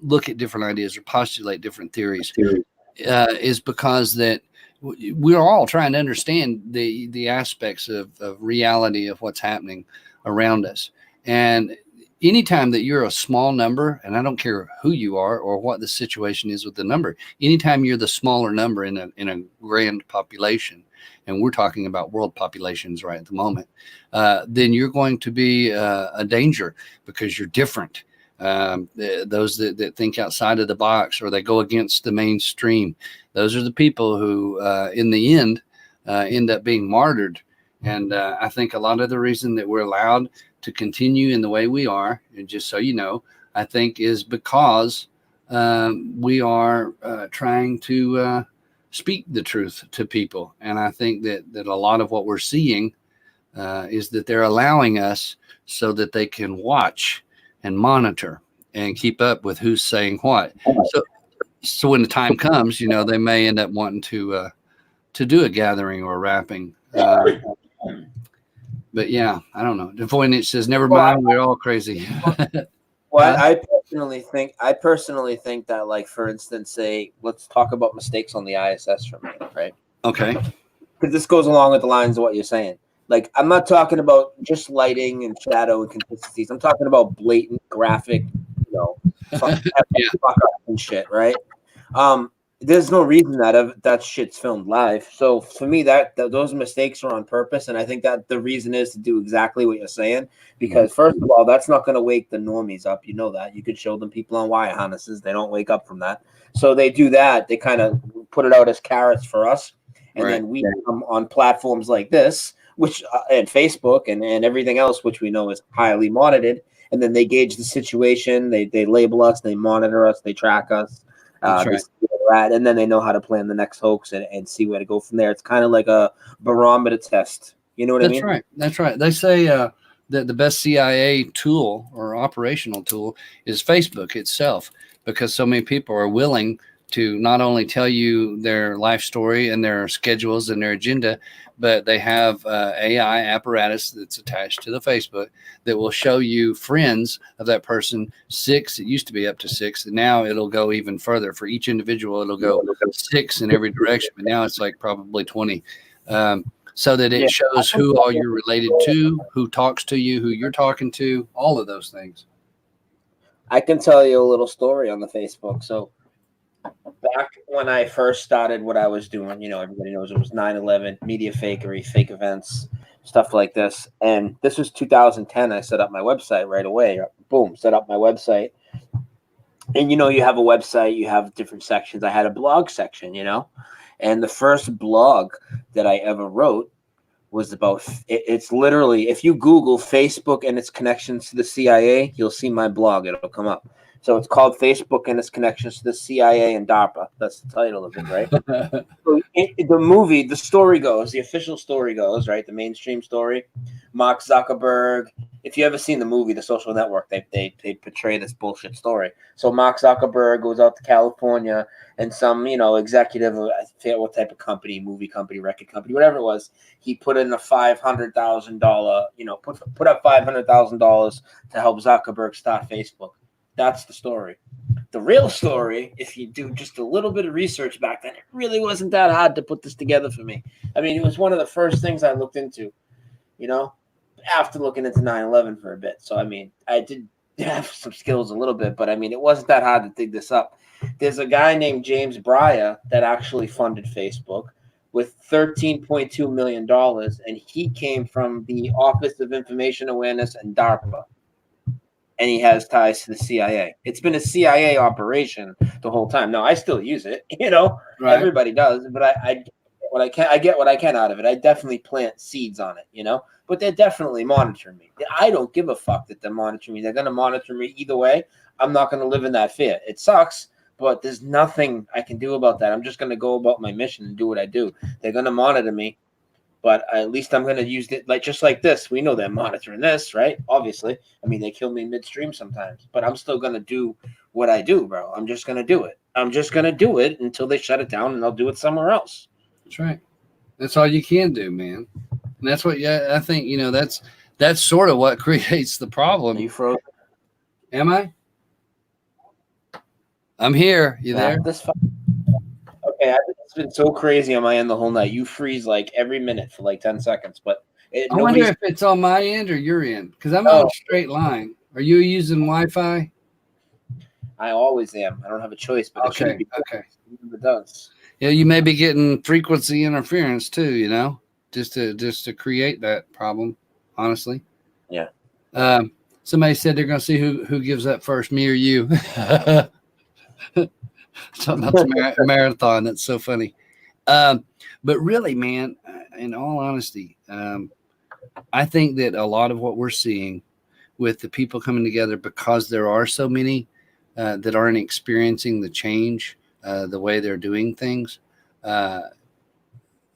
look at different ideas or postulate different theories is because that we're all trying to understand the aspects of reality of what's happening around us. And anytime that you're a small number, and I don't care who you are or what the situation is with the number, anytime you're the smaller number in a grand population, and we're talking about world populations right at the moment, then you're going to be a danger because you're different. Those that think outside of the box or they go against the mainstream, those are the people who in the end up being martyred. And I think a lot of the reason that we're allowed to continue in the way we are, and just so you know, I think is because we are trying to speak the truth to people. And I think that a lot of what we're seeing is that they're allowing us so that they can watch and monitor and keep up with who's saying what. So when the time comes, you know, they may end up wanting to do a gathering or a rapping. But yeah, I don't know. The Voynich says, never mind, we're all crazy. Well, I personally think that, like, for instance, say, let's talk about mistakes on the ISS for a minute, right? Okay. Because this goes along with the lines of what you're saying. Like, I'm not talking about just lighting and shadow and consistencies. I'm talking about blatant graphic, you know, fuck up and shit, right? There's no reason that shit's filmed live. So for me, that those mistakes are on purpose, and I think that the reason is to do exactly what you're saying. Because first of all, that's not going to wake the normies up. You know that. You could show them people on wire harnesses; they don't wake up from that. So they do that. They kind of put it out as carrots for us, and then we come on platforms like this, which and Facebook and everything else, which we know is highly monitored. And then they gauge the situation. They label us. They monitor us. They track us. And then they know how to plan the next hoax and see where to go from there. It's kind of like a barometer test. You know what I mean? That's right. They say that the best CIA tool or operational tool is Facebook itself, because so many people are willing to not only tell you their life story and their schedules and their agenda, but they have AI apparatus that's attached to the Facebook that will show you friends of that person, 6. It used to be up to 6, and now it'll go even further. For each individual, it'll go 6 in every direction, but now it's like probably 20. So that it shows who all you're related to, who talks to you, who you're talking to, all of those things. I can tell you a little story on the Facebook. So back when I first started what I was doing, you know, everybody knows it was 9/11, media fakery, fake events, stuff like this. And this was 2010. I set up my website right away. Boom, set up my website. And, you know, you have a website, you have different sections. I had a blog section, you know, and the first blog that I ever wrote was about, it's literally, if you Google Facebook and its connections to the CIA, you'll see my blog. It'll come up. So it's called Facebook and its connections to the CIA and DARPA. That's the title of it, right? So the movie, the story goes, the official story goes, right? The mainstream story. Mark Zuckerberg. If you ever seen the movie, The Social Network, they portray this bullshit story. So Mark Zuckerberg goes out to California, and some, you know, executive, I forget what type of company, movie company, record company, whatever it was, he put in a $500,000, you know, put up $500,000 to help Zuckerberg start Facebook. That's the story. The real story, if you do just a little bit of research back then, it really wasn't that hard to put this together for me. I mean, it was one of the first things I looked into, you know, after looking into 9/11 for a bit. So, I mean, I did have some skills a little bit, but I mean, it wasn't that hard to dig this up. There's a guy named James Breyer that actually funded Facebook with $13.2 million, and he came from the Office of Information Awareness and DARPA. And he has ties to the CIA. It's been a CIA operation the whole time. No, I still use it. You know, everybody does. But I get what I can out of it. I definitely plant seeds on it. You know, but they're definitely monitoring me. I don't give a fuck that they're monitoring me. They're gonna monitor me either way. I'm not gonna live in that fear. It sucks, but there's nothing I can do about that. I'm just going to go about my mission and do what I do. They're going to monitor me, but at least I'm going to use it just like this. We know they're monitoring this, right? Obviously. I mean, they kill me midstream sometimes, but I'm still going to do what I do, bro. I'm just going to do it. I'm just going to do it until they shut it down, and I'll do it somewhere else. That's right. That's all you can do, man. And that's what, I think, that's sort of what creates the problem. Are you frozen? Am I? I'm here. You there? Okay, it's been so crazy on my end the whole night. You freeze like every minute for like 10 seconds, but I wonder if it's on my end or your end, because I'm on a straight line. Are you using Wi-Fi? I always am. I don't have a choice, but it shouldn't be. Okay. It does. Yeah, you may be getting frequency interference too, just to create that problem, honestly. Yeah. Somebody said they're going to see who gives up first, me or you. Talking about the marathon. That's so funny. But really, man, in all honesty, I think that a lot of what we're seeing with the people coming together, because there are so many that aren't experiencing the change, the way they're doing things, that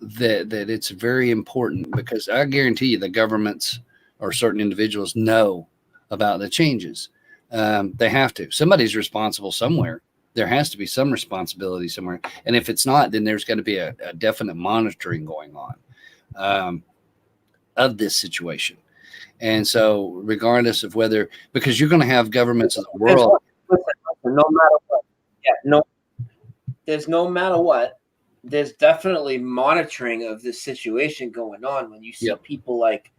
it's very important, because I guarantee you the governments or certain individuals know about the changes. They have to. Somebody's responsible somewhere. There has to be some responsibility somewhere. And if it's not, then there's going to be a definite monitoring going on of this situation. And so regardless of whether, because you're going to have governments of the world. No matter what. There's no matter what. There's definitely monitoring of this situation going on when you see people like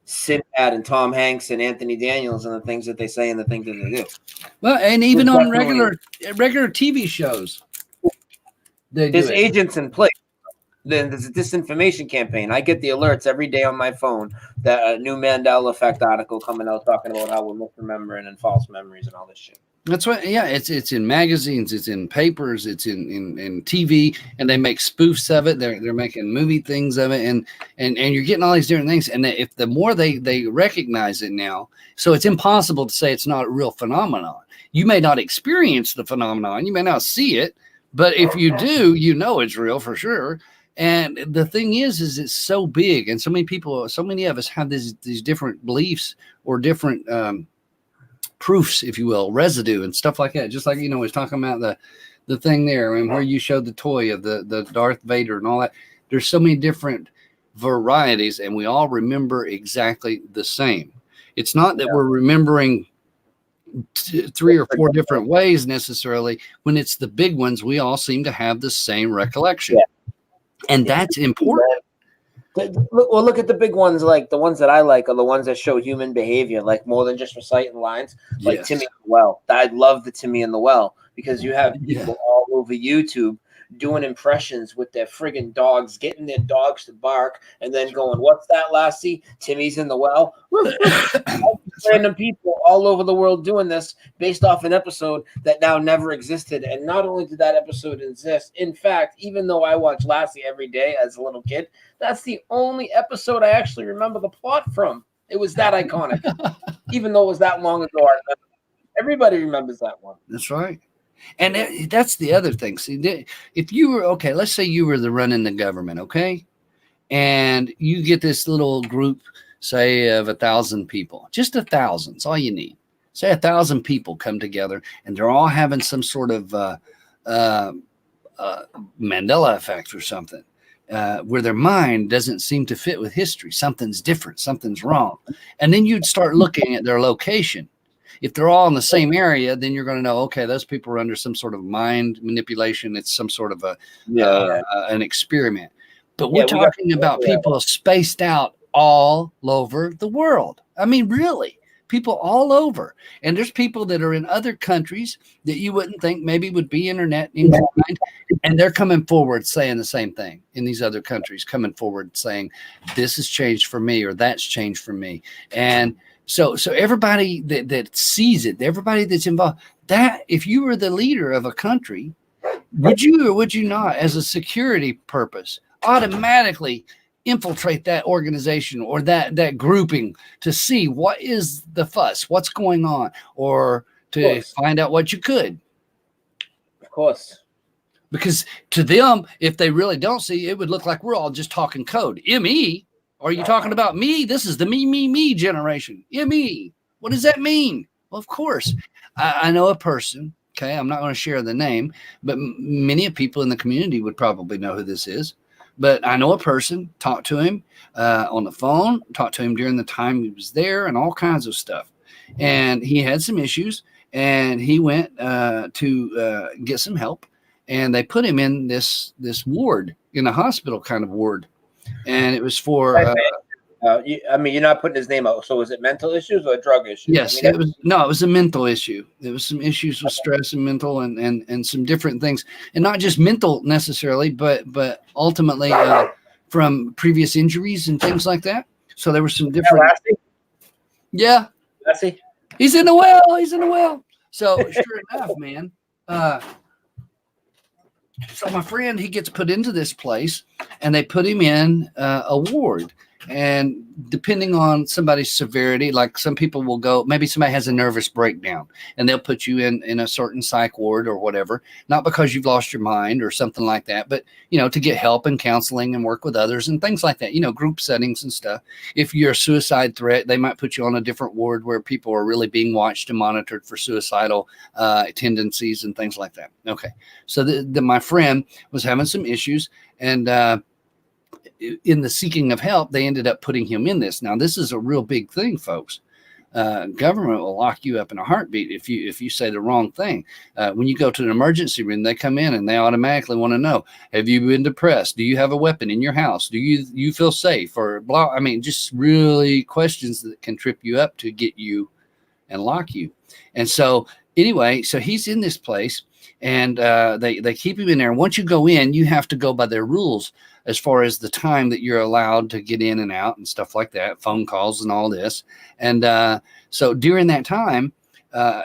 Sinbad and Tom Hanks and Anthony Daniels and the things that they say and the things that they do. Well, and even on regular TV shows, there's agents in place. Then there's a disinformation campaign. I get the alerts every day on my phone that a new Mandela effect article coming out talking about how we're misremembering and false memories and all this shit. That's what, it's in magazines, it's in papers, it's in TV, and they make spoofs of it. They're making movie things of it, and you're getting all these different things. And if the more they recognize it now, so it's impossible to say it's not a real phenomenon. You may not experience the phenomenon, you may not see it, but if you do, it's real for sure. And the thing is it's so big, and so many people, so many of us have these different beliefs or different proofs, if you will, residue and stuff like that. Just like, was talking about the thing there and where you showed the toy of the Darth Vader and all that. There's so many different varieties, and we all remember exactly the same. It's not that we're remembering 3 or 4 different ways necessarily. When it's the big ones, we all seem to have the same recollection. And that's important. Look at the big ones, like the ones that I like are the ones that show human behavior, like more than just reciting lines, like Timmy in the Well. I love the Timmy in the Well, because you have people all over YouTube doing impressions with their friggin' dogs, getting their dogs to bark, and then going, "What's that, Lassie? Timmy's in the well." Random people all over the world doing this based off an episode that now never existed. And not only did that episode exist, in fact, even though I watched Lassie every day as a little kid, that's the only episode I actually remember the plot from. It was that iconic. Even though it was that long ago, everybody remembers that one. That's right. And that's the other thing. See, if you were, okay, let's say you were running the government, okay? And you get this little group, say, of 1,000 people. Just 1,000. That's all you need. Say 1,000 people come together, and they're all having some sort of Mandela effect or something, where their mind doesn't seem to fit with history. Something's different. Something's wrong. And then you'd start looking at their location. If they're all in the same area, then you're going to know, okay, those people are under some sort of mind manipulation. It's some sort of an experiment. But we're talking about people spaced out all over the world. I mean, really, people all over. And there's people that are in other countries that you wouldn't think maybe would be internet inclined, and they're coming forward saying the same thing in these other countries, coming forward saying, this has changed for me, or that's changed for me. And so everybody that sees it, everybody that's involved, that if you were the leader of a country, would you or would you not, as a security purpose, automatically infiltrate that organization or that grouping to see what is the fuss, what's going on, or to find out what you could? course. Because to them, if they really don't see, it would look like we're all just talking code. Me? Are you talking about me? This is the me generation. Me. What does that mean? Well, of course, I know a person. Okay, I'm not going to share the name, but many people in the community would probably know who this is. But I know a person, talked to him on the phone, talked to him during the time he was there, and all kinds of stuff. And he had some issues, and he went to get some help. And they put him in this ward, in a hospital kind of ward, and it was for. I mean, you're not putting his name out. So was it mental issues or drug issues? Yes, I mean, it was a mental issue. There was some issues with stress and mental and some different things, and not just mental necessarily, but ultimately from previous injuries and things like that. So there were some different. Yeah, Lassie? He's in the well. He's in the well. So sure enough, man. So my friend, he gets put into this place, and they put him in a ward. And depending on somebody's severity, like some people will go, maybe somebody has a nervous breakdown, and they'll put you in a certain psych ward or whatever, not because you've lost your mind or something like that, but, to get help and counseling and work with others and things like that, group settings and stuff. If you're a suicide threat, they might put you on a different ward where people are really being watched and monitored for suicidal tendencies and things like that. Okay. So my friend was having some issues, and in the seeking of help, they ended up putting him in this. Now, this is a real big thing, folks. Government will lock you up in a heartbeat if you say the wrong thing. When you go to an emergency room, they come in and they automatically want to know: have you been depressed? Do you have a weapon in your house? Do you feel safe? Or blah. I mean, just really questions that can trip you up to get you and lock you. And so anyway, so he's in this place, and they keep him in there. And once you go in, you have to go by their rules as far as the time that you're allowed to get in and out and stuff like that, phone calls and all this. And so during that time,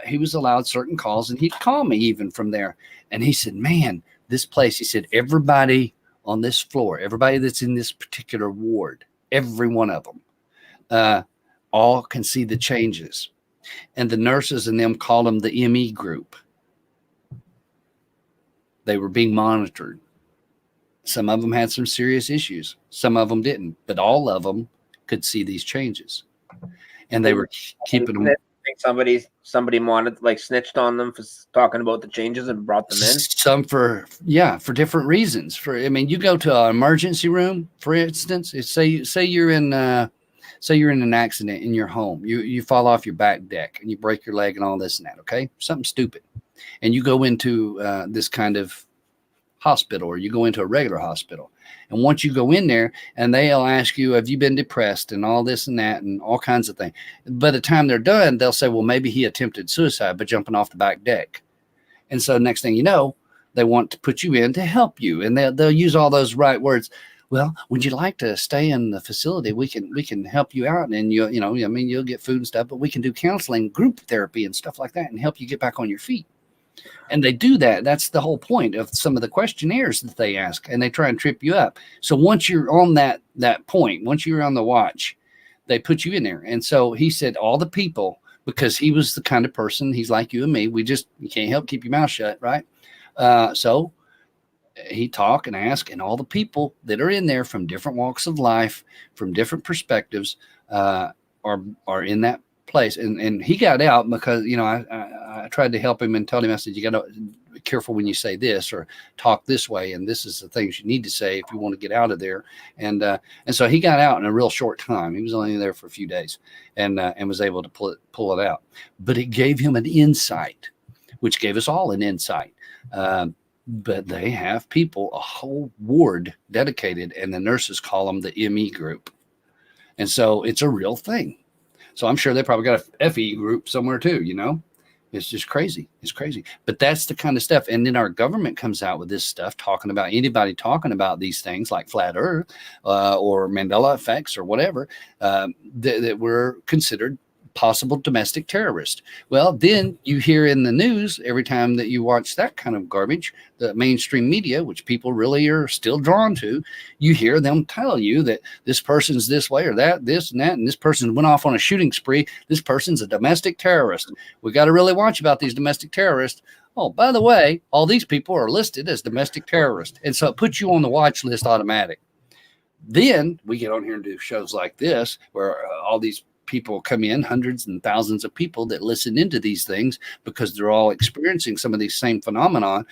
he was allowed certain calls, and he'd call me even from there. And he said, man, this place, he said, everybody on this floor, everybody that's in this particular ward, every one of them, all can see the changes. And the nurses and them called them the ME group. They were being monitored. Some of them had some serious issues. Some of them didn't, but all of them could see these changes, and they were keeping them. I think somebody wanted, like, snitched on them for talking about the changes and brought them in. Some for different reasons. You go to an emergency room, for instance. Say you're in an accident in your home. You fall off your back deck and you break your leg and all this and that. Okay, something stupid, and you go into this kind of hospital, or you go into a regular hospital. And once you go in there, and they'll ask you, have you been depressed and all this and that and all kinds of things. By the time they're done, they'll say, well, maybe he attempted suicide by jumping off the back deck. And so next thing you know, they want to put you in to help you. And they'll use all those right words. Well, would you like to stay in the facility? We can help you out, and you'll get food and stuff, but we can do counseling, group therapy and stuff like that, and help you get back on your feet. And they do that. That's the whole point of some of the questionnaires that they ask, and they try and trip you up. So once you're on that point, once you're on the watch, they put you in there. And so he said all the people, because he was the kind of person, he's like you and me, you can't help keep your mouth shut, right? So he talk and ask, and all the people that are in there from different walks of life, from different perspectives, are in that place. And he got out because I tried to help him and told him, I said, you got to be careful when you say this or talk this way, and this is the things you need to say if you want to get out of there. And so he got out in a real short time. He was only there for a few days, and was able to pull it out. But it gave him an insight, which gave us all an insight. But they have people, a whole ward dedicated, and the nurses call them the ME group. And so it's a real thing. So I'm sure they probably got a FE group somewhere too, It's just crazy. It's crazy. But that's the kind of stuff. And then our government comes out with this stuff, anybody talking about these things like flat earth or Mandela effects or whatever, that were considered possible domestic terrorist. Well, then you hear in the news every time that you watch that kind of garbage, the mainstream media, which people really are still drawn to, you hear them tell you that this person's this way or that, this and that, and this person went off on a shooting spree. This person's a domestic terrorist. We got to really watch about these domestic terrorists. Oh, by the way, all these people are listed as domestic terrorists. And so it puts you on the watch list automatic. Then we get on here and do shows like this where all these people come in, hundreds and thousands of people that listen into these things because they're all experiencing some of these same phenomenon.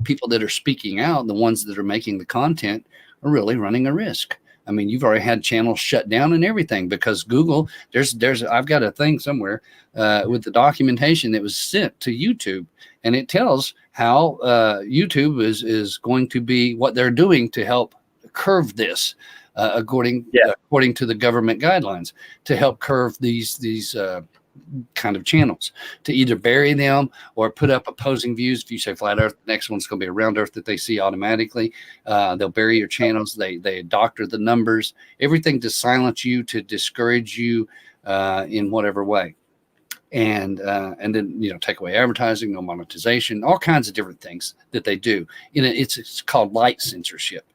People that are speaking out, the ones that are making the content, are really running a risk. I mean, you've already had channels shut down and everything because Google, I've got a thing somewhere with the documentation that was sent to YouTube, and it tells how YouTube is going to be what they're doing to help curve this according to the government guidelines, to help curve these kind of channels, to either bury them or put up opposing views. If you say flat earth, the next one's going to be a round earth that they see automatically. They'll bury your channels. They doctor the numbers, everything to silence you, to discourage you in whatever way. And then, take away advertising, no monetization, all kinds of different things that they do. It's called light censorship.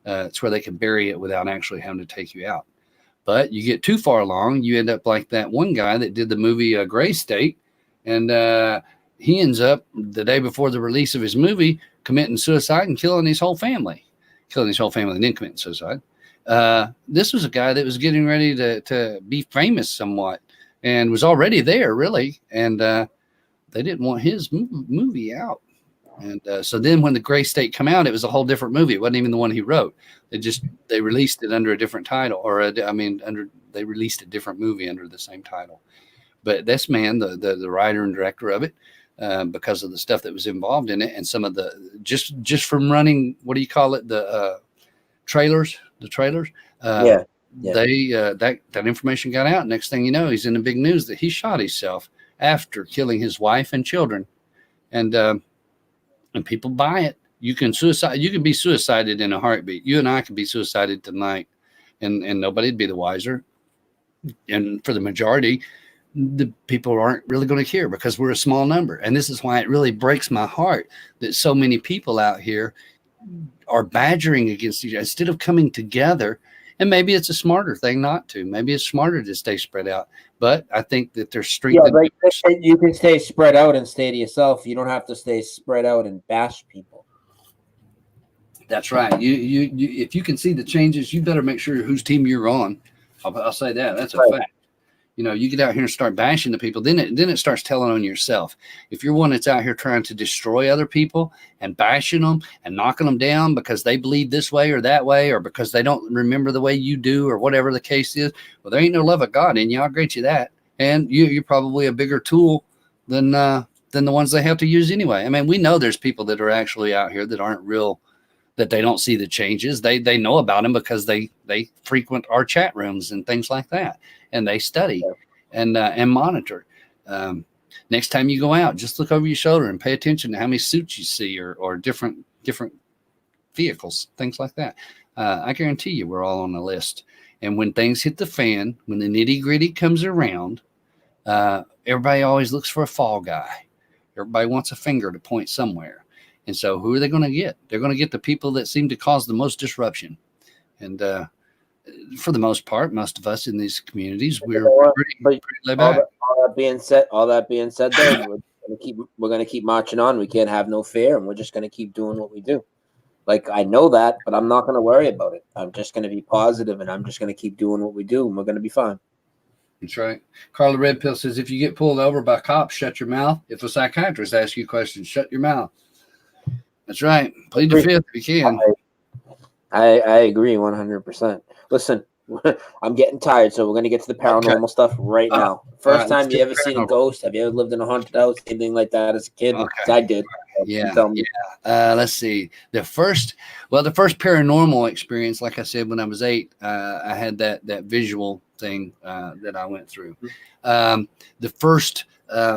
It's where they can bury it without actually having to take you out. But you get too far along, you end up like that one guy that did the movie Gray State, and he ends up the day before the release of his movie committing suicide and killing his whole family. And then committing suicide. This was a guy that was getting ready to be famous somewhat and was already there, really, and they didn't want his movie out. And so then when the Gray State come out, it was a whole different movie. It wasn't even the one he wrote. They released it under a different title, they released a different movie under the same title. But this man, the writer and director of it, because of the stuff that was involved in it, and some of the just from running, what do you call it, the trailers. That information got out. Next thing you know, he's in the big news that he shot himself after killing his wife and children, and people buy it. You can be suicided in a heartbeat. You and I could be suicided tonight, and nobody'd be the wiser. And for the majority, the people aren't really going to care because we're a small number. And this is why it really breaks my heart that so many people out here are badgering against each other instead of coming together. And maybe it's a smarter thing not to. Maybe it's smarter to stay spread out. But I think that there's strength. Yeah, like you can stay spread out and stay to yourself. You don't have to stay spread out and bash people. That's right. You if you can see the changes, you better make sure whose team you're on. I'll say that. That's a fact. You get out here and start bashing the people, then it starts telling on yourself. If you're one that's out here trying to destroy other people and bashing them and knocking them down because they believe this way or that way, or because they don't remember the way you do, or whatever the case is, well, there ain't no love of God in you. I'll grant you that. And you're probably a bigger tool than the ones they have to use anyway. I mean, we know there's people that are actually out here that aren't real, that they don't see the changes. They know about them because they frequent our chat rooms and things like that. And they study and monitor. Next time you go out, just look over your shoulder and pay attention to how many suits you see, or different vehicles, things like that. I guarantee you we're all on the list. And when things hit the fan, when the nitty gritty comes around, everybody always looks for a fall guy. Everybody wants a finger to point somewhere. And so who are they going to get? They're going to get the people that seem to cause the most disruption. And for the most part, most of us in these communities, we're pretty laid back. All that being said, though, we're going to keep marching on. We can't have no fear, and we're just going to keep doing what we do. Like, I know that, but I'm not going to worry about it. I'm just going to be positive, and I'm just going to keep doing what we do, and we're going to be fine. That's right. Carla Red Pill says, if you get pulled over by cops, shut your mouth. If a psychiatrist asks you questions, shut your mouth. That's right. Plead the fifth if you can. I agree 100%. Listen, I'm getting tired, so we're going to get to the paranormal stuff right now. First time you ever seen a ghost? Have you ever lived in a haunted house? Anything like that as a kid? Okay. I did. Let's see. The first paranormal experience, like I said, when I was 8, I had that visual thing that I went through. The first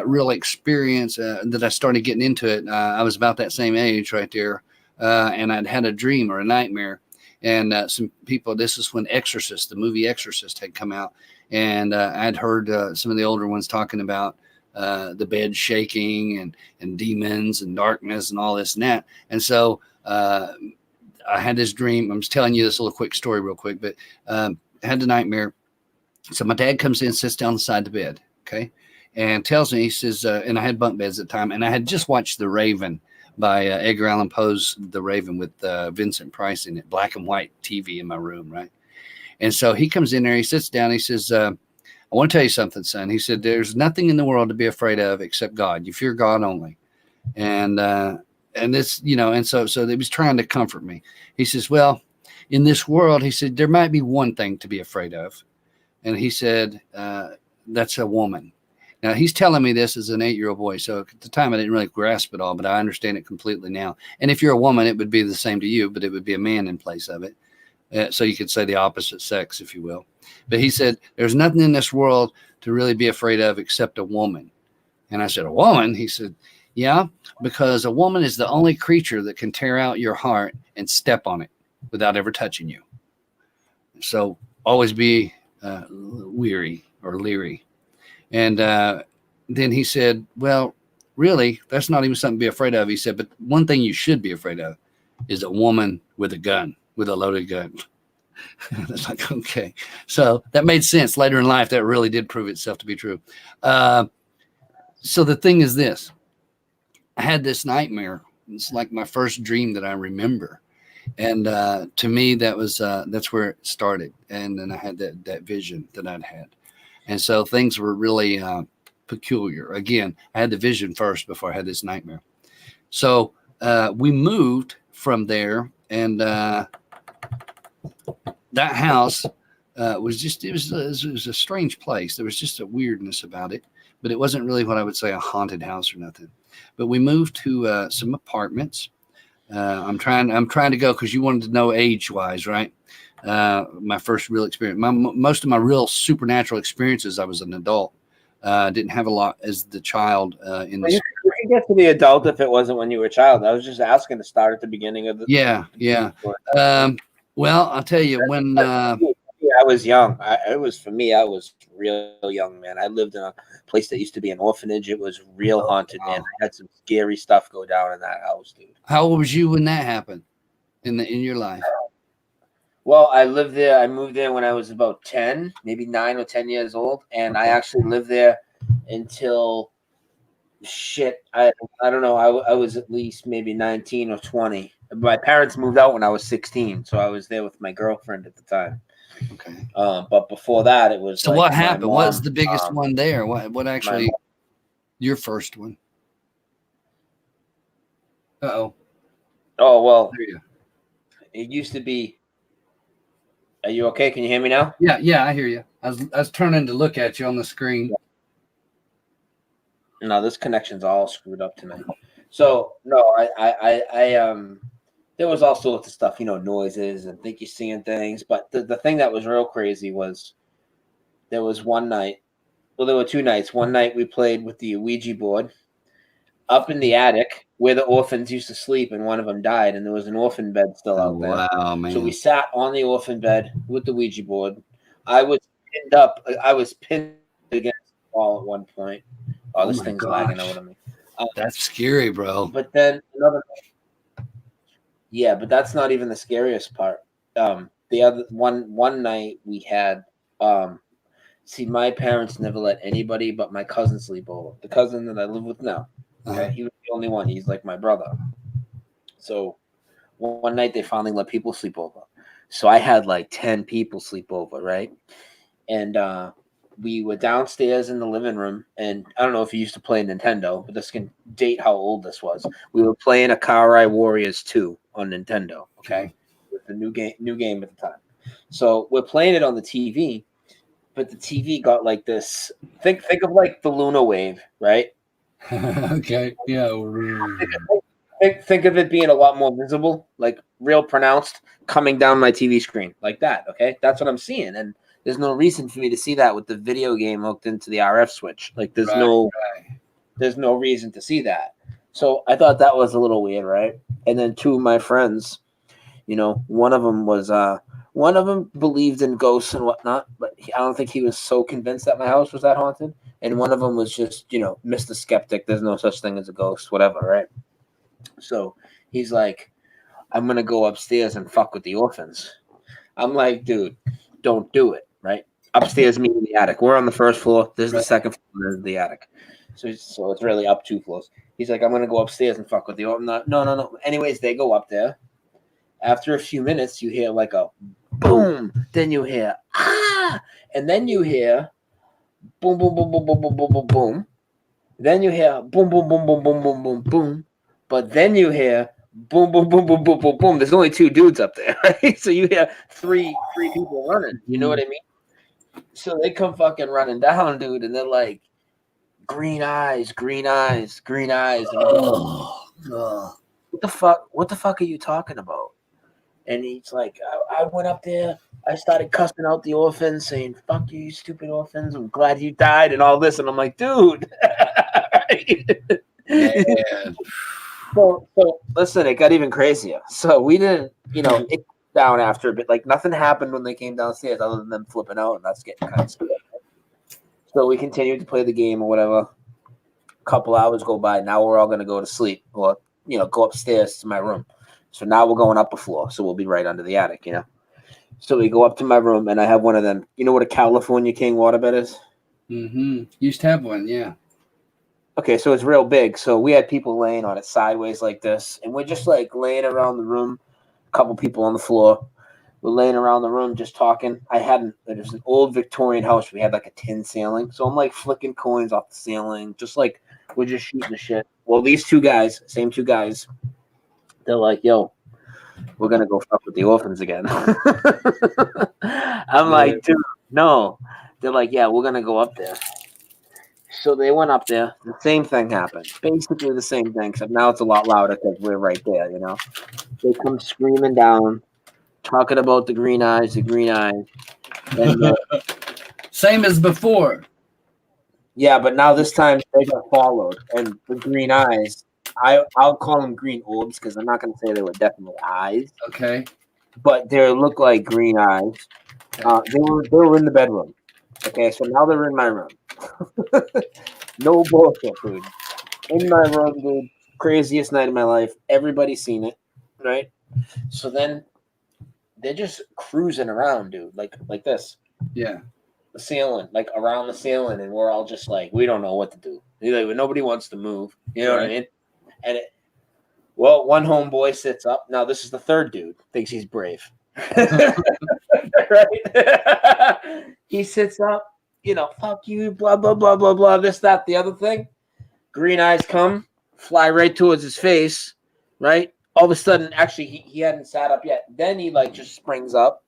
real experience that I started getting into it, I was about that same age right there, and I'd had a dream or a nightmare. And some people, this is when Exorcist, the movie Exorcist, had come out. And I'd heard some of the older ones talking about the bed shaking and demons and darkness and all this and that. And so I had this dream. I'm just telling you this little quick story real quick, but I had the nightmare. So my dad comes in, sits down beside the bed. Okay. and tells me, he says, and I had bunk beds at the time, and I had just watched The Raven by Edgar Allan Poe's The Raven with Vincent Price in it, black and white TV in my room, right? And so he comes in there, he sits down, he says, I want to tell you something, son. He said, there's nothing in the world to be afraid of except God. You fear God only. And this, you know, and so he was trying to comfort me. He says, well, in this world, he said, there might be one thing to be afraid of. And he said, that's a woman. Now, he's telling me this as an 8-year-old boy. So at the time, I didn't really grasp it all, but I understand it completely now. And if you're a woman, it would be the same to you, but it would be a man in place of it. So you could say the opposite sex, if you will. But he said, there's nothing in this world to really be afraid of except a woman. And I said, a woman? He said, yeah, because a woman is the only creature that can tear out your heart and step on it without ever touching you. So always be weary or leery. And then he said, well, really, that's not even something to be afraid of. He said, but one thing you should be afraid of is a woman with a gun, with a loaded gun. It's like, okay. So that made sense. Later in life, that really did prove itself to be true. So the thing is this. I had this nightmare. It's like my first dream that I remember. And to me, that was that's where it started. And then I had that vision that I'd had. And so things were really peculiar. Again, I had the vision first before I had this nightmare. So we moved from there, and that house was just, it was a strange place. There was just a weirdness about it, but it wasn't really what I would say a haunted house or nothing. But we moved to some apartments. I'm trying to go because you wanted to know age-wise, right? My first real experience. Most of my real supernatural experiences, I was an adult. Didn't have a lot as the child. In the you could get to the adult if it wasn't when you were a child. I was just asking to start at the beginning of the. Yeah. Well, I'll tell you when. I was young. It was for me. I was real young, man. I lived in a place that used to be an orphanage. It was real haunted, man. I had some scary stuff go down in that house, dude. How old was you when that happened in your life? Well, I lived there. I moved there when I was about 10, maybe 9 or 10 years old, and I actually lived there until I don't know. I was at least maybe 19 or 20. My parents moved out when I was 16, so I was there with my girlfriend at the time. Okay. But before that, it was. So like what happened? Mom, what was the biggest one there? What actually? Your first one? Uh-oh. Oh well. It used to be. Are you okay? Can you hear me now? Yeah, I hear you. I was turning to look at you on the screen. No, this connection's all screwed up tonight. So no, I there was all sorts of stuff, noises and think you're seeing things. But the thing that was real crazy was there was one night. Well, there were 2 nights. One night we played with the Ouija board up in the attic where the orphans used to sleep, and one of them died, and there was an orphan bed still out there. Wow, man. So we sat on the orphan bed with the Ouija board. I was pinned against the wall at one point. Oh, this thing's lagging out of me. That's scary, bro. But then but that's not even the scariest part. The other one night we had, see, my parents never let anybody but my cousin sleep over. The cousin that I live with now. Okay, he was the only one. He's like my brother. So one night they finally let people sleep over. So I had like 10 people sleep over, right? And we were downstairs in the living room, and I don't know if you used to play Nintendo, but this can date how old this was. We were playing Akari Warriors 2 on Nintendo, okay? With the new game at the time. So we're playing it on the TV, but the TV got like this. Think of like the Luna wave, right? Okay. Yeah. Think of it being a lot more visible, like real pronounced, coming down my TV screen like that. Okay, that's what I'm seeing, and there's no reason for me to see that with the video game hooked into the RF switch. Like there's no reason to see that. So I thought that was a little weird, right? And then 2 of my friends, one of them believed in ghosts and whatnot, but I don't think he was so convinced that my house was that haunted. And one of them was just, Mr. Skeptic. There's no such thing as a ghost, whatever, right? So he's like, I'm going to go upstairs and fuck with the orphans. I'm like, dude, don't do it, right? upstairs, me in the attic. We're on the first floor. This is the second floor. This is the attic. So it's really up 2 floors. He's like, I'm gonna go upstairs and fuck with you. I'm not. No. Anyways, they go up there. After a few minutes, you hear like a boom. Then you hear ah, and then you hear boom, boom, boom, boom, boom, boom, boom, boom, boom. Then you hear boom, boom, boom, boom, boom, boom, boom, boom. But then you hear boom, boom, boom, boom, boom, boom, boom. There's only 2 dudes up there, right? So you hear three people running. You know what I mean? So they come fucking running down, dude, and they're like, green eyes, green eyes, green eyes. And what the fuck are you talking about? And he's like, I went up there. I started cussing out the orphans, saying, fuck you stupid orphans. I'm glad you died and all this. And I'm like, dude. Man. So listen, it got even crazier. So we didn't, it down after a bit. Like nothing happened when they came downstairs other than them flipping out and us getting kind of scared. So we continued to play the game or whatever. A couple hours go by. Now we're all going to go to sleep or, go upstairs to my room. So now we're going up a floor. So we'll be right under the attic, So we go up to my room and I have one of them. You know what a California King waterbed is? Mm-hmm. Used to have one, yeah. Okay, so it's real big. So we had people laying on it sideways like this. And we're just like laying around the room. A couple people on the floor. We're laying around the room just talking. It was an old Victorian house. We had like a tin ceiling. So I'm like flicking coins off the ceiling. Just like we're just shooting the shit. Well, these 2 guys, same 2 guys, they're like, yo, we're going to go fuck with the orphans again. I'm like, dude, no. They're like, yeah, we're going to go up there. So they went up there. The same thing happened. Basically the same thing, except now it's a lot louder because we're right there, They come screaming down, talking about the green eyes, And, same as before. Yeah, but now this time they got followed. And the green eyes, I'll call them green orbs because I'm not going to say they were definitely eyes. Okay. But they look like green eyes. They were in the bedroom. Okay, so now they're in my room. No bullshit, dude. In my room, dude. Craziest night of my life. Everybody's seen it, right? So then they're just cruising around, dude, like this. Yeah. The ceiling, like around the ceiling, and we're all just like, we don't know what to do. Nobody wants to move. You know what I mean? And one homeboy sits up. Now this is the 3rd dude. Thinks he's brave. Right? He sits up, fuck you, blah, blah, blah, blah, blah, this, that, the other thing. Green eyes come, fly right towards his face, right? All of a sudden, actually, he hadn't sat up yet. Then he, just springs up,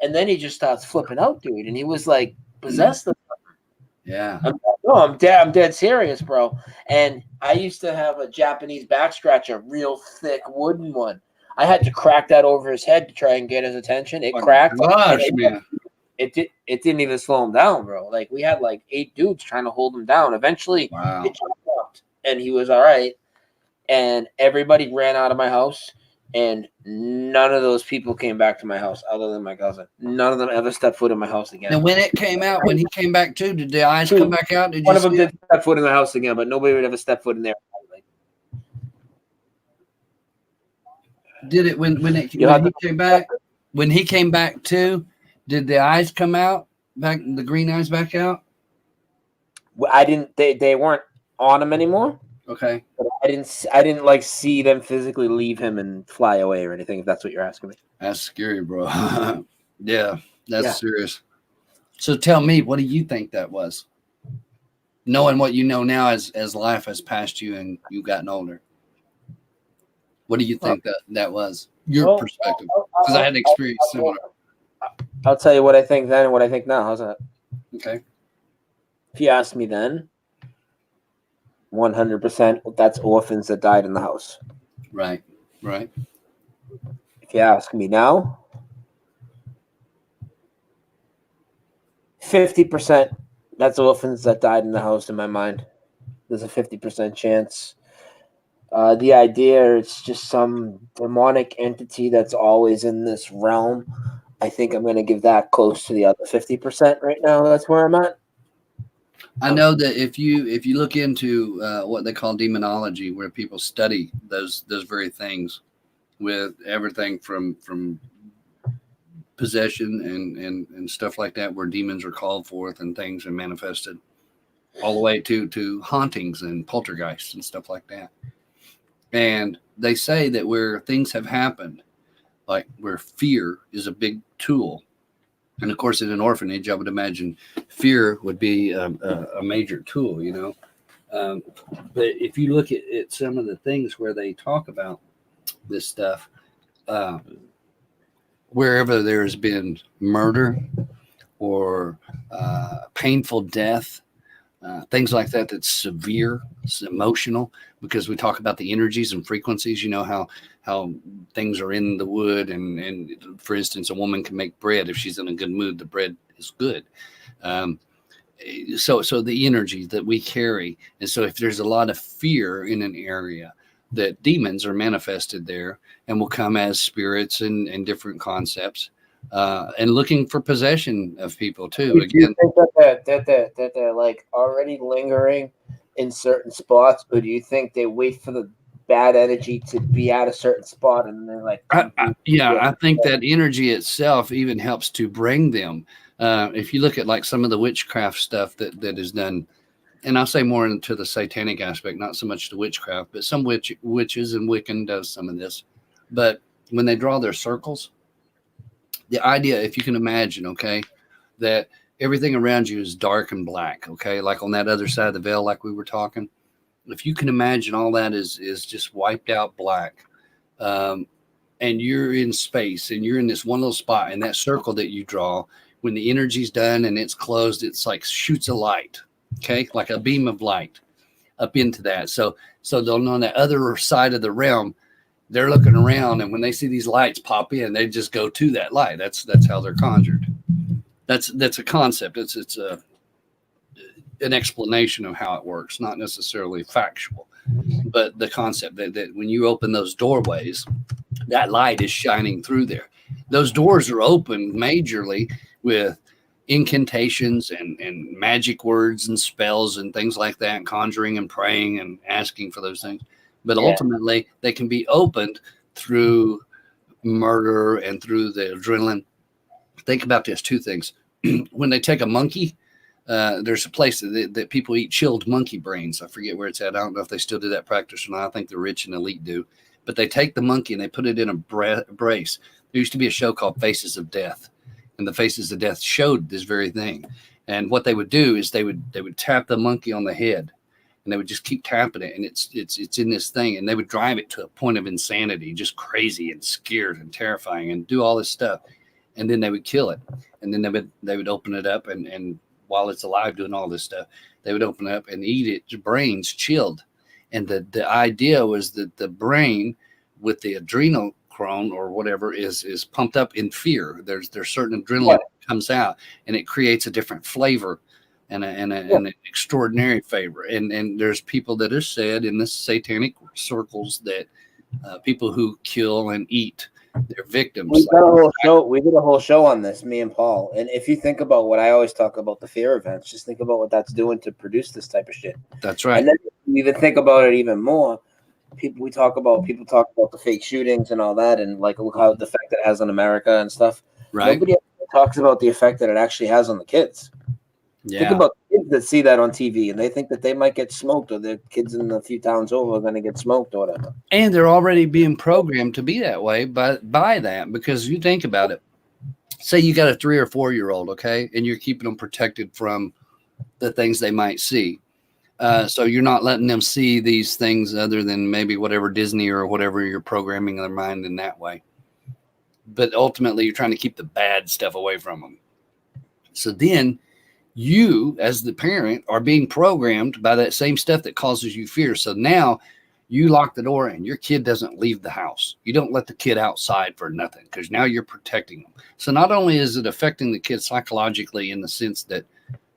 and then he just starts flipping out, dude. And he was, possessed of something. Yeah. I'm dead serious, bro. And I used to have a Japanese back scratcher, real thick wooden one. I had to crack that over his head to try and get his attention. It cracked. Gosh, man. It didn't even slow him down, bro. We had 8 dudes trying to hold him down. Eventually, it jumped up, and he was all right. And everybody ran out of my house, and none of those people came back to my house other than my cousin. None of them ever stepped foot in my house again. And when it came out, when he came back too, did the eyes come back out? One of them did step foot in the house again, but nobody would ever step foot in there. Did it when he came back? When he came back too, did the eyes come out back? The green eyes back out? I didn't. They weren't on him anymore. Okay. But I didn't see them physically leave him and fly away or anything. If that's what you're asking me. That's scary, bro. Yeah, that's serious. So tell me, what do you think that was? Knowing what you know now as life has passed you and you've gotten older. What do you think that was? Your perspective. Because I had experience similar. I'll tell you what I think then and what I think now. How's that? Okay. If you asked me then, 100% that's orphans that died in the house. Right. If you ask me now, 50% that's orphans that died in the house in my mind. There's a 50% chance. The idea it's just some demonic entity that's always in this realm. I think I'm going to give that close to the other 50% right now. That's where I'm at. I know that if you look into what they call demonology, where people study those very things, with everything from possession and stuff like that, where demons are called forth and things and manifested, all the way to hauntings and poltergeists and stuff like that. And they say that where things have happened, like where fear is a big tool. And of course, in an orphanage, I would imagine fear would be a major tool, you know. But if you look at some of the things where they talk about this stuff, wherever there's been murder or painful death, things like that, that's severe, it's emotional, because we talk about the energies and frequencies, you know, how things are in the wood. And for instance, a woman can make bread. If she's in a good mood, the bread is good. So the energy that we carry. And so if there's a lot of fear in an area, that demons are manifested there and will come as spirits and different concepts, and looking for possession of people too. Do you Again, think that they're like already lingering in certain spots, or do you think they wait for the bad energy to be at a certain spot and they're like, I think that energy itself even helps to bring them. If you look at like some of the witchcraft stuff that is done, and I'll say more into the satanic aspect, not so much the witchcraft, but some witches and Wiccan does some of this. But when they draw their circles, the idea, if you can imagine, okay, that everything around you is dark and black, okay, like on that other side of the veil, like we were talking. If you can imagine all that is just wiped out black, and you're in space and you're in this one little spot, and that circle that you draw, when the energy's done and it's closed, it's like shoots a light, okay, like a beam of light up into that. So they'll on the other side of the realm, they're looking around, and when they see these lights pop in, they just go to that light. That's how they're conjured. That's a concept. It's an explanation of how it works, not necessarily factual, but the concept that when you open those doorways, that light is shining through there. Those doors are open majorly with incantations and magic words and spells and things like that, and conjuring and praying and asking for those things. But ultimately, they can be opened through murder and through the adrenaline. Think about this, two things. When they take a monkey, there's a place that people eat chilled monkey brains. I forget where it's at. I don't know if they still do that practice or not. I think the rich and elite do. But they take the monkey and they put it in a brace. There used to be a show called Faces of Death, and the Faces of Death showed this very thing. And what they would do is they would tap the monkey on the head, and they would just keep tapping it, and it's in this thing, and they would drive it to a point of insanity, just crazy and scared and terrifying, and do all this stuff, and then they would kill it, and then they would open it up, and while it's alive doing all this stuff, they would open it up and eat it, brains chilled. And the idea was that the brain with the adrenal crone or whatever is pumped up in fear. There's certain adrenaline that comes out, and it creates a different flavor and an extraordinary flavor. And there's people that are said in the satanic circles that people who kill and eat their victims. We did a whole show on this, me and Paul. And if you think about what I always talk about, the fear events, just think about what that's doing to produce this type of shit. That's right. And then you even think about it even more. People talk about the fake shootings and all that, and like look how the effect it has on America and stuff. Right. Nobody talks about the effect that it actually has on the kids. Yeah. Think about kids that see that on TV and they think that they might get smoked, or their kids in a few towns over are going to get smoked or whatever. And they're already being programmed to be that way by that, because you think about it. Say you got a 3 or 4 year old, okay, and you're keeping them protected from the things they might see. So you're not letting them see these things other than maybe whatever Disney or whatever you're programming their mind in that way. But ultimately, you're trying to keep the bad stuff away from them. So then you, as the parent, are being programmed by that same stuff that causes you fear. So now you lock the door and your kid doesn't leave the house. You don't let the kid outside for nothing, because now you're protecting them. So not only is it affecting the kid psychologically in the sense that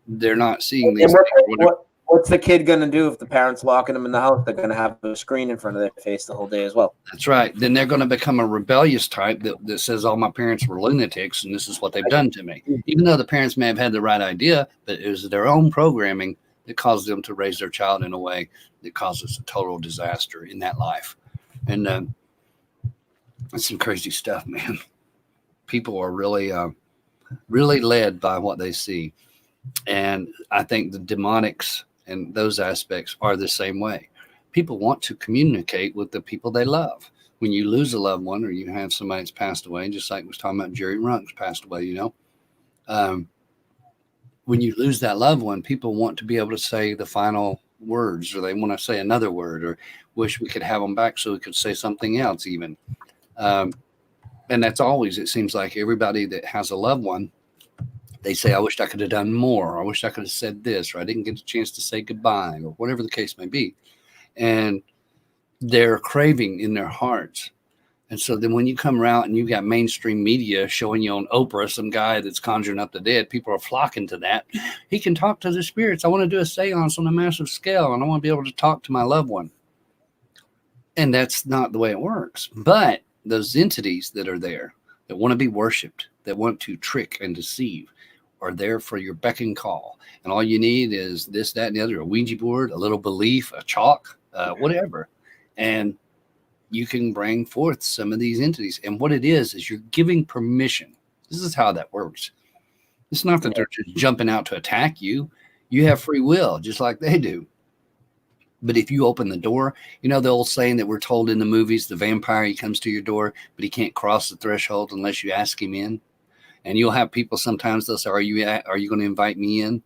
they're not seeing these things. What's the kid going to do if the parent's locking them in the house? They're going to have a screen in front of their face the whole day as well. That's right. Then they're going to become a rebellious type that says all my parents were lunatics and this is what they've done to me. Even though the parents may have had the right idea, but it was their own programming that caused them to raise their child in a way that causes a total disaster in that life. And that's some crazy stuff, man. people are really, really led by what they see. And I think the demonics and those aspects are the same way. People want to communicate with the people they love. When you lose a loved one or you have somebody that's passed away, just like we was talking about Jerry Runks passed away, when you lose that loved one, people want to be able to say the final words, or they want to say another word, or wish we could have them back so we could say something else even. And that's always, it seems like everybody that has a loved one, they say, I wished I could have done more. I wish I could have said this, or I didn't get a chance to say goodbye, or whatever the case may be. And they're craving in their hearts. And so then when you come around and you've got mainstream media showing you on Oprah, some guy that's conjuring up the dead, people are flocking to that. He can talk to the spirits. I want to do a seance on a massive scale, and I want to be able to talk to my loved one. And that's not the way it works. But those entities that are there, that want to be worshipped, that want to trick and deceive, are there for your beck and call. And all you need is this, that, and the other, a Ouija board, a little belief, a chalk, whatever. And you can bring forth some of these entities. And what it is you're giving permission. This is how that works. It's not that they're just jumping out to attack you. You have free will, just like they do. But if you open the door, the old saying that we're told in the movies, the vampire, he comes to your door, but he can't cross the threshold unless you ask him in. And you'll have people sometimes, they'll say, are you going to invite me in?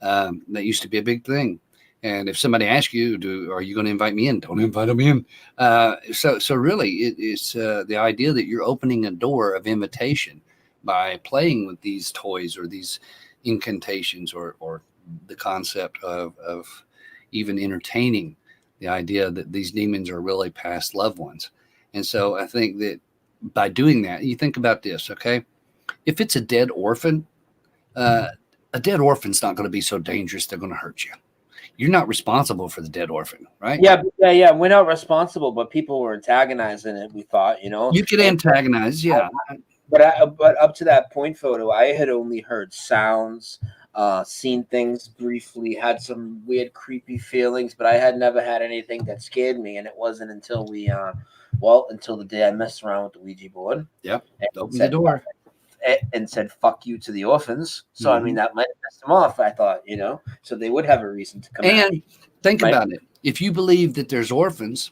That used to be a big thing. And if somebody asks you, are you going to invite me in? Don't invite them in. So really, it's the idea that you're opening a door of invitation by playing with these toys or these incantations or the concept of even entertaining the idea that these demons are really past loved ones. And so I think that by doing that, you think about this, okay? If it's a dead orphan, a dead orphan's not going to be so dangerous they're going to hurt you. You're not responsible for the dead orphan, right? Yeah. We're not responsible, but people were antagonizing it. We thought, you could antagonize, yeah. But up to that point, Photo, I had only heard sounds, seen things briefly, had some weird, creepy feelings, but I had never had anything that scared me. And it wasn't until until the day I messed around with the Ouija board. Yep. Open the door. And said "fuck you" to the orphans. So I mean that might piss them off. I thought, so they would have a reason to come. And think about it. If you believe that there's orphans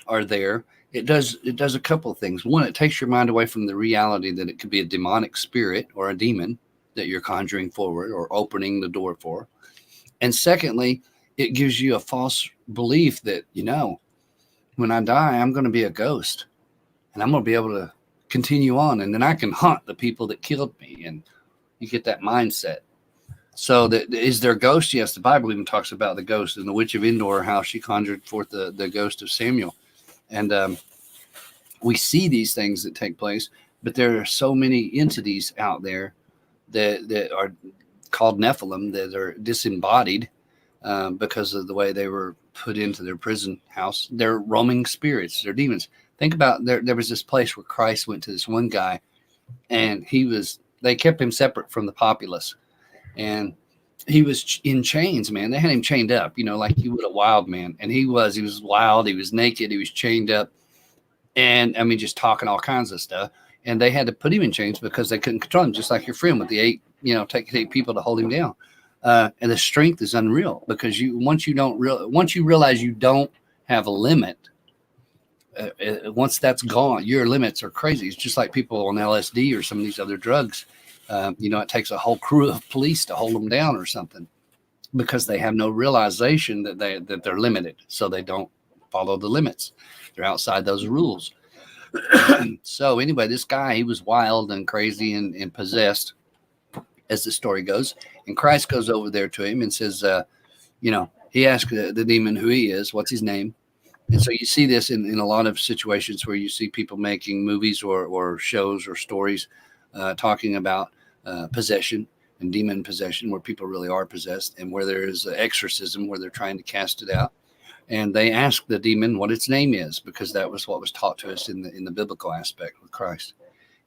are there, it does a couple of things. One, it takes your mind away from the reality that it could be a demonic spirit or a demon that you're conjuring forward or opening the door for. And secondly, it gives you a false belief that when I die, I'm going to be a ghost, and I'm going to be able to continue on, and then I can haunt the people that killed me, and you get that mindset. So is there ghosts? Yes, the Bible even talks about the ghost and the witch of Endor, how she conjured forth the ghost of Samuel. And we see these things that take place, but there are so many entities out there that are called Nephilim that are disembodied because of the way they were put into their prison house. They're roaming spirits, they're demons. Think about there was this place where Christ went to this one guy, and they kept him separate from the populace, and he was in chains, man. They had him chained up, like you would a wild man. And he was wild. He was naked. He was chained up, and I mean, just talking all kinds of stuff. And they had to put him in chains because they couldn't control him, just like your friend with the 8, take 8 people to hold him down. And the strength is unreal because once you realize you don't have a limit, once that's gone, your limits are crazy. It's just like people on LSD or some of these other drugs. It takes a whole crew of police to hold them down or something because they have no realization that they're limited. So they don't follow the limits. They're outside those rules. So anyway, this guy, he was wild and crazy and possessed, as the story goes. And Christ goes over there to him and says, he asked the demon who he is, what's his name. And so you see this in a lot of situations where you see people making movies or shows or stories talking about possession and demon possession, where people really are possessed, and where there is exorcism, where they're trying to cast it out. And they ask the demon what its name is, because that was what was taught to us in the biblical aspect with Christ.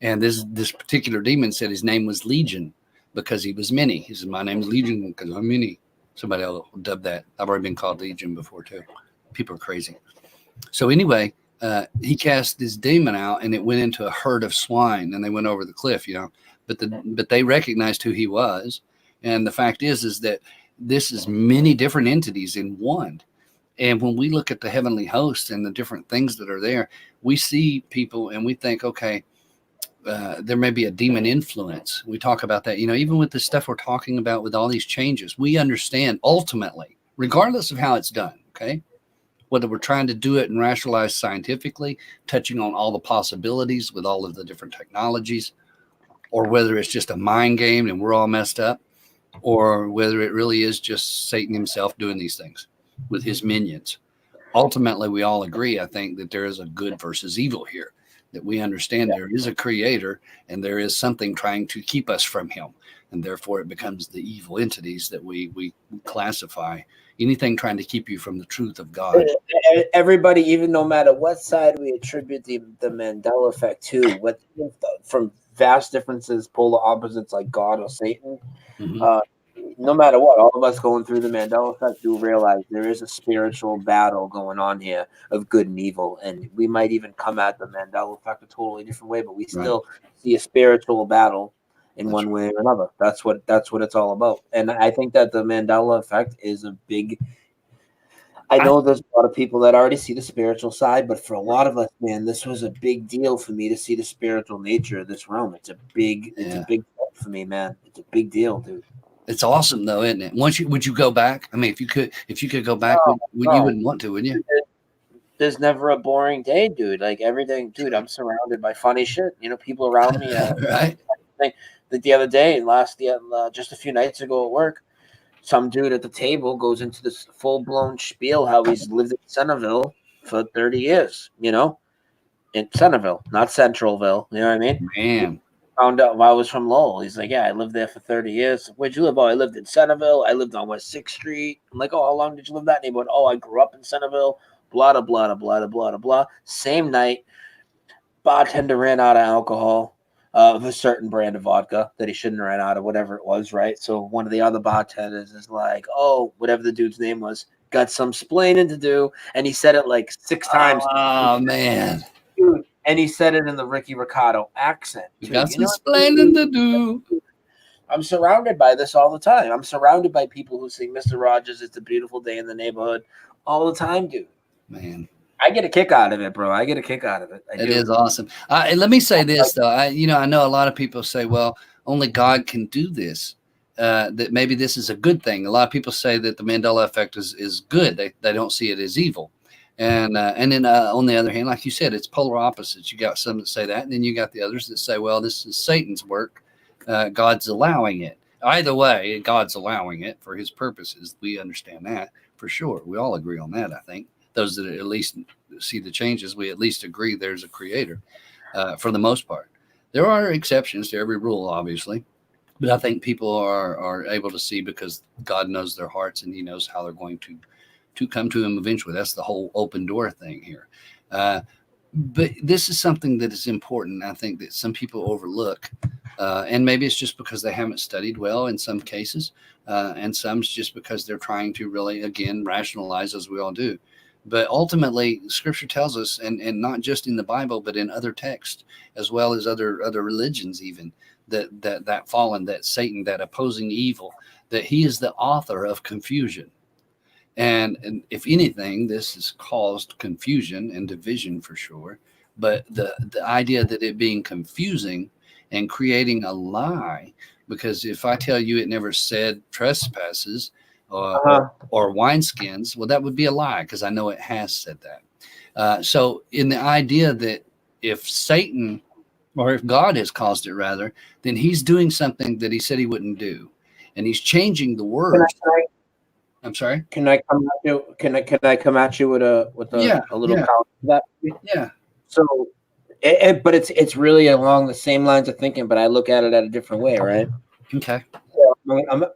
And this particular demon said his name was Legion because he was many. He said, my name is Legion because I'm many. Somebody else will dub that. I've already been called Legion before too. People are crazy. So anyway, he cast this demon out, and it went into a herd of swine, and they went over the cliff, you know. But they recognized who he was, and the fact is that this is many different entities in one. And when we look at the heavenly hosts and the different things that are there, we see people and we think, okay, there may be a demon influence. We talk about that, you know, even with the stuff we're talking about with all these changes, we understand ultimately, regardless of how it's done, okay, whether we're trying to do it and rationalize scientifically, touching on all the possibilities with all of the different technologies, or whether it's just a mind game and we're all messed up, or whether it really is just Satan himself doing these things with his minions. Ultimately, we all agree, I think, that there is a good versus evil here, that we understand there is a creator and there is something trying to keep us from him. And therefore, it becomes the evil entities that we classify. Anything trying to keep you from the truth of God. Everybody, even no matter what side we attribute the Mandela effect to, what from vast differences, polar opposites like God or Satan, no matter what, all of us going through the Mandela effect do realize there is a spiritual battle going on here of good and evil. And we might even come at the Mandela effect a totally different way, but we still see a spiritual battle in one way or another. That's what it's all about. And I think that the Mandela effect is a big, I know there's a lot of people that already see the spiritual side, but for a lot of us, man, this was a big deal for me to see the spiritual nature of this realm. It's a big step for me, man. It's a big deal, dude. It's awesome though, isn't it? Would you go back? I mean, if you could go back, you wouldn't want to, wouldn't you? There's never a boring day, dude. Like everything, dude, I'm surrounded by funny shit. You know, people around me. Right. Like the other day, just a few nights ago at work, some dude at the table goes into this full-blown spiel how he's lived in Centerville for 30 years, you know, in Centerville, not Centralville. You know what I mean? Man. Found out I was from Lowell. He's like, yeah, I lived there for 30 years. Where'd you live? Oh, I lived in Centerville. I lived on West 6th Street. I'm like, oh, how long did you live that neighborhood? Oh, I grew up in Centerville. Blah, blah, blah, blah, blah, blah. Same night, bartender ran out of alcohol of a certain brand of vodka that he shouldn't have ran out of, whatever it was, right? So one of the other bartenders is like, oh, whatever the dude's name was, got some splaining to do. And he said it like 6 times. Oh, man. Dude. And he said it in the Ricky Ricardo accent. You got some explaining to do. I'm surrounded by this all the time. I'm surrounded by people who sing Mr. Rogers, It's a Beautiful Day in the Neighborhood all the time, dude. Man. I get a kick out of it, bro. I get a kick out of it. It is awesome. And let me say this, though. I know a lot of people say, well, only God can do this. That maybe this is a good thing. A lot of people say that the Mandela effect is good. They don't see it as evil. And then on the other hand, like you said, it's polar opposites. You got some that say that, and then you got the others that say, well, this is Satan's work. God's allowing it. Either way, God's allowing it for his purposes. We understand that for sure. We all agree on that, I think. Those that at least see the changes, we at least agree there's a creator for the most part. There are exceptions to every rule, obviously. But I think people are able to see because God knows their hearts and he knows how they're going to come to him eventually. That's the whole open door thing here. But this is something that is important. I think that some people overlook, and maybe it's just because they haven't studied well in some cases, and some's just because they're trying to really, again, rationalize as we all do. But ultimately, Scripture tells us, and not just in the Bible, but in other texts, as well as other religions even, that fallen, that Satan, that opposing evil, that he is the author of confusion. And if anything, this has caused confusion and division for sure. But the idea that it being confusing and creating a lie, because if I tell you it never said trespasses or wineskins, well, that would be a lie because I know it has said that. So in the idea that if Satan or if God has caused it rather, then he's doing something that he said he wouldn't do. And he's changing the words. I'm sorry. Can I come at you? Can I come at you with a little counter to that? Yeah. So, but it's really along the same lines of thinking, but I look at it at a different way, right? Okay. So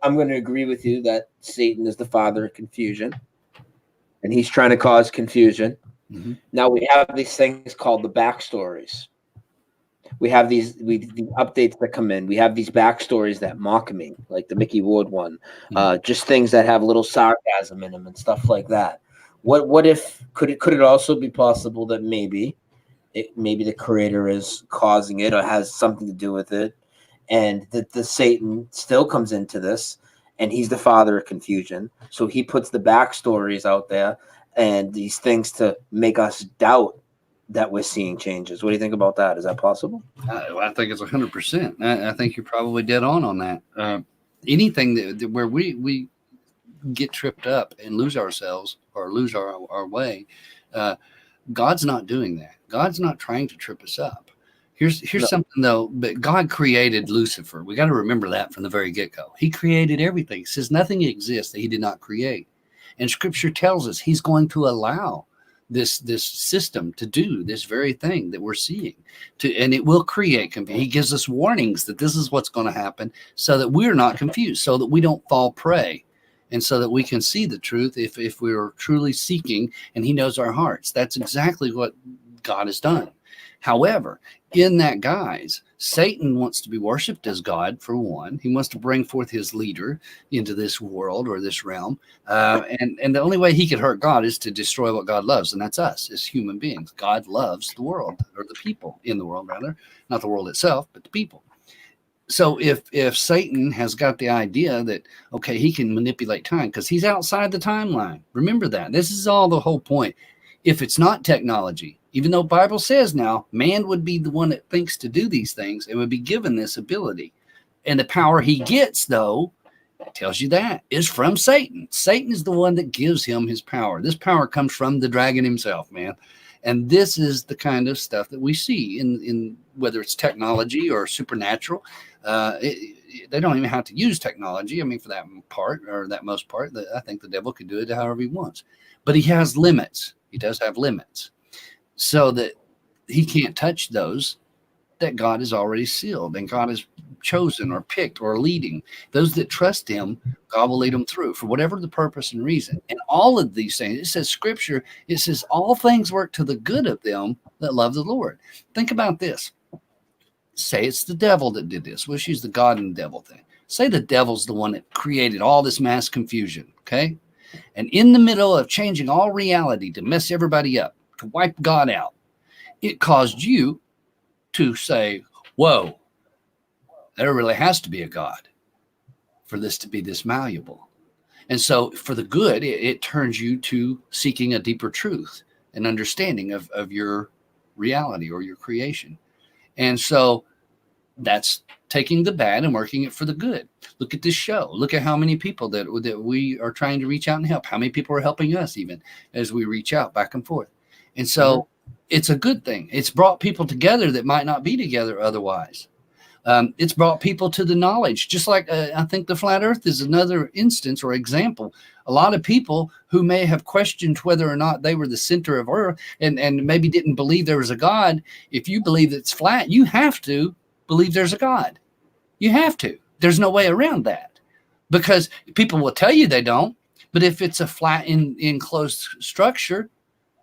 I'm going to agree with you that Satan is the father of confusion, and he's trying to cause confusion. Mm-hmm. Now we have these things called the backstories. We have the updates that come in. We have these backstories that mock me, like the Mickey Ward one. Just things that have little sarcasm in them and stuff like that. What if could it also be possible that maybe the creator is causing it or has something to do with it, and that the Satan still comes into this, and he's the father of confusion, so he puts the backstories out there and these things to make us doubt that we're seeing changes. What do you think about that? Is that possible? I think it's 100%. I think you're probably dead on that. Anything that where we get tripped up and lose ourselves or lose our way, God's not doing that. God's not trying to trip us up. Here's something though, but God created Lucifer. We got to remember that from the very get-go. He created everything. It says nothing exists that he did not create. And scripture tells us he's going to allow this system to do this very thing that we're seeing, and it will create confusion. He gives us warnings that this is what's going to happen so that we're not confused, so that we don't fall prey, and so that we can see the truth if we're truly seeking, and he knows our hearts. That's exactly what God has done. However, in that guise, Satan wants to be worshipped as God, for one. He wants to bring forth his leader into this world or this realm. And the only way he could hurt God is to destroy what God loves, and that's us as human beings. God loves the world, or the people in the world, rather. Not the world itself, but the people. So if Satan has got the idea that, okay, he can manipulate time because he's outside the timeline. Remember that. This is all the whole point. If it's not technology, even though Bible says now man would be the one that thinks to do these things and would be given this ability. And the power he gets, though, tells you that, is from Satan. Satan is the one that gives him his power. This power comes from the dragon himself, man. And this is the kind of stuff that we see in whether it's technology or supernatural. They don't even have to use technology. I mean, for that part, or that most part, I think the devil could do it however he wants. But he has limits. He does have limits. So that he can't touch those that God has already sealed and God has chosen or picked or leading. Those that trust him, God will lead them through for whatever the purpose and reason. And all of these things, it says scripture, it says all things work to the good of them that love the Lord. Think about this. Say it's the devil that did this. We'll use the God and devil thing. Say the devil's the one that created all this mass confusion, okay? And in the middle of changing all reality to mess everybody up, to wipe God out, it caused you to say, whoa, there really has to be a God for this to be this malleable. And so for the good, it turns you to seeking a deeper truth and understanding of your reality or your creation. And so that's taking the bad and working it for the good. Look at this show. Look at how many people that we are trying to reach out and help. How many people are helping us even as we reach out back and forth. And so it's a good thing. It's brought people together that might not be together otherwise. It's brought people to the knowledge, just like I think the flat earth is another instance or example. A lot of people who may have questioned whether or not they were the center of earth and maybe didn't believe there was a God. If you believe it's flat, you have to believe there's a God. You have to. There's no way around that, because people will tell you they don't. But if it's a flat enclosed structure,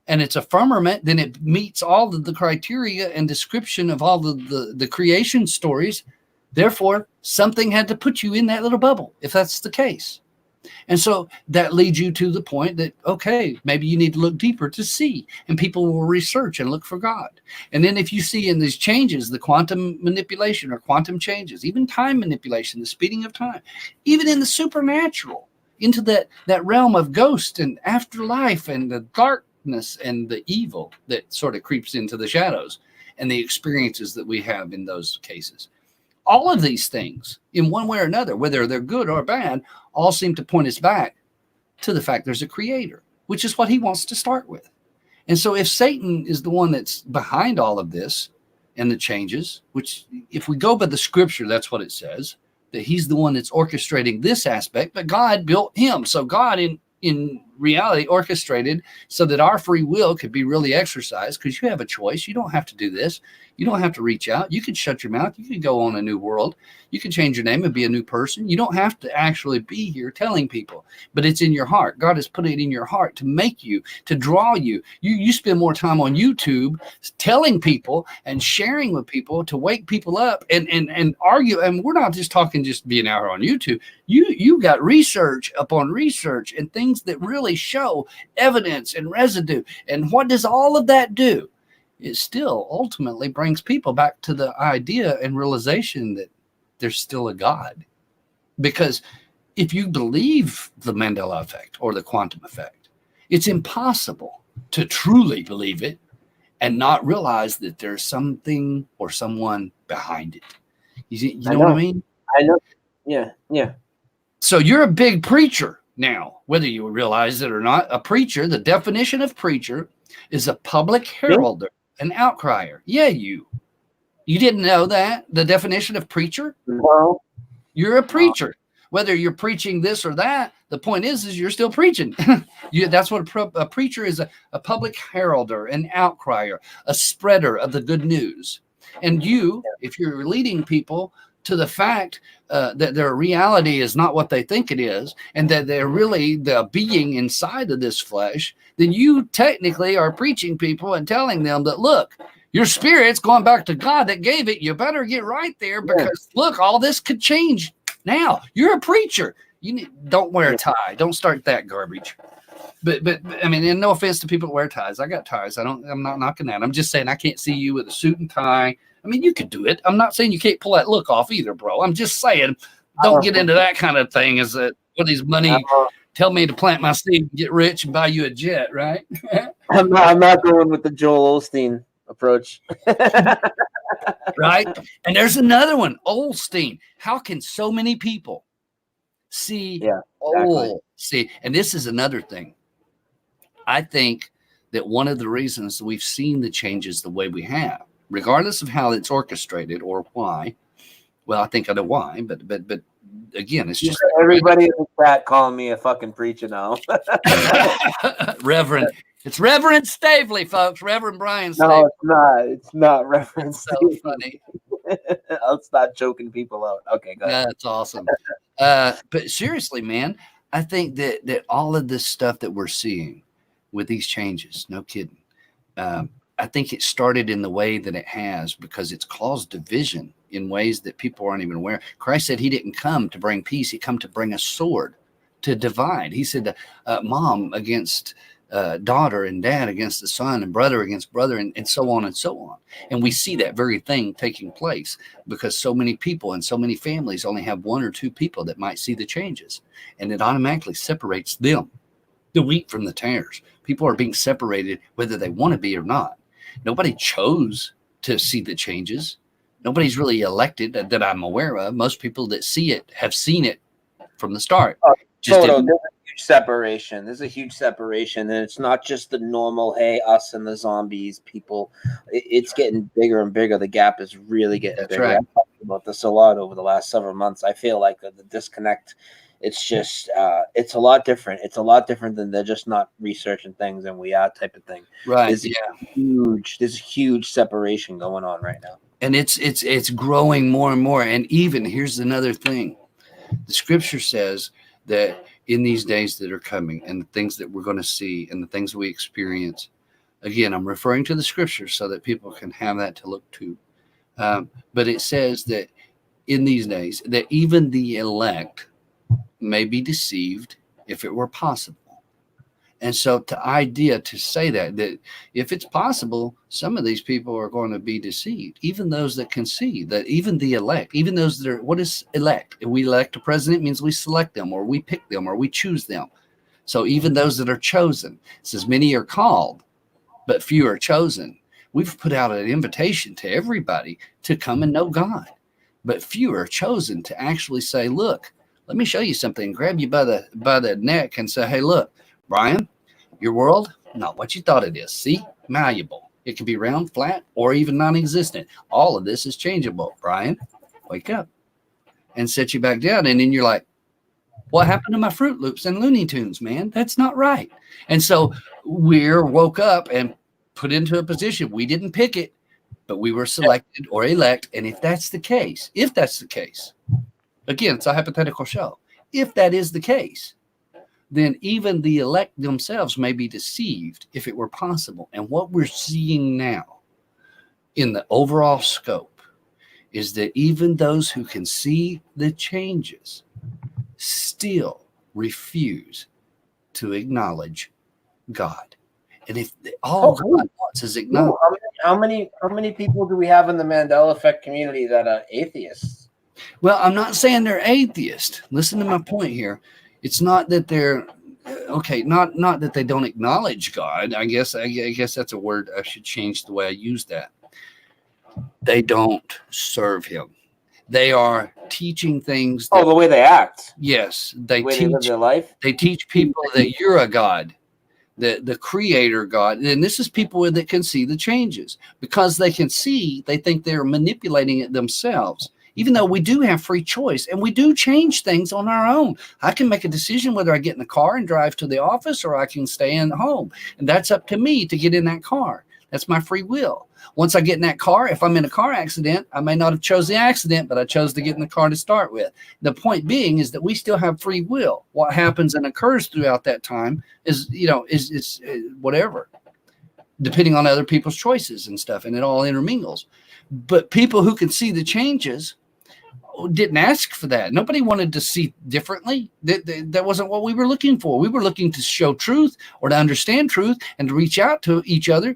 and it's a firmament, then it meets all of the criteria and description of all the creation stories. Therefore, something had to put you in that little bubble, if that's the case. And so that leads you to the point that, okay, maybe you need to look deeper to see, and people will research and look for God. And then if you see in these changes, the quantum manipulation or quantum changes, even time manipulation, the speeding of time, even in the supernatural, into that realm of ghost and afterlife and the dark, and the evil that sort of creeps into the shadows and the experiences that we have in those cases. All of these things, in one way or another, whether they're good or bad, all seem to point us back to the fact there's a creator, which is what he wants to start with. And so if Satan is the one that's behind all of this and the changes, which if we go by the scripture, that's what it says, that he's the one that's orchestrating this aspect, but God built him. So God in reality orchestrated so that our free will could be really exercised, because you have a choice. You don't have to do this. You don't have to reach out. You can shut your mouth. You can go on a new world. You can change your name and be a new person. You don't have to actually be here telling people, but it's in your heart. God has put it in your heart to make you, to draw you. You spend more time on YouTube telling people and sharing with people to wake people up and argue. And we're not just talking just being out here on YouTube. You got research upon research and things that really really show evidence and residue. And what does all of that do? It still ultimately brings people back to the idea and realization that there's still a God. Because if you believe the Mandela effect or the quantum effect, it's impossible to truly believe it and not realize that there's something or someone behind it. You know what I mean? I know. Yeah. Yeah. So you're a big preacher now, whether you realize it or not. A preacher, the definition of preacher is a public heralder, an outcrier. Yeah, you didn't know that? The definition of preacher? No. You're a preacher. Whether you're preaching this or that, the point is you're still preaching. That's what a preacher is, a public heralder, an outcrier, a spreader of the good news. And you, if you're leading people to the fact that their reality is not what they think it is, and that they're really the being inside of this flesh, then you technically are preaching people and telling them that, look, your spirit's going back to God that gave it. You better get right there because, look, all this could change now. You're a preacher. Don't wear a tie. Don't start that garbage. But I mean, and no offense to people that wear ties. I got ties. I'm not knocking that. I'm just saying I can't see you with a suit and tie. I mean, you could do it. I'm not saying you can't pull that look off either, bro. I'm just saying don't get into that kind of thing as what these money tell me to plant my seed, get rich, and buy you a jet, right? I'm not going with the Joel Osteen approach. Right? And there's another one, Olstein. How can so many people see see? And this is another thing. I think that one of the reasons we've seen the changes the way we have, regardless of how it's orchestrated or why. Well, I think I know why, but again, it's just everybody in the chat calling me a fucking preacher now. Reverend. It's Reverend Staveley, folks. Reverend Brian Staveley. No, it's not. It's not Reverend So Staveley. funny. I'll start choking people out. Okay, go ahead. That's awesome. But seriously, man, I think that all of this stuff that we're seeing with these changes, no kidding, I think it started in the way that it has because it's caused division in ways that people aren't even aware. Christ said he didn't come to bring peace. He come to bring a sword to divide. He said mom against daughter and dad against the son and brother against brother and so on and so on. And we see that very thing taking place because so many people and so many families only have one or two people that might see the changes. And it automatically separates them, the wheat from the tares. People are being separated whether they want to be or not. Nobody chose to see the changes. Nobody's really elected that I'm aware of. Most people that see it have seen it from the start. There's a huge separation. There's a huge separation, and it's not just the normal, hey, us and the zombies people. It's getting bigger and bigger. The gap is really getting bigger. Right. I've talked about this a lot over the last several months. I feel like the disconnect, it's just, it's a lot different. It's a lot different than they're just not researching things and we are type of thing. Right. There's a huge separation going on right now. And it's growing more and more. And even here's another thing. The scripture says that in these days that are coming and the things that we're going to see and the things we experience, again, I'm referring to the scripture so that people can have that to look to. But it says that in these days that even the elect may be deceived if it were possible. And so to say that if it's possible, some of these people are going to be deceived, even those that can see that even the elect, even those that are, what is elect? If we elect a president, means we select them or we pick them or we choose them. So even those that are chosen, it says many are called, but few are chosen. We've put out an invitation to everybody to come and know God, but few are chosen to actually say, look, let me show you something, grab you by the neck and say, hey, look, Brian, your world, not what you thought it is. See, malleable. It can be round, flat, or even non-existent. All of this is changeable. Brian, wake up and set you back down. And then you're like, what happened to my Fruit Loops and Looney Tunes, man? That's not right. And so we're woke up and put into a position. We didn't pick it, but we were selected or elect. And if that's the case, again, it's a hypothetical show. If that is the case, then even the elect themselves may be deceived if it were possible. And what we're seeing now in the overall scope is that even those who can see the changes still refuse to acknowledge God. And if all God wants is acknowledge. How many people do we have in the Mandela Effect community that are atheists? Well, I'm not saying they're atheist. Listen to my point here. It's not that they're okay, not that they don't acknowledge God. I guess that's a word. I should change the way I use that. They don't serve him. They are teaching things. The way they act. Yes, the way they live their life. They teach people that you're a God, the creator God. And this is people that can see the changes. Because they can see, they think they're manipulating it themselves. Even though we do have free choice and we do change things on our own. I can make a decision whether I get in the car and drive to the office or I can stay in home. And that's up to me to get in that car. That's my free will. Once I get in that car, if I'm in a car accident, I may not have chose the accident, but I chose to get in the car to start with. The point being is that we still have free will. What happens and occurs throughout that time is, is whatever, depending on other people's choices and stuff, and it all intermingles. But people who can see the changes didn't ask for that. Nobody wanted to see differently. That wasn't what we were looking for. We were looking to show truth or to understand truth and to reach out to each other.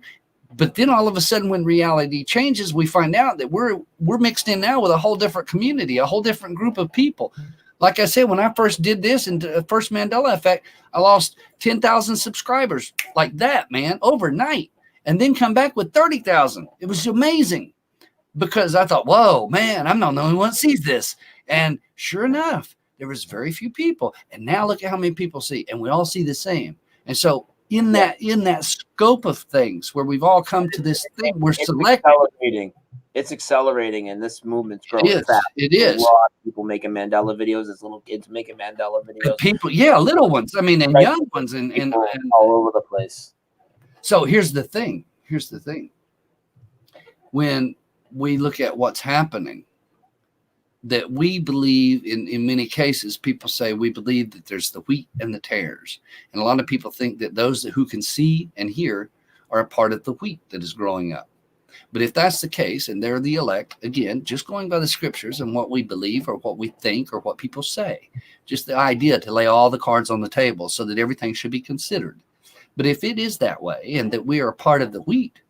But then all of a sudden, when reality changes, we find out that we're mixed in now with a whole different community, a whole different group of people. Like I said, when I first did this and the first Mandela Effect, I lost 10,000 subscribers like that, man, overnight, and then come back with 30,000. It was amazing. Because I thought, whoa, man, I'm not the only one that sees this. And sure enough, there was very few people. And now look at how many people see. And we all see the same. And so in that scope of things where we've all come to this thing, we're selecting. It's accelerating, and this movement's growing fast. It is. A lot of people making Mandela videos. There's little kids making Mandela videos. People, little ones. I mean, and young ones. And all over the place. So here's the thing. When we look at what's happening, that we believe in many cases, people say we believe that there's the wheat and the tares. And a lot of people think that those who can see and hear are a part of the wheat that is growing up. But if that's the case, and they're the elect, again, just going by the scriptures and what we believe or what we think or what people say, just the idea to lay all the cards on the table so that everything should be considered. But if it is that way and that we are a part of the wheat,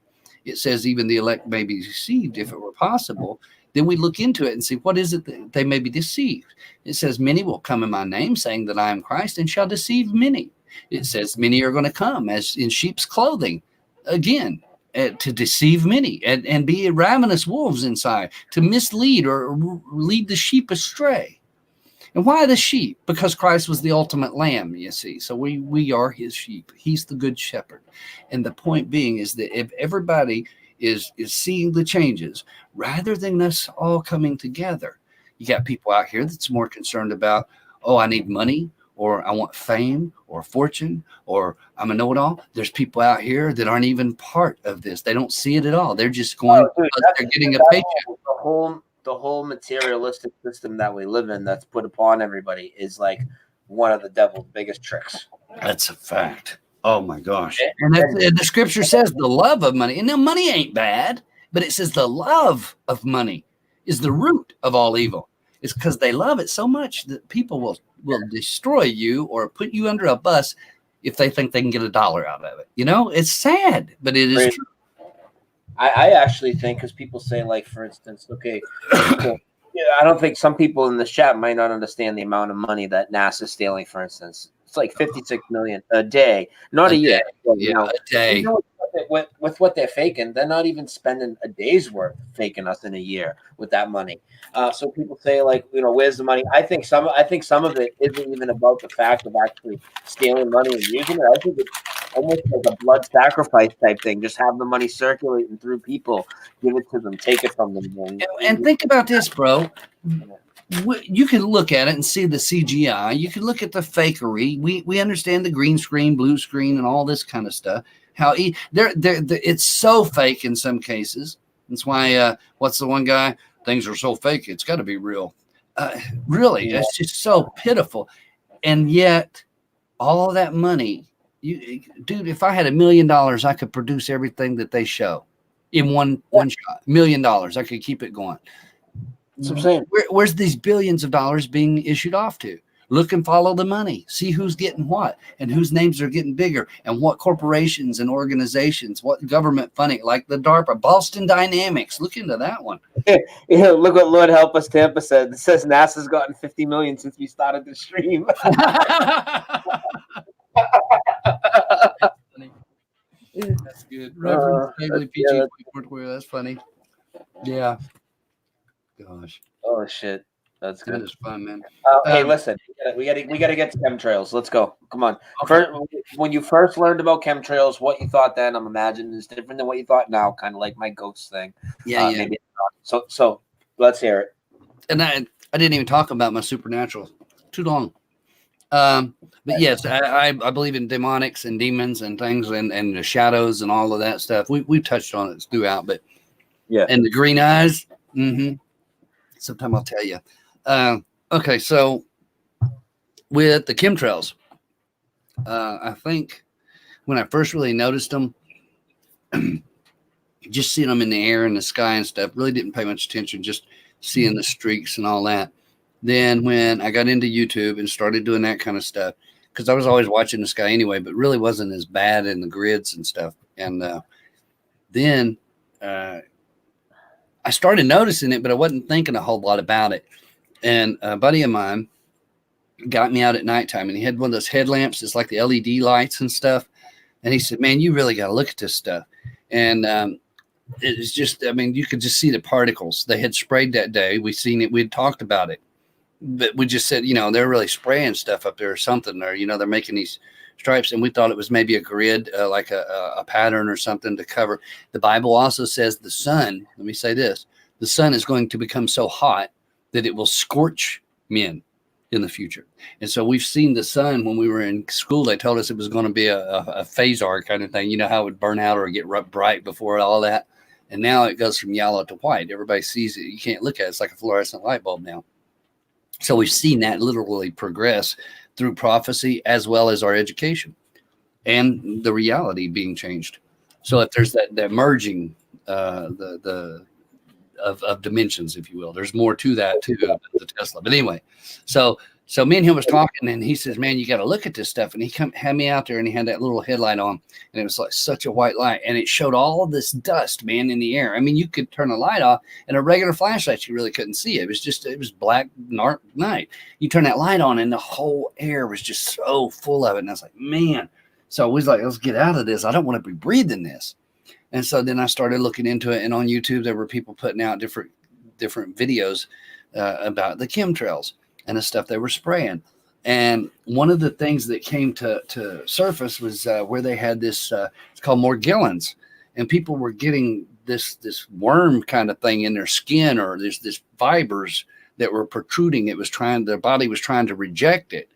it says even the elect may be deceived if it were possible. Then we look into it and see what is it that they may be deceived. It says many will come in my name saying that I am Christ and shall deceive many. It says many are going to come as in sheep's clothing, again, to deceive many and be ravenous wolves inside, to mislead or lead the sheep astray. And why the sheep? Because Christ was the ultimate lamb, you see. So we are his sheep. He's the good shepherd. And the point being is that if everybody is seeing the changes, rather than us all coming together, you got people out here that's more concerned about, oh, I need money, or I want fame or fortune, or I'm a know-it-all. There's people out here that aren't even part of this. They don't see it at all. They're just going, they're getting a paycheck. The whole materialistic system that we live in that's put upon everybody is like one of the devil's biggest tricks. That's a fact. Oh my gosh. And the scripture says the love of money. And now money ain't bad, but it says the love of money is the root of all evil. It's because they love it so much that people will destroy you or put you under a bus if they think they can get $1 out of it. It's sad, but it is true. I actually think, because people say, like, for instance, okay, I don't think some people in the chat might not understand the amount of money that NASA's stealing, for instance. It's like $56 million a day, not a year. A day. With what they're faking, they're not even spending a day's worth faking us in a year with that money. So people say, like, where's the money? I think some of it isn't even about the fact of actually stealing money and using it. I think it's almost like a blood sacrifice type thing. Just have the money circulating through people, give it to them, take it from them. And think about this, bro. You can look at it and see the CGI. You can look at the fakery. We understand the green screen, blue screen, and all this kind of stuff. How it's so fake in some cases. That's why what's the one guy? Things are so fake. It's got to be real. Really, it's just so pitiful. And yet, all that money, dude. If I had $1 million, I could produce everything that they show in one shot. $1 million, I could keep it going. That's what I'm saying. Where's these billions of dollars being issued off to? Look and follow the money. See who's getting what and whose names are getting bigger and what corporations and organizations, what government funding, like the DARPA, Boston Dynamics. Look into that one. Yeah, look what Lord Help Us Tampa said. It says NASA's gotten 50 million since we started the stream. That's good. Reverend Staveley, PG, yeah, that's funny. Yeah. Gosh. Oh shit, that's good. That is fun, man. Hey, listen, we gotta get to chemtrails. Let's go. Come on. Okay. When you first learned about chemtrails, what you thought then, I'm imagining is different than what you thought now. Kind of like my ghost thing. Yeah, yeah. Maybe it's not. So let's hear it. And I didn't even talk about my supernatural. Too long. But yes, I believe in demonics and demons and things and the shadows and all of that stuff. We've touched on it throughout, but yeah. And the green eyes. Sometime I'll tell you. Okay, so with the chemtrails, I think when I first really noticed them, just seeing them in the air and the sky and stuff, really didn't pay much attention, just seeing the streaks and all that. Then when I got into YouTube and started doing that kind of stuff, because I was always watching the sky anyway, but really wasn't as bad in the grids and stuff. And then I started noticing it, but I wasn't thinking a whole lot about it. And a buddy of mine got me out at nighttime, and he had one of those headlamps. It's like the LED lights and stuff. And he said, man, you really got to look at this stuff. And it's just, I mean, you could just see the particles they had sprayed that day. We seen it. We'd talked about it, but we just said, you know, they're really spraying stuff up there or something, or, you know, they're making these stripes. And we thought it was maybe a grid, like a pattern or something to cover. The Bible also says the sun, let me say this, the sun is going to become so hot that it will scorch men in the future. And so we've seen the sun. When we were in school, they told us it was going to be a phasar kind of thing. You know how it would burn out or get bright before all that. And now it goes from yellow to white. Everybody sees it. You can't look at it. It's like a fluorescent light bulb now. So we've seen that literally progress through prophecy as well as our education and the reality being changed. So if there's that merging of dimensions, if you will, there's more to that too, the Tesla. But anyway, so me and him was talking, and he says, man, you got to look at this stuff. And he had me out there, and he had that little headlight on, and it was like such a white light, and it showed all of this dust, man, in the air. I mean, you could turn a light off, and a regular flashlight, you really couldn't see it. It was black night. You turn that light on, and the whole air was just so full of it. And I was like, man. So I was like, let's get out of this. I don't want to be breathing this. And so then I started looking into it, and on YouTube, there were people putting out different videos about the chemtrails and the stuff they were spraying. And one of the things that came to surface was where they had this, it's called Morgellons, and people were getting this worm kind of thing in their skin, or there's this fibers that were protruding. Their body was trying to reject it.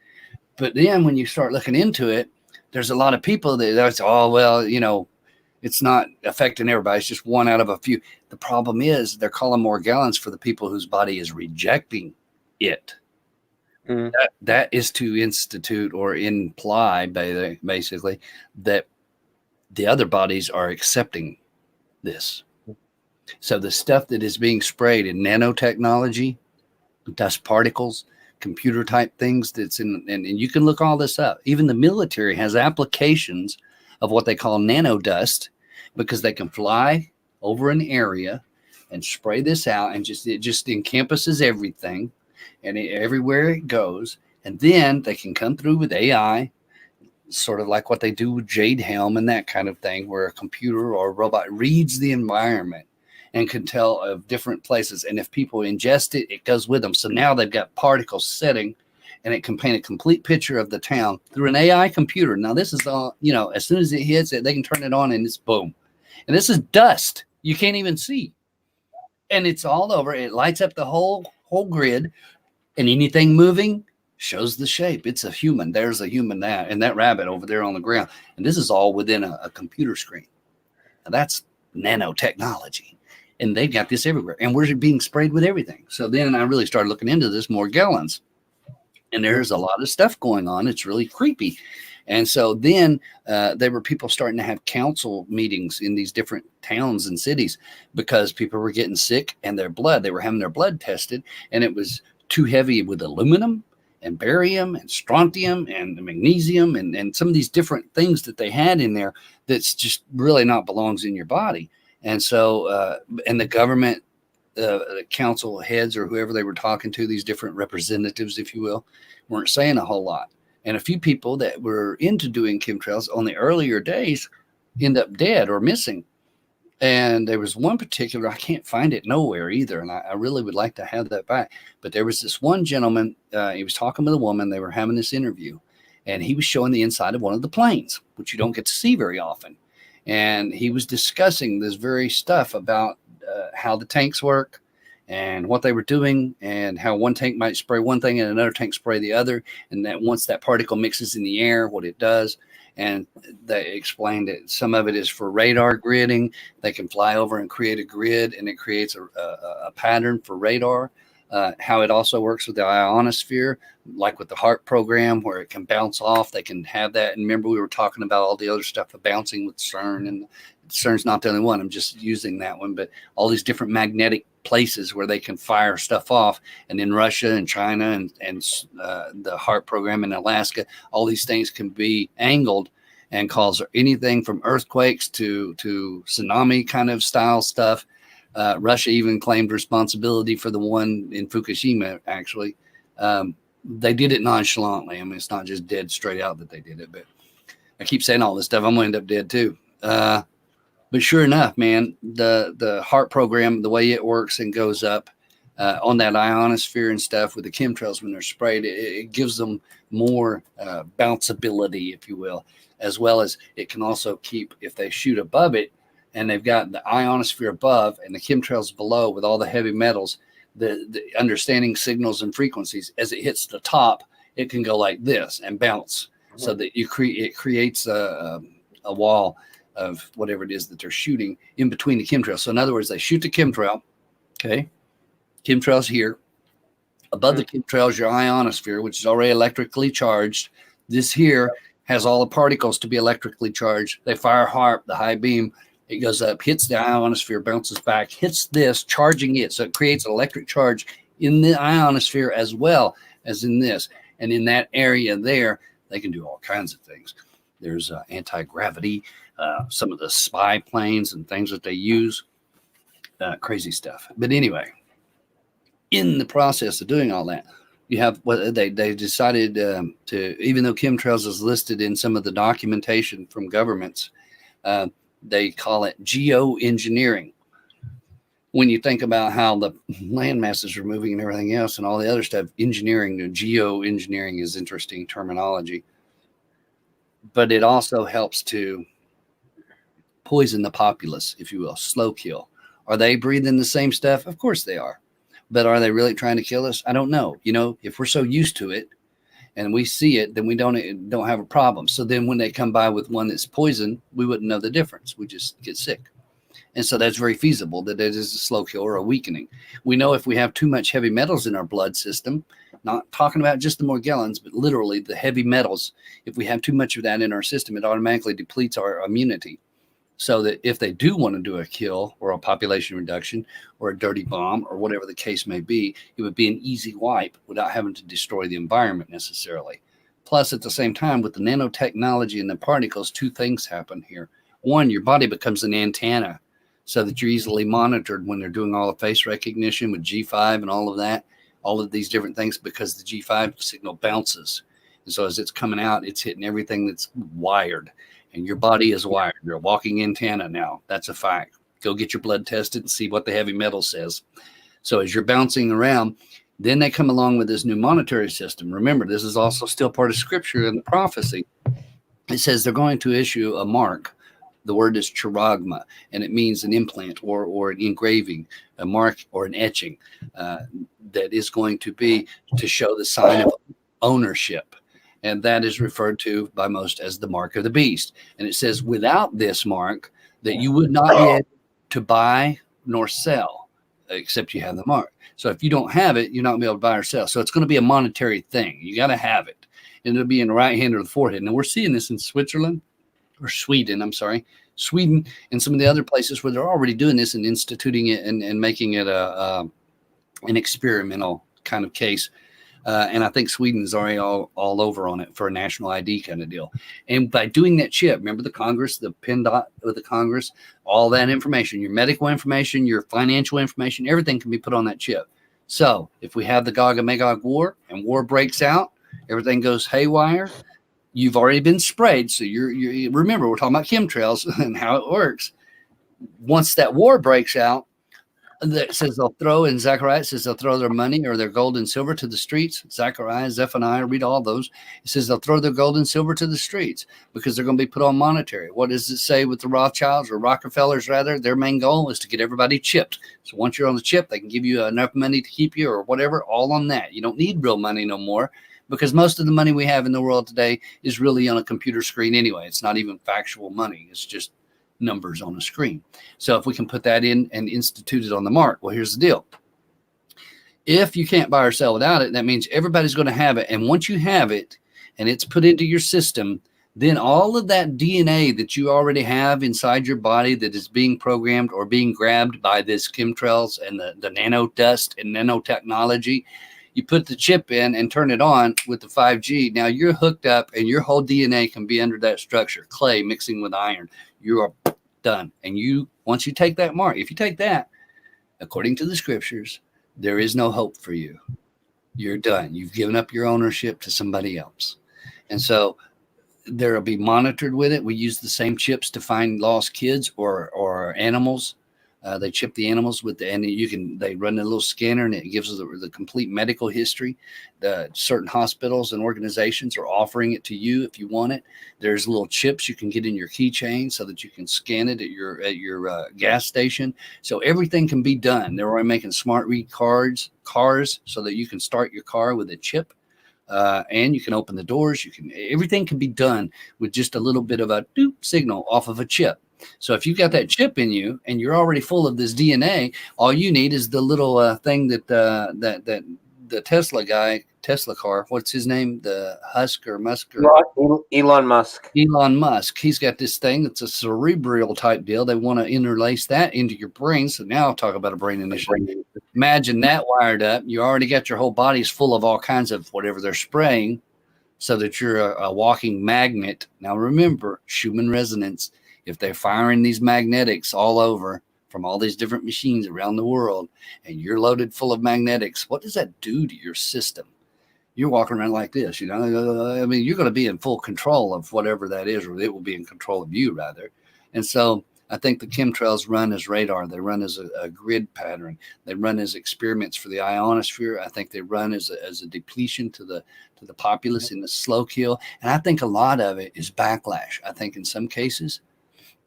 But then when you start looking into it, there's a lot of people that say, oh, well, you know, it's not affecting everybody. It's just one out of a few. The problem is they're calling Morgellons for the people whose body is rejecting it. That is to institute or imply basically that the other bodies are accepting this. So the stuff that is being sprayed in nanotechnology, dust particles, computer type things that's in, and you can look all this up. Even the military has applications of what they call nanodust, because they can fly over an area and spray this out, and it just encompasses everything, and everywhere it goes. And then they can come through with AI, sort of like what they do with Jade Helm and that kind of thing, where a computer or a robot reads the environment and can tell of different places. And if people ingest it, it goes with them. So now they've got particles setting, and it can paint a complete picture of the town through an AI computer. Now, this is all, you know, as soon as it hits it, they can turn it on, and it's boom. And this is dust you can't even see. And it's all over. It lights up the whole grid, and anything moving shows the shape. It's a human. There's a human and that rabbit over there on the ground. And this is all within a computer screen. Now, that's nanotechnology. And they've got this everywhere. And we're being sprayed with everything. So then I really started looking into this Morgellons. And there's a lot of stuff going on. It's really creepy. And so then there were people starting to have council meetings in these different towns and cities, because people were getting sick, and they were having their blood tested, and it was too heavy with aluminum, and barium and strontium and magnesium and some of these different things that they had in there that's just really not belongs in your body. And so, and the government council heads or whoever they were talking to, these different representatives, if you will, weren't saying a whole lot. And a few people that were into doing chemtrails on the earlier days end up dead or missing. And there was one particular, I can't find it nowhere either. And I really would like to have that back. But there was this one gentleman, he was talking with a woman, they were having this interview, and he was showing the inside of one of the planes, which you don't get to see very often. And he was discussing this very stuff about how the tanks work and what they were doing and how one tank might spray one thing and another tank spray the other. And that once that particle mixes in the air, what it does. And they explained that some of it is for radar gridding. They can fly over and create a grid, and it creates a pattern for radar. How it also works with the ionosphere, like with the HARP program, where it can bounce off. They can have that. And remember, we were talking about all the other stuff of bouncing with CERN, and CERN's not the only one. I'm just using that one, but all these different magnetic places where they can fire stuff off. And in Russia and China and the HARP program in Alaska, all these things can be angled and cause anything from earthquakes to tsunami kind of style stuff. Russia even claimed responsibility for the one in Fukushima, actually. They did it nonchalantly. I mean, it's not just dead straight out that they did it, but I keep saying all this stuff. I'm going to end up dead too. But sure enough, man, the HARP program, the way it works and goes up on that ionosphere and stuff with the chemtrails when they're sprayed, it gives them more bounceability, if you will, as well as it can also keep, if they shoot above it and they've got the ionosphere above and the chemtrails below with all the heavy metals, the understanding signals and frequencies, as it hits the top, it can go like this and bounce so that it creates a wall of whatever it is that they're shooting in between the chemtrails. So in other words, they shoot the chemtrail, okay? Chemtrails here. Above the chemtrails, your ionosphere, which is already electrically charged. This here has all the particles to be electrically charged. They fire HARP, the high beam. It goes up, hits the ionosphere, bounces back, hits this, charging it. So it creates an electric charge in the ionosphere as well as in this. And in that area there, they can do all kinds of things. There's anti-gravity, some of the spy planes and things that they use, crazy stuff. But anyway, in the process of doing all that, you have what they decided to, even though chemtrails is listed in some of the documentation from governments, they call it geoengineering. When you think about how the land masses are moving and everything else and all the other stuff, engineering, geoengineering is interesting terminology. But it also helps to poison the populace, if you will, slow kill. Are they breathing the same stuff? Of course they are. But are they really trying to kill us? I don't know. You know, if we're so used to it and we see it, then we don't have a problem. So then when they come by with one that's poison, we wouldn't know the difference. We just get sick. And so that's very feasible that it is a slow kill or a weakening. We know if we have too much heavy metals in our blood system, not talking about just the Morgellons, but literally the heavy metals, if we have too much of that in our system, it automatically depletes our immunity. So that if they do want to do a kill or a population reduction or a dirty bomb or whatever the case may be, it would be an easy wipe without having to destroy the environment necessarily. Plus, at the same time, with the nanotechnology and the particles, two things happen here. One, your body becomes an antenna so that you're easily monitored when they're doing all the face recognition with G5 and all of that, all of these different things, because the G5 signal bounces. And so as it's coming out, it's hitting everything that's wired. And your body is wired. You're a walking antenna now. That's a fact. Go get your blood tested and see what the heavy metal says. So as you're bouncing around, then they come along with this new monetary system. Remember, this is also still part of scripture and the prophecy. It says they're going to issue a mark. The word is charagma, and it means an implant or an engraving, a mark or an etching that is going to be to show the sign of ownership. And that is referred to by most as the mark of the beast. And it says without this mark that you would not be able to buy nor sell except you have the mark. So if you don't have it, you're not going to be able to buy or sell. So it's going to be a monetary thing. You got to have it. And it'll be in the right hand or the forehead. And we're seeing this in Sweden, and some of the other places where they're already doing this and instituting it and making it an experimental kind of case. And I think Sweden is already all over on it for a national ID kind of deal. And by doing that chip, remember the Congress, the PIN dot of the Congress, all that information, your medical information, your financial information, everything can be put on that chip. So if we have the Gog and Magog war and war breaks out, everything goes haywire, you've already been sprayed. So you remember, we're talking about chemtrails and how it works. Once that war breaks out, that says they'll throw, in Zechariah, it says they'll throw their money or their gold and silver to the streets. Zechariah, Zephaniah, read all those. It says they'll throw their gold and silver to the streets because they're going to be put on monetary. What does it say with the Rothschilds or Rockefellers, rather? Their main goal is to get everybody chipped. So once you're on the chip, they can give you enough money to keep you or whatever, all on that. You don't need real money no more because most of the money we have in the world today is really on a computer screen anyway. It's not even factual money. It's just numbers on a screen. So if we can put that in and institute it on the mark, well, here's the deal. If you can't buy or sell without it, that means everybody's going to have it. And once you have it and it's put into your system, then all of that DNA that you already have inside your body that is being programmed or being grabbed by this chemtrails and the nano dust and nanotechnology, you put the chip in and turn it on with the 5G. Now you're hooked up and your whole DNA can be under that structure, clay mixing with iron. You are done. And once you take that mark, if you take that, according to the scriptures, there is no hope for you. You're done. You've given up your ownership to somebody else. And so there will be monitored with it. We use the same chips to find lost kids or animals. They chip the animals with they run a little scanner and it gives us the complete medical history. Certain hospitals and organizations are offering it to you if you want it. There's little chips you can get in your keychain so that you can scan it at your gas station. So everything can be done. They're already making smart read cars so that you can start your car with a chip. And you can open the doors. Everything can be done with just a little bit of a doop signal off of a chip. So if you've got that chip in you and you're already full of this DNA, all you need is the little thing that the Tesla car, what's his name? The Elon Musk. Elon Musk. He's got this thing that's a cerebral type deal. They want to interlace that into your brain. So now I'll talk about a brain initiative. Imagine that wired up. You already got your whole body's full of all kinds of whatever they're spraying so that you're a walking magnet. Now remember, Schumann resonance. If they're firing these magnetics all over from all these different machines around the world and you're loaded full of magnetics, what does that do to your system? You're walking around like this, I mean, you're going to be in full control of whatever that is, or it will be in control of you rather. And so I think the chemtrails run as radar. They run as a grid pattern. They run as experiments for the ionosphere. I think they run as a depletion to the populace in the slow kill. And I think a lot of it is backlash. I think in some cases,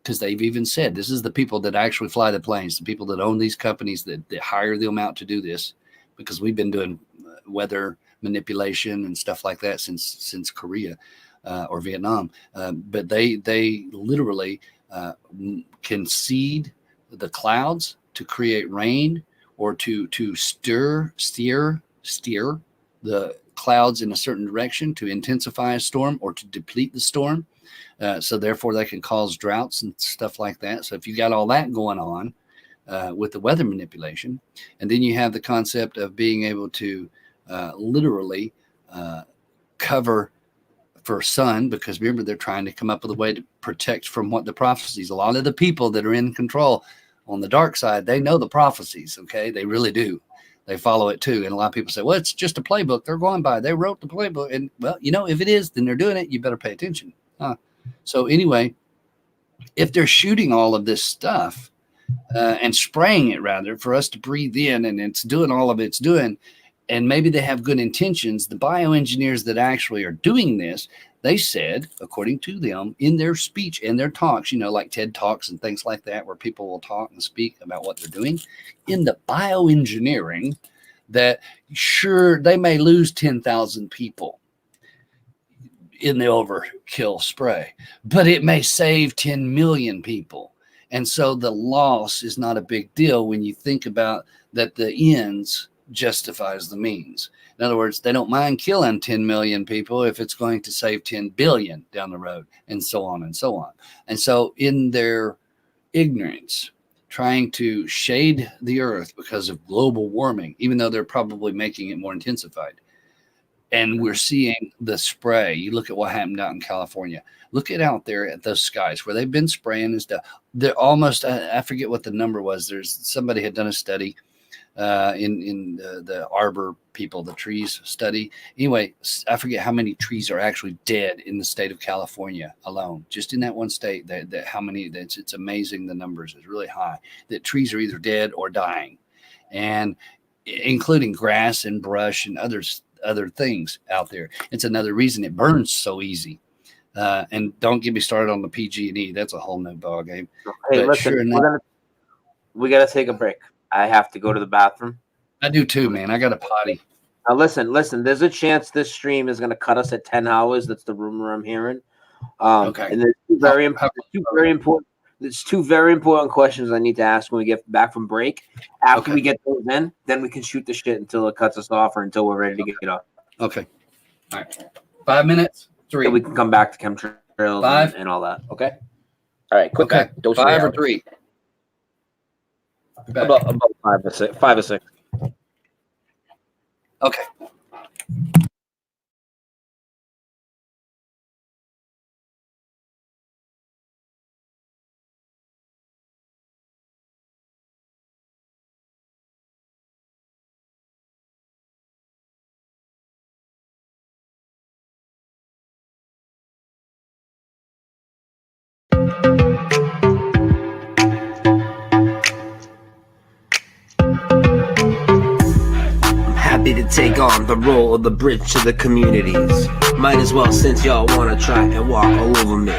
because they've even said this is the people that actually fly the planes, the people that own these companies that hire them out to do this, because we've been doing weather manipulation and stuff like that since Korea or Vietnam. But they literally can seed the clouds to create rain or to steer the clouds in a certain direction to intensify a storm or to deplete the storm. So therefore they can cause droughts and stuff like that. So if you got all that going on with the weather manipulation, and then you have the concept of being able to literally cover for sun, because remember, they're trying to come up with a way to protect from what the prophecies. A lot of the people that are in control on the dark side, they know the prophecies. Okay. They really do. They follow it too. And a lot of people say, well, it's just a playbook they're going by. They wrote the playbook. And well, if it is, then they're doing it. You better pay attention. So anyway, if they're shooting all of this stuff and spraying it rather for us to breathe in, and it's doing all of it's doing, and maybe they have good intentions, the bioengineers that actually are doing this, they said, according to them, in their speech and their talks, like TED Talks and things like that, where people will talk and speak about what they're doing, in the bioengineering, that sure, they may lose 10,000 people in the overkill spray, but it may save 10 million people. And so the loss is not a big deal when you think about that the ends justifies the means. In other words, they don't mind killing 10 million people if it's going to save 10 billion down the road, and so on and so on. And so in their ignorance, trying to shade the earth because of global warming, even though they're probably making it more intensified, and we're seeing the spray. You look at what happened out in California. Look at out there at those skies where they've been spraying and stuff. They're almost, I forget what the number was. There's somebody had done a study in the arbor people, the trees study. Anyway, I forget how many trees are actually dead in the state of California alone, just in that one state. That how many? It's amazing. The numbers is really high. That trees are either dead or dying, and including grass and brush and other things out there. It's another reason it burns so easy. And don't get me started on the PG&E. That's a whole new ball game. Hey, But listen, sure enough, we gotta take a break. I have to go to the bathroom. I do too, man. I got a potty. Now listen. There's a chance this stream is gonna cut us at 10 hours. That's the rumor I'm hearing. Okay. And there's two very important questions I need to ask when we get back from break. After we get those in, then we can shoot the shit until it cuts us off or until we're ready to get off. Okay. All right. 5 minutes. 3. So we can come back to chemtrails 5 and all that. Okay. All right. Quick. Okay. Dose 5 or reality. 3. About 5 or 6. 5 or 6. Okay. Happy to take on the role of the bridge to the communities. Might as well, since y'all wanna try and walk all over me.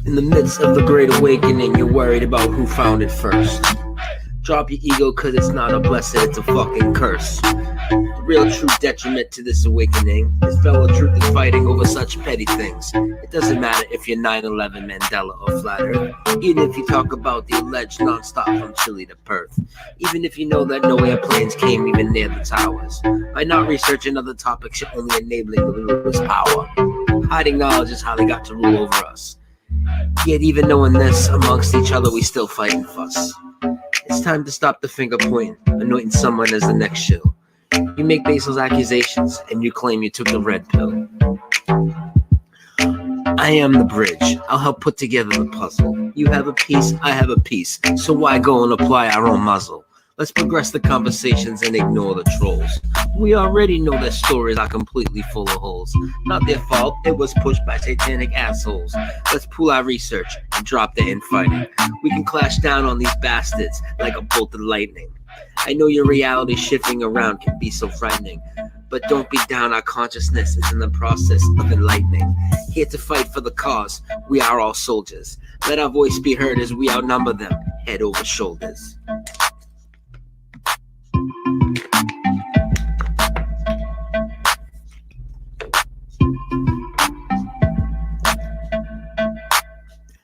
In the midst of the great awakening, you're worried about who found it first. Drop your ego, cause it's not a blessing, it's a fucking curse. The real true detriment to this awakening is fellow truth is fighting over such petty things. It doesn't matter if you're 9/11, Mandela, or Flat Earth. Even if you talk about the alleged non-stop from Chile to Perth. Even if you know that no airplanes came even near the towers. By not researching other topics, you're only enabling the rulers' power. Hiding knowledge is how they got to rule over us. Yet even knowing this, amongst each other we still fight and fuss. It's time to stop the finger pointing, anointing someone as the next shoe. You make baseless accusations, and you claim you took the red pill. I am the bridge. I'll help put together the puzzle. You have a piece, I have a piece. So why go and apply our own muzzle? Let's progress the conversations and ignore the trolls. We already know their stories are completely full of holes. Not their fault, it was pushed by satanic assholes. Let's pool our research and drop the infighting. We can clash down on these bastards like a bolt of lightning. I know your reality shifting around can be so frightening, but don't be down, our consciousness is in the process of enlightening. Here to fight for the cause, we are all soldiers. Let our voice be heard as we outnumber them, head over shoulders.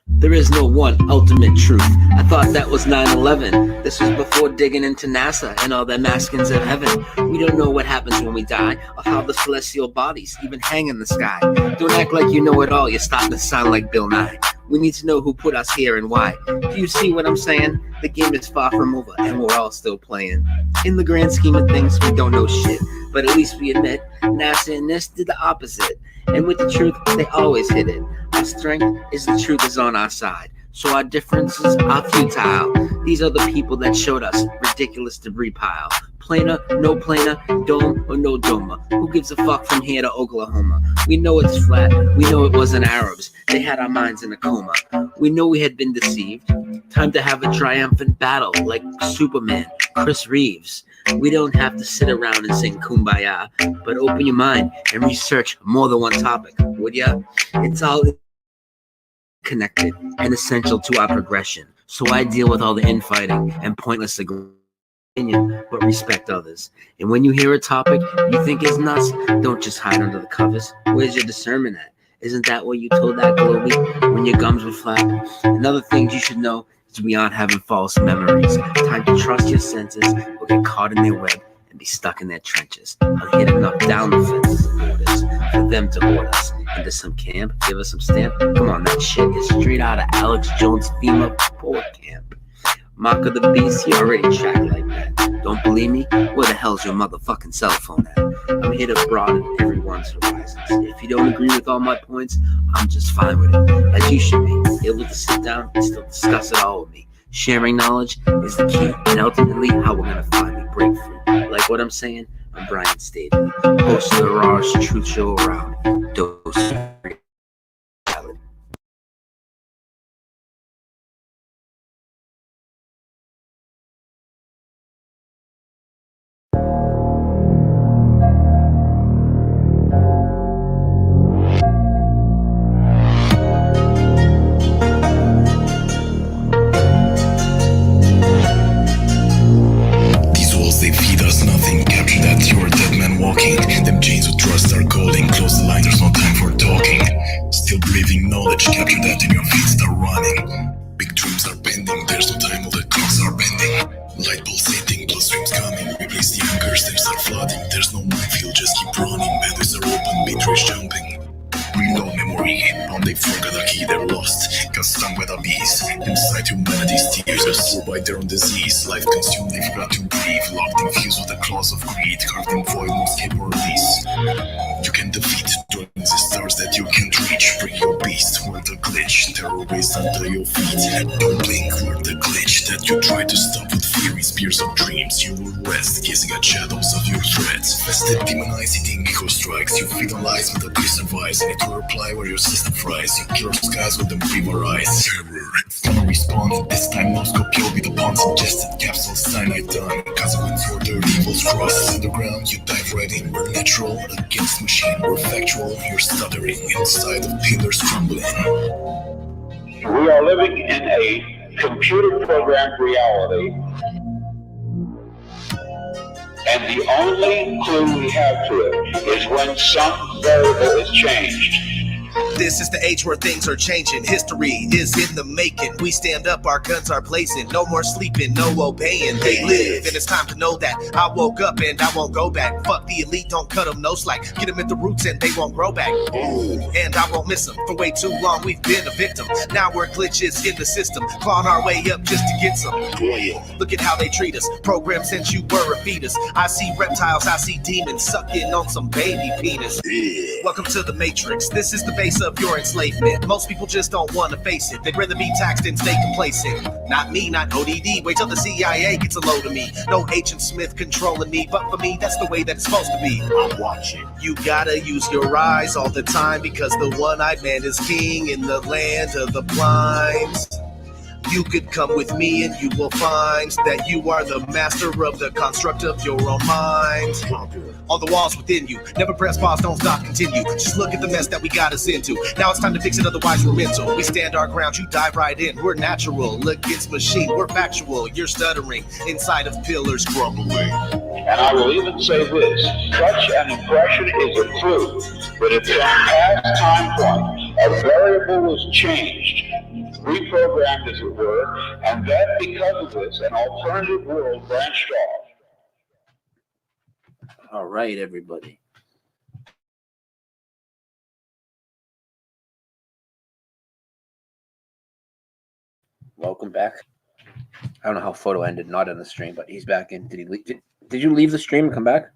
There is no one ultimate truth. I thought that was 9/11. This was before digging into NASA and all the maskings of heaven. We don't know what happens when we die, or how the celestial bodies even hang in the sky. Don't act like you know it all, you're starting to sound like Bill Nye. We need to know who put us here and why. Do you see what I'm saying? The game is far from over, and we're all still playing. In the grand scheme of things, we don't know shit, but at least we admit NASA and this did the opposite. And with the truth, they always hit it. Our strength is the truth is on our side, so our differences are futile. These are the people that showed us ridiculous debris pile. Planar, no planar, dome or no doma. Who gives a fuck from here to Oklahoma? We know it's flat, we know it wasn't Arabs. They had our minds in a coma. We know we had been deceived. Time to have a triumphant battle like Superman, Chris Reeves. We don't have to sit around and sing Kumbaya, but open your mind and research more than one topic, would ya? It's all connected and essential to our progression. So I deal with all the infighting and pointless opinion, but respect others. And when you hear a topic you think is nuts, don't just hide under the covers. Where's your discernment at? Isn't that what you told that Globy when your gums were flat? Another thing you should know is we aren't having false memories. Time to trust your senses or get caught in their web and be stuck in their trenches. I'm here to knock down the fences and borders for them to hoard us into some camp, give us some stamp. Come on, that shit is straight out of Alex Jones' FEMA poor camp. Mark of the beast, he already tracked like that. Don't believe me? Where the hell's your motherfucking cell phone at? I'm here to broaden everyone's horizons. If you don't agree with all my points, I'm just fine with it, as you should be, able to sit down and still discuss it all with me. Sharing knowledge is the key, and ultimately how we're going to finally break free. Like what I'm saying? I'm Brian Staveley, host of the rawest truth show around, Dose of Reality. These walls, they feed us nothing. Capture that, you're a dead man walking. Them chains with trust are calling. Close the line, there's no time for talking. Still breathing knowledge. Capture that and your feet start running. Big dreams are pending. There's no time, all the clocks are bending. Light pulsating, blood streams coming. Replace the anchors, they start flooding. There's no minefield, just keep running. Pathways are open, betrays jumping. Reload memory, when they forgot the key, they're lost. Got stung by the bees. Inside humanity's tears, absorbed by their own disease. Life consumed, they forgot to breathe. Locked and fused with the claws of greed. Carved in void, no escape or release. You can defeat dragons and stars that you can't reach. Bring your beast, we're the glitch. Terror raised under your feet. Don't blink, we're the glitch that you try to stop with fury. Spears of dreams, you will rest, gazing at shadows of your threats. Festive, demonized, eating echo strikes. You feed on lies with a piece of ice. And it will reply where your system fries. You kill skies with them fever eyes. Terror, it's gonna respawn. This time no scope, you'll be the pawn. Suggested capsule, cyanide done. Consequence for their evils cross. Underground, you dive right in. We're natural against machine. We're factual, you're stuttering. Inside of pillars crumbling. We are living in a computer programmed reality. And the only clue we have to it is when some variable is changed. This is the age where things are changing. History is in the making. We stand up, our guns are blazing. No more sleeping, no obeying. They live, and it's time to know that. I woke up and I won't go back. Fuck the elite, don't cut them no slack. Get them at the roots and they won't grow back. And I won't miss them. For way too long we've been a victim. Now we're glitches in the system. Clawing our way up just to get some. Look at how they treat us. Programmed since you were a fetus. I see reptiles, I see demons sucking on some baby penis. Welcome to the Matrix. This is the base of your enslavement. Most people just don't want to face it. They'd rather be taxed and stay complacent. Not me, not ODD. Wait till the CIA gets a load of me. No Agent Smith controlling me, but for me, that's the way that it's supposed to be. I'm watching. You gotta use your eyes all the time because the one-eyed man is king in the land of the blind. You could come with me and you will find that you are the master of the construct of your own mind. On the walls within you, never press pause, don't stop, continue. Just look at the mess that we got us into. Now it's time to fix it, otherwise we're mental. We stand our ground, you dive right in. We're natural, against machine, we're factual. You're stuttering, inside of pillars crumbling. And I will even say this, such an impression is a clue that at some past time point, a variable was changed, reprogrammed as it were, and that because of this, an alternative world branched off. All right, everybody. Welcome back. I don't know how Photo ended, not in the stream, but he's back in. Did he leave? Did you leave the stream and come back?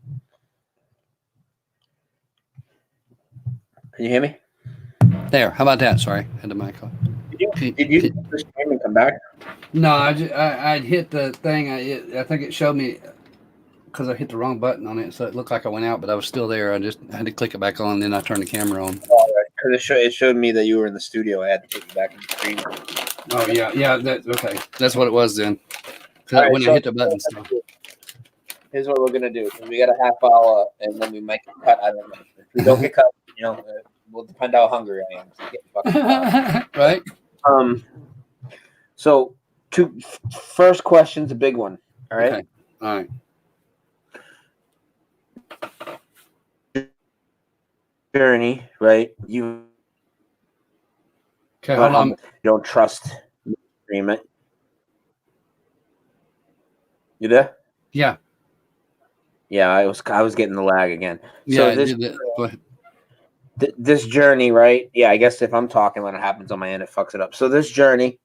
Can you hear me? There. How about that? Sorry, had the mic on. Did you leave the stream and come back? No, I hit the thing. I think it showed me because I hit the wrong button on it, so it looked like I went out, but I was still there. I just had to click it back on, and then I turned the camera on. Because it showed me that you were in the studio. I had to put you back in the stream. Oh yeah. Okay. That's what it was then. Right, when I hit the button. So. Here's what we're gonna do. We got a half hour, and then we might get cut. I don't know. If we don't get cut, will depend how hungry I am. So get fucking right. So, first question's a big one. All right. Okay. All right. Journey, right? You. Okay. Hold on. You don't trust the agreement. You there? Yeah. Yeah, I was getting the lag again. Yeah. So this journey, right? Yeah, I guess if I'm talking when it happens on my end, it fucks it up. So this journey,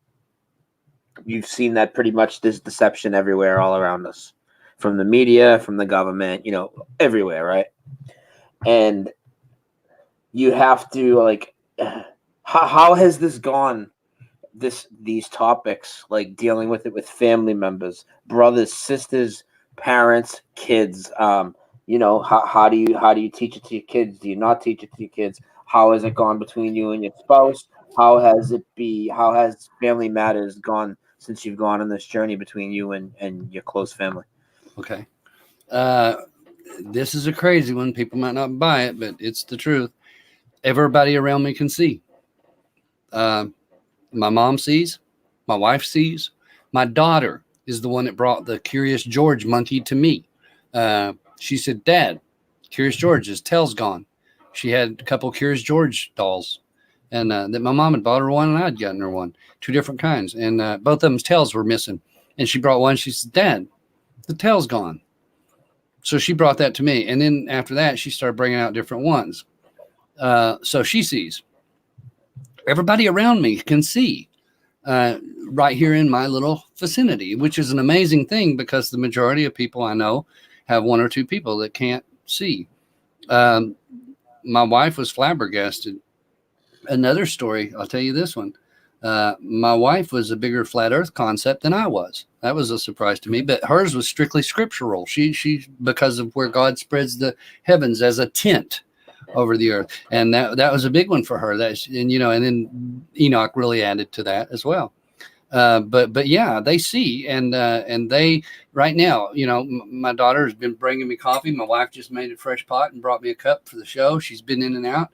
you've seen that pretty much this deception everywhere, all around us, from the media, from the government, everywhere, right? and you have to like, how has this gone? These topics, like dealing with it with family members, brothers, sisters, parents, kids. You know, how do you teach it to your kids? Do you not teach it to your kids? How has it gone between you and your spouse? How has Family Matters gone since you've gone on this journey between you and your close family? Okay. This is a crazy one. People might not buy it, but it's the truth. Everybody around me can see. My mom sees, my wife sees, my daughter is the one that brought the Curious George monkey to me. She said, "Dad, Curious George's tail's gone." She had a couple Curious George dolls, and that my mom had bought her one, and I'd gotten her one, 2 different kinds, and both of them's tails were missing. And she brought one. She said, "Dad, the tail's gone." So she brought that to me, and then after that, she started bringing out different ones. So she sees. Everybody around me can see right here in my little vicinity, which is an amazing thing because the majority of people I know have 1 or 2 people that can't see. My wife was flabbergasted. Another story, I'll tell you this one. My wife was a bigger flat earth concept than I was. That was a surprise to me, but hers was strictly scriptural. She because of where God spreads the heavens as a tent over the earth, and that was a big one for her. And then Enoch really added to that as well. But yeah, they see, and they right now, my daughter has been bringing me coffee. My wife just made a fresh pot and brought me a cup for the show. She's been in and out.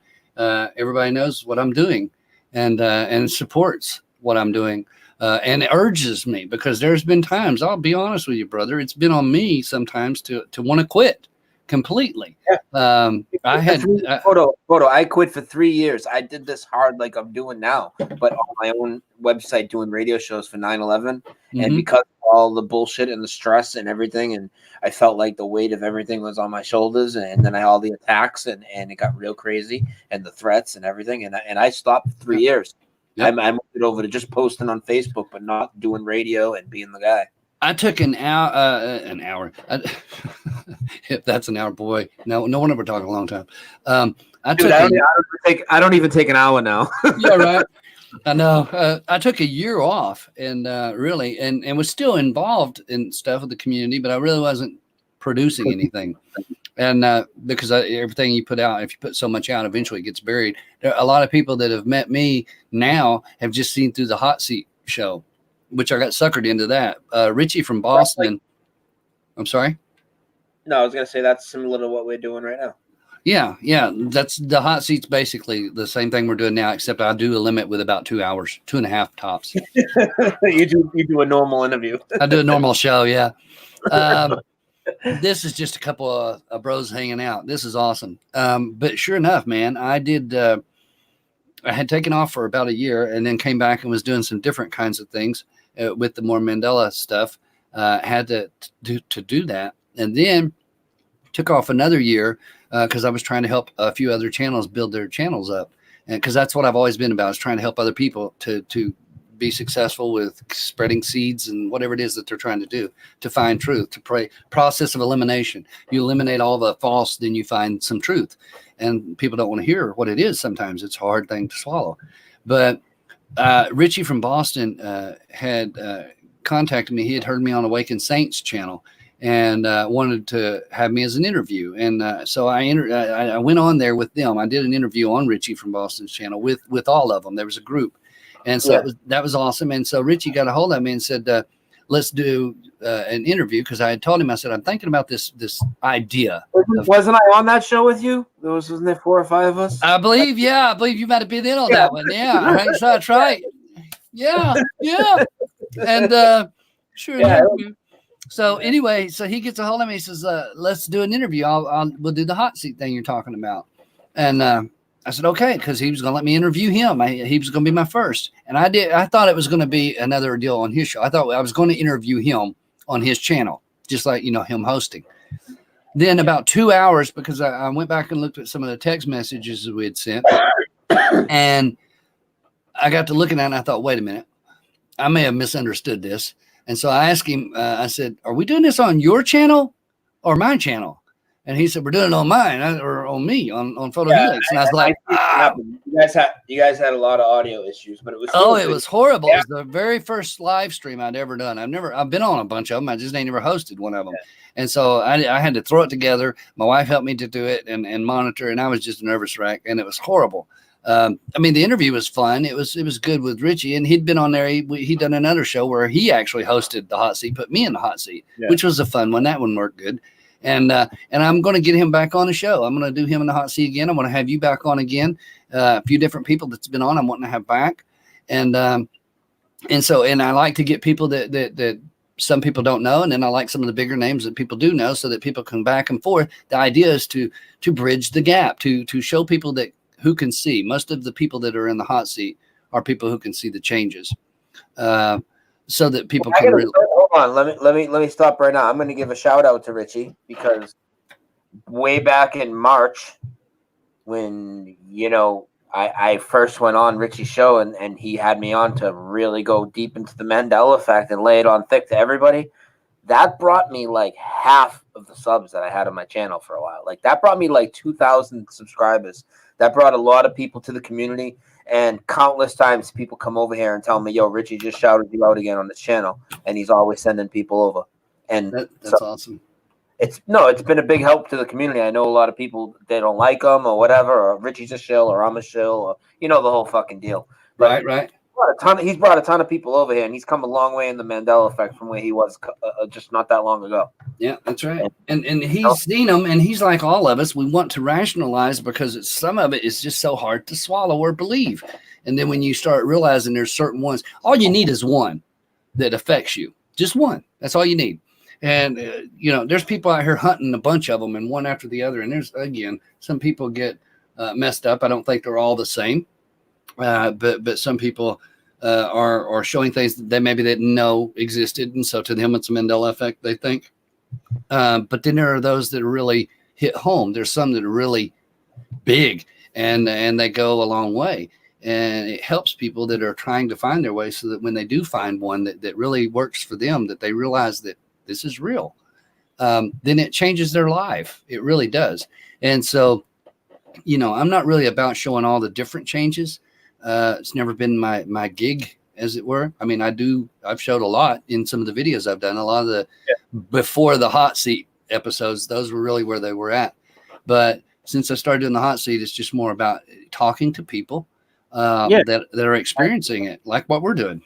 Everybody knows what I'm doing, and supports what I'm doing, and urges me, because there's been times, I'll be honest with you, brother, it's been on me sometimes to want to quit completely. I quit for 3 years. I did this hard like I'm doing now, but on my own website doing radio shows for 9/11. And because of all the bullshit and the stress and everything, and I felt like the weight of everything was on my shoulders, and then all the attacks, and it got real crazy, and the threats and everything, and I stopped for 3 years. I moved it over to just posting on Facebook, but not doing radio and being the guy. I took an hour. If that's an hour, boy, no wonder we're talking a long time. I don't even take an hour now. Yeah, right. I know. I took a year off, and really, and was still involved in stuff with the community, but I really wasn't producing anything. And because everything you put out, if you put so much out, eventually it gets buried. There are a lot of people that have met me now have just seen through the Hot Seat show, which I got suckered into that. Richie from Boston. I'm sorry? No, I was going to say that's similar to what we're doing right now. Yeah. That's the Hot Seat's basically the same thing we're doing now, except I do a limit with about 2 hours, 2.5 tops. You do a normal interview. I do a normal show, yeah. This is just a couple of bros hanging out. This is awesome. But sure enough, man, I had taken off for about a year, and then came back and was doing some different kinds of things with the more Mandela stuff. Had to do that, and then took off another year because I was trying to help a few other channels build their channels up, and because that's what I've always been about, is trying to help other people to be successful with spreading seeds and whatever it is that they're trying to do, to find truth, to pray. Process of elimination. You eliminate all the false, then you find some truth. And people don't want to hear what it is. Sometimes it's a hard thing to swallow. But Richie from Boston had contacted me. He had heard me on Awakened Saints channel, and wanted to have me as an interview. And so I went on there with them. I did an interview on Richie from Boston's channel with all of them. There was a group. And so that was awesome. And so Richie got a hold of me and said, let's do an interview, because I had told him, I said, I'm thinking about this idea. Wasn't I on that show with you? Wasn't there 4 or 5 of us? I believe you might have been in on that one. Yeah, right. So that's right. Yeah. And sure enough. So anyway, so he gets a hold of me. He says, let's do an interview. We'll do the hot seat thing you're talking about. And I said, okay, because he was going to let me interview him. He was going to be my first. And I did. I thought it was going to be another deal on his show. I thought I was going to interview him on his channel, just like, him hosting. Then about 2 hours, because I went back and looked at some of the text messages that we had sent, and I got to looking at it, and I thought, wait a minute, I may have misunderstood this. And so I asked him, I said, are we doing this on your channel or my channel? And he said, we're doing it on mine or on me on Photohelix. And I was like, you guys had a lot of audio issues, but it was oh, it was horrible. Yeah. It was the very first live stream I'd ever done. I've been on a bunch of them. I just ain't never hosted one of them. Yeah. And so I had to throw it together. My wife helped me to do it and monitor. And I was just a nervous wreck, and it was horrible. I mean, the interview was fun. It was good with Richie, and he'd been on there. He'd done another show where he actually hosted the hot seat, put me in the hot seat, which was a fun one. That one worked good. And I'm going to get him back on the show. I'm going to do him in the hot seat again. I want to have you back on again. A few different people that's been on, I'm wanting to have back. And I like to get people that some people don't know. And then I like some of the bigger names that people do know, so that people come back and forth. The idea is to bridge the gap, to show people that who can see. Most of the people that are in the hot seat are people who can see the changes. So that people can really. Hold on, let me stop right now. I'm going to give a shout out to Richie, because way back in March, when I first went on Richie's show and he had me on to really go deep into the Mandela effect and lay it on thick to everybody, that brought me like half of the subs that I had on my channel for a while. Like that brought me like 2,000 subscribers. That brought a lot of people to the community. And countless times people come over here and tell me, yo, Richie just shouted you out again on the channel. And he's always sending people over. And that's awesome. It's been a big help to the community. I know a lot of people, they don't like him or whatever, or Richie's a shill or I'm a shill, or the whole fucking deal. But right. He's brought a ton of people over here, and he's come a long way in the Mandela effect from where he was just not that long ago. Yeah, that's right. And he's seen them, and he's like all of us. We want to rationalize because some of it is just so hard to swallow or believe. And then when you start realizing there's certain ones, all you need is one that affects you. Just one. That's all you need. And, there's people out here hunting a bunch of them and one after the other. And there's, again, some people get messed up. I don't think they're all the same. But some people are showing things that they maybe didn't know existed. And so to them, it's a Mandela effect, they think. But then there are those that really hit home. There's some that are really big and they go a long way. And it helps people that are trying to find their way, so that when they do find one that really works for them, that they realize that this is real, then it changes their life. It really does. And so, I'm not really about showing all the different changes. It's never been my gig, as it were. I mean, I've showed a lot in some of the videos I've done. A lot of the before the hot seat episodes, those were really where they were at. But since I started in the hot seat, it's just more about talking to people that are experiencing it, like what we're doing,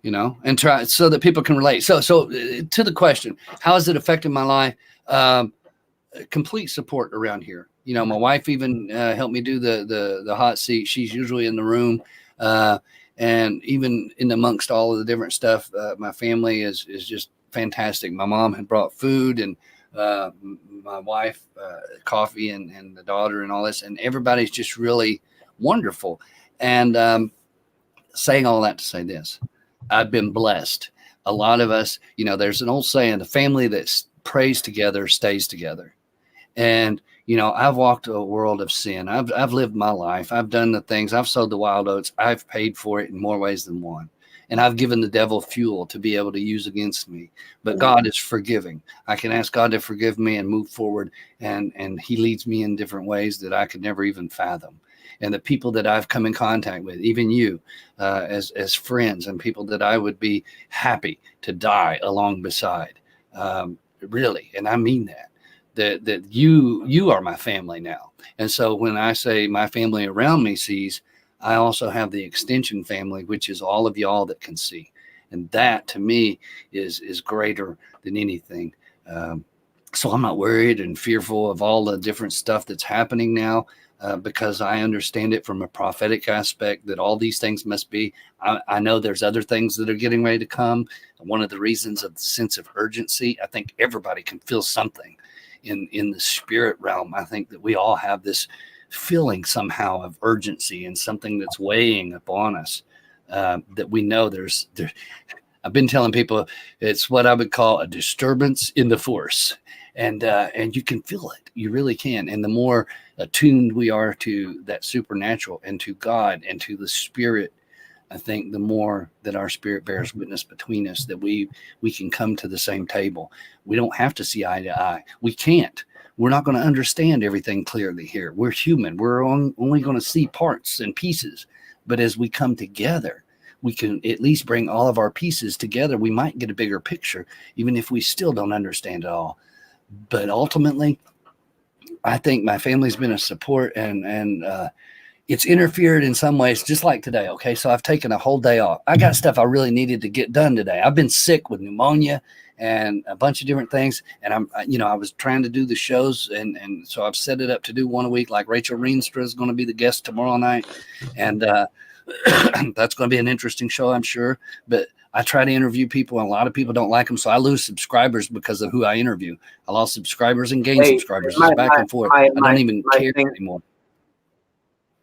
and try so that people can relate. So to the question, how has it affected my life? Complete support around here. My wife even helped me do the hot seat. She's usually in the room. And even in amongst all of the different stuff, my family is just fantastic. My mom had brought food, and my wife, coffee, and the daughter and all this, and everybody's just really wonderful. And saying all that to say this, I've been blessed. A lot of us, there's an old saying, the family that prays together stays together. And, I've walked a world of sin. I've lived my life. I've done the things. I've sowed the wild oats. I've paid for it in more ways than one. And I've given the devil fuel to be able to use against me. But God is forgiving. I can ask God to forgive me and move forward. And he leads me in different ways that I could never even fathom. And the people that I've come in contact with, even you, as friends, and people that I would be happy to die along beside, really. And I mean that you are my family now. And so when I say my family around me sees, I also have the extension family, which is all of y'all that can see. And that to me is greater than anything. So I'm not worried and fearful of all the different stuff that's happening now, because I understand it from a prophetic aspect that all these things must be. I know there's other things that are getting ready to come. One of the reasons of the sense of urgency, I think everybody can feel something in the spirit realm. I think that we all have this feeling somehow of urgency and something that's weighing upon us, that we know there's. I've been telling people it's what I would call a disturbance in the force. And you can feel it. You really can. And the more attuned we are to that supernatural and to God and to the spirit I think the more that our spirit bears witness between us, that we can come to the same table. We don't have to see eye to eye. We can't. We're not going to understand everything clearly here. We're human. We're only going to see parts and pieces. But as we come together, we can at least bring all of our pieces together. We might get a bigger picture, even if we still don't understand it all. But ultimately, I think my family's been a support, and it's interfered in some ways, just like today. Okay, so I've taken a whole day off. I got stuff I really needed to get done today. I've been sick with pneumonia and a bunch of different things, and I was trying to do the shows, and so I've set it up to do one a week. Like Rachel Reenstra is going to be the guest tomorrow night, and that's going to be an interesting show, I'm sure. But I try to interview people, and a lot of people don't like them, so I lose subscribers because of who I interview. I lost subscribers and gained subscribers. It's back and forth. I don't even care anymore.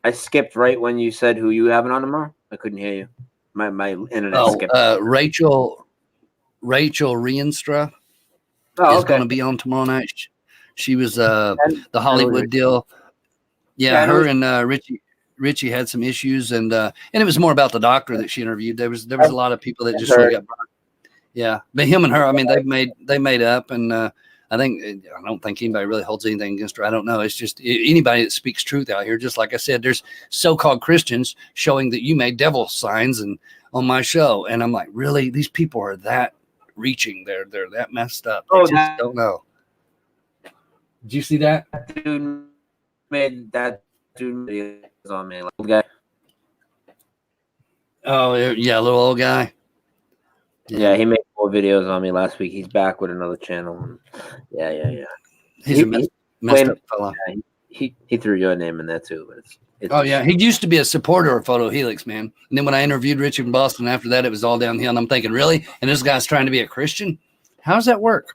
I skipped right when you said who you having on tomorrow. I couldn't hear you. My internet skipped. Rachel Reenstra is going to be on tomorrow night. She was the Hollywood deal. Yeah, her and Richie had some issues, and it was more about the doctor that she interviewed. There was a lot of people that just sort of got burned. Yeah, but him and her, I mean, they made up, and I don't think anybody really holds anything against her. I don't know. It's just anybody that speaks truth out here. Just like I said, there's so-called Christians showing that you made devil signs and on my show, and I'm like, really? These people are that reaching? They're that messed up? I just don't know. Did you see that? Dude made that dude videos on me, like guy. Oh yeah, little old guy. Yeah, he made 4 videos on me last week. He's back with another channel. Yeah. He's a messed up fella. Yeah, he threw your name in there too. But it's oh yeah, he used to be a supporter of Photohelix, man. And then when I interviewed Richard in Boston, after that, it was all downhill. And I'm thinking, really? And this guy's trying to be a Christian? How does that work?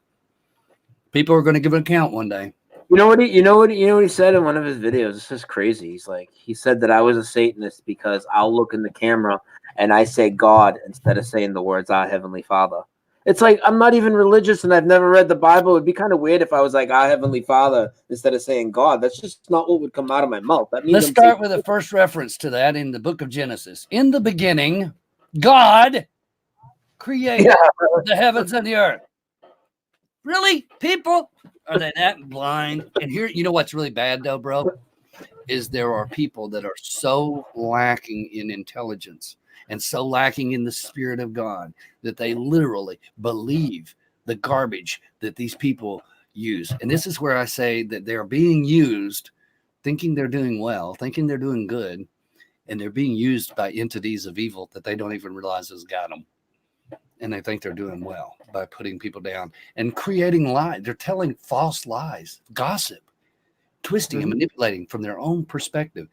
People are going to give an account one day. You know what he said in one of his videos? This is crazy. He said that I was a Satanist because I'll look in the camera and I say God instead of saying the words "Our Heavenly Father." It's like, I'm not even religious and I've never read the Bible. It'd be kind of weird if I was like "Our Heavenly Father" instead of saying God. That's just not what would come out of my mouth. That means Let's start with the first reference to that in the book of Genesis. In the beginning, God created the heavens and the earth. Really? People? Are they that blind? And here, you know what's really bad though, bro? Is there are people that are so lacking in intelligence and so lacking in the Spirit of God that they literally believe the garbage that these people use. And this is where I say that they're being used, thinking they're doing well, thinking they're doing good, and they're being used by entities of evil that they don't even realize has got them. And they think they're doing well by putting people down and creating lies. They're telling false lies, gossip, twisting and manipulating from their own perspective.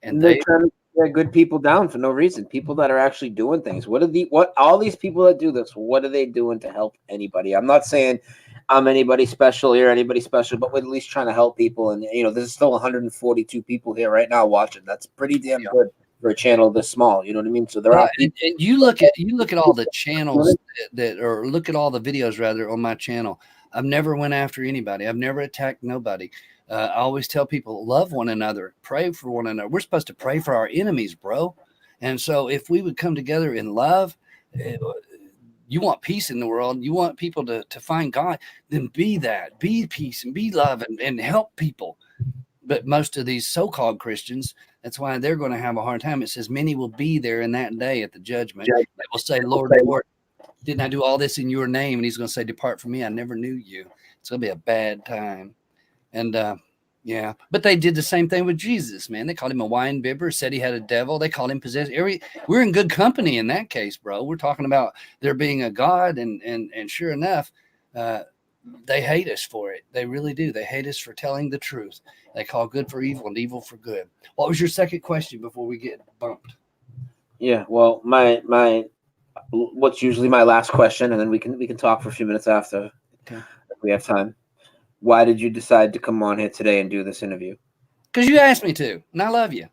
And they're trying to get good people down for no reason. People that are actually doing things. What all these people that do this, what are they doing to help anybody? I'm not saying I'm anybody special here, anybody special, but we're at least trying to help people. And there's still 142 people here right now watching. That's pretty damn good for a channel this small. You know what I mean? So there are and you look at all the channels that or look at all the videos rather on my channel. I've never went after anybody. I've never attacked nobody. I always tell people, love one another, pray for one another. We're supposed to pray for our enemies, bro. And so if we would come together in love, you want peace in the world, you want people to find God, then be that, be peace and be love and help people. But most of these so-called Christians, that's why they're going to have a hard time. It says many will be there in that day at the judgment. They will say, Lord, Lord, didn't I do all this in your name? And he's going to say, depart from me. I never knew you. It's going to be a bad time. And yeah, but they did the same thing with Jesus, man. They called him a wine bibber, said he had a devil. They called him possessed. We're in good company in that case, bro. We're talking about there being a God, and sure enough, they hate us for it. They really do. They hate us for telling the truth. They call good for evil and evil for good. What was your second question before we get bumped? Yeah, well, my what's usually my last question, and then we can talk for a few minutes after if we have time. Why did you decide to come on here today and do this interview? Because you asked me to, and I love you.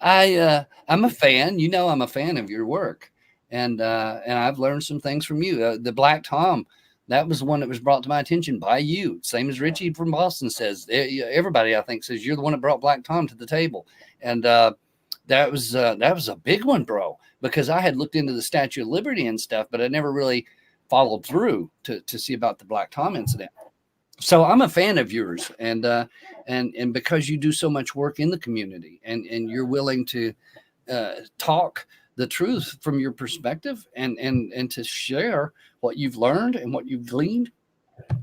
I'm a fan. You know, I'm a fan of your work, and I've learned some things from you. The Black Tom, that was one that was brought to my attention by you. Same as Richie from Boston says. Everybody, I think, says you're the one that brought Black Tom to the table, and that was a big one, bro, because I had looked into the Statue of Liberty and stuff, but I never really followed through to see about the Black Tom incident. So I'm a fan of yours, and because you do so much work in the community, and you're willing to talk the truth from your perspective, and to share what you've learned and what you've gleaned.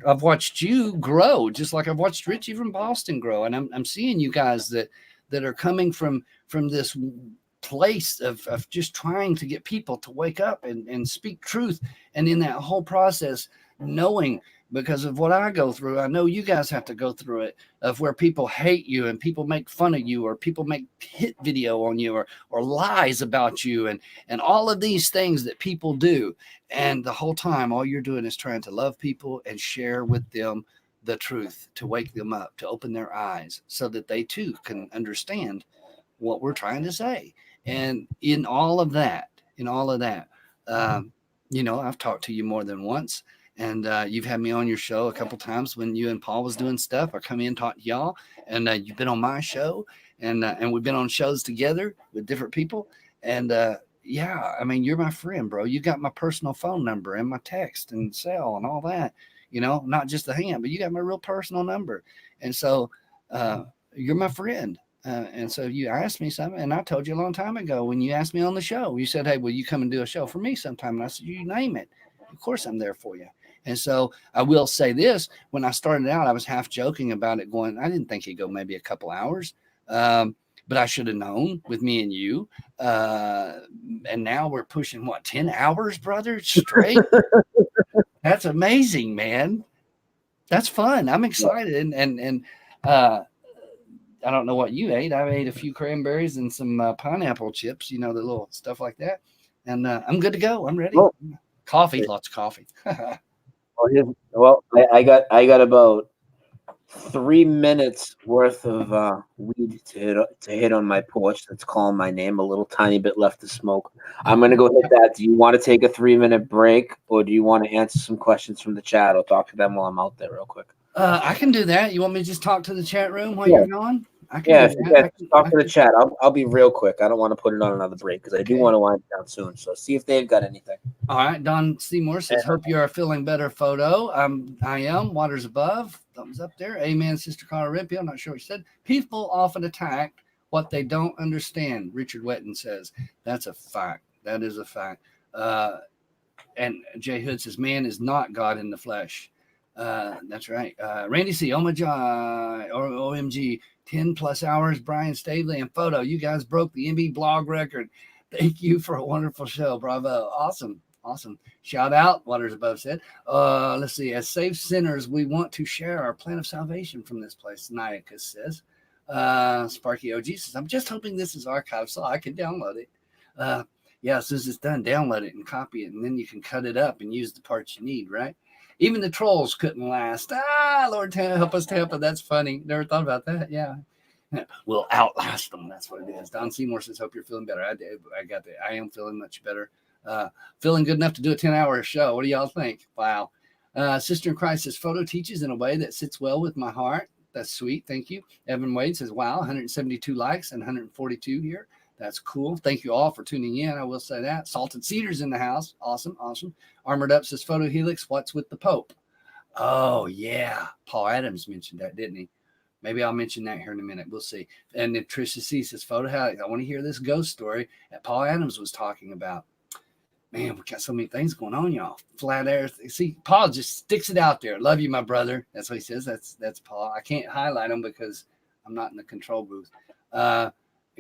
I've watched you grow, just like I've watched Richie from Boston grow, and I'm seeing you guys that are coming from this place of just trying to get people to wake up and speak truth, and in that whole process, knowing, because of what I go through, I know you guys have to go through it, of where people hate you and people make fun of you, or people make hit video on you, or lies about you, and all of these things that people do. And the whole time, all you're doing is trying to love people and share with them the truth, to wake them up, to open their eyes so that they too can understand what we're trying to say. And in all of that, I've talked to you more than once. And you've had me on your show a couple times when you and Paul was doing stuff. I come in, talk to y'all, and you've been on my show, and we've been on shows together with different people. And yeah, I mean, you're my friend, bro. You got my personal phone number and my text and cell and all that. Not just the hand, but you got my real personal number. And so you're my friend. And so you asked me something, and I told you a long time ago when you asked me on the show, you said, "Hey, will you come and do a show for me sometime?" And I said, "You name it. Of course I'm there for you." And so I will say this, when I started out, I was half joking about it, going, I didn't think it'd go maybe a couple hours. But I should have known with me and you. And now we're pushing 10 hours, brother, straight. That's amazing, man. That's fun. I'm excited. And I don't know what you ate. I ate a few cranberries and some pineapple chips, the little stuff like that. And I'm good to go. I'm ready. Oh. Coffee, lots of coffee. Well, I got about 3 minutes worth of weed to hit on my porch. That's calling my name. A little tiny bit left to smoke. I'm gonna go hit that. Do you want to take a 3-minute break, or do you want to answer some questions from the chat? I'll talk to them while I'm out there real quick. I can do that. You want me to just talk to the chat room while you're gone? I can If you talk to the chat. I'll be real quick. I don't want to put it on another break because I do want to wind down soon. So see if they've got anything. All right. Don Seymour says, "Hope you are feeling better." Photo. I am. Waters above. Thumbs up there. Amen, Sister Cara Rimpio. I'm not sure what she said. People often attack what they don't understand. Richard Wetton says, "That's a fact. That is a fact." And Jay Hood says, "Man is not God in the flesh." That's right. Randy C. Oh my God. OMG. 10 plus hours. Brian Staveley and Photo. You guys broke the MB blog record. Thank you for a wonderful show. Bravo. Awesome. Shout out. Waters above said. Let's see. As saved sinners, we want to share our plan of salvation from this place. Nyakus says. Sparky OG says, "I'm just hoping this is archived so I can download it." Yeah, as soon as it's done, download it and copy it, and then you can cut it up and use the parts you need, right? Even the trolls couldn't last. Lord, help us, Tampa. That's funny. Never thought about that. Yeah. We'll outlast them. That's what it is. Don Seymour says, "Hope you're feeling better." I got that. I am feeling much better. Feeling good enough to do a 10-hour show. What do y'all think? Wow. Sister in Christ says, "Photo teaches in a way that sits well with my heart." That's sweet. Thank you. Evan Wade says, "Wow, 172 likes and 142 here. That's cool. Thank you all for tuning in. I will say that. Salted Cedars in the house. Awesome. Armored Up says, "Photohelix, what's with the Pope?" Oh, yeah. Paul Adams mentioned that, didn't he? Maybe I'll mention that here in a minute. We'll see. And then Trisha C says, "Photohelix, I want to hear this ghost story that Paul Adams was talking about." Man, we got so many things going on, y'all. Flat Earth. See, Paul just sticks it out there. "Love you, my brother." That's what he says. That's Paul. I can't highlight him because I'm not in the control booth.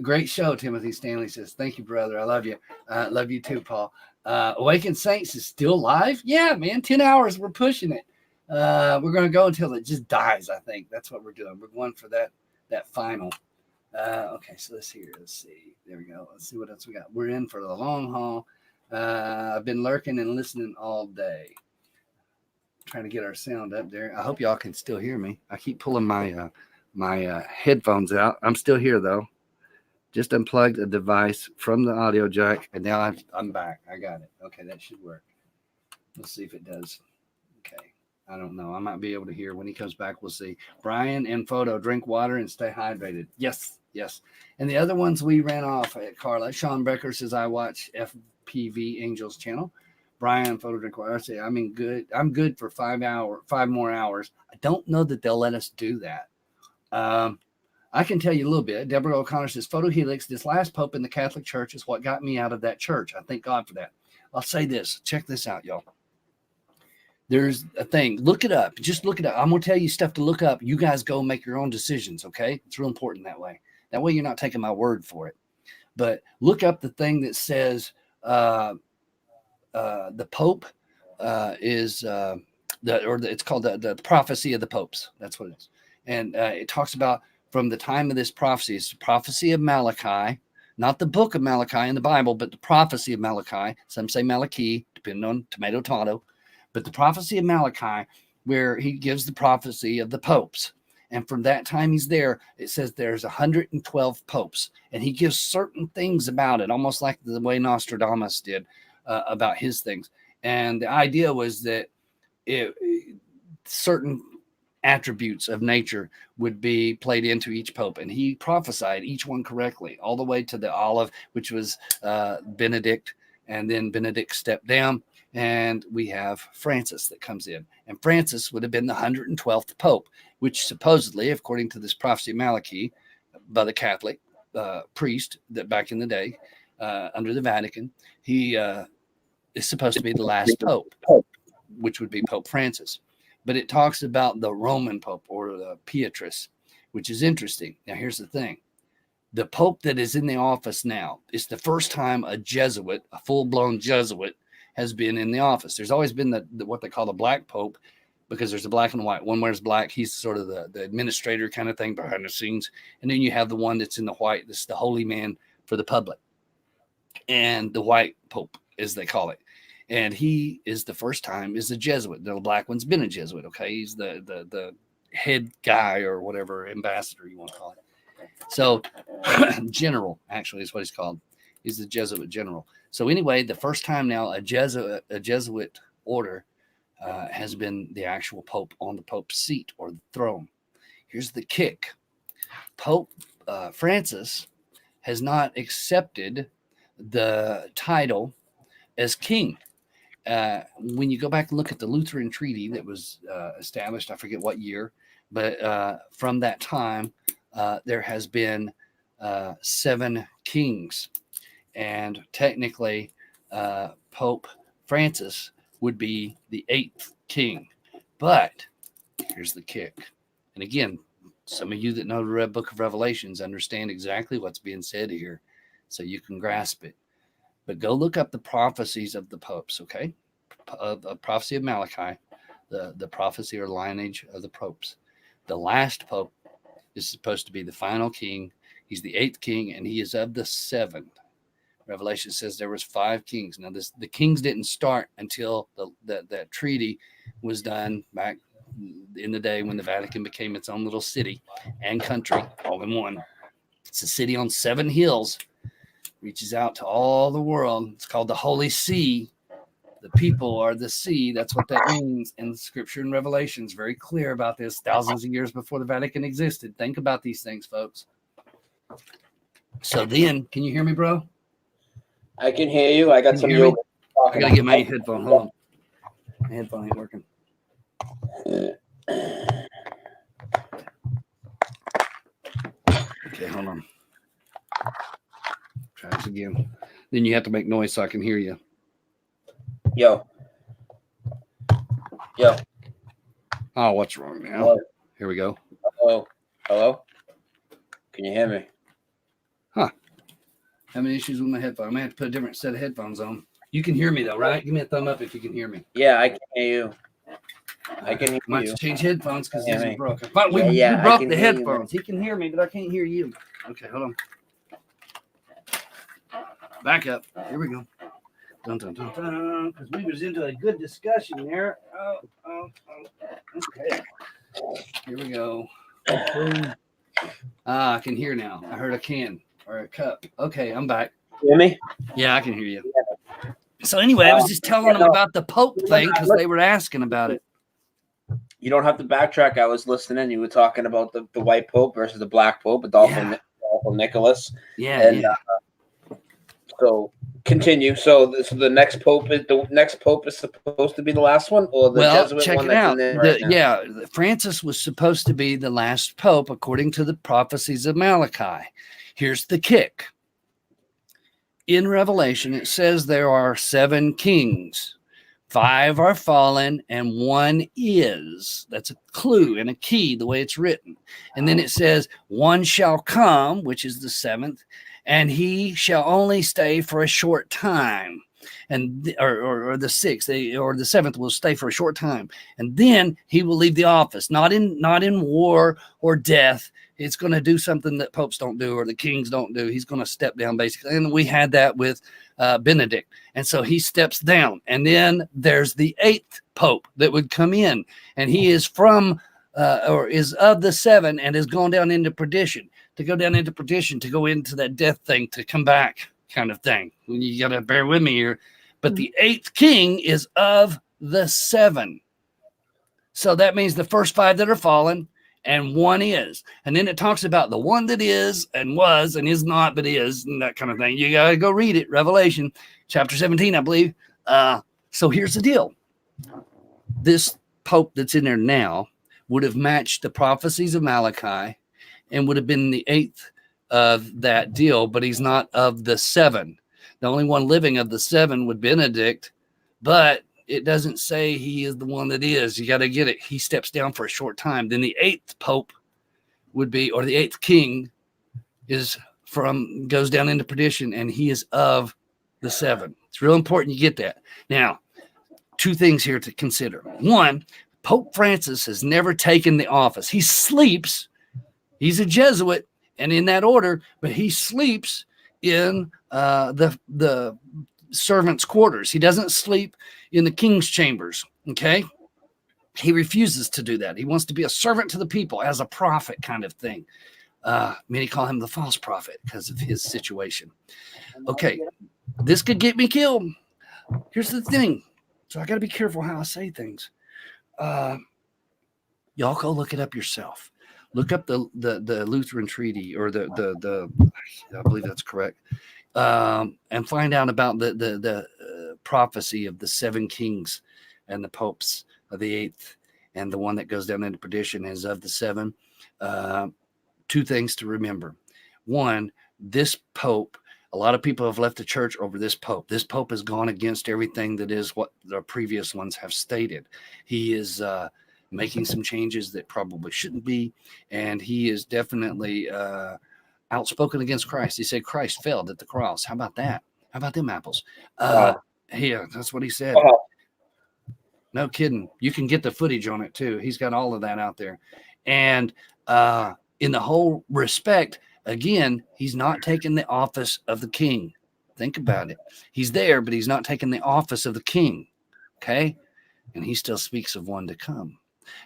Great show, Timothy Stanley says. "Thank you, brother. I love you." Love you too, Paul. Awakened Saints is still live. Yeah, man. 10 hours. We're pushing it. We're going to go until it just dies, I think. That's what we're doing. We're going for that final. Okay, so let's see. There we go. Let's see what else we got. We're in for the long haul. I've been lurking and listening all day. Trying to get our sound up there. I hope y'all can still hear me. I keep pulling my headphones out. I'm still here, though. Just unplugged a device from the audio jack, and now I'm back. I got it. Okay, that should work. Let's see if it does. Okay. I don't know. I might be able to hear when he comes back. We'll see. Brian and Photo, drink water and stay hydrated. Yes, Yes. And the other ones we ran off at Carla. Sean Becker says, I watch FPV Angels channel. Brian, photo recorder. I say, I'm good for 5 more hours. I don't know that they'll let us do that. I can tell you a little bit. Deborah O'Connor says, Photohelix, this last pope in the Catholic Church is what got me out of that church. I thank God for that. I'll say this. Check this out, y'all. There's a thing. Look it up. Just look it up. I'm going to tell you stuff to look up. You guys go make your own decisions, okay? It's real important that way. That way you're not taking my word for it. But look up the thing that says the Pope it's called the prophecy of the popes. That's what it is. And it talks about from the time of this prophecy. It's the prophecy of Malachi, not the book of Malachi in the Bible, but the prophecy of Malachi. Some say Malachi, depending on tomato. But the prophecy of Malachi, where he gives the prophecy of the popes. And from that time he's there, it says there's 112 popes. And he gives certain things about it, almost like the way Nostradamus did about his things. And the idea was that certain attributes of nature would be played into each pope. And he prophesied each one correctly, all the way to the olive, which was Benedict. And then Benedict stepped down. And we have Francis that comes in. And Francis would have been the 112th pope, which supposedly, according to this prophecy of Malachi, by the Catholic priest that back in the day, under the Vatican, he is supposed to be the last pope, which would be Pope Francis. But it talks about the Roman pope, or the Pietrus, which is interesting. Now, here's the thing. The pope that is in the office now is the first time a Jesuit, a full-blown Jesuit, has been in the office. There's always been the what they call the black pope, because there's a black and white. One wears black. He's sort of the administrator kind of thing behind the scenes. And then you have the one that's in the white. That's the holy man for the public. And the white pope, as they call it. And he is the first time is a Jesuit. The black one's been a Jesuit. Okay. He's the head guy or whatever, ambassador you want to call it. So general actually is what he's called. He's the Jesuit general. So anyway, the first time now a Jesuit order has been the actual pope on the pope's seat or the throne. Here's the kick. Pope Francis has not accepted the title as king. When you go back and look at the Lutheran treaty that was established, I forget what year, but from that time, there has been 7 kings. And technically, Pope Francis would be the 8th king. But here's the kick. And again, some of you that know the Red Book of Revelations understand exactly what's being said here, so you can grasp it. But go look up the prophecies of the popes, okay? The prophecy of Malachi, the prophecy or lineage of the popes. The last pope is supposed to be the final king. He's the 8th king, and he is of the 7th. Revelation says there was 5 kings. Now, the kings didn't start until that treaty was done back in the day when the Vatican became its own little city and country all in one. It's a city on 7 hills, reaches out to all the world. It's called the Holy See. The people are the sea. That's what that means. And Scripture and Revelation is very clear about this. Thousands of years before the Vatican existed. Think about these things, folks. So then, can you hear me, bro? I can hear you. I got some yoga. I gotta get my headphone. Hold on. My headphone ain't working. Okay, hold on. Try this again. Then you have to make noise so I can hear you. Yo. Oh, what's wrong now? Hello. Here we go. Hello? Can you hear me? Huh. Having issues with my headphones. I'm going to have to put a different set of headphones on. You can hear me, though, right? Give me a thumb up if you can hear me. Yeah, I can hear you. I can hear Might you. have to change headphones because these are broken. We broke the headphones. He can hear me, but I can't hear you. Okay, hold on. Back up. Here we go. Dun, dun, dun, dun. Because we was into a good discussion there. Okay. Here we go. I can hear now. I heard a can or a cup. Okay, I'm back. You hear me? Yeah, I can hear you. So anyway, I was just telling them about the Pope thing because they were asking about it. You don't have to backtrack. I was listening. You were talking about the white Pope versus the black Pope. Adolfo Uncle Nicholas. Yeah, And yeah. So continue. So the next pope is supposed to be the last one, or the Well, Jesuit check one it that's out. in there right now? Yeah, Francis was supposed to be the last pope according to the prophecies of Malachi. Here's the kick. In Revelation, it says there are 7 kings. 5 are fallen and 1 is. That's a clue and a key, the way it's written. And then it says, 1 shall come, which is the 7th, and he shall only stay for a short time. And or the 6th or the 7th will stay for a short time, and then he will leave the office, not in war or death. It's going to do something that popes don't do or the kings don't do. He's going to step down, basically. And we had that with Benedict. And so he steps down. And then there's the 8th pope that would come in. And he is from or is of the 7 and has gone down into perdition. To go down into perdition, to go into that death thing, to come back kind of thing. You got to bear with me here. But the 8th king is of the 7. So that means the first 5 that are fallen, and 1 is. And then it talks about the 1 that is and was and is not but is, and that kind of thing. You got to go read it. Revelation chapter 17, I believe. So here's the deal. This pope that's in there now would have matched the prophecies of Malachi and would have been the 8th of that deal, but he's not of the 7. The only one living of the 7 would Benedict, but it doesn't say he is the one that is. You got to get it. He steps down for a short time. Then the 8th pope would be, or the 8th king goes down into perdition, and he is of the 7. It's real important you get that. Now, 2 things here to consider. 1, Pope Francis has never taken the office. He sleeps. He's a Jesuit, and in that order, but he sleeps in the servants' quarters. He doesn't sleep in the king's chambers. Okay, he refuses to do that. He wants to be a servant to the people as a prophet, kind of thing. Many call him the false prophet because of his situation. Okay, this could get me killed. Here's the thing, so I got to be careful how I say things. Y'all go look it up yourself. Look up the Lutheran Treaty, or the I believe that's correct, and find out about the prophecy of the 7 kings and the popes of the 8th, and the one that goes down into perdition is of the 7. 2 things to remember. 1, this pope, a lot of people have left the church over this pope. This pope has gone against everything that is what the previous ones have stated. He is making some changes that probably shouldn't be, and he is definitely outspoken against Christ. He said Christ failed at the cross. How about that? How about them apples? Yeah, that's what he said. No kidding. You can get the footage on it too. He's got all of that out there. And in the whole respect, again, he's not taking the office of the king. Think about it. He's there, but he's not taking the office of the king. Okay? And he still speaks of one to come.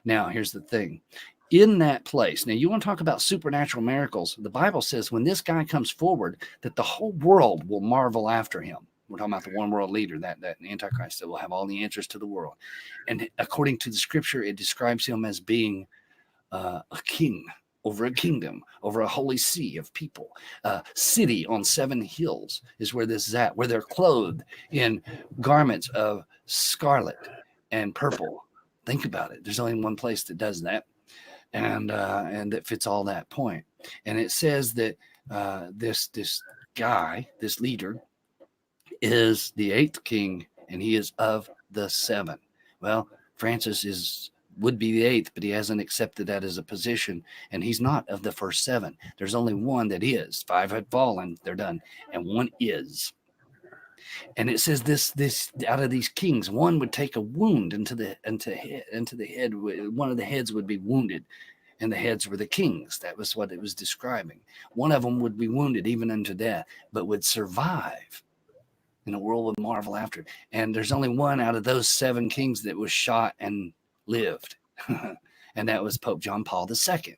Now, here's the thing. In that place, now you want to talk about supernatural miracles. The Bible says when this guy comes forward, that the whole world will marvel after him. We're talking about the one world leader, that Antichrist that will have all the answers to the world. And according to the scripture, it describes him as being a king over a kingdom, over a holy sea of people. City on 7 hills is where this is at, where they're clothed in garments of scarlet and purple. Think about it. There's only one place that does that, and that fits all that point. And it says that this guy, this leader, is the 8th king, and he is of the 7. Well, Francis would be the 8th, but he hasn't accepted that as a position, and he's not of the first 7. There's only one that is. 5 had fallen, they're done, and 1 is. And it says this out of these kings, 1 would take a wound into the head. One of the heads would be wounded, and the heads were the kings. That was what it was describing. One of them would be wounded even unto death, but would survive. And the world would marvel after it. And there's only one out of those 7 kings that was shot and lived. And that was Pope John Paul II.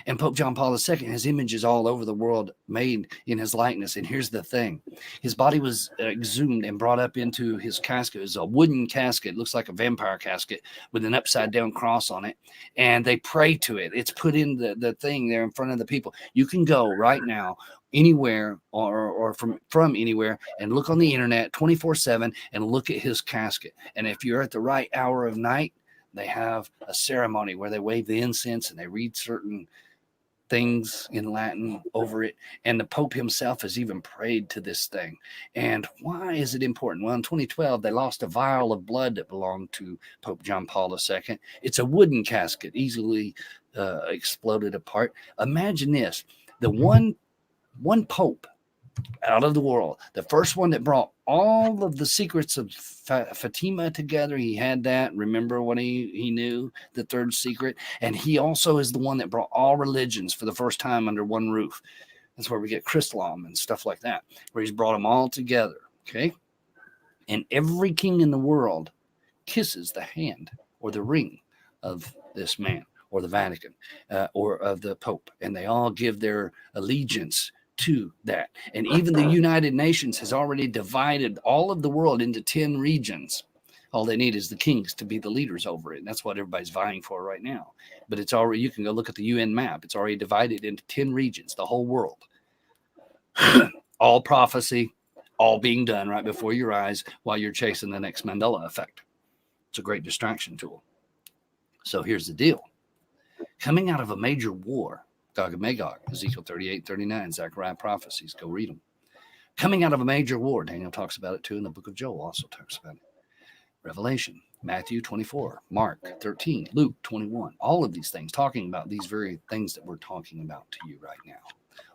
And Pope John Paul II has images all over the world made in his likeness. And here's the thing. His body was exhumed and brought up into his casket. It was a wooden casket. It looks like a vampire casket with an upside down cross on it. And they pray to it. It's put in the thing there in front of the people. You can go right now anywhere or from anywhere and look on the internet 24/7 and look at his casket. And if you're at the right hour of night, they have a ceremony where they wave the incense and they read certain things in Latin over it. And the Pope himself has even prayed to this thing. And why is it important? Well, in 2012, they lost a vial of blood that belonged to Pope John Paul II. It's a wooden casket, easily exploded apart. Imagine this, the one Pope out of the world, the first one that brought all of the secrets of Fatima together. He had that. Remember when he knew the third secret? And he also is the one that brought all religions for the first time under one roof. That's where we get Chrislam and stuff like that, where he's brought them all together. Okay. And every king in the world kisses the hand or the ring of this man or the Vatican or of the Pope. And they all give their allegiance to that. And even the United Nations has already divided all of the world into 10 regions. All they need is the kings to be the leaders over it. And that's what everybody's vying for right now. But it's already, you can go look at the UN map. It's already divided into 10 regions, the whole world. All prophecy, all being done right before your eyes while you're chasing the next Mandela effect. It's a great distraction tool. So here's the deal. Coming out of a major war, Gog and Magog, Ezekiel 38, 39, Zechariah prophecies. Go read them. Coming out of a major war, Daniel talks about it too, and the book of Joel also talks about it. Revelation, Matthew 24, Mark 13, Luke 21. All of these things talking about these very things that we're talking about to you right now.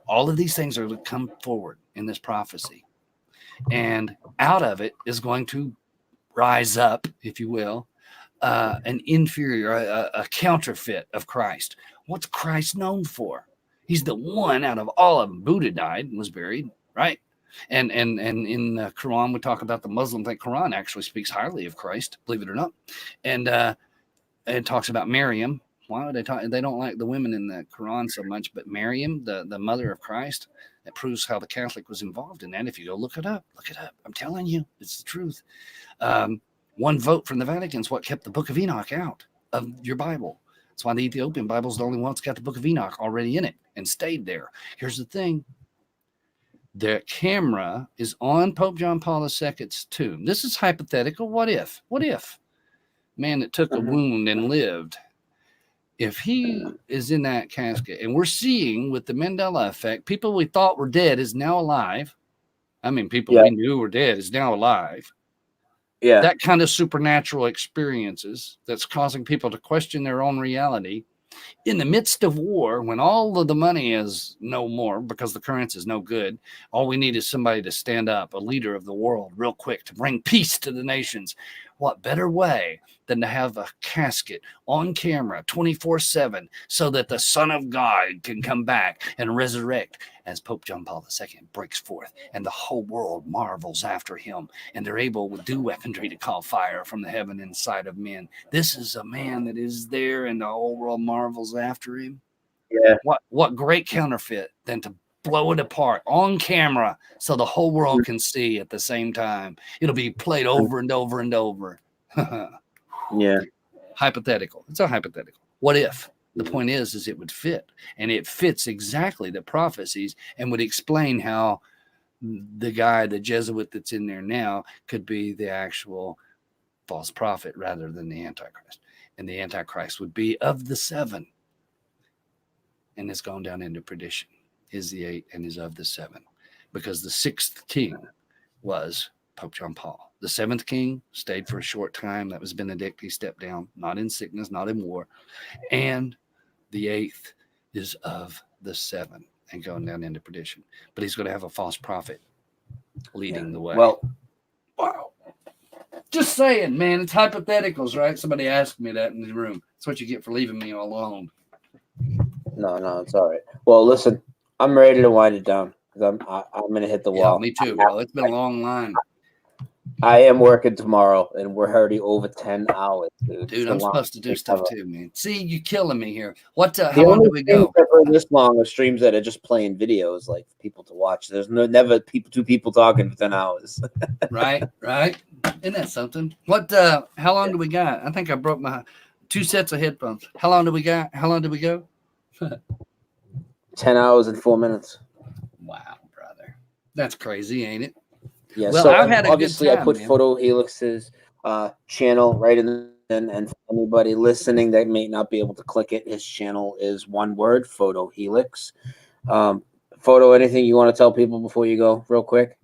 All of these things are to come forward in this prophecy. And out of it is going to rise up, if you will, an inferior, a counterfeit of Christ. What's Christ known for? He's the one out of all of them. Buddha died and was buried, right? And in the Quran, we talk about the Muslim thing. Quran actually speaks highly of Christ, believe it or not. And it talks about Maryam. Why would they talk? They don't like the women in the Quran so much, but Maryam, the mother of Christ, that proves how the Catholic was involved in that. If you go look it up. I'm telling you, it's the truth. One vote from the Vatican is what kept the Book of Enoch out of your Bible. That's why the Ethiopian Bible is the only one that's got the Book of Enoch already in it and stayed there. Here's the thing. The camera is on Pope John Paul II's tomb. This is hypothetical. What if? Man that took a wound and lived, if he is in that casket, and we're seeing with the Mandela effect, people we thought were dead is now alive. I mean, people we knew were dead is now alive. Yeah. That kind of supernatural experiences that's causing people to question their own reality in the midst of war, when all of the money is no more because the currency is no good. All we need is somebody to stand up, a leader of the world, real quick, to bring peace to the nations. What better way than to have a casket on camera 24/7 so that the Son of God can come back and resurrect as Pope John Paul II breaks forth and the whole world marvels after him, and they're able with do weaponry to call fire from the heaven inside of men. This is a man that is there and the whole world marvels after him. Yeah. What great counterfeit than to blow it apart on camera so the whole world can see at the same time. It'll be played over and over and over. Yeah. Hypothetical. It's a hypothetical. What if? The point is it would fit, and it fits exactly the prophecies and would explain how the guy, the Jesuit that's in there now, could be the actual false prophet rather than the Antichrist. And the Antichrist would be of the seven and has gone down into perdition. Is the eight and is of the seven, because the sixth king was Pope John Paul. The seventh king stayed for a short time. That was Benedict. He stepped down, not in sickness, not in war. And the eighth is of the seven and going down into perdition. But he's going to have a false prophet leading the way. Well, wow. Just saying, man, it's hypotheticals, right? Somebody asked me that in the room. That's what you get for leaving me alone. No, it's all right. Well, listen, I'm ready to wind it down because I'm going to hit the wall. Me too, bro. It's been a long line. I am working tomorrow, and we're already over 10 hours, dude. Dude, I'm supposed to do stuff too, man. See, you're killing me here. What? How The long only do we streams go? that are this long are streams that are just playing videos, like for people to watch. There's never two people talking for 10 hours. Right. Isn't that something? What? How long do we got? I think I broke my 2 sets of headphones. How long do we got? How long do we go? 10 hours and 4 minutes. Wow, brother, that's crazy, ain't it? Yeah. Well, So I've had a good obviously, I time, put man. Photohelix's channel right in the and for anybody listening that may not be able to click it, his channel is one word, Photohelix. Photo, anything you want to tell people before you go, real quick?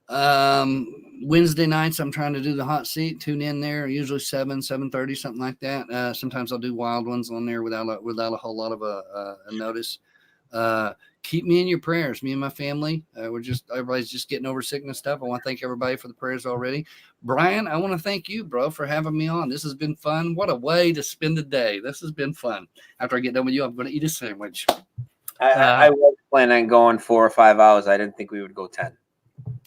Wednesday nights, I'm trying to do the hot seat. Tune in there. Usually 7:30, something like that. Sometimes I'll do wild ones on there without a whole lot of a notice. Keep me in your prayers. Me and my family. Everybody's just getting over sickness stuff. I want to thank everybody for the prayers already. Brian, I want to thank you, bro, for having me on. This has been fun. What a way to spend the day. This has been fun. After I get done with you, I'm going to eat a sandwich. I was planning on going 4 or 5 hours. I didn't think we would go 10.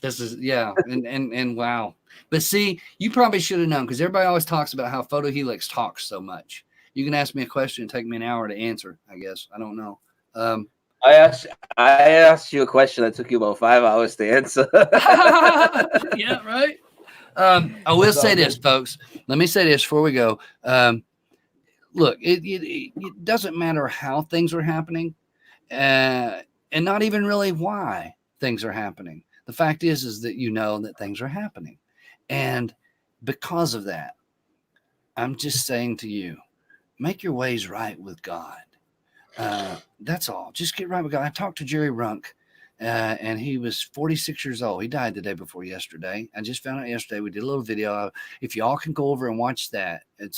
This is and wow. But see, you probably should have known because everybody always talks about how Photohelix talks so much. You can ask me a question and take me an hour to answer, I guess. I don't know. I asked you a question that took you about 5 hours to answer. Yeah, right. I will say this, folks. Let me say this before we go. Look, it doesn't matter how things are happening, and not even really why things are happening. The fact is that you know that things are happening, and because of that, I'm just saying to you, make your ways right with God. That's all. Just get right with God. I talked to Jerry Runk, and he was 46 years old. He died the day before yesterday. I just found out yesterday. We did a little video. If y'all can go over and watch that, it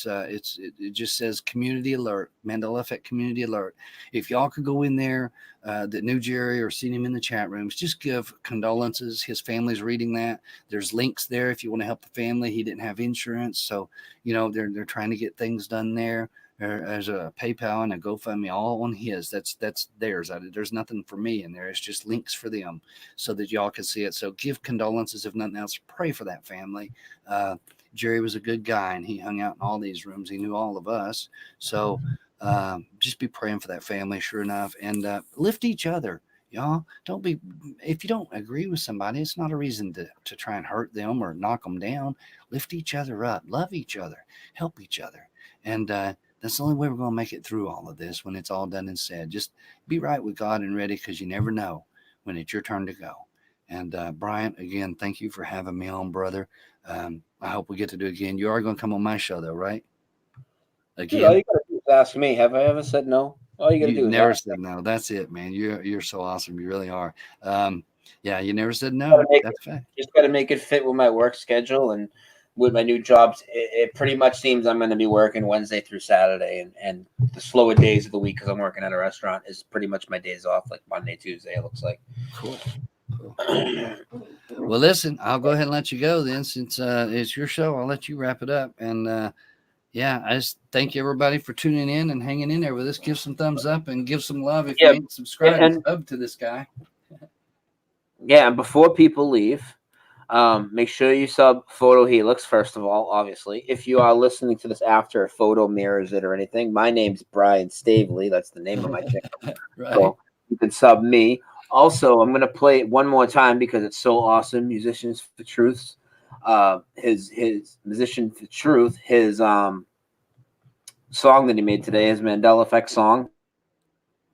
just says community alert, Mandela Effect community alert. If y'all could go in there that knew Jerry or seen him in the chat rooms, just give condolences. His family's reading that. There's links there if you want to help the family. He didn't have insurance, so they're trying to get things done there. There's a PayPal and a GoFundMe all on his. That's theirs. There's nothing for me in there. It's just links for them so that y'all can see it. So give condolences, if nothing else. Pray for that family. Jerry was a good guy, and he hung out in all these rooms. He knew all of us. So just be praying for that family, sure enough, and lift each other. Y'all don't be, if you don't agree with somebody, it's not a reason to try and hurt them or knock them down. Lift each other up, love each other, help each other. And that's the only way we're going to make it through all of this when it's all done and said. Just be right with God and ready, because you never know when it's your turn to go. And Brian, again, thank you for having me on, brother. I hope we get to do it again. You are going to come on my show, though, right? Again? Dude, all you got to do is ask me. Have I ever said no? All you got to do is never ask. said no. That's it, man. You're so awesome. You really are. Yeah, you never said no. That's fact. Just got to make it fit with my work schedule and with my new jobs. It pretty much seems I'm going to be working Wednesday through Saturday, and the slower days of the week, because I'm working at a restaurant, is pretty much my days off, like Monday, Tuesday. It looks like. Cool. Well, listen, I'll go ahead and let you go then, since it's your show. I'll let you wrap it up. And yeah, I just thank everybody for tuning in and hanging in there with us. Give some thumbs up and give some love if you ain't subscribed and sub to this guy. Yeah, and before people leave, make sure you sub Photohelix, first of all, obviously. If you are listening to this after a photo mirrors it or anything, my name's Brian Staveley. That's the name of my channel. Right. So you can sub me. Also, I'm going to play it one more time because it's so awesome. Musicians for Truths. His Musician for Truth, his song that he made today, his Mandela Effect song.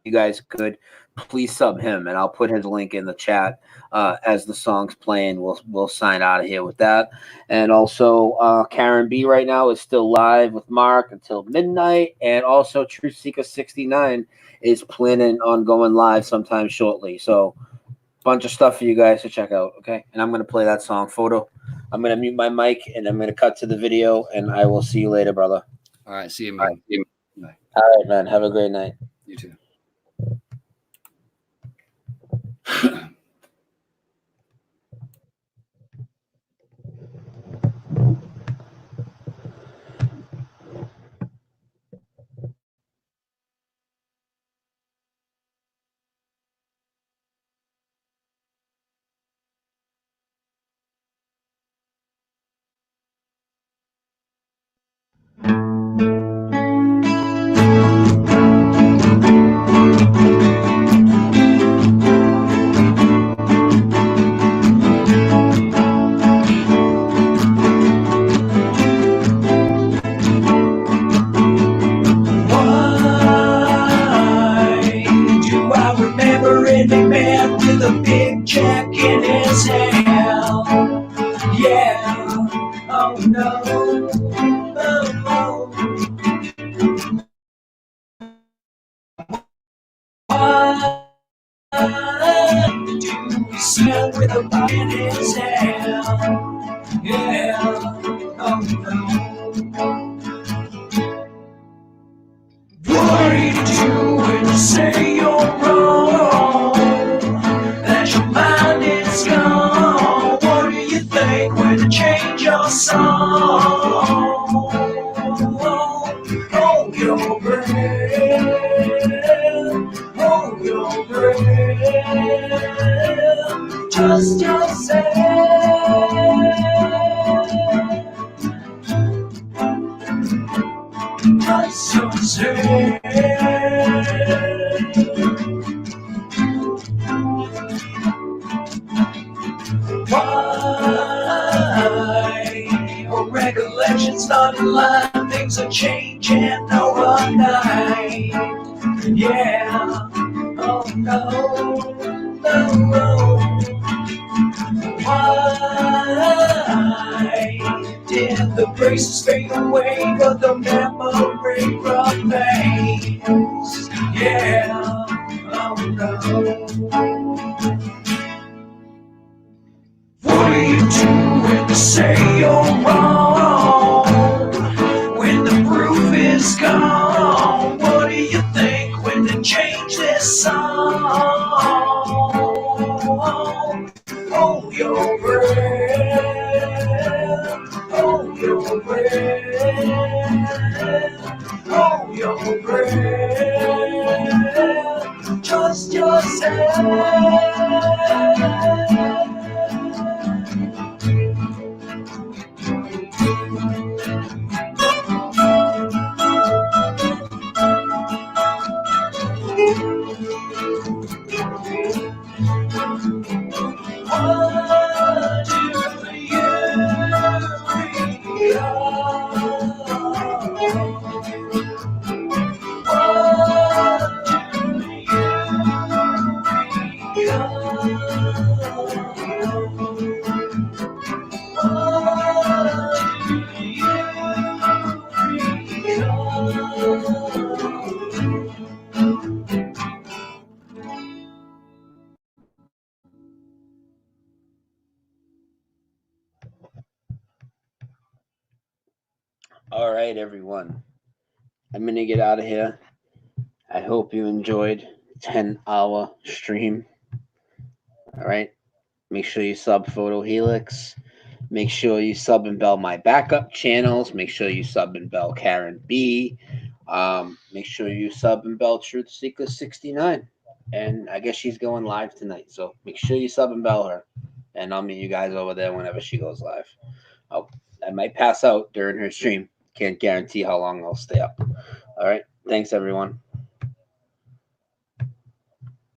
You guys could please sub him, and I'll put his link in the chat as the song's playing. We'll sign out of here with that. And also, Karen B right now is still live with Mark until midnight, and also Truth Seeker 69 is planning on going live sometime shortly. So, bunch of stuff for you guys to check out. Okay, and I'm gonna play that song, Photo. I'm gonna mute my mic, and I'm gonna cut to the video, and I will see you later, brother. All right, see you, man. Bye. All right, man. Have a great night. You too. with a pipe in his hand. Yeah, oh no. What do you do when you say you're wrong? That your mind is gone. What do you think when you change your song? Hold your breath, hold your breath, trust yourself. Trust yourself. Why? Your recollection's not in line. Things are changing overnight. Yeah. Oh no. No. Why did the braces fade away, but the memory remains? Yeah. Oh no. What do you do when you say you're wrong? When the proof is gone, what do you think when they change this song? Hold your breath, hold your breath, hold your breath, trust yourself. All right, everyone. I'm going to get out of here. I hope you enjoyed 10-hour stream. All right. Make sure you sub Photohelix. Make sure you sub and bell my backup channels. Make sure you sub and bell Karen B. Make sure you sub and bell Truth Seeker 69. And I guess she's going live tonight. So make sure you sub and bell her. And I'll meet you guys over there whenever she goes live. I might pass out during her stream. Can't guarantee how long I'll stay up. All right. Thanks, everyone.